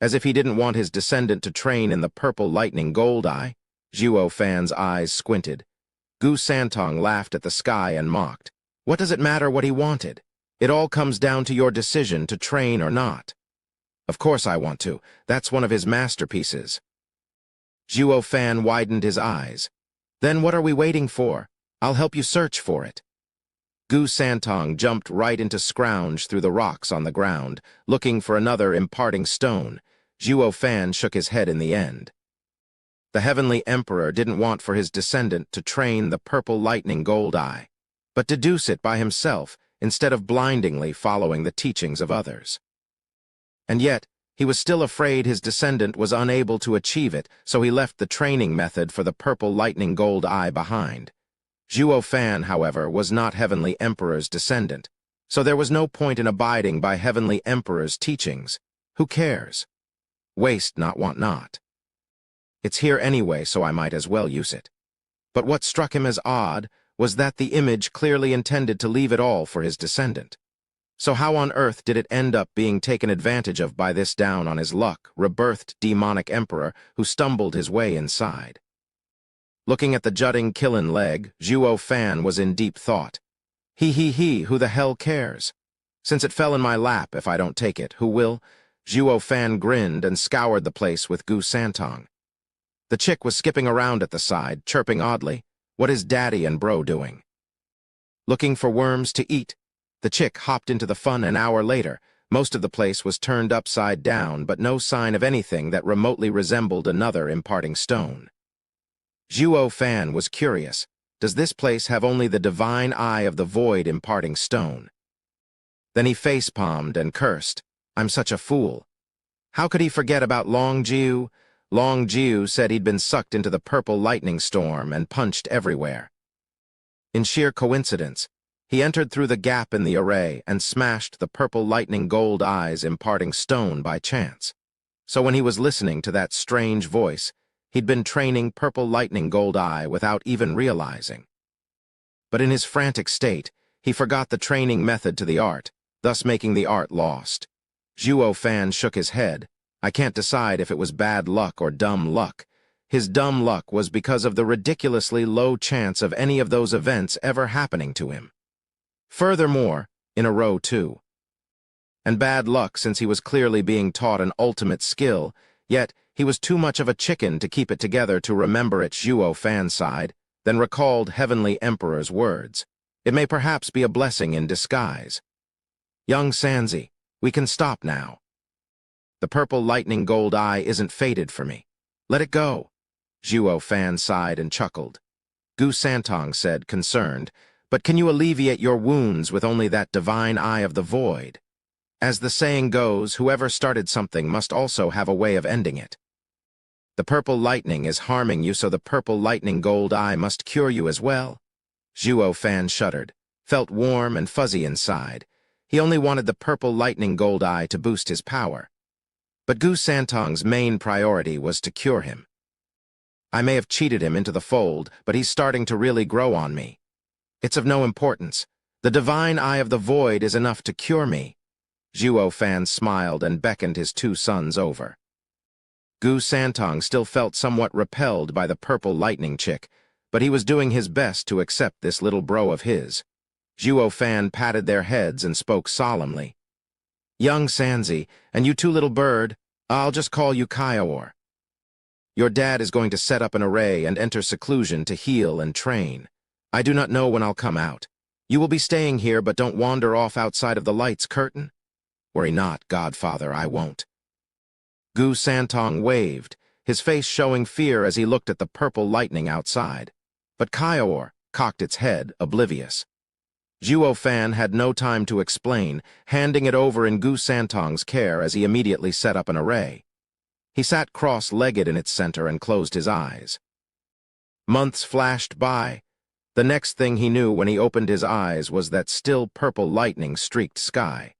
As if he didn't want his descendant to train in the Purple Lightning Gold Eye, Zhuo Fan's eyes squinted. Gu Santong laughed at the sky and mocked. "What does it matter what he wanted? It all comes down to your decision to train or not." "Of course I want to. That's one of his masterpieces." Zhuo Fan widened his eyes. "Then what are we waiting for? I'll help you search for it." Gu Santong jumped right into scrounge through the rocks on the ground, looking for another imparting stone. Zhuo Fan shook his head in the end. The Heavenly Emperor didn't want for his descendant to train the Purple Lightning Gold Eye, but deduce it by himself instead of blindingly following the teachings of others. And yet, he was still afraid his descendant was unable to achieve it, so he left the training method for the Purple Lightning Gold Eye behind. Zhuo Fan, however, was not Heavenly Emperor's descendant, so there was no point in abiding by Heavenly Emperor's teachings. Who cares? Waste not, want not. It's here anyway, so I might as well use it. But what struck him as odd was that the image clearly intended to leave it all for his descendant. So how on earth did it end up being taken advantage of by this down-on-his-luck, rebirthed demonic emperor who stumbled his way inside? Looking at the jutting Qilin leg, Zhuo Fan was in deep thought. He, who the hell cares? Since it fell in my lap, if I don't take it, who will? Zhuo Fan grinned and scoured the place with Gu Santong. The chick was skipping around at the side, chirping oddly. What is Daddy and Bro doing? Looking for worms to eat. The chick hopped into the fun an hour later. Most of the place was turned upside down, but no sign of anything that remotely resembled another imparting stone. Zhuo Fan was curious. Does this place have only the Divine Eye of the Void imparting stone? Then he face-palmed and cursed. I'm such a fool. How could he forget about Long Jiu? Long Jiu said he'd been sucked into the Purple Lightning Storm and punched everywhere. In sheer coincidence, he entered through the gap in the array and smashed the Purple Lightning Gold Eye's imparting stone by chance. So when he was listening to that strange voice, he'd been training Purple Lightning Gold Eye without even realizing. But in his frantic state, he forgot the training method to the art, thus making the art lost. Zhuo Fan shook his head. I can't decide if it was bad luck or dumb luck. His dumb luck was because of the ridiculously low chance of any of those events ever happening to him. Furthermore, in a row too. And bad luck since he was clearly being taught an ultimate skill, yet he was too much of a chicken to keep it together to remember it. Zhuo Fan sighed, then recalled Heavenly Emperor's words. It may perhaps be a blessing in disguise. Young Sanzi, we can stop now. The Purple Lightning Gold Eye isn't fated for me. Let it go. Zhuo Fan sighed and chuckled. Gu Santong said, concerned, but can you alleviate your wounds with only that Divine Eye of the Void? As the saying goes, whoever started something must also have a way of ending it. The Purple Lightning is harming you, so the Purple Lightning Gold Eye must cure you as well. Zhuo Fan shuddered, felt warm and fuzzy inside. He only wanted the Purple Lightning Gold Eye to boost his power. But Gu Santong's main priority was to cure him. I may have cheated him into the fold, but he's starting to really grow on me. It's of no importance. The Divine Eye of the Void is enough to cure me. Zhuo Fan smiled and beckoned his two sons over. Gu Santong still felt somewhat repelled by the purple lightning chick, but he was doing his best to accept this little bro of his. Zhuo Fan patted their heads and spoke solemnly. Young Sanzi, and you two little bird, I'll just call you Kaior. Your dad is going to set up an array and enter seclusion to heal and train. I do not know when I'll come out. You will be staying here, but don't wander off outside of the light's curtain. Worry not, Godfather, I won't. Gu Santong waved, his face showing fear as he looked at the purple lightning outside. But Kaior cocked its head, oblivious. Zhuo Fan had no time to explain, handing it over in Gu Santong's care as he immediately set up an array. He sat cross-legged in its center and closed his eyes. Months flashed by. The next thing he knew when he opened his eyes was that still purple lightning-streaked sky.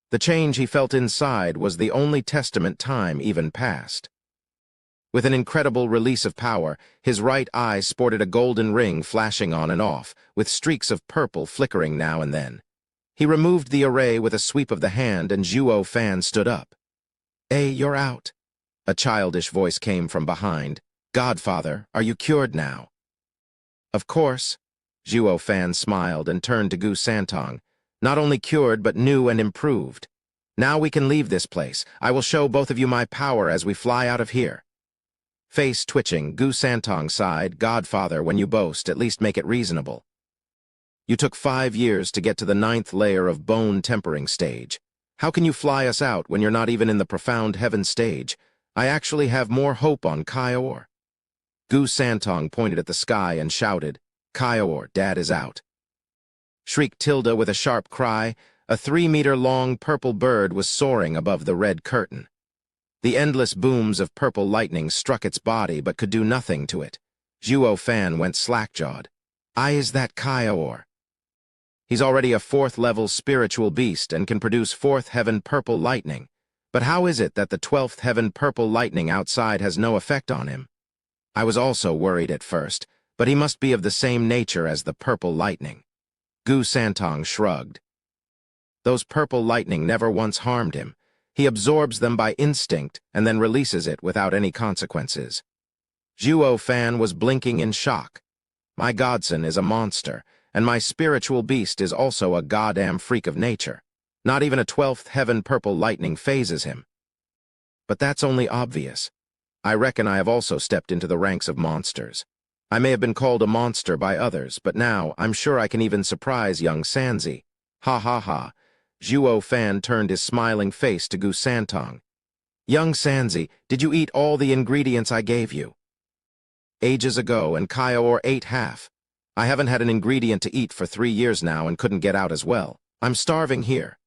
The change he felt inside was the only testament time even passed. With an incredible release of power, his right eye sported a golden ring flashing on and off, with streaks of purple flickering now and then. He removed the array with a sweep of the hand, and Zhuo Fan stood up. "Hey, you're out." A childish voice came from behind. "Godfather, are you cured now?" "Of course." Zhuo Fan smiled and turned to Gu Santong. "Not only cured, but new and improved. Now we can leave this place. I will show both of you my power as we fly out of here." Face twitching, Gu Santong sighed. "Godfather, when you boast, at least make it reasonable. You took 5 years to get to the 9th layer of bone tempering stage. How can you fly us out when you're not even in the profound heaven stage? I actually have more hope on Kaior." Gu Santong pointed at the sky and shouted, "Kaior, Dad is out." Shrieked Tilda with a sharp cry. A 3-meter-long purple bird was soaring above the red curtain. The endless booms of purple lightning struck its body but could do nothing to it. Zhuo Fan went slack-jawed. Is that Kaior? He's already a 4th-level spiritual beast and can produce 4th heaven purple lightning. But how is it that the 12th heaven purple lightning outside has no effect on him? I was also worried at first, but he must be of the same nature as the purple lightning. Gu Santong shrugged. Those purple lightning never once harmed him. He absorbs them by instinct and then releases it without any consequences. Zhuo Fan was blinking in shock. My godson is a monster, and my spiritual beast is also a goddamn freak of nature. Not even a 12th heaven purple lightning phases him. But that's only obvious. I reckon I have also stepped into the ranks of monsters. I may have been called a monster by others, but now I'm sure I can even surprise young Sanzi. Ha ha ha. Zhuo Fan turned his smiling face to Gu Santong. Young Sanzi, did you eat all the ingredients I gave you? Ages ago, and Kaior ate half. I haven't had an ingredient to eat for 3 years now and couldn't get out as well. I'm starving here.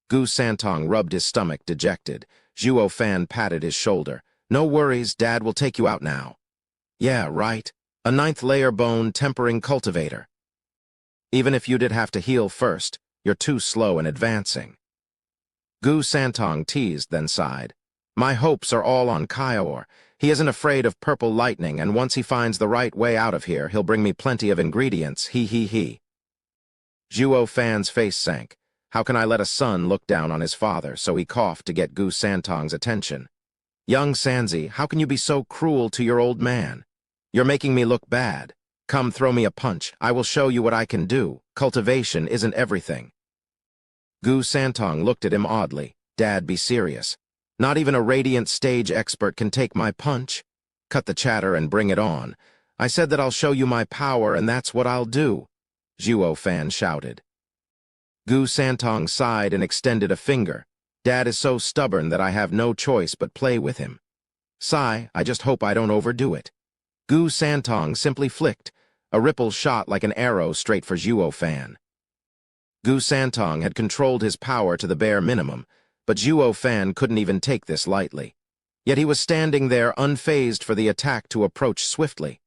Gu Santong rubbed his stomach, dejected. Zhuo Fan patted his shoulder. No worries, Dad will take you out now. Yeah, right. A 9th layer bone tempering cultivator. Even if you did have to heal first, you're too slow in advancing. Gu Santong teased, then sighed. My hopes are all on Kaior. He isn't afraid of purple lightning, and once he finds the right way out of here, he'll bring me plenty of ingredients, he. Zhuo Fan's face sank. How can I let a son look down on his father? So he coughed to get Gu Santong's attention. Young Sanzi, how can you be so cruel to your old man? You're making me look bad. Come, throw me a punch. I will show you what I can do. Cultivation isn't everything. Gu Santong looked at him oddly. Dad, be serious. Not even a radiant stage expert can take my punch. Cut the chatter and bring it on. I said that I'll show you my power, and that's what I'll do. Zhuo Fan shouted. Gu Santong sighed and extended a finger. Dad is so stubborn that I have no choice but play with him. Sigh, I just hope I don't overdo it. Gu Santong simply flicked. A ripple shot like an arrow straight for Zhuo Fan. Gu Santong had controlled his power to the bare minimum, but Zhuo Fan couldn't even take this lightly. Yet he was standing there unfazed for the attack to approach swiftly.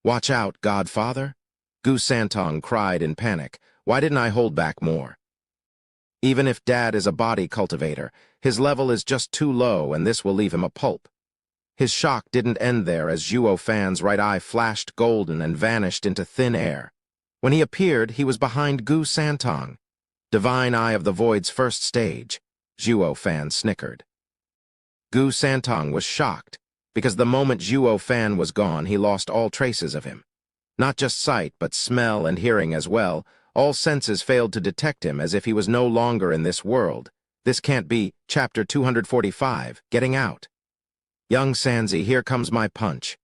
Watch out, Godfather! Gu Santong cried in panic. Why didn't I hold back more? Even if Dad is a body cultivator, his level is just too low, and this will leave him a pulp. His shock didn't end there as Zhuo Fan's right eye flashed golden and vanished into thin air. When he appeared, he was behind Gu Santong. Divine Eye of the Void's first stage, Zhuo Fan snickered. Gu Santong was shocked, because the moment Zhuo Fan was gone, he lost all traces of him. Not just sight, but smell and hearing as well. All senses failed to detect him, as if he was no longer in this world. This can't be. Chapter 245, Getting Out. Young Sanzi, here comes my punch.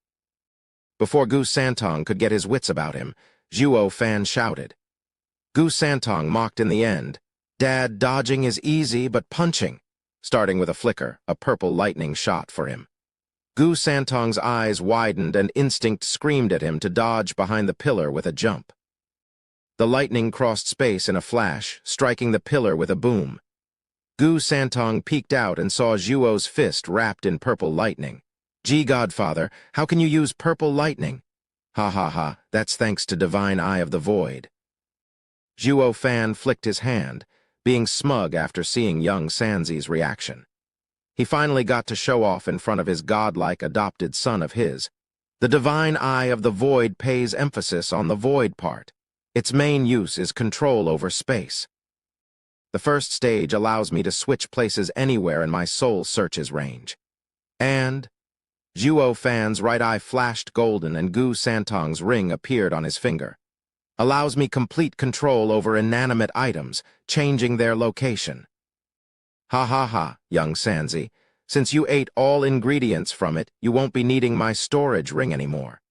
Before Gu Santong could get his wits about him, Zhuo Fan shouted. Gu Santong mocked in the end. Dad, dodging is easy, but punching. Starting with a flicker, a purple lightning shot for him. Gu Santong's eyes widened and instinct screamed at him to dodge behind the pillar with a jump. The lightning crossed space in a flash, striking the pillar with a boom. Gu Santong peeked out and saw Zhuo's fist wrapped in purple lightning. Gee, Godfather, how can you use purple lightning? Ha ha ha, that's thanks to Divine Eye of the Void. Zhuo Fan flicked his hand, being smug after seeing young Sanzi's reaction. He finally got to show off in front of his godlike adopted son of his. The Divine Eye of the Void pays emphasis on the void part. Its main use is control over space. The first stage allows me to switch places anywhere in my soul searches range. And Zhuo Fan's right eye flashed golden and Gu Santong's ring appeared on his finger. Allows me complete control over inanimate items, changing their location. Ha ha ha, young Sanzi. Since you ate all ingredients from it, you won't be needing my storage ring anymore.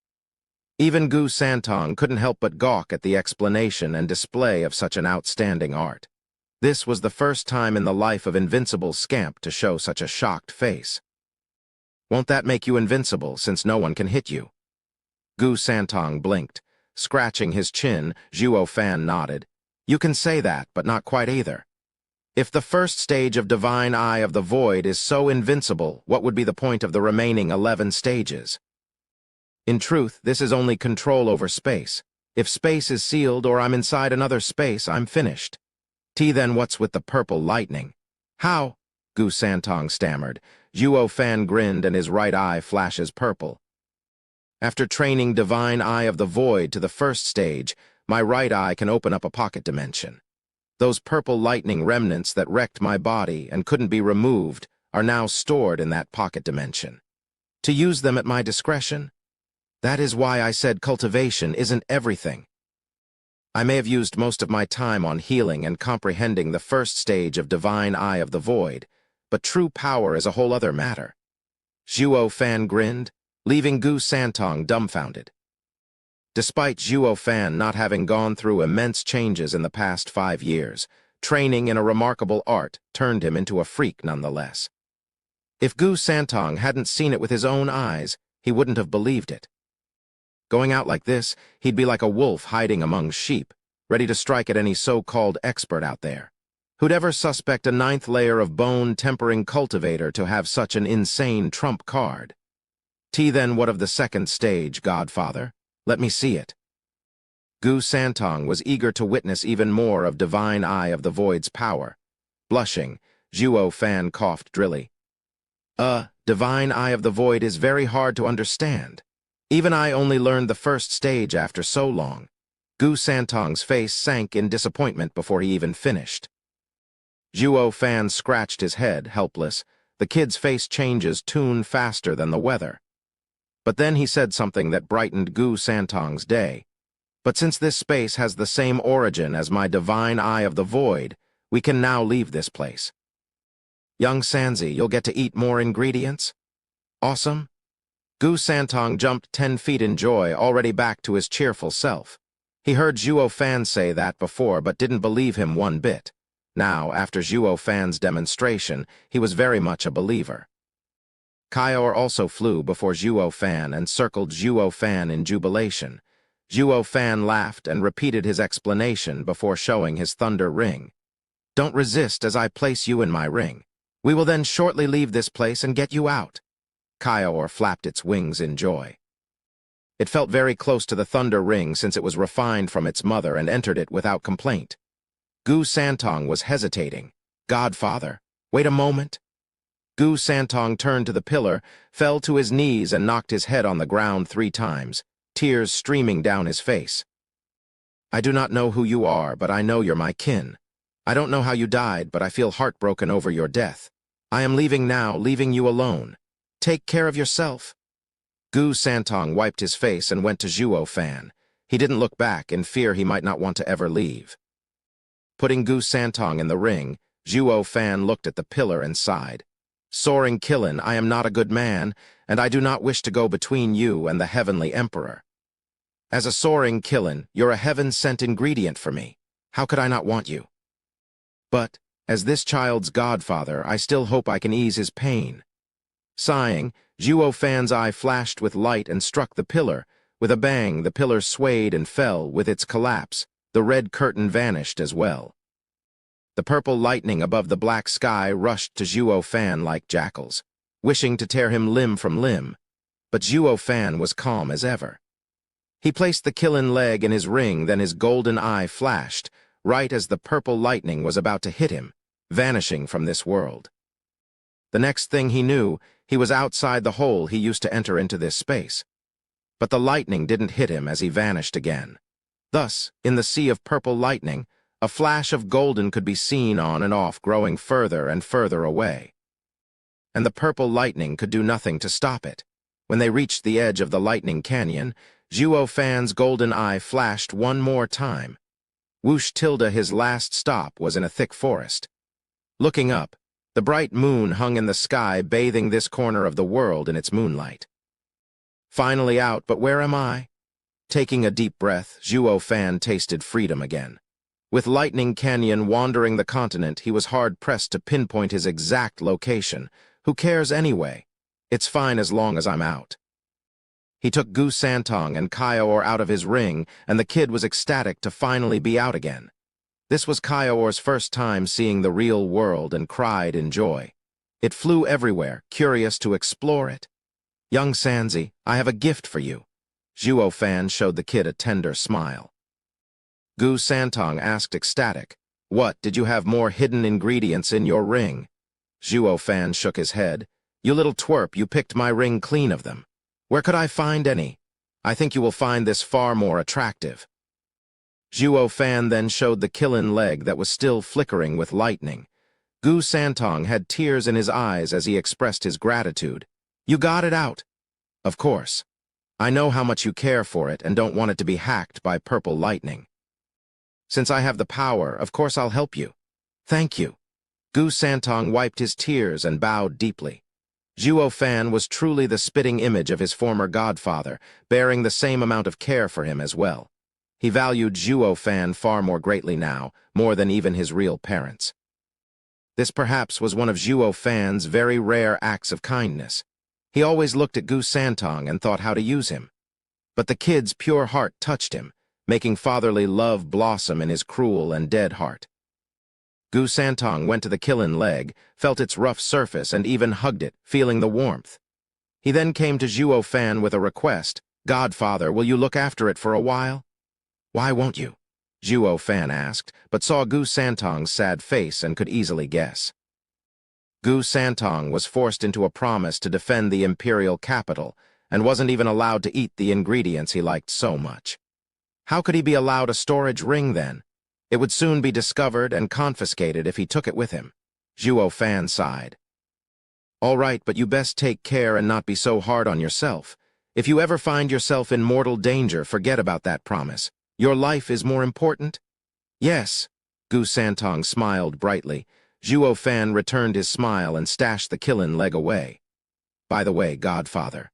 Even Gu Santong couldn't help but gawk at the explanation and display of such an outstanding art. This was the first time in the life of Invincible Scamp to show such a shocked face. Won't that make you invincible, since no one can hit you? Gu Santong blinked. Scratching his chin, Zhuo Fan nodded. You can say that, but not quite either. If the first stage of Divine Eye of the Void is so invincible, what would be the point of the remaining 11 stages? In truth, this is only control over space. If space is sealed or I'm inside another space, I'm finished. Then what's with the purple lightning? How? Gu Santong stammered. Zhuo Fan grinned and his right eye flashes purple. After training Divine Eye of the Void to the first stage, my right eye can open up a pocket dimension. Those purple lightning remnants that wrecked my body and couldn't be removed are now stored in that pocket dimension. To use them at my discretion? That is why I said cultivation isn't everything. I may have used most of my time on healing and comprehending the first stage of Divine Eye of the Void, but true power is a whole other matter. Zhuo Fan grinned, leaving Gu Santong dumbfounded. Despite Zhuo Fan not having gone through immense changes in the past 5 years, training in a remarkable art turned him into a freak nonetheless. If Gu Santong hadn't seen it with his own eyes, he wouldn't have believed it. Going out like this, he'd be like a wolf hiding among sheep, ready to strike at any so-called expert out there. Who'd ever suspect a 9th layer of bone-tempering cultivator to have such an insane trump card? Then what of the second stage, Godfather? Let me see it. Gu Santong was eager to witness even more of Divine Eye of the Void's power. Blushing, Zhuo Fan coughed drily. Divine Eye of the Void is very hard to understand. Even I only learned the first stage after so long. Gu Santong's face sank in disappointment before he even finished. Zhuo Fan scratched his head, helpless. The kid's face changes tune faster than the weather. But then he said something that brightened Gu Santong's day. But since this space has the same origin as my Divine Eye of the Void, we can now leave this place. Young Sanzi, you'll get to eat more ingredients? Awesome? Gu Santong jumped 10 feet in joy, already back to his cheerful self. He heard Zhuo Fan say that before, but didn't believe him one bit. Now, after Zhuo Fan's demonstration, he was very much a believer. Kaior also flew before Zhuo Fan and circled Zhuo Fan in jubilation. Zhuo Fan laughed and repeated his explanation before showing his thunder ring. Don't resist as I place you in my ring. We will then shortly leave this place and get you out. Kaior flapped its wings in joy. It felt very close to the thunder ring since it was refined from its mother and entered it without complaint. Gu Santong was hesitating. Godfather, wait a moment. Gu Santong turned to the pillar, fell to his knees and knocked his head on the ground 3 times, tears streaming down his face. I do not know who you are, but I know you're my kin. I don't know how you died, but I feel heartbroken over your death. I am leaving now, leaving you alone. Take care of yourself." Gu Santong wiped his face and went to Zhuo Fan. He didn't look back in fear he might not want to ever leave. Putting Gu Santong in the ring, Zhuo Fan looked at the pillar and sighed. "Soaring Qilin, I am not a good man, and I do not wish to go between you and the Heavenly Emperor. As a soaring Qilin, you're a heaven-sent ingredient for me. How could I not want you? But, as this child's godfather, I still hope I can ease his pain." Sighing, Zhuo Fan's eye flashed with light and struck the pillar. With a bang, the pillar swayed and fell. With its collapse, the red curtain vanished as well. The purple lightning above the black sky rushed to Zhuo Fan like jackals, wishing to tear him limb from limb. But Zhuo Fan was calm as ever. He placed the Qilin leg in his ring, then his golden eye flashed, right as the purple lightning was about to hit him, vanishing from this world. The next thing he knew, he was outside the hole he used to enter into this space. But the lightning didn't hit him as he vanished again. Thus, in the sea of purple lightning, a flash of golden could be seen on and off, growing further and further away. And the purple lightning could do nothing to stop it. When they reached the edge of the lightning canyon, Zhuo Fan's golden eye flashed one more time. Whoosh tilde his last stop was in a thick forest. Looking up, the bright moon hung in the sky, bathing this corner of the world in its moonlight. Finally out, but where am I? Taking a deep breath, Zhuo Fan tasted freedom again. With Lightning Canyon wandering the continent, he was hard-pressed to pinpoint his exact location. Who cares anyway? It's fine as long as I'm out. He took Gu Santong and Kaior out of his ring, and the kid was ecstatic to finally be out again. This was Kaior's first time seeing the real world and cried in joy. It flew everywhere, curious to explore it. "Young Sanzi, I have a gift for you." Zhuo Fan showed the kid a tender smile. Gu Santong asked ecstatic, "What, did you have more hidden ingredients in your ring?" Zhuo Fan shook his head. "You little twerp, you picked my ring clean of them. Where could I find any? I think you will find this far more attractive." Zhuo Fan then showed the Qilin leg that was still flickering with lightning. Gu Santong had tears in his eyes as he expressed his gratitude. "You got it out." "Of course. I know how much you care for it and don't want it to be hacked by purple lightning. Since I have the power, of course I'll help you." "Thank you." Gu Santong wiped his tears and bowed deeply. Zhuo Fan was truly the spitting image of his former godfather, bearing the same amount of care for him as well. He valued Zhuo Fan far more greatly now, more than even his real parents. This perhaps was one of Zhuo Fan's very rare acts of kindness. He always looked at Gu Santong and thought how to use him. But the kid's pure heart touched him, making fatherly love blossom in his cruel and dead heart. Gu Santong went to the Qilin leg, felt its rough surface, and even hugged it, feeling the warmth. He then came to Zhuo Fan with a request. "Godfather, will you look after it for a while?" "Why won't you?" Zhuo Fan asked, but saw Gu Santong's sad face and could easily guess. Gu Santong was forced into a promise to defend the imperial capital and wasn't even allowed to eat the ingredients he liked so much. How could he be allowed a storage ring then? It would soon be discovered and confiscated if he took it with him. Zhuo Fan sighed. "All right, but you best take care and not be so hard on yourself. If you ever find yourself in mortal danger, forget about that promise. Your life is more important?" "Yes." Gu Santong smiled brightly. Zhuo Fan returned his smile and stashed the Qilin leg away. "By the way, Godfather,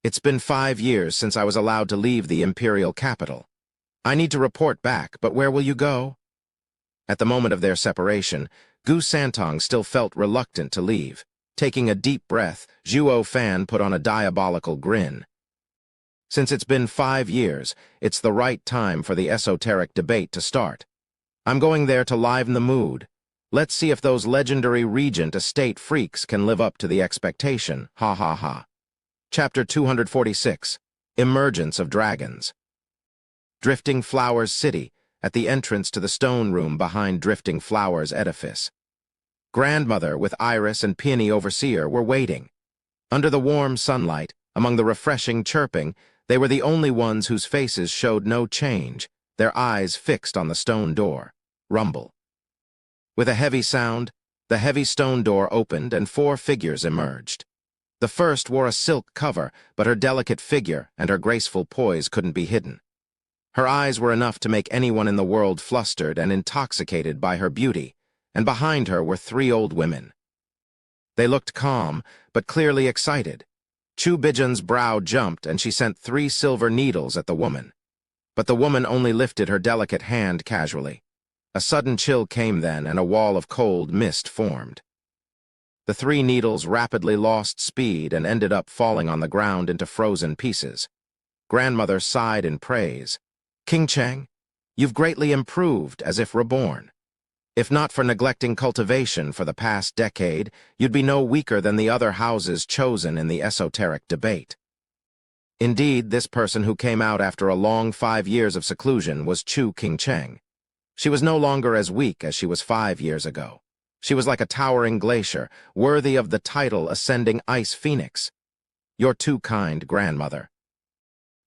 it's been 5 years since I was allowed to leave the imperial capital. I need to report back, but where will you go?" At the moment of their separation, Gu Santong still felt reluctant to leave. Taking a deep breath, Zhuo Fan put on a diabolical grin. "Since it's been 5 years, it's the right time for the esoteric debate to start. I'm going there to liven the mood. Let's see if those legendary Regent estate freaks can live up to the expectation. Ha ha ha." Chapter 246, Emergence of Dragons. Drifting Flowers City, at the entrance to the stone room behind Drifting Flowers edifice. Grandmother with Iris and Peony Overseer were waiting. Under the warm sunlight, among the refreshing chirping, they were the only ones whose faces showed no change, their eyes fixed on the stone door. Rumble. With a heavy sound, the heavy stone door opened and 4 figures emerged. The first wore a silk cover, but her delicate figure and her graceful poise couldn't be hidden. Her eyes were enough to make anyone in the world flustered and intoxicated by her beauty, and behind her were 3 old women. They looked calm, but clearly excited. Chu Bijan's brow jumped and she sent 3 silver needles at the woman. But the woman only lifted her delicate hand casually. A sudden chill came then, and a wall of cold mist formed. The 3 needles rapidly lost speed and ended up falling on the ground into frozen pieces. Grandmother sighed in praise. "King Cheng, you've greatly improved, as if reborn. If not for neglecting cultivation for the past decade, you'd be no weaker than the other houses chosen in the esoteric debate." Indeed, this person who came out after a long 5 years of seclusion was Chu King Cheng. She was no longer as weak as she was 5 years ago. She was like a towering glacier, worthy of the title ascending ice phoenix. "You're too kind, grandmother.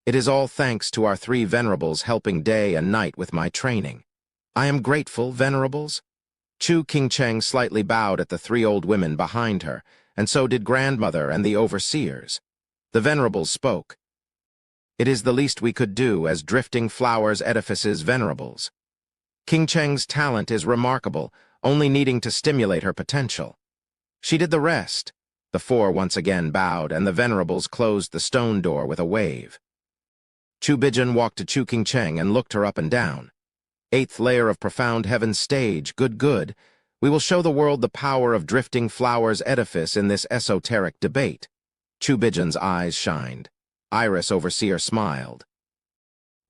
It is all thanks to our 3 venerables helping day and night with my training. I am grateful, venerables." Chu King Cheng slightly bowed at the 3 old women behind her, and so did grandmother and the overseers. The venerables spoke. "It is the least we could do as Drifting Flowers Edifice's venerables. King Cheng's talent is remarkable, only needing to stimulate her potential. She did the rest." The 4 once again bowed, and the venerables closed the stone door with a wave. Chu Bijan walked to Chu King Cheng and looked her up and down. "8th layer of profound heaven's stage, good. We will show the world the power of Drifting Flowers Edifice in this esoteric debate." Chu Bijan's eyes shined. Iris Overseer smiled.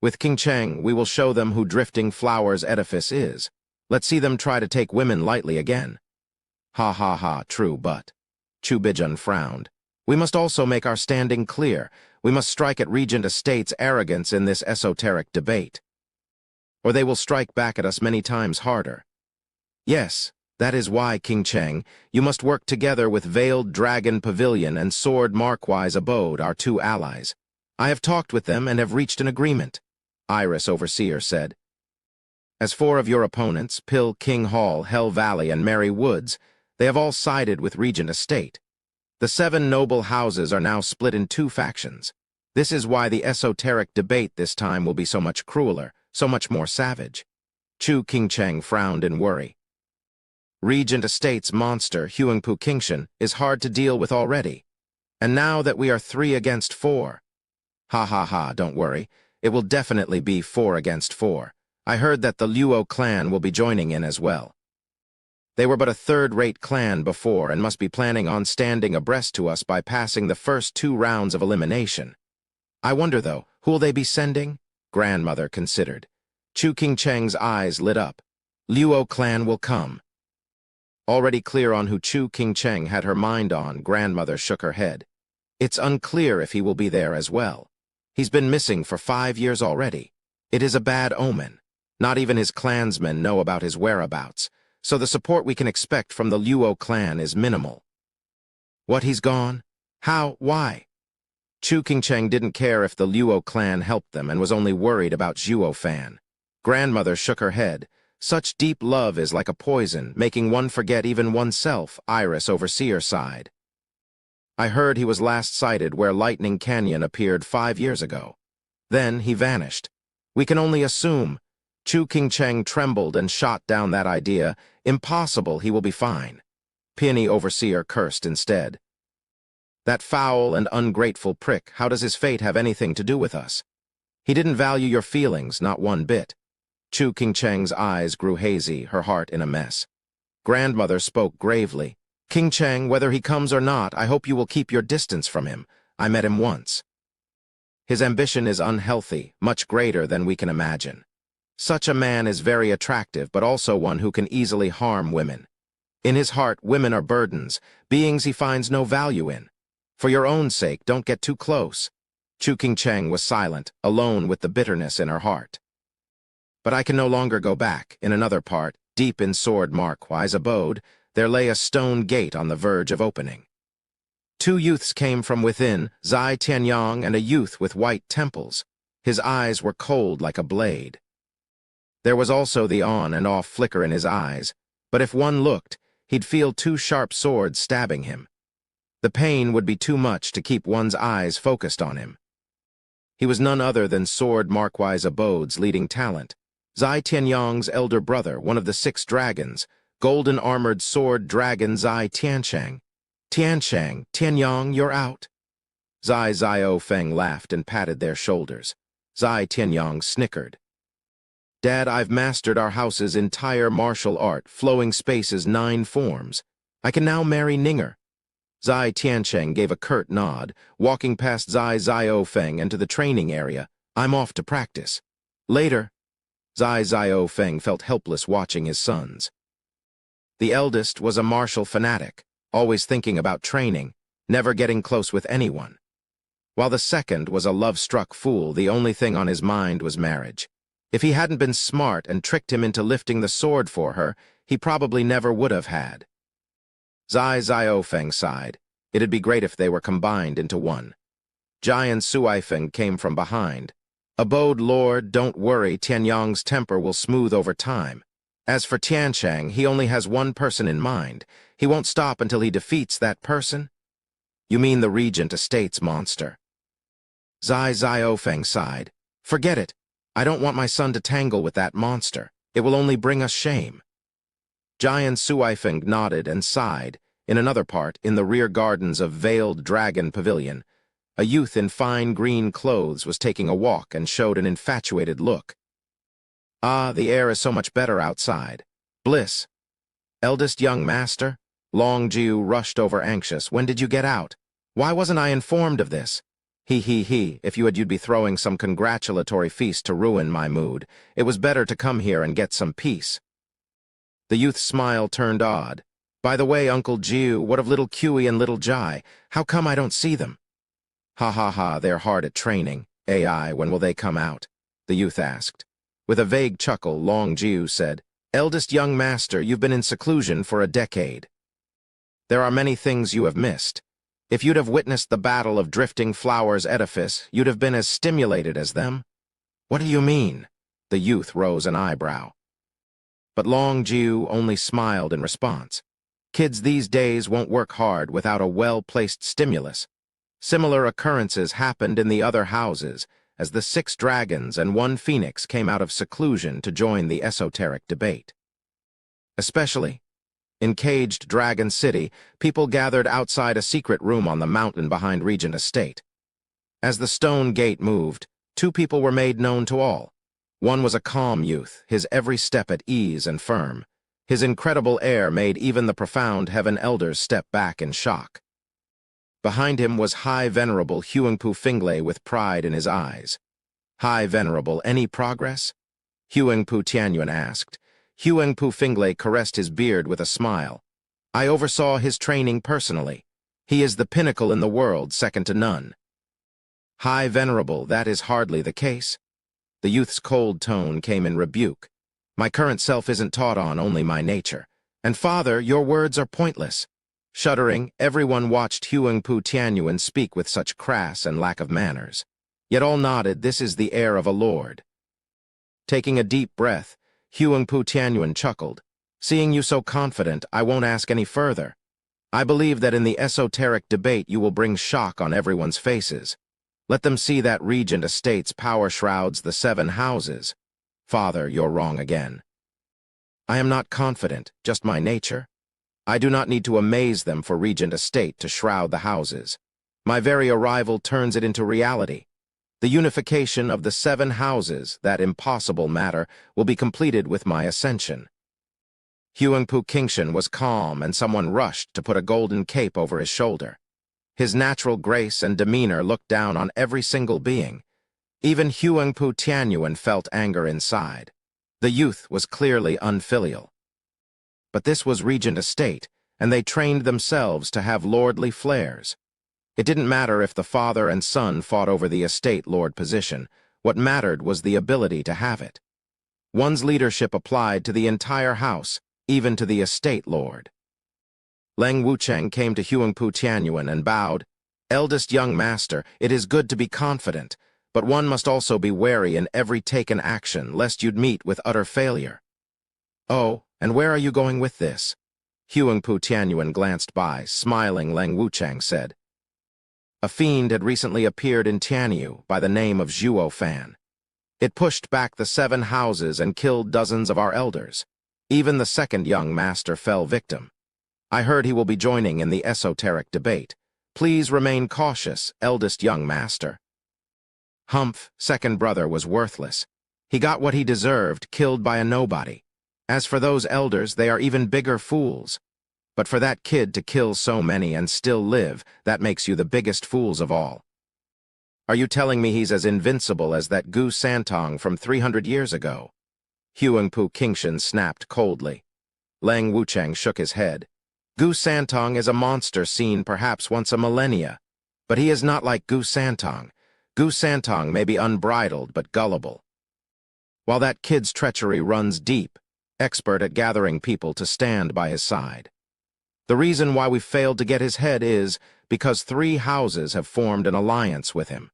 "With King Cheng, we will show them who Drifting Flowers Edifice is. Let's see them try to take women lightly again." "Ha ha ha, true, but..." Chu Bijan frowned. "We must also make our standing clear. We must strike at Regent Estate's arrogance in this esoteric debate, or they will strike back at us many times harder. Yes, that is why, King Cheng, you must work together with Veiled Dragon Pavilion and Sword Markwise Abode, our 2 allies. I have talked with them and have reached an agreement," Iris Overseer said. "As 4 of your opponents, Pill King Hall, Hell Valley, and Merry Woods, they have all sided with Regent Estate. The 7 noble houses are now split in 2 factions. This is why the esoteric debate this time will be so much crueler, so much more savage." Chu King Cheng frowned in worry. "Regent Estate's monster, Huangpu Kingshan, is hard to deal with already. And now that we are 3 against 4. Ha ha ha, don't worry. It will definitely be 4 against 4. I heard that the Luo clan will be joining in as well. They were but a 3rd-rate clan before and must be planning on standing abreast to us by passing the first 2 rounds of elimination. I wonder, though, who will they be sending?" Grandmother considered. Chu King Cheng's eyes lit up. "Luo clan will come." Already clear on who Chu King Cheng had her mind on, grandmother shook her head. "It's unclear if he will be there as well. He's been missing for 5 years already. It is a bad omen. Not even his clansmen know about his whereabouts, so the support we can expect from the Luo clan is minimal." "What, he's gone? How? Why?" Chu King Cheng didn't care if the Luo clan helped them and was only worried about Zhuo Fan. Grandmother shook her head. "Such deep love is like a poison, making one forget even oneself," Iris Overseer sighed. "I heard he was last sighted where Lightning Canyon appeared 5 years ago. Then he vanished. We can only assume." Chu King Cheng trembled and shot down that idea. "Impossible, he will be fine." Peony Overseer cursed instead. "That foul and ungrateful prick, how does his fate have anything to do with us? He didn't value your feelings, not one bit." Chu King Cheng's eyes grew hazy, her heart in a mess. Grandmother spoke gravely. "King Cheng, whether he comes or not, I hope you will keep your distance from him. I met him once. His ambition is unhealthy, much greater than we can imagine. Such a man is very attractive, but also one who can easily harm women. In his heart, women are burdens, beings he finds no value in. For your own sake, don't get too close." Chu King Cheng was silent, alone with the bitterness in her heart. But I can no longer go back. In another part, deep in Sword Markwise Abode, there lay a stone gate on the verge of opening. 2 youths came from within, Zai Tianyang and a youth with white temples. His eyes were cold like a blade. There was also the on and off flicker in his eyes, but if one looked, he'd feel two sharp swords stabbing him. The pain would be too much to keep one's eyes focused on him. He was none other than Sword Markwise Abode's leading talent, Zai Tianyong's elder brother, one of the 6 dragons, golden-armored sword dragon Zai Tianshang. Tianshang, Tianyong, you're out. Zai Xiaofeng laughed and patted their shoulders. Zai Tianyong snickered. Dad, I've mastered our house's entire martial art, flowing spaces 9 forms. I can now marry Ninger. Zai Tiansheng gave a curt nod, walking past Zai Xiaofeng into the training area. I'm off to practice. Later. Zai Xiaofeng felt helpless watching his sons. The eldest was a martial fanatic, always thinking about training, never getting close with anyone. While the second was a love-struck fool, the only thing on his mind was marriage. If he hadn't been smart and tricked him into lifting the sword for her, he probably never would have had. Zai Xiaofeng sighed. It'd be great if they were combined into one. Jian Suifeng came from behind. Abode Lord, don't worry, Tianyong's temper will smooth over time. As for Tianshang, he only has one person in mind. He won't stop until he defeats that person? You mean the Regent Estates monster. Zai Xiaofeng sighed. Forget it. I don't want my son to tangle with that monster. It will only bring us shame. Jian Suifeng nodded and sighed. In another part, in the rear gardens of Veiled Dragon Pavilion, a youth in fine green clothes was taking a walk and showed an infatuated look. Ah, the air is so much better outside. Bliss. Eldest young master? Long Jiu rushed over anxious. When did you get out? Why wasn't I informed of this? He, if you had, you'd be throwing some congratulatory feast to ruin my mood. It was better to come here and get some peace. The youth's smile turned odd. By the way, Uncle Jiu, what of little Kiwi and little Jai? How come I don't see them? Ha, they're hard at training. AI, when will they come out? The youth asked. With a vague chuckle, Long Jiu said, Eldest young master, you've been in seclusion for a decade. There are many things you have missed. If you'd have witnessed the Battle of Drifting Flowers Edifice, you'd have been as stimulated as them. What do you mean? The youth rose an eyebrow. But Long Jiu only smiled in response. Kids these days won't work hard without a well-placed stimulus. Similar occurrences happened in the other houses, as the 6 dragons and 1 phoenix came out of seclusion to join the esoteric debate. Especially in Caged Dragon City, people gathered outside a secret room on the mountain behind Regent Estate. As the stone gate moved, 2 people were made known to all. One was a calm youth, his every step at ease and firm. His incredible air made even the profound Heaven Elders step back in shock. Behind him was High Venerable Huangpu Finglay with pride in his eyes. High Venerable, any progress? Huangpu Tianyuan asked. Huangpu Finglay caressed his beard with a smile. I oversaw his training personally. He is the pinnacle in the world, second to none. High Venerable, that is hardly the case. The youth's cold tone came in rebuke. My current self isn't taught on, only my nature. And father, your words are pointless. Shuddering, everyone watched Huangpu Tianyuan speak with such crass and lack of manners. Yet all nodded, this is the air of a lord. Taking a deep breath, Huangpu Tianyuan chuckled. Seeing you so confident, I won't ask any further. I believe that in the esoteric debate you will bring shock on everyone's faces. Let them see that Regent Estate's power shrouds the 7 houses. Father, you're wrong again. I am not confident, just my nature. I do not need to amaze them for Regent Estate to shroud the houses. My very arrival turns it into reality. The unification of the 7 houses, that impossible matter, will be completed with my ascension. Huangpu Qingshan was calm, and someone rushed to put a golden cape over his shoulder. His natural grace and demeanor looked down on every single being. Even Huangpu Tianyuan felt anger inside. The youth was clearly unfilial. But this was Regent Estate, and they trained themselves to have lordly flares. It didn't matter if the father and son fought over the estate lord position. What mattered was the ability to have it. One's leadership applied to the entire house, even to the estate lord. Leng Wucheng came to Huangpu Tianyuan and bowed. Eldest young master, it is good to be confident, but one must also be wary in every taken action, lest you'd meet with utter failure. Oh, And where are you going with this? Huangpu Tianyuan glanced by, smiling. Lang Wuchang said. A fiend had recently appeared in Tianyu by the name of Zhuo Fan. It pushed back the 7 houses and killed dozens of our elders. Even the second young master fell victim. I heard he will be joining in the esoteric debate. Please remain cautious, eldest young master. Humph, second brother, was worthless. He got what he deserved, killed by a nobody. As for those elders, they are even bigger fools. But for that kid to kill so many and still live, that makes you the biggest fools of all. Are you telling me he's as invincible as that Gu Santong from 300 years ago? Huangpu Qingshan snapped coldly. Lang Wuchang shook his head. Gu Santong is a monster seen perhaps once a millennia, but he is not like Gu Santong. Gu Santong may be unbridled but gullible. While that kid's treachery runs deep, expert at gathering people to stand by his side. The reason why we failed to get his head is because 3 houses have formed an alliance with him.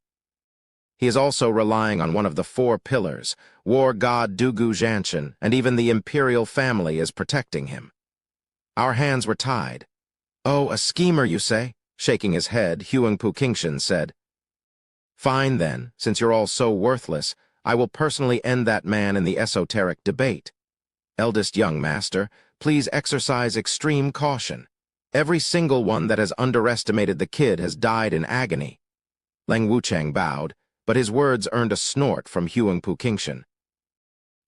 He is also relying on one of the 4 pillars, war god Dugu Zhanshan, and even the imperial family is protecting him. Our hands were tied. Oh, a schemer, you say? Shaking his head, Huangpu Qingshan said. Fine then, since you're all so worthless, I will personally end that man in the esoteric debate. Eldest young master, please exercise extreme caution. Every single one that has underestimated the kid has died in agony. Lang Wuchang bowed, but his words earned a snort from Huangpu Qingshan.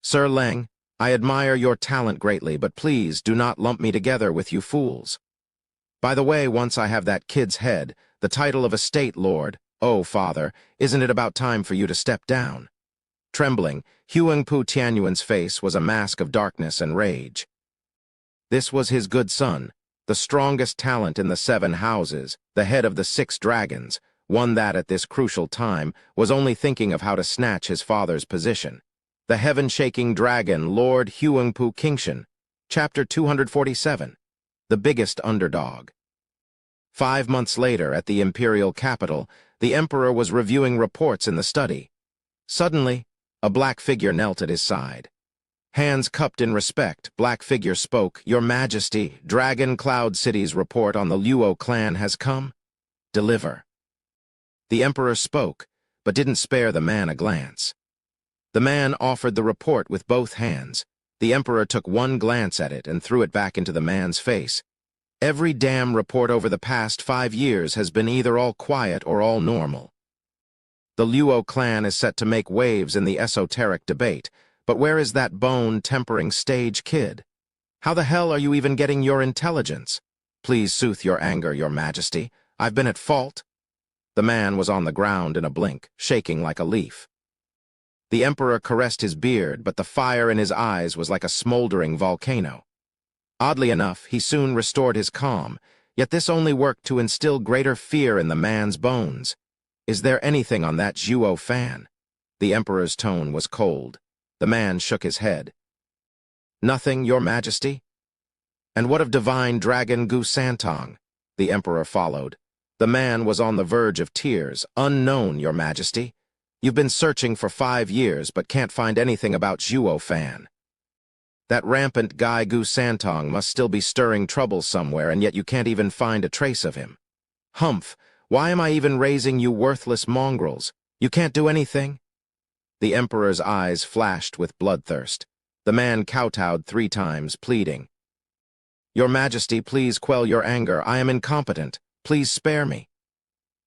Sir Lang, I admire your talent greatly, but please do not lump me together with you fools. By the way, once I have that kid's head, the title of estate lord, oh, father, isn't it about time for you to step down? Trembling, Huangpu Tianyuan's face was a mask of darkness and rage. This was his good son, the strongest talent in the 7 houses, the head of the 6 dragons, one that at this crucial time was only thinking of how to snatch his father's position. The heaven-shaking dragon, Lord Huangpu Qingshan, Chapter 247, The Biggest Underdog. 5 months later, at the imperial capital, the emperor was reviewing reports in the study. Suddenly, a black figure knelt at his side. Hands cupped in respect, black figure spoke. Your Majesty, Dragon Cloud City's report on the Luo clan has come. Deliver. The emperor spoke, but didn't spare the man a glance. The man offered the report with both hands. The emperor took one glance at it and threw it back into the man's face. Every damn report over the past 5 years has been either all quiet or all normal. The Luo clan is set to make waves in the esoteric debate, but where is that bone-tempering stage kid? How the hell are you even getting your intelligence? Please soothe your anger, your majesty. I've been at fault. The man was on the ground in a blink, shaking like a leaf. The emperor caressed his beard, but the fire in his eyes was like a smoldering volcano. Oddly enough, he soon restored his calm, yet this only worked to instill greater fear in the man's bones. Is there anything on that Zhuo Fan? The emperor's tone was cold. The man shook his head. Nothing, your majesty? And what of divine dragon Gu Santong? The emperor followed. The man was on the verge of tears. Unknown, your majesty. You've been searching for 5 years, but can't find anything about Zhuo Fan. That rampant guy Gu Santong must still be stirring trouble somewhere, and yet you can't even find a trace of him. Humph, why am I even raising you worthless mongrels? You can't do anything? The emperor's eyes flashed with bloodthirst. The man kowtowed 3 times, pleading. Your majesty, please quell your anger. I am incompetent. Please spare me.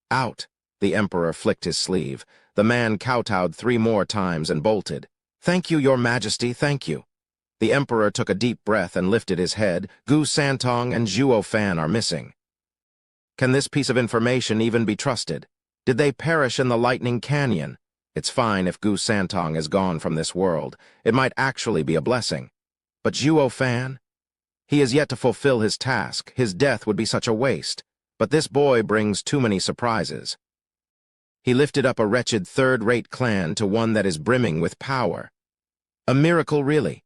Out. The emperor flicked his sleeve. The man kowtowed 3 more times and bolted. Thank you, your majesty, thank you. The emperor took a deep breath and lifted his head. Gu Santong and Zhuo Fan are missing. Can this piece of information even be trusted? Did they perish in the Lightning Canyon? It's fine if Gu Santong is gone from this world. It might actually be a blessing. But Zhuo Fan? He is yet to fulfill his task. His death would be such a waste. But this boy brings too many surprises. He lifted up a wretched 3rd-rate clan to one that is brimming with power. A miracle, really.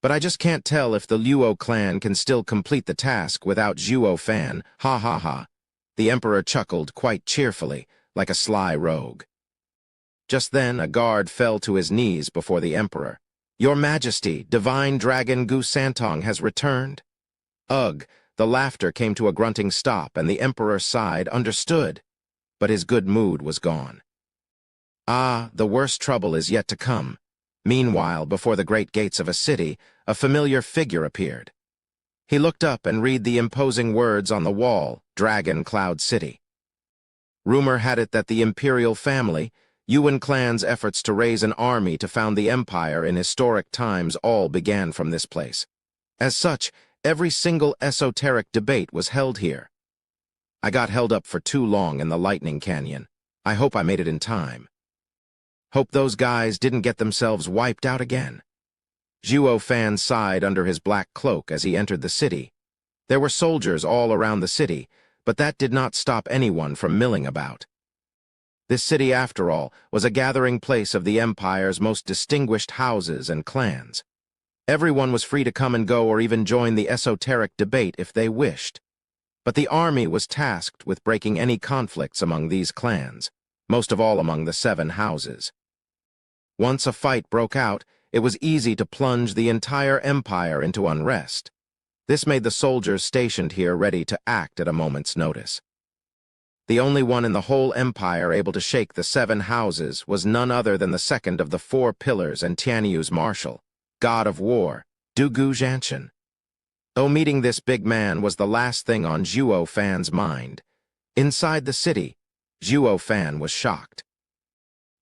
But I just can't tell if the Luo clan can still complete the task without Zhuo Fan. Ha ha ha. The emperor chuckled quite cheerfully, like a sly rogue. Just then, a guard fell to his knees before the emperor. Your Majesty, Divine Dragon Gu Santong has returned. Ugh, the laughter came to a grunting stop, and the Emperor sighed, understood. But his good mood was gone. Ah, the worst trouble is yet to come. Meanwhile, before the great gates of a city, a familiar figure appeared. He looked up and read the imposing words on the wall, Dragon Cloud City. Rumor had it that the imperial family, Yuan clan's efforts to raise an army to found the empire in historic times all began from this place. As such, every single esoteric debate was held here. I got held up for too long in the Lightning Canyon. I hope I made it in time. Hope those guys didn't get themselves wiped out again. Zhuo Fan sighed under his black cloak as he entered the city. There were soldiers all around the city, but that did not stop anyone from milling about. This city, after all, was a gathering place of the empire's most distinguished houses and clans. Everyone was free to come and go or even join the esoteric debate if they wished. But the army was tasked with breaking any conflicts among these clans, most of all among the 7 houses. Once a fight broke out, it was easy to plunge the entire empire into unrest. This made the soldiers stationed here ready to act at a moment's notice. The only one in the whole empire able to shake the 7 houses was none other than the second of the 4 pillars and Tianyu's marshal, god of war, Dugu Zhanshan. Though meeting this big man was the last thing on Zhuo Fan's mind, inside the city, Zhuo Fan was shocked.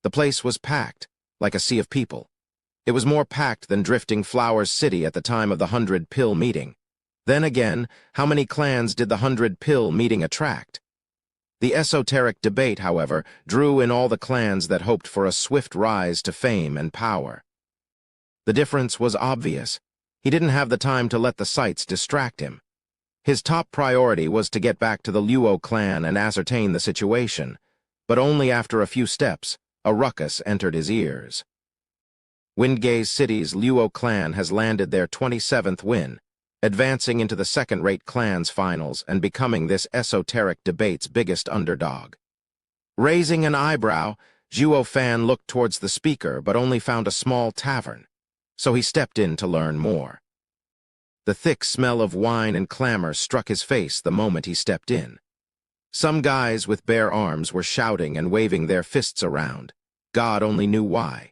The place was packed, like a sea of people. It was more packed than Drifting Flowers City at the time of the 100-pill meeting. Then again, how many clans did the 100-pill meeting attract? The esoteric debate, however, drew in all the clans that hoped for a swift rise to fame and power. The difference was obvious. He didn't have the time to let the sights distract him. His top priority was to get back to the Luo clan and ascertain the situation, but only after a few steps, a ruckus entered his ears. Windgaze City's Luo clan has landed their 27th win, advancing into the second-rate clans finals and becoming this esoteric debate's biggest underdog. Raising an eyebrow, Zhuo Fan looked towards the speaker but only found a small tavern, so he stepped in to learn more. The thick smell of wine and clamor struck his face the moment he stepped in. Some guys with bare arms were shouting and waving their fists around. God only knew why.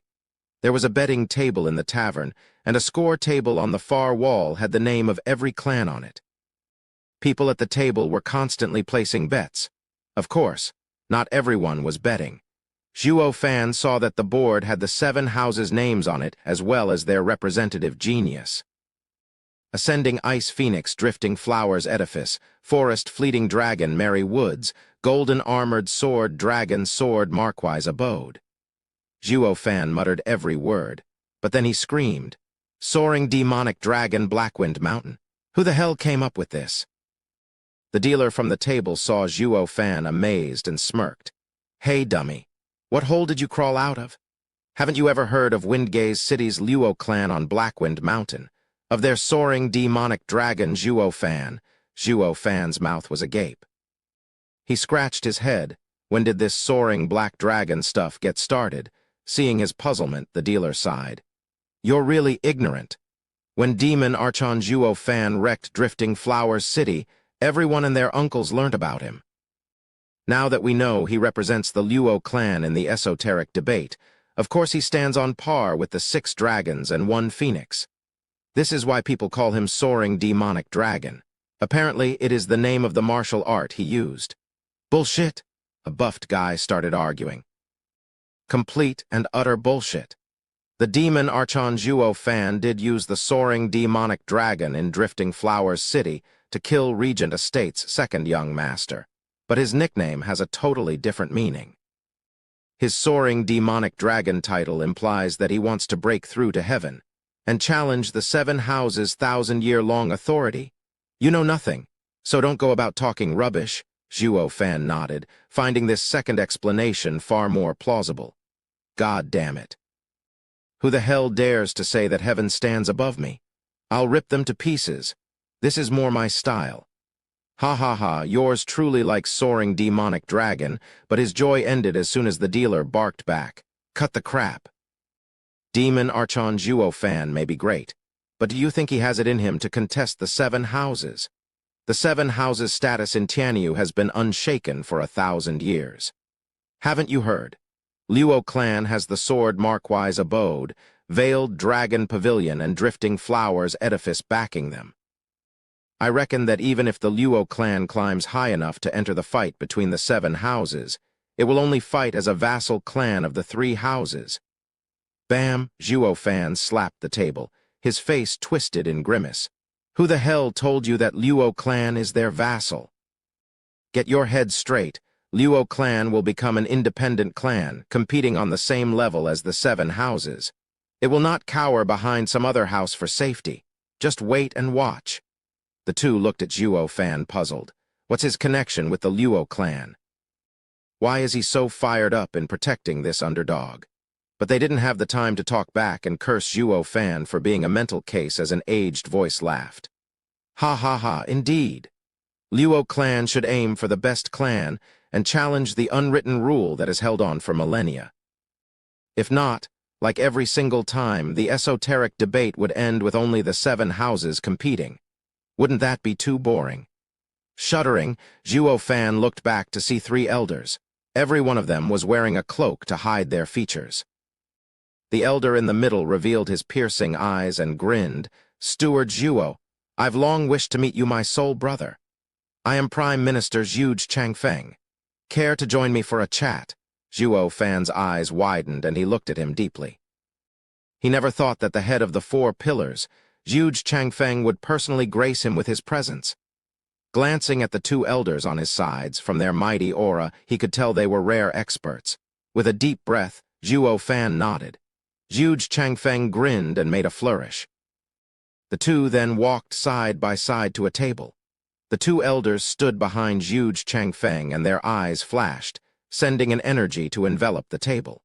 There was a betting table in the tavern, and a score table on the far wall had the name of every clan on it. People at the table were constantly placing bets. Of course, not everyone was betting. Zhuo Fan saw that the board had the 7 houses' names on it as well as their representative genius. Ascending Ice Phoenix Drifting Flowers Edifice, Forest Fleeting Dragon Merry Woods, Golden Armored Sword Dragon Sword Marquise Abode. Zhuo Fan muttered every word, but then he screamed, Soaring Demonic Dragon Blackwind Mountain. Who the hell came up with this? The dealer from the table saw Zhuo Fan amazed and smirked. Hey, dummy, what hole did you crawl out of? Haven't you ever heard of Windgaze City's Luo clan on Blackwind Mountain? Of their soaring demonic dragon Zhuo Fan? Zhuo Fan's mouth was agape. He scratched his head. When did this soaring black dragon stuff get started? Seeing his puzzlement, the dealer sighed. You're really ignorant. When Demon Archon Zhuo Fan wrecked Drifting Flowers City, everyone and their uncles learnt about him. Now that we know he represents the Luo clan in the esoteric debate, of course he stands on par with the 6 dragons and 1 phoenix. This is why people call him Soaring Demonic Dragon. Apparently, it is the name of the martial art he used. Bullshit, a buffed guy started arguing. Complete and utter bullshit. The Demon Archon Zhuo Fan did use the Soaring Demonic Dragon in Drifting Flowers City to kill Regent Estate's second young master, but his nickname has a totally different meaning. His Soaring Demonic Dragon title implies that he wants to break through to heaven and challenge the 7 houses' 1,000-year-long authority. You know nothing, so don't go about talking rubbish, Zhuo Fan nodded, finding this second explanation far more plausible. God damn it. Who the hell dares to say that heaven stands above me? I'll rip them to pieces. This is more my style. Ha ha ha, yours truly like Soaring Demonic Dragon, but his joy ended as soon as the dealer barked back. Cut the crap. Demon Archon Zhuo Fan may be great, but do you think he has it in him to contest the 7 houses? The 7 houses' status in Tianyu has been unshaken for 1,000 years. Haven't you heard? Luo clan has the sword Markwise abode, veiled dragon pavilion and drifting flowers edifice backing them. I reckon that even if the Luo clan climbs high enough to enter the fight between the 7 houses, it will only fight as a vassal clan of the 3 houses. Bam! Zhuo Fan slapped the table, his face twisted in grimace. Who the hell told you that Luo clan is their vassal? Get your head straight. Luo clan will become an independent clan, competing on the same level as the 7 houses. It will not cower behind some other house for safety. Just wait and watch. The two looked at Zhuo Fan puzzled. What's his connection with the Luo clan? Why is he so fired up in protecting this underdog? But they didn't have the time to talk back and curse Zhuo Fan for being a mental case as an aged voice laughed. Ha ha ha, indeed. Luo clan should aim for the best clan and challenge the unwritten rule that has held on for millennia. If not, like every single time, the esoteric debate would end with only the 7 houses competing. Wouldn't that be too boring? Shuddering, Zhuo Fan looked back to see 3 elders. Every one of them was wearing a cloak to hide their features. The elder in the middle revealed his piercing eyes and grinned. Steward Zhuo, I've long wished to meet you, my soul brother. I am Prime Minister Zhuge Changfeng. Care to join me for a chat? Zhuo Fan's eyes widened and he looked at him deeply. He never thought that the head of the 4 pillars, Zhuge Changfeng, would personally grace him with his presence. Glancing at the 2 elders on his sides, from their mighty aura, he could tell they were rare experts. With a deep breath, Zhuo Fan nodded. Zhuge Changfeng grinned and made a flourish. The 2 then walked side by side to a table. The 2 elders stood behind Zhuge Changfeng and their eyes flashed, sending an energy to envelop the table.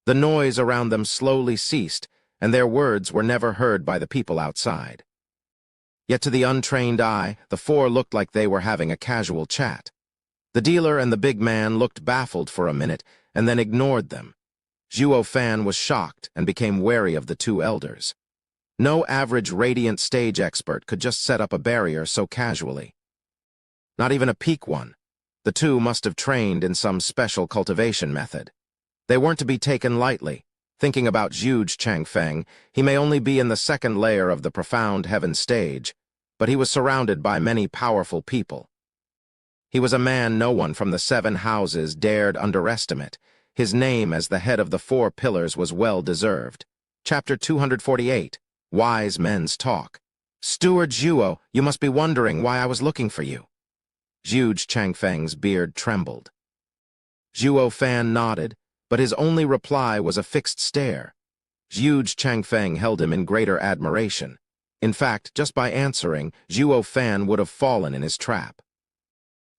The noise around them slowly ceased, and their words were never heard by the people outside. Yet to the untrained eye, the 4 looked like they were having a casual chat. The dealer and the big man looked baffled for a minute and then ignored them. Zhuo Fan was shocked and became wary of the 2 elders. No average radiant stage expert could just set up a barrier so casually. Not even a peak one. The 2 must have trained in some special cultivation method. They weren't to be taken lightly. Thinking about Zhuge Changfeng, he may only be in the 2nd layer of the profound heaven stage, but he was surrounded by many powerful people. He was a man no one from the 7 houses dared underestimate. His name as the head of the 4 pillars was well-deserved. Chapter 248, Wise Men's Talk. Steward Zhuo, you must be wondering why I was looking for you. Zhuge Changfeng's beard trembled. Zhuo Fan nodded, but his only reply was a fixed stare. Zhuge Changfeng held him in greater admiration. In fact, just by answering, Zhuo Fan would have fallen in his trap.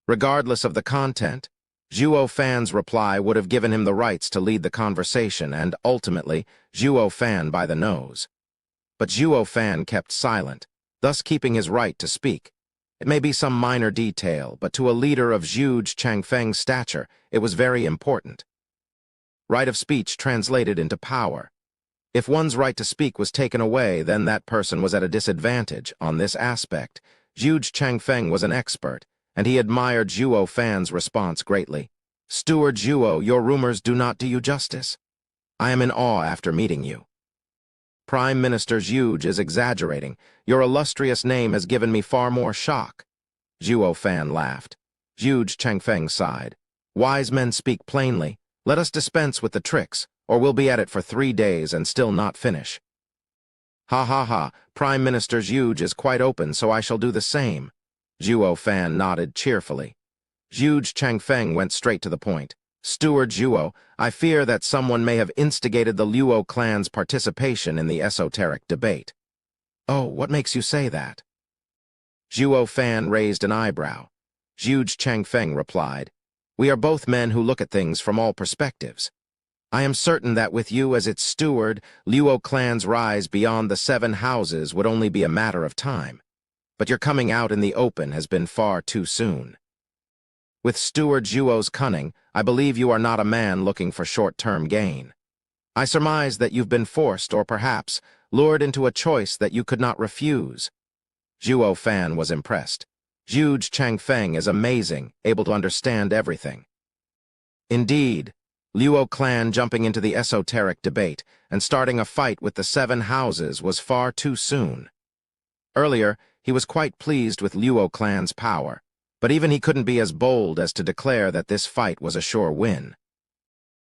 Regardless of the content, Zhuo Fan's reply would have given him the rights to lead the conversation and, ultimately, Zhuo Fan by the nose. But Zhuo Fan kept silent, thus keeping his right to speak. It may be some minor detail, but to a leader of Zhuge Changfeng's stature, it was very important. Right of speech translated into power. If one's right to speak was taken away, then that person was at a disadvantage. On this aspect, Zhuge Changfeng was an expert, and he admired Zhuo Fan's response greatly. Steward Zhuo, your rumors do not do you justice. I am in awe after meeting you. Prime Minister Zhuge is exaggerating. Your illustrious name has given me far more shock. Zhuo Fan laughed. Zhuge Changfeng sighed. Wise men speak plainly. Let us dispense with the tricks, or we'll be at it for 3 days and still not finish. Ha ha ha, Prime Minister Zhuge is quite open, so I shall do the same. Zhuo Fan nodded cheerfully. Zhuge Changfeng went straight to the point. Steward Zhuo, I fear that someone may have instigated the Luo clan's participation in the esoteric debate. Oh, what makes you say that? Zhuo Fan raised an eyebrow. Zhuge Changfeng replied, We are both men who look at things from all perspectives. I am certain that with you as its steward, Luo clan's rise beyond the 7 houses would only be a matter of time. But your coming out in the open has been far too soon. With Steward Zhuo's cunning, I believe you are not a man looking for short-term gain. I surmise that you've been forced or perhaps lured into a choice that you could not refuse. Zhuo Fan was impressed. Huge Changfeng is amazing, able to understand everything. Indeed, Luo clan jumping into the esoteric debate and starting a fight with the 7 houses was far too soon. Earlier, he was quite pleased with Luo clan's power, but even he couldn't be as bold as to declare that this fight was a sure win.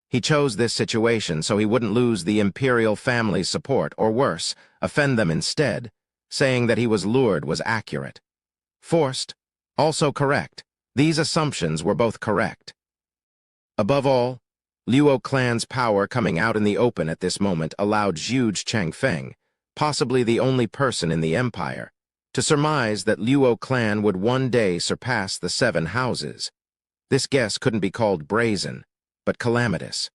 He chose this situation so he wouldn't lose the imperial family's support, or worse, offend them instead. Saying that he was lured was accurate. Forced, also correct. These assumptions were both correct. Above all, Luo clan's power coming out in the open at this moment allowed Huge Changfeng, possibly the only person in the empire, to surmise that Luo clan would one day surpass the 7 houses. This guess couldn't be called brazen, but calamitous.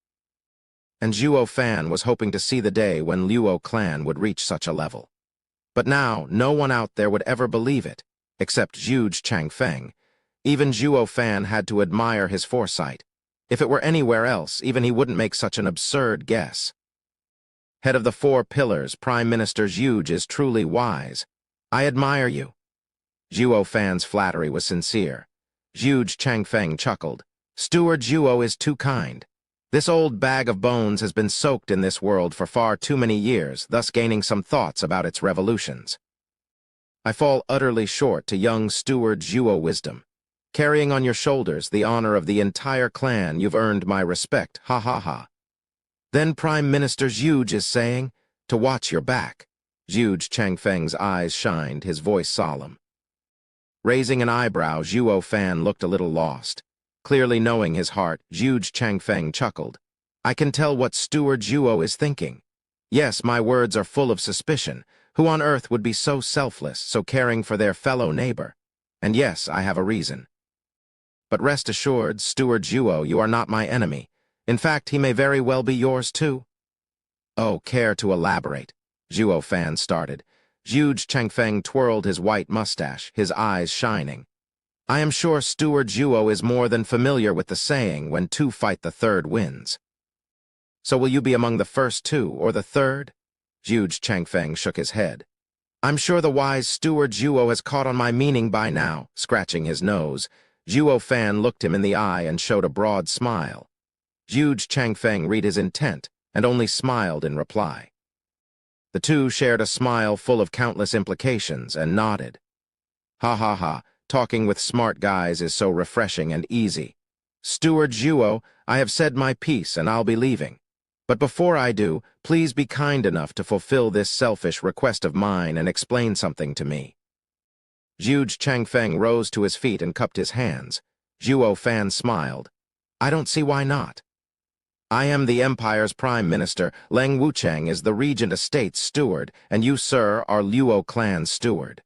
And Zhuo Fan was hoping to see the day when Luo clan would reach such a level. But now, no one out there would ever believe it, except Huge Changfeng. Even Zhuo Fan had to admire his foresight. If it were anywhere else, even he wouldn't make such an absurd guess. Head of the 4 pillars, Prime Minister Huge is truly wise. I admire you. Zhuo Fan's flattery was sincere. Huge Changfeng chuckled. Steward Zhuo is too kind. This old bag of bones has been soaked in this world for far too many years, thus gaining some thoughts about its revolutions. I fall utterly short to young Steward Zhuo wisdom. Carrying on your shoulders the honor of the entire clan, you've earned my respect, ha ha ha. Then Prime Minister Huge is saying, to watch your back. Huge Changfeng's eyes shined, his voice solemn. Raising an eyebrow, Zhuo Fan looked a little lost. Clearly knowing his heart, Huge Changfeng chuckled. I can tell what Steward Zhuo is thinking. Yes, my words are full of suspicion. Who on earth would be so selfless, so caring for their fellow neighbor? And yes, I have a reason. But rest assured, Steward Zhuo, you are not my enemy. In fact, he may very well be yours too. Oh, care to elaborate? Zhuo Fan started. Huge Changfeng twirled his white mustache, his eyes shining. I am sure Steward Zhuo is more than familiar with the saying, when 2 fight the 3rd wins. So will you be among the first 2, or the 3rd? Huge Changfeng shook his head. I'm sure the wise Steward Zhuo has caught on my meaning by now, scratching his nose. Zhuo Fan looked him in the eye and showed a broad smile. Huge Changfeng read his intent, and only smiled in reply. The 2 shared a smile full of countless implications, and nodded. Ha ha ha. Talking with smart guys is so refreshing and easy. Steward Zhuo, I have said my piece and I'll be leaving. But before I do, please be kind enough to fulfill this selfish request of mine and explain something to me. Huge Changfeng rose to his feet and cupped his hands. Zhuo Fan smiled. I don't see why not. I am the Empire's Prime Minister. Leng Wucheng is the Regent Estate's steward, and you, sir, are Luo clan's steward.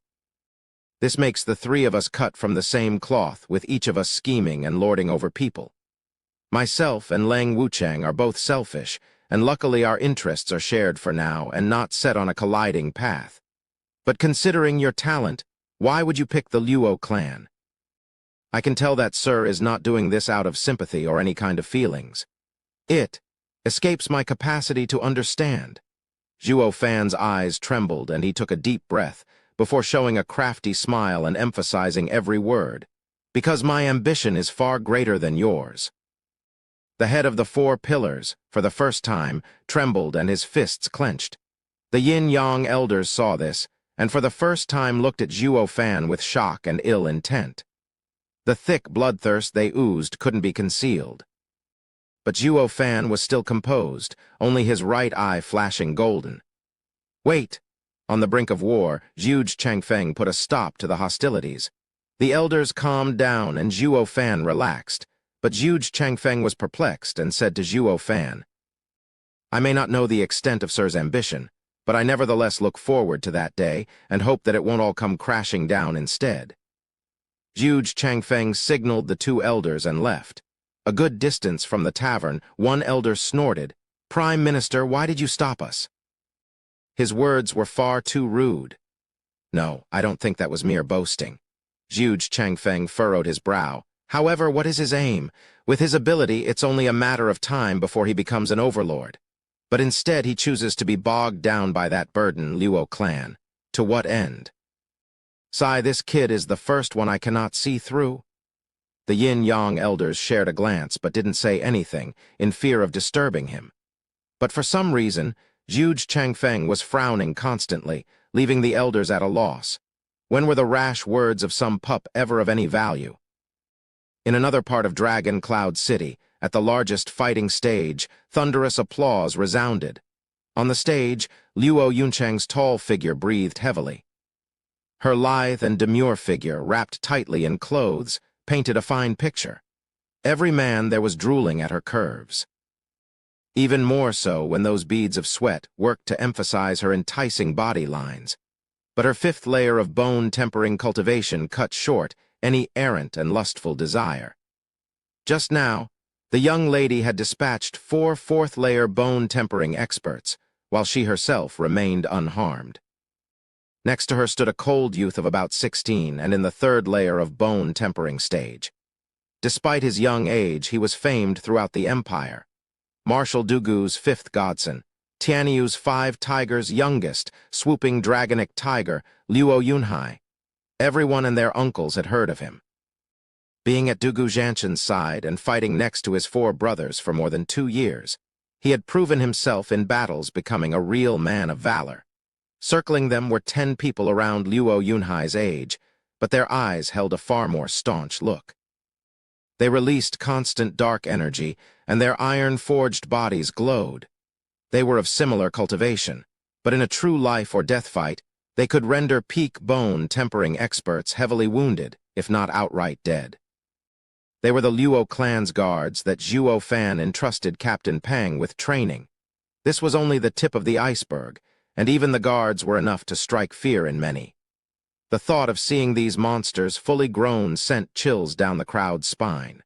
This makes the 3 of us cut from the same cloth, with each of us scheming and lording over people. Myself and Leng Wucheng are both selfish, and luckily our interests are shared for now and not set on a colliding path. But considering your talent, why would you pick the Luo clan? I can tell that sir is not doing this out of sympathy or any kind of feelings. It escapes my capacity to understand. Zhuo Fan's eyes trembled and he took a deep breath, before showing a crafty smile and emphasizing every word, because my ambition is far greater than yours. The head of the 4 pillars, for the first time, trembled and his fists clenched. The yin-yang elders saw this, and for the first time looked at Zhuo Fan with shock and ill intent. The thick bloodthirst they oozed couldn't be concealed. But Zhuo Fan was still composed, only his right eye flashing golden. Wait! On the brink of war, Huge Changfeng put a stop to the hostilities. The elders calmed down and Zhuo Fan relaxed, but Huge Changfeng was perplexed and said to Zhuo Fan, I may not know the extent of sir's ambition, but I nevertheless look forward to that day and hope that it won't all come crashing down instead. Huge Changfeng signaled the 2 elders and left. A good distance from the tavern, one elder snorted, Prime Minister, why did you stop us? His words were far too rude. No, I don't think that was mere boasting. Huge Changfeng furrowed his brow. However, what is his aim? With his ability, it's only a matter of time before he becomes an overlord. But instead he chooses to be bogged down by that burden, Luo clan. To what end? Sigh, this kid is the first one I cannot see through. The yin-yang elders shared a glance but didn't say anything, in fear of disturbing him. But for some reason, Zhuge Changfeng was frowning constantly, leaving the elders at a loss. When were the rash words of some pup ever of any value? In another part of Dragon Cloud City, at the largest fighting stage, thunderous applause resounded. On the stage, Luo Yuncheng's tall figure breathed heavily. Her lithe and demure figure, wrapped tightly in clothes, painted a fine picture. Every man there was drooling at her curves. Even more so when those beads of sweat worked to emphasize her enticing body lines. But her fifth layer of bone-tempering cultivation cut short any errant and lustful desire. Just now, the young lady had dispatched 4 fourth-layer bone-tempering experts, while she herself remained unharmed. Next to her stood a cold youth of about 16 and in the 3rd layer of bone-tempering stage. Despite his young age, he was famed throughout the empire. Marshal Dugu's 5th godson, Tianyu's 5 tigers' youngest, swooping dragonic tiger, Luo Yunhai. Everyone and their uncles had heard of him. Being at Dugu Zhanshan's side and fighting next to his 4 brothers for more than 2 years, he had proven himself in battles, becoming a real man of valor. Circling them were 10 people around Luo Yunhai's age, but their eyes held a far more staunch look. They released constant dark energy, and their iron-forged bodies glowed. They were of similar cultivation, but in a true life-or-death fight, they could render peak bone-tempering experts heavily wounded, if not outright dead. They were the Luo clan's guards that Zhuo Fan entrusted Captain Pang with training. This was only the tip of the iceberg, and even the guards were enough to strike fear in many. The thought of seeing these monsters fully grown sent chills down the crowd's spine.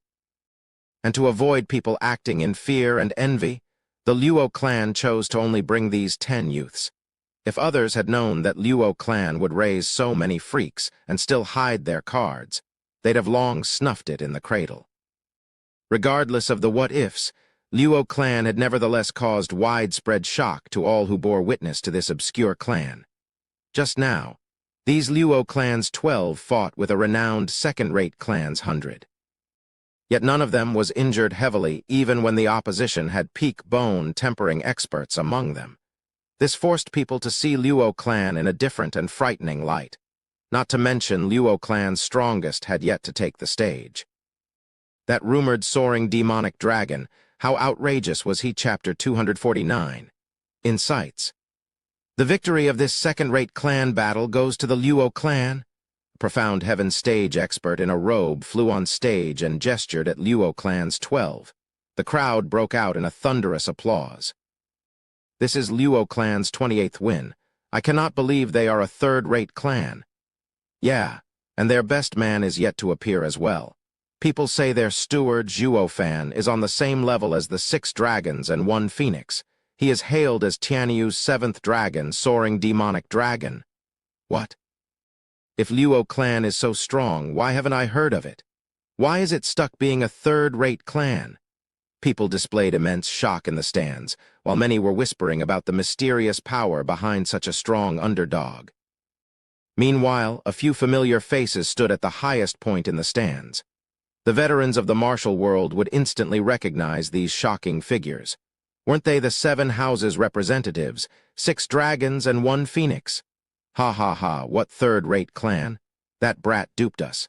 And to avoid people acting in fear and envy, the Luo clan chose to only bring these 10 youths. If others had known that Luo clan would raise so many freaks and still hide their cards, they'd have long snuffed it in the cradle. Regardless of the what-ifs, Luo clan had nevertheless caused widespread shock to all who bore witness to this obscure clan. Just now, these Luo clan's 12 fought with a renowned second-rate clan's 100. Yet none of them was injured heavily, even when the opposition had peak bone-tempering experts among them. This forced people to see Luo clan in a different and frightening light. Not to mention Luo clan's strongest had yet to take the stage. That rumored soaring demonic dragon, how outrageous was he? Chapter 249. Insights. The victory of this second-rate clan battle goes to the Luo clan. A profound heaven stage expert in a robe flew on stage and gestured at Luo clan's 12. The crowd broke out in a thunderous applause. This is Luo clan's 28th win. I cannot believe they are a 3rd-rate clan. Yeah, and their best man is yet to appear as well. People say their steward, Zhuo Fan, is on the same level as the 6 dragons and 1 phoenix. He is hailed as Tianyu's 7th dragon, soaring demonic dragon. What? If Luo clan is so strong, why haven't I heard of it? Why is it stuck being a 3rd-rate clan? People displayed immense shock in the stands, while many were whispering about the mysterious power behind such a strong underdog. Meanwhile, a few familiar faces stood at the highest point in the stands. The veterans of the martial world would instantly recognize these shocking figures. Weren't they the 7 houses' representatives, 6 dragons and 1 phoenix? Ha ha ha, what 3rd-rate clan? That brat duped us.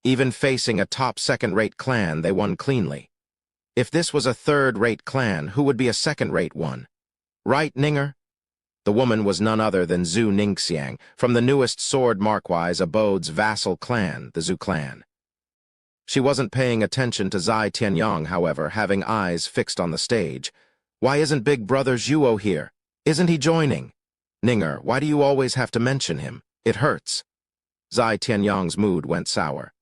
Even facing a top 2nd-rate clan, they won cleanly. If this was a 3rd-rate clan, who would be a 2nd-rate one? Right, Ninger? The woman was none other than Zhu Ningxiang, from the newest Sword Markwise Abode's vassal clan, the Zhu clan. She wasn't paying attention to Zai Tianyang, however, having eyes fixed on the stage. Why isn't Big Brother Zhuo here? Isn't he joining? Ninger, why do you always have to mention him? It hurts. Zai Tianyang's mood went sour.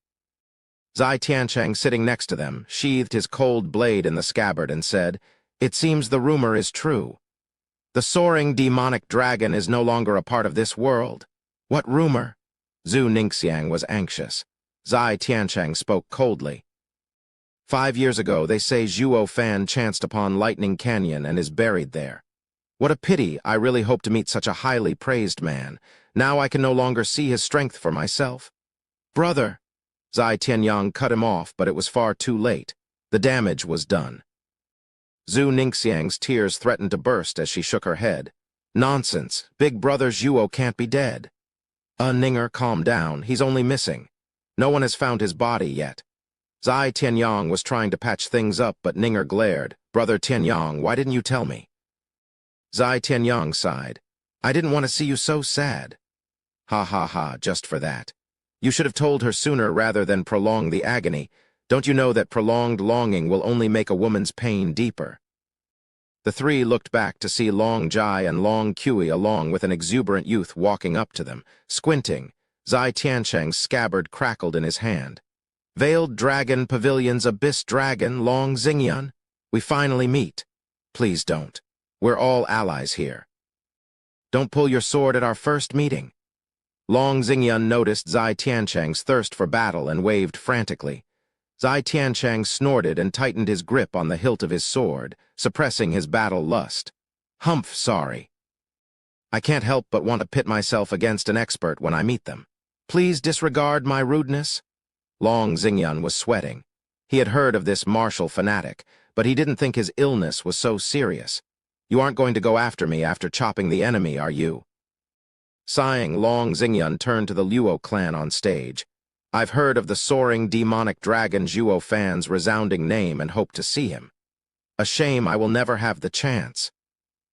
Zai Tiancheng, sitting next to them, sheathed his cold blade in the scabbard and said, "It seems the rumor is true. The soaring demonic dragon is no longer a part of this world." What rumor? Zhu Ningxiang was anxious. Zai Tiancheng spoke coldly. 5 years ago, they say Zhuo Fan chanced upon Lightning Canyon and is buried there. What a pity. I really hope to meet such a highly praised man. Now I can no longer see his strength for myself. Brother! Zai Tianyang cut him off, but it was far too late. The damage was done. Zhu Ningxiang's tears threatened to burst as she shook her head. Nonsense. Big brother Zhuo can't be dead. Ninger, calm down. He's only missing. No one has found his body yet. Zai Tianyang was trying to patch things up, but Ninger glared. Brother Tianyang, why didn't you tell me? Zai Tianyang sighed. I didn't want to see you so sad. Ha ha ha, just for that. You should have told her sooner rather than prolong the agony. Don't you know that prolonged longing will only make a woman's pain deeper? The three looked back to see Long Jai and Long Kui along with an exuberant youth walking up to them. Squinting, Zai Tiancheng's scabbard crackled in his hand. Veiled Dragon Pavilion's Abyss Dragon, Long Xingyan. We finally meet. Please don't. We're all allies here. Don't pull your sword at our first meeting. Long Xingyan noticed Zai Tiancheng's thirst for battle and waved frantically. Zai Tiancheng snorted and tightened his grip on the hilt of his sword, suppressing his battle lust. Humph, sorry. I can't help but want to pit myself against an expert when I meet them. Please disregard my rudeness. Long Xingyan was sweating. He had heard of this martial fanatic, but he didn't think his illness was so serious. You aren't going to go after me after chopping the enemy, are you? Sighing, Long Xingyan turned to the Luo clan on stage. I've heard of the soaring demonic dragon Zhuo Fan's resounding name and hope to see him. A shame I will never have the chance.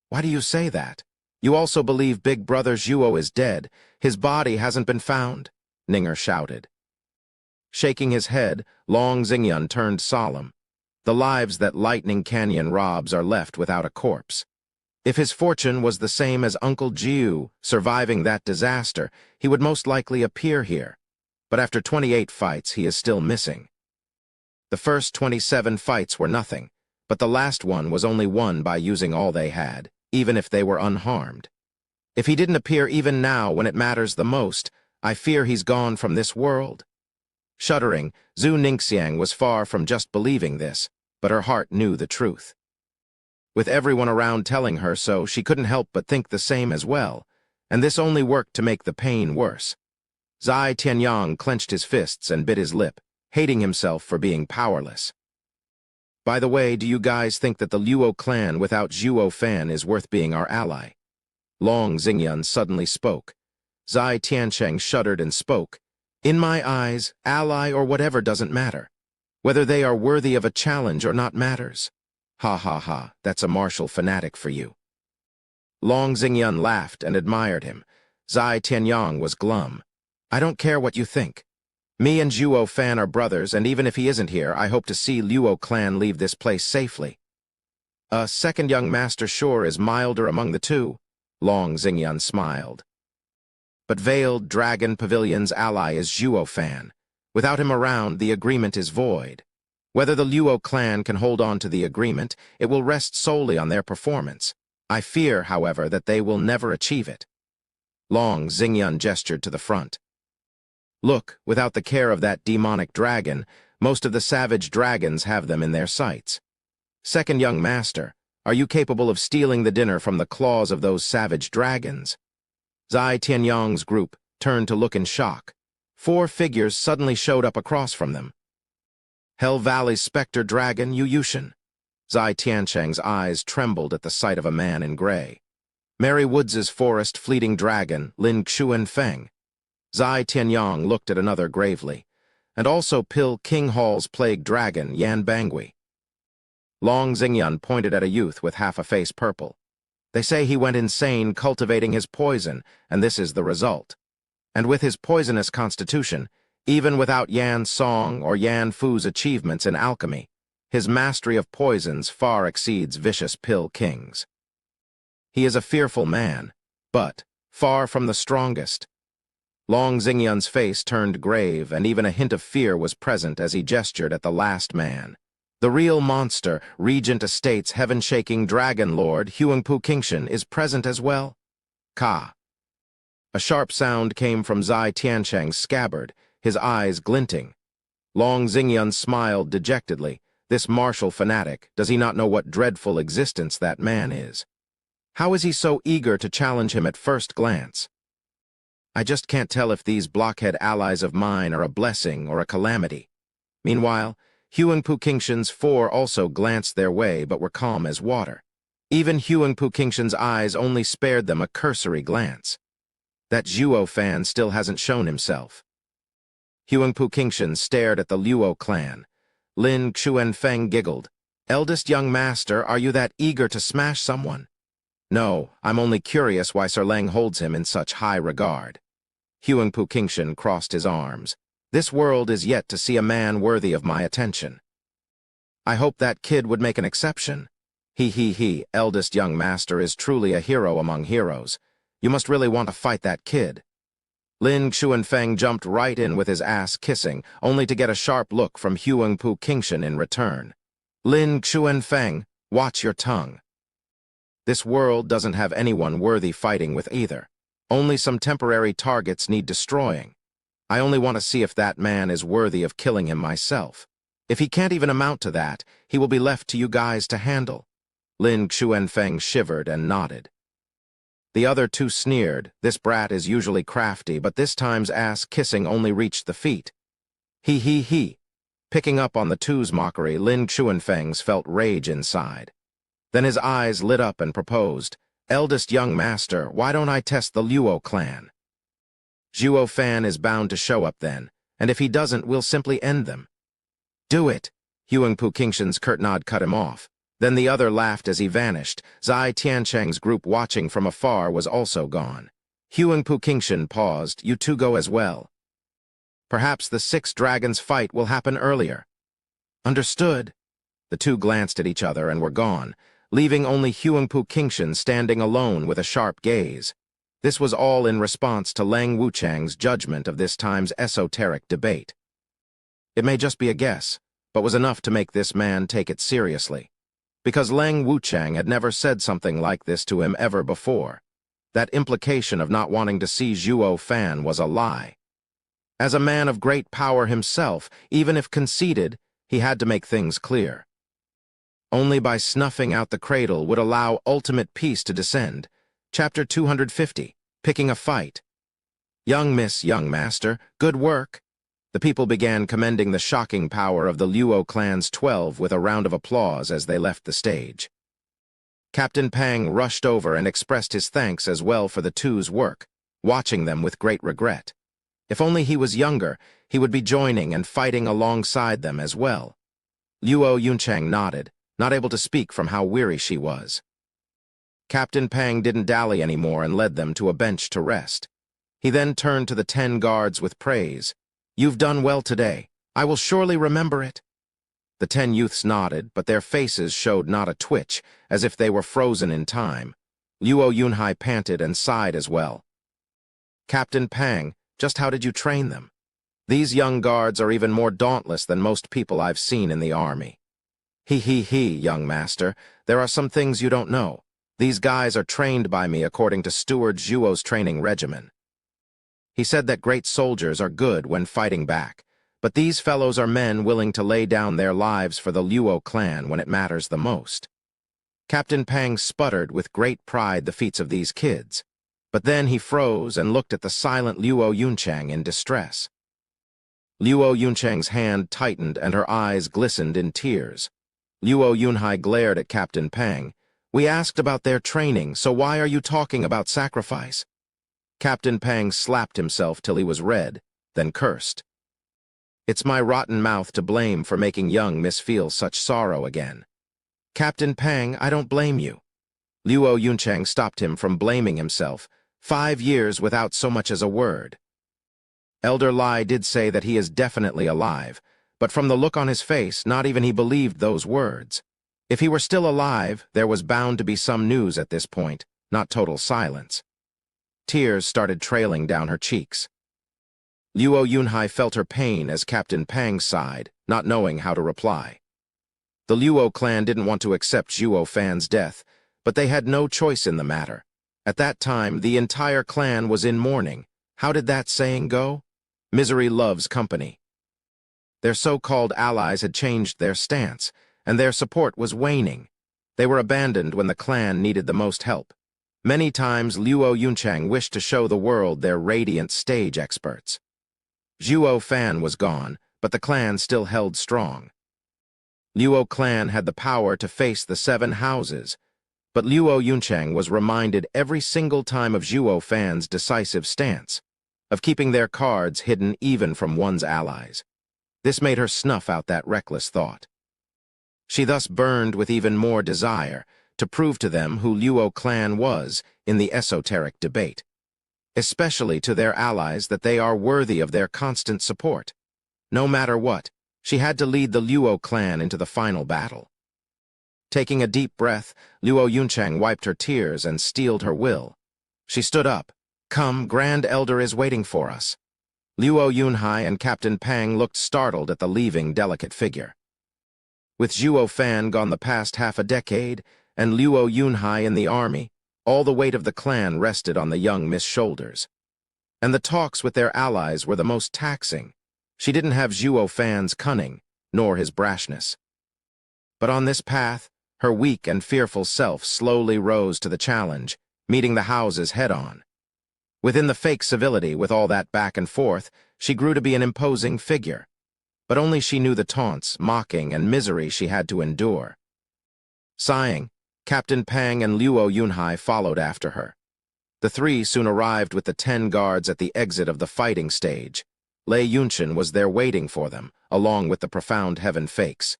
Why do you say that? You also believe big brother Zhuo is dead. His body hasn't been found? Ninger shouted. Shaking his head, Long Xingyan turned solemn. The lives that Lightning Canyon robs are left without a corpse. If his fortune was the same as Uncle Jiu, surviving that disaster, he would most likely appear here. But after 28 fights, he is still missing. The first 27 fights were nothing, but the last one was only won by using all they had, even if they were unharmed. If he didn't appear even now when it matters the most, I fear he's gone from this world. Shuddering, Zhu Ningxiang was far from just believing this, but her heart knew the truth. With everyone around telling her so, she couldn't help but think the same as well, and this only worked to make the pain worse. Zai Tianyang clenched his fists and bit his lip, hating himself for being powerless. By the way, do you guys think that the Luo clan without Zhuo Fan is worth being our ally? Long Xingyan suddenly spoke. Zai Tiancheng shuddered and spoke. In my eyes, ally or whatever doesn't matter. Whether they are worthy of a challenge or not matters. Ha ha ha, that's a martial fanatic for you. Long Xingyan laughed and admired him. Zai Tianyang was glum. I don't care what you think. Me and Zhuo Fan are brothers, and even if he isn't here, I hope to see Luo clan leave this place safely. A second young master sure is milder among the two. Long Xingyan smiled. But Veiled Dragon Pavilion's ally is Zhuo Fan. Without him around, the agreement is void. Whether the Luo clan can hold on to the agreement, it will rest solely on their performance. I fear, however, that they will never achieve it. Long Xingyan gestured to the front. Look, without the care of that demonic dragon, most of the savage dragons have them in their sights. Second young master, are you capable of stealing the dinner from the claws of those savage dragons? Zai Tianyang's group turned to look in shock. 4 figures suddenly showed up across from them. Hell Valley's specter dragon, Yu Yushin. Zai Tiancheng's eyes trembled at the sight of a man in gray. Mary Woods' forest fleeting dragon, Lin Xuan Feng. Zai Tianyang looked at another gravely, and also Pil King Hall's plague dragon, Yan Bangui. Long Xingyan pointed at a youth with half a face purple. They say he went insane cultivating his poison, and this is the result. And with his poisonous constitution, even without Yan Song or Yan Fu's achievements in alchemy, his mastery of poisons far exceeds vicious Pil King's. He is a fearful man, but far from the strongest. Long Xingyan's face turned grave, and even a hint of fear was present as he gestured at the last man. The real monster, Regent Estate's heaven-shaking dragon lord, Huangpu Kingshan, is present as well. Ka. A sharp sound came from Zai Tiancheng's scabbard, his eyes glinting. Long Xingyun smiled dejectedly. This martial fanatic, does he not know what dreadful existence that man is? How is he so eager to challenge him at first glance? I just can't tell if these blockhead allies of mine are a blessing or a calamity. Meanwhile, Huangpu Qingshan's four also glanced their way but were calm as water. Even Huangpu Qingshan's eyes only spared them a cursory glance. That Zhuo fan still hasn't shown himself. Huangpu Qingshan stared at the Luo clan. Lin Xuanfeng giggled. Eldest young master, are you that eager to smash someone? No, I'm only curious why Sir Lang holds him in such high regard. Huangpu Qingshan crossed his arms. This world is yet to see a man worthy of my attention. I hope that kid would make an exception. He, eldest young master is truly a hero among heroes. You must really want to fight that kid. Lin Xuanfeng jumped right in with his ass kissing, only to get a sharp look from Huangpu Qingshan in return. Lin Xuanfeng, watch your tongue. This world doesn't have anyone worthy fighting with either. Only some temporary targets need destroying. I only want to see if that man is worthy of killing him myself. If he can't even amount to that, he will be left to you guys to handle. Lin Xuanfeng shivered and nodded. The other two sneered. This brat is usually crafty, but this time's ass-kissing only reached the feet. He. Picking up on the two's mockery, Lin Xuanfeng's felt rage inside. Then his eyes lit up and proposed, Eldest young master, why don't I test the Luo clan? Zhuo Fan is bound to show up then, and if he doesn't, we'll simply end them. Do it! Huangpu Qingshan's curt nod cut him off. Then the other laughed as he vanished. Zai Tiancheng's group watching from afar was also gone. Huangpu Qingshan paused. You two go as well. Perhaps the 6 dragons fight will happen earlier. Understood. The two glanced at each other and were gone, leaving only Huangpu Qingshan standing alone with a sharp gaze. This was all in response to Lang Wuchang's judgment of this time's esoteric debate. It may just be a guess, but was enough to make this man take it seriously. Because Lang Wuchang had never said something like this to him ever before. That implication of not wanting to see Zhuo Fan was a lie. As a man of great power himself, even if conceited, he had to make things clear. Only by snuffing out the cradle would allow ultimate peace to descend. Chapter 250, Picking a Fight. Young master, good work. The people began commending the shocking power of the Luo clan's 12 with a round of applause as they left the stage. Captain Pang rushed over and expressed his thanks as well for the two's work, watching them with great regret. If only he was younger, he would be joining and fighting alongside them as well. Luo Yunchang nodded, not able to speak from how weary she was. Captain Pang didn't dally anymore and led them to a bench to rest. He then turned to the 10 guards with praise. You've done well today. I will surely remember it. The 10 youths nodded, but their faces showed not a twitch, as if they were frozen in time. Luo Yunhai panted and sighed as well. Captain Pang, just how did you train them? These young guards are even more dauntless than most people I've seen in the army. He, young master, there are some things you don't know. These guys are trained by me according to Steward Zhuo's training regimen. He said that great soldiers are good when fighting back, but these fellows are men willing to lay down their lives for the Luo clan when it matters the most. Captain Pang sputtered with great pride the feats of these kids, but then he froze and looked at the silent Luo Yunchang in distress. Luo Yunchang's hand tightened and her eyes glistened in tears. Luo Yunhai glared at Captain Pang. We asked about their training, so why are you talking about sacrifice? Captain Pang slapped himself till he was red, then cursed. It's my rotten mouth to blame for making young Miss feel such sorrow again. Captain Pang, I don't blame you. Luo Yunchang stopped him from blaming himself. 5 years without so much as a word. Elder Lai did say that he is definitely alive, but from the look on his face, not even he believed those words. If he were still alive, there was bound to be some news at this point, not total silence. Tears started trailing down her cheeks. Luo Yunhai felt her pain as Captain Pang sighed, not knowing how to reply. The Luo clan didn't want to accept Zhuo Fan's death, but they had no choice in the matter. At that time, the entire clan was in mourning. How did that saying go? Misery loves company. Their so-called allies had changed their stance, and their support was waning. They were abandoned when the clan needed the most help. Many times Luo Yunchang wished to show the world their radiant stage experts. Zhuo Fan was gone, but the clan still held strong. Luo clan had the power to face the 7 houses, but Luo Yunchang was reminded every single time of Zhuo Fan's decisive stance, of keeping their cards hidden even from one's allies. This made her snuff out that reckless thought. She thus burned with even more desire to prove to them who Luo clan was in the esoteric debate, especially to their allies that they are worthy of their constant support. No matter what, she had to lead the Luo clan into the final battle. Taking a deep breath, Luo Yunchang wiped her tears and steeled her will. She stood up. "Come, Grand Elder is waiting for us." Luo Yunhai and Captain Pang looked startled at the leaving delicate figure. With Zhuo Fan gone the past half a decade, and Luo Yunhai in the army, all the weight of the clan rested on the young Miss' shoulders. And the talks with their allies were the most taxing. She didn't have Zhuo Fan's cunning, nor his brashness. But on this path, her weak and fearful self slowly rose to the challenge, meeting the houses head-on. Within the fake civility, with all that back and forth, she grew to be an imposing figure. But only she knew the taunts, mocking, and misery she had to endure. Sighing, Captain Pang and Luo Yunhai followed after her. The 3 soon arrived with the 10 guards at the exit of the fighting stage. Lei Yunchen was there waiting for them, along with the Profound Heaven fakes.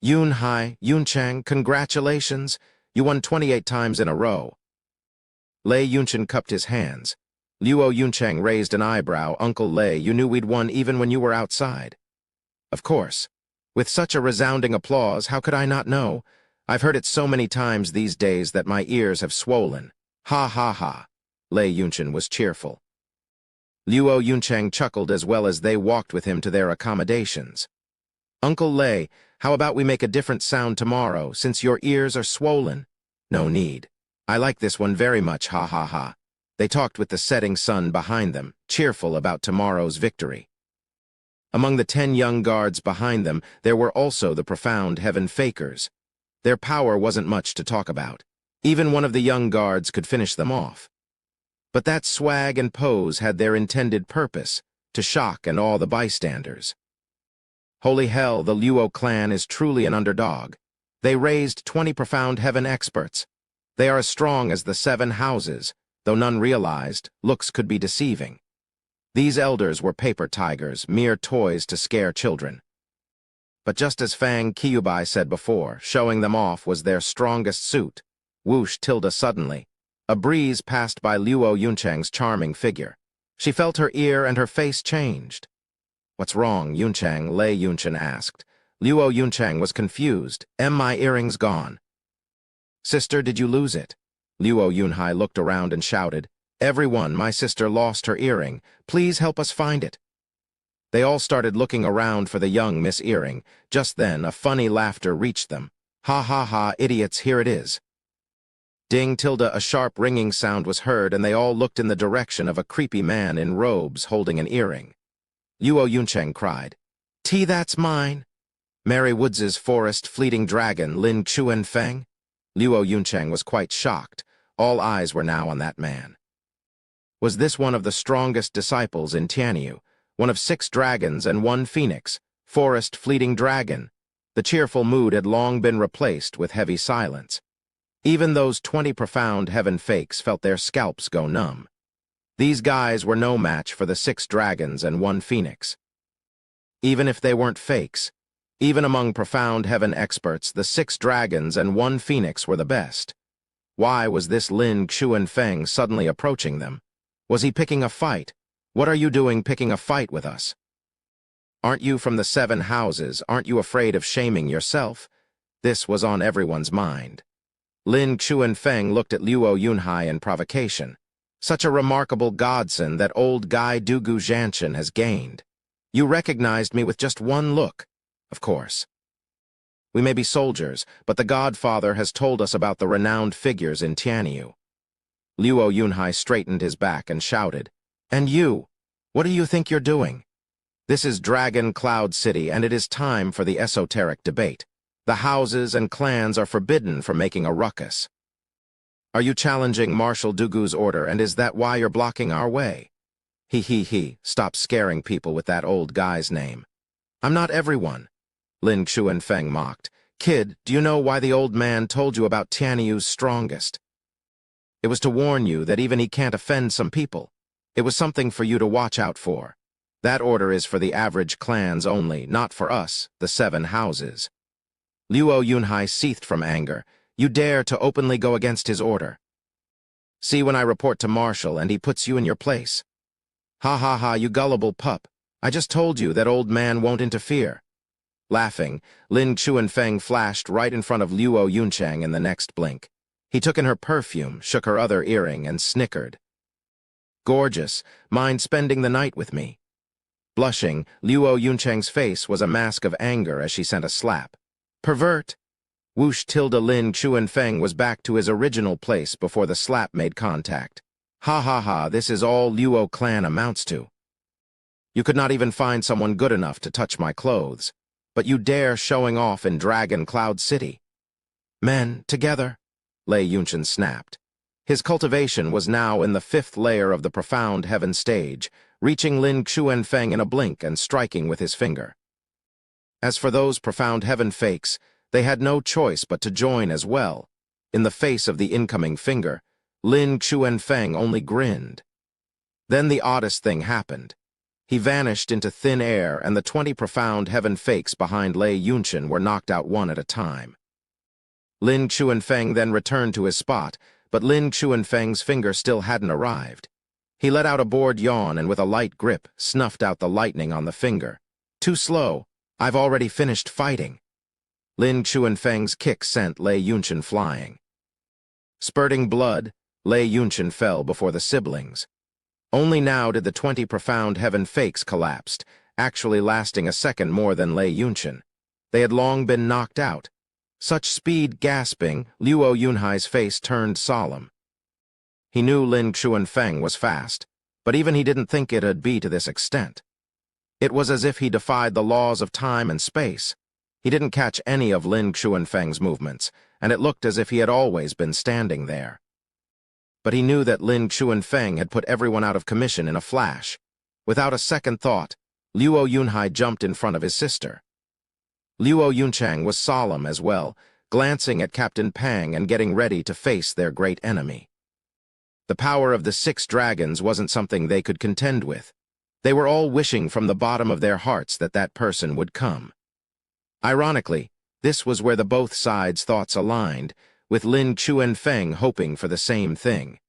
"Yunhai, Yunchang, congratulations! You won 28 times in a row." Lei Yunchen cupped his hands. Luo Yunchang raised an eyebrow. "Uncle Lei, you knew we'd won even when you were outside." "Of course. With such a resounding applause, how could I not know? I've heard it so many times these days that my ears have swollen. Ha ha ha." Lei Yunchen was cheerful. Luo Yunchang chuckled as well as they walked with him to their accommodations. "Uncle Lei, how about we make a different sound tomorrow, since your ears are swollen?" "No need. I like this one very much, ha ha ha." They talked with the setting sun behind them, cheerful about tomorrow's victory. Among the 10 young guards behind them, there were also the Profound Heaven fakers. Their power wasn't much to talk about. Even one of the young guards could finish them off. But that swag and pose had their intended purpose, to shock and awe the bystanders. Holy hell, the Luo clan is truly an underdog. They raised 20 Profound Heaven experts. They are as strong as the 7 houses, though none realized looks could be deceiving. These elders were paper tigers, mere toys to scare children. But just as Fang Kyubai said before, showing them off was their strongest suit. Whoosh, tilde suddenly. A breeze passed by Luo Yunchang's charming figure. She felt her ear and her face changed. "What's wrong, Yunchang?" Lei Yunchen asked. Luo Yunchang was confused. "My earring's gone." "Sister, did you lose it?" Luo Yunhai looked around and shouted, "Everyone, my sister lost her earring. Please help us find it." They all started looking around for the young Miss Earring. Just then, a funny laughter reached them. "Ha ha ha, idiots, here it is." Ding tilde, a sharp ringing sound was heard, and they all looked in the direction of a creepy man in robes holding an earring. Luo Yuncheng cried, That's mine." Mary Woods's forest fleeting dragon, Lin Chuen Feng? Luo Yuncheng was quite shocked. All eyes were now on that man. Was this one of the strongest disciples in Tianyu, one of 6 dragons and 1 phoenix, forest fleeting dragon? The cheerful mood had long been replaced with heavy silence. Even those 20 Profound Heaven fakes felt their scalps go numb. These guys were no match for the 6 dragons and 1 phoenix. Even if they weren't fakes, even among Profound Heaven experts, the 6 dragons and 1 phoenix were the best. Why was this Lin Chuen Feng suddenly approaching them? Was he picking a fight? What are you doing picking a fight with us? Aren't you from the 7 houses? Aren't you afraid of shaming yourself? This was on everyone's mind. Lin Chuen Feng looked at Luo Yunhai in provocation. Such a remarkable godson that old Guy Dugu Zhanshan has gained. You recognized me with just one look. Of course. We may be soldiers, but the Godfather has told us about the renowned figures in Tianyu. Luo Yunhai straightened his back and shouted, And you? What do you think you're doing? This is Dragon Cloud City, and it is time for the esoteric debate. The houses and clans are forbidden from making a ruckus. Are you challenging Marshal Dugu's order, and is that why you're blocking our way? He, stop scaring people with that old guy's name. I'm not everyone, Lin Xuanfeng mocked. Kid, do you know why the old man told you about Tianyu's strongest? It was to warn you that even he can't offend some people. It was something for you to watch out for. That order is for the average clans only, not for us, the 7 houses. Luo Yunhai seethed from anger. You dare to openly go against his order. See when I report to Marshal and he puts you in your place. Ha, you gullible pup. I just told you that old man won't interfere. Laughing, Lin Xuanfeng flashed right in front of Luo Yunchang in the next blink. He took in her perfume, shook her other earring, and snickered. Gorgeous, mind spending the night with me? Blushing, Luo Yunchang's face was a mask of anger as she sent a slap. Pervert! Whoosh! Lin Xuanfeng was back to his original place before the slap made contact. Ha, this is all Luo clan amounts to. You could not even find someone good enough to touch my clothes, but you dare showing off in Dragon Cloud City. Men, together, Lei Yunchen snapped. His cultivation was now in the 5th layer of the profound heaven stage, reaching Lin Xuanfeng in a blink and striking with his finger. As for those profound heaven fakes, they had no choice but to join as well. In the face of the incoming finger, Lin Xuanfeng only grinned. Then the oddest thing happened. He vanished into thin air, and the 20 profound heaven fakes behind Lei Yunchen were knocked out one at a time. Lin Xuanfeng then returned to his spot, but Lin Xuanfeng's finger still hadn't arrived. He let out a bored yawn and with a light grip snuffed out the lightning on the finger. Too slow. I've already finished fighting. Lin Xuanfeng's kick sent Lei Yunchen flying. Spurting blood, Lei Yunchen fell before the siblings. Only now did the 20 profound heaven fakes collapsed, actually lasting a second more than Lei Yunchen. They had long been knocked out. Such speed gasping, Luo Yunhai's face turned solemn. He knew Lin Xuanfeng was fast, but even he didn't think it'd be to this extent. It was as if he defied the laws of time and space. He didn't catch any of Lin Xuanfeng's movements, and it looked as if he had always been standing there. But he knew that Lin Xuanfeng had put everyone out of commission in a flash. Without a second thought, Luo Yunhai jumped in front of his sister. Luo Yunchang was solemn as well, glancing at Captain Pang and getting ready to face their great enemy. The power of the 6 dragons wasn't something they could contend with. They were all wishing from the bottom of their hearts that that person would come. Ironically, this was where the both sides' thoughts aligned, with Lin Xuanfeng hoping for the same thing.